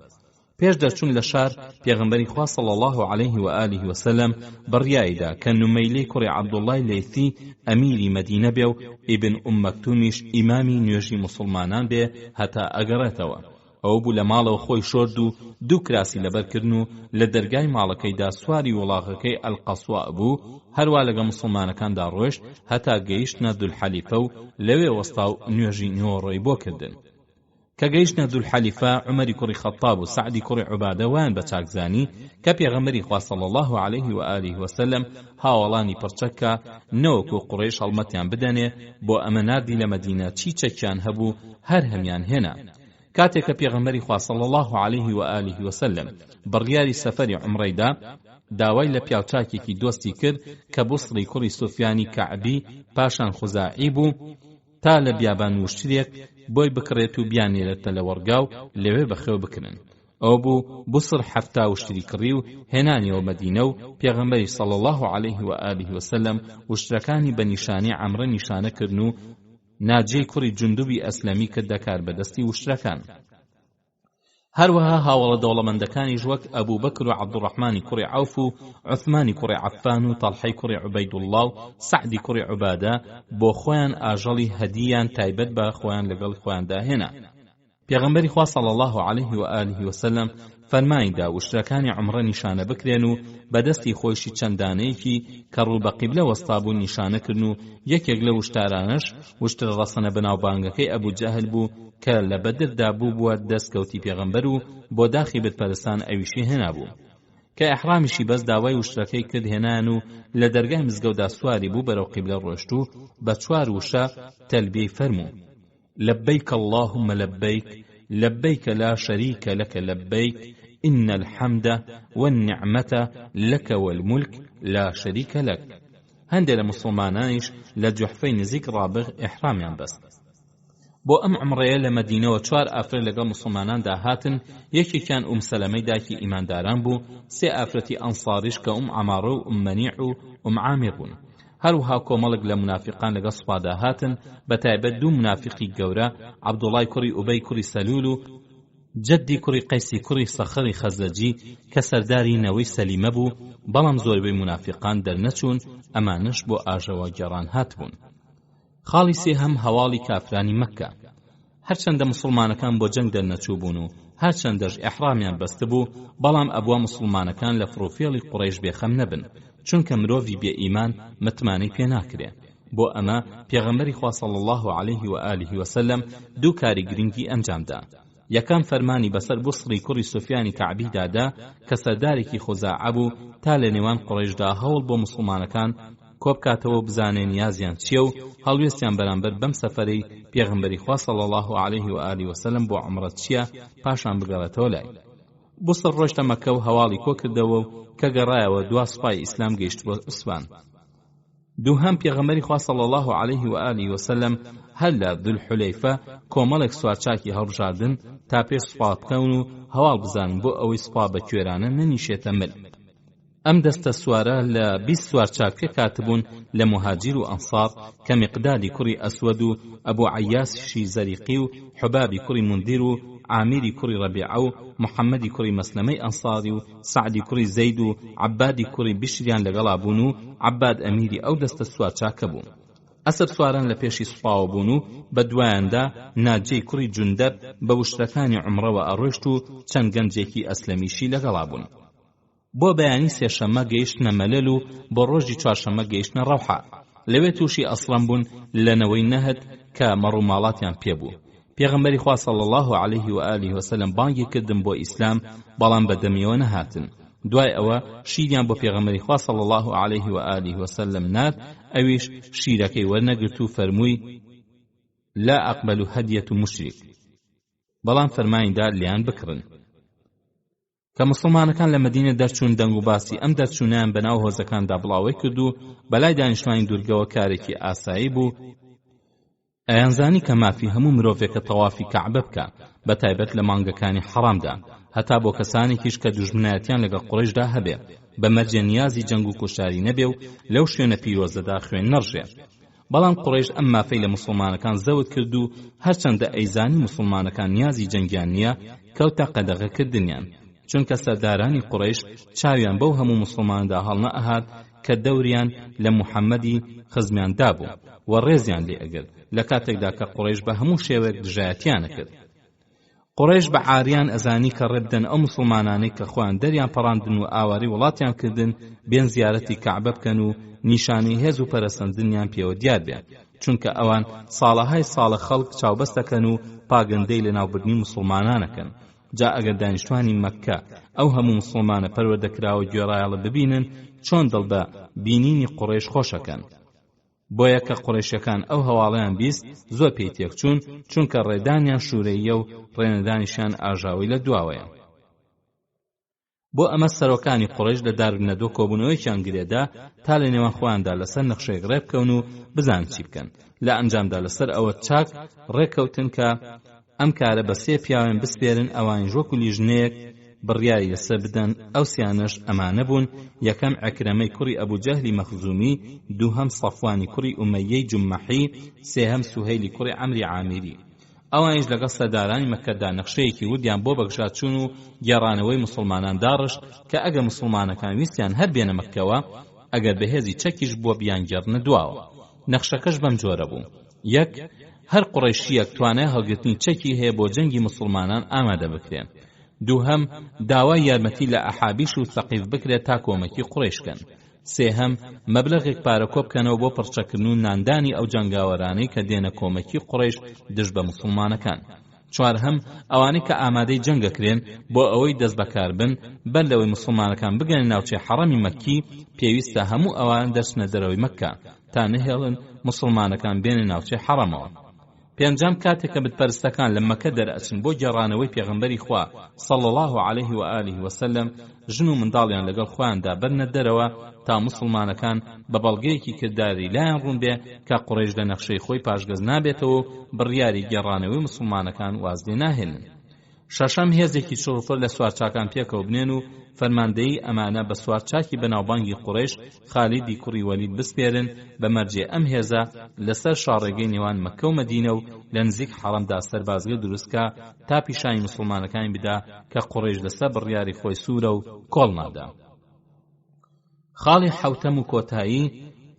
[SPEAKER 2] پێش دەرچوون لە شار پێغەمبەری خوا صلی الله عليه و آله وسلم بڕیایدا کە نومەیلەی کوڕی عەبدوڵڵای لەیثی ئەمیری مەدینە بێ و ئیبن مەکتومیش ئیمامی نوێژی مسلمانان بێ هەتا ئەگەڕێتەوە. ئەو بوو لە ماڵەوە خۆی شۆرد و دوو کراسی لەبەرکردن و لە دەرگای ماڵەکەیدا سواری وڵاغەکەی ئەلقەسوا بوو، هەروە لەگە مسلمانەکاندا ڕۆیشت هەتا گەیشتنە ذوالحەلیفە و لەوێ وەستا و نوێژی نۆڕۆی بۆ کردن. کە گەیشتنە ذوالحەلیفە عومەری کوڕی خەتاب و سعدی کوڕی عوبادە وایان بە چاکزانی کە پێغەمبەری خوا صلی الله عليه و آله وسلم هاوڵانی پڕچەکە نەوەکو قوڕیش هەڵمەتیان بدەنێ بۆ ئەمە ناردی لە مەدینە چی چەکیان هەبوو هەر هەمیان هێنا. کاتێک کە پێغەمبەری خوا صلی الله عليه و آله وسلم بڕیاری سەفەری عومرەیدا داوای لە پیاوچاکێکی دۆستی کرد کە بوسڕی کوڕی سوفیانی کەعبی پاشان خوزاعی بوو تا لە بیابان وشترێک بۆی بکڕێت و بیانێرێتە لە وەرگاو لەوێ بەخێو بکرن. ئەو بوو بوسڕ حەفتا وشتری کڕی و هێنانیەوە مەدینە و پێغەمبەری صلی الله عليه و آله وسلم وشترەکانی بە نیشانی عەمرە نیشانە کردن و ناجەی کوڕی جوندوبی ئەسلەمی کردە کار بەدەستی وشترەکان. هەروەها هاوڵە دەوڵەمەندەکانیش وەک ئەبوو بەکر و عەبدوڕەحمانی کوڕی عەوف و عوثمانی کوڕی عەفان و تەڵحەی کوڕی عوبەیدوڵڵا و سەعدی کوڕی عوبادە بۆ خۆیان ئاژەڵی هەدییان تایبەت بە خۆیان لەگەڵ خۆیاندا هێنا. پێغەمبەری خوا صلی الله عليه و آله وسلم فەرمانیدا وشترەکانی عومرە نیشانە بکرێن و بەدەستی خۆشی چەندانەیەکی کە ڕوو بە قیبلە وەستابوو نیشانەکردن و یەکێک لە وشتارانش وشتر ڕەسەنە بەناوبانگەکەی ئەبوو جەهل بوو کە لە بەدردا بووە دەستکەوتی پێغەمبەر و بۆ داخی بتپەرستان ئەویشی هێنا بوو کە ئیحرامیشی بەس داوای وشترەکەی کرد هێنان و لە دەرگای مزگەوتدا سواری بوو بەرەو قیبلە ڕۆیشت و بە چوار وشە تەلبیەی فەرموو: لبيك اللهم لبيك لبيك لا شريك لك لبيك إن الحمد والنعمة لك والملك لا شريك لك. هەندێک لە مسلمانانیش لە جوحفەی نزیک ڕابغ ئیحرامیان بەست. بۆ ئەم عومرەیە لە مەدینەوە 4 ئافرەت لەگەڵ مسلماناندا هاتن. یەکێکیان سەلەمەی داکی ئیمانداران بوو، 3 ئافرەتی ئەنساریش کە عەمارە و مەنیع و عامر بوون.
[SPEAKER 1] هەروها کۆمەڵک لە منافقان لەگەڵ سوپادا هاتن بەتایبەت دوو منافقی گەورە عەبدوڵای کوڕی ئوبەی کوڕی سەلول و جەدی کوڕی قەیسی کوڕی سەخری خەزرەجی کە سەرداری نەوەی سەلیمە بوو، بەڵام زۆربەی منافقان دەرنەچوون، ئەمانش بۆ ئاژەوە گێڕان هاتبوون. خاڵی سێهەم هەواڵی کافرانی مەککە. هەرچەندە مسلمانەکان بۆ جەنگ دەرنەچوو بوون و هەرچەندەش ئیحرامیان بەستە بوو، بەڵام ئەبوا مسلمانەکان لە فڕوفێڵی قوڕەیش بێخەم نەبن، چونکە مرۆڤی بێ ئیمان متمانەی پێ ناکرێ. بۆ ئەمە پێغەمبەری خوا صلی الله علیه و آله و سلم دوو کاری گرنگی ئەنجامدا. یەکەم فەرمانی بەسەر بوسری کوڕی سوفیانی کەعبی دادا کە سەردارێکی خۆزاعە بوو تا لە نێوان قوڕەیشدا هەوڵ بۆ مسلمانەکان کۆبکاتەوە بزانێ نیازیان چییە و هەڵوێستیان بەرامبەر بەم سەفەرەی پێغەمبەری خوا صلی الله علیه و آله و سلم بۆ عومرە چییە پاشان بگەڕێتەوە لای. بوسر ڕۆیشتە مەککە و هەواڵی کۆ کردەوە و کە گەڕایەوە دوا سوپای ئیسلام گەیشت بۆ ئوسفان. دووهەم پێغەمبەری خوا صلی الله علیه و آله و سلم هەر لە ذوالحولەیفە کۆمەڵێک سوارچاکی هەڵبژاردن تا پێش سوپا بکەون و هەواڵ بزانن بۆ ئەوەی سوپا بە کوێرانە نەنیشێتە مل. ئەم دەستە سوارە لە 20 سوارچاک پێکاتبوون لە مهاجر و ئەنسار کە مقدادی کوڕی ئەسود و ئەبوو عەیاسیشی زەریقی و حبابی کوڕی مندیر و عامیری کوڕی ڕەبیعە و محەممەدی کوڕی مەسلەمەی ئەنساری و سعدی کوڕی زەید و عەبادی کوڕی بشریان لەگەڵا بوون و عەباد ئەمیری ئەو دەستە سوارچاکە بوون. ئەسب سواران لە پێشی سوپاوە بوون و بە دوایاندا ناجەی کوڕی جوندەب بە وشترەکانی عومرەوە ئەڕۆیشت و چەند گەنجێکی ئەسلەمیشی لەگەڵا بوون. بۆ بەیانی سێشەممە گەیشتنە مەلەل و بۆ ڕۆژی چوارشەممە گەیشتنە ڕەوحە. لەوێ تووشی ئەسڵەم بوون لەنەوەی نەهت کە مەڕووماڵاتیان پێبوو. پێغەمبەری خوا صلی الله علیه و آله و سلم بانگی کردن بۆ ئیسلام، بەڵام بەدەمیەوە نەهاتن. دوای ئەوە شیریان بۆ پێغەمبەری خوا صلی الله علیه و آله و سلم نار، ئەویش شیرەکەی وەرنەگرت و فەرمووی لا ئەقبەل هەدیەت مشریک، بەڵام فەرمانیدا لیان بکڕن. کە مسلمانەکان لە مەدینە دەرچوون، دەنگ و باسی ئەم دەرچوونیان بەناو هۆزەکاندا بڵاوی کرد و بەلای دانیشتوانی دوورگەوە کارێکی ئاسایی بوو. ئەیانزانی کە مافی هەموو مرۆڤێکە تەوافی کەعبە بکە، بەتایبەت لە مانگەکانی حەرامدا، هەتا بۆ کەسانێکیش کە دوژمنایەتیان لەگەڵ قوڕەیشدا هەبێ، بە مەرجێ نیازی جەنگ و کوشتاری نەبێ و لەو شوێنە پیرۆزەدا خوێن نەڕژێ. بەڵام قوڕەیش ئەم مافەی لە مسلمانەکان زەوت کرد و هەرچەندە ئەیزانی مسلمانەکان نیازی جەنگیان نییە، کەوتە قەدەغەکردنیان، چونکە سەردارانی قوڕەیش چاویان بەو هەموو مسلماندا هەڵنە ئەهات کە دەوریان لە موحەممەدی خزمیاندا بوو و ڕێزیان لێ ئەگرت لە کاتێکدا کە قوڕەیش بە هەموو شێوەیەک دژایەتیانە کرد. قوڕەیش بە عاریان ئەزانی کە ڕێبدەن ئەو مسلمانانەی کە خۆیان دەریان پەڕاندن و ئاواری وڵاتیان کردن بێن زیارەتی کەعبە بکەن و نیشانەی هێز و پەرەسەندنیان پێوە دیار بێن، چونکە ئەوان ساڵەهای ساڵە خەڵک چاوبەست دەکەن و پاگەندەی لە ناوبردنی مسلمانانەکەن. جا ئەگەر دانیشتوانی مەککە ئەو هەموو مسلمانە پەروەردەکراوە گوێڕایەڵە ببینن، چۆن دڵ بە بینینی قوڕەیش خۆشەکەن. بۆیە کە قوڕەیشەکان ئەو هەواڵەیان بیست زۆر پێی تێکچوون، چونکە ڕێدانیان شوورەیە و ڕێنەدانیشیان ئاژاوی لە دواوەیە. بۆ ئەمە سەرۆکانی قوڕەیش لە داربنەدۆ کۆبوونەوەیکیان گرێدا تا لە نێوان خۆیاندا لەسەر نەخشەیەک ڕێ بکەون و بزان چی بکەن. لە ئەنجامدا لەسەر ئەوە چاک ڕێکەوتن کە ئەم کارە بە سێ پیاوێن بسپێرن، ئەوانی ژۆک و لیژنەیەک بڕیاری لەسەر بدەن. ئەو سیانەش ئەمانە بوون: یەکەم عەکرەمەی کوڕی ئەبوو جەهلی مەخزومی، دووهەم سەفوانی کوڕی ئومەیەی جومەحی، سێهەم سوهەیلی کوڕی عەمری عامیری. ئەوانیش لەگەڵ سەردارانی مەککەدا نەخشەیەکی وردیان بۆ بەگژاچوون و گێڕانەوەی مسلمانان داڕشت کە ئەگە مسلمانەکان ویستیان هەر بێنە مەککەوە، ئەگەر بەهێزی چەکیش بۆ بیانگێڕنە دواوە. نەخشەکەش بەم جۆرە بوو: یەک، هەر قوڕەیشیەک توانای هەڵگرتنی چەکی هەیە بۆ جەنگی مسلمانان ئامادە بکرێن. دووهەم، داوای یارمەتی لە ئەحابیش و سەقیف بکرێت تا کۆمەکی قوڕەیشکەن. سێهەم، مەبلەغێک پارە کۆ بکەنەوە بۆ پڕچەکردن و ناندانی ئەو جەنگاوەرانەی کە دێنە کۆمەکی قوڕەیش دژ بە مسلمانەکان. چوارهەم، ئەوانەی کە ئامادەی جەنگەکرێن بۆ ئەوەی دەست بەکار بن بەر لەوەی مسلمانەکان بگەن ناوچەی حەڕەمی مەککی، پێویستە هەموو ئەوان دەچنە دەرەوەی مەککە تا نەهێڵن مسلمانەکان بێنە ناوچەی حەڕەمەوە. پێنجەم، کاتێک کە بتپەرستەکان لە مەککە دەرئەچن بۆ گێڕانەوەی پێغەمبەری خوا صلی الله علیه و آله و سلم، ژن و منداڵیان لەگەڵ خۆیاندا بەرنە دەرەوە تا مسلمانەکان بە بەڵگەیەکی کردداری لایەن ڕوون بێ کە قوڕەیش لە نەخشەی خۆی پاشگەز نابێتەوە و بڕیاری گێڕانەوەی مسلمانەکان واز لێ ناهێنن. شەشەم هێزێکی چڕوپڕ لە سوارچاکان پێکەوە بنێن و فەرماندەیی ئەمانە بە سوارچاکی بەناوبانگی قوڕیش خالیدی کوڕی وەلید بسپێرن بە مەرجێ ئەم هێزە لەسەر شاڕێگەی نێوان مەککە و مەدینە و لە نزیک حەڕەمدا سەربازگە دروستکە تا پیشانی موسڵمانەکانی بدا کە قوڕیش لەسەر بڕیاری خۆی سوورە و کۆڵ نادا. خاڵی حەوتەم و کۆتایی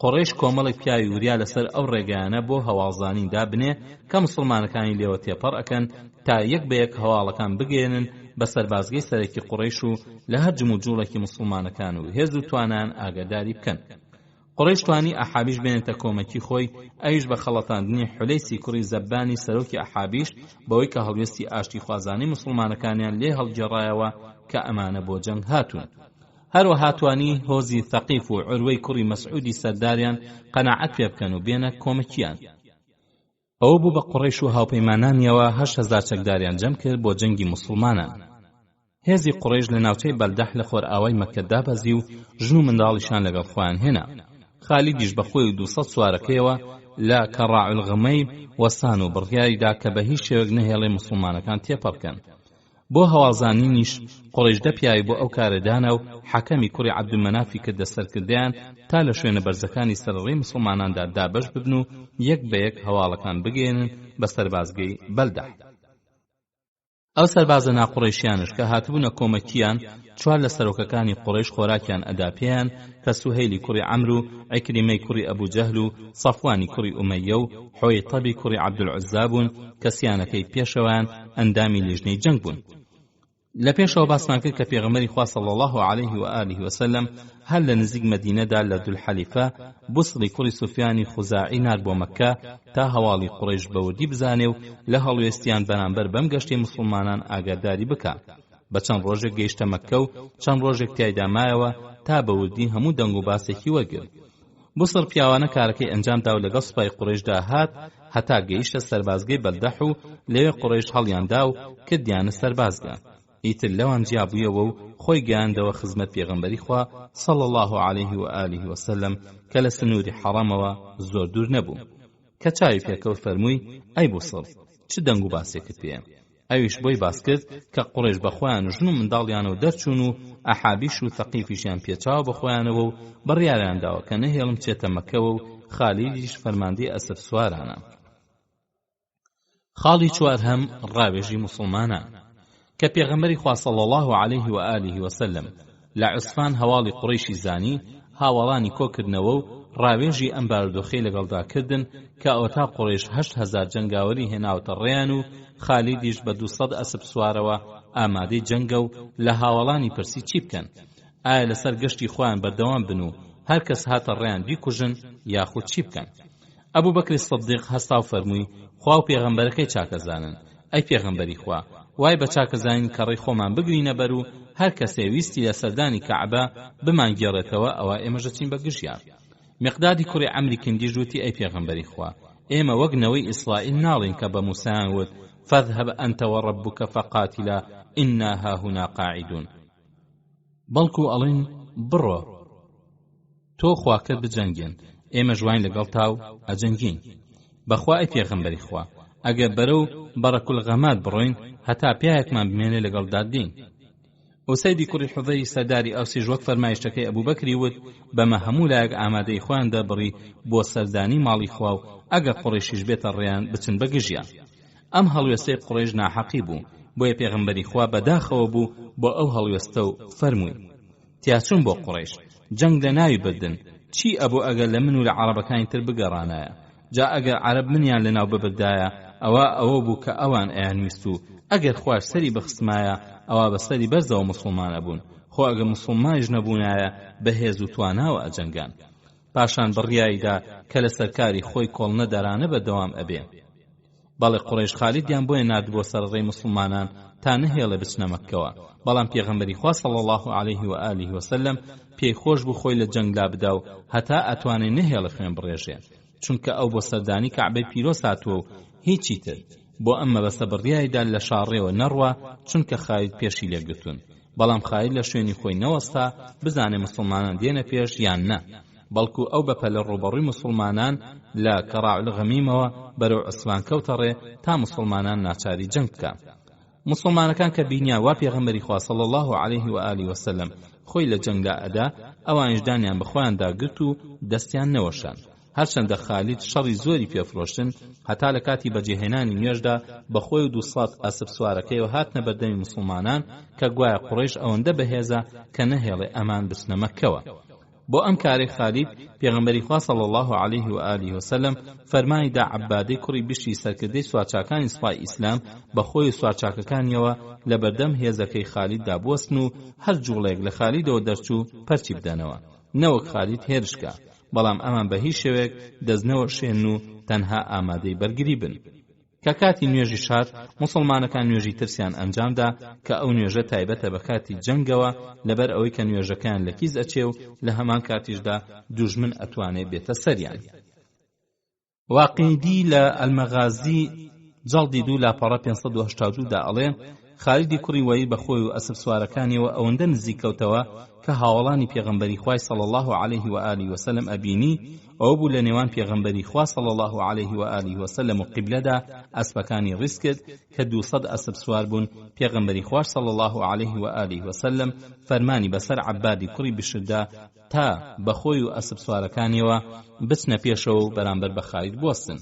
[SPEAKER 1] قوڕیش کۆمەڵێک پیاوی وریا لەسەر ئەو ڕێگایانە بۆ هەواڵزانی دابنێ کە موسڵمانەکانی لێوە تێپەڕ ئەکەن تا یەک بە یەک هەواڵەکان بگێنن بە سەربازگەی سەرەکی قوڕیش و لە هەر جم و جوڵێکی موسڵمانەکان و هێز و توانان ئاگاداری بکەن. قوڕیش توانی ئەحابیش بێنێتە کۆمەکی خۆی، ئەویش بە خەڵەتاندنی حولەیسی کوڕی زەبانی سەرۆکی ئەحابیش بەوەی کە هەڵوێستی ئاشتی خوازانی موسڵمانەکانیان لێ هەڵگێڕایەوە کە ئەمانە بۆ جەنگ هاتوون. هەروەها توانی هۆزی ثەقیف و عروەی کوڕی مەسعودی سەرداریان قەناعەت پێ بکەن و بێنە کۆمەکیان. ئەوە بوو بە قوڕیش و هاوپەیمانانیەوە 8,000 چەکداریان جەم کرد بۆ جەنگی موسڵمانان. هێزی قوڕیش لە ناوچەی بەلدەح لە خۆرئاوای مەککە دابەزی و ژن و منداڵیشان لەگەڵ خۆیان هێنا. خالیدیش بە خۆی و 200 سوارەکەیەوە لە کەڕاعولغەمەی وەسان و بڕیاریدا کە بە هیچ شێوەک نەهێڵێ موسڵمانەکان تێپەڕ بکەن. بۆ هەواڵزانینیش قوڕیش دەپیاوی بۆ ئەو کارەدانە و حەکەمی کوڕی عەبدولمەنافی کردە سەرکردیان تا لە شوێنە بەرزەکانی سەرڕێی موسڵماناندا دابەش ببن و یەک بە یەک هەواڵەکان بگێنن بە سەربازگەی بەلدەح. ئەو سەربازە ناقوڕیشیانش کە هاتبوونە کۆمەکیان 4 لە سەرۆکەکانی قوڕیش خۆراکیان ئەدا پێیان کە سوهەیلی کوڕی عەمر و عیکریمەی کوڕی ئەبوو جەهل و سەفوانی کوڕی ئومەیە و حوەیتەبی کوڕی عەبدولعوزا بوون کە سیانەکەی پێشەوەیان ئەندامی لیژنەی جەنگ بوون. لە پێشەوە باسمان کرد کە پێغەمبەری خوا صلی الله علیه و آله و سلم هەر لە نزیک مەدینەدا لە دوولحەلیفە بوسڵی کوڕی سوفیانی خوزاعی نار بۆ مەککە تا هەواڵی قوڕیش بەوردی بزانێ و لە هەڵوێستیان بەرامبەر بەم گەشتەی موسڵمانان ئاگاداری بکە. بە چەند ڕۆژێک گەیشتە مەککە و چەند ڕۆژێک تیایدا مایەوە تا بەوردی هەموو دەنگ و باسێکی وەرگرت. بوسڵ پیاوانە کارەکەی ئەنجامدا و لەگەڵ سوپای قوڕیشدا هات هەتا گەیشتە سەربازگەی بەلدەح و لەوێ قوڕیش هەڵیاندا و کردیانە سەربازگە. ئیتر لەوان جیابوویەوە و خۆی گەیاندەوە خزمەت پێغەمبەری خوا صلی الله علیه و آله و سلم کە لە سنووری حەڕەمەوە زۆر دوور نەبوو. کە چاوی پێکەوت فەرمووی: ئەی بوسڵ، چ دەنگ و باسێکت پێیە؟ ئەویش بۆی باس کرد کە قوڕیش بەخۆیان و ژن و منداڵیانەوە دەرچوون و ئەحابیش و ثەقیفیشیان پێچاوە بەخۆیانەوە و بڕیاریان داوە کە نەهێڵم چێتە مەککەوە و خالیدیش فەرماندەی ئەسپ سوارانە. خاڵی چوارهەم ڕاوێژی موسڵمانان کە پێغەمبەری خوا صلی الله علیه و آله و سلم لە عوسفان هەواڵی قوڕیشی زانی هاوڵانی کۆکردنەوە و ڕاوێژی ئەم بارودۆخەی لەگەڵدا کردن کە ئەوەتا قوڕیش 8,000 جەنگاوەری هێناوتە ڕێیان و خالیدیش بە 200 ئەسپ سوارەوە ئامادەی جەنگە و لە هاوڵانی پرسی چی بکەن؟ ئایا لەسەر گەشتی خۆیان بەردەوام بن و هەر کەس هاتە ڕێیان بیکوژن یاخود چی بکەن؟ ئەبوو بەکری سەدیق هەستا و فەرمووی: خوا و پێغەمبەرەکەی چاکەزانن. ئەی پێغەمبەری خوا، وای بە چاکەزانین کە ڕێی خۆمان بگرینە بەر و هەر کەسێ ویستی لە سەردانی کەعبە بمانگێڕێتەوە ئەوە ئێمەژە چین بە گژیان. مقدادی کوڕی عەمری کندی ژووتی: ئەی پێغەمبەری خوا، ئێمە وەک نەوەی ئیسرائیل ناڵین کە بە موسایان وت: فاذهب أنت وربك فقاتلا إنا هاهنا قاعدون. بەڵکو ئەڵێن بڕۆ تۆ خواکرد بجەنگێن، ئێمە جوین لەگەڵ تاو ئەجەنگین. بەخوا ئەی پێغەمبەری خوا، ئەگەر بەرەو بەڕەکولغەمات بڕۆین هەتا پیاەکمان بمێنێ لەگەڵ دادین. ئوسەیدی کوڕی حوذەیری سەرداری ئەوسیش وەک فەرمایشتەکەی ئەبوو بەکری وت: بەمە هەموو لایەک ئامادەی خۆیان دەبڕی بۆ سەردانی ماڵی خوا و ئەگەر قوڕیشیش بێتە ڕێیان بچن بە گژیان. ئەم هەڵوێستەی قوڕیش ناحەقی بوو، بۆیە پێغەمبەری خوا بەداخەوە بوو بۆ ئەو هەڵوێستە و فەرمووی: تیاچون بۆ قوڕیش، جەنگ لە ناوی بردن، چی ئەبوو ئەگەر لە من و لە عەرەبەکانی تر بگەڕانایە؟ جا ئەگەر عەرەب منیان لەناو ببردایە ئەوە بوو کە ئەوان ئەیانویست و ئەگەر خوار سەری بخسمایە ئەوە بە سەری بەرزەوە موسڵمانە بوون، خۆ ئەگەر موسڵمانیش نەبوونایە بەهێز و تواناوە ئەجەنگان. پاشان بڕیاییدا کە لە سەرکاری خۆی کۆڵ نەدەرانە بەدەوام ئەبێ. بەڵێ قوڕیش خالیدیان بۆیە نردبووە سەرڕێی موسڵمانان تا نەهێڵێ بچنە مەککەوە، بەڵام پێغەمبەری خوا صلی الله علیه و آله و سلم پێی خۆش بوو خۆی لە جەنگدا بدا و هەتا ئەتوانێ نەهێڵە خوێن بڕێژێ، چونکە ئەو بۆ سەردانی کەعبەی پیرۆز هاتووە و هیچی تر بۆ ئەمە بەسە بڕیاییدا لە شاڕێوە نەڕوە، چونکە خالید پێشی لێگرتوون. بەڵام خالید لە شوێنی خۆی نەوەستا بزانێ مسلمانان دێنە پێش یان نە، بەڵکو ئەو بەپە لە ڕوبەڕووی مسلمانان لە کەڕاعولغەمیمەوە بەرەو عوسفان کەوتە ڕێ تا مسلمانان ناچاری جەنگ بکە. مسلمانەکان کە بینیا وا پێغەمبەری خوا صلی الله علیه و آله و سلم خۆی لە جەنگدا ئەدا ئەوانش دانیان بەخۆیاندا گرت و دەستیان نەوەشان هەرچەندە خالید شەڕی زۆری پێفرۆشتن هەتا لە کاتی بەجێهێنانی نوێژدا بەخۆی و 200 ئەسپ سوارەکەیەوە هاتنە بەردەمی مسلمانان کە گوایە قوڕیش ئەوەندە بەهێزە کە نەهێڵێ ئەمان بچنە مەککەوە بۆ ئەم کارەی خالید پێغەمبەری خوا صلی الله علیه و آله و سلم فەرمانی دا عەبادەی کوڕی بشتی سەرکردەی سوارچاکانی سوپای ئیسلام بەخۆی سوارچاکەکانیەوە لە بەردەم هێزەکەی خالیددا بوەستن و هەر جوڵێک لە خالیدەوە دەرچوو پەرچی بدەنەوە نەوەک خالید هێرشکە بەڵام ئەمان بە هیچ شێوەیەک دەستنەوە شێن و تەنها ئامادەی بەرگری بن کە کاتی نوێژی شات مسلمانەکان نوێژی ترسیان ئەنجامدا کە ئەو نوێژە تایبەتە بە کاتی جەنگەوە لەبەر ئەوەی کە نوێژەکان لە کیز ئەچێ و لە هەمان کاتیشدا دوژمن ئەتوانێت بێتە سەریان واقعیدی لە ئەلمەغازی جەڵدی 2 لاپەڕە 582 دا ئەڵێ خالیدی کوڕی وەلید بەخۆی و ئەسپ سوارەکانیەوە ئەوەندە نزیکەوتەوە کە هاوڵانی پێغەمبەری خوای صلی الله علیه و آله و سلم ئەبینی ئەو بوو لە نێوان پێغەمبەری خوا صلی الله علیه و آله و سلم و قیبلەدا ئەسپەکانی ڕیز کرد کە 200 ئەسپ سوار بوون پێغەمبەری خوا صلی الله علیه و آله و سلم فەرمانی بەسەر عەبادی کوڕی بشردا تا بەخۆی و ئەسپ سوارەکانیەوە بچنە پێشەوە و بەرامبەر بە خالید بوەستن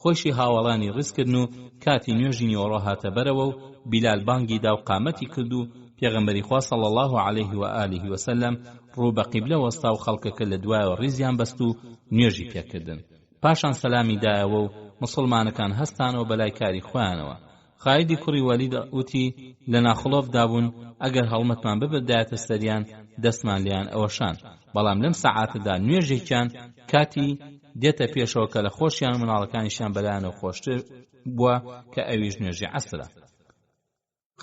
[SPEAKER 1] خۆشی هاوڵانی ڕیزکردن و کاتی نوێژی نیوەڕۆ هاتە بەرەوە و بیلال بانگی دا و قامەتی کرد و پێغەمبەری خوا صلی الله علیه و آله و سلم ڕوو بە قیبلە وەستا و خەڵکەکە لە دوایەوە ڕیزیان بەست و نوێژی پێکردن پاشان سەلامی دایەوە و مسلمانەکان هەستانەوە بەلای کاری خۆیانەوە خالیدی کوڕی وەلید وتی لە ناخڵۆفدا بوون ئەگەر هەڵمەتمان ببردایەتە سەریان دەستمان لیان ئەوەشان بەڵام لەم سەعاتەدا نوێژێکیان کاتی دێتە پێشەوە کە لە خۆشیان و مناڵەکانیشیان بەلایەنەوە خۆشتر بووە کە ئەویش نوێژی عەسرە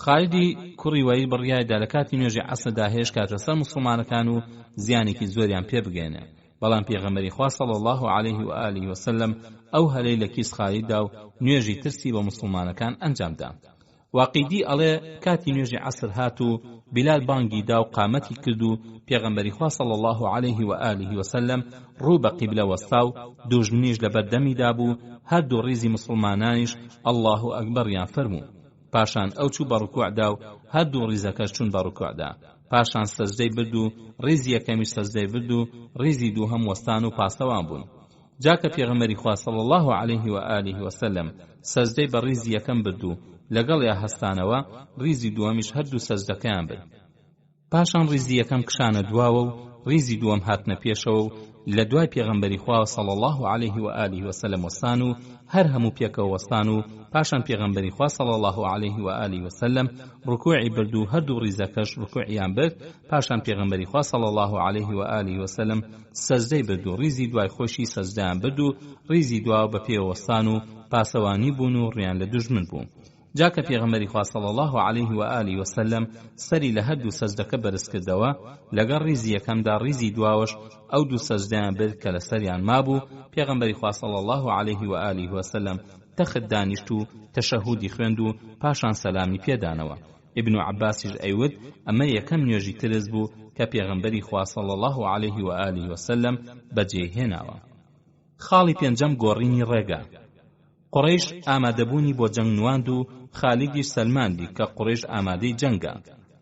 [SPEAKER 1] خالیدی کوڕی وەلید بڕیایدا لە کاتی نوێژی عەسردا هێش کاتە سەر مسلمانەکان و زیانێکی زۆریان پێ بگەێنێ بەڵام پێغەمبەری خوا صلی الله علیه و آله و سلم ئەو هەلەی لە کیس خالیددا و نوێژی ترسی بە مسلمانەکان ئەنجامدا واقعیدی ئەڵێ کاتی نوێژی عەسر هات و بیلال بانگی دا و قامەتی کرد و پێغەمبەری خوا صلی الله علیه و آله و سلم ڕوو بە قیبلە وەستا و دوژمنیش لە بەردەمیدا بوو هەردوو ڕیزی مسلمانانیش الله ئەکبەریان فەرموو پاشان ئەو چوو بە ڕکوعدا و هەردوو ڕیزەکەش چوون بە ڕکوعدا پاشان سەجدەی برد و ڕیزی یەکەمیش سەجدەی برد و ڕیزی دووهەم وەستان و پاسەوان بوون جاکە پێغەمبەری خوا صلی الله علیه و آله و سلم سەجدەی بە ڕیزی یەکەم برد و لەگەڵ یا هەستانەوە ڕیزی دووەمیش هەردوو سەجدەکەیان برد پاشان ڕیزی یەکەم کشانە دواوە و ڕیزی دووەم هاتنە پێشەوە و لە دوای پێغەمبەری خوا صلی الله علیه و آله و سلم وەستان و هەر هەموو پێکەوە وەستان و پاشان پێغەمبەری خوا صلی الله علیه و آله و سلم ڕکوعی برد و هەردوو ڕیزەکەش ڕکوعیان برد پاشان پێغەمبەری خوا صلی الله علیه و آله و سلم سەجدەی برد و ڕیزی دوای خۆشی سەجدەیان برد و ڕیزی دواوە بە پێوە وەستان و پاسەوانی بوون و ڕیان لە دوژمن بوون جاکە پێغەمبەری خوا صلی الله علیه و آله و سلم سەری لە هەردوو سەجدەکە بەرز کردەوە لەگەڵ ڕیزی یەکەمدا ڕیزی دواوەش ئەو دوو سەجدەیان برد کە لە سەریان مابوو پێغەمبەری خوا صلی الله علیه و آله و سلم تەخت دانیشت و تەشەهودی خوێند و پاشان سەلامی پێدانەوە ابن عباسیش ئەیوت ئەمە یەکەم نوێژی ترس بوو کە پێغەمبەری خوا صلی الله علیه و آله و سلم بەجێهێناوە خاڵی پێنجەم گۆڕینی ڕێگە قوڕیش ئامادەبوونی بۆ جەنگ نواند و خالیدیش سەلماندی کە قوڕیش ئامادەی جەنگە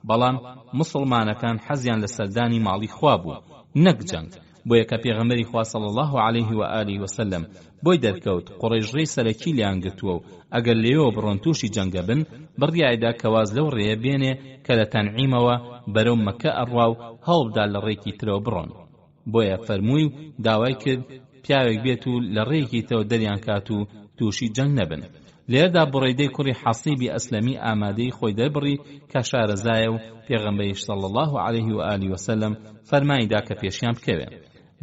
[SPEAKER 1] بەڵام مسلمانەکان حەزیان لە سەردانی ماڵی خوا بوو نەک جەنگ بۆیە کە پێغەمبەری خوا صلی الله علیه و آله و سلم بۆی دەرکەوت قوڕیش ڕێی سەرەکی لیان گرتووە و ئەگەر لێەوە بڕۆن تووشی جەنگە بن بڕیایدا کەواز لەو ڕێیە بێنێ کە لە تەنعیمەوە بەرەو مەکە ئەڕوا و هەوڵبدا لە ڕێکی ترەوە بڕۆن بۆیە فەرمووی و داوای کرد پیاوێک بێت و لە ڕێیەکی تەوە دەریان کات و تووشی جەنگ نەبن لێرەدا بڕیدەی کوڕی حەسیبی ئەسلەمی ئامادەی خۆی دەربڕی کە شارەزایە و پێغەمبەری صلی الله علیه و آله و سلم فەرمانیدا کە پێشیان بکەوێ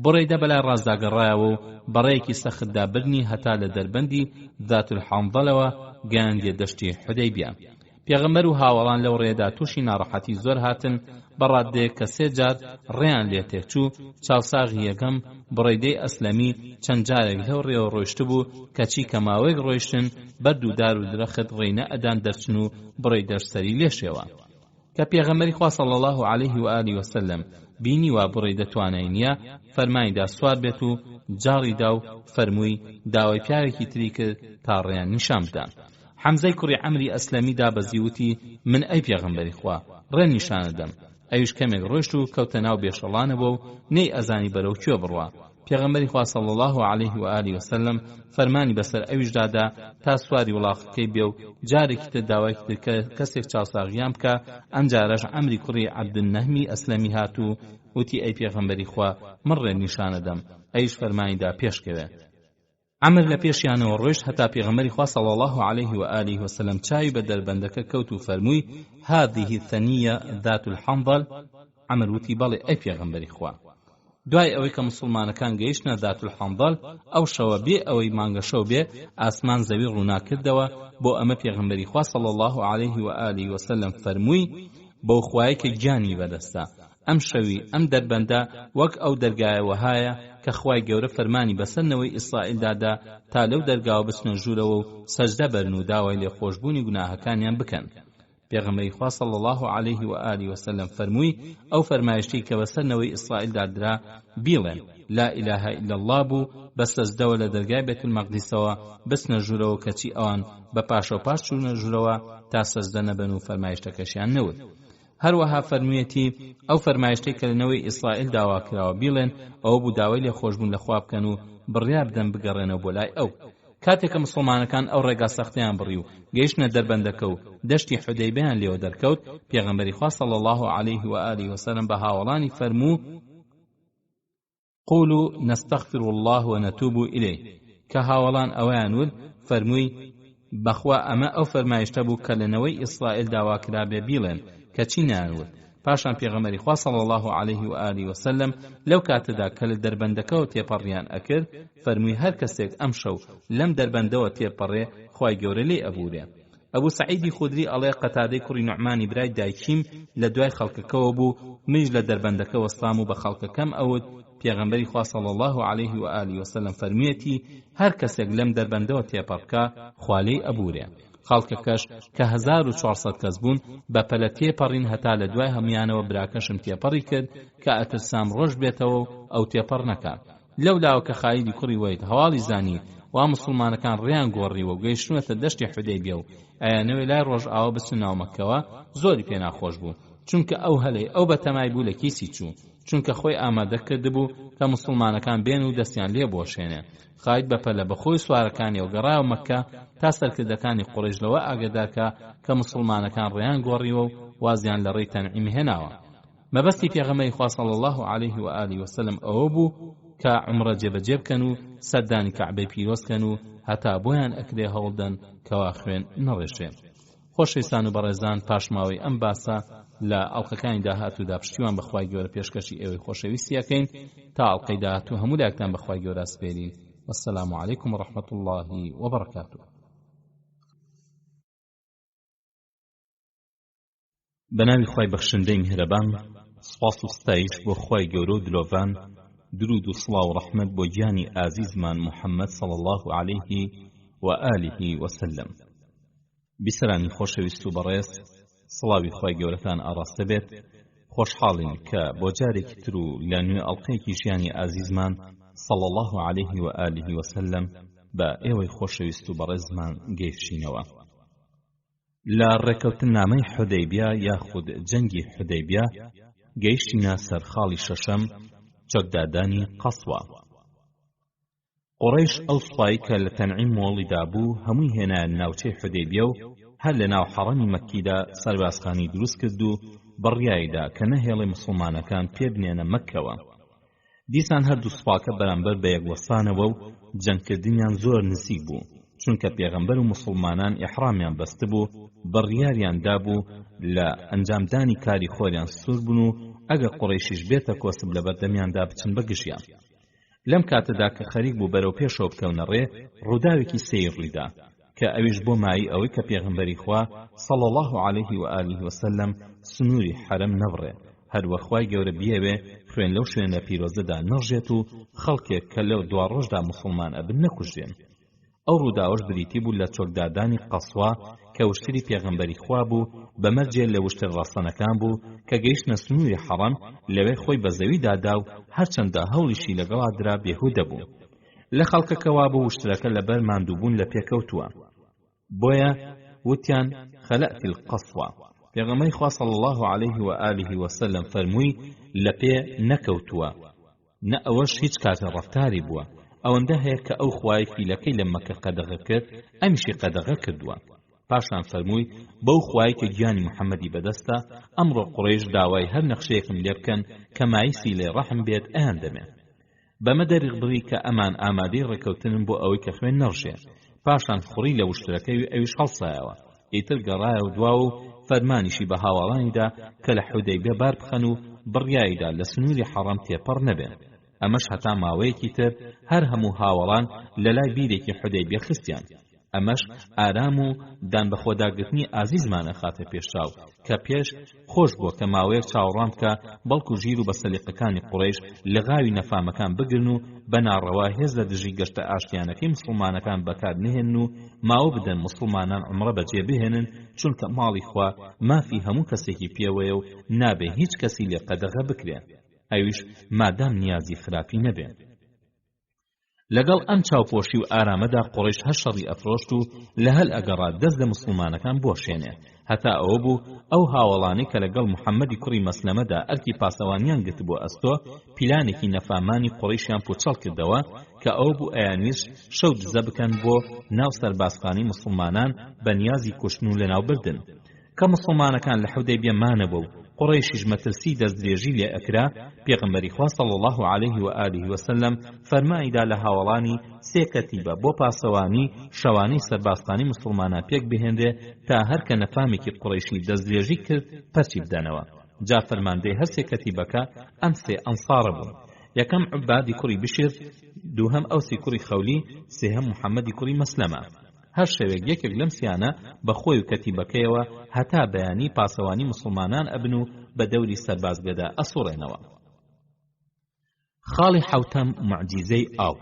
[SPEAKER 1] بڕیدە بەلای ڕازداگەڕایەوە و بەڕێیەکی سەختدا برنی هەتا لە دەربەندی ذات الحەنظەلەوە گەیاندیە دەشتی حودەیبیە پێغەمبەر و هاوڵان لەو ڕێدا تووشی ناڕەحەتی زۆر هاتن بەڕادێ کە سێ جار ڕێیان لێ تێکچوو چاوساغی یەکەم بڕیدەی ئەسلەمی چەند جارێک لەو ڕێوە ڕۆیشت بوو کەچی کە ماوەیەک ڕۆیشتن بەرد و دار و درەخت ڕێی ئەدان دەرچن و بڕیدەش سەری لێشێوە کە پێغەمبەری خوا صلی الله علیه و آله و سلم بینی وا بڕیدە توانای نییە فەرمانیدا سوار بێت و جاڕیدا و فەرمووی داوای پیاوێکی تری کرد تا ڕێیان نیشان بدەن حەمزەی کوڕی عەمری ئەسلەمی دابەزی وتی من ئەی پێغەمبەری خوا ڕێ نیشانەدەم. ئەویش کەمێک ڕۆیشت و کەوتە ناو بێشەڵانەوە و نەی ئەزانی بەرەو کوێ بڕوا. پێغەمبەری خوا صلی الله علیه و آله وسلم فەرمانی بەسەر ئەویش دادا تا سواری وڵاقەکەی بێ و جارێکی تر داوای کرد کەسێک چاوساغیان بکە. ئەم جارەش عەمری کوڕی عەبدولنەهمی ئەسلەمی هاتوو وتی ئەی پێغەمبەری خوا من ڕێ نیشانەدەم. ئەیش فەرمانیدا پێشکەوێ. عەمر لە پێشیانەوە ڕۆیشت هەتا پێغەمبەری خوا صلی الله علیه و آله وسلم چاوی بە دەربەندەکە کەوت و فەرمووی هذه ثەنیە ذات الحەنظەل. عەمر وتی بەڵێ ئەی پێغەمبەری خوا. دوای ئەوەی کە مسلمانەکان گەیشتنە ذات الحەنظەل ئەو شەوە بێ ئەوەی مانگە شەو بێ ئاسمان زەوی ڕووناکردەوە بۆ ئەمە پێغەمبەری خوا صلی الله علیه و آله وسلم فەرمووی بەو خوایە کە گیانی بەدەستە ئەم شەوی ئەم دەربەندە وەک ئەو دەرگایەوە هایە کە خوای گەورە فەرمانی بەسەرنەوەی ئیسرائیل دادا تا لەو دەرگاوە بچنە ژوورەوە و سەجدە بەرن و داوای لێخۆشبوونی گوناهەکانیان بکەن. پێغەمبەری خوا صلی الله علیه و آله وسلم فەرمووی ئەو فەرمایشتەی کە بەسەرنەوەی ئیسرائیل دادرا بیڵێن لا إله إلا الله بوو بە سەجدەوە لە دەرگای بێت المەقدیسەوە بچنە ژوورەوە کەچی ئەوان بە پاشۆپاش چوونە ژوورەوە تا سەجدە نەبن و فەرمایشتەکەشیان نەوت. هەروەها فەرموویەتی ئەو فەرمایشتەی کە لەنەوەی ئیسرائیل داوا کراوە بیڵێن ئەوە بوو داوای لێخۆشبوون لە خوا بکەن و بڕیار بدەن بگەڕێنەوە بۆ لای ئەو. کاتێککە مسلمانەکان ئەو ڕێگا سەختیان بڕی و گەیشتنە دەربەندەکە و دەشتی حودەیبیان لێوە دەرکەوت پێغەمبەری خوا صلی الله علیه و آله وسلم بە هاوڵانی فەرموو قولوا نستغفر الله ونتوب إليه کە هاوڵان ئەویان ول فەرمووی بەخوا ئەمە ئەو فەرمایشتە بوو کە لەنەوەی ئیسرائیل داوا کرابێ بیڵێن کەچی نانوت. پاشان پێغەمبەری خوا صلی الله علیه و آله وسلم لەو کاتەدا کە لە دەربەندەکەەوە تێپەڕیان ئەکرد فەرمووی هەر کەسێک ئەم شەو لەم دەربەندەوە تێپەڕێ خوای گەورە لێ ئەبورێ. ئەبوو سعیدی خودری ئەڵێ قەتادەی کوڕی نوعمانی برای دایکیم لە دوای خەڵکەکەەوە بوو منیش لە دەربەندەکە وەستام و بە خەڵکەکەم ئەوت پێغەمبەری خوا صلی الله علیه و آله وسلم فەرموویەتی هەر کەسێک لەم دەربەندەوە تێپەڕکە خوا لێی ئەبورێ. خەڵکەکەش کە 1400 کەس بوون بە پەلە تێپەڕین هەتا لە دوای هەمویانەوە براکەشم تێپەڕی کرد کە ئەترسام ڕۆژ بێتەوە و ئەو تێپەڕ نەکات. لەو لاوە کە خالیدی کوڕی وەید هەواڵی زانی وا مسلمانەکان ڕیان گۆڕیوە و گەیشتونەتە دەشتی حودەیبیە و ئەیانەوەی لای ڕۆژ ئاوە بچن ناو مەککەوە زۆری پێ ناخۆش بوو چونکە ئەو هەلەی ئەو بەتەمای بوو لە کیسی چوو چونکە خۆی ئامادە کردبوو کە مسلمانەکان بێن و دەستیان لێ بۆشێنێ. خالید بەپەلە بەخۆی سوارەکانی و گەڕایەوە مەککە تا سەرکردەکانی قوڕیش لەوە ئاگادارکە کە مسلمانەکان ڕیان گۆڕیوە و وازیان لە ڕێی تەنعیم هێناوە. مەبەستی پێغەمبەری خوا صلی الله علیه و آله وسلم ئەوە بوو کە عومرە جێبەجێ بکەن و سەردانی کەعبەی پیرۆزکەن و هەتا بۆیان ئەکرێ هەوڵدەن کەوا خوێن نەڕێشێ. خۆشەویستان و بەڕێزان پاشماوەی ئەم باسە لە ئەڵلقەکانی داهاتوودا پشتیوان بەخوای گەورە پێشکەشی ئێوەی خۆشەویستیەکەین تا ئەڵلقەی داهاتوو هەموو لایەکتان بەخوای گەورە سپێرین. والسلام عليكم ورحمة الله وبركاته.
[SPEAKER 2] بەناوی خوای بەخشندەی میهرەبان سوپاس و ستایش بۆ خوای گەورە و دلۆڤان درود و سڵاو و ڕەحمەت بۆ گیانی ئازیزمان محەممەد صلی الله عليه و آله وسلم. بیسەرانی خۆشەویست و بەڕێز سڵاوی خوای گەورەتان ئاڕاستە بێت. خۆشحاڵین کە بۆ جارێکی تر و لە نوێ ئەڵلقەیەکی ژیانی ئازیزمان صلى الله عليه وآله وسلم با ئێوەی خۆشەویست و بەڕێزمان گەیشتینەوە. لە ڕێکەوتن نامەی حودەیبیا یاخود جەنگی حودەیبیا گەیشتینە سەر خاڵی شەشەم چەکدادانی قەسوە. قوڕەیش ئەو سوپایی کە لە تەنعیم مۆڵیدا بوو هەمووی هێنایە ناوچەی حودەیبیا و هەر لە ناو حەڕەمی مەککیدا سەربازخانی دروست کرد و بڕیایدا کە نەهێڵی مسلمانەکان پێبنێنە مەککەوە. دیسان هەردوو سوپاکە بەرامبەر بە یەکوەستانەوە و جەنگکردنیان زۆر نزیک بوو چونکە پێغەمبەر و مسلمانان ئیحرامیان بەستە بوو بڕیاریان دابوو لە ئەنجامدانی کاری خۆریان سوور بوون و ئەگە قوڕەیشیش بێتە کۆسب لە بەردەمیاندا بچن بە گشیان. لەم کاتەدا کە خەریک بوو بەرەو پێشەوە بکەونە ڕێ ڕووداوێکی سەیڕیدا کە ئەویش بۆ مایی ئەوەی کە پێغەمبەری خوا صلی الله عليه و آله وسلم سنووری حەرەم نەبڕێ هەروەخوای گەورە بیەوێ خوێن لەو شوێنە پیرۆزەدا نەڕژێت و خەڵکێک کە لەو دوا ڕۆژدا مسلمان ئەبن نەکوژێن. ئەو ڕووداوەش بریتی بوو لە چۆکدادانی قەسوا کە وشتری پێغەمبەری خوا بوو بەمەرجێ لە وشتر ڕاستەنەکان بوو کە گەیشتنە سنووری حەڕەم لەوێ خۆی بە زەوی دادا و هەرچەندە هەوڵیشی لەگەڵا درا بێهودە بوو. لە خەڵکەکەوا بوو وشترەکە لەبەر ماندووبوون لە پێکەوتووە. بۆیە وتیان خەلەتی القەسوە. پێغەمبەری خوا صلی الله عليه و آله وسلم فەرمووی لە پێ نەکەوتووە، نە ئەوەش هیچ کاتە ڕەفتاری بووە. ئەوەندە هەیە کە ئەو خوای فیلەکەی لە مەکە قەدەغە کرد، ئەمیشی قەدەغە کردووە. پاشان فەرمووی بەو خوای کە گیانی محەممەدی بەدەستە، ئەمڕۆ قوڕیش داوای هەر نەخشەیەکم لێ بکەن کە مایسی لێ ڕەحم بێت ئەیان دەمێ. بەمە دەریغ بڕی کە ئەمان ئامادەی ڕێکەوتنن بۆ ئەوەی کە خوێن نەڕژێ. پاشان خوڕی لە وشترەکەی ئەویش هەڵسایەوە. ئیتر گەڕایە و دوا و فەرمانیشی بە هاوڵانیدا کە لە حودەیبیە بار بخەن و بڕیاییدا لە سنووری حەڕەم تێپەڕ نەبێن. ئەمەش هەتا ماوەیەکی تر هەر هەموو هاوڵان لە لای بیرێکی حودەیبیە خستیان. ئەمەش ئارام و دان بە خۆداگرتنی ئازیزمانە خاتە پێشچاو کە پێش خۆش بووە کە ماوەیەک چاوەڕام بکە بەڵکو ژیر و بە سەلیقەکانی قوڕەیش لە غاوی نەفامەکان بگرن و بەناڕەوا هێز لە دژی گەشتە ئاشتیانەکەی مسڵمانەکان بەکار نهێن و ماوە بدەن مسڵمانان عومرە بەجێ بهێنن، چونکە ماڵی خوا مافی هەموو کەسێکی پێوەیە و نابێ هیچ کەسی لێ قەدەغە بکرێ، ئەویش مادام نیازی خراپی نەبێ. لەگەڵ ئەم چاوپۆشی و ئارامەدا قوڕیش هەر شەڕی ئەفرۆشت و لە هەل ئەگەڕا دەست لە مسلمانەکان بۆشێنێ، هەتا ئەوە بوو ئەو هاوڵانەی کە لەگەڵ محەممەدی کوڕی مەسلەمەدا ئەرکی پاسەوانیان گرت بۆ ئەستۆ پیلانێکی نەفامانی قوڕیشیان پوچەڵ کردەوە کە ئەو بوو ئەیانویش شەو دزە بکەن بۆ ناو سەربازخانەی مسلمانان بە نیازی کوشتن و لەناوبردن. کە مسلمانەکان لە حودەیبیە مانەبوو قوڕیشیش مەترسی دەستدرێژی لێ ئەکرا، پێغەمبەری خوا صلی الله عليه و آله وسلم فەرمانیدا لە هاوڵانی سێ کەتیبە بۆ پاسەوانی شەوانەی سەربازخانەی مسلمانان پێک بهێنرێ تا هەر کە نەفامێکی قوڕیشی دەستدرێژی کرد پەرچی بدەنەوە. جا فەرماندەی هەر سێ کەتیبەکە ئەم سێ ئەنسارە بوون. یەکەم عوبادی کوڕی بشر، دووهەم ئەوسی کوڕی خەولی، سێهەم محەممەدی کوڕی مەسلەمە. هەر شەوێک یەکێک لەم سیانە بە خۆی و کەتیبەکەیەوە هەتا بەیانی پاسەوانی مسلمانان ئەبن و بە دەوری سەربازگەدا ئەسوڕێنەوە. خاڵی حەوتەم معجیزەی ئاو.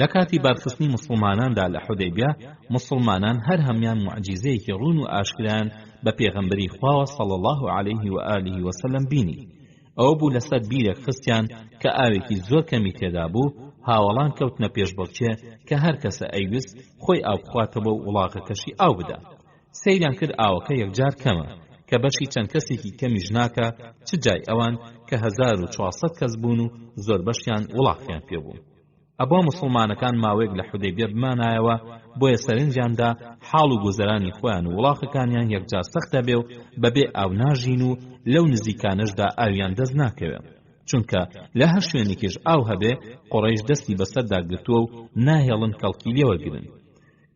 [SPEAKER 2] لە کاتی بارخستنی مسلماناندا لە حودەیبیە مسلمانان هەر هەمیان معجیزەیەکی ڕوون و ئاشکرایان بە پێغەمبەری خواوە صلی الله عليه و آله وسلم بینی. ئەوە بوو لەسەر بیرێک خستیان کە ئاوێکی زۆر کەمی تێدا بوو، هاوڵان کەوتنە پێشبڕکێ کە هەر کەسە ئەیویست خۆی ئاو بخواتەوە و وڵاغەکەشی ئاو بدە. سەیریان کرد ئاوەکە یەکجار کەمە کە بەشی چەند کەسێکی کەمیش ناکە، چ جای ئەوان کە 1400 کەس بوون و زۆر بەشیان وڵاغیان پێبوو. ئەبا مسلمانەکان ماوەیەک لە حودەیبیە بمانایەوە، بۆیە سەرنجیاندا حاڵ و گوزەرانی خۆیان و وڵاغەکانیان یەکجار سەختە بێ و بەبێ ئاو ناژین و لەو نزیکانەشدا ئاویان دەست ناکەوێ، چونکە لە هەر شوێنێکیش ئاو هەبێ قوڕیش دەستی بەسەردا گرتووە و ناهێڵن کەڵکی لێوەرگرن.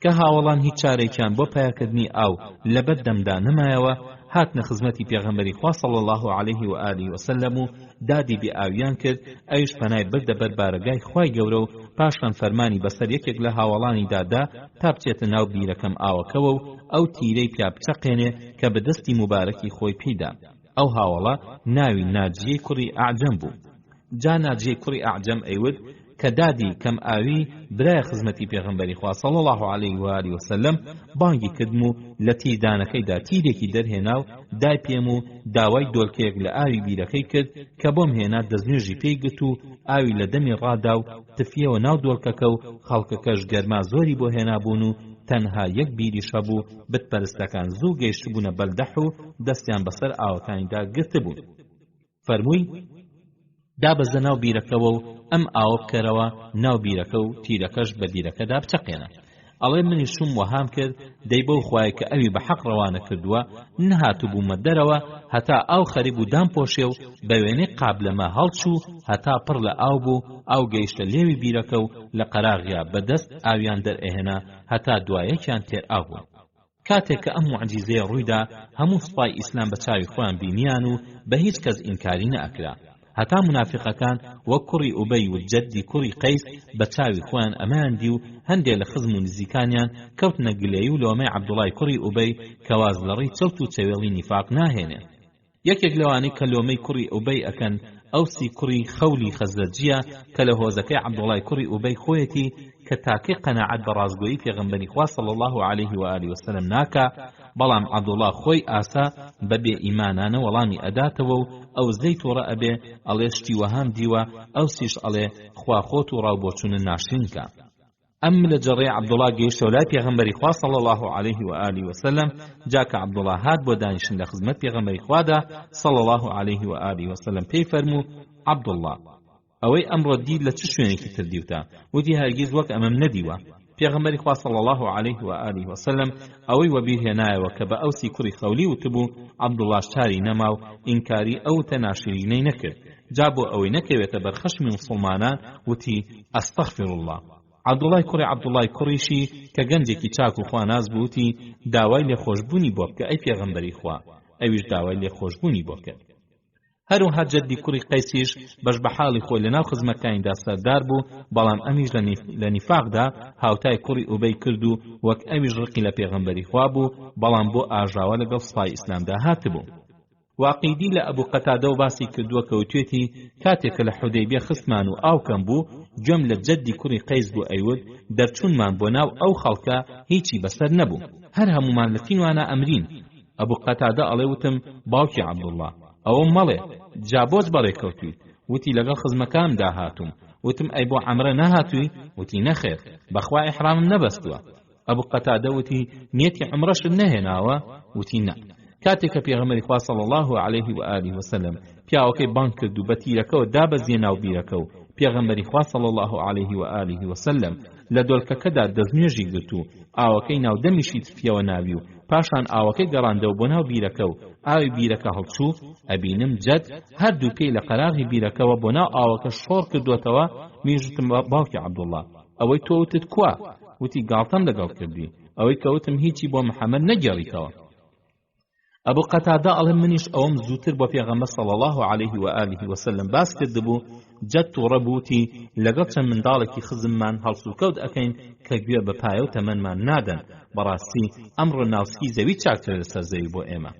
[SPEAKER 2] کە هاوڵان هیچ چارێکیان بۆ پایەکردنی ئاو لە بەردەمدا نەمایەوە، هاتنە خزمەتی پێغەمبەری خوا صلی الله عليه و آله وسلم و دادی بێ ئاویان کرد، ئەویش پەنای بردە بەر بارگای خوای گەورە و پاشان فەرمانی بەسەر یەکێک لە هاوڵانی دادا تا بچێتە ناو بیرەکەم ئاوەکەوە و ئەو تیرەی پیا بچەقێنێ کە بە دەستی مبارەکی خۆی پێیدا. ئەو هاوڵە ناوی ناجیەی کوڕی ئەعجەم بوو. جا ناجیەی کوڕی ئەعجەم ئەیوت کە دادی کەم ئاوی برایە خزمەتی پێغەمبەری خوا صلی الله عليه و آله وسلم بانگی کردم و لە تیردانەکەیدا تیرێکی دەرهێنا و دای پێم و داوای دۆلکەیەک لە ئاوی بیرەکەی کرد کە بۆم هێنا دەستنوێژی پێی گرت و ئاوی لە دەمی ڕادا و تفیەوە ناو دۆلکەکە و خەڵکەکەش گەرما زۆری بۆ هێنابوون و تەنها یەک بیری شەبوو بتپەرستەکان زوو گەیشتبوونە بەلدەح و دەستیان بەسەر ئاوەکانیدا گرتبوون. فەرمووی دابەزە ناو بیرەکەوە و ئەم ئاوە بکەرەوە ناو بیرەکە و تیرەکەش بە بیرەکەدا بچەقێنە. ئەڵێ منی شوم وەهام کرد دەی بەو خوایە کە ئەوی بە حەق ڕەوانە کردووە نەهاتوو بوومە دەرەوە هەتا ئاو خەریب و دام پۆشێ و بە وێنەی قابلەمە هەڵچوو هەتا پڕ لە ئاو بوو، ئاو گەیشتە لێوی بیرەکە و لە قەراغیا بەدەست ئاویان دەرئێهێنا هەتا دوایەکیان تێر ئاو بوو. کاتێک کە ئەم معجیزەیە ڕوویدا هەموو سوپای ئیسلام بە چاوی خۆیان بینیان و بە هیچ کەس ئینکاری نەئەکرا، هەتا منافقەکان وەک کوڕی ئوبەی و جەدی کوڕی قەیس بە چاوی خۆیان ئەماندی و هەندێک لە خزم و نزیکانیان کەوتنە گلەیی و لۆمەی عەبدوڵای کوڕی ئوبەی کە واز لەڕێی چەوت و چەوێڵی نیفاق ناهێنێ. یەکێک لەوانەی کە لۆمەی کوڕی ئوبەی ئەکەن ئەوسی کوڕی خەولی خەزرەجیە کە لە هۆزەکەی عەبدوڵای کوڕی ئوبەی خۆیەتی کە تاکەی قەناعەت بە ڕازگۆیی پێغەمبەری خوا صلی الله عليه و آله وسلم ناکا، بەڵام عەبدوڵا خۆی ئاسا بەبێ ئیمانانە وەڵامی ئەداتەوە و ئەو زەی تۆڕە ئەبێ ئەڵێ شتی وەهام دیوە، ئەو سیش ئەڵێ خوا خۆت و ڕاوبۆچوونە ناشرینکە. ئەم لە جەڕێ عەبدوڵڵا گەیشتەوە لای پێغەمبەری خوا صلی الله عليه و آله وسلم جاکە عەبدوڵڵا هات بۆ دانیشتن لە خزمەت پێغەمبەری خوادا صلی الله عليه و آله وسلم پێی فەرموو عەبدوڵڵا ئەوەی ئەمڕۆ دیت لە چ شوێنێکی تر دیوتە وتی هەرگیز وەک ئەمەم نەدیوە پێغەمبەری خوا صلی الله عليه و آله وسلم ئەوەی وەبیر هێنایەوە کە بە ئەوسی کوڕی خەولی وتبوو عەبدوڵڵا شاری نەما و ئینکاری ئەو تەناشرینەی نەکرد جا بۆ ئەوەی نەکەوێتە بەرخەشمی مسلمانان وتی ئەستەغفیرڵڵا عەبدوڵڵای کوڕی عەبدوڵڵای کوڕیشی کە گەنجێکی چاک و خواناز بووتی داوای لێخۆشبوونی بۆ بکە ئەی پێغەمبەری خوا ئەویش داوای لێخۆشبوونی بۆ کرد هەروەها جەدی کوڕی قەیسیش بەش بە حاڵی خۆی لەناو خزمەکانیدا سەردار بوو بەڵام ئەمیش لە نیفاقدا هاوتای کوڕی ئوبەی کرد و وەک ئەویش ڕقی لە پێغەمبەری خوا بوو بەڵام بۆ ئاژاوە لەگەڵ سوپای ئیسلامدا هاتبوو واقیدی لە ئەبوو قەتادە و باسی کردووە کە وتوێتی کاتێکە لە حودەیبیە خستمان و ئاوکەم بوو گوێم لە جەدی کوڕی قەیس بوو ئەیوت دەرچوونمان بۆ ناو ئەو خەڵکە هیچی بەسەر نەبوو هەر هەمومان لە فینوانە ئەمرین ئەبوو قەتادە ئەڵێ وتم باوکی عەبدوڵڵا ئەوەم مەڵێ جا بۆچ بەڕێکەوتووی وتی لەگەڵ خزمەکانمدا هاتووم وتم ئەی بۆ عەمرە نەهاتووی وتی نەخێر بەخوا ئیحرامم نەبەستووە ئەبوو قەتادە وتی نیەتی عومرەشت نەهێناوە وتی نە کاتێک کە پێغەمبەری خوا صلی الله عليه و آله وسلم پیاوەکەی بانگ کرد و بە تیرەکەوە دابەزیە ناو بیرەکە و پێغەمبەری خوا صلی الله عليه و آله وسلم لە دۆلکەکەدا دەستنوێژی گرت و ئاوەکەی ناودەمیشی تفیەوە ناوی و پاشان ئاوەکەی گەڕاندەوە بۆ ناو بیرەکە و ئاوی بیرەکە هەڵچوو ئەبینم جەد هەردووکەی لە قەراغی بیرەکەوە بۆ ناو ئاوەکە شۆڕ کردوێتەوە میژتم باوکی عەبدوڵڵا ئەوەی تۆ وتت کوا وتی گاڵتەم لەگەڵ کردی ئەوەی کە وتم هیچی بۆ محەممەد نەگەڕیتەوە ئەبوو قەتادە ئەڵێ منیش ئەوەم زووتر بۆ پێغەمبەر صلی الله عليه و آله وسلم باس کردبوو جەد تووڕە بووتی لەگەڵ چەند منداڵێکی خزممان هەڵسوکەوت ئەکەین کە گوێ بە پایە و تەمەنمان نادەن بەڕاستی ئەمڕۆ ناوسکی زەوی چاکتر لەسەر زەوی بۆ ئێمە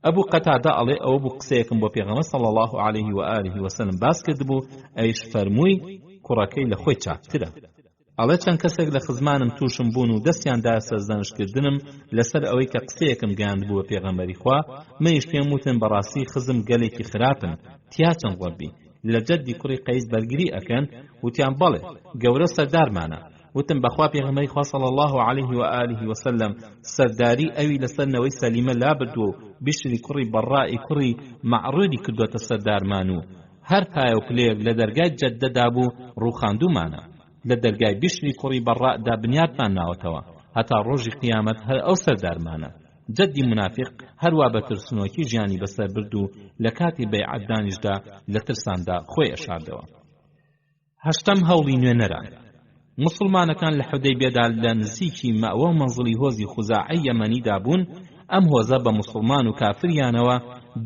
[SPEAKER 2] ئەبوو قەتادە ئەڵێ ئەوە بوو قسەیەکم بۆ پێغەمبەر صلی الله عليه و آله وسلم باس کردبوو ئەویش فەرمووی کوڕەکەی لە خۆی چاکترە ئەڵێ چەند کەسێک لە خزمانم تووشم بوون و دەستیاندا سەرزانشکردنم لەسەر ئەوەی کە قسەیەکم گەیاند بووە پێغەمبەری خوا منیش پێم وتن بەڕاستی خزم گەلێکی خراپن تیا چەند ڕەبی لە جەدی کوڕی قەیس بەرگری ئەکەن وتیان بەڵێ گەورە سەردارمانە وتم بەخوا پێغەمبەری خوا صلی الله عليه و آله وسلم سەرداری ئەوی لەسەر نەوەی سەلیمە لابردووە و بیشری کوڕی بەڕائی کوڕی مەعڕودی کردوتە سەردارمان و هەر پایە و پلەیەک لە دەرگای جەددەدا بوو ڕووخاندومانە لە دەرگای بیشری کوڕی بەڕادا بنیاتمان ناوەتەوە هەتا ڕۆژی قیامەت هەر ئەو سەردارمانە جەدی منافق هەروە بە ترسنۆکی ژیانی بەسەر برد و لە کاتی بەیعەت دانیشدا لە ترساندا خۆی ئەشاردەوە هەشتەم هەوڵی نوێنەران مسلمانەکان لە حودەیبیەدا لە نزیکی مەوە و مەنزڵی هۆزی خوزاعی یەمەنیدا بوون ئەم هۆزە بە مسلمان و کافریانەوە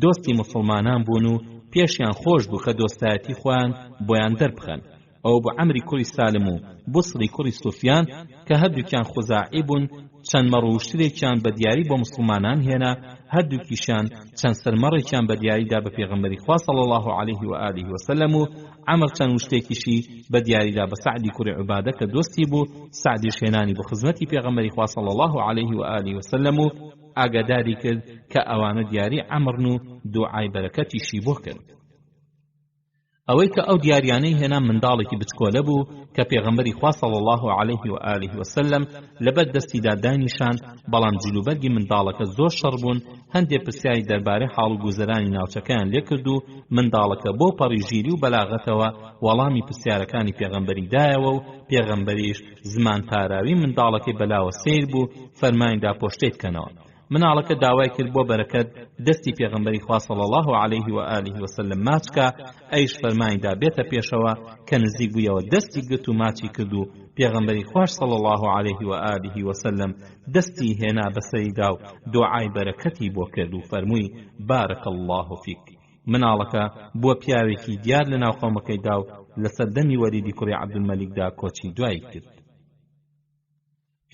[SPEAKER 2] دۆستی مسلمانان بوون و پێشیان خۆش بوو کە دۆستایەتی خۆیان بۆیان دەربخەن ئەو بۆ عەمری کوڕی سالم و بوسری کوڕی سوفیان کە هەردووکیان خوزاعی بوون چەند مەڕوشترێکیان بە دیاری بۆ مسلمانان هێنا هەردووکیشان چەند سەرمەڕێکیان بە دیاریدا بە پێغەمبەری خوا صلی الله عليه و آله وسلم و عەمر چەند وشتێکیشی بە دیاریدا بە سعدی کوڕی عوبادە کە دۆستی بوو سعدیش هێنانی بە خزمەتی پێغەمبەری خوا صلی الله عليه و آله وسلم و ئاگاداری کرد کە ئەوانە دیاری عەمرن و دوعای بەرەکەتیشی بۆ کرد ئەوەی کە ئەو دیاریانەی هێنا منداڵێکی بچکۆلە بوو کە پێغەمبەری خوا صلی الله عليه و آله وسلم لەبەر دەستیدا دانیشان بەڵام جلوبەرگی منداڵەکە زۆر شەڕ بوون هەندێک پرسیاری دەربارەی حاڵ و گوزەرانی ناوچەکەیان لێ کرد و منداڵەکە بۆ پەڕیژیری و بەلاغەتەوە وەڵامی پرسیارەکانی پێغەمبەری دایەوە و پێغەمبەریش زمان پاراوی منداڵەکەی بەلاوە سیر بوو فەرمانیدا پۆشتێ بکەنەوە مناڵەکە داوای کرد بۆ بەرەکەت دەستی پێغەمبەری خوا صلی الله عليه و آله وسلم ماچکە ئەیش فەرمانیدا بێتە پێشەوە کە نزیک بوویەوە دەستی گرت و ماچی کرد و پێغەمبەری خوش صلی الله عليه و آله وسلم دەستی هێنا بەسەریدا و دوعای بەرەکەتی بۆ کرد و فەرمووی بارك الله فیک مناڵەکە بۆ پیاوێکی دیار لە ناو قەومەکەیدا و لەسەر دەمی وەلیدی کوڕی عەبدولمەلیکدا کۆچی دوایی کرد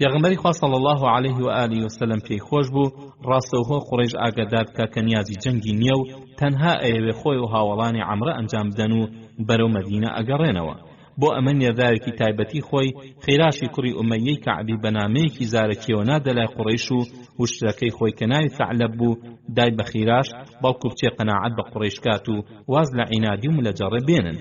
[SPEAKER 2] پێغەمبەری خوا صلی الله عليه و آله وسلم پێی خۆش بوو ڕاستەوخۆ قوڕیش ئاگادار بکە کە نیازی جەنگی نییە و تەنها ئەیەوێ خۆی و هاوڵانی عەمرە ئەنجام بدەن و بەرەو مەدینە ئەگەڕێنەوە بۆ ئەمە نێرداوێکی تایبەتی خۆی خەیراشی کوڕی ئومەیەی کەعبی بەنامەیەکی زارەکیەوە نادە لای قوڕیش و وشترەکەی خۆی کە ناوی ثەعلەب بوو دای بە خیراش بەڵکو بچێ قەناعەت بە قوڕیش کات و واز لە عینادی و ملەجەڕێ بێنن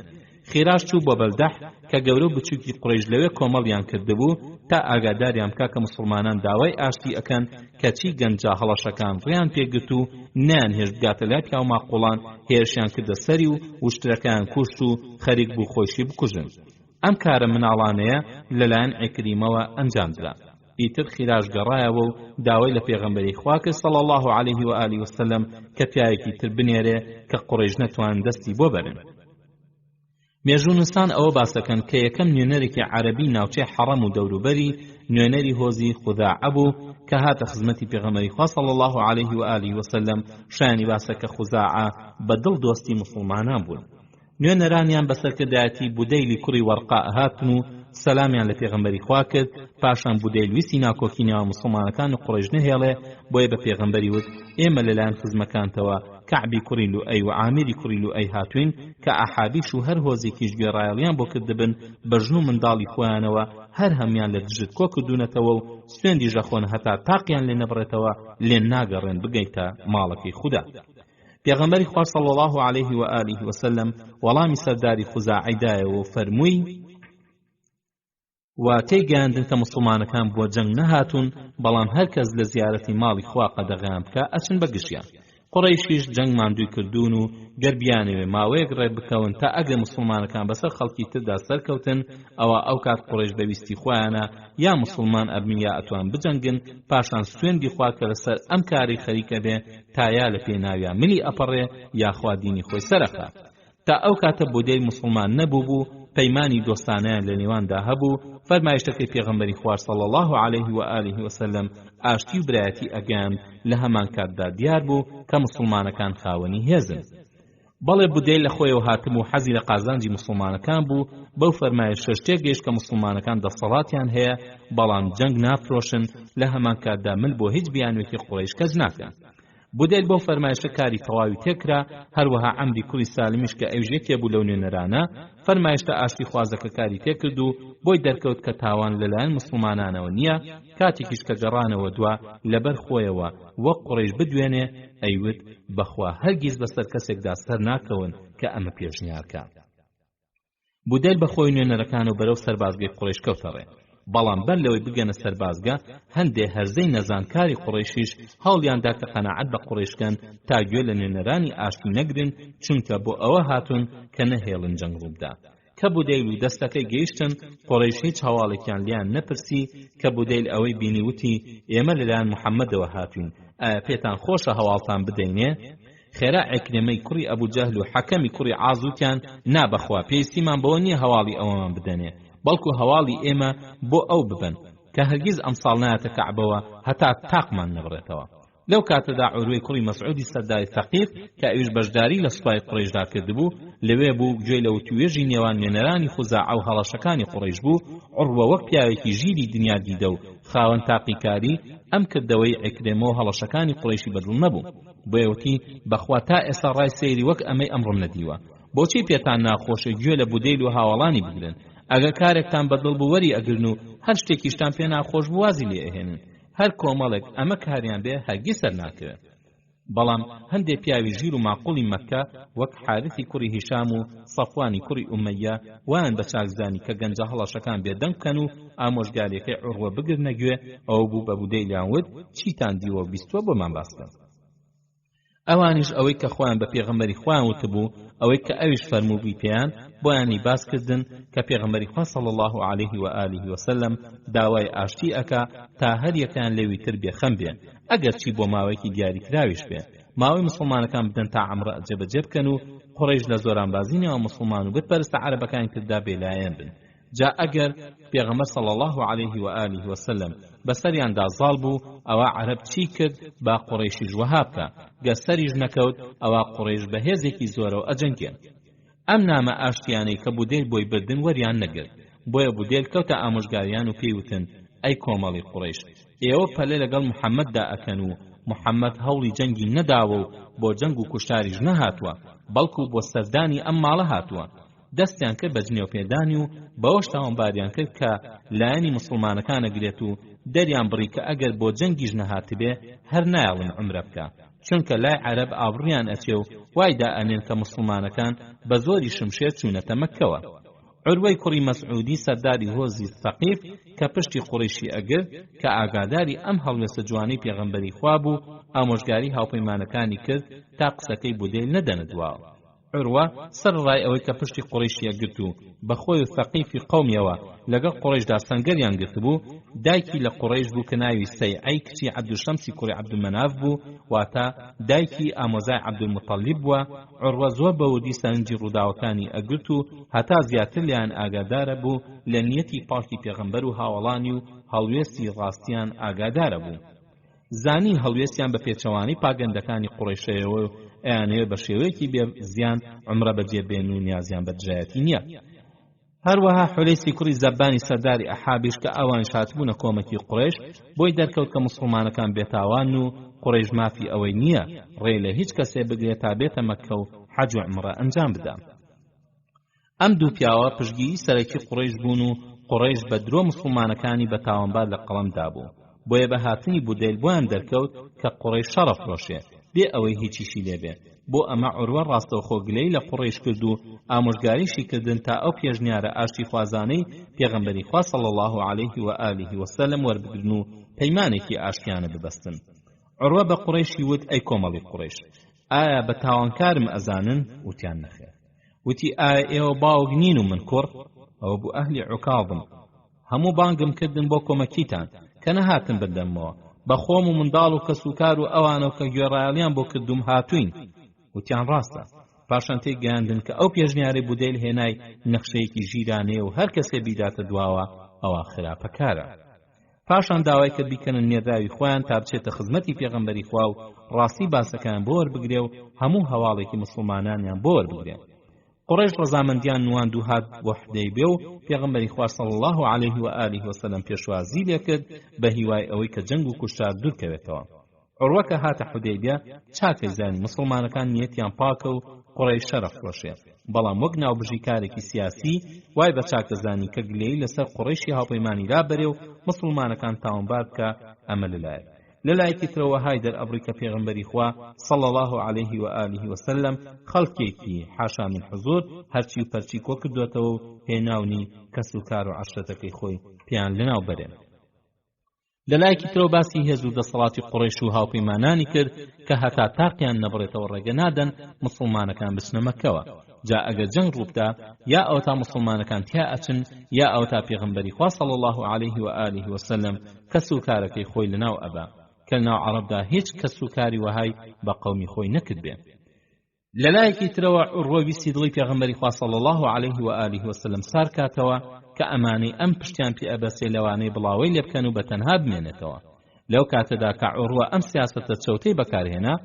[SPEAKER 2] خێراش چوو بۆ بەلدەح کە گەورە و بچووکی قورەیش لەوێ کۆمەڵیان کردبوو تا ئاگاداریان بکا کە مسڵمانان داوای ئاشتی ئەکەن کەچی گەنجە هەڵەشەکان ڕێیان پێگرت و نیان هێشت بگاتە لای پیاو ماقوڵان هێرشیان کردە سەری و وشترەکان کوشت و خەریک بوو خۆشی بکوژن. ئەم کارە مناڵانەیە لەلایەن عیکریمەوە ئەنجامدرا. ئیتر خیراش گەڕایەوە و داوای لە پێغەمبەری خوا کرد صلی الله علیه و آله وسلم کە پیاوێکی تر بنێرێ کە قوڕیش نەتوان دەستی بۆ بەرن. مێژوونستان ئەوە باسەکەن کە یەکەم نوێنەرێکی عەرەبی ناوچەی حەڕەم و دەوروبەری نوێنەری هۆزی خوداعە بوو کە هاتە خزمەتی پێغەمبەری خوا صلی الله علیه و آله وسلم. شایانی باسە کە خوداعە بەدڵ دۆستی مسلمانان بوون. نوێنەرانیان بەسەرکردایەتی بودەیلی کوڕی وەرقا هاتن و سەلامیان لە پێغەمبەری خوا کرد. پاشان بودەیل ویستی ناکۆکینەوە مسلمانەکان و قوڕیش نهێڵێ بۆیە بە پێغەمبەری وت ئێمە لەلایەن خزمەکانتەوە کەعبی کوڕی لوئەی و عامری کوڕی لوئەی هاتوین کە ئەحابیش و هەر هۆزێکیش گوێڕایەڵیان بۆ کردبن بەژن و منداڵی خۆیانەوە هەر هەمیان لە دژت کۆ کردوونەتەوە و سوێندی ژەخۆن هەتا تاقیان لێ نەبڕێتەوە لێن ناگەڕێن بگەیتە ماڵەکەی خودا. پێغەمبەری خوا صلی الله علیه و آله وسلم وەڵامی سەرداری خوزاعی دایەوە و فەرمووی و تێیگەیاندن کە مسلمانەکان بۆ جەنگ نەهاتوون بەڵام هەر کەس لە زیارەتی ماڵی خوا قەدەغەیان بکە ئەچن بە گشتیان. قوڕەیشیش جەنگ ماندووی کردوون و گەربیانەوێ ماوەیەک ڕێ بکەون تا ئەگەر مسلمانەکان بەسەر خەڵکی تردا سەرکەوتن ئەوە ئەو کات قوڕیش بەویستی خۆیانە یا مسلمان ئەبن یا ئەتوان بجەنگن پاشان سوێندی خوا کە لەسەر ئەم کاری خەریکە بێ تا یا لە پێناویان ملی ئەپەڕێ یاخوا دینی خۆی سەرەخا. تا ئەو کاتە بۆدەی مسلمان نەبوو بوو پەیمانی دۆستانەیان لە نێواندا هەبوو. فەرمایشتەکەی پێغەمبەری خوار صلی الله علیه و آله وسلم ئاشتی و برایەتی ئەگەیاند لە هەمان کاتدا دیار بوو کە مسلمانەکان خاوەنی هێزن. بەڵێ بودەی لە خۆیەوە هاتم و حەزی لە قازانجی مسلمانەکان بوو. بەو فەرمایشە شتێک گەیشت کە مسلمانەکان دەسەڵاتیان هەیە بەڵام جەنگ نافرۆشن لە هەمان کاتدا من بۆ هیچ بیانوێتی قوڕیش کەس ناکەن. بودەیل بۆ فەرمایشە کاری تەواوی تێکرا. هەروەها عەمری کوڕی سالمیش کە ئەویش یەکێ بوو لەو نوێنەرانە فەرمایشتە ئاشتی خوازەکە کاری تێکرد و بۆی دەرکەوت کە تاوان لەلایەن مسلمانانەوە نییە. کاتێکیش کە گەڕانەوە دوا لەبەر خۆیەوە وەک قوڕیش بدوێنێ ئەیوت بەخوا هەرگیز بەسەر کەسێکدا سەر ناکەون کە ئەمە پێشنیارکە. بودەیل بەخۆی نوێنەرەکان و بەرەو سەربازگەی قوڕیش کەوتەڕێ. بەڵام بەر لەوەی بگەنە سەربازگە هەندێ هەرزەی نەزانکاری قوڕیشیش هەوڵیاندا کە قەناعەت بە قوڕیشکەن تا گوێ لە نوێنەرانی ئاشتی نەگرن چونکە بۆ ئەوە هاتون کە نەهێڵن جەنگ ڕووبدا. کە بودەیل و دەستەکەی گەیشتن قوڕیش هیچ هەواڵێکیان لیان نەپرسی کە بودەیل ئەوەی بینی وتی ئێمە لەلایەن محەممەدەوە هاتوین ئایا پێتان خۆشە هەواڵتان بدەینێ؟ خێرا عیکرمەی کوڕی ئەبوو جەهل و حەکەمی کوڕی عازوتیان نابەخوا پێویستیمان بەوە نییە هەواڵی ئەوەمان بدەنێ بەڵکو هەواڵی ئێمە بۆ ئەو ببن کە هەرگیز ئەمساڵ نایەتە کەعبەوە هەتا تاقمان نەبڕێتەوە. لەو کاتەدا عوروەی کوڕی مەسعودی سەرداری ثەقیف کە ئەویش بەشداری لە سوپای قوڕیشدا کردبوو لەوێ بوو گوێی لە وتوێژی نێوان نوێنەرانی خوزاعە و هەڵەشەکانی قوڕیش بوو. عوروە وەک پیاوێکی ژیری دنیا دیدە و خاوەن تاقیکاری ئەم کردەوەی عیکرمە و هەڵەشەکانی قوڕیشی بەدڵ نەبوو. بۆیەوتی بەخوا تا ئێستا ڕای سەیری وەک ئەمەی ئەمڕۆم نەدیوە. بۆچی پێتان ناخۆشە گوێ لە بودەیل و هاوڵانی بگرن؟ ئەگە کارێکتان بەدڵ بوو وەری ئەگرن و هەر شتێکیشتان پێ ناخۆش بوازی لێ ئەهێنن. هەر کۆمەڵێک ئەمە کاریان بێ هەرگیز سەر ناکەوێت. بەڵام هەندێک پیاوی ژیر و ماقوڵی مەککە وەک حارثی کوڕی هیشام و سەفوانی کوڕی ئومەیە وایان بە چاکزانی کە گەنجە هەڵەشەکان بێدەنگ بکەن و ئامۆژگاریەکەی عوروە بگرنەگوێ. ئەوە بوو بە بودەیلیان وت چیتان دیوە بیستوە بۆمان باسکە. ئەوانیش ئەوەی کە خۆیان بە پێغەمبەری خۆیان وتبوو ئەوەی کە ئەویش فەرمووی پێیان بۆیانی باس کردن کە پێغەمبەری خوا صلی الله علیه و آله وسلم داوای ئاشتی ئەکا تا هەر یەکیان لێوی تر بێخەم بێن ئەگەر چی بۆ ماوەیەکی دیاریکراویش بێ. ماوەی مسلمانەکان بدەن تا عەمرە جێبەجێ بکەن و قوڕیش لە زۆرانبازینەوە مسلمان و بتپەرستە عەرەبەکان تردا بێلایەن بن. جا ئەگەر پێغەمبەر صلی الله علیه و آله وسلم بەسەریاندا زاڵ بوو ئەوە عەرەب چی کرد با قوڕیشیش وەها بکە گەسەریش نەکەوت ئەوە قوڕیش بە هێزێکی زۆرەوە ئەجەنگێن. ئەم نامە ئاشتیانەی کە بودێل بۆی بردن وەریان نەگرت. بۆیە بودێل کەوتە ئامۆژگاریان و پێیوتن ئەی کۆمەڵی قوڕیش ئێوە پەلە لەگەڵ محەممەددا ئەکەن و محەممەد هەوڵی جەنگی نەداوە و بۆ جەنگ و کوشتاریش نەهاتووە بەڵکو بۆ سەردانی ئەم ماڵە هاتووە. دەستیان کرد بە جنێوپێدانی و بەوەش تاوانباریان کرد کە لایەنی مسلمانەکان ئەگرێت و دەریان بڕی کە ئەگەر بۆ جەنگیش نەهاتبێ هەر نایڵن عومرە بکە
[SPEAKER 1] چونکە لای عەرەب ئابڕویان ئەچێ و وایدا ئەنێن کە مسلمانەکان بە زۆری شمشێر چوونەتە مەککەوە. عروەی کوڕی مەسعودی سەرداری هۆزی سەقیف کە پشتی قوڕیشی ئەگر کە ئاگاداری ئەم هەڵوێستە جوانەی پێغەمبەری خوا بوو ئامۆژگاری هاوپەیمانەکانی کرد تا قسەکەی بودێل نەدەنەدواوە. عروە سەرڕای ئەوەی کە پشتی قوڕیشیە گرت و بەخۆی و سەقیفی قەومیەوە لەگەڵ قوڕیشدا سەنگەریان گرت بوو، دایکی لە قوڕیش بوو کە ناوی سەیعەی کچی عەبدولشەمسی کوڕی عەبدولمەناف بوو، واتە دایکی ئامۆزای عەبدولموتەلیب بووە. عروە زۆر بەوردی سەرنجی ڕووداوەکانی ئەگرت و هەتا زیاتر لیان ئاگادارە بوو لە نیەتی پاکی پێغەمبەر و هاوڵانی و هەڵوێستی ڕاستیان ئاگادارە بوو. زانی هەڵوێستیان بە پێچەوانی پاگەندەکانی قوڕیشەوە و ئەیانەوێ بە شێوەیەکی بێ زیان عومرە بەجێبێن و نیازیان بە دژایەتی نییە. هەروەها حولەیسی کوڕی زەبانی سەرداری ئەحابیش کە ئەوان هاتبوونە کۆمەکی قوڕیش بۆی دەرکەوت کە مسلمانەکان بێتاوان و قوڕیش مافی ئەوەی نییە ڕێ لە هیچ کەسێ بگرێت تا بێتە مەککە و حەج و عومرە ئەنجام بدا. ئەم دوو پیاوە پشتگیری سەرەکی قوڕیش بوون و قوڕیش بە درۆ مسلمانەکانی بە تاوانبار لە قەڵەمدا بوو، بۆیە بە هاتنی بودێل بۆیان دەرکەوت کە قوڕیش شەڕە فرۆشێ بێ ئەوەی هیچیشی لێبێ. بۆ ئەمە عروە ڕاستەوخۆ گلەی لە قوڕیش کرد و ئامۆژگاریشی کردن تا ئەو پێشنیارە ئاشتی خوازانەی پێغەمبەری خوا صلی الله علیه و آله و سلم وەربگرن و پەیمانێکی ئاشتیانە ببەستن. عروە بە قوڕیشی وت: ئەی کۆمەڵی قوڕیش، ئایا بە تاوانکارم ئەزانن؟ وتیان نەخێر. وتی: ئایا ئێوە باوک نین و من کوڕ؟ ئەوە بوو ئەهلی عوکاظم. هەموو بانگم کردن بۆ کۆمەکیتان کە نەهاتن بردەمەوە، بە خۆم و منداڵ و کەسوکار و ئەوانەوە کە گوێڕایەڵیان بۆ کردوم هاتوین. وتیان ڕاستە. پاشان تێگەیاندن کە ئەو پێشنیارەی بودێل هێنای نەخشەیەکی ژیرانەیە و هەر کەسێ بیداتە دواوە ئەوە خراپەکارە. پاشان داوای کرد بیکەنن نێرداوی خۆیان تا بچێتە خزمەتی پێغەمبەری خوا و ڕاستی باسەکان بۆ وەربگرێ و هەموو هەواڵێکی مسلمانانیان بۆ وەربگرێ. قوڕیش ڕەزامەندیان نواند و هات بۆ حودەیبێ و پێغەمبەری خوا صلی الله علیه و آله و سلم پێشوازی لێ کرد بە هیوای ئەوەی کە جەنگ و کوشتار دوورکەوێتەوە. عروە کە هاتە حودەیبێ چاکەی زانی مسلمانەکان نیەتیان پاکە و قوڕیش شەرە فرۆشێ، بەڵام وەک ناوبژی کارێکی سیاسی وای بە چاکە زانی کە گلەیی لەسەر قوڕیشی هاوپەیمانی رابەرێ و مسلمانەکان تاوانبار بکە. ئەمە لەلایەک. لەلایەکی ترەوە های دەرئەبڕی کە پێغەمبەری خوا صلی الله علیه و آله و سلم خەڵکێکی حاشا من حضور هەرچی و پەرچی کۆ کردوێتەوە و هێناونی کەس و کار و عەشرەتەکەی خۆی پێیان لەناو بەرێن. لەلایەکی ترەوە باسی هێز و دەسەڵاتی قوڕیش و هاوپەیمانانی کرد کە هەتا تاقیان نەبڕێتەوە ڕێگە نادەن مسلمانەکان بچنە مەککەوە. جا ئەگەر جەنگ ڕووبدا یا ئەو تا مسلمانەکان تیا ئەچن یا ئەو تا پێغەمبەری خوا صلی الله علیه و آله و سلم کەس و کارەکەی خۆی لەناو ئەبا کە لەناو عەرەبدا هیچ کەس و کاری وەهای بە قەومی خۆی نەکرد بێ. لەلایەکی ترەوە عروە ویستی دڵی پێغەمبەری خوا صلی الله علیه و آله و سلم سار کاتەوە کە ئەمانەی ئەم پشتیان پێ ئەبەسێ لەوانەی بڵاوەی لێ بکەن و بەتەنها بمێنێتەوە. لەو کاتەدا کە عروە ئەم سیاسەتە چەوتەی بەکارهێنا،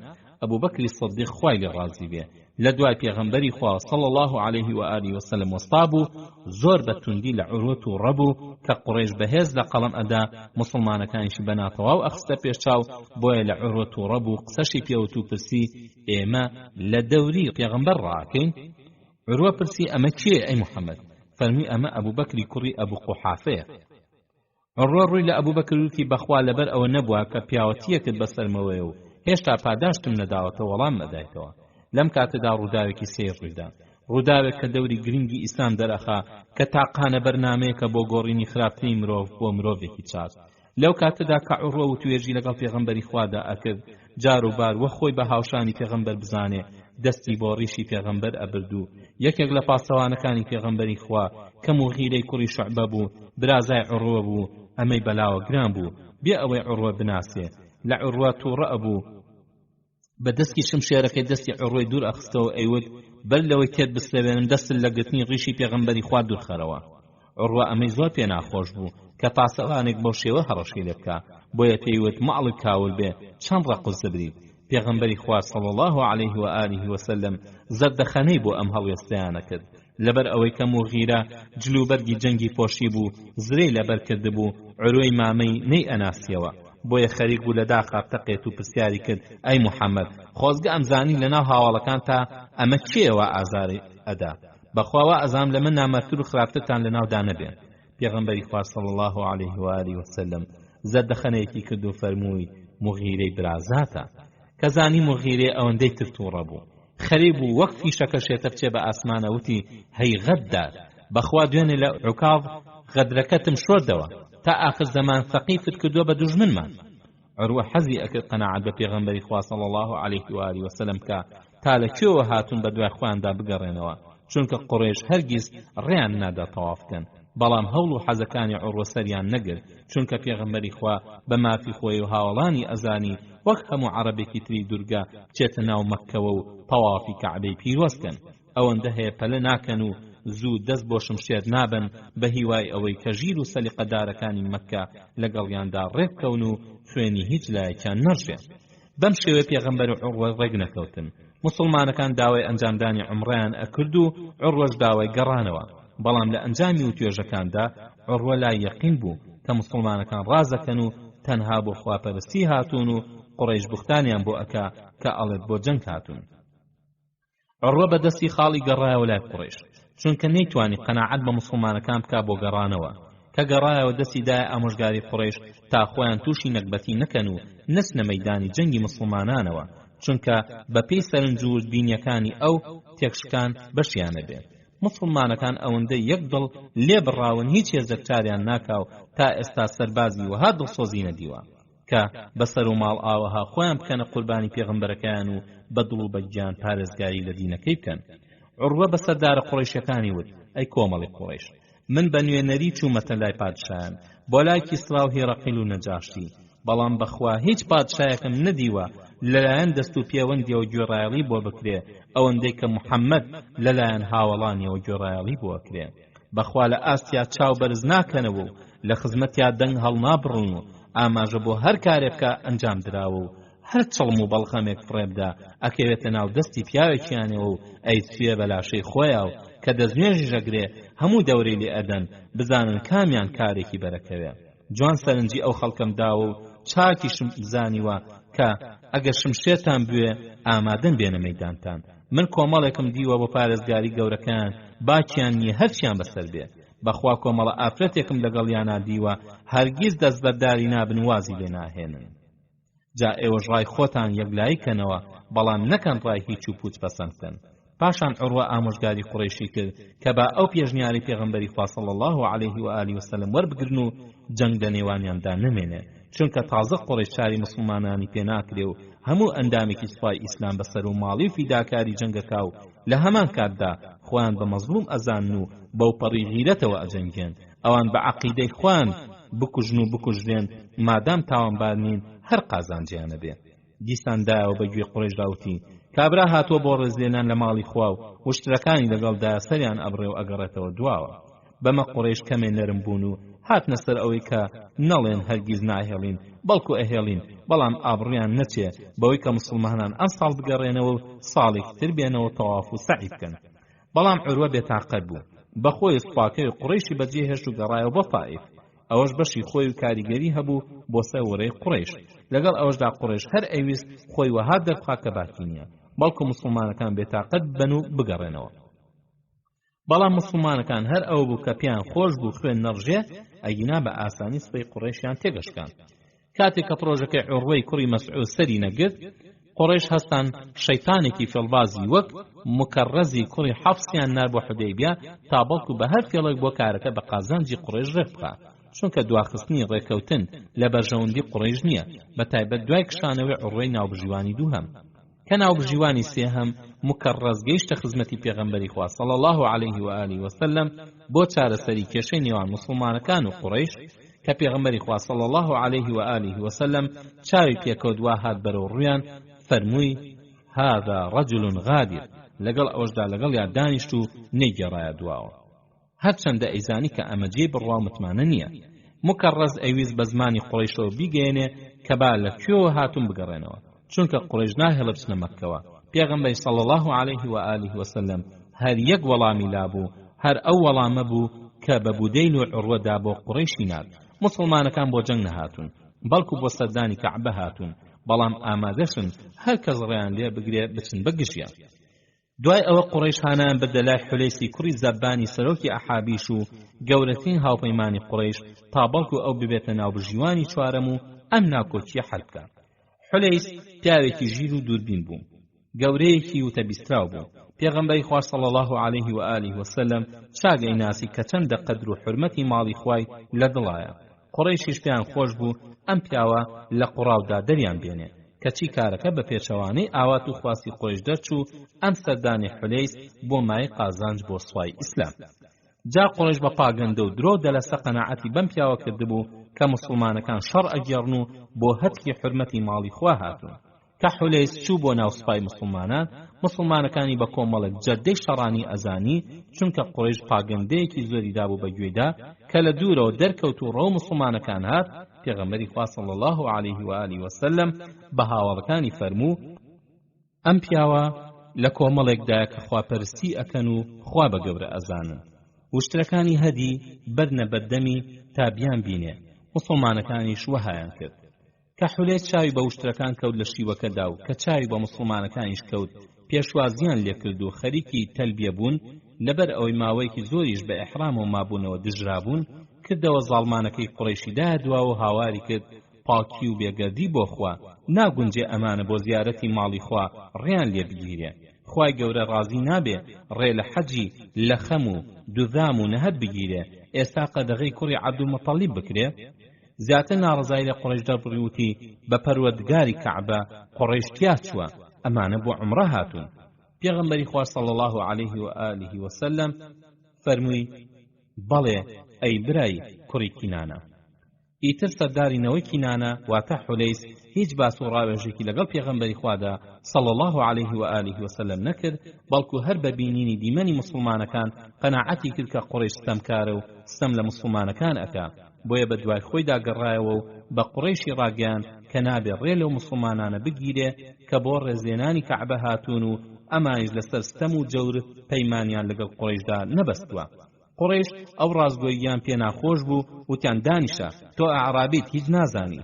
[SPEAKER 1] ئەبوبەکری سیدیق خوای لێ ڕازی بێ لە دوای پێغەمبەری خوا صلی الله علیه و آله و سلم وەستا بوو، زۆر بەتوندی لە عروە و ڕەبوو کە قوڕیش بەهێز لە قەڵەم ئەدا مسلمانەکانیشی بەناتەواو ئەخستە پێشچاو. بۆیە لە عروە و ڕەبوو قسەشی پێوت و پرسی: ئێمە لە دەوری پێغەمبەر ڕاکەین؟ عروە پرسی: ئەمە کێ ئەی محەممەد؟ فەرمی: ئەمە ئەبوبەکری کوڕی ئەبوو قوحافەیە. عروە ڕووی لە ئەبوبەکر وتی: بەخوا لەبەر ئەوە نەبووە کە پیاوەتیەکت بەسەرمەوەیە و هێشتا پاداشتم نەداوەتە وەڵام مەدایتەوە. لەم کاتەدا ڕووداوێکی سێر ڕوویدا، ڕووداوێک کە دەوری گرنگی ئیسلام دەرەخا کە تاقانە بەرنامەیەکە بۆ گۆڕینی خراپترین مرۆڤ بۆ مرۆڤێکی چاک. لەو کاتەدا کە عروە و توێژی لەگەڵ پێغەمبەری خوادا ئەکرد، جار و بار وە خۆی بە هاوشانی پێغەمبەر بزانێ دەستی بۆ ڕیشی پێغەمبەر ئەبرد و یەکێک لە پاسەوانەکانی پێغەمبەری خوا کە موغیرەی کوڕی شوعبە بوو برازای عروە بوو، ئەمەی بەلاوە گران بوو بێ ئەوەی عروە بناسێ. لە عروە تووڕە ئەبوو بە دەستی شمشێرەکەی دەستی عروەی دوور ئەخستەوە ئەیوت: بەر لەوەی تێت بسلەوێنم دەستت لە گرتنی ڕیشی پێغەمبەری خوا دوورخەرەوە. عروە ئەمەی زۆر پێ ناخۆش بوو کە پاسەوانێک بەو شێوە هەڕەشی لێ بکا، بۆیە پێیوت: ماڵت کاول بێ چەند ڕەقز دەبریت. پێغەمبەری خوا صلی الله علیه و آله و سلم زەردەخەنەی بۆ ئەم هەڵوێستەیانە کرد، لەبەر ئەوەی کە موغیرە جلوبەرگی جەنگی پۆشی بوو، زرەی لەبەر کردبوو، عروەی مامەی نەی ئەناسیەوە. بۆیە خەریک بوو لە داخا تەقێت و پرسیاری کرد: ئەی محەممەد، خۆزگە ئەمزانی لەناو هاوڵەکان تا ئەمە کێوە ئازاری ئەدا؟ بەخواوە ئەزام لە من نامەرتر و خراپترتان لەناودا نەبێن. پێغەمبەری خوا صلی الله علیه و آله و سلم زەردەخەنەیەکی کرد و فەرمووی: موغیرەی برازاتە.
[SPEAKER 2] کە زانی مغیرێ ئەوەندەی ترتوڕە بوو خەریب و وەک فیشەکە شێتە بچێ بە ئاسمانە وتی هەی غەددار بەخوا دوێنێ لە عوکاڵ غەدرەکەتم شۆردەوە تا ئاخر زەمان سەقیفت کردووە بە دوژمنمان. عروە حەزی ئەکرد قەناعەت بە پێغەمبەری خوا صلی الله علیه و آله وسلم کە تا لەکوێوە هاتوون بە دوای خۆیاندا بگەڕێنەوە چونکە قوڕێش هەرگیز ڕێیان نادا تەواف بکەن. بەڵام هەوڵ و حەزەکانی عروە سەریان نەگرت چونکە پێغەمبەری خوا بە مافی خۆی و هاوڵانی ئەزانی وەک هەموو عەرەبێکی تری دورگە بچێتە ناو مەککەوە و تەوافی کەعبەی پیرۆزکەن. ئەوەندە هەیە پەلە ناکەن و زوو دەست بۆ شمشێر نابن بە هیوای ئەوەی کە ژیر و سەلیقەدارەکانی مەککە لەگەڵیاندا ڕێبکەون و خوێنی هیچ لایەکیان نەڕژێن. بەم شێوە پێغەمبەر و عروە ڕێک نەکەوتن. مسلمانەکان داوای ئەنجامدانی عومڕەیان ئەکرد و عروەش داوای گەڕانەوە. بەڵام لە ئەنجامی و توێژەکاندا عروە لای یەقین بوو کە مسلمانەکان ڕازەکەن و تەنها بۆ خواپەرستی هاتوون و قوڕیش بوختانیان بۆ ئەکا کە ئەڵێت بۆ جەنگ هاتوون. عروە بەدەستی خاڵی گەڕایەوە لای قوڕیش چونکە نەیتوانی قەناعەت بە مسلمانەکان بکا بۆ گەڕانەوە کە گەڕایەوە دەستی دایە ئامۆژگاری قوڕیش تا خۆیان تووشی نەکبەتی نەکەن و نەچنە مەیدانی جەنگی مسلمانانەوە چونکە بە پێی سەرنج و بینیەکانی ئەو تێکشکان بەشیانە بێت. مسلمانەکان ئەوەندەی یەک دڵ لێ بڕاون هیچ هێزێک چاریان ناکاو تا ئێستا سەربازی وها دڵسۆزی نەدیوە کە بەسەر و ماڵ ئاوەها خۆیان بکەنە قوربانی پێغەمبەرەکەیان و بە دڵ و بەگیان پارێزگاری لە دینەکەی بکەن. عروە بە سەردارە قوڕیشەکانی وت ئەی کۆمەڵی قوڕیش من بە نوێنەری چوومەتە لای پادشایان بۆ لای کیسرا و هێرەقیل و نەجاشی بەڵام بەخوا هیچ پادشایەکم نەدیوە لەلایەن دەست و پەیوەندیەوە گوێڕایەڵی بۆ بکرێ ئەوەندەی کە محەممەد لەلایەن هاوڵانیەوە گوێڕایەڵی بۆ بکرێ. بەخوا لە ئاستیا چاو بەرز ناکەنەوە و لە خزمەتیا دەنگ هەڵنابڕن و ئاماژە بۆ هەر کارێکە ئەنجام دراوە و هەر چڵم و بەڵخەمێک فڕێبدا ئەکەوێتە ناو دەستی پیاوێکیانەوە و ئەیسوێ بە لاشەی خۆیە و کە دەستنوێژی ژەگرێ هەموو دەورەی لێ ئەدەن بزانن کامیان کارێکی بەرەکەوێ. جوان سەرنجی ئەو خەڵکەم داوە و چاکیشم بزانیوە کە ئەگەر شمشێرتان بوێ ئامادەن بێنە مەیدانتان. من کۆمەڵێکم دیوە بۆ پارێزگاری گەورەکان باکیان نییە هەرچیان بەسەر بێ. بەخوا کۆمەڵە ئافرەتێکم لەگەڵیانە دیوە هەرگیز دەستبەرداری نابن وازی لێ ناهێنن. جا ئێوەش ڕای خۆتان یەکلاییکەنەوە بەڵام نەکەن ڕای هیچ و پوچ پەسەندکەن. پاشان عروە ئامۆژگاری قوڕیشی کرد کە با ئەو پێشنیاری پێغەمبەری خوا صلی الله علیه و آله وسلم وەربگرن و جەنگ لە نێوانیاندا نەمێنێ چونکە تازە قوڕیش چاری مسلمانانی پێ ناکرێ و هەموو ئەندامێکی سوپای ئیسلام بەسەر و ماڵی و فیداکاری جەنگەکا و لە هەمان کاتدا خۆیان بە مەزلوم ئەزان و بەو پەڕی غیرەتەوە ئەجەنگێن ئەوان بە عەقیدەی خۆیان بکوژن و بکوژرێن مادام تاوانبار نین هەر قازانجیانە بێ. دیساندایەوە بەگوێ قوڕیش داوتی کابرا هاتووە بۆ ڕێزلێنان لە ماڵی خوا و وشترەکانی لەگەڵدا سەریان ئەبڕێ و ئەگەڕێتەوە دواوە. بەمە قوڕیش کەمێ نەرم بوون و هاتنە سەر ئەوەی کە نەڵێن هەرگیز ناهێڵین بەڵکو ئەهێڵین بەڵام ئابڕیان نەچێ بەوەی کە مسلمانان ئەم ساڵ بگەڕێنەوە و ساڵێکی تر بێنەوە تەواف و سەعی بکەن. بەڵام عروە بێتاقەت بوو بەخۆی سوپاکەی قوڕیشی بەجێ هێشت و گەڕایەوە بۆ تائیف. ئەوەش بەشی خۆی و کاریگەری هەبوو بۆ سەوڕەی قوڕیش. لەگەڵ ئەوەشدا قوڕیش هەر ئەویست خۆی وەها دەربخا کە باکی نییە بەڵکو مسلمانەکان بێتاقەت بن و بگەڕێنەوە. بەڵام مسلمانەکان هەر ئەو بوو کە پیان خۆش بوو خوێن نەڕژێ ئەگینا بە ئاسانی سپەی قوڕیشیان تێگەشکان. کاتێک کە پرۆژەکەی عوڕوەی کوڕی مەسعود سەری نەگرت قوڕیش هەستان شەیتانێکی فێڵبازی وەک مکەڕەزی کوڕی حەفسیان نار بۆ حودەیبیا تا بەڵکو بە هەر فێڵێک بۆ کارەکە بە قازانجی قوڕیش ڕێک بخا چونکە دواخستنی ڕێکەوتن لە بەرژەوەندی قوڕیش نییە بەتایبەت دوای کشانەوەی عوڕوەی ناوبژیوانی دووهەم کە ناوبژیوانی سێهەم مکەڕەز گەیشتە خزمەتی پێغەمبەری خوا صلی الله علیه و آله وسلم بۆ چارەسەری کێشەی نێوان مسلمانەکان و قوڕیش کە پێغەمبەری خوا صلی الله علیه و آله وسلم چاوی پێکەوتوا هات بەرەو ڕویان فەرمووی هذا رجل غادر لەگەڵ ئەوەشدا لەگەڵیا دانیشت و نەیگەڕایە دواوە. هەرچەندە ئەیزانی کە ئەمە جێی بڕوا متمانە نییە. مکەڕەز ئەویست بە زمانی قوڕیشەوە بیگەێنێ کە با لە کوێوە هاتوون بگەڕێنەوە چونکە قوڕیش ناهێڵە بچنە مەککەوە. پێغەمبەری صلی الله علیه و آله وسلم هەر یەک وەڵامی لابوو هەر ئەو وەڵامە بوو کە بە بودەیل و عوڕوەدا بۆ قوڕیشی نات. مسلمانەکان بۆ جەنگ نەهاتون بەڵکو بۆ سەردانی کەعبە هاتون بەڵام ئامادەشن هەر کەس ڕێیان لێ بگرێ بچن بە گشتیان. دوای ئەوە قوڕیش هانان بدە لای حولەیسی کوڕی زەبانی سەرۆکی ئەحابیش و گەورەترین هاوپەیمانی قوڕیش تا بەڵکو ئەو ببێتە ناوبژیوانی چوارەم و ئەم ناکۆچیە حەل بکات.
[SPEAKER 1] حولەیس پیاوێکی ژیر و دووربین بوو، گەورەیەکی وتە بیستراو بوو. پێغەمبەری خوا صلی الله علیه و آله وسلم چاگەی ناسی کە چەندە قەدر و حورمەتی ماڵی خوای لە دڵایە. قوڕەیشیش پێیان خۆش بوو ئەم پیاوە لە قوڕاودا دەریان بێنێ، کەچی کارەکە بە پێچەوانەی ئاوات و خواستی قوڕیش دەرچوو ئەم سەردانی حولەیس بۆ مای قازانج بۆ سوای ئیسلام. جا قوڕیش بە پاگەندە و درۆ دەلەسە قەناعەتی بەم پیاوە کردبوو کە موسڵمانەکان شەڕ ئەگێڕن و بۆ هەتکی حورمەتی ماڵی خوا هاتون. کە حولەیس چوو بۆ ناو سوپای مسلمانەکانی بە کۆمەڵک جەدەی شەڕانی ئەزانی، چونکە قوڕیش پاگەندەیەکی زۆری دابوو بە گوێدا کە لە دوورەوە دەرکەوت و ڕۆ مسلمانەکان هات. پێغەمبەری خوا صلی الله علیه و آله وسلم بە هاوڵەکانی فەرموو ئەم پیاوە لە کۆمەڵێکدایە کە خواپەرستی ئەکەن و خوا بە گەورە ئەزانن، وشترەکانی هەدی بەرنە بەردەمی تا بیان بینێ. مسلمانەکانیش وەهایان کرد. کە حولەیس چاوی بە وشترەکان کەوت لە شیوەکەدا و کە چاوی بە مسلمانەکانیش کەوت، پێشوازیان لێکرد و خەریکی تەلبیە بوون، لەبەر ئەوەی ماوەیەکی زۆریش بە ئیحرام و مابوونەوە دژرابوون، کردەوە زاڵمانەکەی قوڕیشیدا دواوە و هاواری کرد پاکی و بێگەردی بۆ خوا، ناگونجێ ئەمانە بۆ زیارەتی ماڵی خوا ڕێیان لێ بگیرێ. خوای گەورە ڕازی نابێ ڕێ لە حەجی لە خەم و دووذام و نەهەت بگیرێ، ئێستا قەدەغەی کوڕی عەبدولمەتەڵیب بکرێ. زیاتر ناڕزایی لە قوڕیش دەبڕیوتی بە پەروەردگاری کەعبە قوڕیش تیا چووە، ئەمانە بۆ عومرە هاتوون. پێغەمبەری خوا صلی الله علیه و آله وسلم فەرمووی بەڵێ ئەی برای کوڕی کینانە. ئیتر سەردارینەوەی کینانە واتە حولەیس هیچ باس و ڕاوێژێکی لەگەڵ پێغەمبەری خوادا صلی الله علیه و آله وسلم نەکرد، بەڵکو هەر بە بینینی دیمەنی مسلمانەکان قەناعەتی کرد کە قوڕیش ستەمکارە و ستەم لە مسلمانەکان ئەکا. بۆیە بە دوای خۆی داگەڕایەوە و بە قوڕیشی ڕاگەیان کە نابێ ڕێ لەو مسلمانانە بگیرێ کە بۆ ڕێزێنانی کەعبە هاتوون و ئەمانیش لەسەر ستەم و جەور پەیمانیان لەگەڵ قوڕیشدا نەبەستووە. قوڕیش ئەو ڕازگۆییان پێ ناخۆش بوو، وتیان دانیشە تۆ ئەعرابیت هیچ نازانی.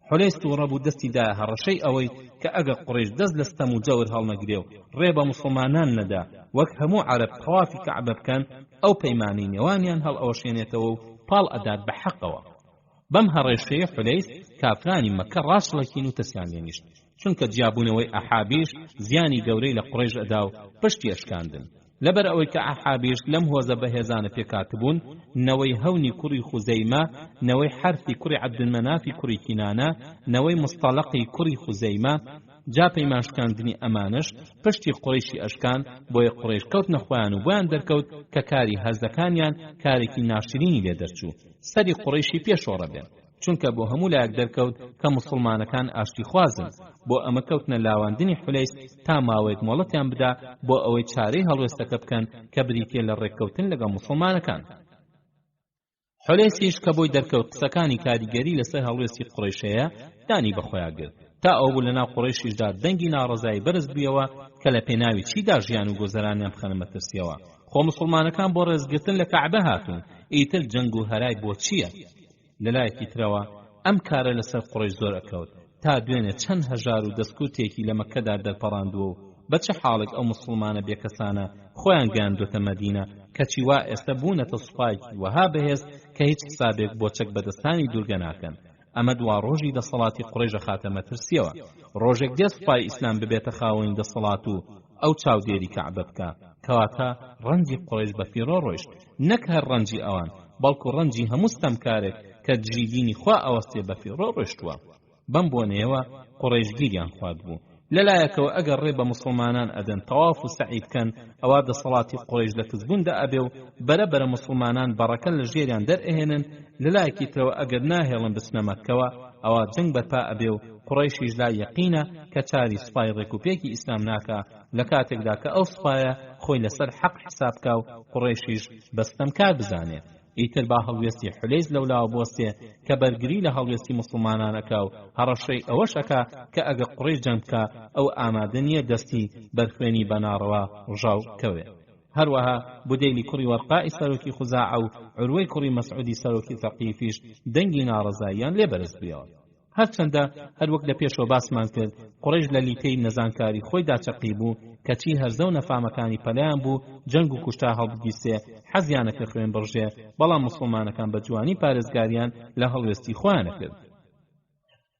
[SPEAKER 1] حولەیس تووڕە بوو دەستی دایە هەڕەشەی ئەوەی کە ئەگەر قوڕیش دەست لە ستەم و جەور هەڵنەگرێ و ڕێ بە مسلمانان نەدا وەک هەموو عەرەب تەوافی کەعبە بکەن، ئەو پەیمانەی نێوانیان هەڵ ئەوەشێنێتەوە و پاڵ ئەدات بە حەقەوە. بەم هەڕێشەیە حولەیس کافرانی مەکە ڕاشڵەکین و تەسیان لێنیشت، چونکە جیابوونەوەی ئەحابیش زیانی گەورەی لە قوڕیش ئەدا و پشتی ئەشکاندن. لەبەر ئەوەی کە ئەحابیش لەم هۆزە بەهێزانە پێکاتبوون، نەوەی هەونی کوڕی خوزەیمە، نەوەی حەرفی کوڕی عەبدولمەنافی کوڕی کینانە، نەوەی مستەڵەقی کوڕی خوزەیمە، جا پەیمانشکاندنی ئەمانش پشتی قوڕیشی ئەشکان، بۆیە قوڕیش کەوت نەخۆیان و بۆیان دەرکەوت کە کاری هەرزەکانیان کارێکی ناشرینی لێ دەرچوو، سەری قوڕیشی پێشۆڕە بێن، چونکە بۆ هەموو لایەک دەرکەوت کە مسلمانەکان ئاشتی خوازن. بۆ ئەمە کەوتنە لاواندنی حولەیس تا ماوەیەک مۆڵەتیان بدا بۆ ئەوەی چارەی هەڵوێستەکە بکەن کە بریتێ لە ڕێککەوتن لەگەڵ مسلمانەکان. حولەیسیش کە بۆی دەرکەوت قسەکانی کاریگەری لەسەر هەڵوێستی قوڕیشەیە دانی بەخۆیان گرت، تا ئەو بوو لەناو قوڕیشیشدا دەنگی ناڕەزایی بەرز بوویەوە کە لە پێناوی چیدا ژیان و گۆزەرانیان بخەنە مەترسیەوە. خۆ مسلمانەکان بۆ ڕێزگرتن لە کەعبە هاتوون، ئیتر جەنگ و هەرای بۆ چییە؟ لەلایەکی ترەوە ئەم کارە لەسەر قوڕیش زۆر ئەکەوت، تا دوێنێ چەند هەژار و دەستکوتێکی لە مەکەدا دەرپەڕاندووە و بە چه حاڵێک ئەو مسلمانە بێکەسانە خۆیان گەیاندوتە مەدینە، کەچی وا ئێستا بوونەتە سوپایەکی وەها بەهێز کە هیچ حسابێک بۆ چەک بەدەستانی دوورگە ناکەن. ئەمە دوا ڕۆژی دەسەڵاتی قوڕیشە خاتە مەترسیەوە. ڕۆژێک دێ سوپای ئیسلام ببێتە خاوەنی دەسەڵات و ئەو چاودێری کەعبە بکە، کەواتە ڕەنجی قوڕیش بە فیرۆ ڕۆیشت، نەک هەر ڕەنجی ئەوان، بەڵکو ڕەنجی هەموو ستەمکارێک کە دژی دینی خوا ئەوەستێ بە فیرۆ ڕۆیشتووە. بەم بۆنەیەوە قوڕیش گیریان خوارد بوو. لەلایەکەوە ئەگەر ڕێ بە مسلمانان ئەدەن تەواف و سەعی بکەن، ئەوا دەسەڵاتی قوڕیش لە کزبووندا ئەبێ و بەرەبەرە مسلمانان بەڕەکە لە ژێریان دەرئێنن. لەلایەکی ترەوە ئەگەر ناهێڵن بچنە مەککەوە، ئەوا جەنگ بەرپا ئەبێ و قوڕیشیش لا یەقینە کە چاری سوپای ڕێکوپێکی ئیسلام ناکا لە کاتێکدا کە ئەو سوپایە خۆی لەسەر حەق حسابکا و قوڕیشیش بەستەمکار بزانێت. ئیتر با هەڵوێستی حولەیس لەولاوە بۆستێ کە بەرگری لە هەڵوێستی مسلمانانەکە و هەڕەشەی ئەوەشەکە کە ئەگە قوڕیش جەنگ بکە ئەو ئامادە نییە دەستی بەرخوێنی بەناڕەوە ڕژاو کەوێ. هەروەها بودەیلی کوڕی وەرقائی سەرۆکی خوزاعە و عروەی کوڕی مەسعودی سەرۆکی ثەقیفیش دەنگی ناڕەزاییان لێ بەرز بوویەوە. هەرچەندە هەروەک لە پێشەوە باسمان کرد، قوڕیش لە لیتەی نەزانکاری خۆیدا چەقی بوو، کەچی هەرزە و نەفامەکانی پەلایان بوو جەنگ و کوشتا هەڵبگیسێ، حەزیانەکە خوێن بڕژێ، بەڵام مسلمانەکان بە جوانی پارێزگاریان لە هەڵوێستی خۆیانە کرد.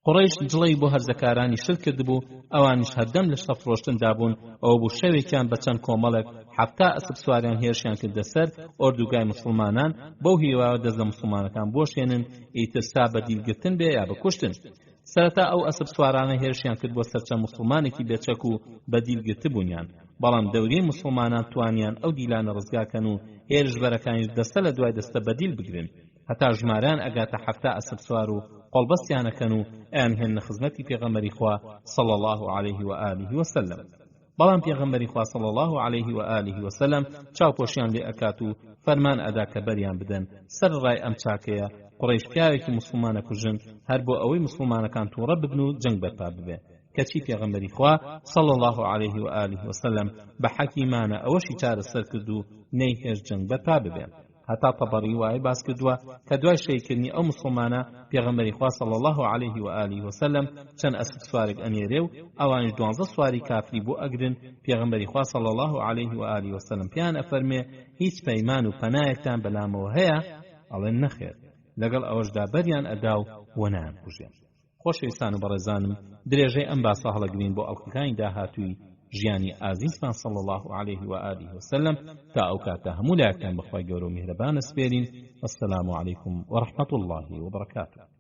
[SPEAKER 1] قوڕیش جڵەی بۆ هەرزەکارانی شر کردبوو، ئەوانیش هەردەم لە شتە فرۆشتندا بوون. ئەوە بوو شەوێکیان بە چەند کۆمەڵێک 7 ئەسپ سواریان هێرشیان کردە سەر ئۆردوگای مسلمانان، بەو هیواوە دەست لە مسلمانەکان بۆشێنن، ئیتر سا بە دیلگرتن بێ یا بکوشتن. سەرەتا ئەو ئەسپ سوارانە هێرشیان کرد بۆ سەرچەند مسلمانێکی بێچەک و بە دیلگرتە بوونیان، بەڵام دەورەی مسلمانان توانیان ئەو دیلانە ڕزگاکەن و هێرشبەرەکانی دەستە لە دوای دەستە بەدیل بگرن، هەتا ژمارەیان ئەگاتە 7 ئەسپ سوار و قۆڵبەستیانەکەن و ئەیان هێنە خزمەتی پێغەمبەری خوا صلی الله عليه و آله وسلم. بەڵام پێغەمبەری خوا صلی الله عليه و آله وسلم چاوپۆشیان لێ ئەکات و فەرمان ئەدا کە بەریان بدەن سەر ڕای ئەم چاکەیە قوڕیش پیاوێکی مسلمانە کوژن هەر بۆ ئەوەی مسلمانەکان تووڕە ببن و جەنگ بەرپا ببێ، کەچی پێغەمبەری خوا صلی الله عليه و آله وسلم بە حەکیمانە ئەوەشی چارەسەر کرد و نەیهێشت جەنگ بەرپا ببێ. هەتا تەبەری وای باس کردووە کە دوای شەیکردنی ئەو مسلمانە پێغەمبەری خوا صلی الله عليه و آله وسلم چەند ئەسپ سوارێک ئەنێرێ و ئەوانش 12 سواری کافری بۆ ئەگرن. پێغەمبەری خوا صلی الله عليه و آله وسلم پیان ئەفەرمێ هیچ پەیمان و پەنایەکتان بەلامەوە هەیە؟ ئەڵێن نەخێر، لەگەڵ ئەوەشدا بەریان ئەدا و وەنان کوژێن. خۆشەویستان و بەڕێزانم، درێژەی ئەم باسە هەڵەگرین بۆ ئەڵلقەکانی داهاتووی ژیانی ئازیزمان صلی الله عليه و آله وسلم تا ئەو کاتە هەموو لایەکتان بەخوای گەورە و میهرەبان ئەسپێرین. السلام علیکم ورحمة الله وبركاته.